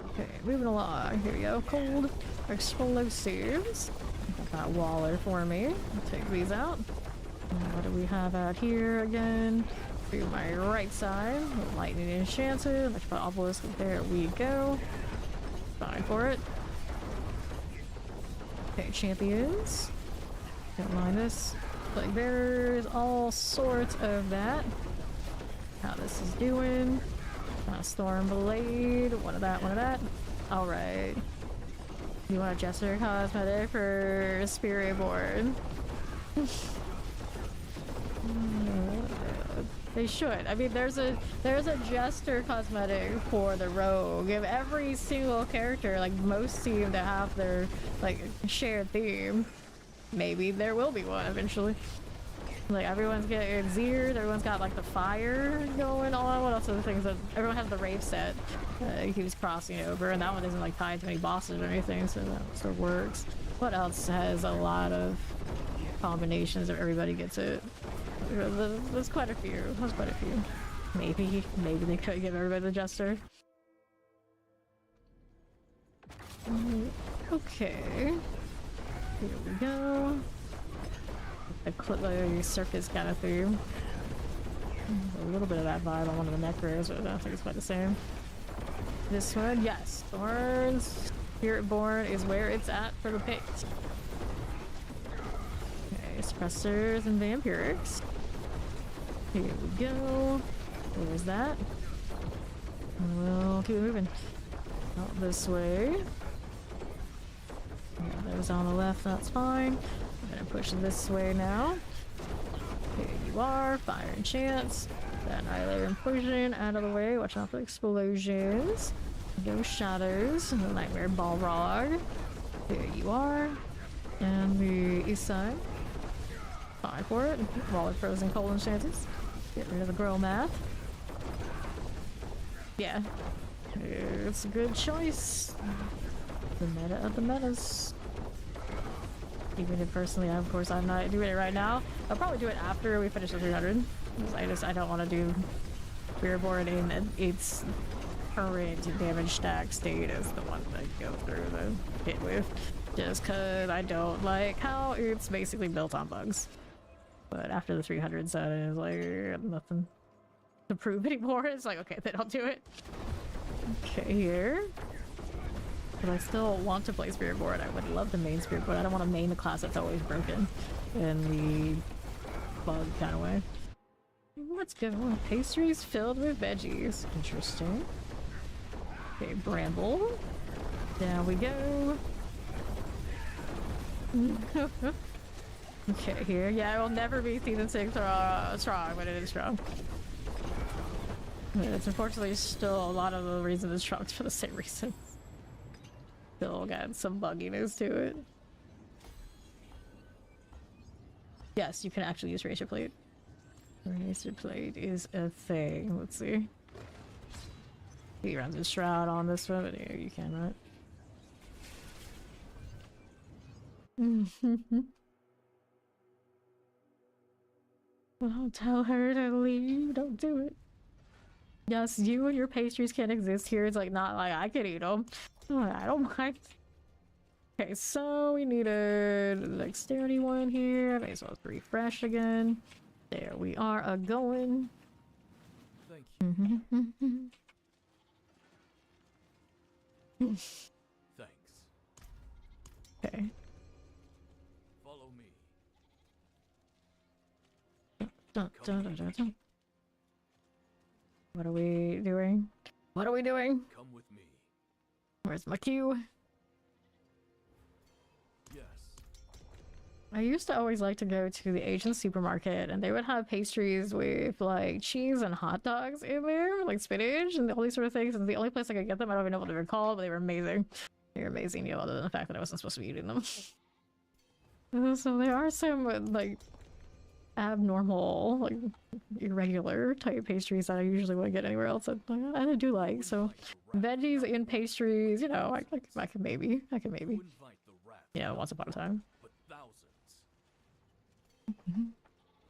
[SPEAKER 1] Okay, moving along. Here we go. Cold explosives. Got that Waller for me. I'll take these out. And what do we have out here again? To my right side. Lightning enchanted. Let's put obelisk. There we go. Fine for it. Okay, champions. Don't mind this. Like, there's all sorts of that. How this is doing. Storm Blade. One of that, one of that. Alright. You want a Jester cosmetic for Spirit Board? They should. I mean, there's a Jester cosmetic for the Rogue. If every single character, like most seem to have their like shared theme, maybe there will be one eventually. Like everyone's getting Zeerd, everyone's got like the fire going on. What else are the things that everyone has the rave set? He keeps crossing over, and that one isn't like tied to any bosses or anything, so that still works. What else has a lot of combinations if everybody gets it? There's quite a few. There's quite a few. Maybe they could give everybody the Jester. Okay. Here we go. The circus kind of theme. A little bit of that vibe on one of the necros, but I don't think it's quite the same. This one, yes. Thorns. Spiritborn is where it's at for the picks. Okay, suppressors and vampirics. Here we go. There's that. We'll keep moving. Out this way. Yeah, there's on the left, that's fine. I'm gonna push this way now. Here you are, fire and chance. That annihilator and poison out of the way. Watch out for explosions. No shadows. No nightmare balrog. Here you are. And the east side. Fine for it. Wall of frozen cold enchanters. Get rid of the girl math. Yeah. It's a good choice. The meta of the metas. Even if personally, of course, I'm not doing it right now. I'll probably do it after we finish the 300. Because I don't want to do Spearboard in its current damage stack state as the one that I go through the hit with. Just because I don't like how it's basically built on bugs. But after the 300 set, it's like nothing to prove anymore. It's like, okay, they don't do it. Okay, here. But I still want to play Spirit Board. I would love to main Spirit Board. I don't want to main the class that's always broken in the bug kind of way. Let's go. Pastries filled with veggies. Interesting. Okay, Bramble. Down we go. Okay, here. Yeah, it will never be season 6 strong, but it is strong. It's unfortunately still a lot of the reason it's strong for the same reason. Still got some bugginess to it. Yes, you can actually use Razor Plate. Razor Plate is a thing. Let's see. He runs a shroud on this one, but here you cannot. Don't tell her to leave. Don't do it. Yes, you and your pastries can exist here. It's like not like I can eat them. I don't mind. Okay, so we need a dexterity one here. May as well refresh again. There we are, going.
[SPEAKER 2] Thank you. Thanks.
[SPEAKER 1] Okay.
[SPEAKER 2] Follow me.
[SPEAKER 1] Dun, dun, dun, dun, dun. What are we doing? What are we doing?
[SPEAKER 2] Come with me.
[SPEAKER 1] Where's my cue?
[SPEAKER 2] Yes.
[SPEAKER 1] I used to always like to go to the Asian supermarket and they would have pastries with like cheese and hot dogs in there, like spinach and all these sort of things. And the only place I could get them, I don't even know what they were called, but they were amazing. They were amazing, you know, other than the fact that I wasn't supposed to be eating them. So there are some like abnormal, like irregular type pastries that I usually wouldn't get anywhere else that I do like. So veggies in pastries, you know, I can maybe, yeah, once upon a time.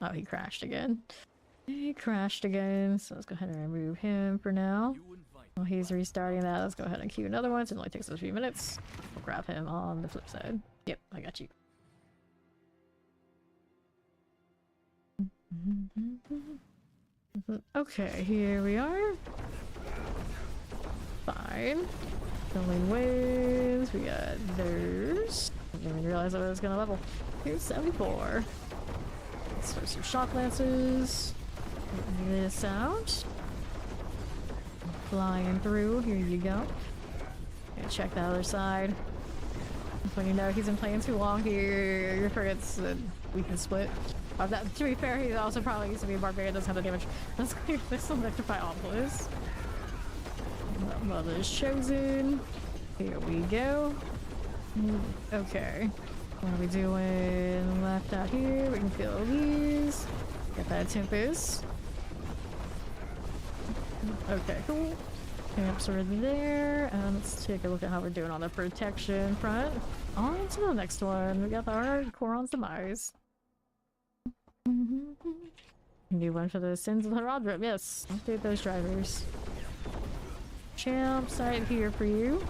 [SPEAKER 1] Oh, he crashed again. He crashed again, so let's go ahead and remove him for now.
[SPEAKER 2] You invite
[SPEAKER 1] While he's restarting that, let's go ahead and queue another one. So it only takes us a few minutes. We'll grab him on the flip side. Yep, I got you. Okay, here we are. Fine. Filling waves. We got theirs. I didn't even realize I was gonna level. Here's 74. Let's throw some shock lances. Get this out. Flying through. Here you go. Okay, check the other side. When you know he's been playing too long here, he forgets that we can split. To be fair, he also probably used to be a barbarian, doesn't have the damage. Let's clear this electrify obelisk. Mother's chosen. Here we go. Okay. What are we doing left out here? We can kill these. Get that Tempest. Okay, cool. Camps are there. And let's take a look at how we're doing on the protection front. On to the next one. We got our Coron's Demise. New one for the Sins of the Rodrip. Yes, update those drivers. Champ site here for you.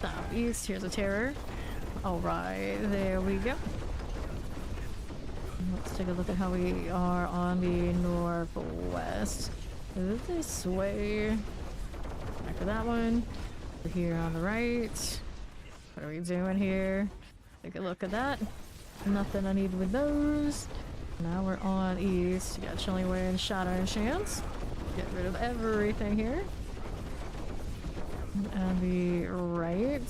[SPEAKER 1] Southeast, here's a terror. Alright, there we go. Let's take a look at how we are on the northwest. Is it this way? Back to that one. We're here on the right. What are we doing here? Take a look at that. Nothing I need with those. Now we're on east. You got Chilling Wind, Shadow, and Chance. Get rid of everything here. And the right.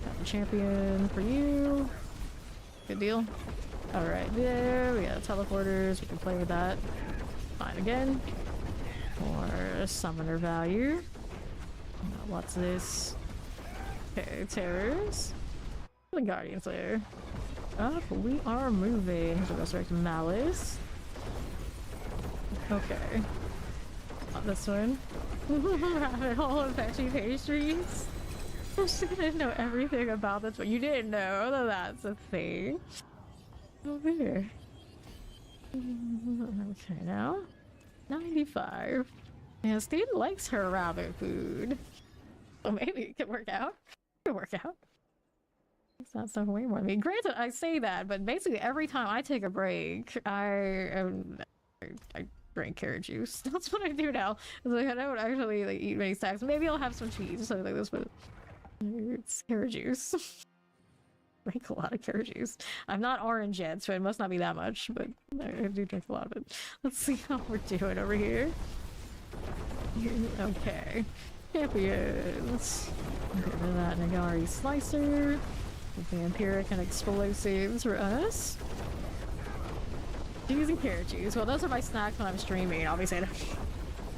[SPEAKER 1] Got the champion for you. Good deal. Alright, there. We got teleporters. We can play with that. Fine again. More summoner value. What's this? Okay, terrors. The Guardians there. Up, we are moving. Here's a Resurrected Malice. Okay. Not this one. Rabbit hole of veggie pastries. I just didn't know everything about this, but you didn't know that that's a thing. Over here. Okay, now 95. Yeah, Steve likes her rabbit food. So maybe it could work out. It could work out. It's not so way more than me. Granted, I say that, but basically every time I take a break, I drink carrot juice. That's what I do now. It's like I don't actually like eat many snacks. Maybe I'll have some cheese or something like this, but it's carrot juice. Drink a lot of carrot juice. I'm not orange yet, so it must not be that much, but I do drink a lot of it. Let's see how we're doing over here. Okay. Champions. Get rid of that Nagari Slicer. Vampiric and explosives for us. Cheese and carrot juice. Well, those are my snacks when I'm streaming. Obviously, I don't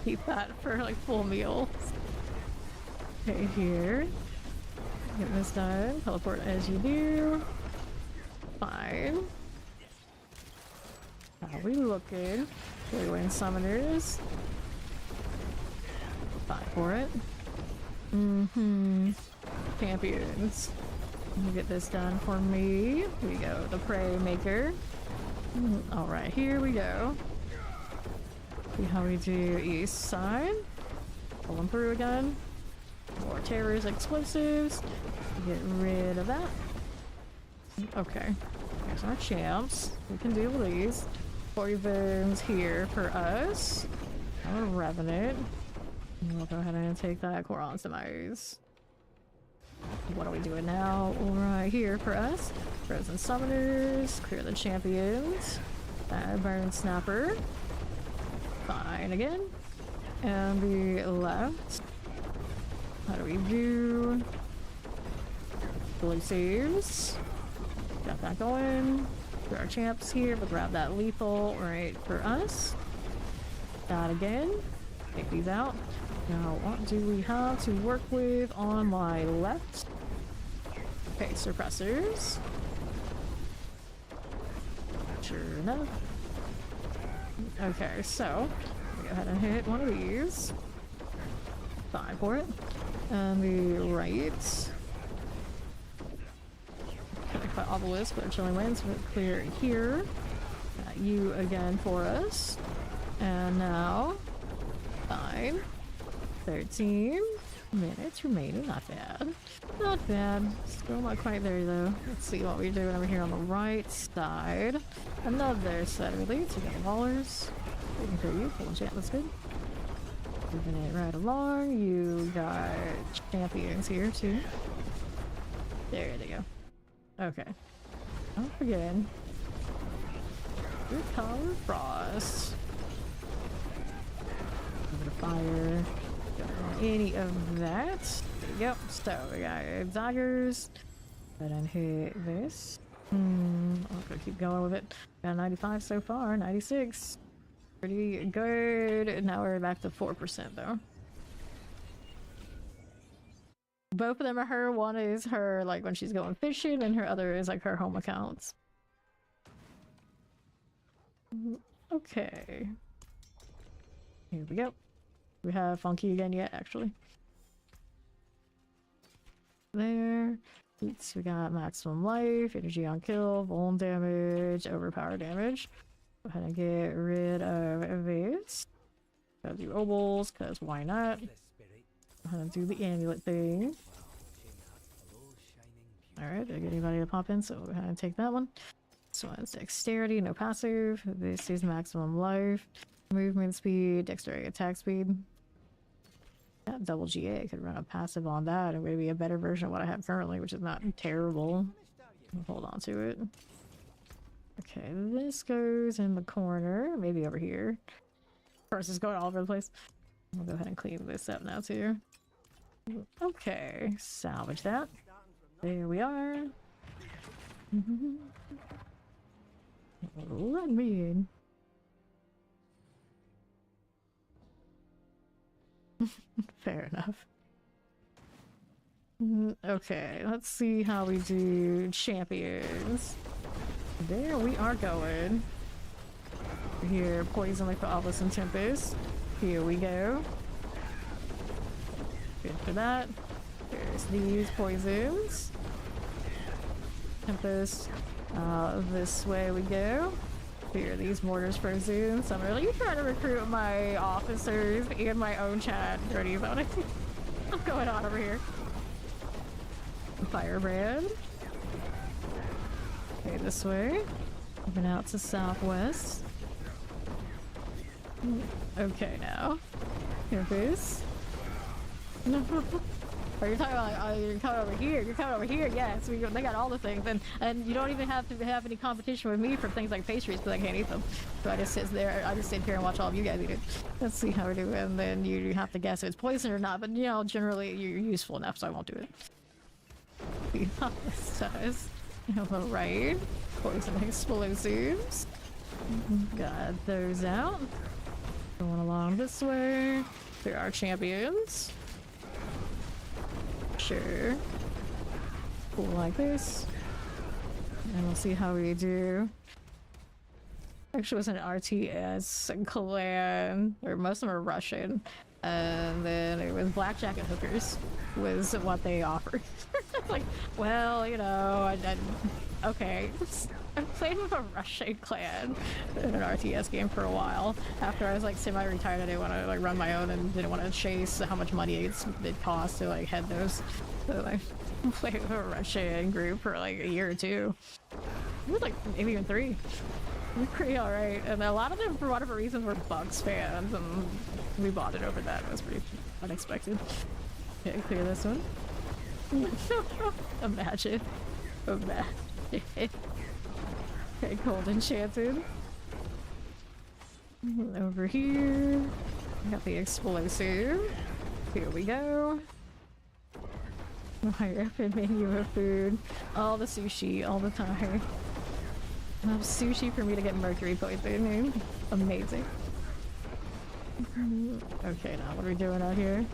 [SPEAKER 1] keep that for like full meals. Okay, here. Get this done. Teleport as you do. Fine. How are we looking? We're doing summoners. Fine for it. Champions. You get this done for me. Here we go. The Prey Maker. Alright, here we go. See how we do east side. Pull them through again. More terrors, explosives. Get rid of that. Okay. Here's our champs. We can deal with these. Poisons here for us. Our Revenant. And we'll go ahead and take that Coron's Demise. What are we doing now? Right here for us. Frozen Summoners. Clear the champions. Burn Snapper. Fine again. And the left. How do we do? Blue saves. Got that going. For our champs here, but grab that lethal right for us. That again. Take these out. Now, what do we have to work with on my left? Okay, suppressors. Sure enough. Okay, so go ahead and hit one of these. Fine for it. And the right. Cut obelisk, but Chilling Winds, clear here. Got you again for us. And now, fine. 13 minutes remaining. Not bad. Not bad. Still not quite there though. Let's see what we're doing over here on the right side. Another set of elites. We got Wallers. Waiting for you. Cool chat. That's good. Moving it right along. You got champions here too. There they go. Okay. Don't forget. Good color frost. Over the fire. Don't want any of that. Yep. So we got daggers. Go ahead and hit this. I'm gonna keep going with it. Got 95 so far. 96. Pretty good. Now we're back to 4% though. Both of them are her. One is her like when she's going fishing, and her other is like her home accounts. Okay. Here we go. We have Funky again yet, actually. There. We got maximum life, energy on kill, vuln damage, overpower damage. Go ahead and get rid of this. Gotta do obols, because why not? Go ahead and do the amulet thing. Alright, did I get anybody to pop in? So go ahead and take that one. This one's dexterity, no passive. This is maximum life. Movement speed, dexterity attack speed. Yeah, double GA. I could run a passive on that. It would be a better version of what I have currently, which is not terrible. Hold on to it. Okay, this goes in the corner. Maybe over here. Of course, it's going all over the place. I'll go ahead and clean this up now, too. Okay, salvage that. There we are. Let me in. Fair enough. Okay, let's see how we do champions. There we are going. Here, Poison like the Obelisk and Tempest. Here we go. Good for that. There's these poisons. Tempest. This way we go. Here are these mortars for Zoom. So I'm really trying to recruit my officers and my own chat. Ready about it. What's going on over here? Firebrand. Okay, this way. Moving out to southwest. Okay, now. Tempest. No. Are you talking about, you're coming over here, you're coming over here, yes, they got all the things, and you don't even have to have any competition with me for things like pastries, because I can't eat them. So I just sit there, I just sit here and watch all of you guys eat it. Let's see how we're doing, and then you have to guess if it's poison or not, but you know, generally you're useful enough, so I won't do it. See how this does. Alright, poison explosives. Got those out. Going along this way. There are champions. Sure. Cool like this. And we'll see how we do. Actually, it was an RTS clan, or most of them are Russian. And then it was blackjack and hookers was what they offered. Like, well, you know, okay. I played with a Russian clan in an RTS game for a while. After I was like semi-retired, I didn't want to like run my own and didn't want to chase how much money it cost to like head those. So I played with a Russian group for like a year or two. It was like maybe even 3. It was pretty alright. And a lot of them, for whatever reason, were Bugs fans, and we bonded over that. It was pretty unexpected. Okay, clear this one. Imagine. Okay, cold enchanted. Over here. Got the explosive. Here we go. My rapid menu of food. All the sushi, all the time. Enough sushi for me to get mercury poisoning. Amazing. Okay, now what are we doing out here?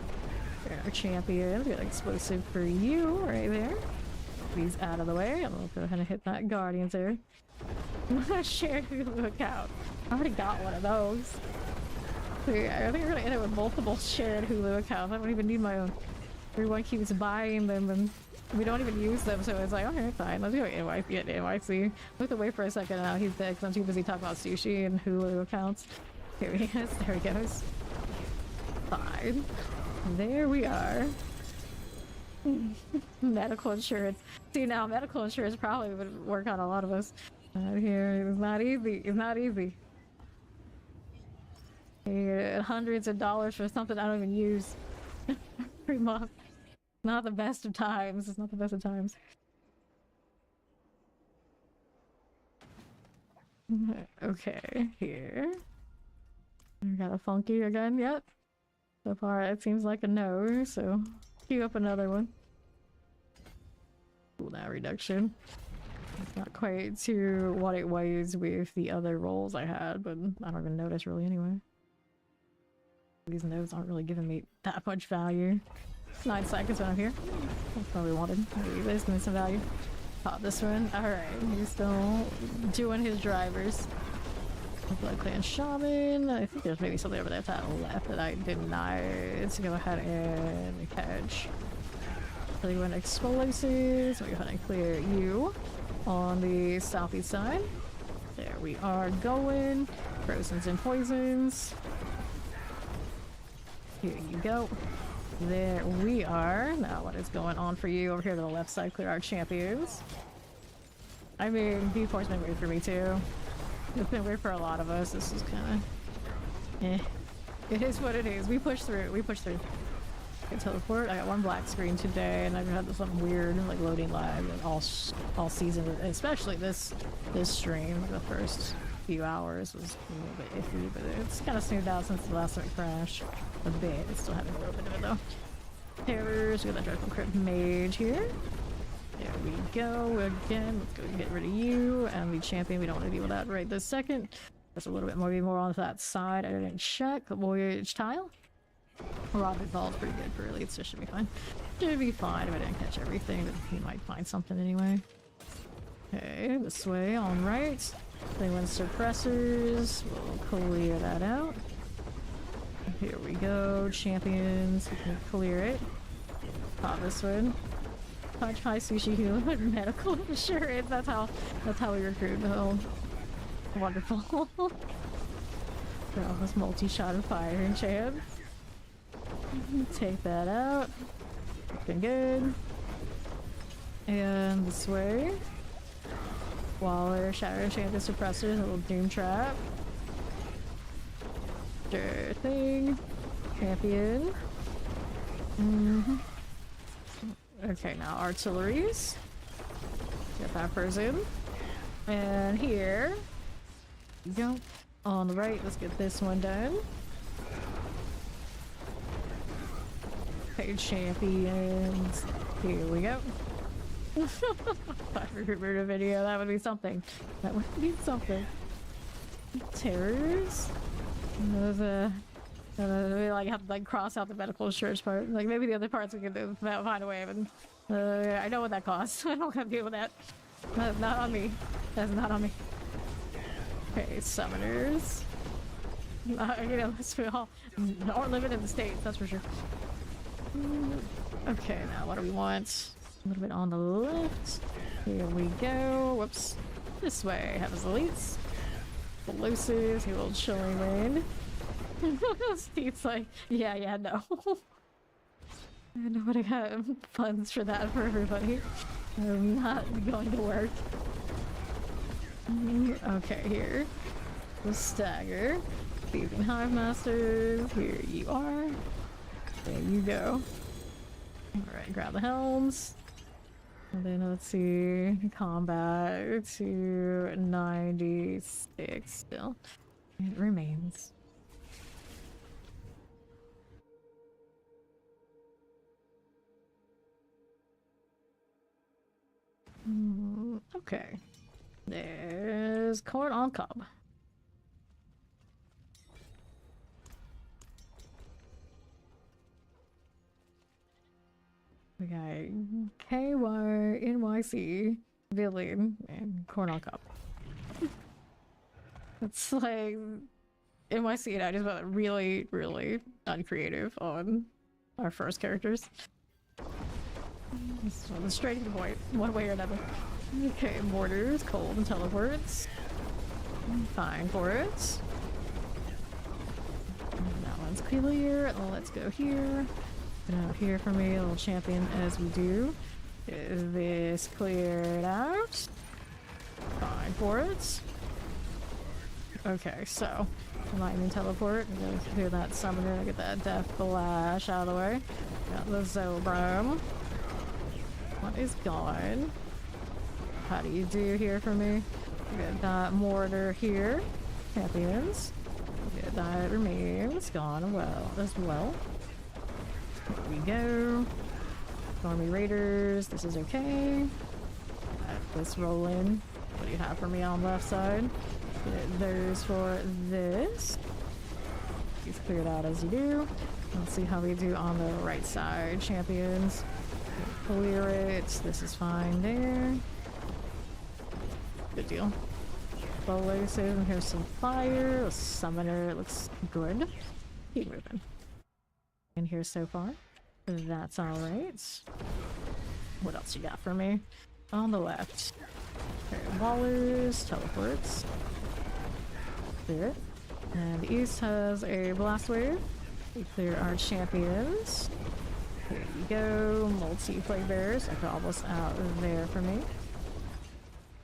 [SPEAKER 1] Our champion. We got explosive for you right there. These out of the way. I'm gonna go ahead and hit that Guardians there. Shared Hulu account. I already got one of those. So yeah, I think we're gonna end up with multiple shared Hulu accounts. I don't even need my own. Everyone keeps buying them and we don't even use them, so it's like, okay, fine, let's go get NYC. Look away for a second now, he's dead because I'm too busy talking about sushi and Hulu accounts. Here he is, there he goes. Fine. There we are. Medical insurance. See, now medical insurance probably would work on a lot of us. Here, it's not easy. It's not easy. Hundreds of dollars for something I don't even use every month. Not the best of times. It's not the best of times. Okay, here. We got a funky again yet? So far it seems like a no, so queue up another one. Cooldown reduction. It's not quite to what it was with the other rolls I had, but I don't even notice really anyway. These nodes aren't really giving me that much value. 9 seconds when I'm here. That's what we wanted. Maybe this gives me some value. Pop this one. Alright, he's still doing his drivers. Blood Clan Shaman. I think there's maybe something over there to the left that I did not. Let's go ahead and catch. So we went explosives. So we go ahead and clear you on the southeast side. There we are going. Frozens and poisons. Here you go. There we are. Now what is going on for you over here to the left side? Clear our champions. I mean, V4's been weird for me too. It's been weird for a lot of us. This is kind of... eh. It is what it is. We push through. We push through. Okay, teleport. I got one black screen today, and I've had something weird, like loading lag all season, especially this stream. The first few hours was a little bit iffy, but it's kind of smoothed out since the last time it crashed a bit. It's still having a little bit of it though. Terrors. We got that Dreadful Crypt Mage here. There we go again. Let's go get rid of you and the champion. We don't want to deal with that right this second. There's a little bit more on that side. I didn't check. Voyage tile. Robin Ball's pretty good for elites, so it should be fine. Should be fine if I didn't catch everything, but he might find something anyway. Okay, this way, on right. They went suppressors. We'll clear that out. Here we go. Champions. We can clear it. Pop this one. Punch high sushi heal medical insurance. That's how we recruit. Oh, wonderful. Got this multi-shot of fire and chance. Take that out. Looking good. And this way. Waller, Shatter Enchanted Suppressors, a little Doom Trap. Sure thing. Champion. Okay, now artilleries. Get that person. And here we go. On the right, let's get this one done. Okay, champions. Here we go. If I remembered a video, that would be something. That would be something. Terrors. Those, we like have to like cross out the medical insurance part. Like maybe the other parts we can do, find a way. But I know what that costs. I don't have to deal with that. That's not on me. That's not on me. Okay, summoners. You know, we all aren't living in the States, that's for sure. Okay, now what do we want? A little bit on the left. Here we go. Whoops. This way. Have his elites. Explosives. He will chilling wind. Steve's like, yeah, no. I know what I got funds for that for everybody. I'm not going to work. Okay, here. The stagger. Thieving Hive Masters. Here you are. There you go. Alright, grab the helms. And then let's see, combat to 96 still. It remains. Okay. There's corn on cob. We got KYNYC, Villain, and corn on cob. It's like NYC and I just went really, really uncreative on our first characters. So straight to the point, one way or another. Okay, mortars, cold, and teleports. Fine for it. That one's clear. Let's go here. Get out here for me, a little champion as we do. Is this cleared out? Fine for it. Okay, so lightning teleport. I'm gonna clear that summoner, get that death flash out of the way. Got the Zobram. What is gone? How do you do here for me? Get that mortar here. Champions. Get that remains gone well as well. Here we go. Stormy Raiders. This is okay. Let's roll in. What do you have for me on the left side? There's for this. He's cleared out as you do. Let's see how we do on the right side. Champions. Clear it. This is fine there. Good deal. Explosive. And here's some fire. A summoner. It looks good. Keep moving. And here so far. That's alright. What else you got for me? On the left. Okay, Wallers. Teleports. Clear it. And the east has a blast wave. We clear our champions. Here you go. Multi-plague bears. I got almost out there for me.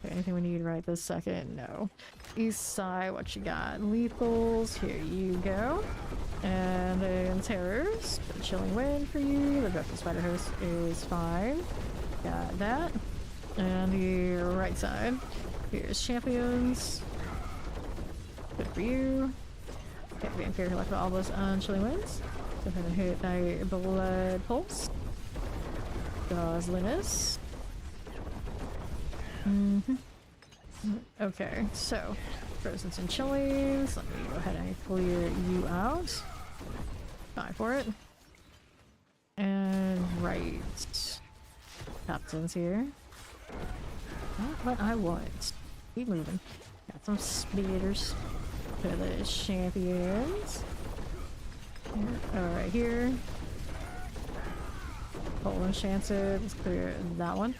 [SPEAKER 1] Okay, anything we need right this second? No. East side, what you got? Lethals. Here you go. And then terrors. The chilling wind for you. The dreadful spider host is fine. Got that. And the right side. Here's champions. Good for you. Okay, we here left all those chilling winds. Go ahead and hit a blood pulse. Gosliness. Okay, so frozen and chillings. Let me go ahead and clear you out. Die for it. And right. Captain's here. Not what I want. Keep moving. Got some speeders. For the champions. Alright, here. Poland Enchanted. Let's clear that one.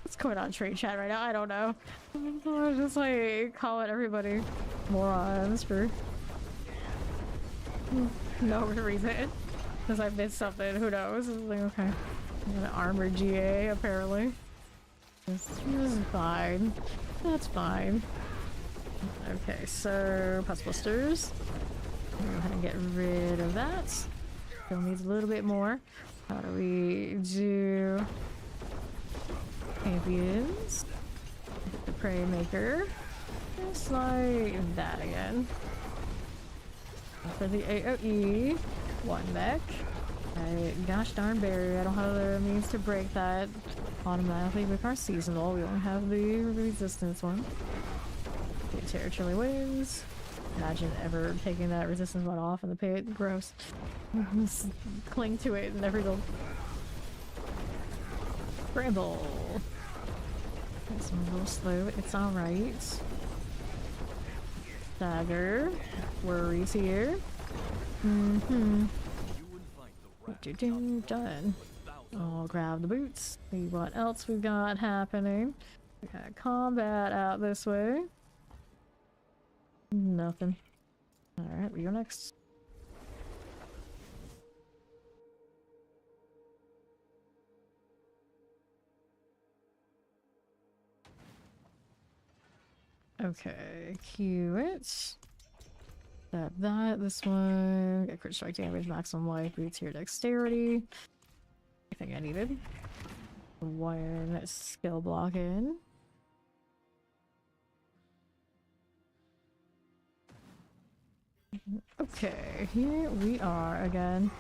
[SPEAKER 1] What's going on in trade chat right now? I don't know. I'm just like calling everybody morons for no reason. Because I missed something. Who knows? It's like, okay. An armored GA apparently. This is fine. That's fine. Okay, so Pus Blisters. Go ahead and get rid of that. Still needs a little bit more. How do we do champions? The Prey Maker. Just like that again. For the AoE, one mech. Gosh darn berry, I don't have the means to break that automatically with our seasonal. We only have the resistance one. Terror chilly winds. Imagine ever taking that resistance one off in the pit. Gross. Just cling to it and every little bramble. It's a little slow. It's alright. Dagger. Worries here. Done. I'll grab the boots. See what else we've got happening. We got combat out this way. Nothing. Alright, we go next. Okay, cue it. That, this one. Get crit strike damage, maximum life, boots here, dexterity. I think I needed. One skill block in. Okay, here we are again.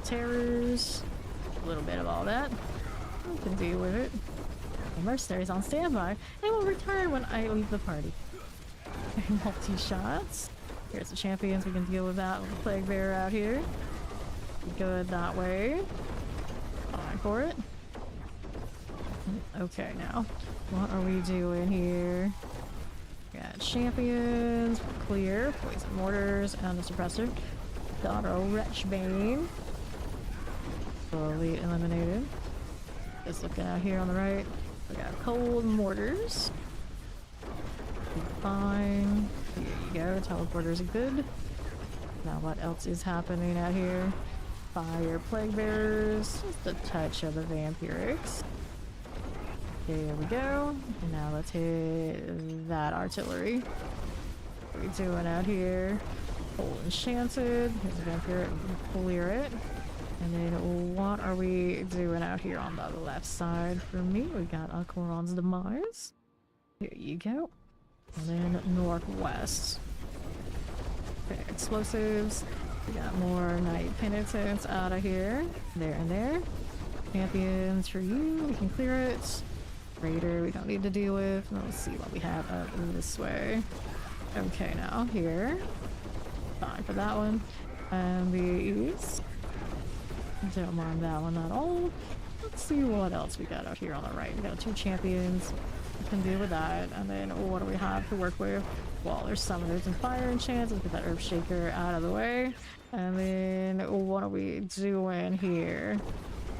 [SPEAKER 1] Terrors, a little bit of all that. We can deal with it. The mercenaries on standby. They will return when I leave the party. Multi-shots. Here's the champions. We can deal with that with the plague bear out here. Good that way. Fine for it. Okay, now what are we doing here? Got champions, clear, poison mortars, and the suppressor. Got our Wretchbane. Slowly eliminated. Just looking out here on the right. We got cold mortars. Fine. Here you go. Teleporters are good. Now what else is happening out here? fire plague bearers, just a touch of the vampirics. There we go. And now let's hit that artillery. What are we doing out here? Full enchanted. Here's a vampiric. Clear it. And then what are we doing out here on the left side? For me, we got Alcoron's Demise. Here you go. And then northwest. Okay, explosives. We got more Knight Penitents out of here. There and there. Champions for you. We can clear it. Raider we don't need to deal with. Let's see what we have up this way. Okay, now here. Fine for that one. And the east. Don't mind that one at all. Let's see what else we got out here on the right. We got 2 champions. We can deal with that. And then what do we have to work with? Well, there's summoners and fire enchants. Let's get that Earth Shaker out of the way. And then what are we doing here?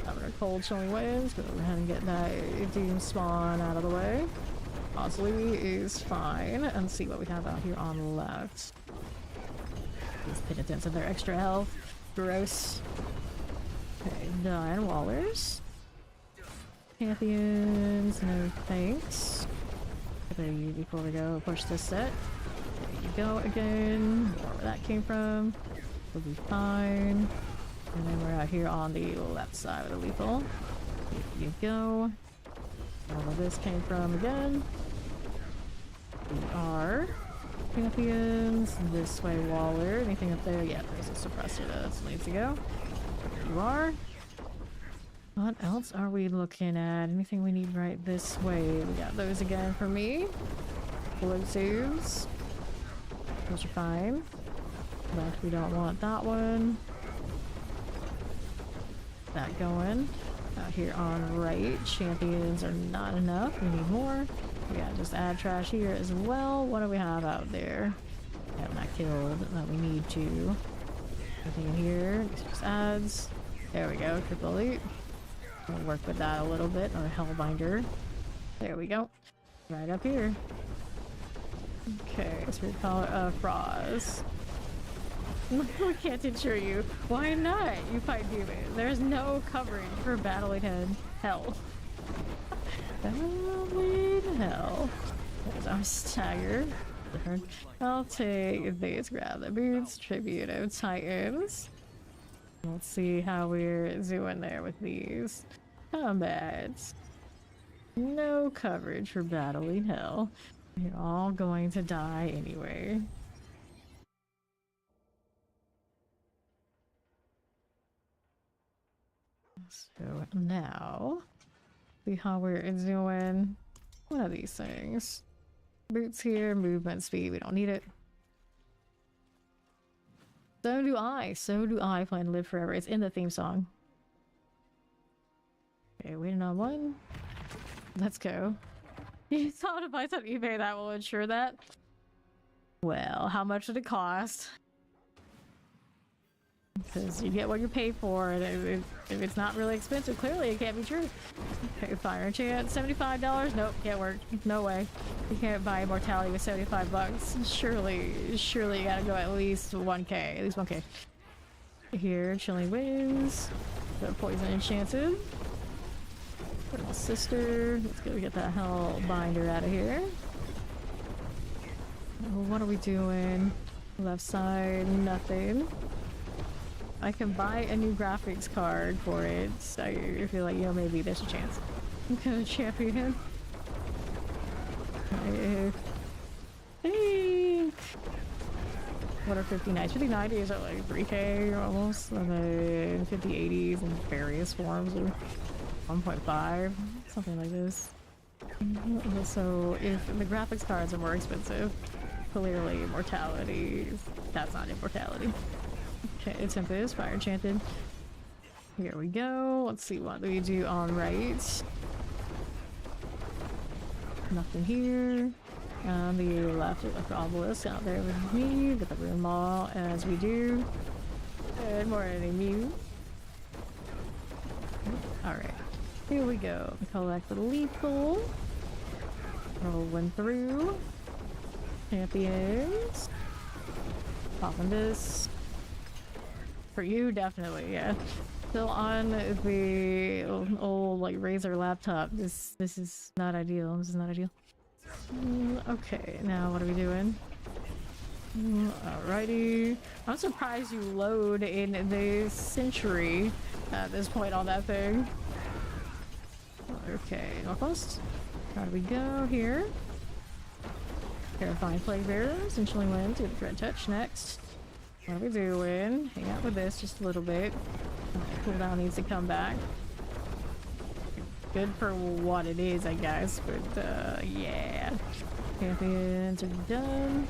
[SPEAKER 1] Summoner Cold Chilling Winds. Go ahead and get that Doom Spawn out of the way. Osley is fine. And see what we have out here on the left. These penitents and their extra health. Gross. Okay, done. Wallers. Champions, no thanks. Before we go push this set. There you go again. Where that came from. We'll be fine. And then we're out here on the left side of the lethal. Here you go. All of this came from again. We are champions. This way, Waller. Anything up there? Yeah, there's a suppressor that needs to go. There you are. What else are we looking at? Anything we need right this way? We got those again for me. Explosives. Those are fine. But we don't want that one. That going. Out here on right, champions are not enough. We need more. We gotta just add trash here as well. What do we have out there? We have not killed that we need to. Anything in here? Just adds. There we go. Triple elite. We'll work with that a little bit. Or Hellbinder. There we go. Right up here. Okay, so we call it Frost. We can't insure you. Why not? You fight demons. There's no coverage for battling hell. Battling hell. There's our stagger. I'll take these. Grab the boots. Tribute of Titans. Let's see how we're doing there with these. Combat. No coverage for battling hell. You're all going to die anyway. So now, see how we're doing one of these things. Boots here, movement speed, we don't need it. So do I plan to live forever. It's in the theme song. Okay, waiting on one. Let's go. You thought if I said eBay that will ensure that? Well, how much did it cost? Because you get what you pay for, and if it's not really expensive, clearly it can't be true. Okay, fire enchant, $75? Nope, can't work. No way. You can't buy immortality with $75. Surely you gotta go at least 1k. At least 1k. Here, chilling winds. The poison enchanted. Little sister. Let's go get that Hellbinder out of here. What are we doing? Left side, nothing. I can buy a new graphics card for it, so I feel like, you know, maybe there's a chance. I'm gonna champion. Hey! What are 5090s? 5090s are like 3k almost, and then 5080s in various forms are 1.5, something like this. So if the graphics cards are more expensive, clearly immortality, that's not immortality. Okay, Tempest, Fire Enchanted. Here we go. Let's see what we do on right. Nothing here. On the left, the obelisk out there with me. Get the room all as we do. And more enemy. Alright. Here we go. Collect the lethal. Rolling through. Champions. Popping this. For you, definitely, yeah. Still on the old like Razer laptop. This is not ideal. This is not ideal. Okay, now what are we doing? Alrighty. I'm surprised you load in the century at this point on that thing. Okay, Northwest. How do we go here? Terrifying Plague Bearer. Essentially wins. Get the Dread Touch next. What are we doing? Hang out with this just a little bit. Cooldown needs to come back. Good for what it is, I guess, but yeah. Champions are done.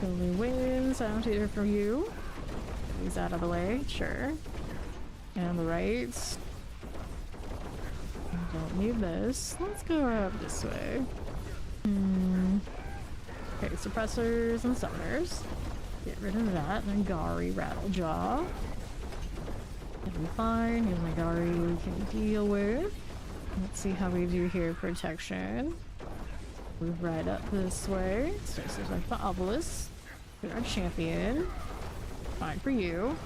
[SPEAKER 1] Only wins. I don't hear from you. He's out of the way, sure. And on the right. I don't need this. Let's go up this way. Okay, suppressors and summoners. Get rid of that. Nagari Rattlejaw. That'll be fine. Here's Nagari we can deal with. Let's see how we do here. Protection. Move right up this way. So there's like the obelisk. You're our champion. Fine for you.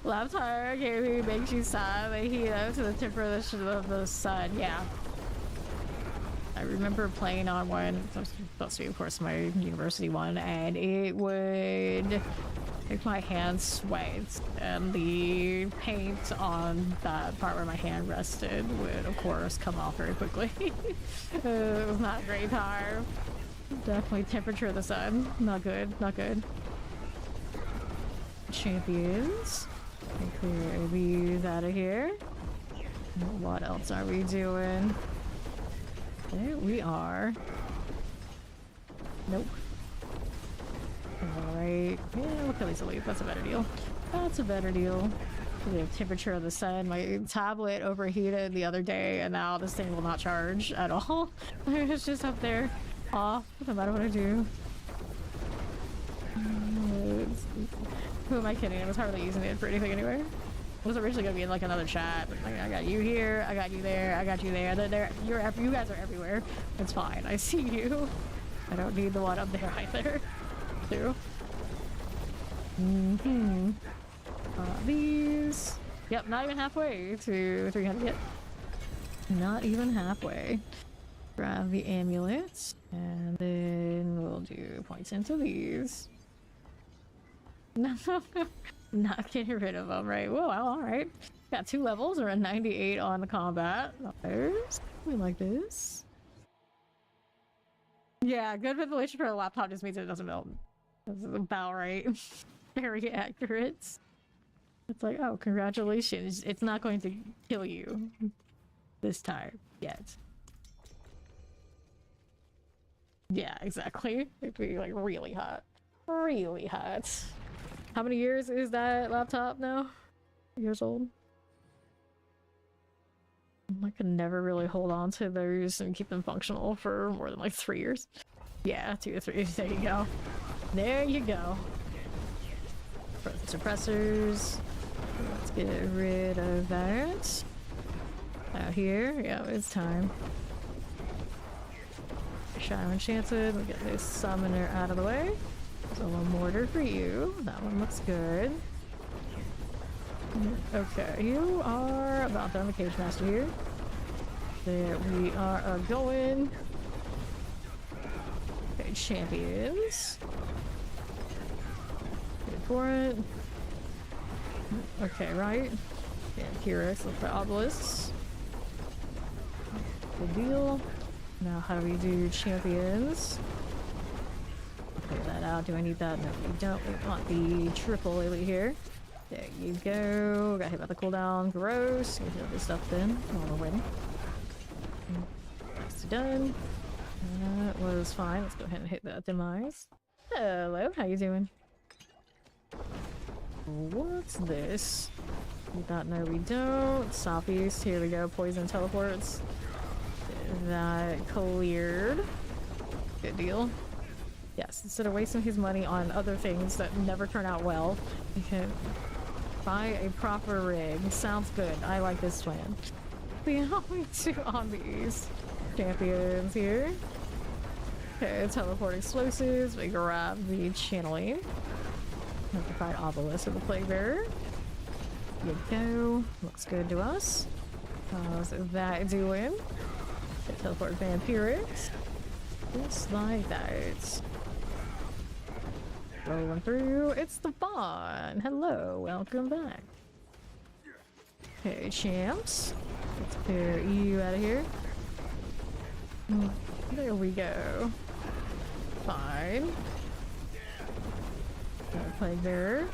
[SPEAKER 1] Laptop gaming makes you sad. They heat up to the temperature of the sun. Yeah. I remember playing on one, supposed to be of course my university one, and it would make my hands sweat, and the paint on that part where my hand rested would of course come off very quickly. It was not a great time. Definitely temperature of the sun. Not good, not good. Champions. Clear these out of here. What else are we doing? There we are. Nope. Alright. Yeah, we'll kill these elite. That's a better deal. That's a better deal. We have temperature of the sun. My tablet overheated the other day, and now this thing will not charge at all. It's just up there, off, no matter what I do. Who am I kidding? I was hardly using it for anything anyway. It was originally gonna be in like another chat, but like, I got you here, I got you there, I got you there. You guys are everywhere. It's fine. I see you. I don't need the one up there either. Too. These. Yep, not even halfway to 300 yet. Not even halfway. Grab the amulets, and then we'll do points into these. Not getting rid of them, right? Whoa, alright. Got 2 levels. We're at 98 on the combat. There's something like this. Yeah, good ventilation for a laptop just means it doesn't melt. That's about right. Very accurate. It's like, oh, congratulations. It's not going to kill you this time yet. Yeah, exactly. It'd be like really hot. Really hot. How many years is that laptop now? Years old? I could never really hold on to those and keep them functional for more than like 3 years. Yeah, 2 or 3. There you go. There you go. Suppressors. Let's get rid of that. Out here. Yeah, it's time. Shadow Enchanted. We'll get this summoner out of the way. So a mortar for you. That one looks good. Okay, you are about done the Cage Master here. There we are going. Okay, champions. Good for it. Okay, right. Yeah, Kyrix with the obelisks. Good deal. Now how do we do champions? Clear that out. Do I need that? No, we don't. We want the triple elite here. There you go. Got hit by the cooldown. Gross. Get this stuff then. While we're waiting. That's done. That was fine. Let's go ahead and hit that demise. Hello, how you doing? What's this? We thought no we don't. Southeast. Here we go. Poison teleports. That cleared. Good deal. Yes, instead of wasting his money on other things that never turn out well, you can buy a proper rig. Sounds good. I like this plan. We only 2 on these champions here. Okay, teleport explosives. We grab the channeling. Have to find Obelisk of the Plague Bearer. Good go. Looks good to us. How's that doing? Teleport Vampirics. Just like that. Rolling through. It's the Bond. Hello, welcome back. Hey, champs. Let's clear you out of here. There we go. Fine. Plague Bearer.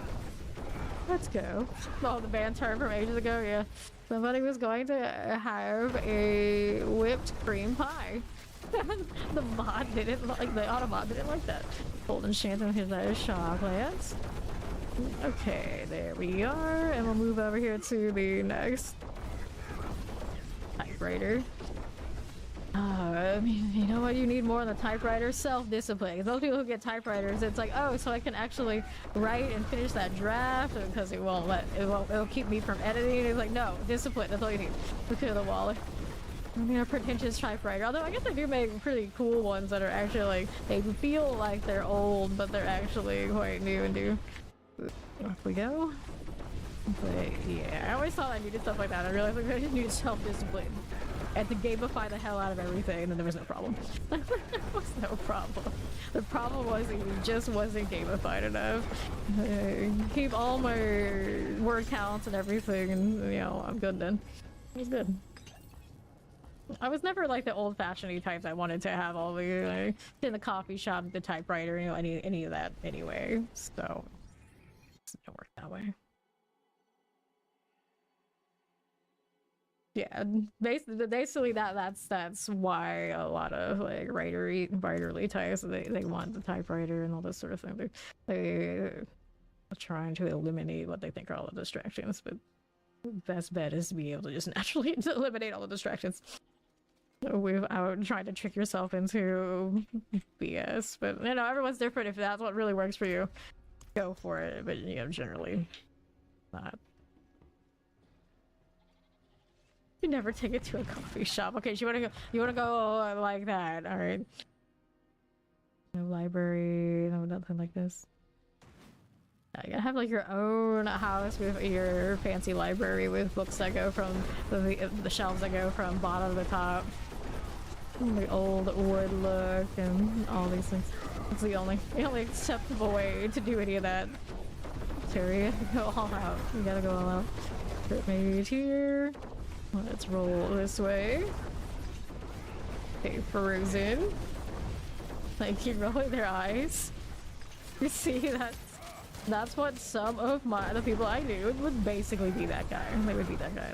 [SPEAKER 1] Let's go. Oh, the band turned from ages ago, yeah. Somebody was going to have a whipped cream pie. The mod didn't like, the Autobot didn't like that. Golden Shanton his chocolate. Okay, there we are. And we'll move over here to the next typewriter. You know what you need more than the typewriter? Self-discipline. Those people who get typewriters, it's like, oh, so I can actually write and finish that draft because it'll keep me from editing. It's like, no, discipline, that's all you need to clear the wall. I mean, a pretentious typewriter. Although I guess they do make pretty cool ones that are actually like, they feel like they're old, but they're actually quite new and do. Off we go. But yeah, I always thought I needed stuff like that. I realized like, I just needed self-discipline. And to gamify the hell out of everything, and then there was no problem. There was no problem. The problem was it just wasn't gamified enough. Keep all my word counts and everything, and you know, I'm good then. It was good. I was never like the old-fashioned-y types. I wanted to have all the like, in the coffee shop, the typewriter, you know, any of that anyway. So it didn't work that way. Yeah, basically that's why a lot of like writerly types they want the typewriter and all this sort of thing. They're trying to eliminate what they think are all the distractions, but the best bet is to be able to just naturally eliminate all the distractions. Without trying to trick yourself into BS. But you know, everyone's different. If that's what really works for you, go for it. But you know, generally not. You never take it to a coffee shop. Okay, so you wanna go like that. All right. No library, no nothing like this. You gotta have like your own house with your fancy library with books that go from the shelves that go from bottom to top. The old wood look and all these things. It's the only acceptable way to do any of that. Terry, go all out. You gotta go all out. Maybe here. Let's roll this way. Okay, Frozen. Like, keep rolling their eyes. You see, that's what some of the people I knew would basically be that guy. They would be that guy.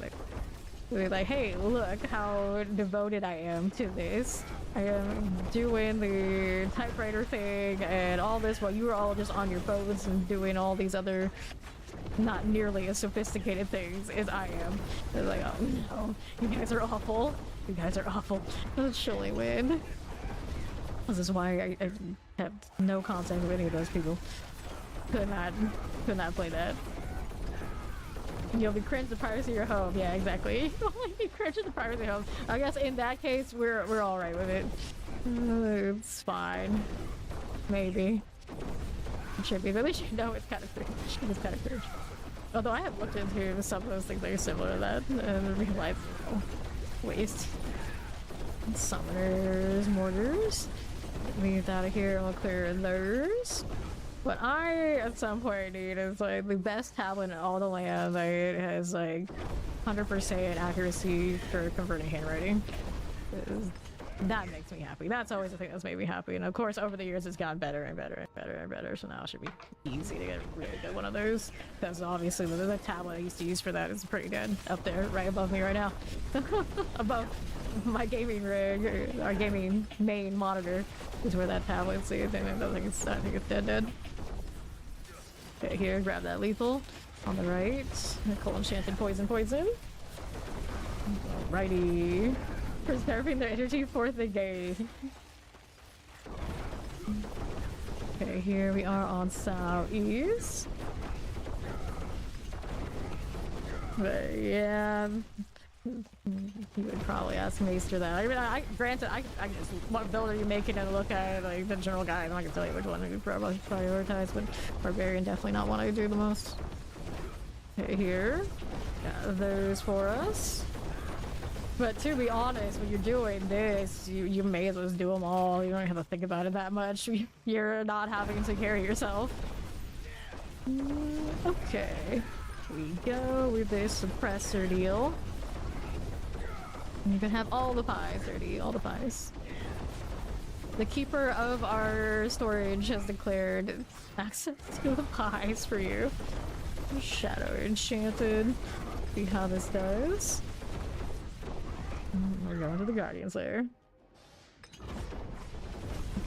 [SPEAKER 1] They'd be like, hey, look how devoted I am to this. I am doing the typewriter thing and all this while you were all just on your phones and doing all these other not nearly as sophisticated things as I am. They're like, oh no, you guys are awful. You guys are awful. I'll surely win. This is why I have no contact with any of those people. Could not play that. You'll be cringe the piracy of your home. Yeah, exactly. You'll be cringe at the piracy of your home. I guess in that case, we're all right with it. It's fine. Maybe. It should be, but at least you know it's kind of cringe. It's kind of cringe. Although I have looked into some of those things that are similar to that and realized, waste. Summoners, mortars. Leave that out of here and we'll clear those. What I at some point need is like the best tablet in all the land that has like 100% accuracy for converting handwriting. That makes me happy. That's always the thing that's made me happy. And of course, over the years, it's gotten better and better and better and better. So now it should be easy to get a really good one of those. Because obviously, the tablet I used to use for that is pretty good. Up there, right above me right now. Above my gaming rig, our gaming main monitor is where that tablet's. See, I think it's dead. Okay, here, grab that lethal. On the right, Nicole Enchanted Poison. Alrighty. Preserving their energy for the game. Okay, here we are on southeast. But yeah, You would probably ask Maester that. I mean, granted, I can just what build are you making and look at like the general guide, and I can tell you which one you probably prioritize. But Barbarian definitely not one I do the most. Okay, here, got those for us. But to be honest, when you're doing this, you may as well just do them all. You don't have to think about it that much. You're not having to carry yourself. Okay, here we go with this suppressor deal. You can have all the pies, 30, all the pies. The keeper of our storage has declared access to the pies for you. Shadow Enchanted. See how this does. We're going to the Guardian's Lair.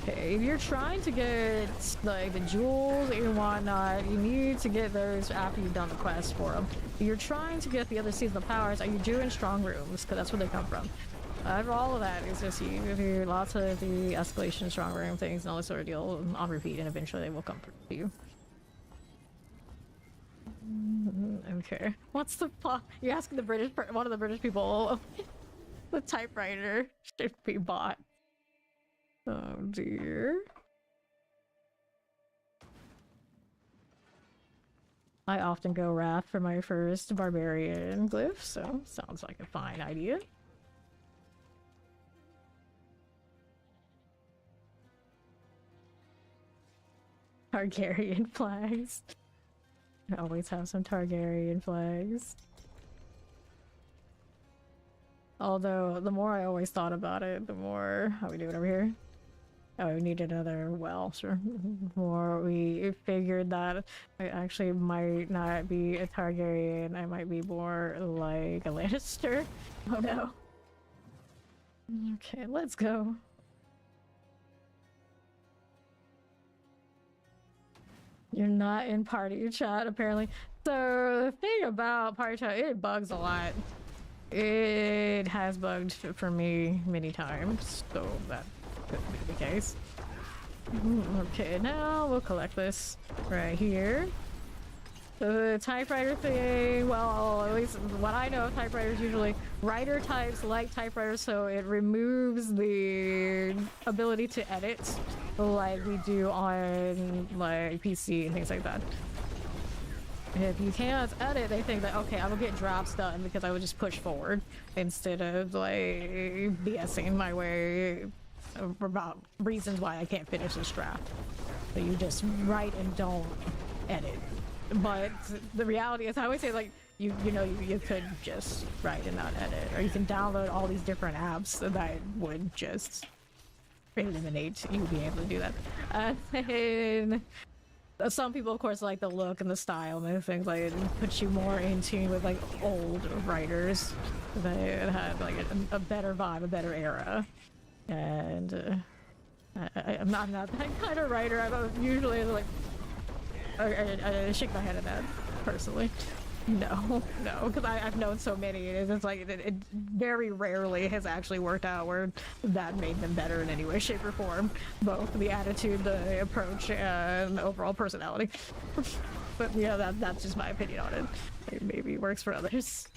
[SPEAKER 1] Okay, if you're trying to get like the jewels and whatnot, you need to get those after you've done the quest for them. If you're trying to get the other seasonal powers, are you doing strong rooms? Because that's where they come from. All of that is just you do lots of the escalation strong room things and all this sort of deal on repeat, and eventually they will come to you. Okay, what's the fuck? You're asking the British, one of the British people. The typewriter should be bought. Oh dear. I often go Wrath for my first barbarian glyph, so sounds like a fine idea. Targaryen flags. I always have some Targaryen flags. Although, the more I always thought about it, the more... How we do it over here? Oh, we need another well, sure. The more we figured that I actually might not be a Targaryen, I might be more like a Lannister. Oh no. Okay, let's go. You're not in party chat, apparently. So, the thing about party chat, it bugs a lot. It has bugged for me many times, so that could be the case. Okay, now we'll collect this right here. The typewriter thing, well, at least what I know of typewriters, usually writer types like typewriters, so it removes the ability to edit like we do on like PC and things like that. If you can't edit, they think that, okay, I will get drops done because I would just push forward instead of like BSing my way about reasons why I can't finish this draft. So you just write and don't edit. But the reality is, I always say, like, you could just write and not edit, or you can download all these different apps that would just eliminate you being able to do that. And some people, of course, like the look and the style and things like it puts you more in tune with like old writers that had like a better vibe, a better era. And I'm not that kind of writer. I'm usually like I shake my head at that personally. No, because I've known so many. It's like it very rarely has actually worked out where that made them better in any way, shape, or form. Both the attitude, the approach, and the overall personality. But yeah, that's just my opinion on it. It maybe works for others.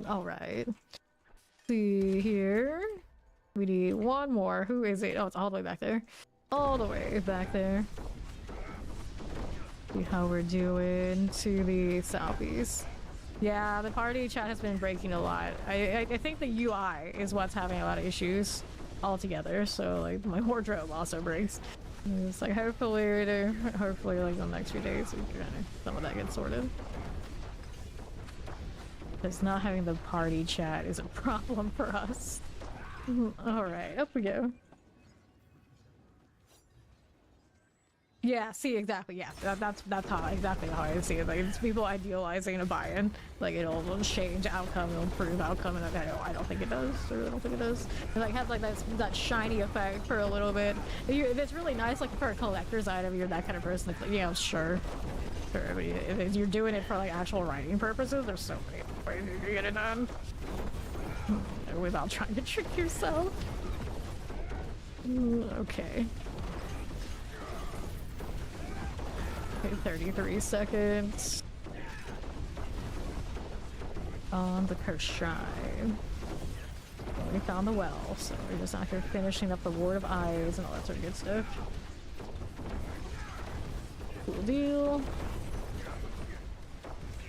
[SPEAKER 1] All right. See here. We need one more. Who is it? Oh, it's all the way back there. All the way back there. See how we're doing to the southeast. Yeah, the party chat has been breaking a lot. I think the UI is what's having a lot of issues altogether. So like my wardrobe also breaks. It's like hopefully like the next few days some of that gets sorted. Because not having the party chat is a problem for us. All right, up we go. Yeah, see, exactly, yeah, that's exactly how I see it. Like, it's people idealizing a buy-in. Like, it'll change outcome, it'll improve outcome, and I don't think it does. I really don't think it does. It, like, has, like, that shiny effect for a little bit. It's really nice, like, for a collector's item, you're that kind of person. Like, yeah, sure. Sure, but if you're doing it for, like, actual writing purposes, there's so many ways you can get it done. Without trying to trick yourself. Okay. 33 seconds. on the curse shrine. Well, we found the well, so we're just out here finishing up the Ward of Eyes and all that sort of good stuff. Cool deal.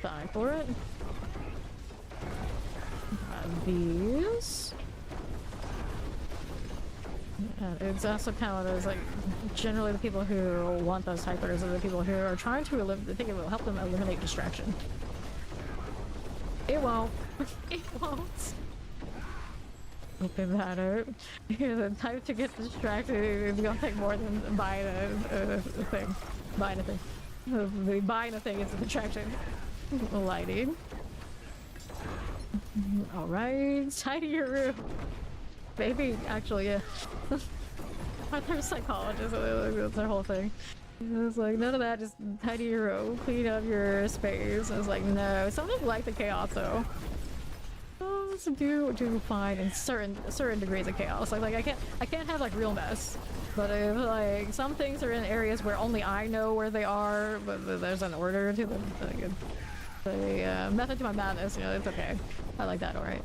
[SPEAKER 1] Die for it. Got these. And it's also kind of one of those, like, generally the people who want those typers are the people who are trying to think it will help them eliminate distraction. It won't. It won't. Open that out. You're the type to get distracted. It's gonna take more than buying a thing. Buying a thing. Buying a thing is a distraction. Lighting. Alright, tidy your room. Maybe, actually, yeah. They're psychologists, that's their whole thing. It's like, none of that, just tidy your room, clean up your space. I was like, no. Some of them like the chaos, though. Do fine in certain degrees of chaos. Like I can't have like real mess. But if like some things are in areas where only I know where they are, but there's an order to them. The method to my madness, you know, it's okay. I like that, alright.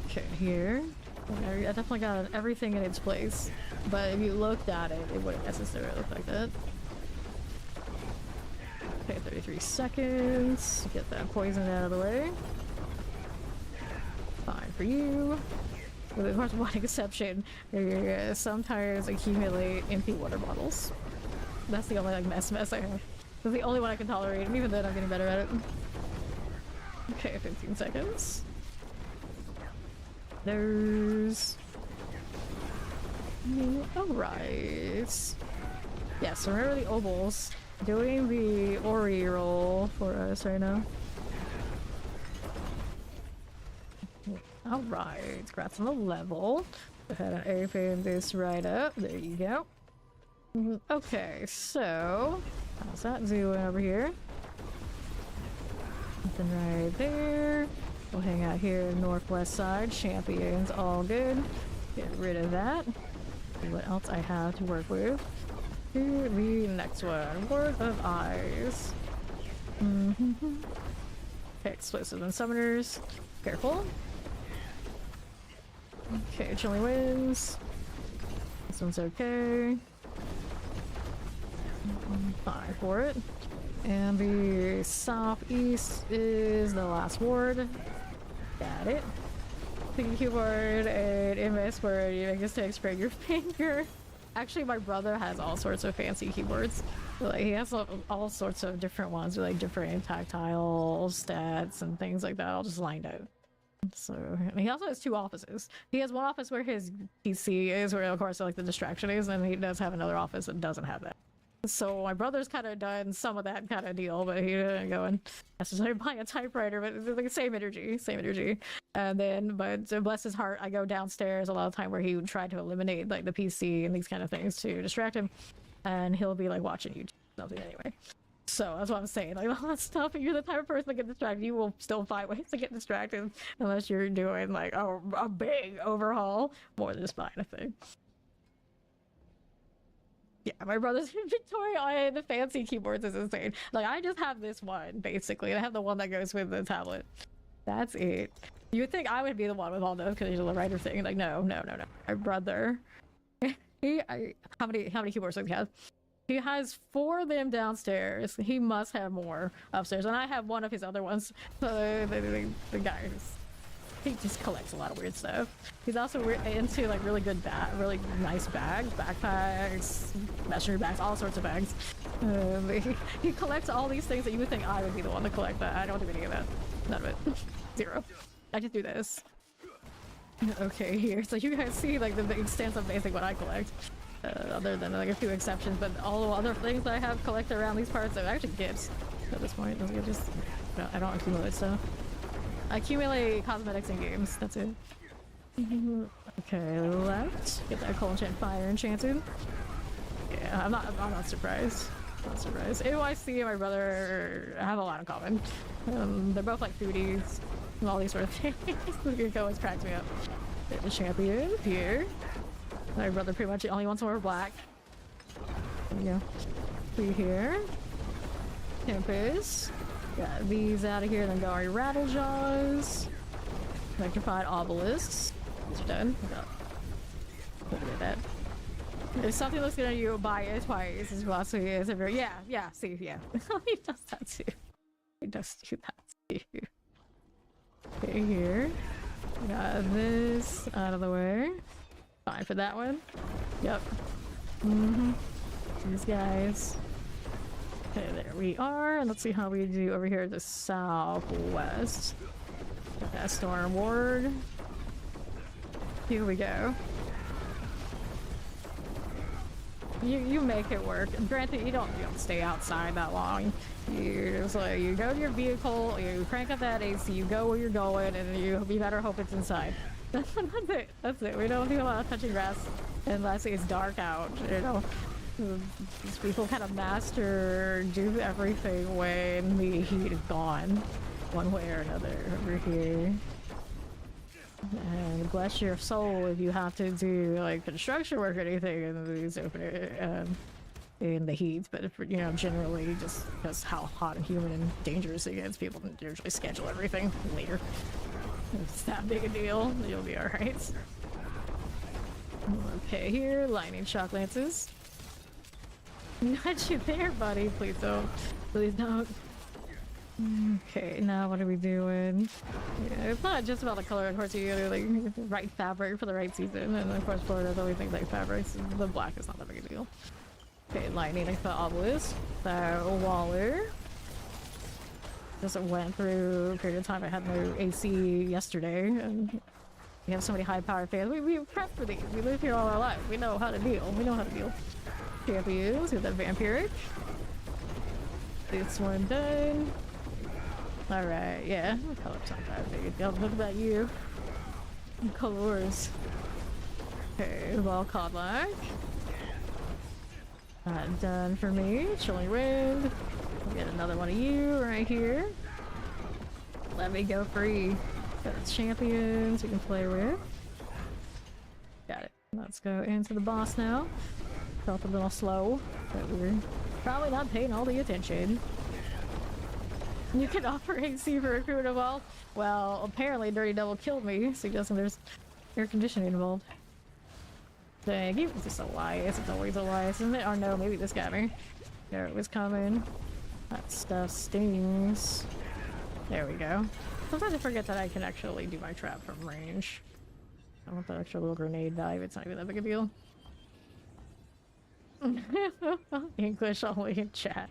[SPEAKER 1] Okay, here. I definitely got everything in its place. But if you looked at it, it wouldn't necessarily look like that. Okay, 33 seconds. Get that poison out of the way. Fine for you. With of course, one exception, you sometimes accumulate empty water bottles. That's the only like mess I have. That's the only one I can tolerate, and even then I'm getting better at it. Okay, 15 seconds. There's... Alright. Yeah, so remember the ovals. Doing the Ori roll for us right now. Alright, congrats on the level. Go ahead and open this right up. There you go. Okay, so how's that doing over here? Nothing right there. We'll hang out here northwest side. Champions, all good. Get rid of that. See what else I have to work with. Here, the next one. Word of Eyes. Okay, explosives and summoners. Careful. Okay, chilling winds. This one's okay. Fine for it. And the southeast is the last ward. Got it. Thinking keyboard and MS word, you just to spread your finger. Actually, my brother has all sorts of fancy keyboards. Like, he has all sorts of different ones with like different tactile stats and things like that, all just lined out. So, and he also has two offices. He has one office where his PC is, where of course like the distraction is, and he does have another office that doesn't have that. So my brother's kind of done some of that kind of deal, but he didn't go and necessarily buy a typewriter, but it's like the same energy. And then, but bless his heart, I go downstairs a lot of time where he would try to eliminate like the PC and these kind of things to distract him, and he'll be like watching YouTube or something anyway. So that's what I'm saying, like all that stuff, if you're the type of person that gets distracted, you will still find ways to get distracted unless you're doing like a big overhaul more than just buying a thing. Yeah, my brother's inventory on the fancy keyboards is insane. Like, I just have this one, basically. I have the one that goes with the tablet. That's it. You would think I would be the one with all those because he's a writer thing. Like, no. My brother. How many keyboards does he have? He has 4 of them downstairs. He must have more upstairs. And I have one of his other ones. So the guy he just collects a lot of weird stuff. He's also into like really really nice bags, backpacks, messenger bags, all sorts of bags. He collects all these things that you would think I would be the one to collect, but I don't do any of that. None of it. Zero. I just do this. Okay, here. So you guys see like the extent of basically what I collect. Other than like a few exceptions, but all the other things that I have collected around these parts are actually gifts at this point. I don't accumulate stuff. I accumulate cosmetics and games, that's it. Okay, left. Get that cold enchant fire enchanted. Yeah, I'm not surprised. Not surprised. AYC and my brother have a lot in common. They're both like foodies and all these sort of things. It always cracks me up. There's a champion here. My brother pretty much only wants more black. There you go. See here. Campus. Got these out of here, then go our Rattlejaws. Electrified obelisks. It's done. Look at that. If something looks good on you, buy it twice as well. So it's a very yeah. See, yeah. He does that too. He does do that too. Okay, here. Got this out of the way. Fine for that one. Yep. These guys. Okay, there we are. And let's see how we do over here at the southwest. Got that Storm Ward. Here we go. You make it work. And granted, you don't stay outside that long. You just like you go to your vehicle, you crank up that AC, you go where you're going, and you better hope it's inside. That's it. That's it. We don't do a lot of touching grass unless it's dark out. You know, these people kind of do everything when the heat is gone, one way or another. Over here. And bless your soul if you have to do like construction work or anything in these open in the heat, but if, you know, generally just because how hot and humid and dangerous it gets, people usually schedule everything later. It's that big a deal, you'll be alright. Okay, here, lightning shock lances. Not you there, buddy, please don't. Please don't. Okay, now what are we doing? Yeah, it's not just about the color, of course. You gotta like the right fabric for the right season, and of course Florida's always things like fabrics. The black is not that big a deal. Okay, lightning like the obelisk, the Waller. Just went through a period of time. I had no AC yesterday, and we have so many high-powered fans. We prep for these. We live here all our life. We know how to deal. We know how to deal. Champions with that vampiric. This one done. Alright, yeah. Color's not that big a deal. Look at you. Colors. Okay, Ball Codlack. Done for me. Chilling Wind. We'll get another one of you right here. Let me go free. Got champions we can play with. Got it. Let's go into the boss now. Felt a little slow, but we're probably not paying all the attention. You can offer AC for recruit well. Well, apparently Dirty Devil killed me, suggesting there's air conditioning involved. Dang, it's just Elias. It's always Elias, isn't it? Or no, maybe this got me. There it was coming. That stuff stings. There we go. Sometimes I forget that I can actually do my trap from range. I want that extra little grenade value. It's not even that big a deal. English only in chat.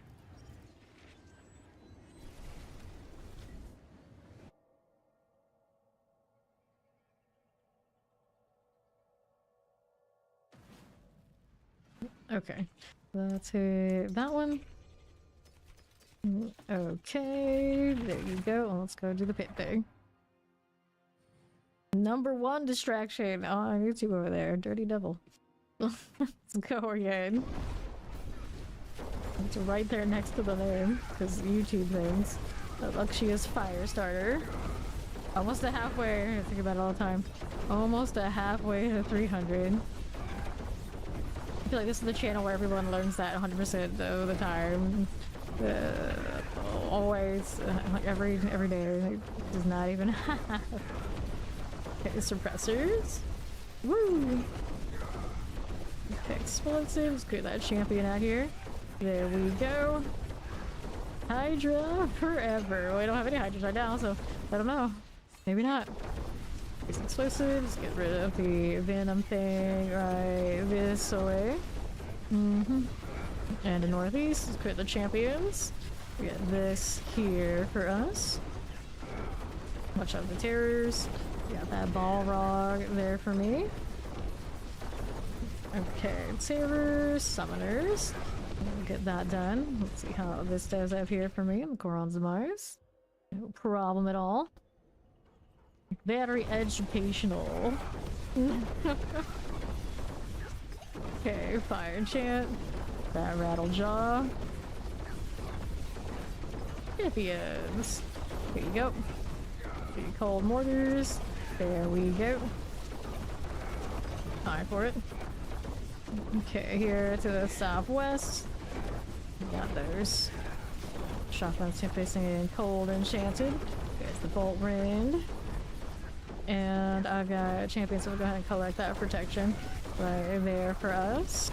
[SPEAKER 1] Okay, let's hit that one. Okay, there you go. Let's go do the pit thing. Number one distraction on YouTube over there, Dirty Devil. Let's go again. It's right there next to the name, because YouTube things. Luxious Fire Starter. Almost a halfway. I think about it all the time. Almost a halfway to 300. I feel like this is the channel where everyone learns that 100% of the time. Always, every day. It does not even have. Okay, suppressors. Woo! Okay, explosives. Get that champion out here. There we go. Hydra forever. Well, we don't have any Hydras right now, so I don't know. Maybe not. These explosives. Get rid of the venom thing right this way. And the northeast. Let's create the champions. We get this here for us. Watch out for the terrors. Got that Balrog there for me. Okay, terrors, summoners. Get that done. Let's see how this does up here for me. The Koron's Demise. No problem at all. Battery educational. Okay, fire enchant. That Rattlejaw. Champions. Here you go. The cold mortars. There we go. Time for it. Okay, here to the southwest. We got those shotgun facing in cold enchanted. There's the bolt wind. And I've got champions, so we'll go ahead and collect that protection right there for us.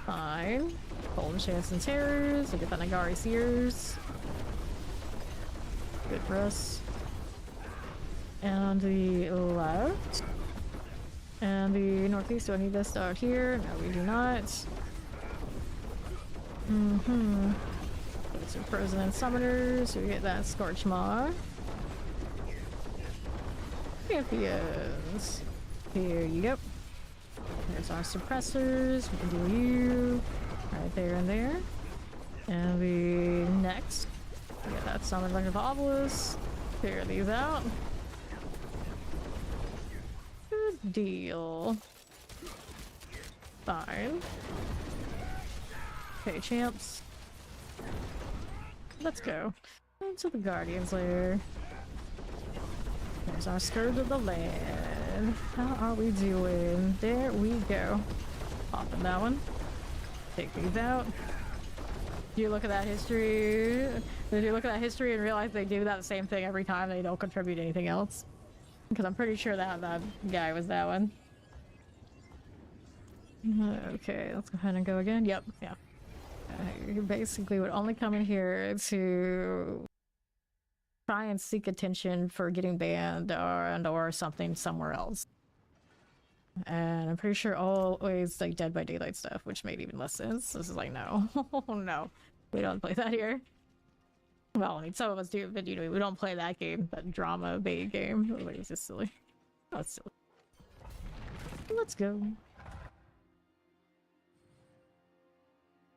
[SPEAKER 1] Fine. Cold enchanted and terrors. We get that Nagari Seers. Good for us. And the left. And the northeast, do I need this out here? No, we do not. Some frozen and summoners, so we get that Scorch Maw. Champions. Here you go. There's our suppressors. We can do you. Right there and there. And the next. We get that Summon Legend of Obelisk. Clear these out. Good deal. Fine. Okay, champs. Let's go. Into the Guardian's Lair. There's our Scourge of the Land. How are we doing? There we go. Popping that one. Take these out. Do you look at that history? Did you look at that history and realize they do that same thing every time? They don't contribute anything else? Because I'm pretty sure that guy was that one. Okay, let's go ahead and go again. Yep, yeah. You basically would only come in here to try and seek attention for getting banned or something somewhere else. And I'm pretty sure always like Dead by Daylight stuff, which made even less sense. This is like, no. No. We don't play that here. Well, I mean, some of us do, but you know, we don't play that game, that drama bait game. Like, it's just silly. Oh, it's silly. Let's go.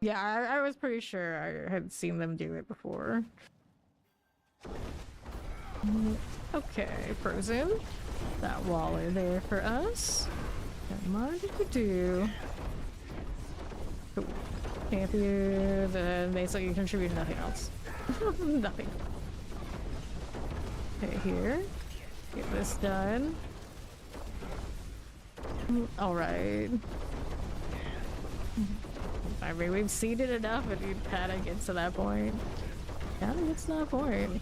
[SPEAKER 1] Yeah, I was pretty sure I had seen them do it before. Okay, frozen. That wall is there for us. And what did we do? Cool. Champions, and basically contribute nothing else. Nothing. Okay, here. Get this done. Alright. I mean, we've seeded enough and you kinda gets to that point. Kinda gets to that point.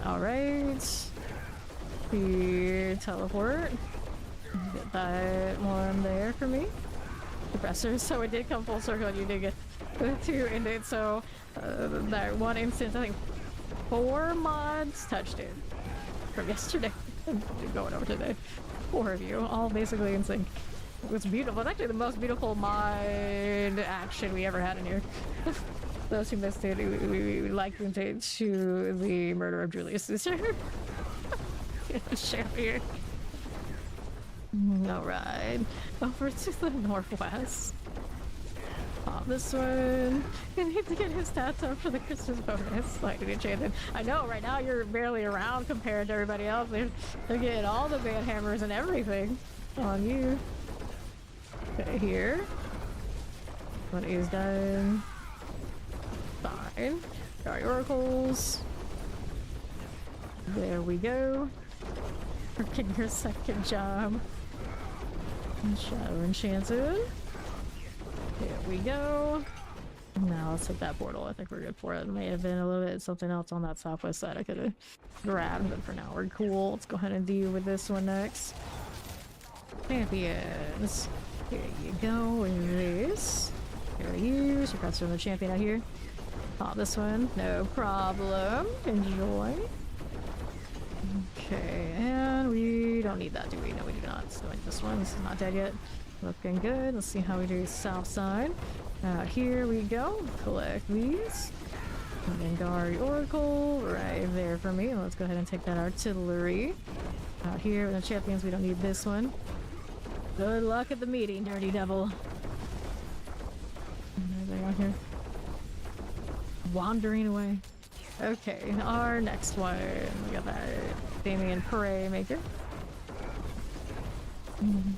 [SPEAKER 1] Alright. The teleport. Get that one there for me. Suppressors, so it did come full circle and you did get to end it, so that one instance, I think 4 mods touched it from yesterday. Going over today. 4 of you, all basically in sync. It was beautiful. It's actually the most beautiful mod action we ever had in here. Those who missed it, we likened it to the murder of Julius Caesar. Share here. Alright. Over to the northwest. Pop this one. You need to get his stats up for the Christmas bonus. Like, enchanted. I know, right now you're barely around compared to everybody else. They're getting all the band hammers and everything on you. Okay, here. One is done. Fine. Sorry, oracles. There we go. Working your second job. Shadow enchanted. There we go. Now let's hit that portal. I think we're good for it. It may have been a little bit something else on that southwest side I could have grabbed, but for now we're cool. Let's go ahead and deal with this one next. Champions. Here you go with this. Here you. Suppressor and the champion out here. Pop this one. No problem. Enjoy. Okay, and we don't need that, do we? No, we do not. So like this one. This is not dead yet. Looking good. Let's see how we do south side. Here we go. Collect these. Vengari Oracle right there for me. Let's go ahead and take that artillery. Out here with the champions, we don't need this one. Good luck at the meeting, dirty devil. Anything out here? Wandering away. Okay, our next one. We got that Damien Prey Maker.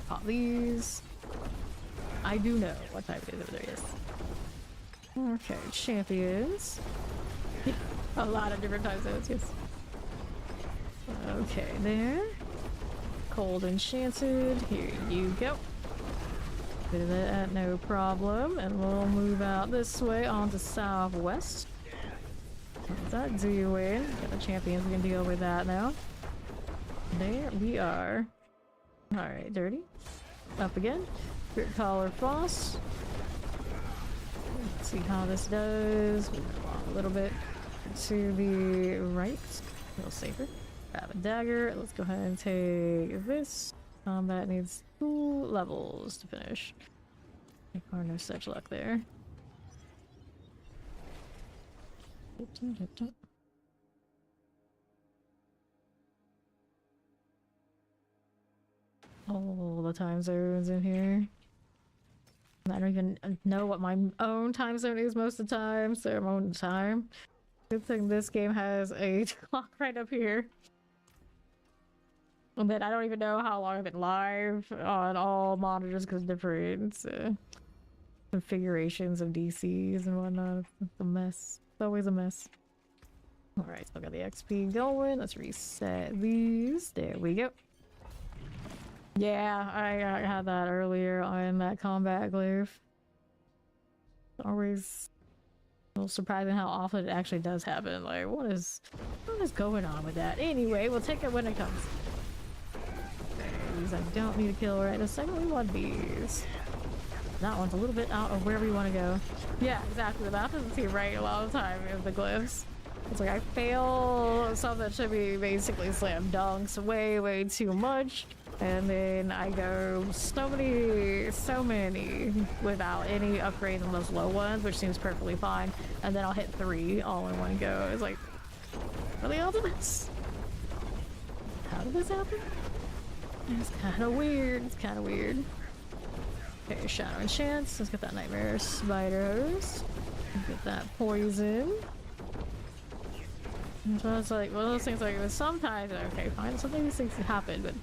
[SPEAKER 1] Pop these. I do know what type it is over there, yes. Okay, champions. A lot of different time zones, yes. Okay, there. Cold enchanted. Here you go. Bit of that, no problem. And we'll move out this way onto southwest. How's that doing? Got the champions, we can deal with that now. There we are. Alright, dirty. Up again. Spirit Collar Floss. Let's see how this does. Move along a little bit to the right. A little safer. Grab a dagger. Let's go ahead and take this. Combat needs 2 levels to finish. Or no such luck there. All the time zones in here. I don't even know what my own time zone is most of the time, so I'm on time. Good thing this game has a clock right up here. And then I don't even know how long I've been live on all monitors because different configurations of DCs and whatnot. It's a mess. It's always a mess. Alright, so I got the XP going. Let's reset these. There we go. Yeah, I had that earlier on that combat glyph. Always a little surprising how often it actually does happen. Like, what is going on with that? Anyway, we'll take it when it comes. These I don't need to kill right this second. We want these. That one's a little bit out of where we want to go. Yeah, exactly. The map doesn't seem right a lot of the time in the glyphs. It's like I fail something that should be basically slam dunks way too much. And then I go so many without any upgrades on those low ones, which seems perfectly fine. And then I'll hit 3 all in one go. It's like, are they all doing this? How did this happen? It's kind of weird. It's kind of weird. Okay, Shadow Enchants. Let's get that Nightmare Spider Hose. Get that poison. So it's like one of those things like sometimes, okay, fine, some of these things happen, but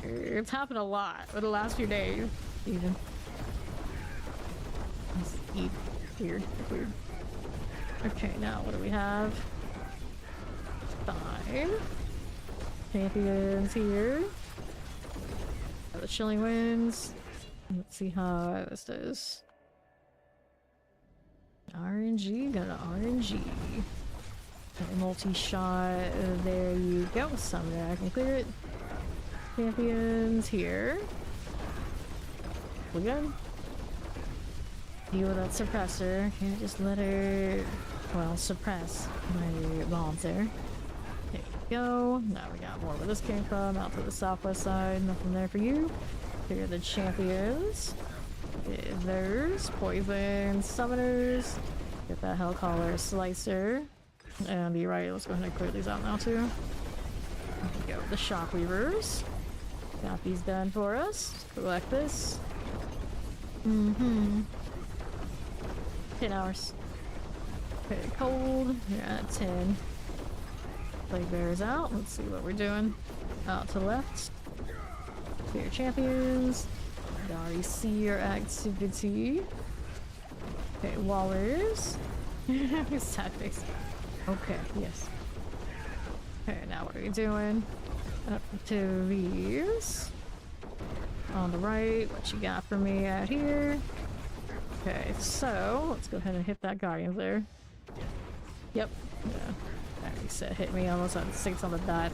[SPEAKER 1] it's happened a lot over the last few days, even. Let's eat. Weird. Okay, now what do we have? 5 champions here. Got the Chilling Winds. Let's see how this does. RNG, got an RNG. Multi-shot, there you go. Summoner, I can clear it. Champions here. We good? Deal with that suppressor. Can't just let her, well, suppress my bombs there. There you go. Now we got more where this came from. Out to the southwest side. Nothing there for you. Here are the champions. There's poison summoners. Get that Hellcaller Slicer. And you're right, let's go ahead and clear these out now too. There we go, the Shockweavers. Got these done for us. Collect this. 10 hours. Okay, cold. You're at 10. Plague Bear's out. Let's see what we're doing. Out to the left. Clear champions. You already see your activity. Okay, Wallers. Sad face. Okay, yes. Okay, now what are we doing? Up to these. On the right, what you got for me out here? Okay, so let's go ahead and hit that Guardian there. Yep. Yeah. That reset hit me almost on 6 on the dot.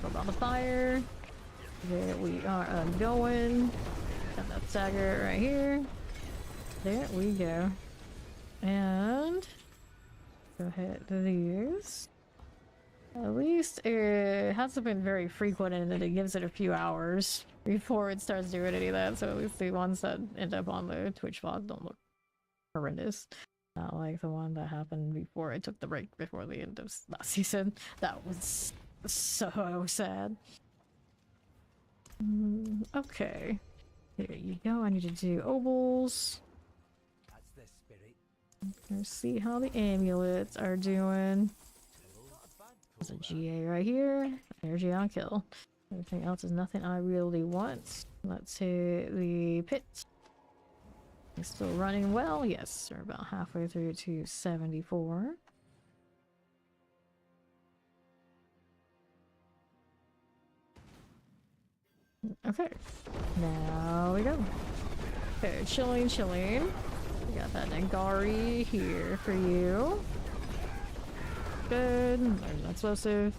[SPEAKER 1] Hold on the fire. There we are going. Got that stagger right here. There we go. And go ahead to these. At least it hasn't been very frequent and it gives it a few hours before it starts doing any of that, so at least the ones that end up on the Twitch vlog don't look horrendous. Not like the one that happened before I took the break before the end of last season. That was so sad. Okay. There you go. I need to do obols. Let's see how the amulets are doing. There's a GA right here. Energy on kill. Everything else is nothing I really want. Let's hit the pit. It's still running well. Yes, we're about halfway through to 74. Okay, now we go. Okay, chilling. We got that Nangari here for you. Good. There's an explosive.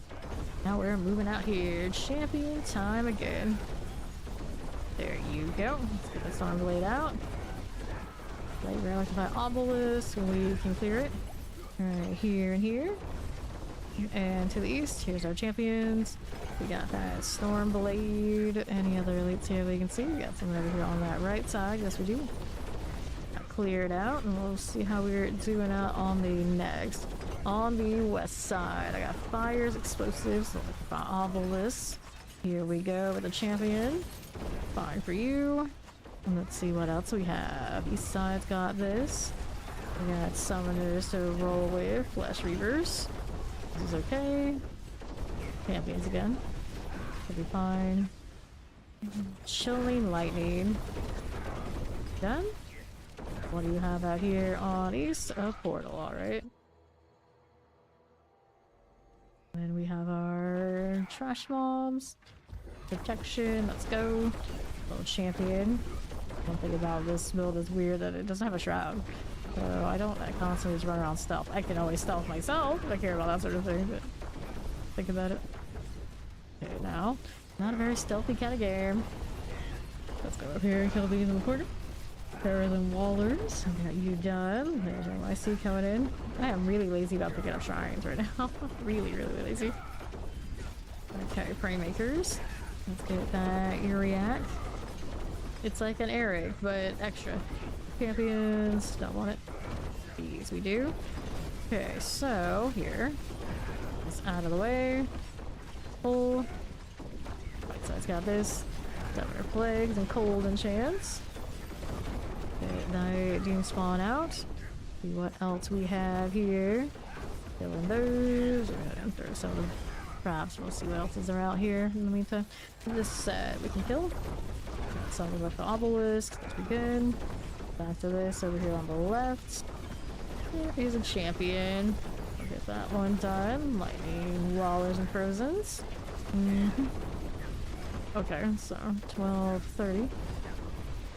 [SPEAKER 1] Now we're moving out here. Champion time again. There you go. Let's get this arm laid out. Right, we're looking at obelisk, and we can clear it. Alright, here and here. And to the east, here's our champions. We got that Storm Blade. Any other elites here we can see? We got some over here on that right side. Yes, we do. Got cleared out, and we'll see how we're doing out on the next. On the west side, I got fires, explosives, obelisks. Here we go with the champion. Fine for you. And let's see what else we have. East side's got this. We got summoners to roll with. Flesh Reavers. This is okay. Champions again. Should be fine. Chilling Lightning. Done? What do you have out here on east? A portal, alright. Then we have our trash mobs. Protection, let's go. Little champion. One thing about this build is weird that it doesn't have a shroud. So I don't constantly just run around stealth. I can always stealth myself if I care about that sort of thing, but think about it. Okay, now, not a very stealthy kind of game. Let's go up here and kill these in the corner. Better than Wallers. I got you done. There's our YC coming in. I am really lazy about picking up shrines right now. Really lazy. Okay, Prey Makers. Let's get that Uriac. It's like an Eric, but extra. Champions, don't want it. These we do. Okay, so here. It's out of the way. Pull. Right side's got this. Governor Plagues and Cold Enchants. Okay, Doom spawn out. See what else we have here. Killing those. We're gonna throw some of the traps. We'll see what else is out here in the meantime. This set we can kill. Got something with the obelisk. That's good. Back to this over here on the left. Here's a champion. We'll get that one done. Lightning, Wallers, and Frozens. Okay, so 12:30.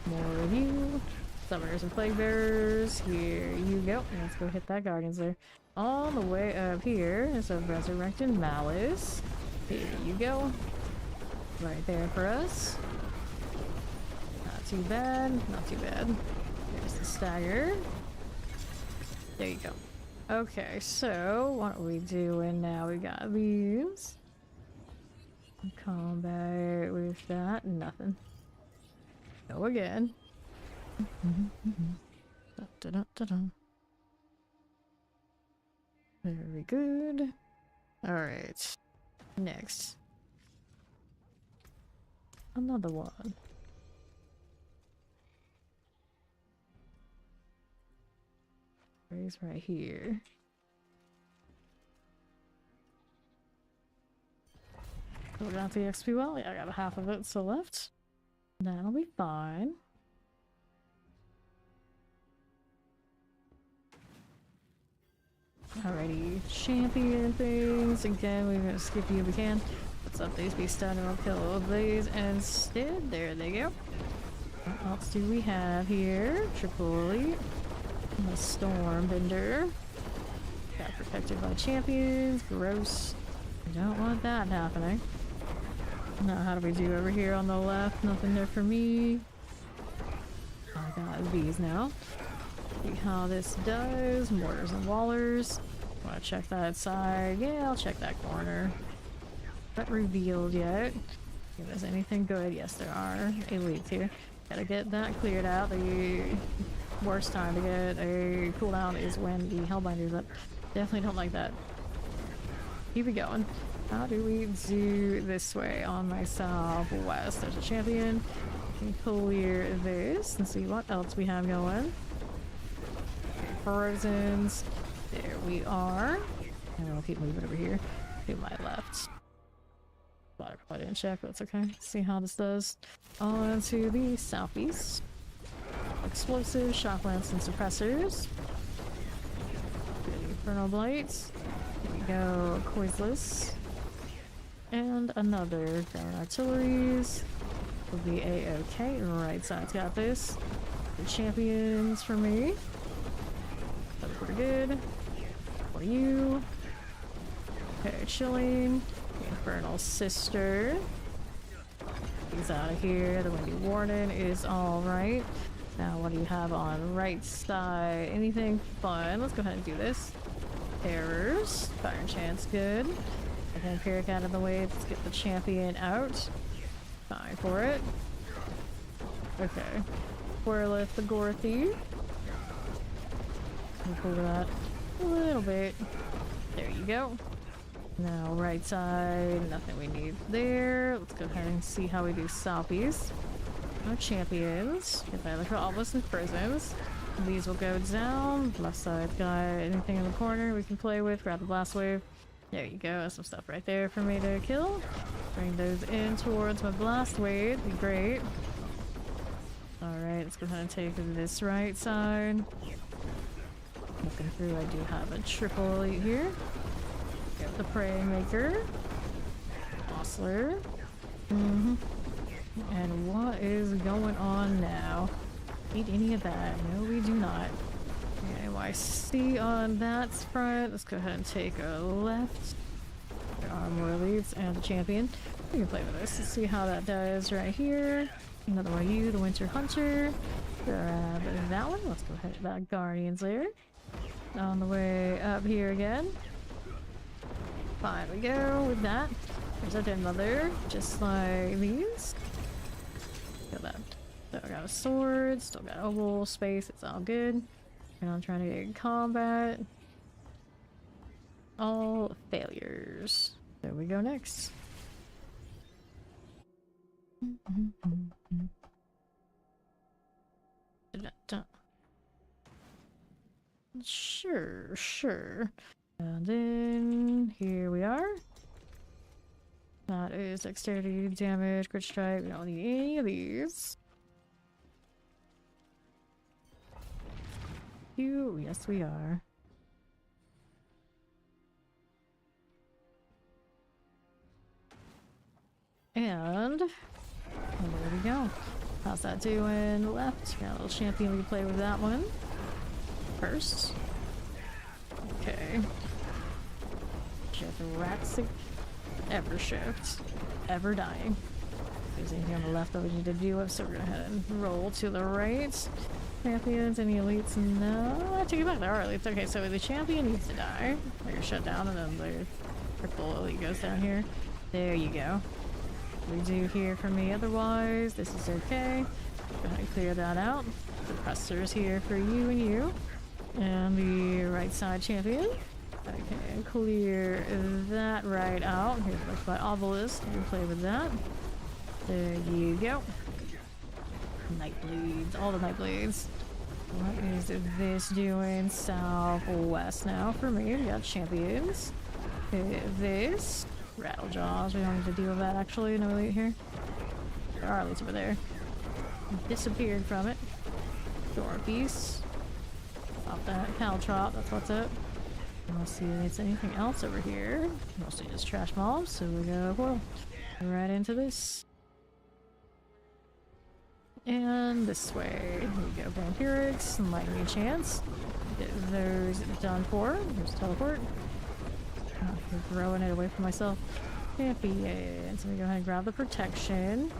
[SPEAKER 1] More of you. Summoners and Plague Bearers. Here you go. Let's go hit that Guardians there. On the way up here is a Resurrected Malice. Here you go. Right there for us. Not too bad. Not too bad. There's the stagger. There you go. Okay, so what are we doing now? We got these. Combat with that. Nothing. Go again. Very good. Alright. Next. Another one. He's right here. Go down to the XP well. Yeah, I got half of it still left. That'll be fine. Alrighty, champion things. Again, we're gonna skip you if we can. Let's up these beasts down and we'll kill these instead. There they go. What else do we have here? Triple Elite. The Stormbender. Got protected by champions. Gross. I don't want that happening. Now, how do we do over here on the left? Nothing there for me. I got these now. See how this does. Mortars and Wallers. Want to check that side? Yeah, I'll check that corner. Not revealed yet. If there's anything good, yes, there are elites here. Gotta get that cleared out. The worst time to get a cooldown is when the Hellbinder's up. Definitely don't like that. Keep it going. How do we do this way on my southwest? There's a champion. We can clear this and see what else we have going. Okay, Frozens. There we are. And we'll keep moving over here to my left. Thought I probably didn't check, but it's okay. See how this does. On to the southeast. Explosives, shock lance, and suppressors. Good Infernal Blights. Here we go, Coisless. And another Ground Artilleries. Will be a-okay. Right side's got this. The champions for me. good. What are you? Okay, chilling. Infernal Sister. He's out of here. The Windy Warden is alright. Now, what do you have on right side? Anything fun? Let's go ahead and do this. Errors. Fire Enchant's good. And Empiric out of the way. Let's get the champion out. Fine for it. Okay. Whirlith the Gorthy. Pull that a little bit. There you go. Now, right side, nothing we need there. Let's go ahead and see how we do Soppies. No champions. Get that like almost in prisons. These will go down. Left side got anything in the corner we can play with. Grab the blast wave. There you go. That's some stuff right there for me to kill. Bring those in towards my blast wave. Be great. Alright, let's go ahead and take this right side. Looking through, I do have a triple elite here. Got the Praying Maker. Osler. And what is going on now? Need any of that? No, we do not. NYC on that front. Let's go ahead and take a left. There are more elites and the champion. We can play with this. Let's see how that does right here. Another one of you, the Winter Hunter. Grab that one. Let's go ahead to that Guardians there. On the way up here again. Fine, we go with that. There's another, just like these. Got that. So I got a sword, still got oval space, it's all good. And I'm trying to get combat. All failures. There we go next. Sure. And then here we are. That is dexterity, damage, crit strike. We don't need any of these. Yes, we are. And there we go. How's that doing? Left. Got a little champion. We can play with that one first. Okay. Shift Raxic. Ever shift. Ever dying. There's anything on the left that we need to deal with, so we're gonna go ahead and roll to the right. Champions, any elites? No, I take it back, there are elites. Okay, so the champion needs to die. Or you're shut down, and then the triple elite goes down here. There you go. We do here for me otherwise. This is okay. Go ahead and clear that out. Suppressors here for you and you. And the right side champion. Okay, clear that right out. Here's my obelisk. You can play with that. There you go. Nightblades, all the Nightblades. What is this doing? Southwest now for me. We got champions. This. Rattlejaws. We don't need to deal with that actually. No elite here. There are elites over there. Disappeared from it. Door Beast. Stop that. Caltrop, that's what's up. I don't see it's anything else over here. Mostly just trash mobs, so we go well, right into this. And this way. Here we go. Vampirics and Lightning Chance. Get those done for. Here's teleport. I'm throwing it away from myself. Champion. So we go ahead and grab the protection.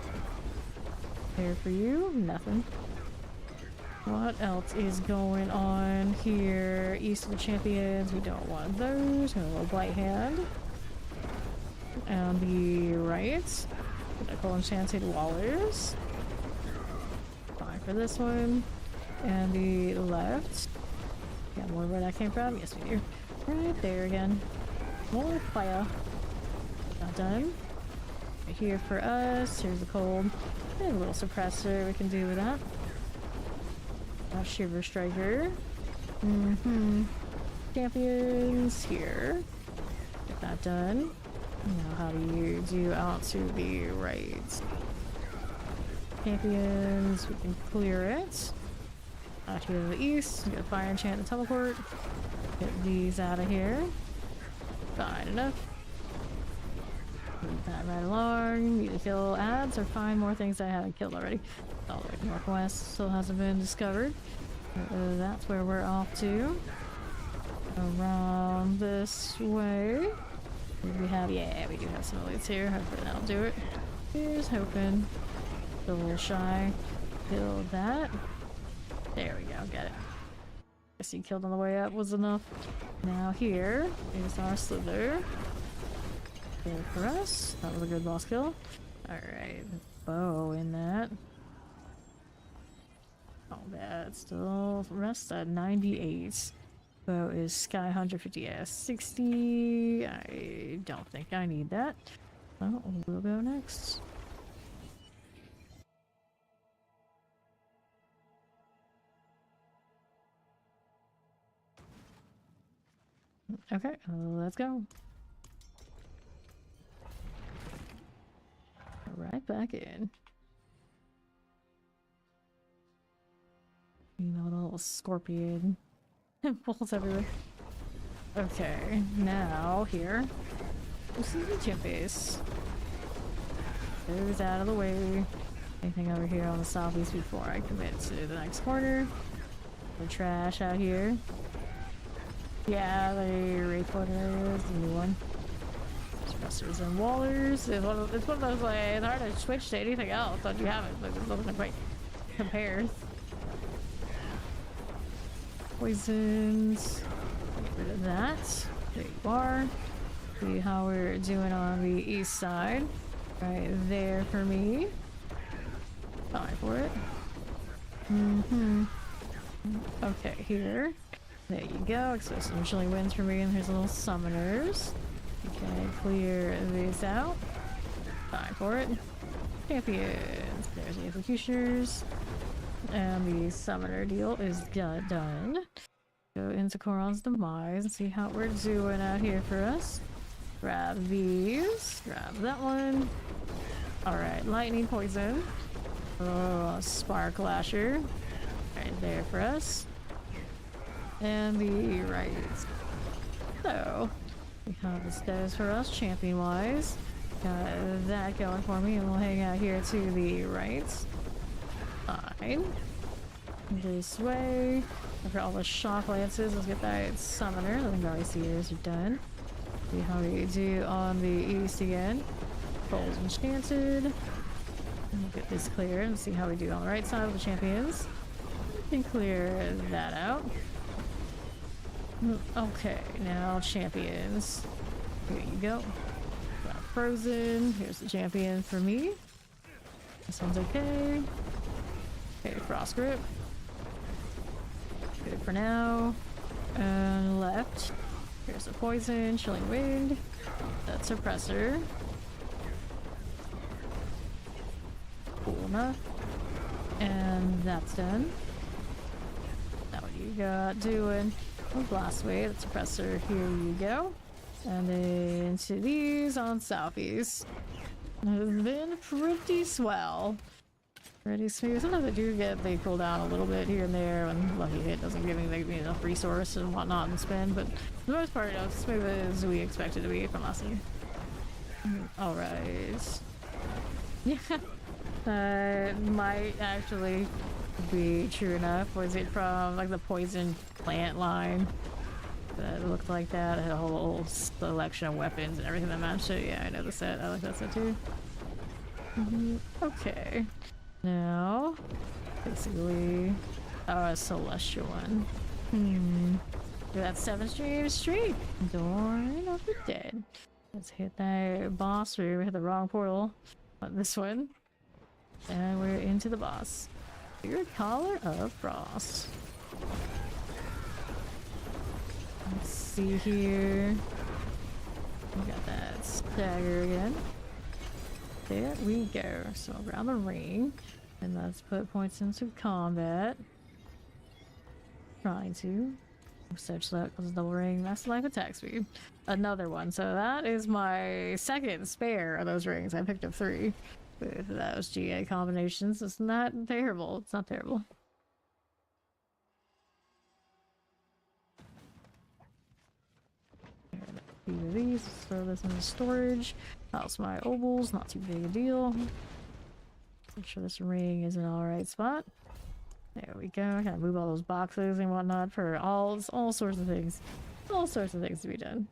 [SPEAKER 1] Here for you. Nothing. What else is going on here? East of the champions. We don't want those. We have a little Blight Hand. And the right. I call them Enchanted Wallers. Fine for this one. And the left. Yeah, more where that came from? Yes, we do. Right there again. More fire. Not done. Right here for us. Here's the cold. And a little suppressor we can do with that. Shiver Striker. Champions here. Get that done. Now how do you do out to the right? Champions, we can clear it. Out here to the east, we got Fire Enchant and Teleport. Get these out of here. Fine enough. Move that right along. Need to kill ads or find more things I haven't killed already. All the way northwest still hasn't been discovered. That's where we're off to. around this way. We have, yeah, we do have some elites here. Hopefully that'll do it. Here's hoping. Still a little shy. Build that. There we go, got it. Guess he killed on the way up was enough. Now here is our slither. Good for us. That was a good boss kill. Alright, bow in that. Oh, that still rests at 98. Bow is Sky 150 S 60. I don't think I need that. Well, we'll go next. Okay, let's go. Right back in. You know, the little scorpion balls everywhere. Okay, now here. This is the gym base. Move out of the way. Anything over here on the southeast before I commit to the next corner. The trash out here. Yeah, the Wraithwood area is the new one. Suppressors and wallers. It's one of those, like, it's hard to switch to anything else that you haven't. Like, it doesn't quite compare. Poisons. Get rid of that. There you are. See how we're doing on the east side. Right there for me. Fine for it. Okay, here. There you go. Expect some chilling winds for me, and here's little summoners. Okay, clear these out. Fine for it. Champions. There's the executioners. And the summoner deal is done. Go into Koron's demise and see how we're doing out here for us. Grab these. Grab that one. Alright, lightning poison. Oh, spark lasher. Right there for us. And the right. So, we have the status for us, champion wise. Got that going for me, and we'll hang out here to the right. Fine. This way. For all the shock lances, let's get that summoner. I think our ACers are done. See how we do on the east again. Bowls enchanted. And we'll get this clear and see how we do on the right side of the champions. And clear that out. Okay, now champions. Here you go. Got frozen. Here's the champion for me. This one's okay. Okay, frost grip. Good for now. And left. Here's the poison, chilling wind. That suppressor. Cool enough. And that's done. Now what you got doing? Blast wave, the suppressor, here you go. And then to these on southeast. Has been pretty swell. Pretty smooth. Sometimes I do get they cool down a little bit here and there when lucky hit doesn't give me enough resource and whatnot and spend, but for the most part, as smooth as we expect it to be from last year. Alright. Yeah. Might actually be true enough. Was it from like the poison plant line that looked like that? It had a whole selection of weapons and everything that matched it. Yeah, I know the set. I like that set too. Okay. Now, basically, a celestial one. That's 7th Street. Door of the Dead. Let's hit that boss. We hit the wrong portal on this one. And we're into the boss. Weird Collar of Frost. Let's see here. We got that stagger again. There we go. So around the ring. And let's put points into combat. Trying to. Such luck was double ring. That's life attack speed. Another one. So that is my second spare of those rings. I picked up 3. With those GA combinations. It's not terrible. It's not terrible. Few of these. Let's throw this into storage. House my obols. Not too big a deal. Make sure this ring is in an alright spot. There we go. I gotta move all those boxes and whatnot for all sorts of things. All sorts of things to be done.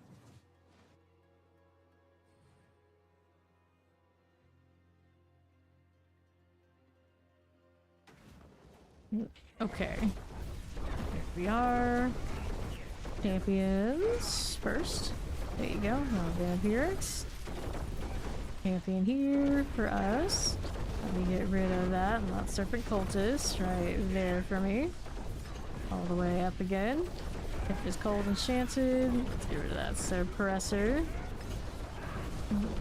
[SPEAKER 1] Okay. Here we are. Champions first. There you go. Now vampirics. Champion here for us. Let me get rid of that. Not serpent cultist right there for me. All the way up again. If it's cold enchanted, let's get rid of that suppressor.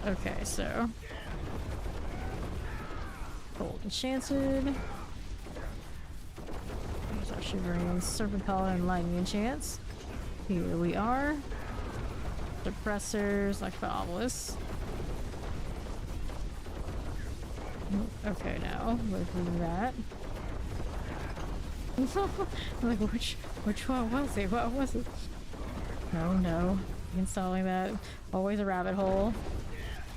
[SPEAKER 1] Okay, so cold enchanted. There's our shivering serpent collar and lightning enchants. Here we are. Suppressors like the obelisk. Okay, now with that. Like which one was it? What was it? No. Installing that. Always a rabbit hole.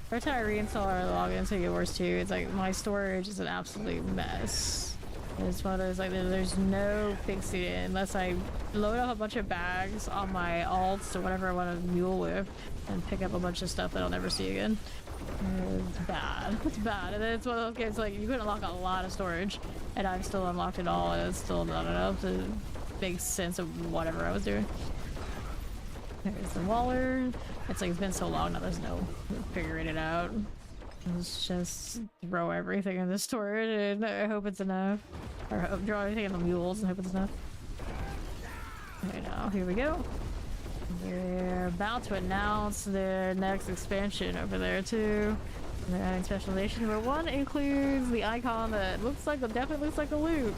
[SPEAKER 1] Every time I reinstall our login to get worse too, it's like my storage is an absolute mess. It's one of those like there's no fixing it unless I load up a bunch of bags on my alts or whatever I want to mule with and pick up a bunch of stuff that I'll never see again. It's bad. It's bad. And then it's one of those games like you can unlock a lot of storage and I've still unlocked it all and it's still not enough to make sense of whatever I was doing. There's the Waller. It's like it's been so long now there's no figuring it out. Let's just throw everything in the storage and I hope it's enough. Or throw everything in the mules and hope it's enough. Okay, now here we go. They're about to announce their next expansion over there too. They're adding specialization. Number one includes the icon that definitely looks like a loot.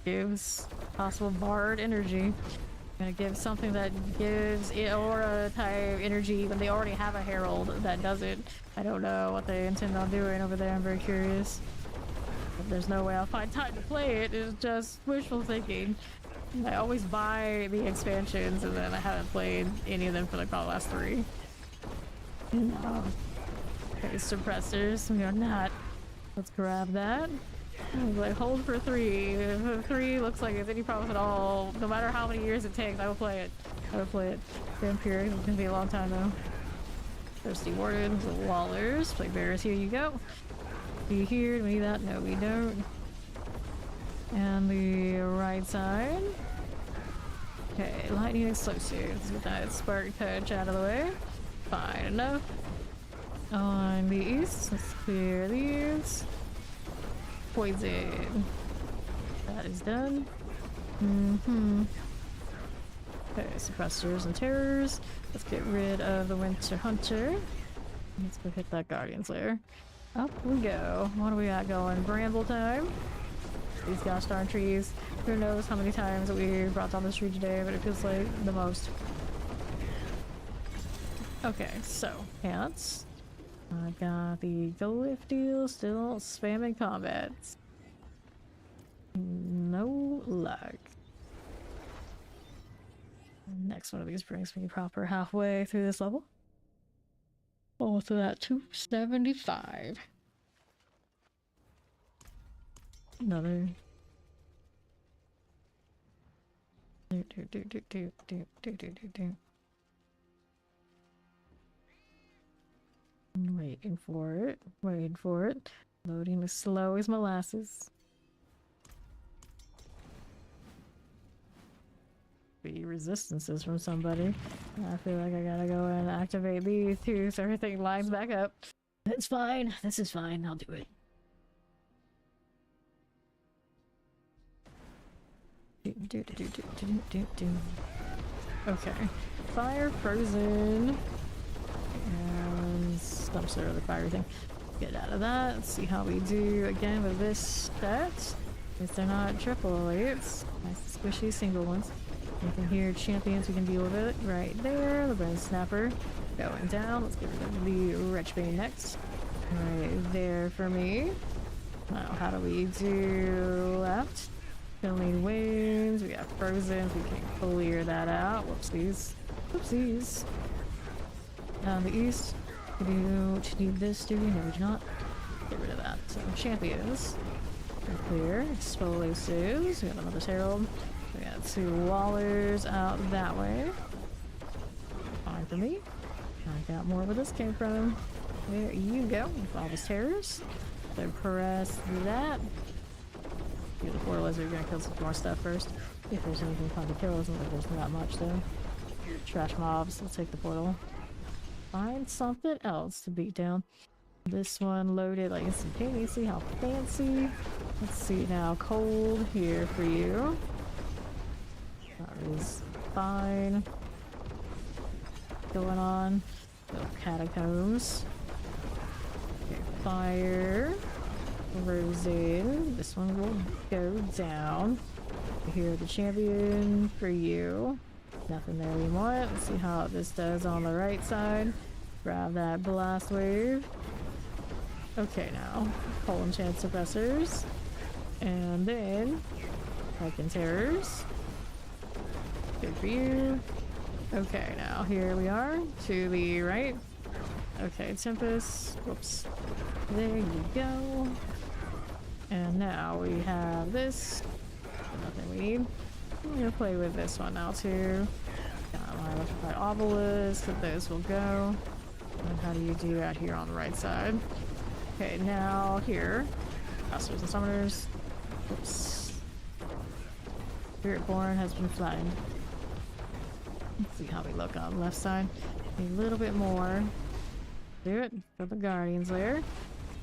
[SPEAKER 1] Gives possible barred energy. Gonna give something that gives aura type energy when they already have a herald that does it. I don't know what they intend on doing over there. I'm very curious. But there's no way I'll find time to play it. It's just wishful thinking. I always buy the expansions and then I haven't played any of them for like probably the last 3. No. Okay, suppressors. We are not. Let's grab that. Like hold for 3. If 3 looks like it's any promise at all, no matter how many years it takes, I will play it. Vampiric is gonna be a long time though. Thirsty Wardens, Wallers, Plague Bearers, here you go. Do you hear? Do we need that? No, we don't. And the right side. Okay, lightning explosives. Let's get that spark touch out of the way. Fine enough. On the east, let's clear these. Poison. That is done. Okay, suppressors and terrors. Let's get rid of the Winter Hunter. Let's go hit that Guardian's Lair. Up we go. What do we got going? Bramble time. These gosh darn trees. Who knows how many times we brought down this tree today, but it feels like the most. Okay, so ants. I got the glyph deal still spamming combat. No luck. Next one of these brings me proper halfway through this level. Oh, to that 275. Another. Waiting for it. Loading as slow as molasses. Be resistances from somebody. I feel like I gotta go and activate these too so everything lines back up. It's fine. This is fine. I'll do it. Okay. Fire frozen. And some sort of the fire thing. Get out of that. Let's see how we do again with this stat. If they're not triple elites. Nice squishy single ones. Anything here, champions, we can deal with it. Right there. The Brain Snapper going down. Let's get rid of the Wretchbane next. Right there for me. Now, how do we do left? Filling waves. We got frozen. We can clear that out. Whoopsies. Whoopsies. Down the east. We need this, do we? No, we do not. Get rid of that. So, champions. Clear. Explosives. We got another Herald. We got got 2 wallers out that way. Fine for me. I got more where this came from. There you go. All those terrors. So press that. Do the portal as we're gonna kill some more stuff first. If there's anything fun to kill, doesn't look like there's not much though. Trash mobs, let's take the portal. Find something else to beat down. This one loaded like instantaneously, how fancy. Let's see now, cold here for you. That is fine. Going on. Little catacombs. Okay, fire. Frozen. This one will go down. Here, the champion for you. Nothing there we want. Let's see how this does on the right side. Grab that blast wave. Okay, now full enchant suppressors. And then Titan terrors. Good for you. Okay, now here we are to the right. Okay, Tempest. Whoops. There you go. And now we have this. Nothing we need. I'm gonna play with this one now too. Got my electrified obelisk, so those will go. And how do you do out here on the right side? Okay, now here. Masters and summoners. Oops. Spiritborn has been flattened. Let's see how we look on the left side. A little bit more. Do it for the Guardians there.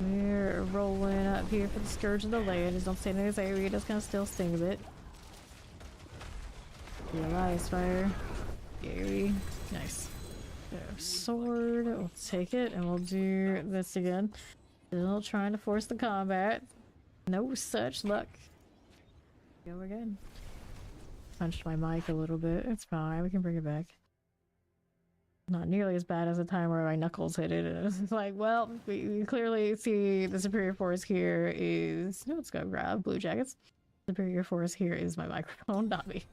[SPEAKER 1] We're rolling up here for the Scourge of the Land. Just don't stay in this area, just kind of still stings it. The Elias Fire. Gary. Nice. Sword. We'll take it and we'll do this again. Still trying to force the combat. No such luck. Go again. Punched my mic a little bit. It's fine. We can bring it back. Not nearly as bad as the time where my knuckles hit it. And it's like, well, we clearly see the superior force here is... No, let's go grab Blue Jackets. Superior force here is my microphone, not me.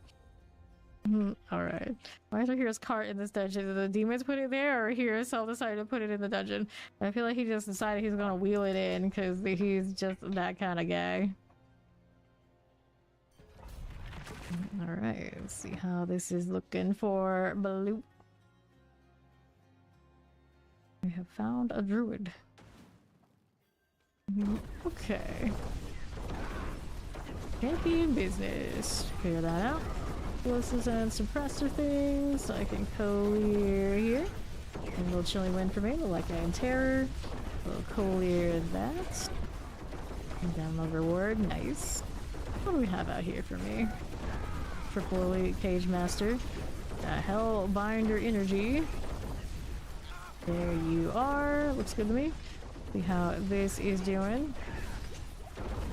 [SPEAKER 1] Alright. Why is there Hero's cart in this dungeon? Did the demons put it there, or Hero self decided to put it in the dungeon? I feel like he just decided he's gonna wheel it in because he's just that kind of guy. Alright, let's see how this is looking for Blue. We have found a druid. Okay. Champion business. Figure that out. Explosives and suppressor things. So I can clear here. And a little chilly wind for me. Like I am terror. We'll clear that. And download reward. Nice. What do we have out here for me? Triple Elite Cage Master. Hellbinder Energy. There you are. Looks good to me. See how this is doing.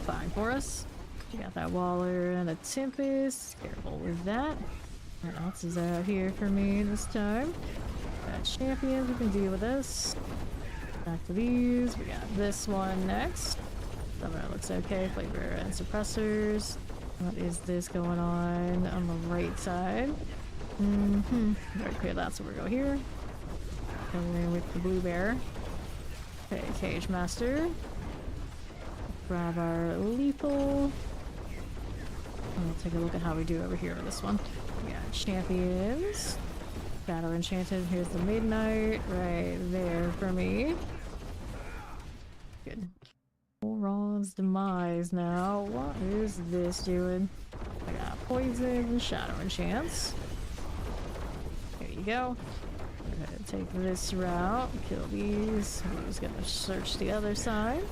[SPEAKER 1] Fine for us. We got that Waller and a Tempest. Careful with that. What else is out here for me this time? Got champions who can deal with this. Back to these. We got this one next. Summoner looks okay. Flavor and suppressors. What is this going on the right side? Very clear that, so we'll go here. Coming in with the blue bear. Okay, Cage Master. Grab our lethal. We'll take a look at how we do over here on this one. We got champions. Shadow Enchanted. Here's the Midnight right there for me. Good. Ron's Demise now. What is this doing? I got Poison, Shadow Enchants. There you go. We're gonna take this route, kill these. We're just gonna search the other side.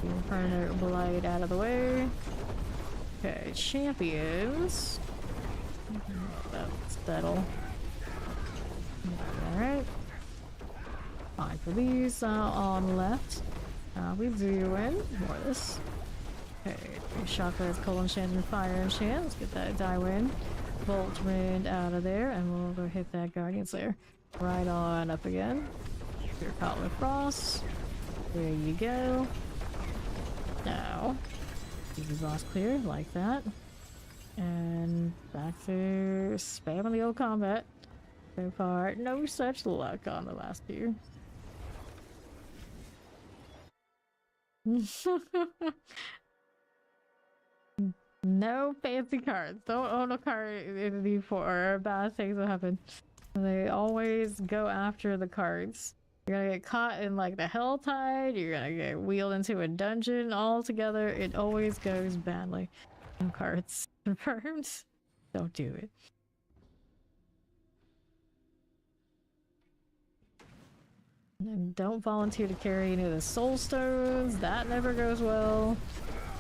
[SPEAKER 1] Inferno Blight out of the way. Okay, champions. That's settle. Alright. Fine for these on left. We doing more of this. Okay, Chakras, Cold Enchant, and Fire Enchant. Let's get that die wind. Volt Wind out of there, and we'll go hit that Guardians there. Right on up again. Your Caught with Frost. There you go. Now, easy boss clear, like that. And back to spamming the old combat. So far, no such luck on the last few. No fancy cards. Don't own a card in D4 or bad things will happen. They always go after the cards. You're gonna get caught in like the Hell Tide, you're gonna get wheeled into a dungeon altogether. It always goes badly. No cards. Confirmed. Don't do it. And don't volunteer to carry any of the soul stones. That never goes well.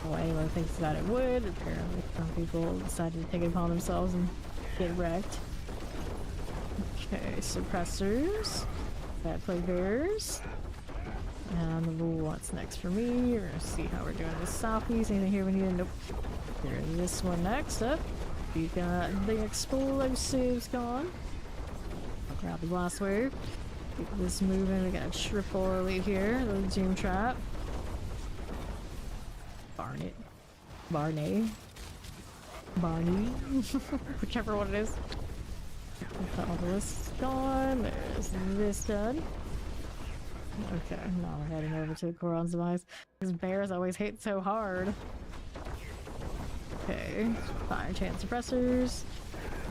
[SPEAKER 1] Well, anyone thinks that it would. Apparently some people decided to take it upon themselves and get wrecked. Okay, suppressors. Bad play bears. And what's next for me? We're gonna see how we're doing this southeast. Anything here we need? Nope. Here's this one next up. We got the explosives gone. I'll grab the blast wave. Keep this moving. We got a triple elite here. The doom trap. Barnet. Barney. Barney. Whichever one it is. All this gone. There's this done. Okay, now we're heading over to the Koron's demise. These bears always hit so hard. Okay, fire chance suppressors.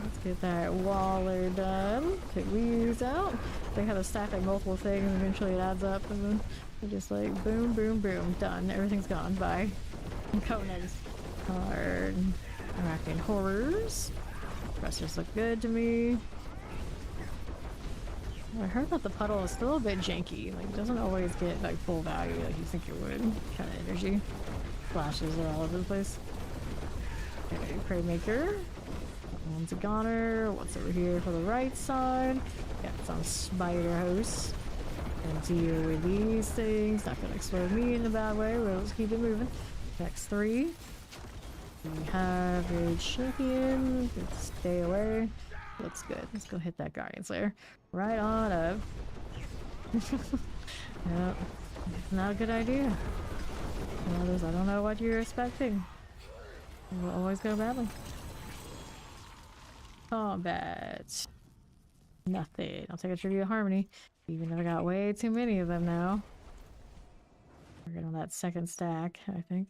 [SPEAKER 1] Let's get that Waller done. Take these out. They have to stack like multiple things and eventually it adds up and then they're just like boom, boom, boom. Done. Everything's gone. Bye. Conan's card. Arachne horrors. Suppressors look good to me. I heard that the puddle is still a bit janky. Like, it doesn't always get like full value like you think it would. Kind of energy. Flashes are all over the place. Okay, Prey Maker. One's a goner. What's over here for the right side? Yeah, it's on Spider Host. And deal with these things. Not gonna explode me in a bad way. We'll just keep it moving. Next 3. We have a champion. Let's stay away. Looks good. Let's go hit that Guardian Slayer. Right on up. Yep. Not a good idea. I don't know what you're expecting. It will always go badly. Combat. Nothing. I'll take a Tribute of Harmony. Even though I got way too many of them now. We're getting on that second stack, I think.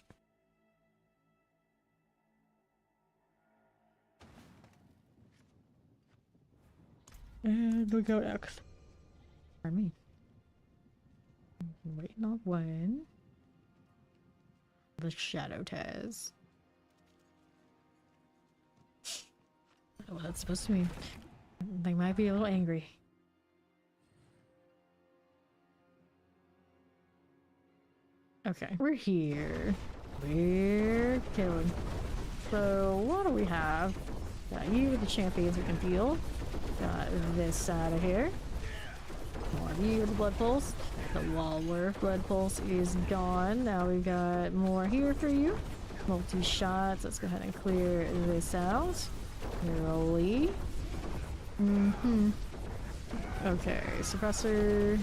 [SPEAKER 1] And we go next. Pardon me. Waiting on when? The Shadow Taz. I don't know what that's supposed to mean. They might be a little angry. Okay, we're here. We're killing. So, what do we have? Got you with the champions we can deal. Got this side of here. More of you with the blood pulse. The Walworth blood pulse is gone. Now we've got more here for you. Multi-shots. Let's go ahead and clear this out. Rolly. Okay, suppressor.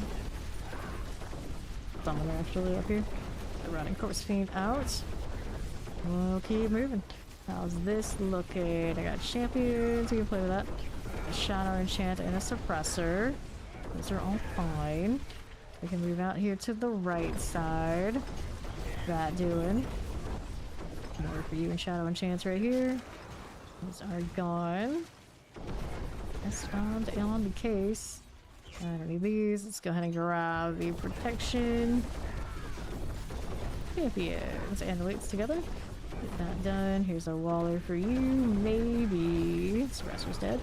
[SPEAKER 1] Someone actually up here. The running Corpse Fiend out. We'll keep moving. How's this looking? I got champions. We can play with that. A shadow enchant and a suppressor. Those are all fine. We can move out here to the right side. That doing. More for you and shadow enchants right here. Those are gone. That's found on the case. I don't need these. Let's go ahead and grab the protection. Champions and elites together. Get that done. Here's a Waller for you. Maybe. Suppressor's dead.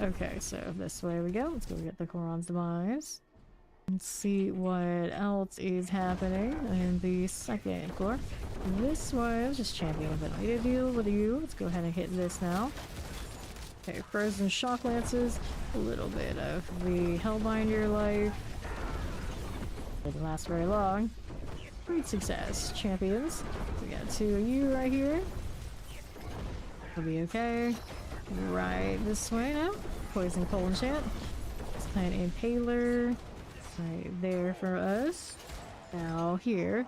[SPEAKER 1] Okay, so this way we go. Let's go get the Koron's demise. Let's see what else is happening in the second floor. This one, just champion, but I need to deal with you. Let's go ahead and hit this now. Okay, frozen shock lances. A little bit of the Hellbinder life. Didn't last very long. Great success, champions. We got 2 of you right here. We'll be okay. Right this way now. Poison Cold Enchant. Let's play an Impaler. Right there for us. Now here.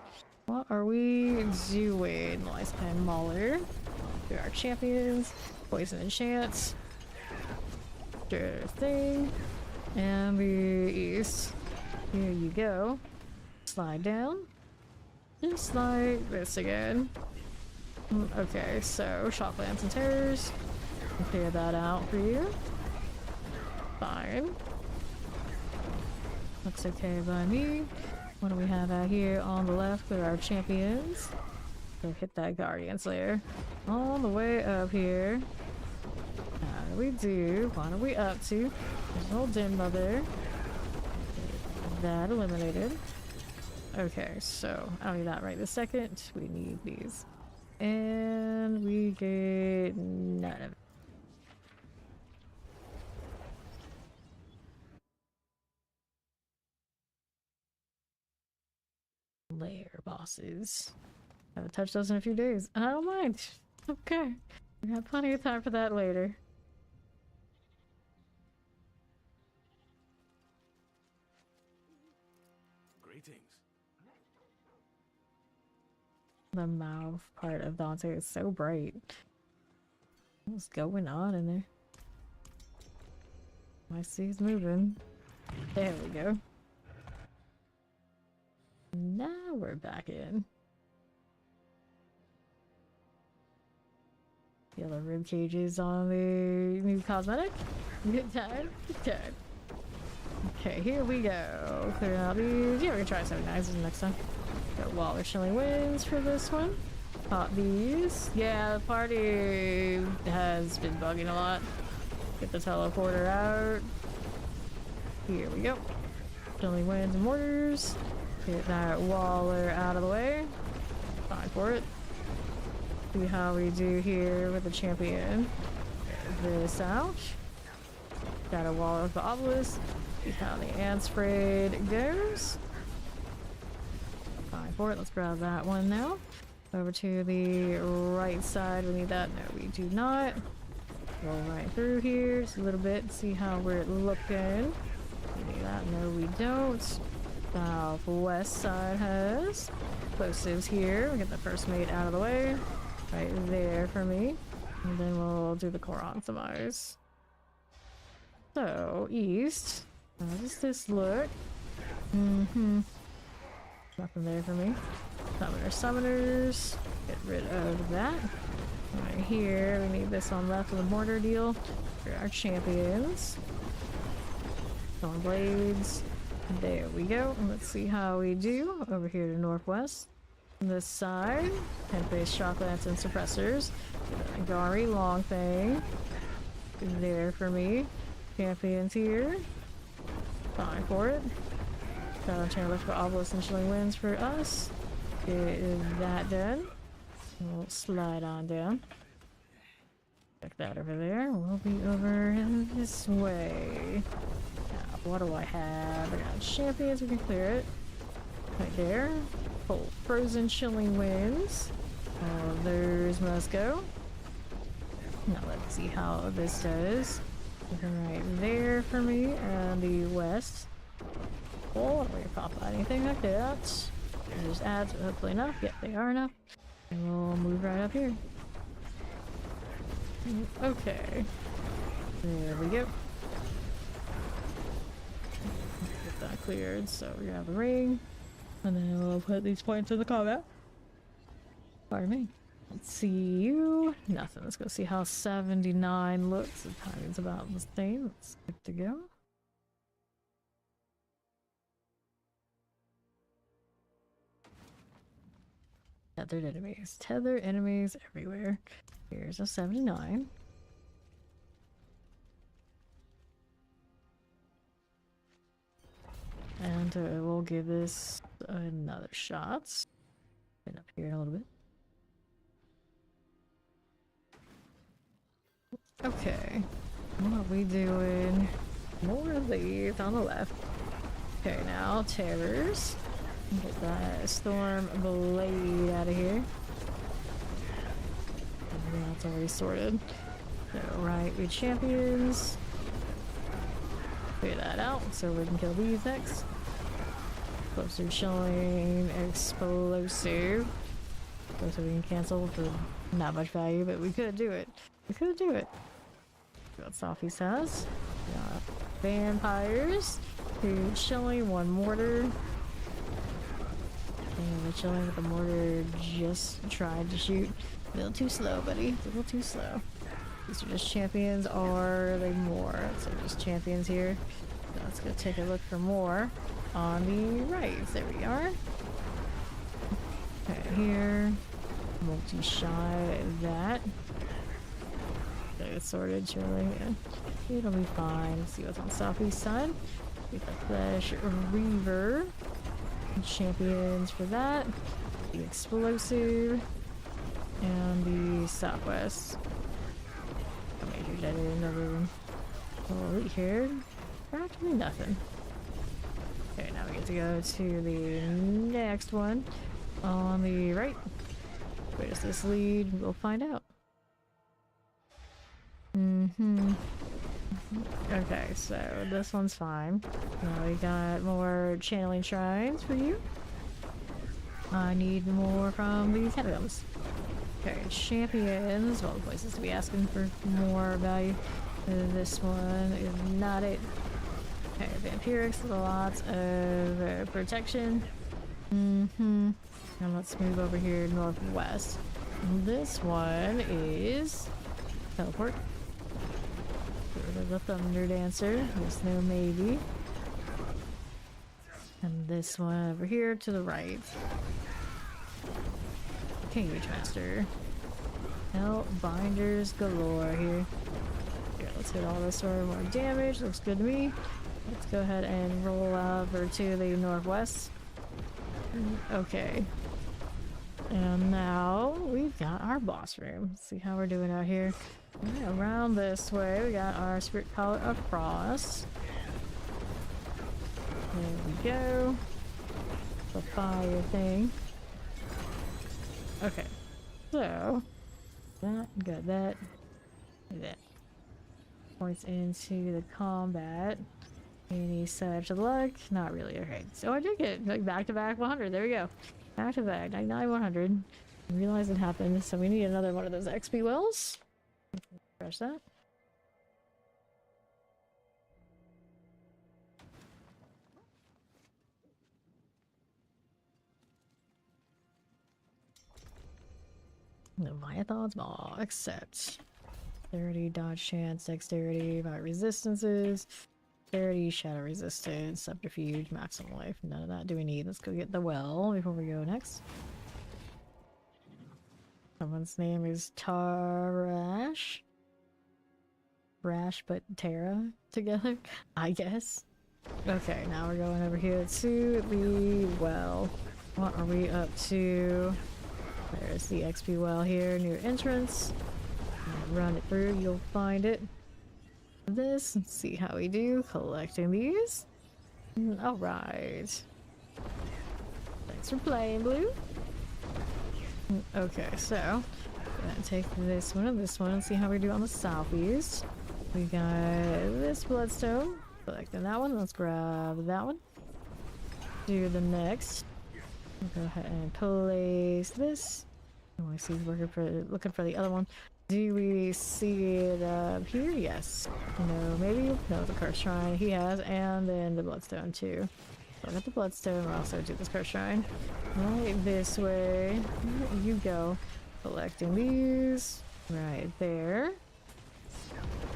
[SPEAKER 1] What are we doing? Let's play Mauler. There are champions. Poison Enchant. Sure thing. And the east. Here you go. Slide down. Just like this again. Okay, so shock lance and terrors. Clear that out for you. Fine. Looks okay by me. What do we have out here on the left for our champions? Go hit that Guardian Slayer. All the way up here. How do we do? What are we up to? There's an old dim mother. That eliminated. Okay, so I don't need that right this second. We need these. And we get none of it. Layer bosses. I haven't touched those in a few days. I don't mind. Okay. We have plenty of time for that later.
[SPEAKER 2] Greetings.
[SPEAKER 1] The mouth part of Dante is so bright. What's going on in there? I see he's moving. There we go. Now we're back in. Yellow rib cages on the new cosmetic. Good time. Good time. Okay, here we go. Clearing out these. Yeah, we're gonna try 79s next time. Got Waller Chilling Winds for this one. Pop these. Yeah, the party has been bugging a lot. Get the teleporter out. Here we go. Chilling Winds and Mortars. Get that Waller out of the way. Fine for it. See how we do here with the champion. Get this out. Got a Waller with the Obelisk. See how the Anspraid goes. Fine for it. Let's grab that one now. Over to the right side. We need that. No, we do not. Roll right through here just a little bit. See how we're looking. We need that. No, we don't. Southwest side has explosives here. We get the first mate out of the way. Right there for me. And then we'll do the Koran Samars. So, east. How does this look? Nothing there for me. Summoners. Get rid of that. Right here, we need this on left with a mortar deal for our champions. Stone blades. There we go. Let's see how we do over here to northwest. This side, Tempest, Shock Lance, and Suppressors. Gari long thing. There for me. Champions here. Fine for it. Got a channel for Obelisk and Chilling Winds for us. Get that done. We'll slide on down. Check that over there. We'll be over this way. Now, what do I have? I got champions. We can clear it. Right there. Full frozen Chilling Winds. All of those must go. Now let's see how this does. Looking right there for me and the west. Oh, don't we pop anything like that. There's ads, but hopefully enough. Yep, they are enough. And we'll move right up here. Okay. There we go. Get that cleared. So we're gonna have the ring. And then we'll put these points in the combat. Pardon me. Let's see you. Nothing. Let's go see how 79 looks. The timing's about the same. It's good to go. Tethered enemies. Tethered enemies everywhere. Here's a 79. And we'll give this another shot. Been up here a little bit. Okay. What are we doing? More of these on the left. Okay, now terrors. Get that storm blade out of here. That's already sorted. So right, we champions. Figure that out so we can kill these next. Explosive Chilling, explosive. So we can cancel for not much value, but we could do it. We could do it. See what Sophies has. Got vampires, 2 Chilling, 1 mortar. Yeah, we're chilling with the mortar, just tried to shoot. A little too slow, buddy. A little too slow. These are just champions, or are they more? So just champions here. So let's go take a look for more on the right. There we are. Okay, here. Multi-shot that. Okay, it's sorted, surely. Yeah. It'll be fine. Let's see what's on southeast side. Get the Flesh Reaver. Champions for that. The explosive. And the southwest. Major dead in another elite here. Practically nothing. Okay, now we get to go to the next one on the right. Where does this lead? We'll find out. Okay, so this one's fine. Now we got more channeling shrines for you. I need more from the catacombs. Okay, champions. All the places to be asking for more value. This one is not it. Okay, vampirics with lots of protection. And let's move over here northwest. This one is teleport. Get rid of the Thunder Dancer. There's no maybe. And this one over here to the right. Cage Master. Hell, binders galore here. Here, let's hit all this for more damage. Looks good to me. Let's go ahead and roll over to the northwest. Okay. And now we've got our boss room. Let's see how we're doing out here. Right, around this way, we got our spirit collar across. There we go. The fire thing. Okay, so got that. Points into the combat. Any such luck? Not really. Okay, so I did get like back-to-back 100. There we go. Back-to-back 99 100. I realized it happened, so we need another one of those XP wells. Press that. Leviathan's Maw. Accept. 30 dodge chance, dexterity, by resistances. 30 shadow resistance, subterfuge, maximum life. None of that do we need. Let's go get the well before we go next. Someone's name is Tarash. Rash, but Tara together, I guess. Okay, now we're going over here to the well. What are we up to? There's the XP well here near entrance. Run it through, you'll find it. This, let's see how we do collecting these. Alright. Thanks for playing, Blue. Okay, so gonna take this one and this one and see how we do on the southeast. We got this bloodstone. Collecting that one. Let's grab that one. Do the next. Go ahead and place this. Oh, I see he's looking for the other one. Do we see it up here? Yes. No, maybe. No, the curse shrine he has, and then the bloodstone too. So I got the bloodstone. We'll also do this curse shrine. Right this way. There you go. Collecting these. Right there.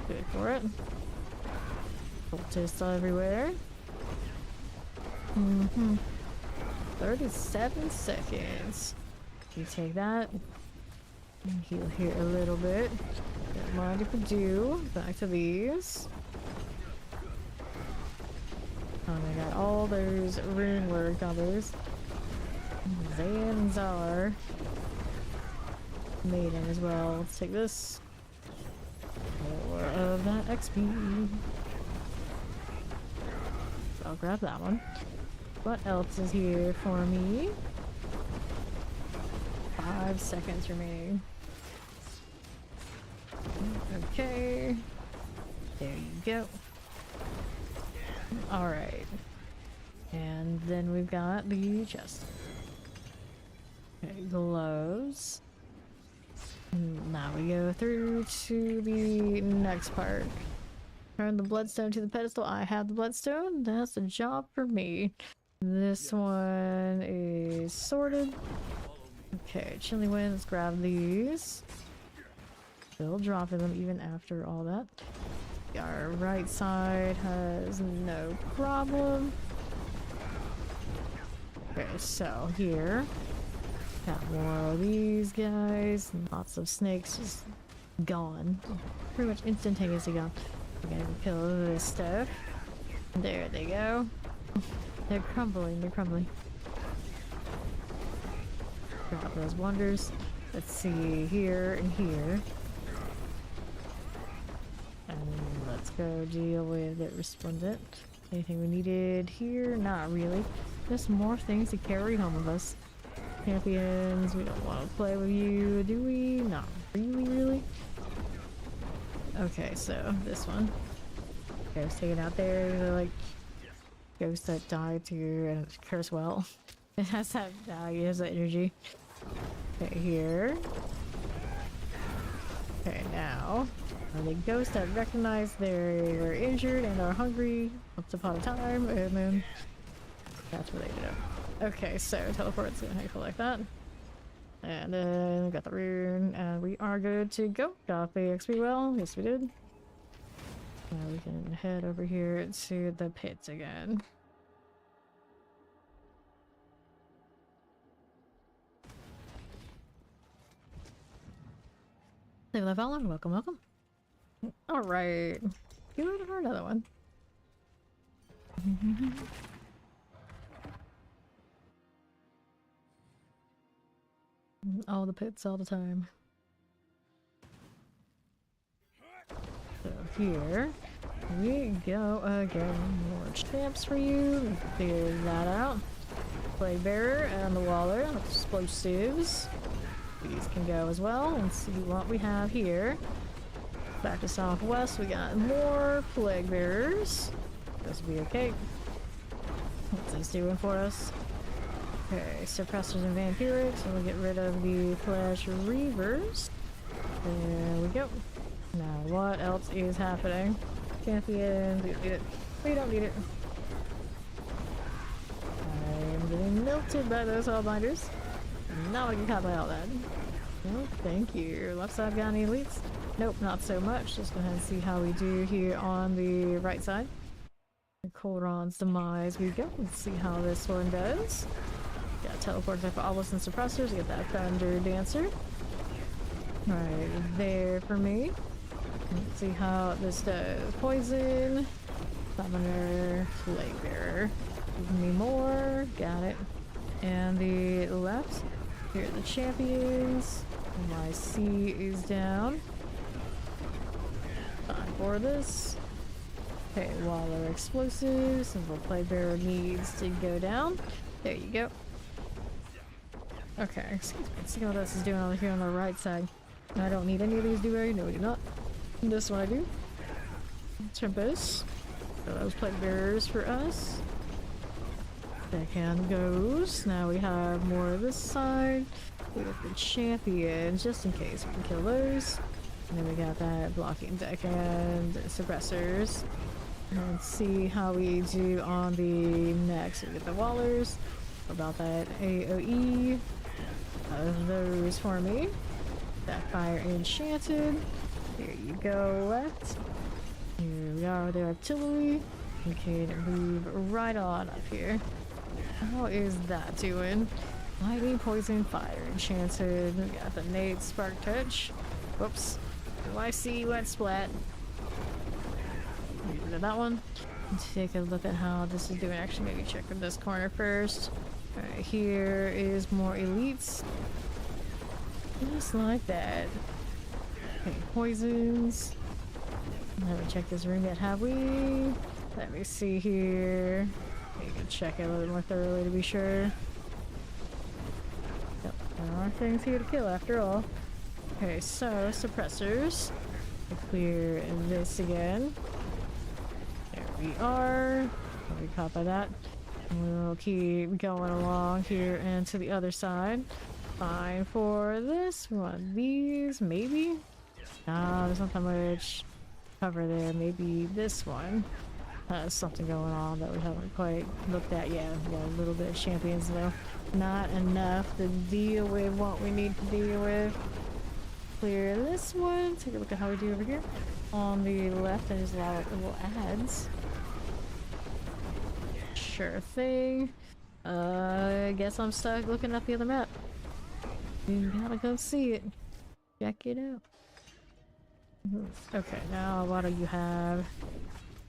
[SPEAKER 1] Good for it. Cultists everywhere. 37 seconds. You take that. Heal here a little bit. Don't mind if we do. Back to these. Oh, I got all those rune word covers. Zanzar. Maiden as well. Let's take this. More of that XP. I'll grab that one. What else is here for me? 5 seconds remaining. Okay. There you go. Alright. And then we've got the chest. Okay, gloves. Now we go through to the next part. Turn the bloodstone to the pedestal. I have the bloodstone. That's a job for me. This one is sorted. Okay, chilly wind, let's grab these. Still dropping them even after all that. Our right side has no problem. Okay, so here, got more of these guys. Lots of snakes just gone. Pretty much instantaneously gone. We're gonna kill this stuff. There they go. They're crumbling, they're crumbling. Grab those wonders. Let's see here and here. And let's go deal with the resplendent. Anything we needed here? Not really. Just more things to carry home with us. Champions, we don't want to play with you, do we? Not really, really. Okay, so this one. Okay, let's take it out there. They're like ghosts that die to and curse well. It has that value, it has that energy. Okay, here. Okay, now. The ghosts that recognize they were injured and are hungry once upon a time, and then that's what they do. Okay, so teleport's gonna handle like that. And then we got the rune, and we are good to go. Got the XP well, yes we did. Now we can head over here to the pits again. Hey, Levelon, welcome, welcome. Alright. You ready for another one? All the pits all the time. So here we go again. More champs for you. Figure that out. Plague Bearer and the Waller. Explosives. These can go as well. And see what we have here. Back to southwest, we got more Plague Bearers. This will be okay. What's this doing for us? Okay, suppressors and vampirics, and we'll get rid of the flesh reavers. There we go. Now, what else is happening? Champions, we don't need it. We don't need it. I'm getting melted by those hellbinders. Not gonna get caught by all that. No, thank you. Left side got any elites? Nope, not so much. Just go ahead and see how we do here on the right side. Colron's demise we go. Let's see how this one does. Got teleport type of obelisk and suppressors. We get that thunder dancer. Right there for me. Let's see how this does. Poison, summoner, Plague Bearer. Give me more. Got it. And the left. Here are the champions. My C is down. Time for this. Okay, Waller explosives. Simple Plague Bearer needs to go down. There you go. Okay, excuse me. Let's see what this is doing over here on the right side. I don't need any of these, do I? No, I do not. This one I do. Tempest. So those Plague Bearers for us. Backhand goes. Now we have more of this side. We have the champions, just in case we can kill those. And then we got that blocking deckhand suppressors. Let's see how we do on the next. We get the Wallers. About that AoE. Those for me. Backfire enchanted. There you go, left. Here we are with the artillery. We can move right on up here. How is that doing? Lightning, poison, fire, enchanted. We got the Nate spark touch. Whoops. YC wet splat. Get rid of that one. Let's take a look at how this is doing. Actually, maybe check in this corner first. Alright, here is more elites. Just like that. Okay, poisons. Haven't checked this room yet, have we? Let me see here. You can check it a little more thoroughly to be sure. Yep, there are things here to kill after all. Okay, so suppressors. We'll clear this again. There we are. Don't be caught by that. We'll keep going along here and to the other side. Fine for this. One of these, maybe? There's not that much cover there. Maybe this one. something going on that we haven't quite looked at yet. We got a little bit of champions though. Not enough to deal with what we need to deal with. Clear this one. Take a look at how we do over here. On the left, there's a lot of little ads. Sure thing. I guess I'm stuck looking at the other map. You gotta go see it. Check it out. Okay, now what do you have?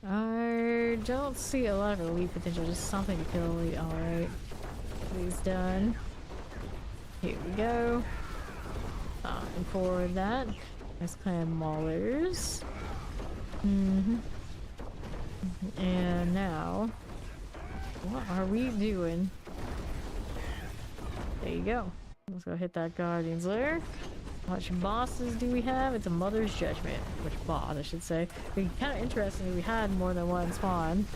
[SPEAKER 1] I don't see a lot of elite potential, just something to kill elite. Alright. He's done. Here we go. Time for that. Let's clan maulers. And now, what are we doing? There you go. Let's go hit that Guardian's Lair. How much bosses do we have? It's a Mother's Judgment. Which boss, I should say. It'd be kind of interesting we had more than one spawn.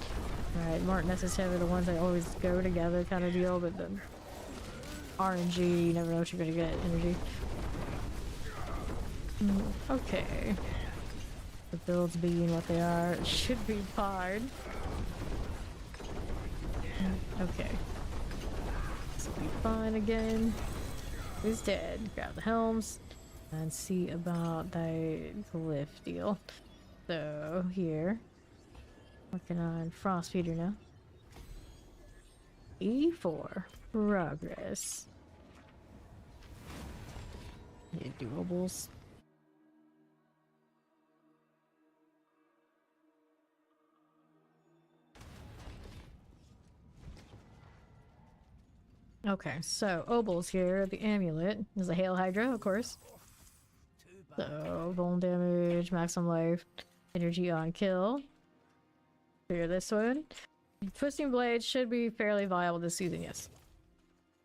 [SPEAKER 1] Right, weren't necessarily the ones that always go together kind of deal, but the RNG, you never know what you're gonna get. Energy. Okay. The builds being what they are, it should be fine. Okay. This will be fine again. Who's dead? Grab the helms and see about the glyph deal. So here, working on Frost Feeder now. E4 progress. Yeah, doables. Okay, so Obel's here. The amulet is a Hail Hydra, of course. So, bone damage, maximum life, energy on kill. Clear this one. Twisting Blade should be fairly viable this season, yes.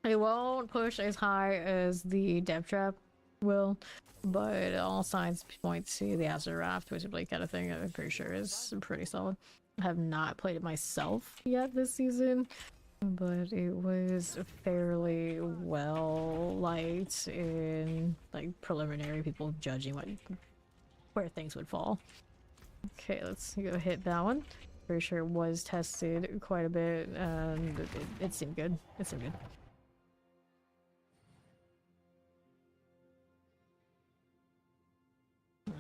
[SPEAKER 1] It won't push as high as the Death Trap will, but all signs point to the Acid Raft, Twisted Blade kind of thing. I'm pretty sure is pretty solid. I have not played it myself yet this season, but it was fairly well liked in like preliminary people judging where things would fall. Okay, let's go hit that one. Pretty sure it was tested quite a bit and it seemed good. It seemed good.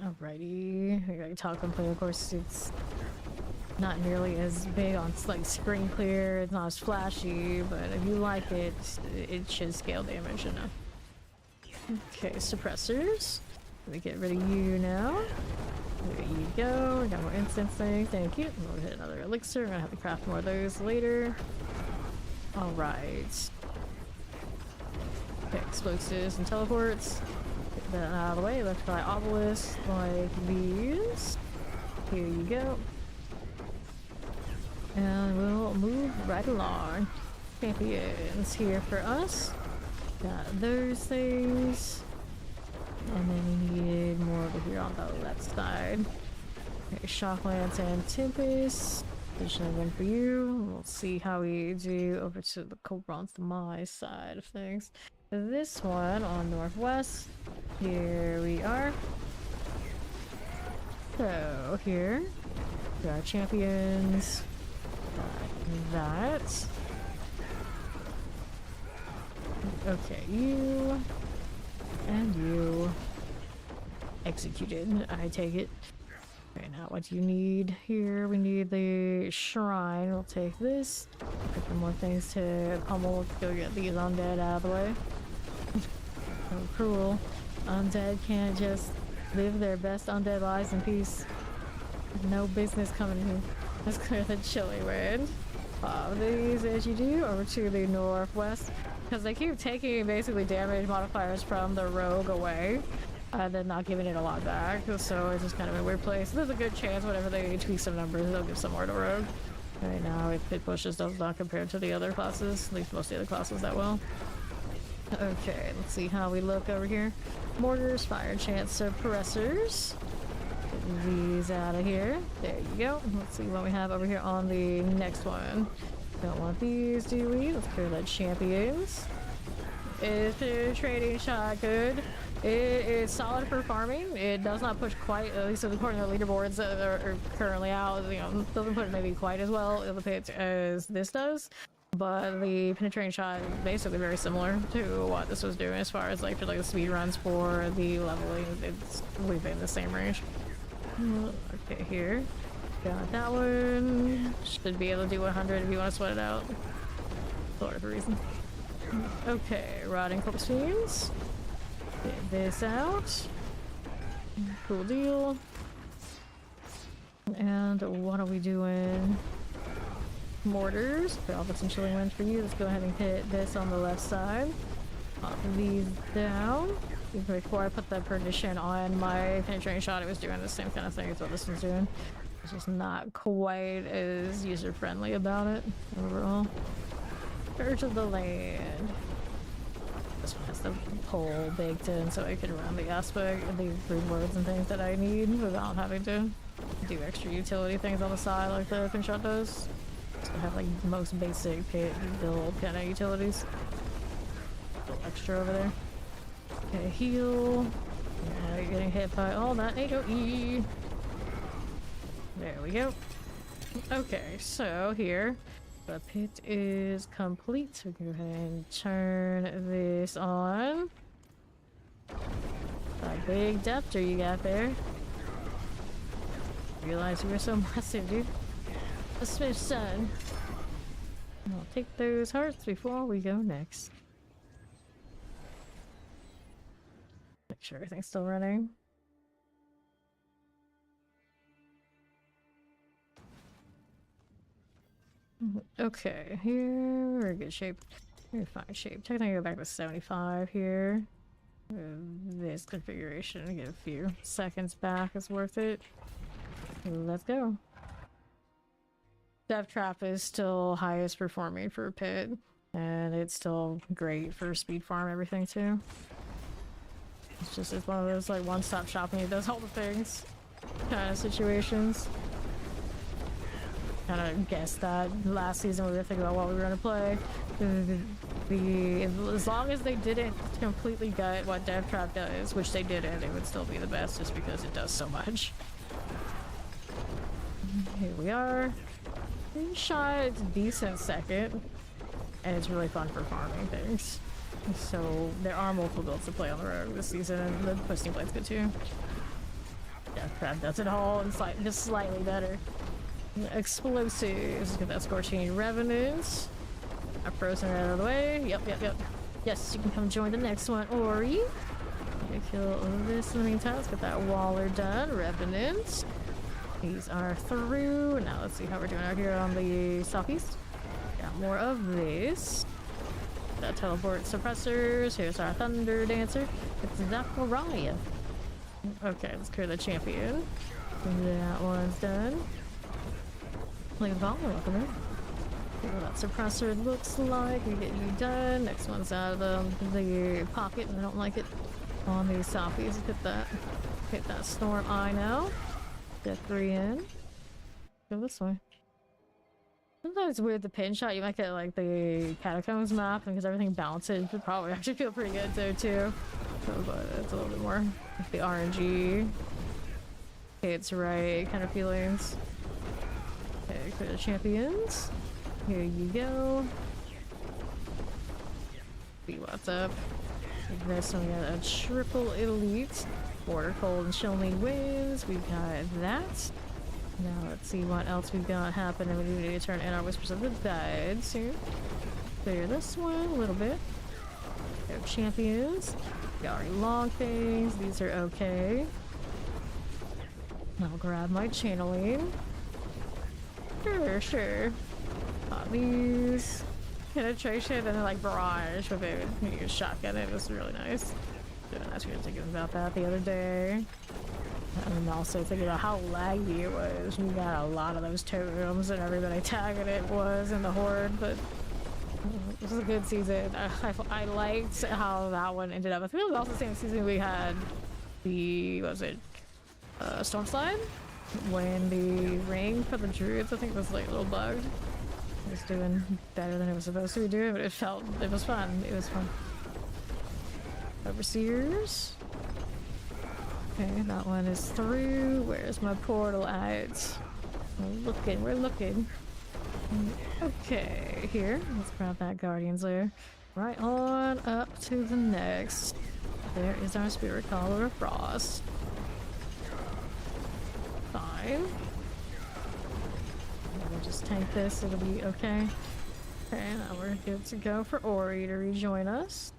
[SPEAKER 1] Alrighty, I gotta talk and play. Of course, it's not nearly as big on like screen clear. It's not as flashy, but if you like it, it should scale damage enough. Okay, suppressors. Let me get rid of you now. There you go. We got more instance things. Thank you. We'll hit another elixir. We're gonna have to craft more of those later. All right. Okay, explosives and teleports. Get that out of the way. Left by obelisks like these. Here you go. And we'll move right along. Champions here for us. Got those things. And then we needed more over here on the left side. Okay, Shocklance and Tempest. Additional one for you. We'll see how we do over to the Cobran's my side of things. This one on Northwest. Here we are. So here we are, champions. That. Okay, you and you executed. I take it. Okay, now what do you need here? We need the shrine. We'll take this. Look for more things to pummel. Let's go get these undead out of the way. So cruel. Undead can't just live their best undead lives in peace. No business coming in here. Let's clear the chilly wind. These as you do over to the northwest, because they keep taking basically damage modifiers from the rogue away, then not giving it a lot back. So it's just kind of a weird place. There's a good chance whenever they tweak some numbers, they'll give some more to rogue. Right now, it pushes does not compare to the other classes, at least most of the other classes that will. Okay, let's see how we look over here. Mortars, fire chance suppressors. Get these out of here. There you go. Let's see what we have over here on the next one. Don't want these, do we? Let's clear that champions. Is the trading shot good? It is solid for farming. It does not push quite, at least according to the leaderboards that are currently out, you know, doesn't push maybe quite as well in the pit as this does. But the penetrating shot is basically very similar to what this was doing as far as like for like the speed runs for the leveling. It's within the same range. Okay, here. Got that one. Should be able to do 100 if you want to sweat it out. For whatever reason. Okay, rotting corpse fiends. Get this out. Cool deal. And what are we doing? Mortars. Okay, I'll put some chilling winds for you. Let's go ahead and hit this on the left side. Pop these down. Before I put the perdition on my penetrating shot, it was doing the same kind of thing as what this one's doing. It's just not quite as user-friendly about it overall. Church of the Land. This one has the pole baked in so I can run the aspect of the rune words and things that I need without having to do extra utility things on the side like the open shot does. So I have like the most basic pit build kind of utilities. A little extra over there. Okay, heal. Yeah, you're getting hit by all that AoE. There we go. Okay, so here the pit is complete. We can go ahead and turn this on. That big depth you got there. Realize you were so massive, dude. The Smith son. I'll take those hearts before we go next. Make sure everything's still running. Okay, here we're in good shape. We're in fine shape. Technically, go back to 75 here. This configuration to get a few seconds back is worth it. Let's go. Death Trap is still highest performing for pit, and it's still great for speed farm everything too. It's one of those like one-stop shopping. It does all the things kind of situations. Kind of guessed that last season we were thinking about what we were going to play. As long as they didn't completely gut what Death Trap does, which they didn't, it would still be the best just because it does so much. Here we are. Shot, it's decent second, and it's really fun for farming things. So there are multiple builds to play on the road this season, and the Twisting Blade's good too. Death Trap does it all, and just slightly better. Explosives. Get that Scorching Revenants. I've frozen right out of the way. Yep. Yes, you can come join the next one, Ori. Okay, kill this in the meantime. Let's get that Waller done. Revenants. These are through. Now let's see how we're doing out here on the southeast. Got more of this. Got teleport suppressors. Here's our Thunder Dancer. It's Zachariah. Okay, let's clear the champion. That one's done. Look at that one, welcome in. What that suppressor looks like. We get you done. Next one's out of the pocket, and I don't like it. On the southeast, hit that Storm Eye now. Get 3 in. Go this way. Sometimes it's weird the pin shot. You might get like the Catacombs map, and because everything bounces, it would probably actually feel pretty good there too. But it's a little bit more like the RNG. It's right kind of feelings. Okay, clear the champions. Here you go. See what's up. This one, we got a triple elite. Border Cold and Chilling Winds. We got that. Now let's see what else we've got happening. We need to turn in our Whispers of the Dead soon. Clear this one a little bit. Go champions. Got our long things. These are okay. I'll grab my channeling. Sure. Got these. Penetration and then like barrage with it. You can shotgun it. It was really nice. I was thinking about that the other day. And also thinking about how laggy it was. We got a lot of those totems and everybody tagging it was in the horde, but this was a good season. I liked how that one ended up. I think it was also the same season we had the, what was it, Storm Slide? When the ring for the druids, I think, was like a little bugged. It was doing better than it was supposed to be doing, but it was fun. It was fun. Overseers. Okay, that one is through. Where's my portal at? We're looking. Okay, here. Let's grab that Guardian's Lair. Right on up to the next. There is our Spirit Collar of Frost. Fine. We'll just tank this, it'll be okay. Okay, now we're good to go for Ori to rejoin us.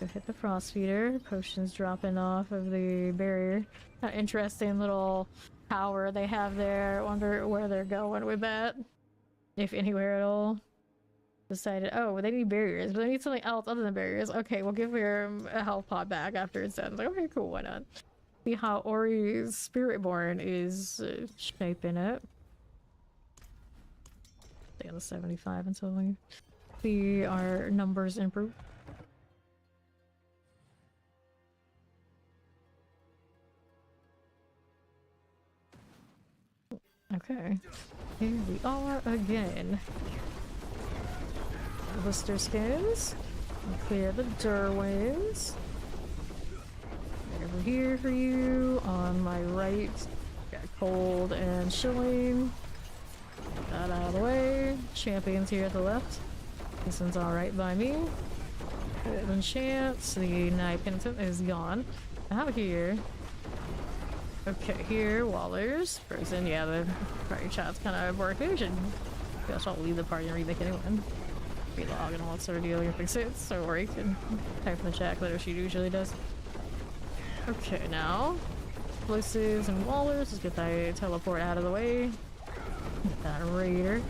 [SPEAKER 1] Go hit the Frost Feeder. Potions dropping off of the barrier. Kind of interesting little tower they have there. Wonder where they're going with that. If anywhere at all. Decided, oh, they need barriers, but they need something else other than barriers. Okay, we'll give her a health pot back after it's done. Like, okay, cool, why not? See how Ori's Spiritborn is shaping it. Stay on the 75 until we see our numbers improve. Okay, here we are again. Blister skins. Clear the Derwins. Over here for you. On my right, got cold and chilling. Get that out of the way. Champions here at the left. This one's alright by me. Golden Chance. The Knight Penitent is gone. Out here. Okay, here, Wallers. Frozen, yeah, the party chat's kind of working. We should guess I'll leave the party and remake anyone. Relog and all that sort of deal. You can fix it, so Ori can type in the chat later, she usually does. Okay, now explosives and Wallers. Let's get that teleport out of the way. Get that Raider.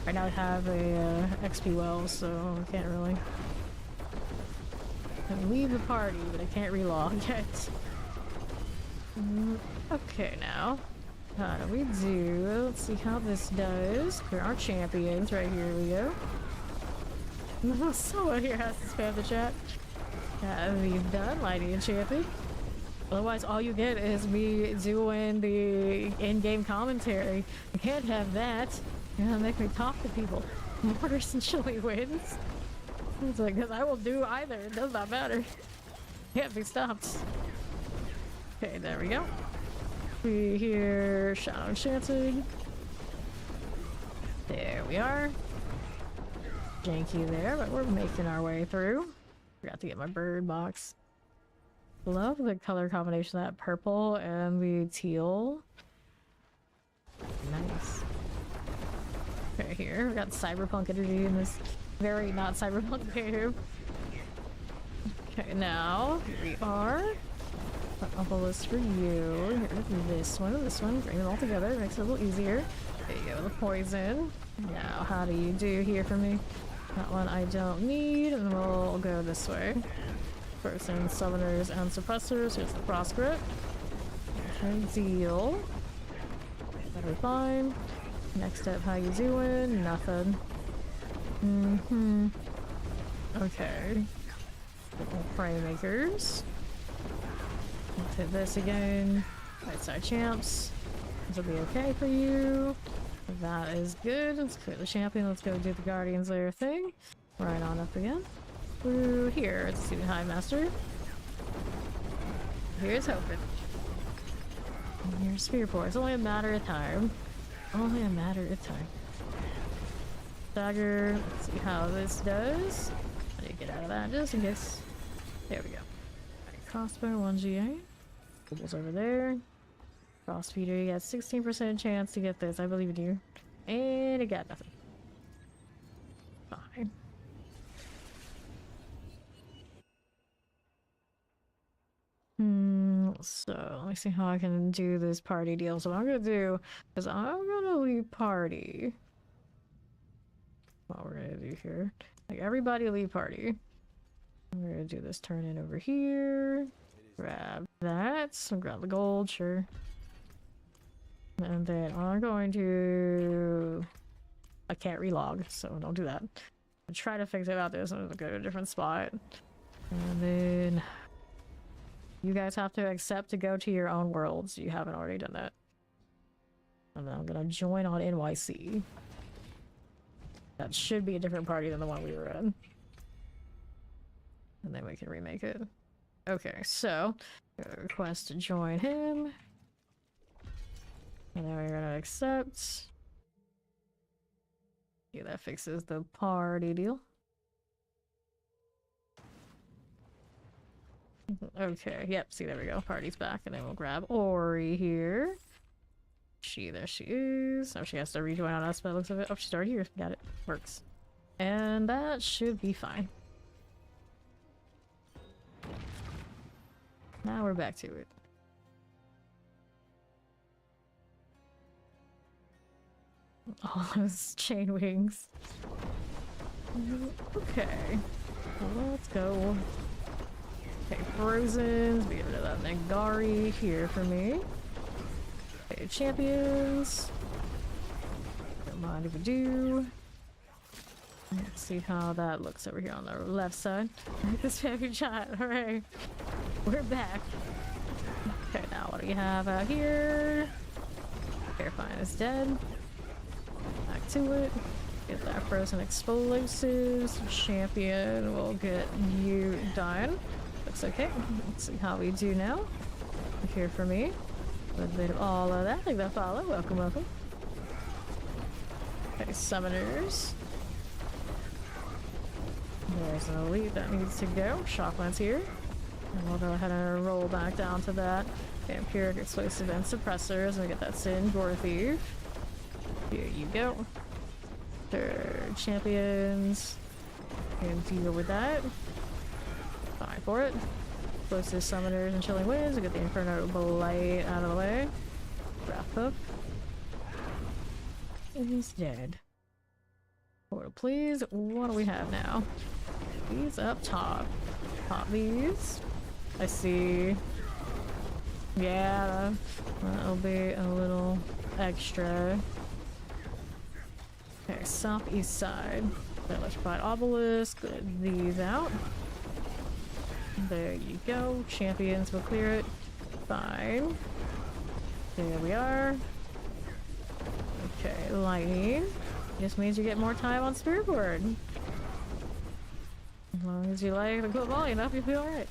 [SPEAKER 1] Right now I have a XP well, so I can't really. I can leave the party, but I can't relog yet. Okay, now. How do we do? Let's see how this does. Here are our champions. Right here we go. Someone here has to spam the chat. We've done Mighty Enchanted. Otherwise, all you get is me doing the in-game commentary. You can't have that. You're gonna make me talk to people. Mortars and Chili wins. It's like, because I will do either. It does not matter. Can't be stopped. Okay, there we go. We hear Shadow Enchanted. There we are. Janky there, but we're making our way through. Forgot to get my bird box. Love the color combination of that purple and the teal. Nice. Okay, here we got cyberpunk energy in this very not cyberpunk game. Okay, now here we are. Up a list for you. Here's this one. Bring them all together. Makes it a little easier. There you go, the poison. Now, how do you do here for me? That one I don't need, and we'll go this way. First in summoners and suppressors. Here's the frost grip. Okay, deal. That'll be fine. Next up, how you doing? Nothing. Okay. Frame makers. Let's hit this again. Right side champs. This will be okay for you. That is good. Let's clear the champion. Let's go do the Guardian's Lair thing. Right on up again. Through here. It's Student High Master. Here's hoping. And here's Spearport. It's only a matter of time. Only a matter of time. Dagger. Let's see how this does. I need to get out of that just in case. There we go. Right, crossbow, 1 GA. Bubbles over there. Frost Feeder, you got 16% chance to get this. I believe in you. And it got nothing. Fine. So let me see how I can do this party deal. So what I'm gonna do is I'm gonna leave party. What we're gonna do here. Like everybody leave party. I'm gonna do this turn in over here. Grab that. So grab the gold, sure. And then I'm going to... I can't relog, so don't do that. I'll try to fix it out there, so I'm gonna go to a different spot. And then... you guys have to accept to go to your own worlds. You haven't already done that. And then I'm gonna join on NYC. That should be a different party than the one we were in. And then we can remake it. Okay, so request to join him. And then we're gonna accept. Yeah, that fixes the party deal. Okay, yep, see, there we go. Party's back, and then we'll grab Ori here. There she is. Oh, she has to rejoin on us by the looks of it. Oh, she's already here. Got it. Works. And that should be fine. Now we're back to it. All those chain wings. Okay. Well, let's go. Okay, Frozen's. We get rid of that Nagari here for me. Okay, champions. Don't mind if we do. Let's see how that looks over here on the left side. This champion shot. Alright. We're back. Okay, now what do we have out here? Terrifying is dead. Back to it. Get that frozen explosives. Champion will get you done. Looks okay. Let's see how we do now. Here for me. A little bit of all of that. Like that follow. Welcome, welcome. Okay, summoners. There's an elite that needs to go. Shocklands here. And we'll go ahead and roll back down to that. Vampiric explosive and suppressors. And we get that Sin, Gore Thief. Here you go. Third champions. And deal with that. Fine for it. Explosive summoners and chilling winds. We get the Inferno Blight out of the way. Wrap up. And he's dead. Portal, please. What do we have now? These up top. Pop these. I see. Yeah, that'll be a little extra. Okay, southeast side. Electrified obelisk. Get these out. There you go. Champions will clear it. Fine. There we are. Okay, lightning. Just means you get more time on Spirit Board. As long as you like the cool volley enough, you feel alright.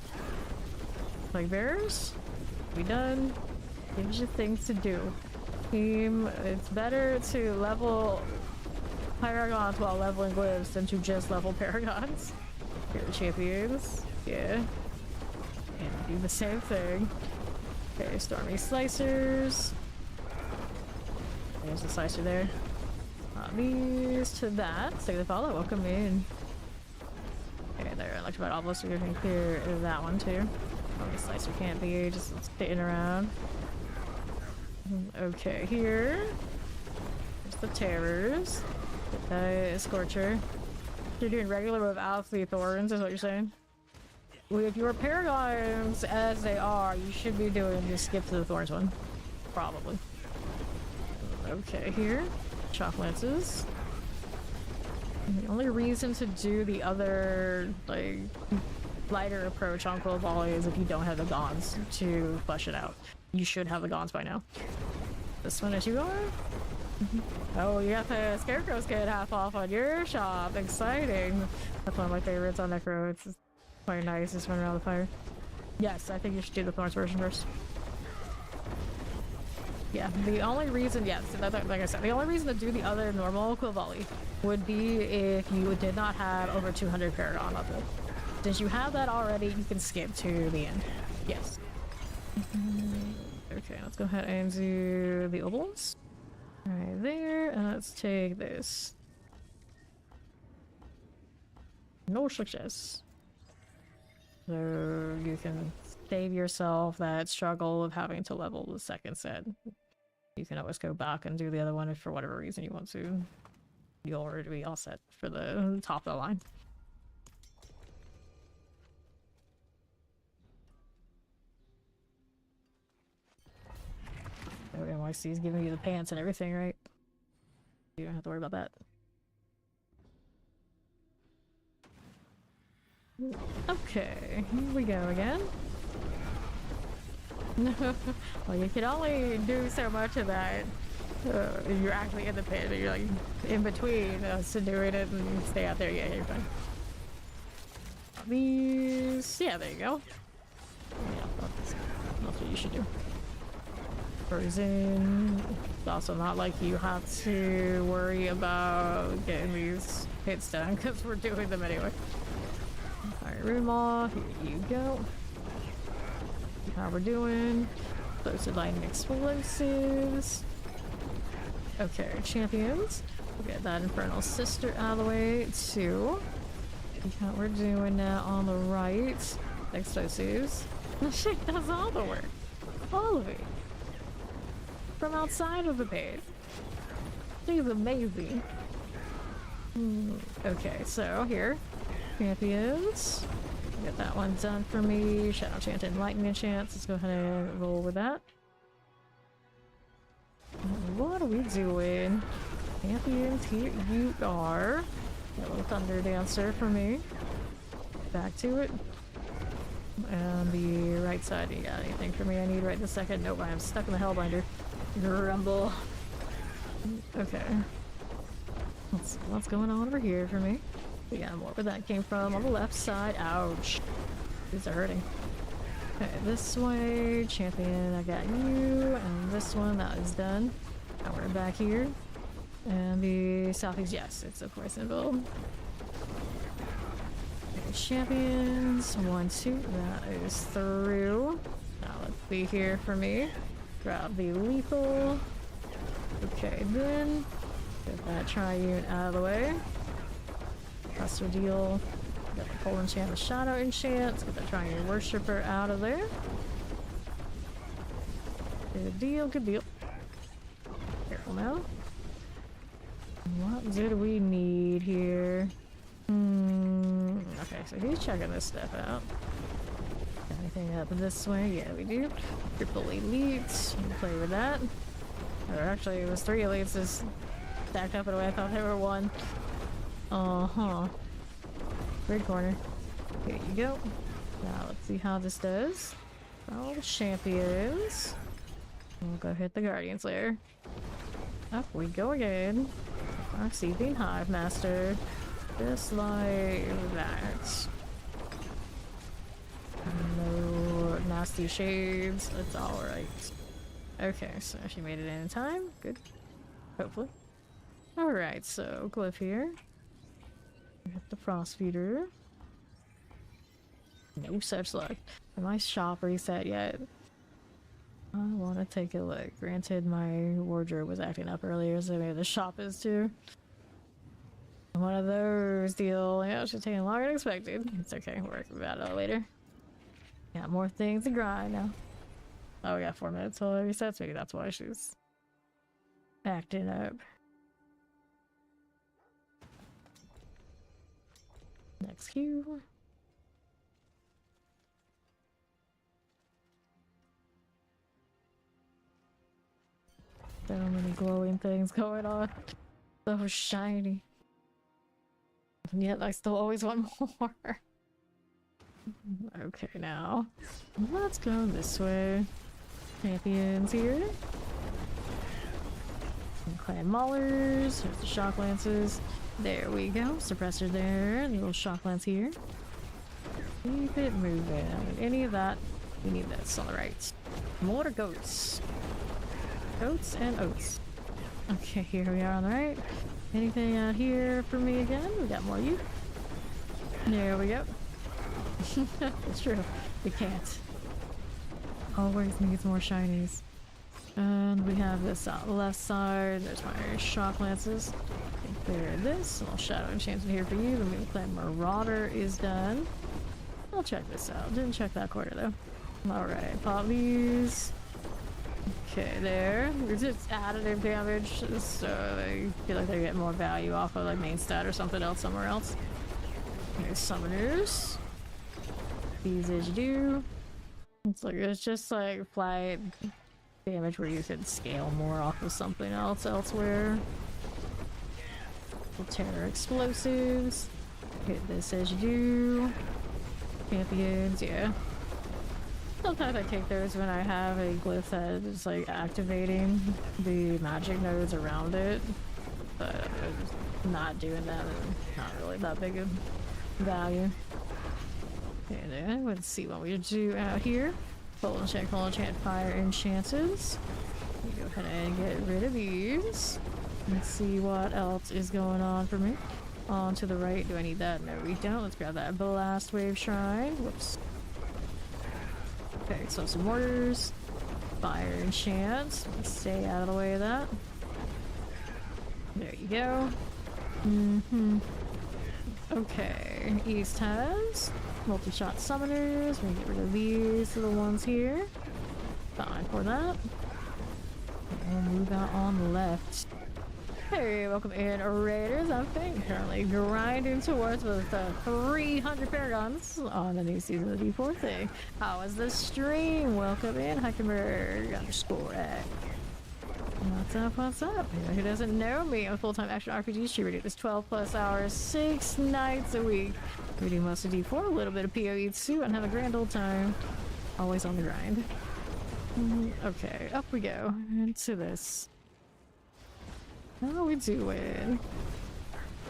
[SPEAKER 1] Like bears? We done. Gives you things to do. Team, it's better to level Paragons while leveling Glyphs than to just level Paragons. Here are champions. Yeah. And do the same thing. Okay, Stormy Slicers. There's the slicer there. These to that. Take the follow. Welcome in. Okay, there. Electrified obelisk. We can clear that one too. Oh, the slicer can't be just sitting around. Okay, here. There's the terrors. Scorcher. You're doing regular without the thorns, is what you're saying? With your paragons as they are, you should be doing just skip to the thorns one. Probably. Okay, here. Shock lances. The only reason to do the other, like, lighter approach on Cold Volley is if you don't have the Gons to flush it out. You should have the Gons by now. This one as you are? Oh, you got the Scarecrow skin half off on your shop. Exciting. That's one of my favorites on Necro. It's quite nice just running around the fire. Yes, I think you should do the Thorns version first. Yeah, the only reason, yes, like I said, the only reason to do the other normal Quill Volley would be if you did not have over 200 Paragon level. Since you have that already, you can skip to the end. Yes. Okay, let's go ahead and do the obelisk. Right there, and let's take this. No success. So you can save yourself that struggle of having to level the second set. You can always go back and do the other one if for whatever reason you want to. You'll already be all set for the top of the line. Oh, NYC is giving you the pants and everything, right? You don't have to worry about that. Okay, here we go again. Well, you can only do so much of that. You're actually in the pit, but you're like in between us to doing it and stay out there. Yeah, you're fine. These, yeah, there you go. Yeah, that's what you should do. Frozen. It's also not like you have to worry about getting these hits done because we're doing them anyway. Alright, room off. Here you go. See how we're doing. Explosive lightning explosives. Okay, champions. We'll get that infernal sister out of the way too. See how we're doing now on the right. Explosives. The shit does all the work. All of it. From outside of the page. She's amazing. Okay, so here. Champions. Get that one done for me. Shadow Chant and Lightning Chance. Let's go ahead and roll with that. What are we doing? Champions, here you are. A little Thunder Dancer for me. Back to it. And the right side, you got anything for me I need right this second? Nope, I am stuck in the Hellbinder. Grumble. Okay. What's going on over here for me? We got more where that came from on the left side. Ouch. These are hurting. Okay, this way. Champion, I got you. And this one, that is done. Now we're back here. And the southeast, yes, it's a Poisonville. Okay, champions. 1, 2. That is through. Now let's be here for me. Grab the lethal. Okay, then get that triune out of the way. Cluster deal. Got the pole enchant, the shadow enchant. Let's get the triune worshiper out of there. Good deal, good deal. Careful now. What do we need here? Okay, so he's checking this stuff out. Got anything up this way? Yeah, we do. Triple elites. We can play with that. Or actually, it was 3 elites just stacked up in a way I thought they were 1. Uh-huh. Red corner. Here you go. Now let's see how this does. All the champions. We'll go hit the Guardian Slayer. Up we go again. Our Seething Hive Master. Just like that. No nasty shades. It's alright. Okay, so she made it in time. Good. Hopefully. Alright, so glyph here. Hit the Frost Feeder. No such luck. Am I shop reset yet? I want to take a look. Granted, my wardrobe was acting up earlier, so maybe the shop is too. One of those deal. Yeah, it's just taking longer than expected. It's okay. We'll worry about it later. Got more things to grind now. Oh, we got 4 minutes till it resets. Maybe that's why she's acting up. Next queue. So many glowing things going on. So shiny. And yet I still always want more. Okay, now let's go this way. Champions here. Some Clan Maulers. Here's the Shock Lances. There we go. Suppressor there. The little Shock Lance here. Keep it moving. I don't need any of that. We need this on the right. More goats. Goats and oats. Okay, here we are on the right. Anything out here for me again? We got more you. There we go. It's true. We can't. Always needs more shinies. And we have this out left side. There's my Shock Lances. Clear this. A little Shadow Enchanted here for you. The Moon Clan Marauder is done. I'll check this out. Didn't check that quarter though. Alright, pop these. Okay, there. It's just additive damage, so they feel like they get more value off of like main stat or something else somewhere else. Here's Summoners. These as you do. It's just like flat damage where you could scale more off of something else elsewhere. Terror explosives. Hit this as you do. Champions, yeah. Sometimes I take those when I have a glyph that is like activating the magic nodes around it. But I'm not doing that, and not really that big of value. And then let's see what we do out here. Full enchant, fire enchances. Go ahead and get rid of these. Let's see what else is going on for me. On to the right. Do I need that? No, we don't. Let's grab that blast wave shrine. Whoops. Okay, so some mortars. Fire enchant. Stay out of the way of that. There you go. Okay, East has multi-shot summoners. We get rid of these little ones here. Fine for that. We'll move out on the left. Hey, welcome in, Raiders. I'm currently grinding towards with 300 Paragons on the new season of the D4 thing. How was the stream? Welcome in, Hackenberg_. What's up, what's up? Who doesn't know me? I'm a full-time action RPG streamer. Do this 12 plus hours, 6 nights a week. We do most of D4, a little bit of PoE too, and have a grand old time. Always on the grind. Okay, up we go into this. How are we doing?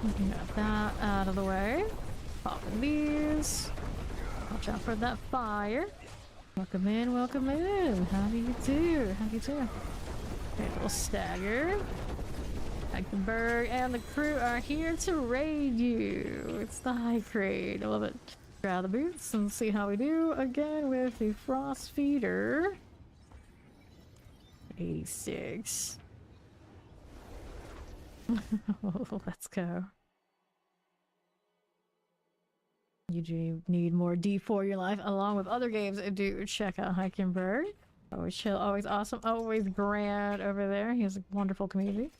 [SPEAKER 1] Got that out of the way. Popping these. Watch out for that fire. Welcome in, welcome in. How do you do? How do you do? Okay, little stagger. Hackenberg and the crew are here to raid you. It's the high crate. I love it. Grab the boots and see how we do again with the frost feeder. 86. Let's go. You do need more D4 in your life, along with other games. Do check out Hackenberg. Always chill, always awesome, always grand over there. He has a wonderful community.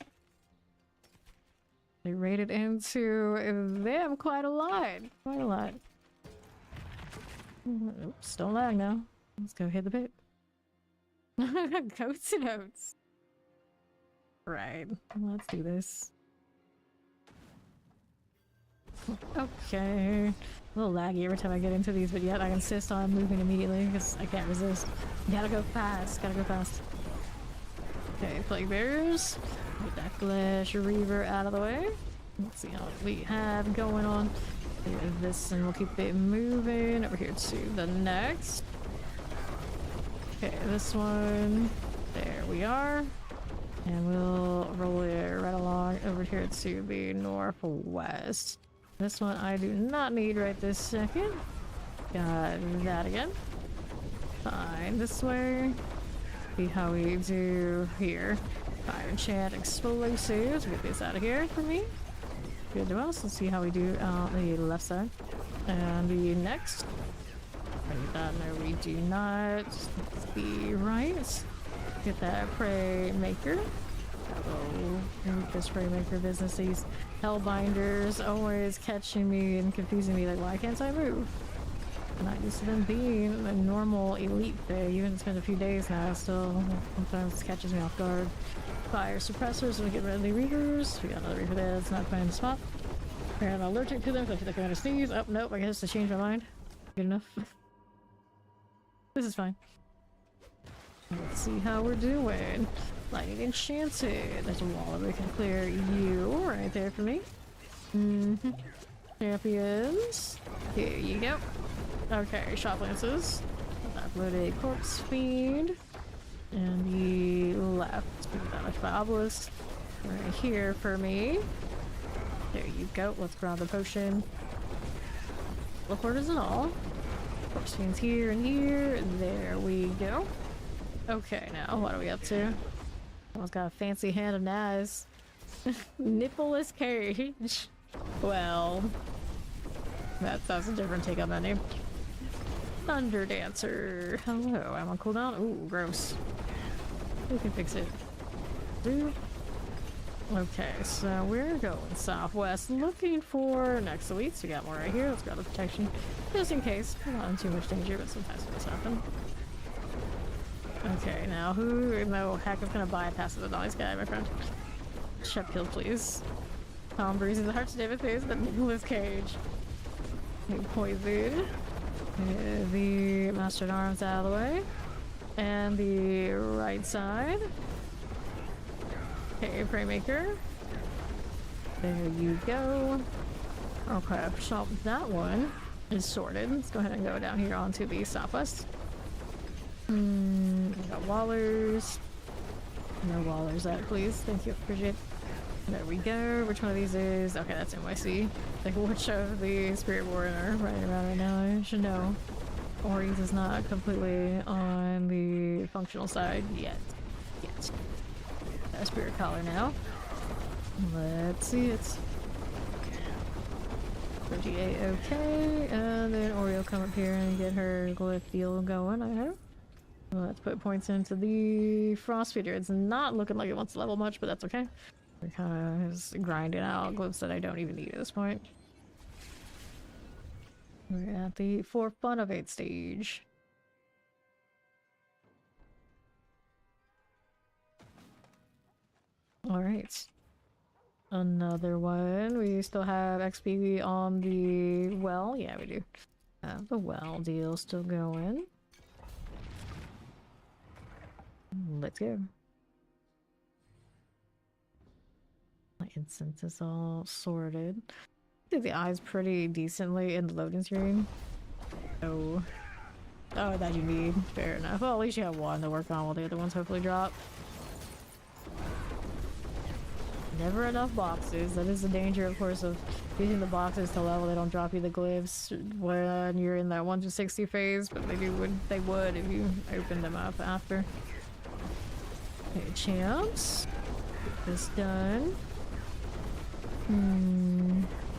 [SPEAKER 1] They raided into them quite a lot. Quite a lot. Oops, don't lag now. Let's go hit the pit. Goats and oats. Right, let's do this. Okay. A little laggy every time I get into these, but yet I insist on moving immediately because I can't resist. Gotta go fast, gotta go fast. Okay, Plague Bearers. Get that Flesh Reaver out of the way. Let's see how we have going on. This, and we'll keep it moving over here to the next. Okay, this one. There we are. And we'll roll it right along over here to the northwest. This one I do not need right this second. Got that again. Fine, this way. See how we do here. Fire enchant explosives. Get this out of here for me. Good to us. Let's see how we do on the left side. And the next. That, no, we do not. Let's be right. Get that prey maker. This prey maker business. These hellbinders always catching me and confusing me. Like, why can't I move? I'm not used to them being a normal elite thing. Even it's been a few days now. Still, sometimes catches me off guard. Fire suppressors. We get rid of the reavers. We got another reaver there. That's not finding the spot. I'm allergic to them. So I feel like I'm gonna sneeze. Oh nope. I guess to change my mind. Good enough. This is fine. Let's see how we're doing. Lightning Enchanted. There's a wall that we can clear you right there for me. Champions. Here you go. Okay, Shot Lances. Uploaded Corpse Fiend. And the left. Put that much by Obelisk. Right here for me. There you go. Let's grab the potion. Teleporters and all. Corpse Fiends here and here. There we go. Okay, now what are we up to? Almost got a fancy hand of Naz. Nippleless Cage. Well, that's a different take on that name. Thunder Dancer. Hello, I'm on cooldown. Ooh, gross. We can fix it. Okay, so we're going southwest, looking for next elites. We got more right here. Let's grab the protection, just in case. We're not in too much danger, but sometimes it does happen. Okay, now who in the heck is gonna bypass the nice guy, my friend? Shep kills, please. Tom Breeze the Hearts of David Face, the Nicholas Cage. Poison. The Master at Arms out of the way. And the right side. Okay, Praymaker. There you go. Okay, I've shot that one. is sorted. Let's go ahead and go down here onto the southwest. We got Wallers. No Wallers that, please. Thank you, appreciate it. There we go. Which one of these is? Okay, that's NYC. Like, which of the Spirit Warrior are running around right now? I should know. Ori's is not completely on the functional side yet. Got a Spirit Collar now. Let's see it. 38, okay. And then Ori will come up here and get her glyph deal going, I hope. Let's put points into the Frost Feeder. It's not looking like it wants to level much, but that's okay. We're kind of just grinding out glyphs that I don't even need at this point. We're at the For Fun of 8 stage. Alright. Another one. We still have XP on the well. Yeah, we do. Have the well deal still going. Let's go. My incense is all sorted. I think the eye's pretty decently in the loading screen. Oh. Oh, that you need. Fair enough. Well, at least you have one to work on while the other ones hopefully drop. Never enough boxes. That is the danger, of course, of using the boxes to level. They don't drop you the glyphs when you're in that 1 to 60 phase, but they would if you opened them up after. Okay, champs. Get this done.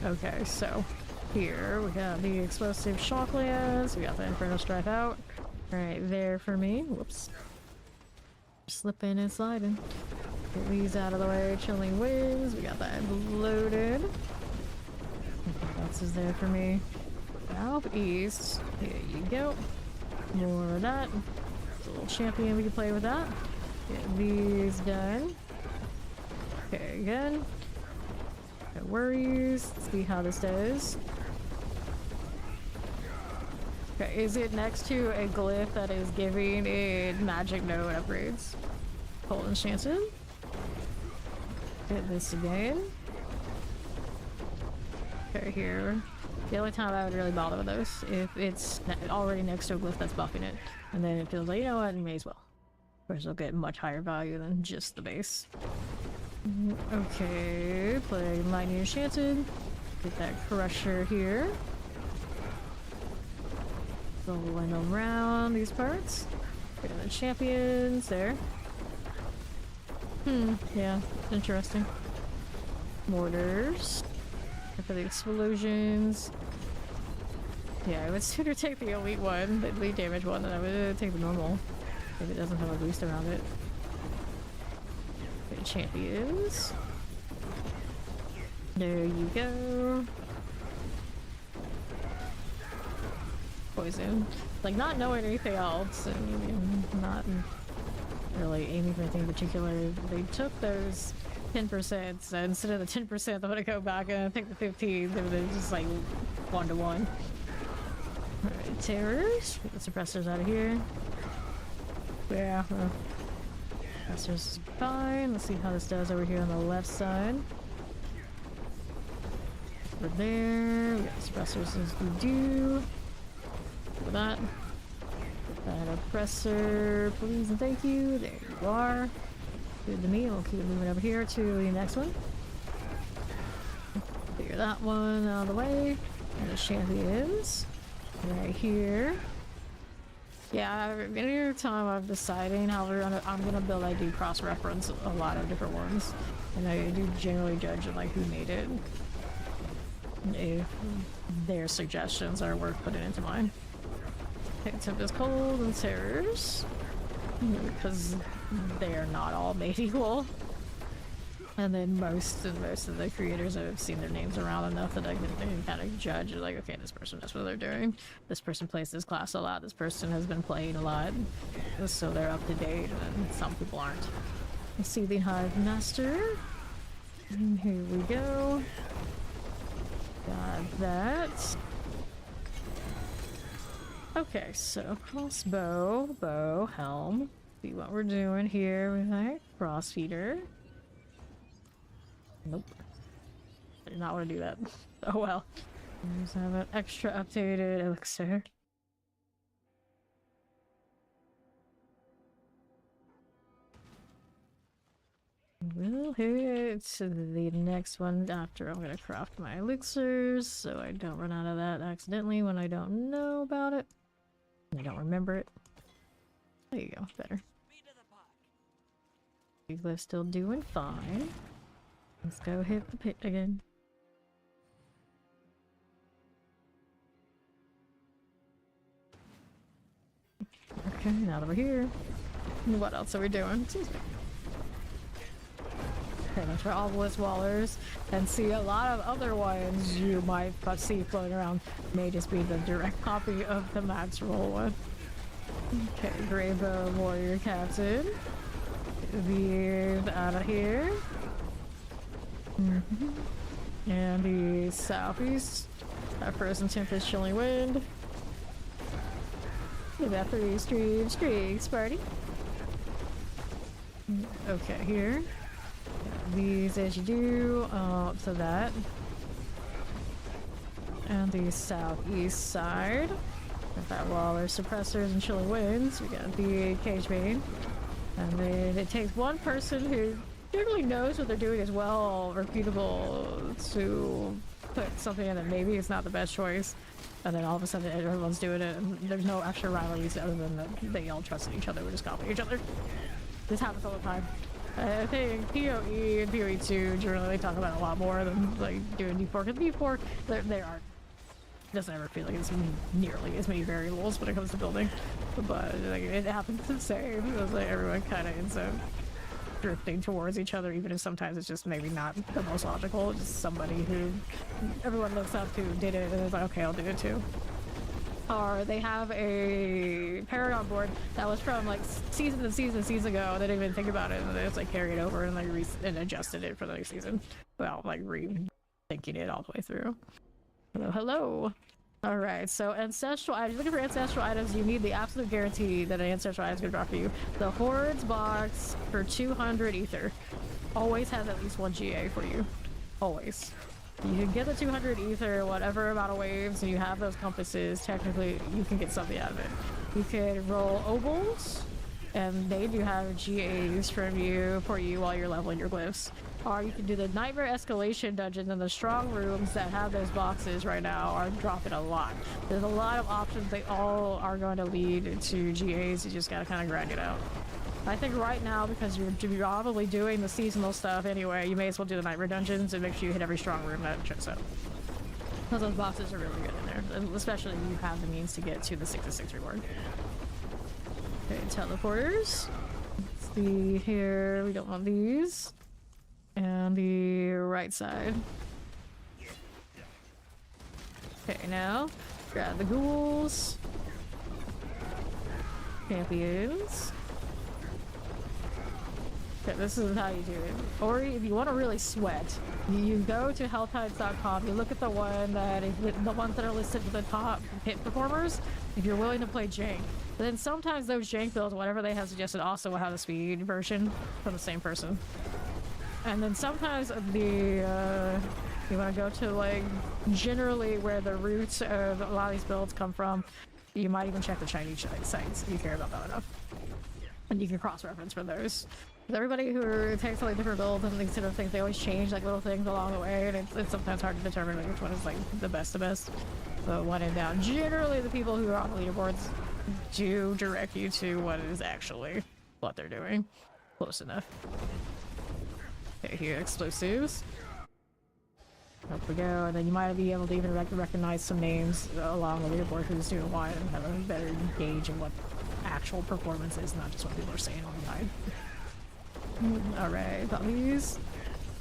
[SPEAKER 1] Okay, so here we got the explosive shock lance. We got the Inferno Strife out. Right there for me. Whoops. Slipping and sliding. Get these out of the way. Chilling Winds. We got that loaded. That's is there for me. Southeast. Here you go. More of that. It's a little champion. We can play with that. Get these done. Okay, good. No worries. Let's see how this does. Okay, is it next to a glyph that is giving it magic node upgrades? Hold enchanted. Hit this again. Okay, here. The only time I would really bother with those if it's already next to a glyph that's buffing it, and then it feels like, you know what, you may as well. Of course, it'll get much higher value than just the base. Okay, play Lightning Enchanted. Get that Crusher here. Rolling around these parts. Get the champions there. Yeah, interesting. Mortars. For the explosions. Yeah, I would sooner take the elite one, the elite damage one, than I would take the normal. If it doesn't have a boost around it. Okay, champions. There you go. Poison. Like, not knowing anything else, and not really aiming for anything in particular, they took those 10%, so instead of the 10%, I'm gonna go back and take the 15, they're just like 1-to-1. Alright, terrors. Get the suppressors out of here. Yeah, well, suppressors is fine. Let's see how this does over here on the left side. Over there, we got suppressors as we do. For that. Get that oppressor, please and thank you. There you are. Good to me. We'll keep moving over here to the next one. Clear that one out of the way. And the champions. Right here. Yeah, any time I'm deciding how I'm gonna build, I do cross-reference a lot of different ones. And I do generally judge on like who made it. If their suggestions are worth putting into mine. Okay, Tempest Cold and Terrors. Because they are not all made equal. And then most of the creators have seen their names around enough that I can kind of judge, like, okay, this person knows what they're doing. This person plays this class a lot. This person has been playing a lot. So they're up to date, and some people aren't. Seething Hive Master. And here we go. Got that. Okay, so crossbow, bow, helm. See what we're doing here with our crossfeeder. Nope. I did not want to do that. Oh well. Just have an extra updated elixir. We'll hit the next one after I'm gonna craft my elixirs so I don't run out of that accidentally when I don't know about it. I don't remember it. There you go, better. Glyph's still doing fine. Let's go hit the pit again. Okay, now that we're here, what else are we doing? Pretty much for obelisk wallers, and see a lot of other ones you might see floating around may just be the direct copy of the max roll one. Okay, Greybow Warrior Captain. These out of here. And the southeast. Our frozen tempest, chilling wind. About 3 streaks, party. Okay, here. These as you do, up to that. And the southeast side. With that wall are suppressors and chilling winds. We got the cage bane. And then it takes one person who generally knows what they're doing as well, repeatable, to put something in that maybe it's not the best choice. And then all of a sudden everyone's doing it, and there's no extra rivalries other than that they all trust each other. We're just copying each other. This happens all the time. I think PoE and PoE2 generally talk about it a lot more than like doing D4. Because D4, they aren't. Doesn't ever feel like it's nearly as many variables when it comes to building, but like it happens the same. It's like everyone kind of ends up drifting towards each other, even if sometimes it's just maybe not the most logical. Just somebody who everyone looks up to did it, and it's like, okay, I'll do it too. Or they have a Paragon board that was from like seasons and seasons ago. They didn't even think about it, and they just like carried over and like and adjusted it for the next season. Well, like rethinking it all the way through. Hello, hello. Alright, so ancestral items. Looking for ancestral items, you need the absolute guarantee that an ancestral item is going to drop for you. The Hordes box for 200 ether always has at least 1 GA for you. Always. You can get the 200 ether, whatever amount of waves, and you have those compasses. Technically, you can get something out of it. You can roll ovals, and they do have GAs for you while you're leveling your glyphs. Or you can do the Nightmare Escalation dungeons, and the strong rooms that have those boxes right now are dropping a lot. There's a lot of options. They all are going to lead to GAs. You just gotta kind of grind it out. I think right now, because you're probably doing the seasonal stuff anyway, you may as well do the Nightmare dungeons and make sure you hit every strong room that shows up. Because those boxes are really good in there, and especially if you have the means to get to the 6/6 reward. Okay, teleporters. Let's see here. We don't want these. And the right side. Okay, now grab the ghouls. Champions. Okay, this is how you do it. Or if you want to really sweat, you go to helltides.com, you look at the ones that are listed at the top hit performers, if you're willing to play jank. But then sometimes those jank builds, whatever they have suggested, also will have the speed version from the same person. And then sometimes you want to go to like generally where the roots of a lot of these builds come from. You might even check the Chinese sites if you care about that enough, and you can cross-reference for those. With everybody who takes like different builds and these sort of things, they always change like little things along the way, and it's sometimes hard to determine like, which one is like the best. So one and down. Generally, the people who are on the leaderboards do direct you to what is actually what they're doing. Close enough. Okay, here, explosives. Up we go, and then you might be able to even recognize some names along the leaderboard who's doing what, and have a better gauge of what actual performance is, not just what people are saying on the guide. Alright, got these.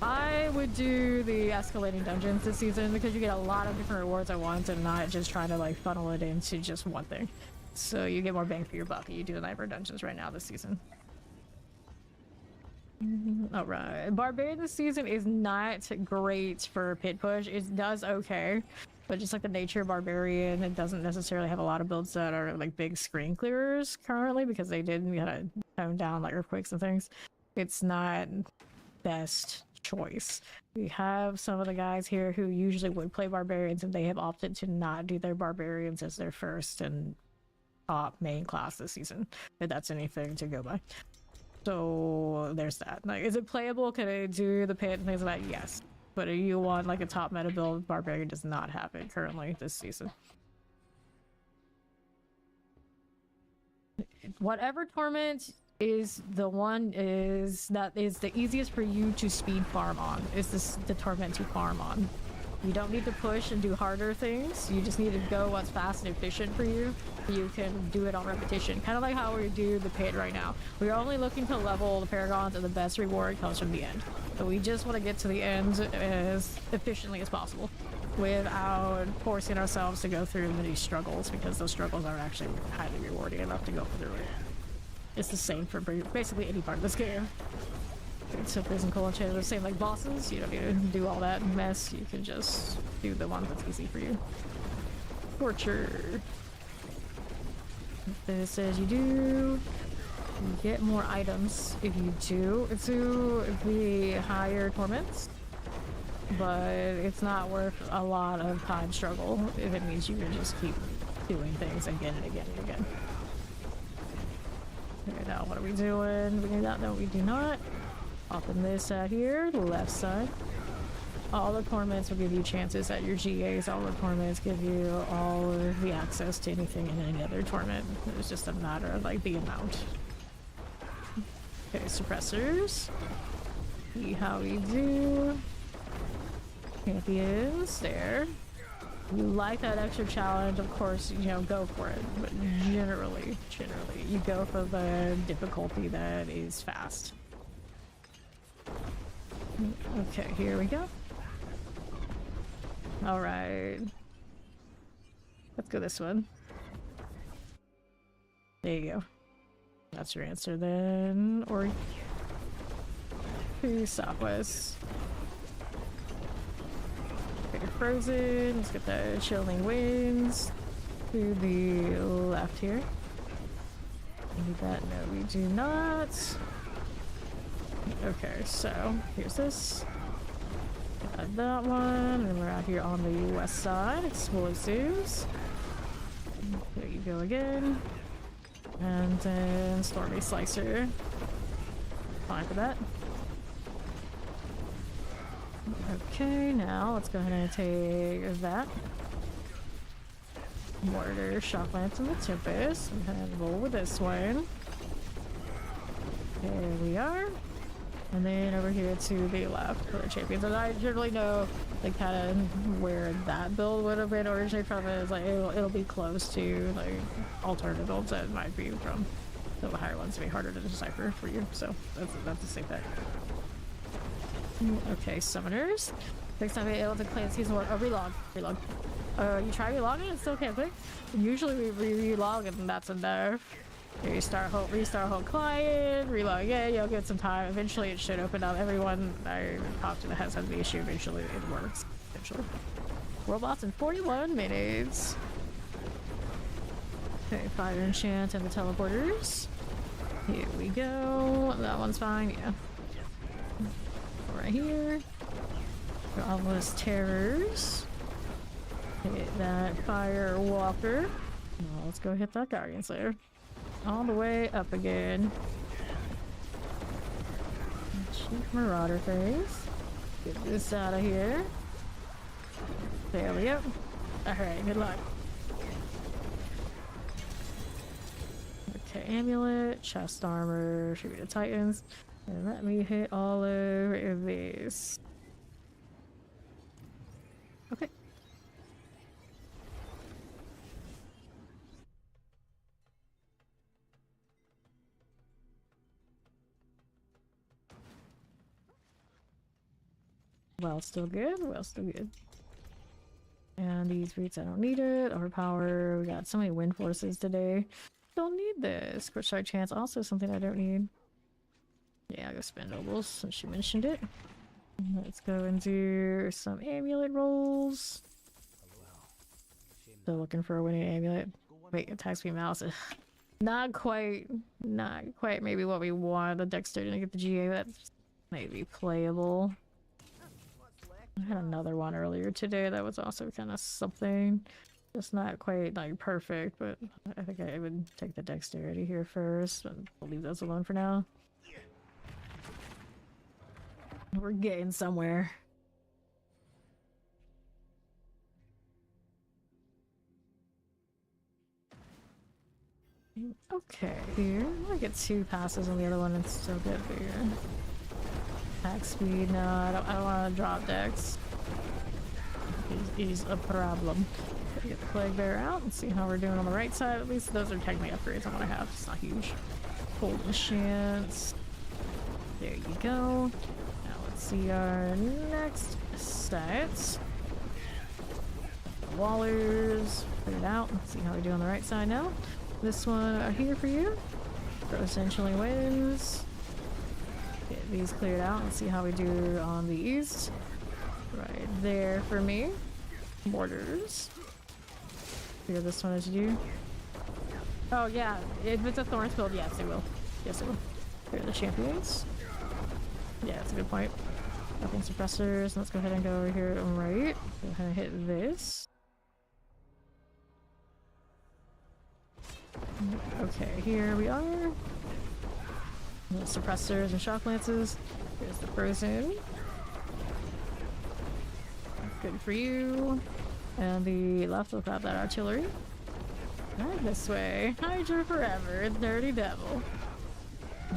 [SPEAKER 1] I would do the escalating dungeons this season because you get a lot of different rewards at once and not just trying to like funnel it into just one thing. So you get more bang for your buck. You do the Nightmare dungeons right now this season. Alright, Barbarian this season is not great for pit push. It does okay, but just like the nature of Barbarian, it doesn't necessarily have a lot of builds that are like big screen clearers currently because they did kind of tone down like earthquakes and things. It's not best choice. We have some of the guys here who usually would play barbarians, and they have opted to not do their barbarians as their first and top main class this season, if that's anything to go by. So there's that. Like, is it playable? Can I do the pit and things like that? Yes. But if you want like a top meta build, barbarian does not have it currently this season. Whatever torment is the one that is the easiest for you to speed farm on is the torment to farm on. You don't need to push and do harder things. You just need to go what's fast and efficient for you. You can do it on repetition. Kind of like how we do the pit right now. We're only looking to level the paragons, and the best reward comes from the end. So we just want to get to the end as efficiently as possible without forcing ourselves to go through many struggles, because those struggles are actually highly rewarding enough to go through it. It's the same for basically any part of this game. So prison cool and the same like bosses. You don't need to do all that mess. You can just do the one that's easy for you. Torture. This says you get more items if you do the higher torments, but it's not worth a lot of time struggle if it means you can just keep doing things again and again and again. Okay, now what are we doing? We do not know. We do not. Open this out here, the left side. All the torments will give you chances at your GAs. All the torments give you all of the access to anything in any other torment. It's just a matter of like the amount. Okay, suppressors. See how we do. Champions, there. You like that extra challenge, of course, you know, go for it. But generally, you go for the difficulty that is fast. Okay, here we go. All right. Let's go this one. There you go. That's your answer then. Or to southwest. Okay, frozen. Let's get the chilling winds to the left here. Need that? No, we do not. Okay, so here's this. Got that one, and we're out here on the west side. Explosives. There you go again. And then Stormy Slicer. Fine for that. Okay, now let's go ahead and take that. Mortar, Shock Lance, and the Tempest. And roll with this one. There we are. And then over here to the left for the champions. And I generally know like kind of where that build would have been originally from. Is like it'll be close to like alternative builds that might be from the higher ones to be harder to decipher for you. So that's a safe bet. Okay, summoners. Next time you're able to play in season 1. Oh, relog. You try relogging, it still can't click. Usually we relog and that's enough. Restart whole client, relog again, you'll get some time. Eventually it should open up. Everyone I talked to that has had the issue, eventually it works. Eventually. World boss in 41 minutes. Okay, fire enchant and the teleporters. Here we go. That one's fine, yeah. Right here. All those terrors. Hit that fire walker. Now let's go hit that Guardian Slayer. All the way up again. Cheap Marauder phase. Get this out of here. There we go. Alright, good luck. Okay, amulet, chest armor, should be the Titans. And let me hit all of these. Okay. Well, still good. Well, still good. And these boots, I don't need it. Overpower. We got so many wind forces today. Don't need this. Quick strike chance. Also something I don't need. Yeah, I'll go spend nobles since she mentioned it. Let's go and do some amulet rolls. Still looking for a winning amulet. Wait, attack speed mouse. Not quite maybe what we want. The dexterity to get the GA, that's maybe playable. I had another one earlier today that was also kind of something. It's not quite like perfect, but I think I would take the dexterity here first, and we'll leave those alone for now. We're getting somewhere. Okay, here. I might get 2 passes on the other one and still get bigger. Attack speed, no, I don't want to drop dex. He's a problem. Get the Plague Bear out and see how we're doing on the right side. At least those are technically upgrades I want to have. It's not huge. Hold the chance. There you go. Now let's see our next stats. Wallers. Put it out. Let's see how we do on the right side now. This one here for you. Pro essentially wins. Get these cleared out. Let's see how we do on the east. Right there for me. Mortars. Figure this one is you. Oh yeah, if it's a Thorns build, yes it will. Yes it will. Here are the champions. Yeah, that's a good point. Nothing suppressors. Let's go ahead and go over here right. Go ahead and hit this. Okay, here we are. The suppressors and shock lances. Here's the frozen. Good for you. And the left will grab that artillery. Right this way. Hydra forever, Dirty Devil.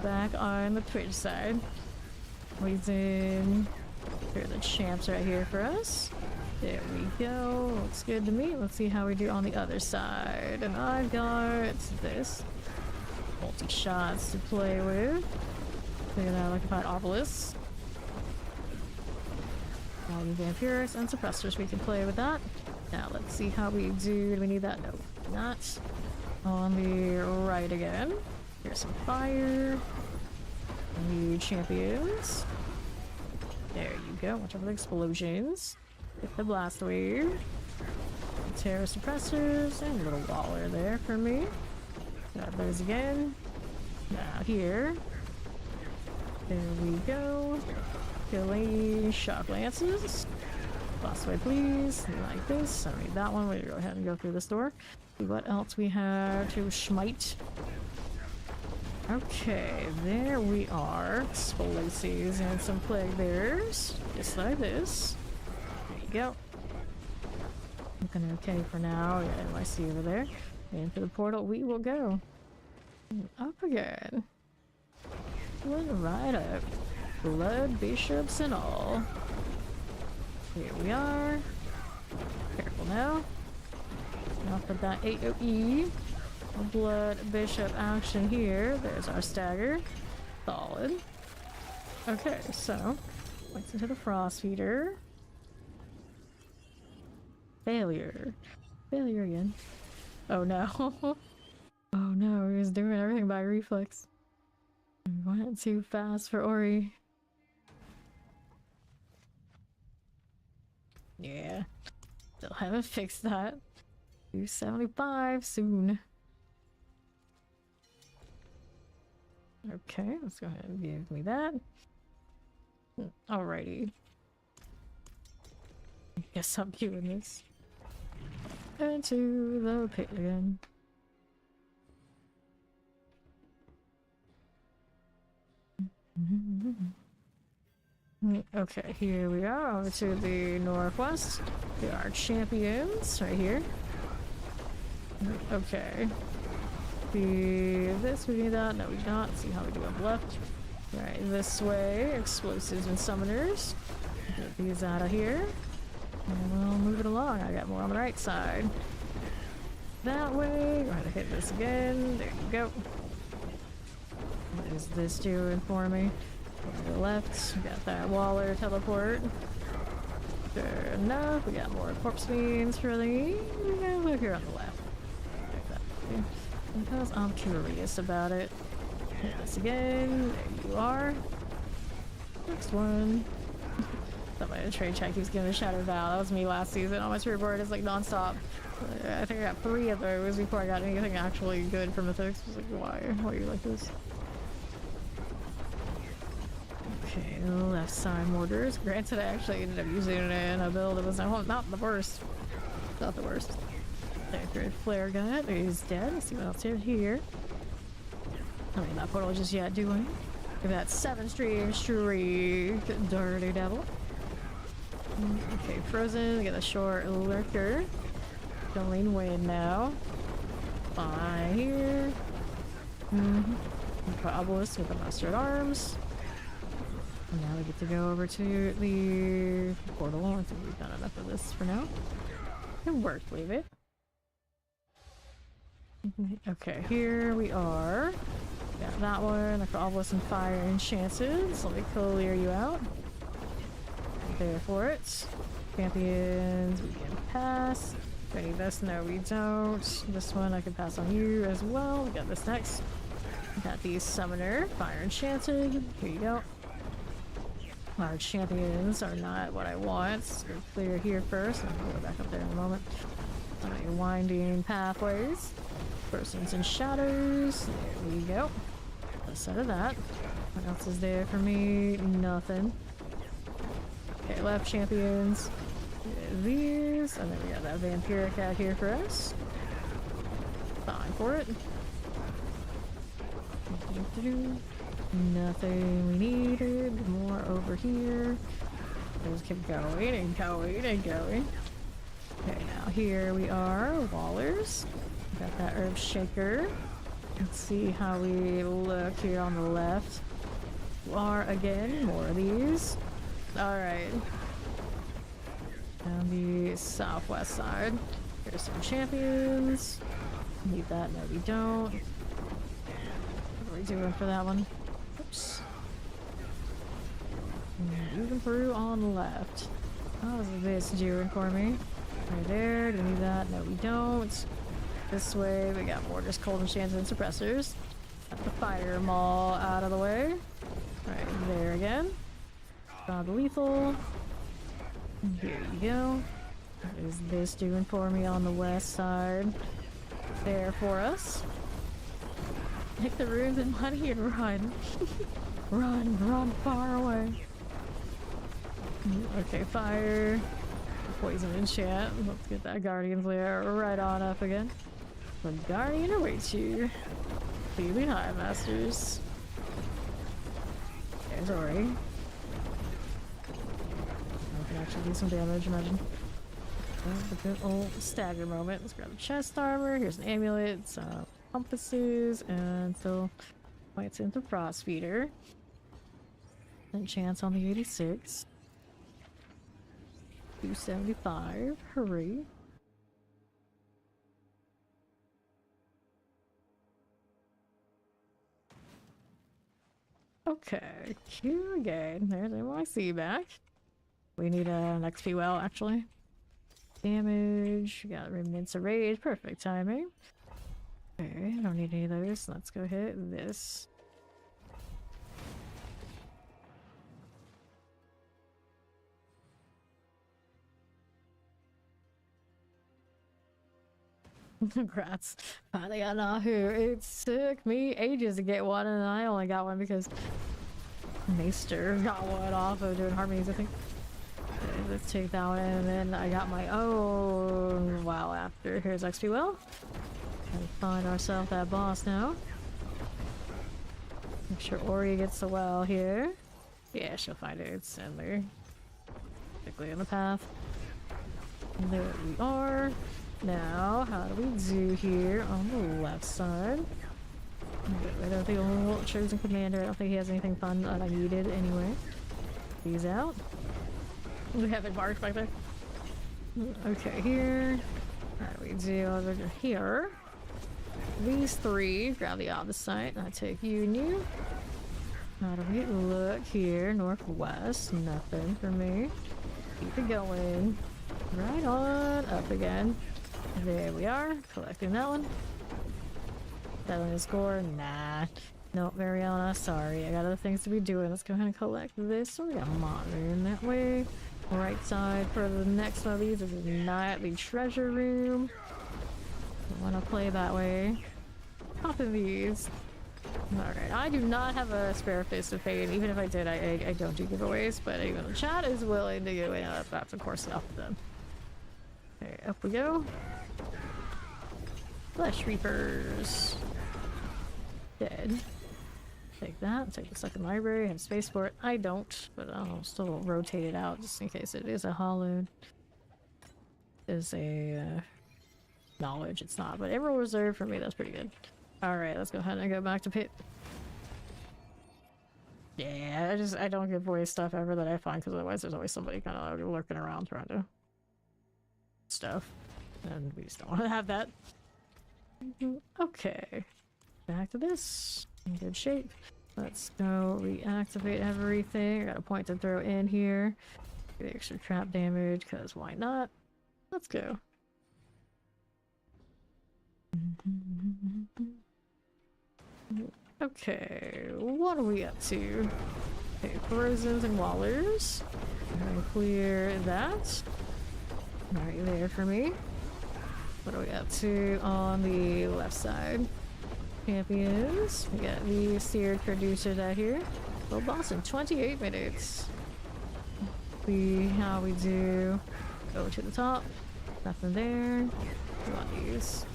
[SPEAKER 1] Back on the Twitch side. Poison. Here are the champs right here for us. There we go. Looks good to me. Let's see how we do on the other side. And I've got this. Multi-shots to play with. Look at that electrified obelisk. All the vampirics and suppressors, we can play with that. Now let's see how we do. Do we need that? No, not. On the right again. Here's some fire. New champions. There you go. Watch out for the explosions. Get the blast wave. Terror suppressors and a little waller there for me. Got those again. Now here. There we go. Killing shock lances. Blast away, please. Like this. I need that one. We'll go ahead and go through this door. See what else we have to smite. Okay, there we are. Explosives and some plague bears. Just like this. There you go. Looking okay for now. Yeah, I see over there. And for the portal, we will go. Up again. Going right up. Blood bishops and all. Here we are. Careful now. Now for that AoE. A blood bishop action here. There's our stagger. Solid. Okay, so points into the frost feeder. Failure. Failure again. Oh no. Oh no, he was doing everything by reflex. We went too fast for Ori. Yeah. Still haven't fixed that. 275 soon. Okay, let's go ahead and give me that. Alrighty. I guess I'm doing this. Into the pit again. Okay, here we are over to the northwest. There are champions right here. Okay. This, we need that. No, we do not. Let's see how we do on the left. Right, this way. Explosives and summoners. Get these out of here. And we'll move it along. I got more on the right side. That way. Go ahead and hit this again. There you go. What is this doing for me? Over to the left. We got that Waller teleport. Fair enough. We got more corpse beams for the. Look here on the left. Because I'm curious about it. Hit this again. There you are. Next one. Somebody in the trade chat keeps giving a Shadow Vow. That was me last season. On my trade board, it's like non-stop. I think I got 3 of those before I got anything actually good from Mythics. I was like, why? Why are you like this? Okay, left side mortars. Granted, I actually ended up using it in a build that was not the worst. Not the worst. Sacred flare gun is dead. Let's see what else is here. I mean, that portal just yet doing. Give that 7-stream streak, dirty devil. Okay, frozen. We got a short lurker. Don't lean wind now. Fine here. Obelisk with the mustard arms. And now we get to go over to the portal. I think we've done enough of this for now. It worked, leave it. Okay, here we are. Got that one. Obelisk and fire enchanted. So let me clear you out. There for it. Champions, we can pass. Do I need this? No, we don't. This one I can pass on you as well. We got this next. Got the summoner, fire enchanted. Here you go. Our champions are not what I want. So clear here first. I'll go back up there in a moment. Your winding pathways. Persons and shadows. There we go. Instead of that. What else is there for me? Nothing. Okay, left champions. These. And then we got that vampiric out here for us. Fine for it. Nothing we needed. More over here. Just keep going and going and going. Okay, now here we are. Wallers. Got that herb shaker. Let's see how we look here on the left. Are again more of these. Alright. Down the southwest side. Here's some champions. Need that, no we don't. What are we doing for that one? Oops. Moving through on the left. How's this doing for me? Right there, do we need that? No we don't. This way we got mortars, cold enchants, and suppressors. Got the fire maul out of the way. Right there again. Got the lethal. Here you go. What is this doing for me on the west side? There for us. Take the runes and money and run. Run far away. Okay, fire. Poison enchant. Let's get that guardian's lair right on up again. The guardian awaits you. Clearly high, masters. There's Ori. I can actually do some damage, imagine. The good old stagger moment. Let's grab the chest armor. Here's an amulet, some compasses, and still fights into frost feeder. Then chance on the 86. 275. Hurry. Okay, Q again. There's NYC back. We need an XP well, actually. Damage. We got remnants of rage. Perfect timing. Okay, I don't need any of those. Let's go hit this. Congrats. Finally got Nahu. It took me ages to get one, and I only got one because Maester got one off of doing harmonies, I think. Okay, let's take that one, and then I got my own while after. Here's XP well. Gotta find ourselves that boss now. Make sure Ori gets the well here. Yeah, she'll find it. It's in there. Quickly in the path. And there we are. Now, how do we do here on the left side? Get rid of the old chosen commander. I don't think he has anything fun that I needed anyway. He's out. We have it marked back there. Okay, here. How do we do over here? These three. Grab the opposite. I take you and you. How do we look here? Northwest. Nothing for me. Keep it going. Right on up again. There we are, collecting that one. That one is score. Nah. Nope, Mariana, sorry. I got other things to be doing. Let's go ahead and collect this. So we got a monitor in that way. Right side for the next one of these is not the treasure room. I want to play that way. Popping these. Alright, I do not have a spare fist of fate. Even if I did, I don't do giveaways, but even the chat is willing to give away. That's of course enough then. Okay, up we go. Flesh Reapers. Dead. Take that. Take the second library. Have space for it. I don't, but I'll still rotate it out just in case it is a hollowed. Is a knowledge. It's not, but Emerald Reserve for me. That's pretty good. All right, let's go ahead and go back to pit. Yeah, I don't give away stuff ever that I find because otherwise there's always somebody kind of lurking around trying to stuff, and we just don't want to have that. Okay, back to this. In good shape. Let's go reactivate everything. I got a point to throw in here. Get extra trap damage, because why not? Let's go. Okay, what are we up to? Okay, corrosions and wallers. I'm gonna clear that. Right there for me. What are we up to on the left side? Champions. We got the seared producers out here. Well, boss in 28 minutes. See how we do. Go to the top. Nothing there. We want these.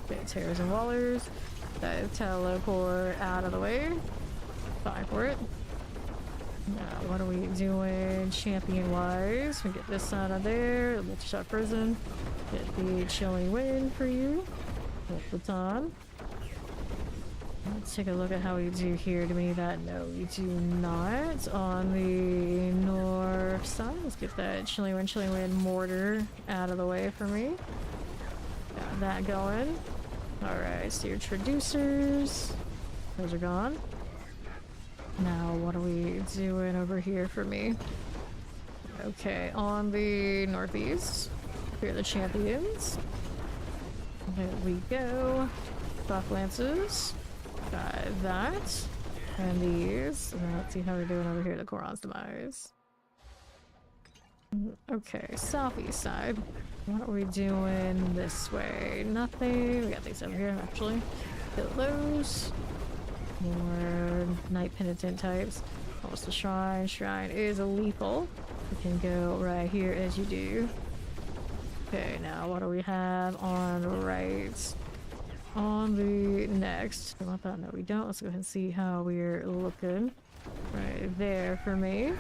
[SPEAKER 1] Okay, terrors and wallers. That teleport out of the way. Fine for it. Now, what are we doing champion wise? We get this out of there. The multi-shot prison. Get the chilling wind for you. Put on. Let's take a look at how we do here. Do we need that? No, we do not. On the north side, let's get that chilling wind mortar out of the way for me. Got that going. Alright, steered traducers. Those are gone. Now, what are we doing over here for me? Okay, on the northeast, here are the champions. There we go. Buff lances. Got that. And these. And let's see how we're doing over here, the Koron's Demise. Okay, southeast side. What are we doing this way? Nothing. We got these over here, actually. Kill those. More Night Penitent types. Almost a shrine. Shrine is a lethal. You can go right here as you do. Okay, now what do we have on the right? On the next. We want that? No, we don't. Let's go ahead and see how we're looking. Right there for me.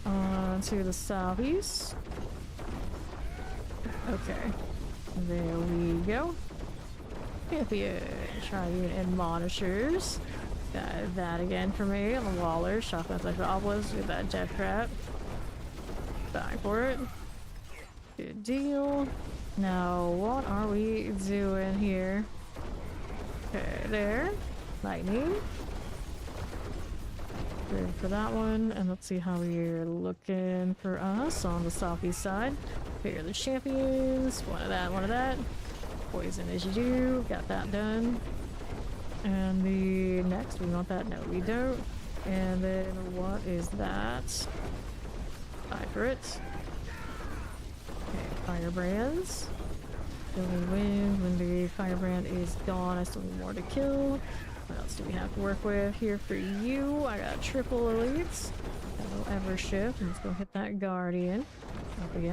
[SPEAKER 1] On to the southeast. Okay. There we go. Champion, Triune, and Monitors. Got that again for me on the Waller. Shotguns like the Obelisk. Get that Jet Trap. Back for it. Good deal. Now, what are we doing here? Okay, there. Lightning. Good for that one. And let's see how we're looking for us on the southeast side. Here are the champions. One of that, one of that. Poison as you do. Got that done. And the next, we want that? No, we don't. And then what is that? Fire for it. Okay, firebrands. Killing wind. When the firebrand is gone, I still need more to kill. What else do we have to work with here for you? I got triple elites. That'll ever shift. Let's go hit that guardian. Up again.